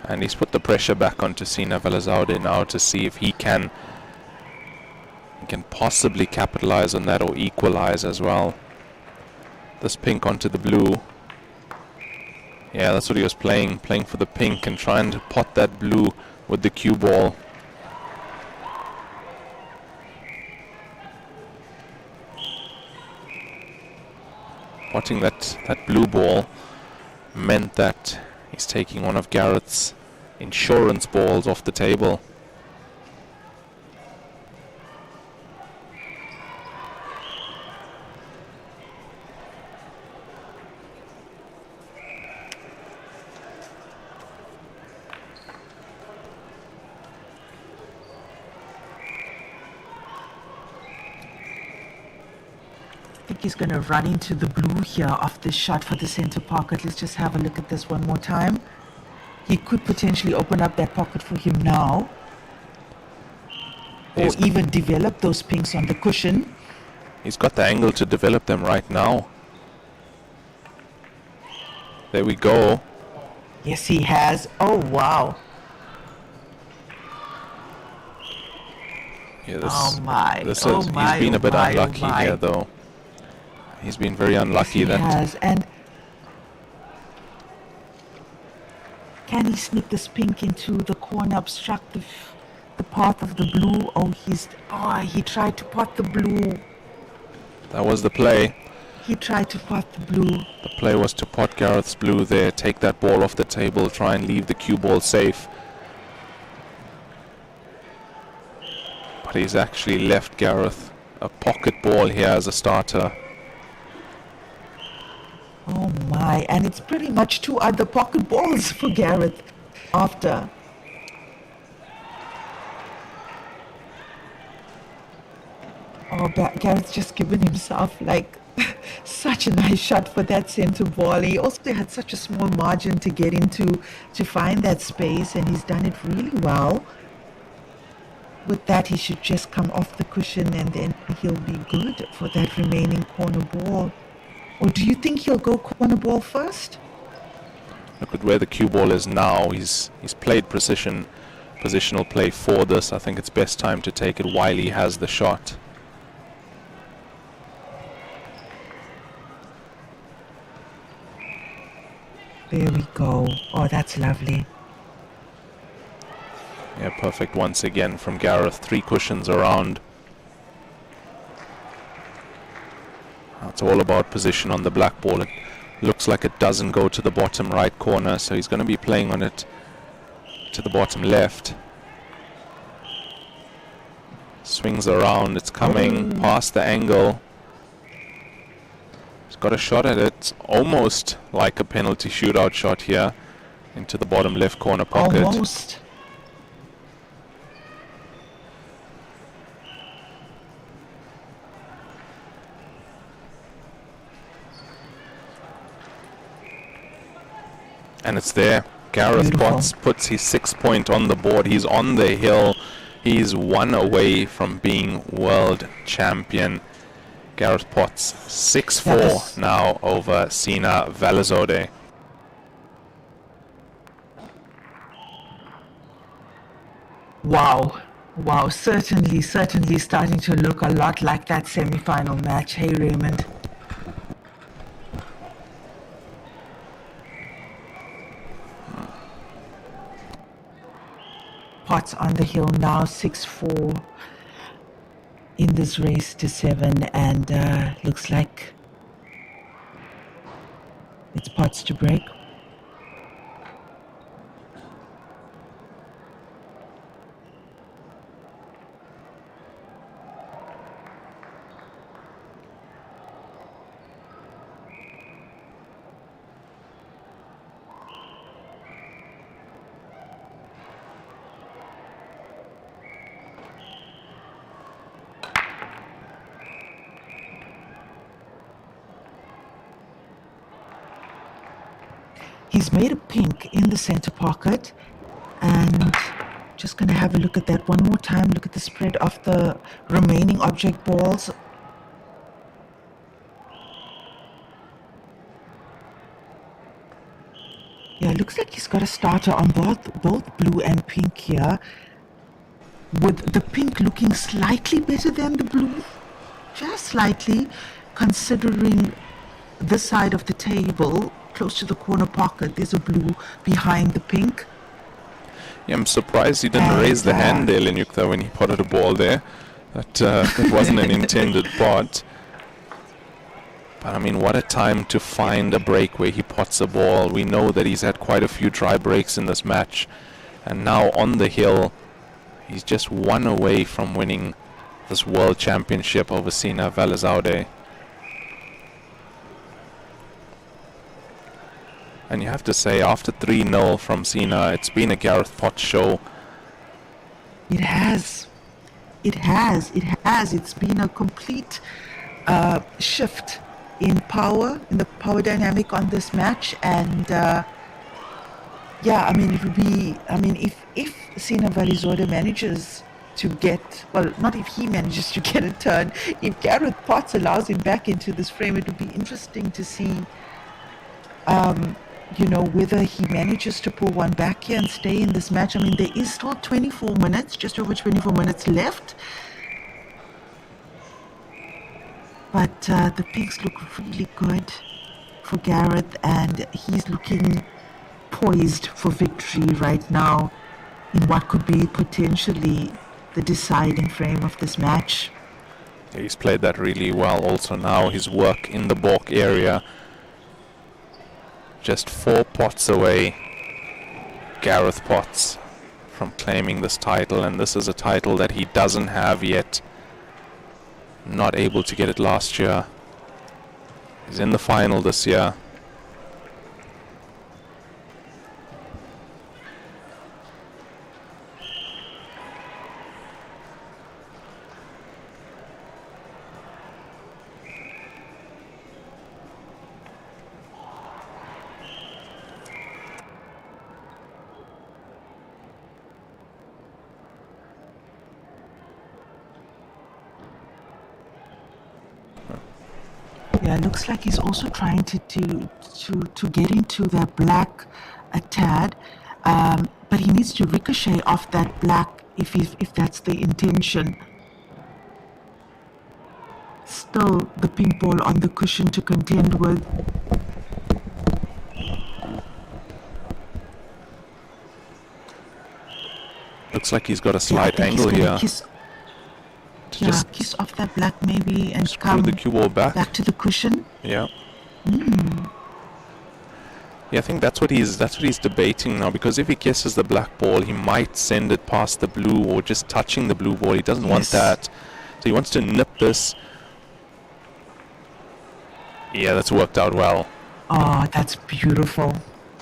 And he's put the pressure back onto SINA VALIZADEH now to see if he can possibly capitalize on that or equalize as well. This pink onto the blue. Yeah, that's what he was playing for the pink and trying to pot that blue with the cue ball. Potting that blue ball meant that he's taking one of Gareth's insurance balls off the table. I think he's going to run into the blue here off this shot for the center pocket. Let's just have a look at this one more time. He could potentially open up that pocket for him now. Or even develop those pinks on the cushion. He's got the angle to develop them right now. There we go. Yes, he has. Oh, wow. Yeah, oh my. He's my, been a bit my, unlucky here, though. He's been very unlucky. Yes, he has. And can he sneak this pink into the corner, obstruct the path of the blue? He tried to pot the blue. That was the play. He tried to pot the blue. The play was to pot Gareth's blue there, take that ball off the table, try and leave the cue ball safe. But he's actually left Gareth a pocket ball here as a starter. Oh my, and it's pretty much 2 other pocket balls for Gareth after. Oh, Gareth's just given himself like such a nice shot for that center ball. He also had such a small margin to get into to find that space, and he's done it really well. With that, he should just come off the cushion and then he'll be good for that remaining corner ball. Or do you think he'll go corner ball first? Look at where the cue ball is now. He's played positional play for this. I think it's best time to take it while he has the shot. There we go. Oh, that's lovely. Yeah, perfect once again from Gareth. 3 cushions around. It's all about position on the black ball. It looks like it doesn't go to the bottom right corner, so he's going to be playing on it to the bottom left. Swings around, it's coming past the angle. He's got a shot at it, almost like a penalty shootout shot here into the bottom left corner pocket. Almost. And it's there. Gareth Potts puts his 6th point on the board. He's on the hill. He's 1 away from being world champion. Gareth Potts 6-4 now over SINA VALIZADEH. Wow. Wow, certainly starting to look a lot like that semi-final match. Hey, Raymond. Potts on the hill now, 6-4 in this race to 7, and looks like it's Potts to break. He's made a pink in the center pocket, and just going to have a look at that one more time. Look at the spread of the remaining object balls. Yeah, it looks like he's got a starter on both blue and pink here, with the pink looking slightly better than the blue, just slightly, considering this side of the table. Close to the corner pocket, there's a blue behind the pink. Yeah, I'm surprised he didn't raise the hand there, Lenyukta, when he potted a ball there. That wasn't an intended pot. But I mean, what a time to find a break where he pots the ball. We know that he's had quite a few dry breaks in this match. And now on the hill, he's just one away from winning this World Championship over SINA VALIZADEH. And you have to say, after 3-0 from SINA, it's been a Gareth Potts show. It has. It has. It has. It's been a complete shift in power, in the power dynamic on this match. And yeah, I mean, it would be, I mean, if SINA VALIZADEH manages to get, well, not if he manages to get a turn, if Gareth Potts allows him back into this frame, it would be interesting to see, you know, whether he manages to pull one back here and stay in this match. I mean, there is still 24 minutes, just over 24 minutes left. But the pinks look really good for Gareth, and he's looking poised for victory right now in what could be potentially the deciding frame of this match. He's played that really well also now. His work in the balk area, just 4 pots away, Gareth Potts, from claiming this title, and this is a title that he doesn't have yet. Not able to get it last year. He's in the final this year. Yeah, it looks like he's also trying to get into that black a tad, but he needs to ricochet off that black if that's the intention. Still the pink ball on the cushion to contend with. Looks like he's got a slight angle here. Kiss off that black maybe and screw come the cue ball back to the cushion. Yeah. Yeah, I think that's what he's debating now, because if he kisses the black ball, he might send it past the blue or just touching the blue ball. He doesn't want that. So he wants to nip this. Yeah, that's worked out well. Oh, that's beautiful.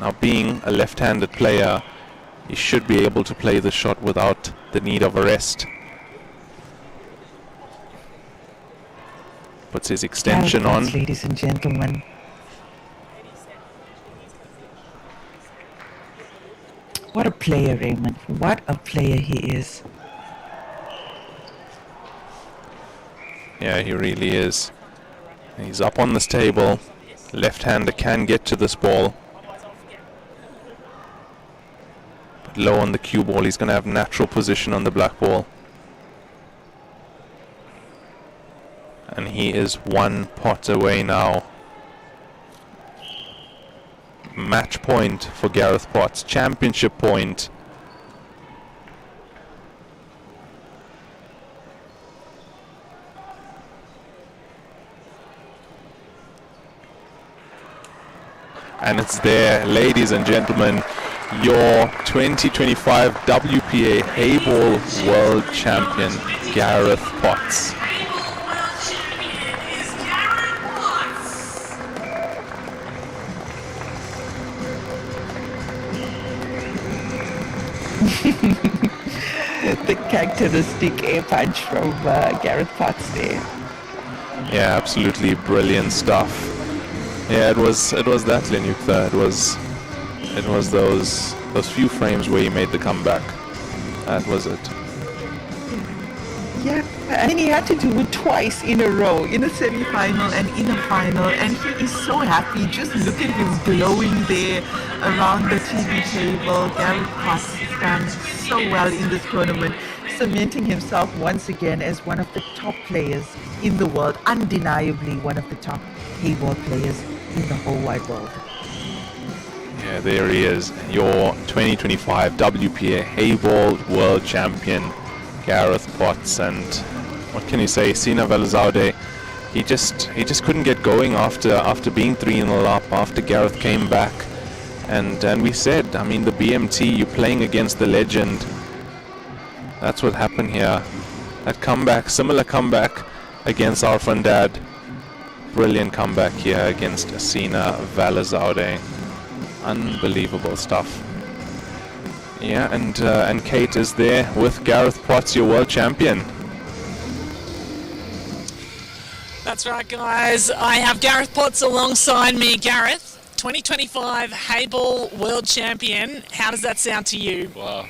Now, being a left-handed player, he should be able to play the shot without the need of a rest. Puts his extension on. Ladies and gentlemen. What a player, Raymond. What a player he is. Yeah, he really is. He's up on this table. Left-hander can get to this ball. But low on the cue ball, he's going to have natural position on the black ball. And he is 1 pot away now. Match point for Gareth Potts. Championship point. And it's there, ladies and gentlemen, your 2025 WPA Heyball World Champion, Gareth Potts. The characteristic air punch from Gareth Potts there. Yeah, absolutely brilliant stuff. Yeah, it was that Lenyukta. It was those few frames where he made the comeback. That was it. Yeah, and he had to do it twice in a row, in a semi-final and in a final, and he is so happy. Just look at him glowing there around the TV table. Gareth Potts has done so well in this tournament, cementing himself once again as one of the top players in the world, undeniably one of the top Heyball players in the whole wide world. Yeah, there he is, your 2025 WPA Heyball World Champion, Gareth Potts. And what can you say, SINA VALIZADEH, he just couldn't get going after being 3-0 up, after Gareth came back. And we said, I mean, the BMT, you're playing against the legend. That's what happened here. That comeback, similar comeback against Alfredad. Brilliant comeback here against SINA VALIZADEH. Unbelievable stuff. Yeah, and Kate is there with Gareth Potts, your world champion. That's right, guys. I have Gareth Potts alongside me. Gareth, 2025 Heyball World Champion. How does that sound to you? Wow,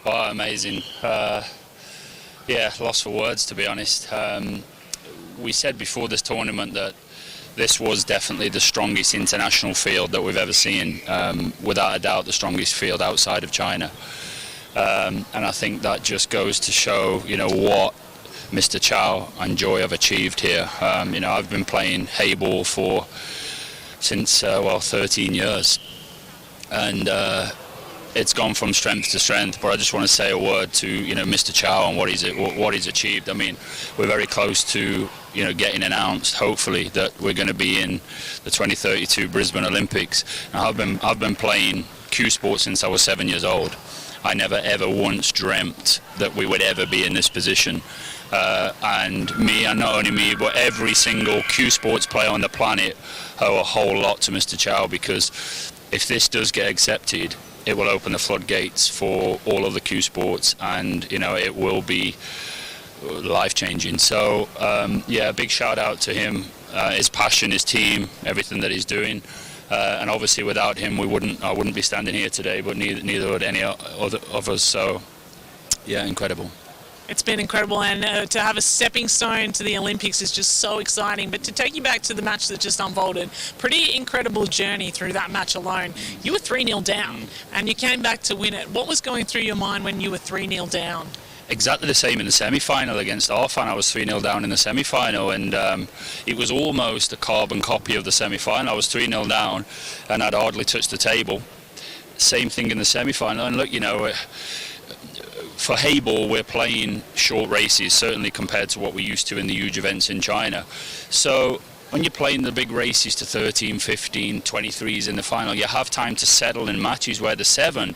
amazing. Yeah, lost for words, to be honest. We said before this tournament that this was definitely the strongest international field that we've ever seen. Without a doubt, the strongest field outside of China. And I think that just goes to show, you know, what Mr. Chow and Joy have achieved here. You know, I've been playing Heyball since 13 years, and it's gone from strength to strength. But I just want to say a word to, you know, Mr. Chow and what he's achieved. I mean, we're very close to, you know, getting announced, hopefully, that we're going to be in the 2032 Brisbane Olympics. Now, I've been playing Q Sport since I was 7 years old. I never ever once dreamt that we would ever be in this position. And me, and not only me, but every single Q Sports player on the planet owe a whole lot to Mr. Chow, because if this does get accepted, it will open the floodgates for all of the Q Sports, and, you know, it will be life-changing. So yeah, big shout out to him, his passion, his team, everything that he's doing. And obviously without him I wouldn't be standing here today, but neither would any other of us. So yeah, incredible. It's been incredible, and to have a stepping stone to the Olympics is just so exciting. But to take you back to the match that just unfolded, pretty incredible journey through that match alone. You were 3-0 down, and you came back to win it. What was going through your mind when you were 3-0 down? Exactly the same in the semi-final against Arfan. I was 3-0 down in the semi-final, and it was almost a carbon copy of the semi-final. I was 3-0 down, and I'd hardly touched the table. Same thing in the semi-final. And look, you know, for Heyball, we're playing short races, certainly compared to what we used to in the huge events in China. So when you're playing the big races to 13, 15, 23s in the final, you have time to settle in matches. Where the 7,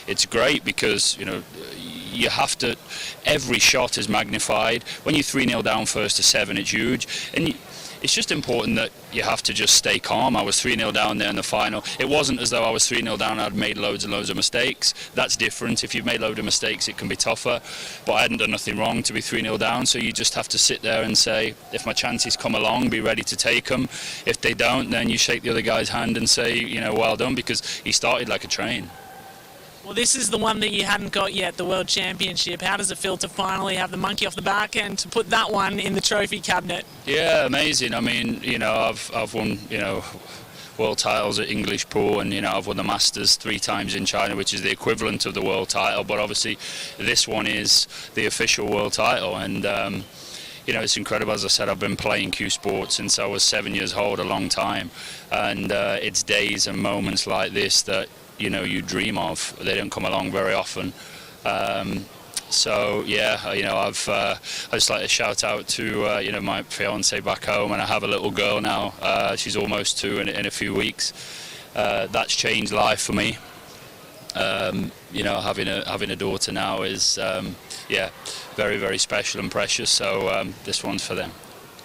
it's great because, you know, you have to, every shot is magnified. When you're 3-0 down first to 7, it's huge. And it's just important that you have to just stay calm. I was 3-0 down there in the final. It wasn't as though I was 3-0 down and I'd made loads and loads of mistakes. That's different. If you've made loads of mistakes, it can be tougher. But I hadn't done nothing wrong to be 3-0 down, so you just have to sit there and say, if my chances come along, be ready to take them. If they don't, then you shake the other guy's hand and say, you know, well done, because he started like a train. Well, this is the one that you hadn't got yet, the World Championship. How does it feel to finally have the monkey off the back and to put that one in the trophy cabinet? Yeah, amazing. I mean, you know, I've won, you know, world titles at English Pro, and, you know, I've won the Masters 3 times in China, which is the equivalent of the world title. But obviously, this one is the official world title, and you know, it's incredible. As I said, I've been playing Q Sports since I was 7 years old, a long time, and it's days and moments like this that, you know, you dream of. They don't come along very often. So yeah, you know, I just like to shout out to you know, my fiance back home, and I have a little girl now. She's almost 2 in a few weeks. That's changed life for me. You know, having a daughter now is yeah, very, very special and precious. So this one's for them.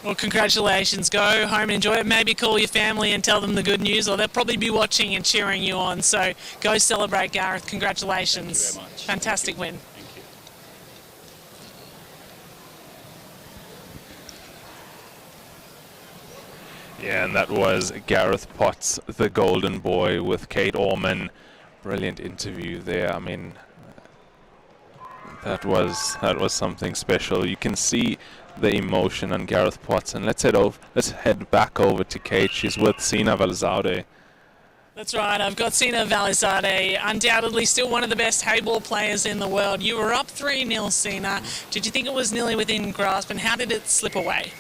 Well, congratulations. Go home and enjoy it. Maybe call your family and tell them the good news, or they'll probably be watching and cheering you on. So go celebrate, Gareth. Congratulations. Thank you very much. Fantastic win. Thank you. Yeah, and that was Gareth Potts, the golden boy, with Kate Orman. Brilliant interview there. I mean, that was something special. You can see the emotion on Gareth Potts, and let's head back over to Kate. She's with SINA VALIZADEH. That's right, I've got SINA VALIZADEH, undoubtedly still one of the best Heyball players in the world. You were up 3-0, SINA. Did you think it was nearly within grasp, and how did it slip away?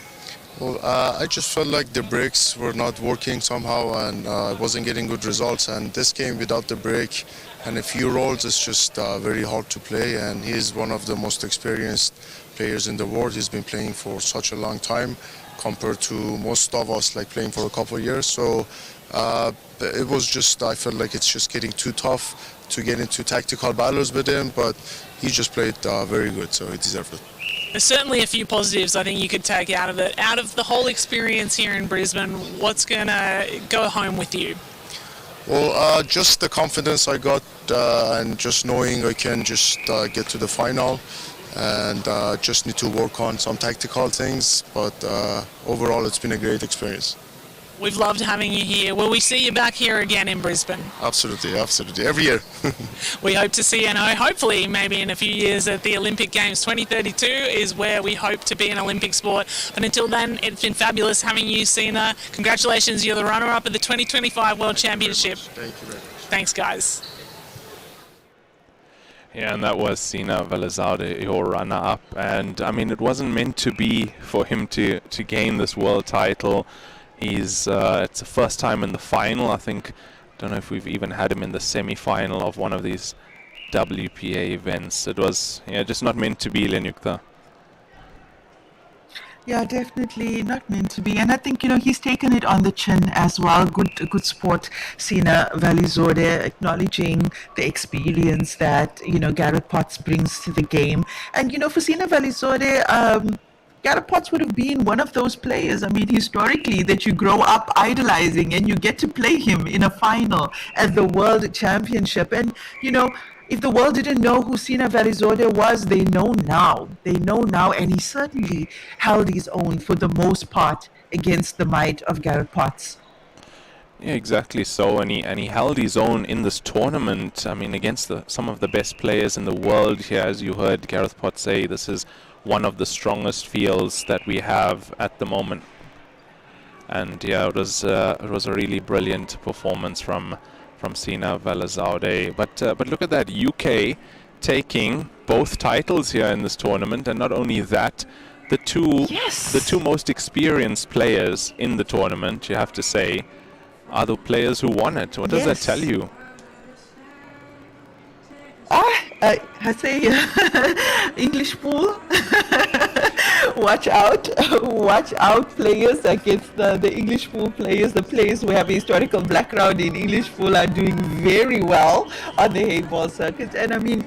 Well, I just felt like the breaks were not working somehow, and I wasn't getting good results. And this game without the break and a few rolls is just very hard to play. And he's one of the most experienced players in the world. He's been playing for such a long time, compared to most of us like playing for a couple of years. So it was just, I felt like it's just getting too tough to get into tactical battles with him, but he just played very good, so he deserved it. There's certainly a few positives I think you could take out of it. Out of the whole experience here in Brisbane, what's going to go home with you? Well, just the confidence I got and just knowing I can just get to the final, and just need to work on some tactical things, but overall it's been a great experience. We've loved having you here. Will we see you back here again in Brisbane? Absolutely, absolutely. Every year. We hope to see you, and hopefully maybe in a few years at the Olympic Games. 2032 is where we hope to be an Olympic sport. But until then, it's been fabulous having you, Sina. Congratulations, you're the runner-up at the 2025 World Championship. Thank you very much. Thanks, guys. Yeah, and that was Sina VALIZADEH, your runner-up. And, I mean, it wasn't meant to be for him to gain this world title. He's it's the first time in the final. I think, don't know if we've even had him in the semi-final of one of these WPA events. It was, yeah, just not meant to be, Lenyukta. Yeah, definitely not meant to be. And I think, he's taken it on the chin as well. Good sport, Sina VALIZADEH, acknowledging the experience that, Gareth Potts brings to the game. And, for Sina VALIZADEH, Gareth Potts would have been one of those players, I mean, historically, that you grow up idolizing and you get to play him in a final at the World Championship. And, if the world didn't know who Sina VALIZADEH was, they know now. They know now, and he certainly held his own for the most part against the might of Gareth Potts. Yeah, exactly so, and he held his own in this tournament. I mean, against some of the best players in the world here, as you heard Gareth Potts say, this is one of the strongest fields that we have at the moment. And yeah, it was a really brilliant performance from Sina VALIZADEH. But look at that, UK taking both titles here in this tournament, and not only that, the two most experienced players in the tournament, you have to say, are the players who won it. What does that tell you? I say English pool. Watch out, players against the English pool players. The players who have a historical background in English pool are doing very well on the Heyball circuit. And I mean,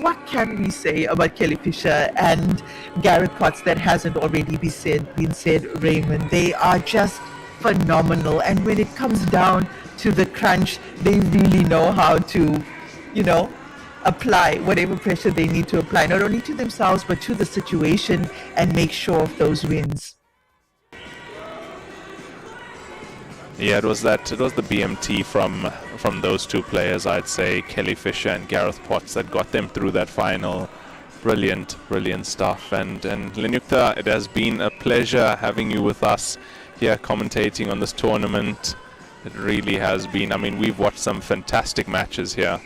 what can we say about Kelly Fisher and Gareth Potts that hasn't already been said, Raymond? They are just phenomenal. And when it comes down to the crunch, they really know how to, apply whatever pressure they need to apply, not only to themselves but to the situation, and make sure of those wins. Yeah, it was the BMT from those two players, I'd say, Kelly Fisher and Gareth Potts, that got them through that final. Brilliant stuff. And Lenyukta, it has been a pleasure having you with us here commentating on this tournament. It really has been. I mean, we've watched some fantastic matches here.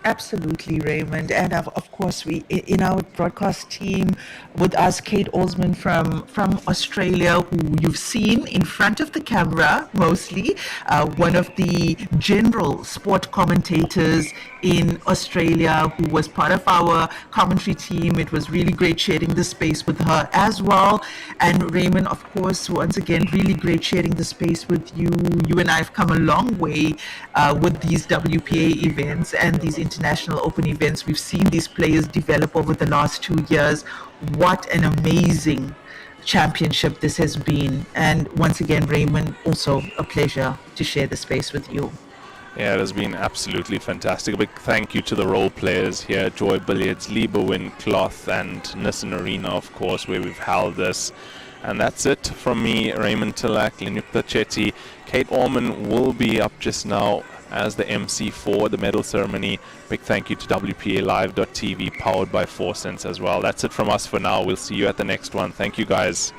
Absolutely, Raymond. And of course, we in our broadcast team with us, Kate Olsman from Australia, who you've seen in front of the camera mostly, one of the general sport commentators in Australia, who was part of our commentary team. It was really great sharing the space with her as well. And Raymond, of course, once again, really great sharing the space with you. You and I have come a long way with these WPA events and these International Open events. We've seen these players develop over the last 2 years. What an amazing championship this has been. And once again, Raymond, also a pleasure to share the space with you. Yeah, it has been absolutely fantastic. A big thank you to the role players here, Joy Billiards, Lieberwind, Cloth, and Nissan Arena, of course, where we've held this. And that's it from me, Raymond Tilak, Lenyukta Chetty. Kate Orman will be up just now as the MC for the medal ceremony. Big thank you to WPALive.tv, powered by 4 Cents as well. That's it from us for now. We'll see you at the next one. Thank you, guys.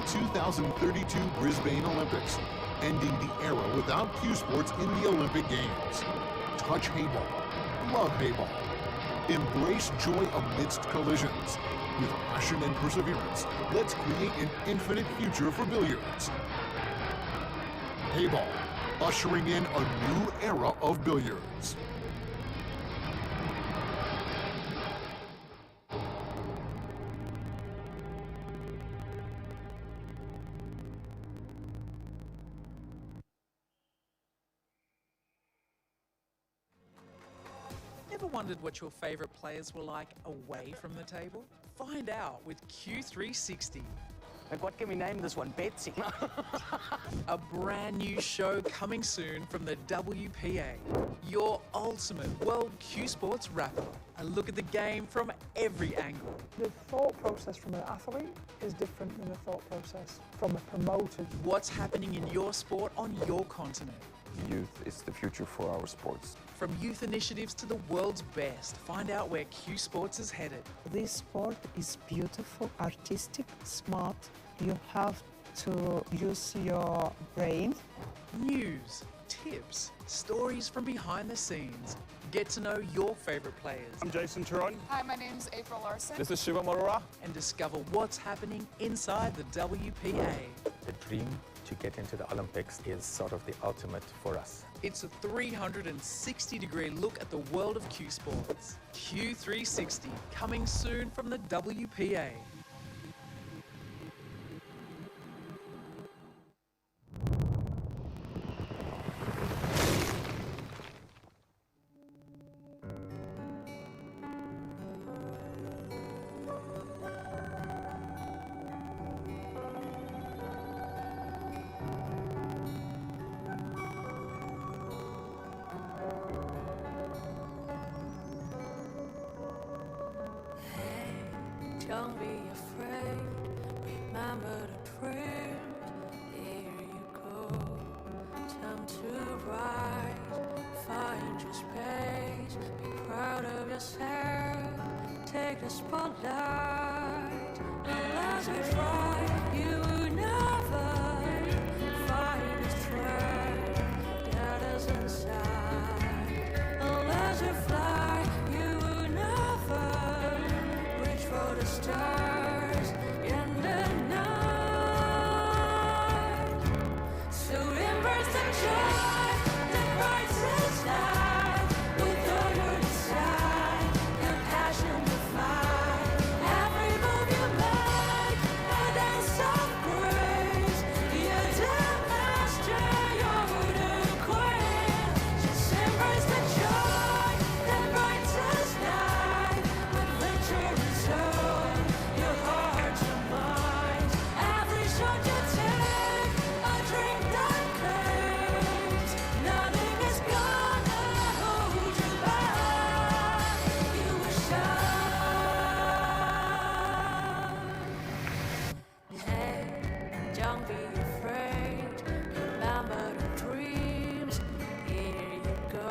2032 Brisbane Olympics, ending the era without cue sports in the Olympic Games. Touch Heyball. Love Heyball. Embrace joy amidst collisions. With passion and perseverance, let's create an infinite future for billiards. Heyball, ushering in a new era of billiards. Ever wondered what your favourite players were like away from the table? Find out with Q360. And what can we name this one? Betsy. A brand new show coming soon from the WPA. Your ultimate World Q Sports wrap-up. A look at the game from every angle. The thought process from an athlete is different than the thought process from a promoter. What's happening in your sport on your continent? Youth is the future for our sports. From youth initiatives to the world's best, find out where Q Sports is headed. This sport is beautiful, artistic, smart. You have to use your brain. News, tips, stories from behind the scenes. Get to know your favorite players. I'm Jason Turon. Hi, my name's April Larson. This is Shiva Morora. And discover what's happening inside the WPA. The dream to get into the Olympics is sort of the ultimate for us. It's a 360-degree look at the world of Q Sports. Q360, coming soon from the WPA. Don't be afraid, remember the dream. Here you go, time to rise. Find your space, be proud of yourself. Take the spotlight, unless you try, you will never find the strength that is inside. Unless you fly, you will never reach for the stars in the night. So embrace the joy that brightens light. With all your desire, your passion to fight. Every move you make, a dance of grace. You're the master, you're the queen. Just embrace the joy that brightens light. With victory soul, your heart, your mind. Every shot you take, a dream that claims. Nothing is gonna hold you back. You will shine. Hey, don't be afraid. Remember the dreams. Here you go.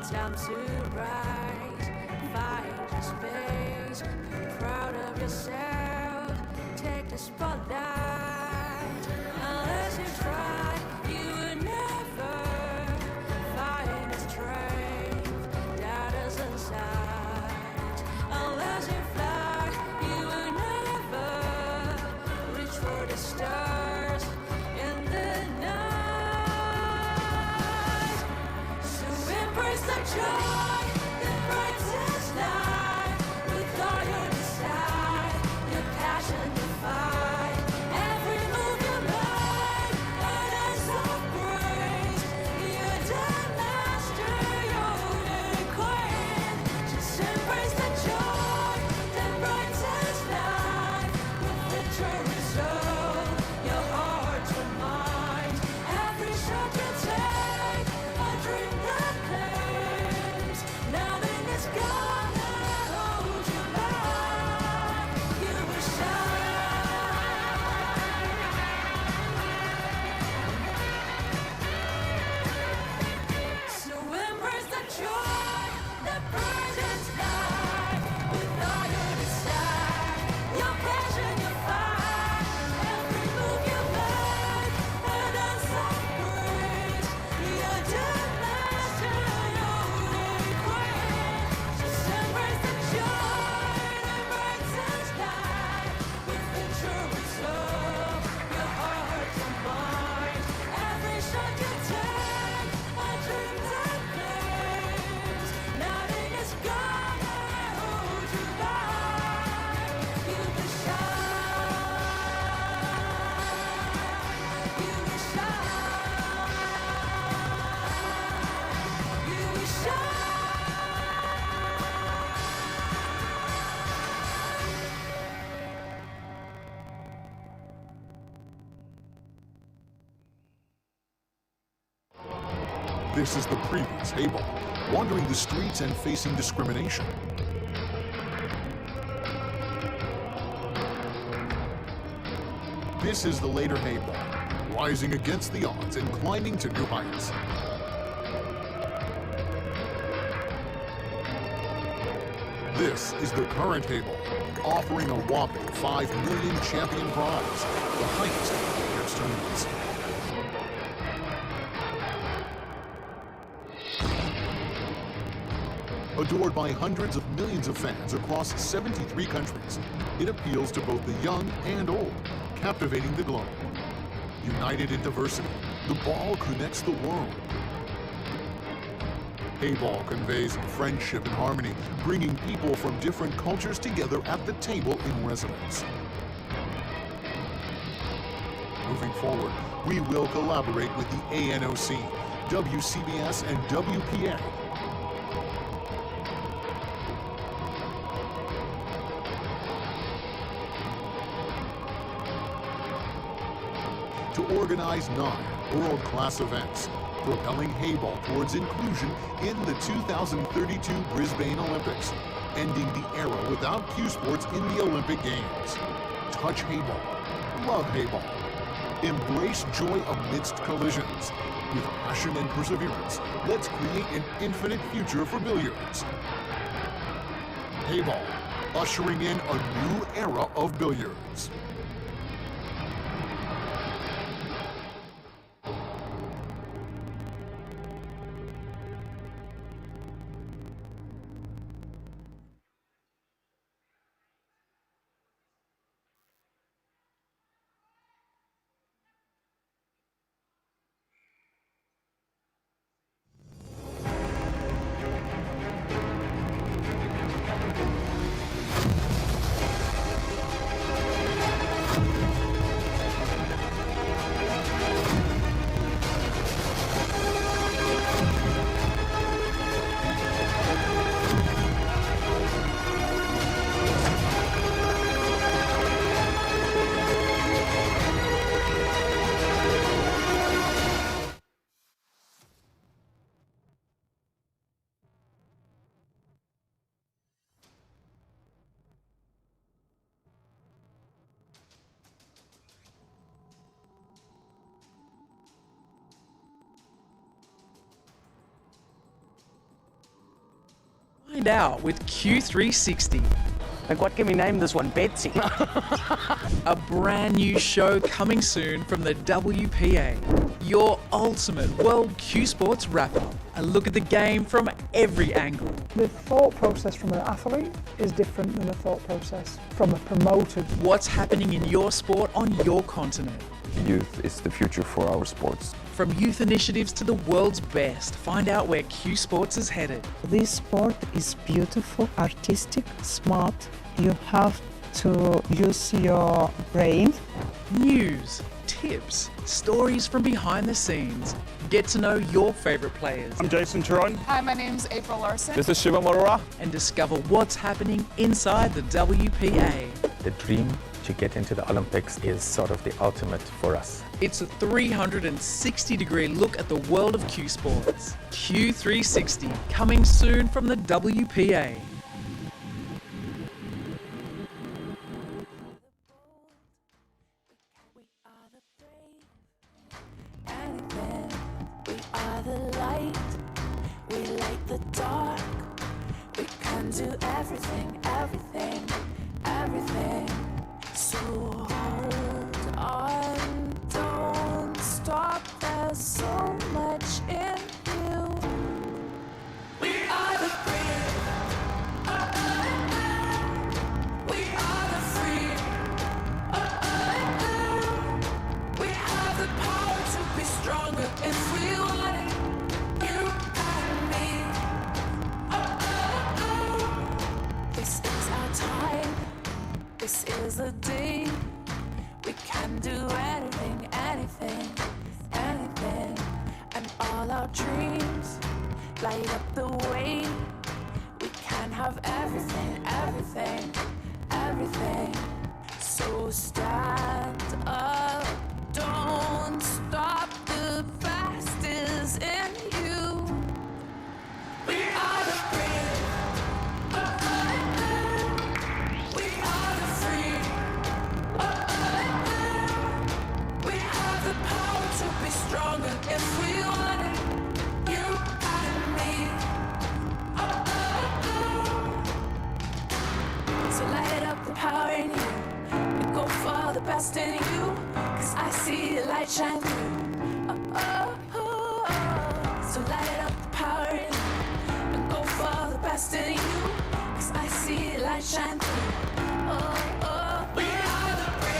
Time to rise. Find your space. Be proud of yourself. Take the spotlight. Unless you try, you will never find the strength that is inside. Unless you fly, you will never reach for the stars in the night. So embrace the joy that brightens light. With all your desire, your passion to fight. Every move you make, a dance of grace. You're the master, you're the queen. Just embrace the joy that brightens light. With victory soul, your heart, your mind. Every shot you take, a dream that claims. This is the previous Heyball, wandering the streets and facing discrimination. This is the later Heyball, rising against the odds and climbing to new heights. This is the current Heyball, offering a whopping 5 million champion prize, the highest of players' tournaments. Adored by hundreds of millions of fans across 73 countries, it appeals to both the young and old, captivating the globe. United in diversity, the ball connects the world. Heyball conveys friendship and harmony, bringing people from different cultures together at the table in residence. Moving forward, we will collaborate with the ANOC, WCBS, and WPA to organize 9 world-class events, propelling Heyball towards inclusion in the 2032 Brisbane Olympics, ending the era without cue sports in the Olympic Games. Touch Heyball, love Heyball, embrace joy amidst collisions. With passion and perseverance, let's create an infinite future for billiards. Heyball, ushering in a new era of billiards. Find out with Q360. Like, what can we name this one? Betsy. A brand new show coming soon from the WPA. Your ultimate World Q Sports wrap-up. A look at the game from every angle. The thought process from an athlete is different than the thought process from a promoter. What's happening in your sport on your continent. Youth is the future for our sports. From youth initiatives to the world's best, find out where Q Sports is headed. This sport is beautiful, artistic, smart. You have to use your brain. News, tips, stories from behind the scenes. Get to know your favorite players. I'm Jason Turon. Hi, my name's April Larson. This is Shiva Morora. And discover what's happening inside the WPA. The dream to get into the Olympics is sort of the ultimate for us. It's a 360-degree look at the world of Q Sports. Q360, coming soon from the WPA. We are the light, we light the dark. We can do everything, everything, everything. So hold on, don't stop, there's so much in you. We are the free, we are the free, we have the power to be stronger if we want it. You and me, this is our time. This is the day we can do anything, anything, anything, and all our dreams light up the way. We can have everything, everything, everything. So stand up, don't stop. The best is in you. light shine through. So light up the power in you and go for the best in you. 'Cause I see light shine through. We are the brave.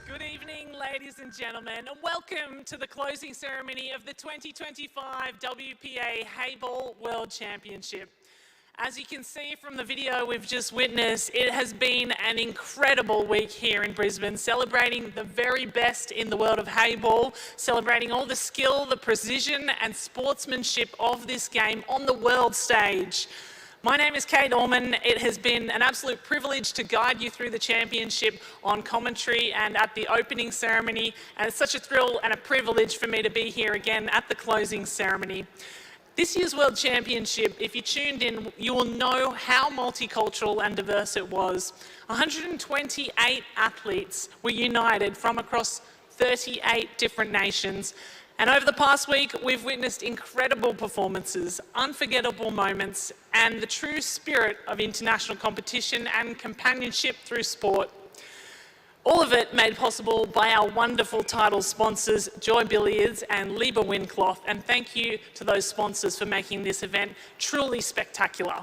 Good evening, ladies and gentlemen, and welcome to the closing ceremony of the 2025 WPA Heyball World Championship. As you can see from the video we've just witnessed, it has been an incredible week here in Brisbane, celebrating the very best in the world of Heyball, celebrating all the skill, the precision and sportsmanship of this game on the world stage. My name is Kate Orman. It has been an absolute privilege to guide you through the championship on commentary and at the opening ceremony, and it's such a thrill and a privilege for me to be here again at the closing ceremony. This year's World Championship, if you tuned in, you will know how multicultural and diverse it was. 128 athletes were united from across 38 different nations. And over the past week, we've witnessed incredible performances, unforgettable moments, and the true spirit of international competition and companionship through sport. All of it made possible by our wonderful title sponsors, Joy Billiards and Lieber Windcloth, and thank you to those sponsors for making this event truly spectacular.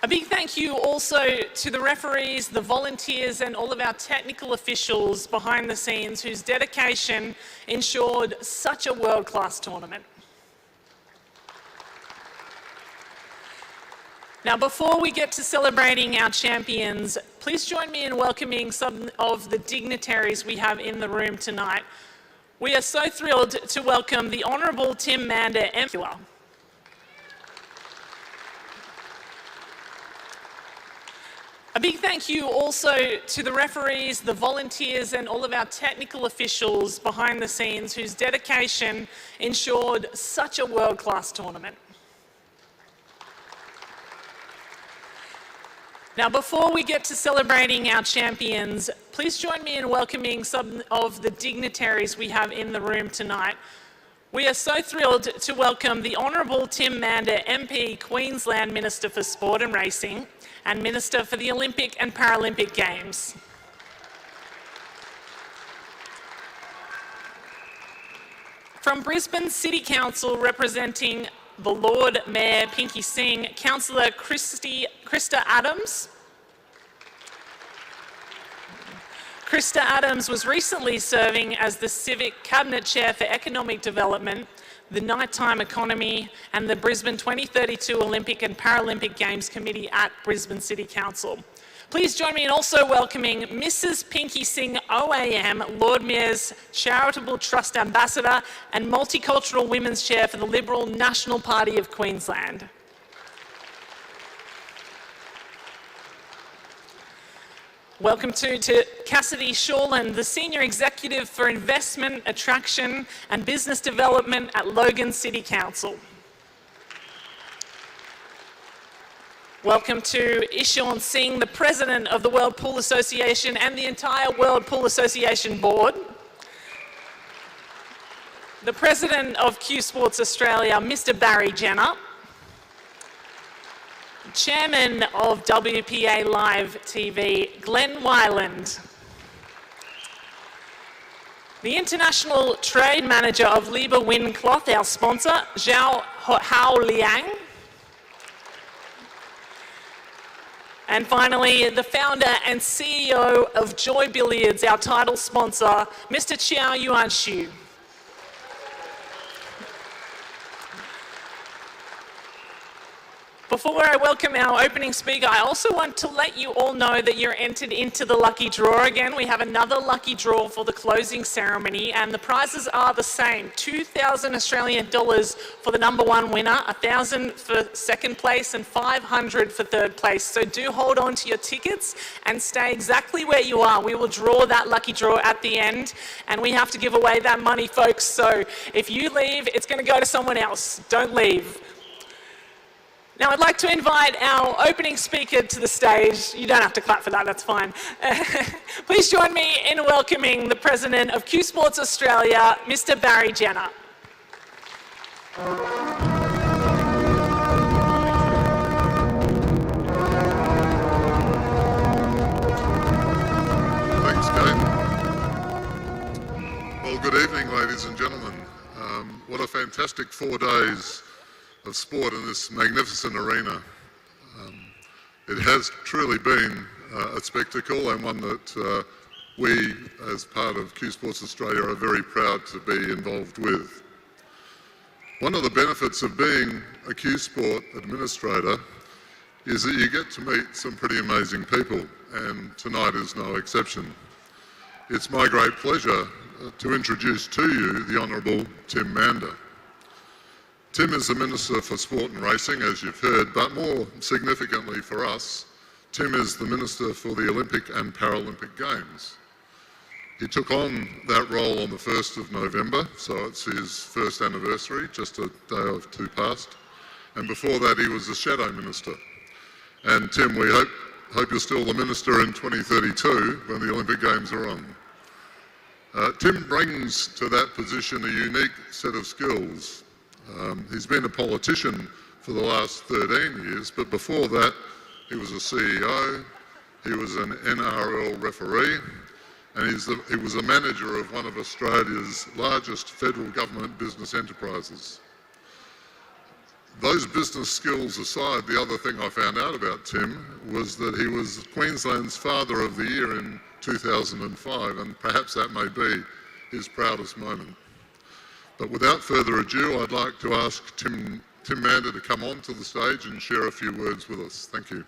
A big thank you also to the referees, the volunteers and all of our technical officials behind the scenes whose dedication ensured such a world-class tournament. Now, before we get to celebrating our champions, please join me in welcoming some of the dignitaries we have in the room tonight. We are so thrilled to welcome the Honourable Tim Mander, MP. A big thank you also to the referees, the volunteers and all of our technical officials behind the scenes whose dedication ensured such a world-class tournament. Now, before we get to celebrating our champions, please join me in welcoming some of the dignitaries we have in the room tonight. We are so thrilled to welcome the Honourable Tim Mander, MP, Queensland Minister for Sport and Racing, and Minister for the Olympic and Paralympic Games. From Brisbane City Council, representing the Lord Mayor Pinky Singh, Councillor Krista Adams. Krista Adams was recently serving as the Civic Cabinet Chair for Economic Development, the Nighttime Economy and the Brisbane 2032 Olympic and Paralympic Games Committee at Brisbane City Council. Please join me in also welcoming Mrs. Pinky Singh OAM, Lord Mayor's Charitable Trust Ambassador and Multicultural Women's Chair for the Liberal National Party of Queensland. Welcome to Cassidy Shawland, the Senior Executive for Investment, Attraction and Business Development at Logan City Council. Welcome to Ishan Singh, the President of the World Pool Association and the entire World Pool Association Board. The President of Q Sports Australia, Mr. Barry Jenner. Chairman of WPA Live TV, Glenn Weiland. The International Trade Manager of Lieber Windcloth, our sponsor, Zhao Hao Liang. And finally, the founder and CEO of Joy Billiards, our title sponsor, Mr. Chiao Yuan-Shu. Before I welcome our opening speaker, I also want to let you all know that you're entered into the lucky draw again. We have another lucky draw for the closing ceremony, and the prizes are the same. 2,000 Australian dollars for the number one winner, 1,000 for second place, and 500 for third place. So do hold on to your tickets and stay exactly where you are. We will draw that lucky draw at the end, and we have to give away that money, folks. So if you leave, it's going to go to someone else. Don't leave. Now, I'd like to invite our opening speaker to the stage. You don't have to clap for that, that's fine. Please join me in welcoming the President of Q Sports Australia, Mr. Barry Jenner. Thanks, Kate. Well, good evening, ladies and gentlemen. What a fantastic 4 days of sport in this magnificent arena. It has truly been a spectacle, and one that we, as part of Q Sports Australia, are very proud to be involved with. One of the benefits of being a Q Sport administrator is that you get to meet some pretty amazing people, and tonight is no exception. It's my great pleasure to introduce to you the Honourable Tim Mander. Tim is the Minister for Sport and Racing, as you've heard, but more significantly for us, Tim is the Minister for the Olympic and Paralympic Games. He took on that role on the 1st of November, so it's his first anniversary, just a day or two past. And before that, he was the Shadow Minister. And Tim, we hope you're still the Minister in 2032 when the Olympic Games are on. Tim brings to that position a unique set of skills. He's been a politician for the last 13 years, but before that, he was a CEO, he was an NRL referee, and he was a manager of one of Australia's largest federal government business enterprises. Those business skills aside, the other thing I found out about Tim was that he was Queensland's Father of the Year in 2005, and perhaps that may be his proudest moment. But without further ado, I'd like to ask Tim Mander to come onto the stage and share a few words with us. Thank you.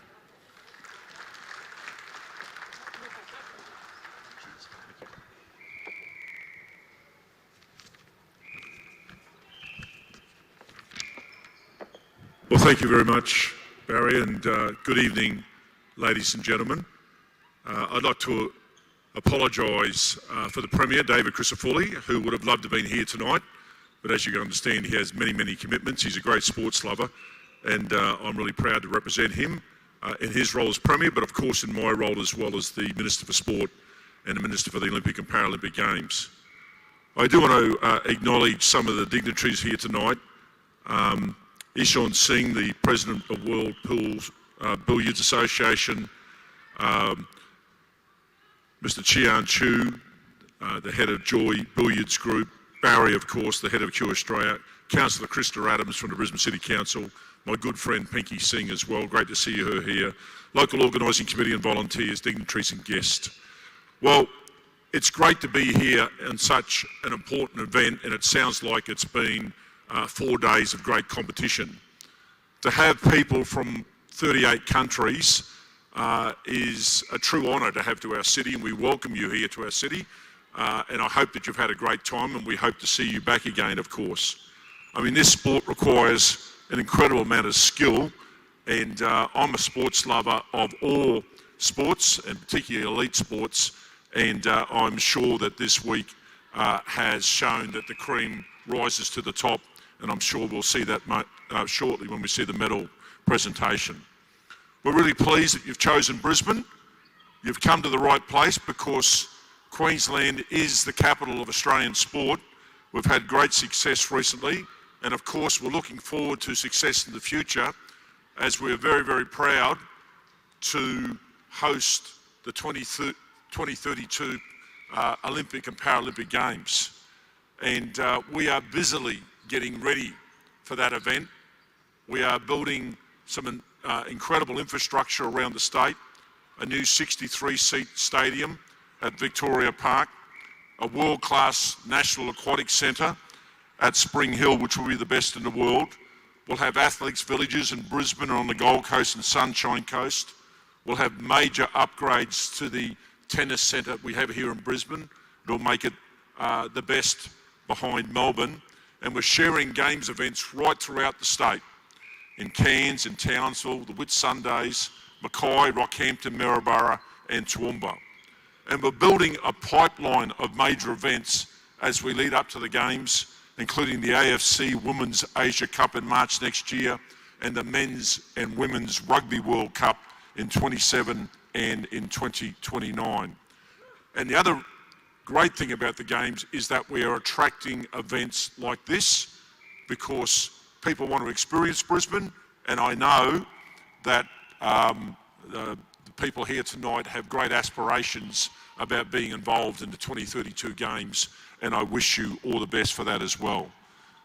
Well, thank you very much, Barry, and good evening, ladies and gentlemen. I'd like to apologise for the Premier, David Crisafulli, who would have loved to have been here tonight, but as you can understand, he has many, many commitments. He's a great sports lover, and I'm really proud to represent him in his role as Premier, but of course in my role as well as the Minister for Sport and the Minister for the Olympic and Paralympic Games. I do want to acknowledge some of the dignitaries here tonight. Ishan Singh, the President of World Billiards Association, Mr. Chian Chu, the head of Joy Billiards Group, Barry, of course, the head of Q Australia, Councillor Krista Adams from the Brisbane City Council, my good friend Pinky Singh as well, great to see her here, local organising committee and volunteers, dignitaries and guests. Well, it's great to be here in such an important event, and it sounds like it's been 4 days of great competition. To have people from 38 countries is a true honour to have to our city, and we welcome you here to our city, and I hope that you've had a great time, and we hope to see you back again, of course. I mean, this sport requires an incredible amount of skill, and I'm a sports lover of all sports, and particularly elite sports, and I'm sure that this week has shown that the cream rises to the top, and I'm sure we'll see that shortly when we see the medal presentation. We're really pleased that you've chosen Brisbane. You've come to the right place because Queensland is the capital of Australian sport. We've had great success recently, and of course we're looking forward to success in the future, as we're very, very proud to host the 2032 Olympic and Paralympic Games. And we are busily getting ready for that event. We are building some incredible infrastructure around the state, a new 63-seat stadium at Victoria Park, a world-class National Aquatic Centre at Spring Hill, which will be the best in the world. We'll have athletes' villages in Brisbane and on the Gold Coast and Sunshine Coast. We'll have major upgrades to the tennis centre we have here in Brisbane. It'll make it the best behind Melbourne. And we're sharing games events right throughout the state, in Cairns, in Townsville, the Whitsundays, Mackay, Rockhampton, Maryborough and Toowoomba. And we're building a pipeline of major events as we lead up to the games, including the AFC Women's Asia Cup in March next year and the Men's and Women's Rugby World Cup in 27 and in 2029. And the other great thing about the games is that we are attracting events like this because people want to experience Brisbane, and I know that the people here tonight have great aspirations about being involved in the 2032 games, and I wish you all the best for that as well.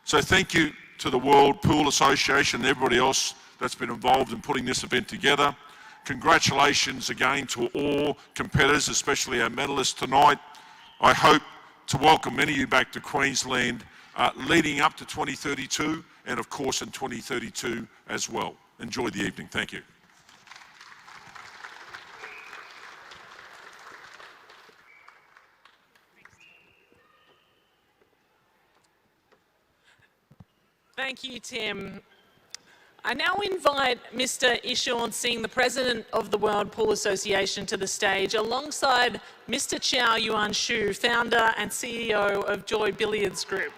So thank you to the World Pool Association and everybody else that's been involved in putting this event together. Congratulations again to all competitors, especially our medalists tonight. I hope to welcome many of you back to Queensland leading up to 2032 and of course in 2032 as well. Enjoy the evening. Thank you. Thank you, Tim. I now invite Mr. Ishan Singh, the President of the World Pool Association, to the stage alongside Mr. Chow Yuan Shu, Founder and CEO of Joy Billiards Group.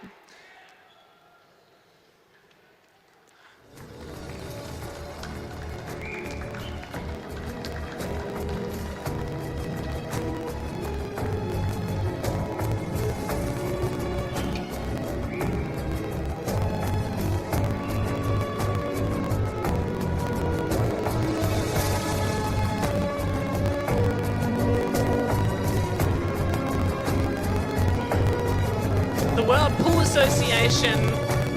Association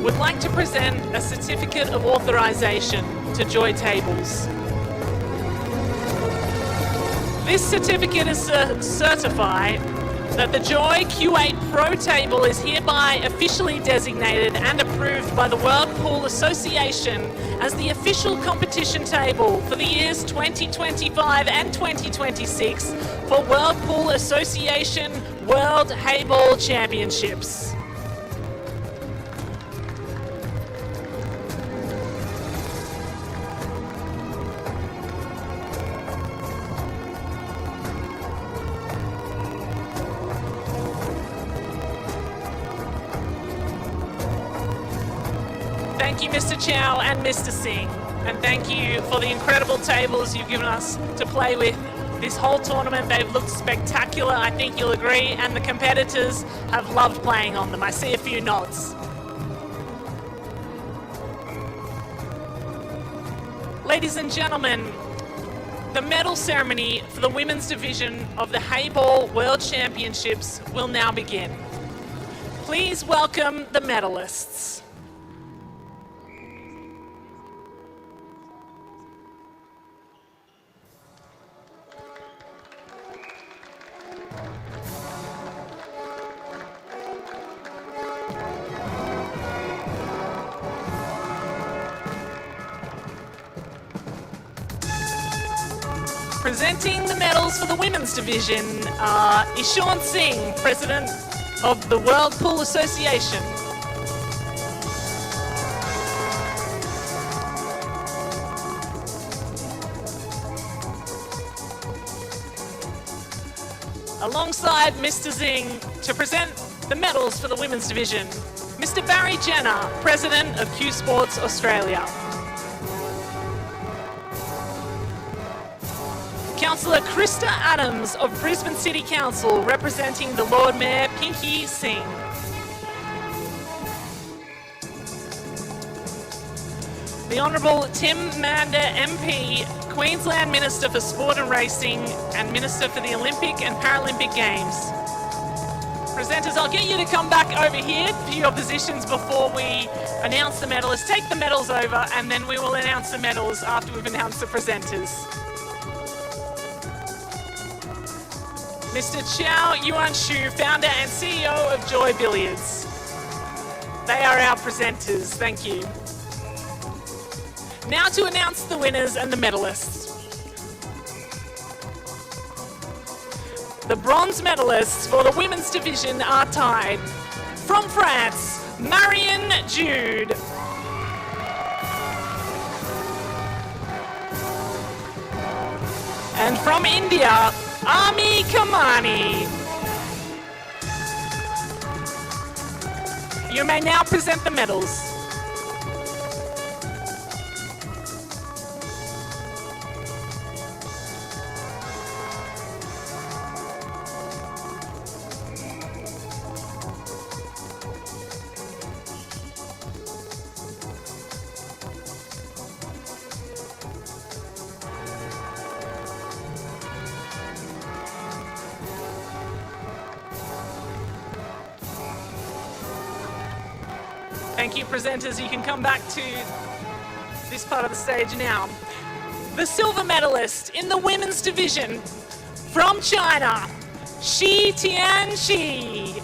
would like to present a certificate of authorization to Joy Tables. This certificate is to certify that the Joy Q8 Pro Table is hereby officially designated and approved by the World Pool Association as the official competition table for the years 2025 and 2026 for World Pool Association World Heyball Championships. Thank you, Mr. Chow and Mr. Singh, and thank you for the incredible tables you've given us to play with this whole tournament. They've looked spectacular, I think you'll agree, and the competitors have loved playing on them. I see a few nods. Ladies and gentlemen, the medal ceremony for the women's division of the Heyball World Championships will now begin. Please welcome the medalists. Presenting the medals for the women's division are Ishan Singh, President of the World Pool Association. Alongside Mr. Singh to present the medals for the women's division, Mr. Barry Jenner, President of Q Sports Australia. Councillor Krista Adams of Brisbane City Council, representing the Lord Mayor Pinky Singh. The Honourable Tim Mander MP, Queensland Minister for Sport and Racing and Minister for the Olympic and Paralympic Games. Presenters, I'll get you to come back over here for your positions before we announce the medalists. Take the medals over and then we will announce the medals after we've announced the presenters. Mr. Chow Yuan-Shu, founder and CEO of Joy Billiards. They are our presenters, thank you. Now to announce the winners and the medalists. The bronze medalists for the women's division are tied. From France, Marion Jude. And from India, AMEE KAMANI. You may now present the medals. Thank you, presenters. You can come back to this part of the stage now. The silver medalist in the women's division from China, TIANQI.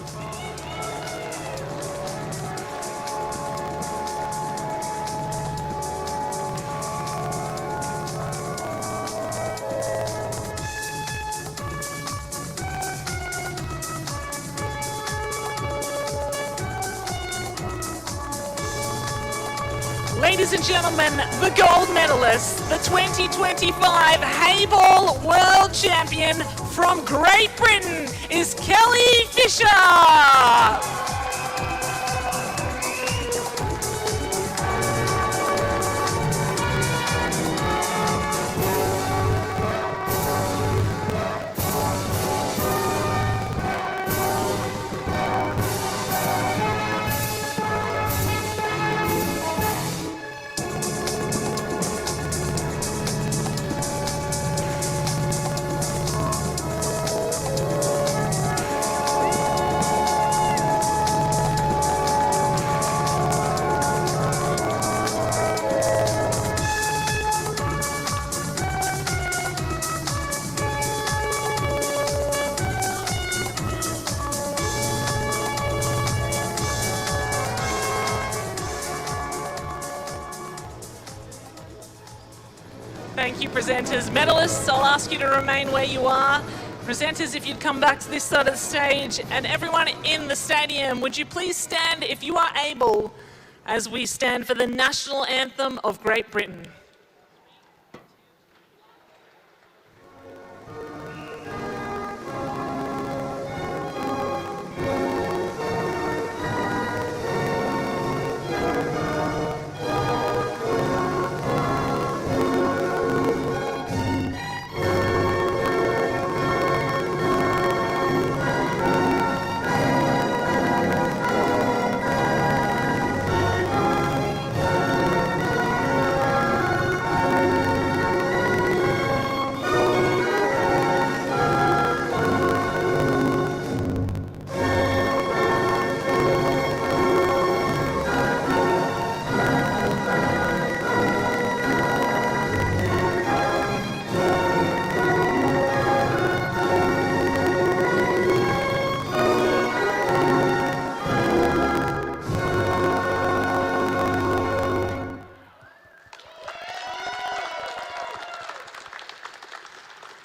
Ladies and gentlemen, the gold medalist, the 2025 Heyball World Champion from Great Britain is Kelly Fisher. Thank you, presenters. Medalists, I'll ask you to remain where you are. Presenters, if you'd come back to this side of the stage, and everyone in the stadium, would you please stand if you are able as we stand for the national anthem of Great Britain.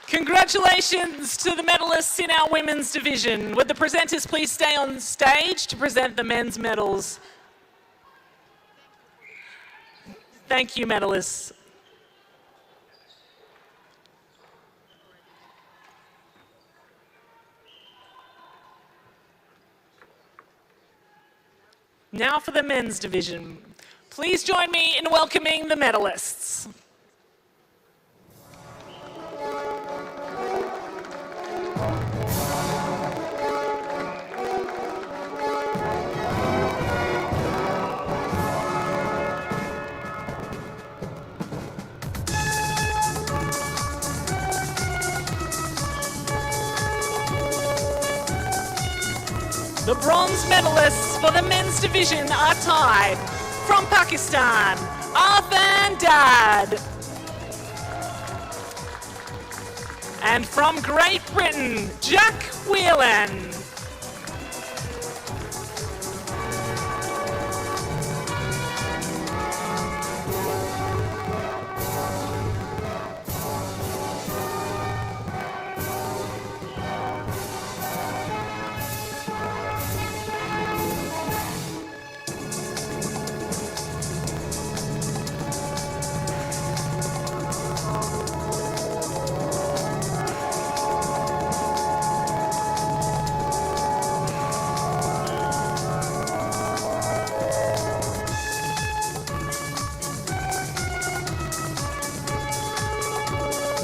Congratulations to the medalists in our women's division. Would the presenters please stay on stage to present the men's medals? Thank you, medalists. Now for the men's division. Please join me in welcoming the medalists. The bronze medalists for the men's division are tied. From Pakistan, Arfan Dad. And from Great Britain, Jack Whelan.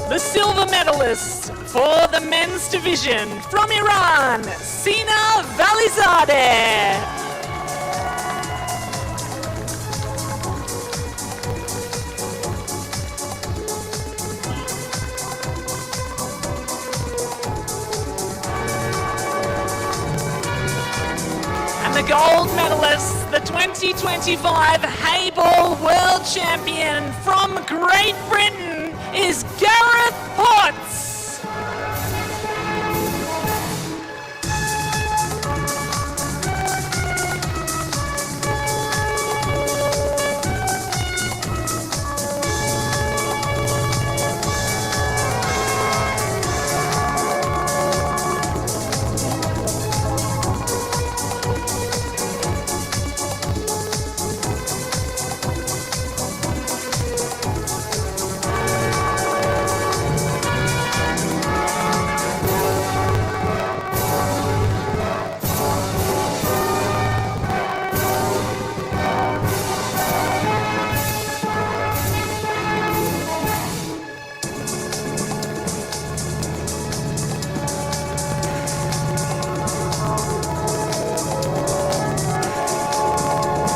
The silver medalist for the men's division from Iran, SINA VALIZADEH. And the gold medalist, the 2025 Heyball World Champion from Great Britain, is Gareth Potts.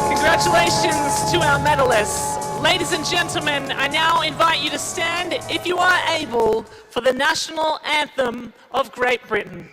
Congratulations to our medalists. Ladies and gentlemen, I now invite you to stand, if you are able, for the national anthem of Great Britain.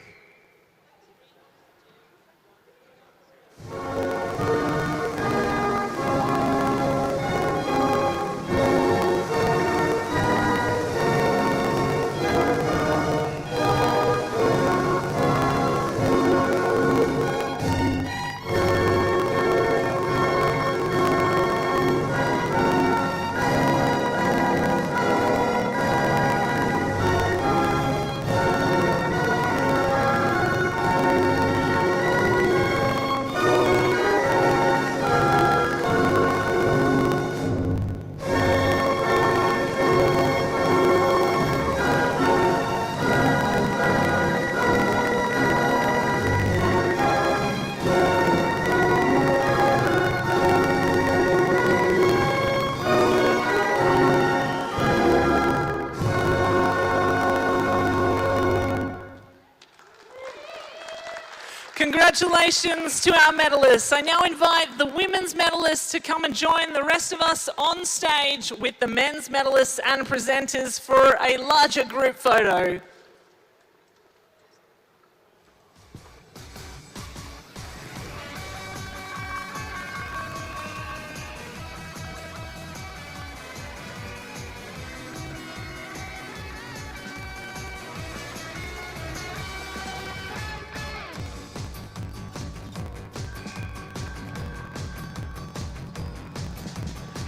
Congratulations to our medalists. I now invite the women's medalists to come and join the rest of us on stage with the men's medalists and presenters for a larger group photo.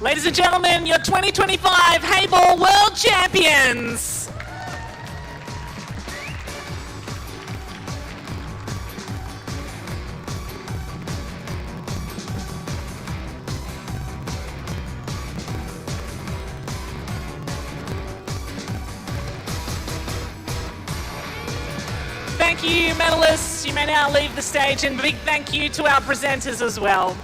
Ladies and gentlemen, your 2025 Heyball World Champions. Thank you, medalists. You may now leave the stage, and a big thank you to our presenters as well.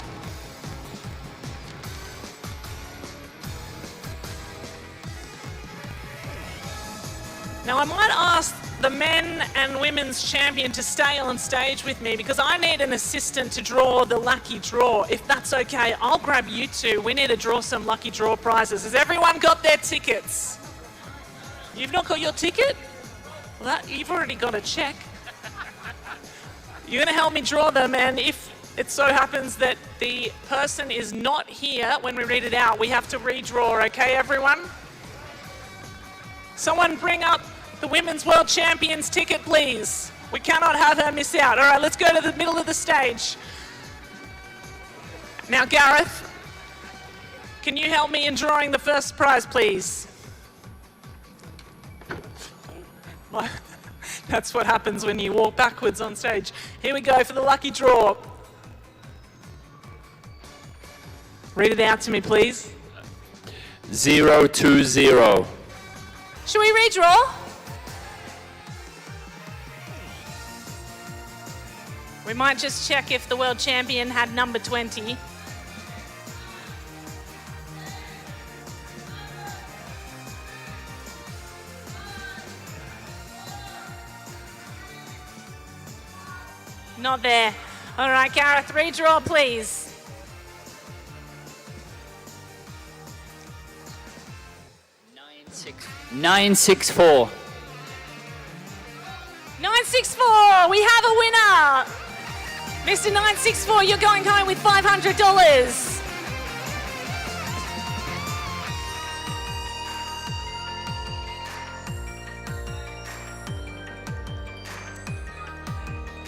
Now I might ask the men and women's champion to stay on stage with me because I need an assistant to draw the lucky draw. If that's okay, I'll grab you two. We need to draw some lucky draw prizes. Has everyone got their tickets? You've not got your ticket? Well, you've already got a check. You're going to help me draw them, and if it so happens that the person is not here when we read it out, we have to redraw, okay, everyone? Someone bring up the Women's World Champions ticket, please. We cannot have her miss out. All right, let's go to the middle of the stage. Now, Gareth, can you help me in drawing the first prize, please? That's what happens when you walk backwards on stage. Here we go for the lucky draw. Read it out to me, please. 020. Should we redraw? We might just check if the world champion had number 20. Not there. All right, Gareth, redraw, please. Nine six four. 964, we have a winner. Mr. 964, you're going home with $500.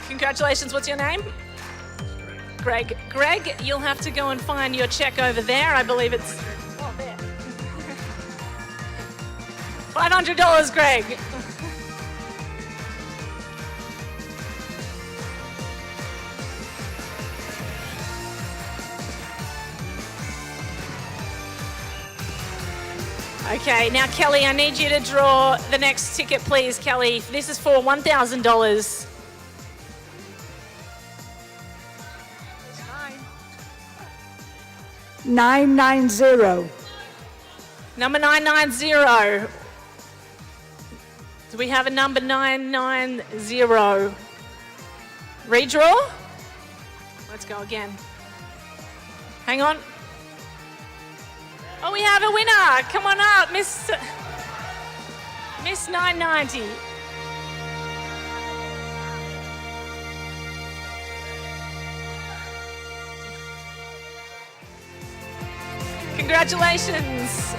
Congratulations, what's your name? Greg. Greg, you'll have to go and find your check over there. I believe it's, oh, there. $500, Greg. Okay, now Kelly, I need you to draw the next ticket, please, Kelly. This is for $1,000. $990. Number 990. Do we have a number 990? Redraw? Let's go again. Hang on. Oh, we have a winner. Come on up, Miss 990. Congratulations.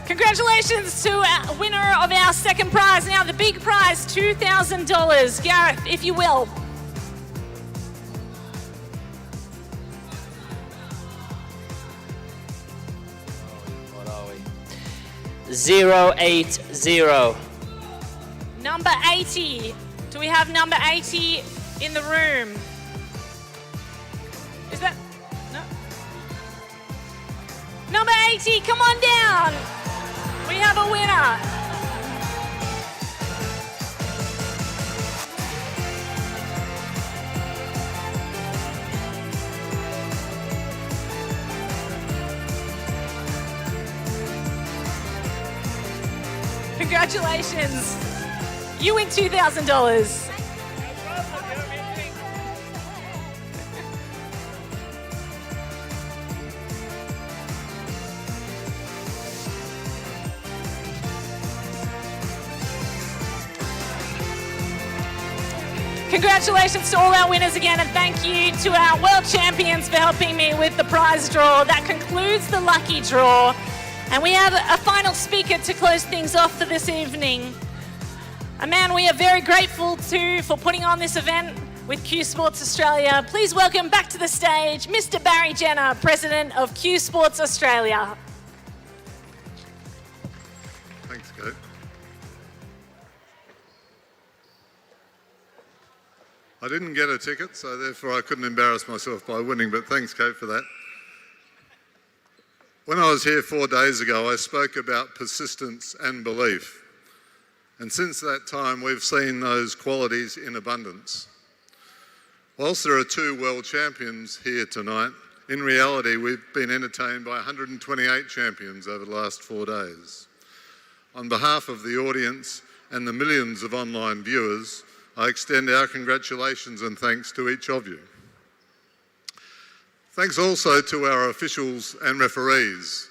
Congratulations to our winner of our second prize. Now the big prize, $2,000. Gareth, if you will. What are we? 080. Number 80. Do we have number 80 in the room? Is that, no? Number 80, come on down. We have a winner. Congratulations. You win $2,000. Congratulations to all our winners again, and thank you to our world champions for helping me with the prize draw. That concludes the lucky draw. And we have a final speaker to close things off for this evening. A man we are very grateful to for putting on this event with Q Sports Australia. Please welcome back to the stage, Mr. Barry Jenner, President of Q Sports Australia. Thanks, Kate. I didn't get a ticket, so therefore I couldn't embarrass myself by winning, but thanks, Kate, for that. When I was here 4 days ago, I spoke about persistence and belief. And since that time, we've seen those qualities in abundance. Whilst there are two world champions here tonight, in reality, we've been entertained by 128 champions over the last 4 days. On behalf of the audience and the millions of online viewers, I extend our congratulations and thanks to each of you. Thanks also to our officials and referees.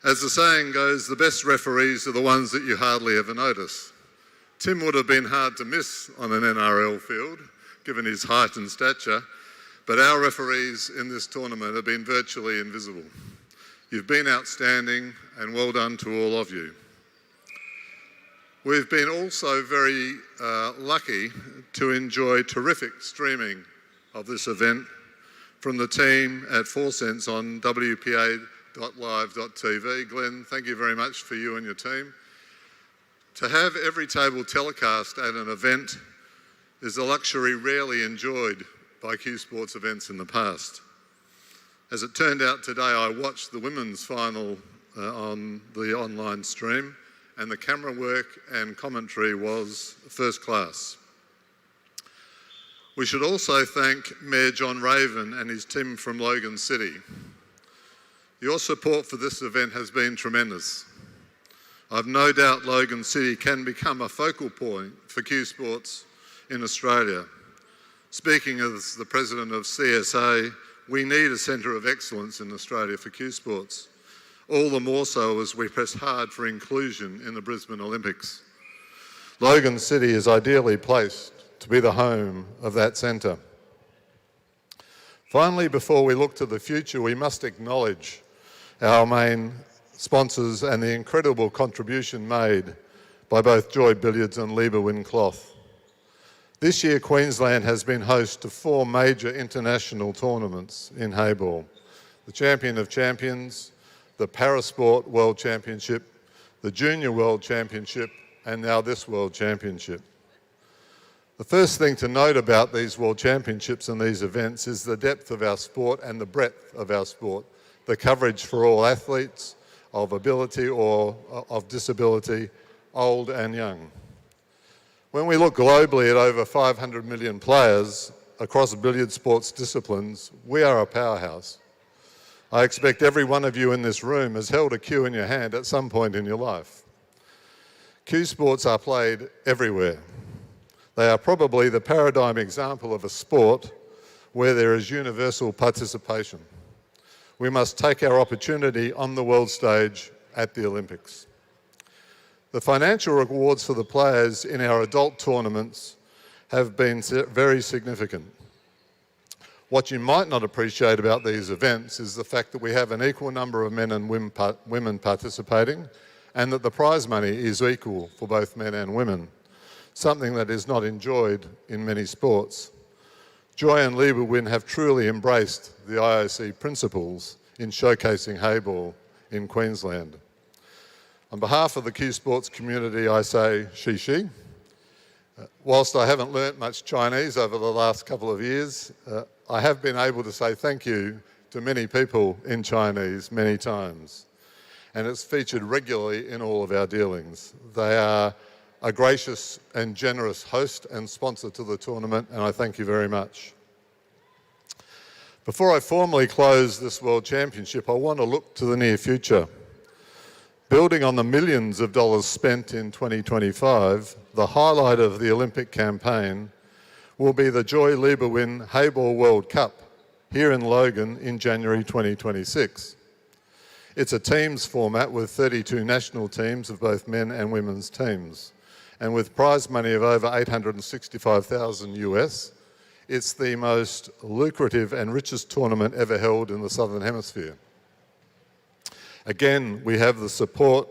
As the saying goes, the best referees are the ones that you hardly ever notice. Tim would have been hard to miss on an NRL field, given his height and stature, but our referees in this tournament have been virtually invisible. You've been outstanding, and well done to all of you. We've been also very lucky to enjoy terrific streaming of this event from the team at 4 Cents on WPA.live.tv. Glenn, thank you very much for you and your team. To have every table telecast at an event is a luxury rarely enjoyed by Q Sports events in the past. As it turned out today, I watched the women's final on the online stream, and the camera work and commentary was first class. We should also thank Mayor John Raven and his team from Logan City. Your support for this event has been tremendous. I've no doubt Logan City can become a focal point for Q Sports in Australia. Speaking as the president of CSA, we need a centre of excellence in Australia for Q Sports, all the more so as we press hard for inclusion in the Brisbane Olympics. Logan City is ideally placed to be the home of that centre. Finally, before we look to the future, we must acknowledge our main sponsors and the incredible contribution made by both Joy Billiards and Lieberwin Cloth. This year, Queensland has been host to 4 major international tournaments in Heyball: the Champion of Champions, the Parasport World Championship, the Junior World Championship, and now this World Championship. The first thing to note about these World Championships and these events is the depth of our sport and the breadth of our sport, the coverage for all athletes of ability or of disability, old and young. When we look globally at over 500 million players across billiard sports disciplines, we are a powerhouse. I expect every one of you in this room has held a cue in your hand at some point in your life. Cue sports are played everywhere. They are probably the paradigm example of a sport where there is universal participation. We must take our opportunity on the world stage at the Olympics. The financial rewards for the players in our adult tournaments have been very significant. What you might not appreciate about these events is the fact that we have an equal number of men and women participating, and that the prize money is equal for both men and women, something that is not enjoyed in many sports. Joy and Lieberwin have truly embraced the IOC principles in showcasing Heyball in Queensland. On behalf of the Q Sports community, I say shi. Whilst I haven't learnt much Chinese over the last couple of years, I have been able to say thank you to many people in Chinese many times. And it's featured regularly in all of our dealings. They are a gracious and generous host and sponsor to the tournament, and I thank you very much. Before I formally close this World Championship, I want to look to the near future. Building on the millions of dollars spent in 2025, the highlight of the Olympic campaign will be the Joy Lieberwin Heyball World Cup here in Logan in January 2026. It's a teams format with 32 national teams of both men and women's teams. And with prize money of over $865,000 US, it's the most lucrative and richest tournament ever held in the Southern Hemisphere. Again, we have the support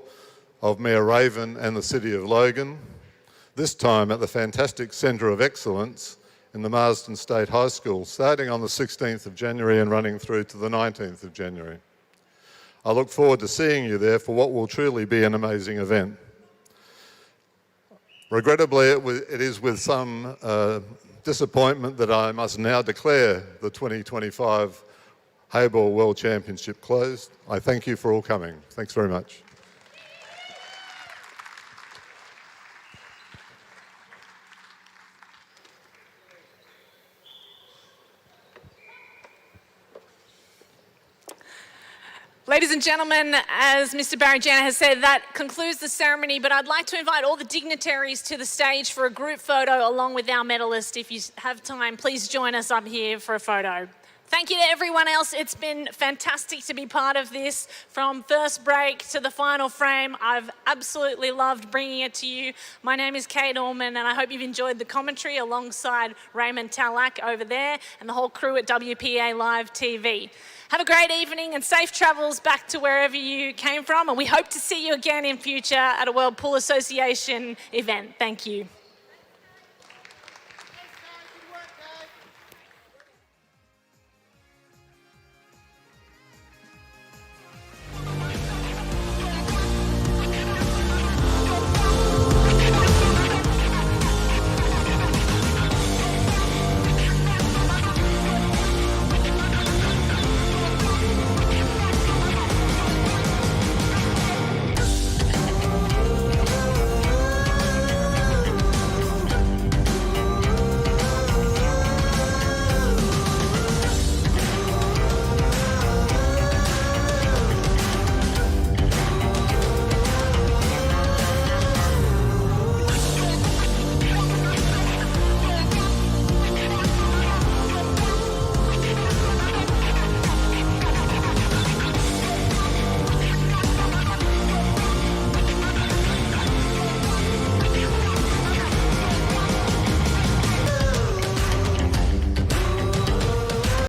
of Mayor Raven and the City of Logan, this time at the fantastic Centre of Excellence in the Marsden State High School, starting on the 16th of January and running through to the 19th of January. I look forward to seeing you there for what will truly be an amazing event. Regrettably, it is with some disappointment that I must now declare the 2025 Heyball World Championship closed. I thank you for all coming. Thanks very much. Ladies and gentlemen, as Mr. Barry Janner has said, that concludes the ceremony, but I'd like to invite all the dignitaries to the stage for a group photo along with our medalist. If you have time, please join us up here for a photo. Thank you to everyone else. It's been fantastic to be part of this from first break to the final frame. I've absolutely loved bringing it to you. My name is Kate Allman, and I hope you've enjoyed the commentary alongside Raymond Talak over there and the whole crew at WPA Live TV. Have a great evening and safe travels back to wherever you came from, and we hope to see you again in future at a World Pool Association event. Thank you.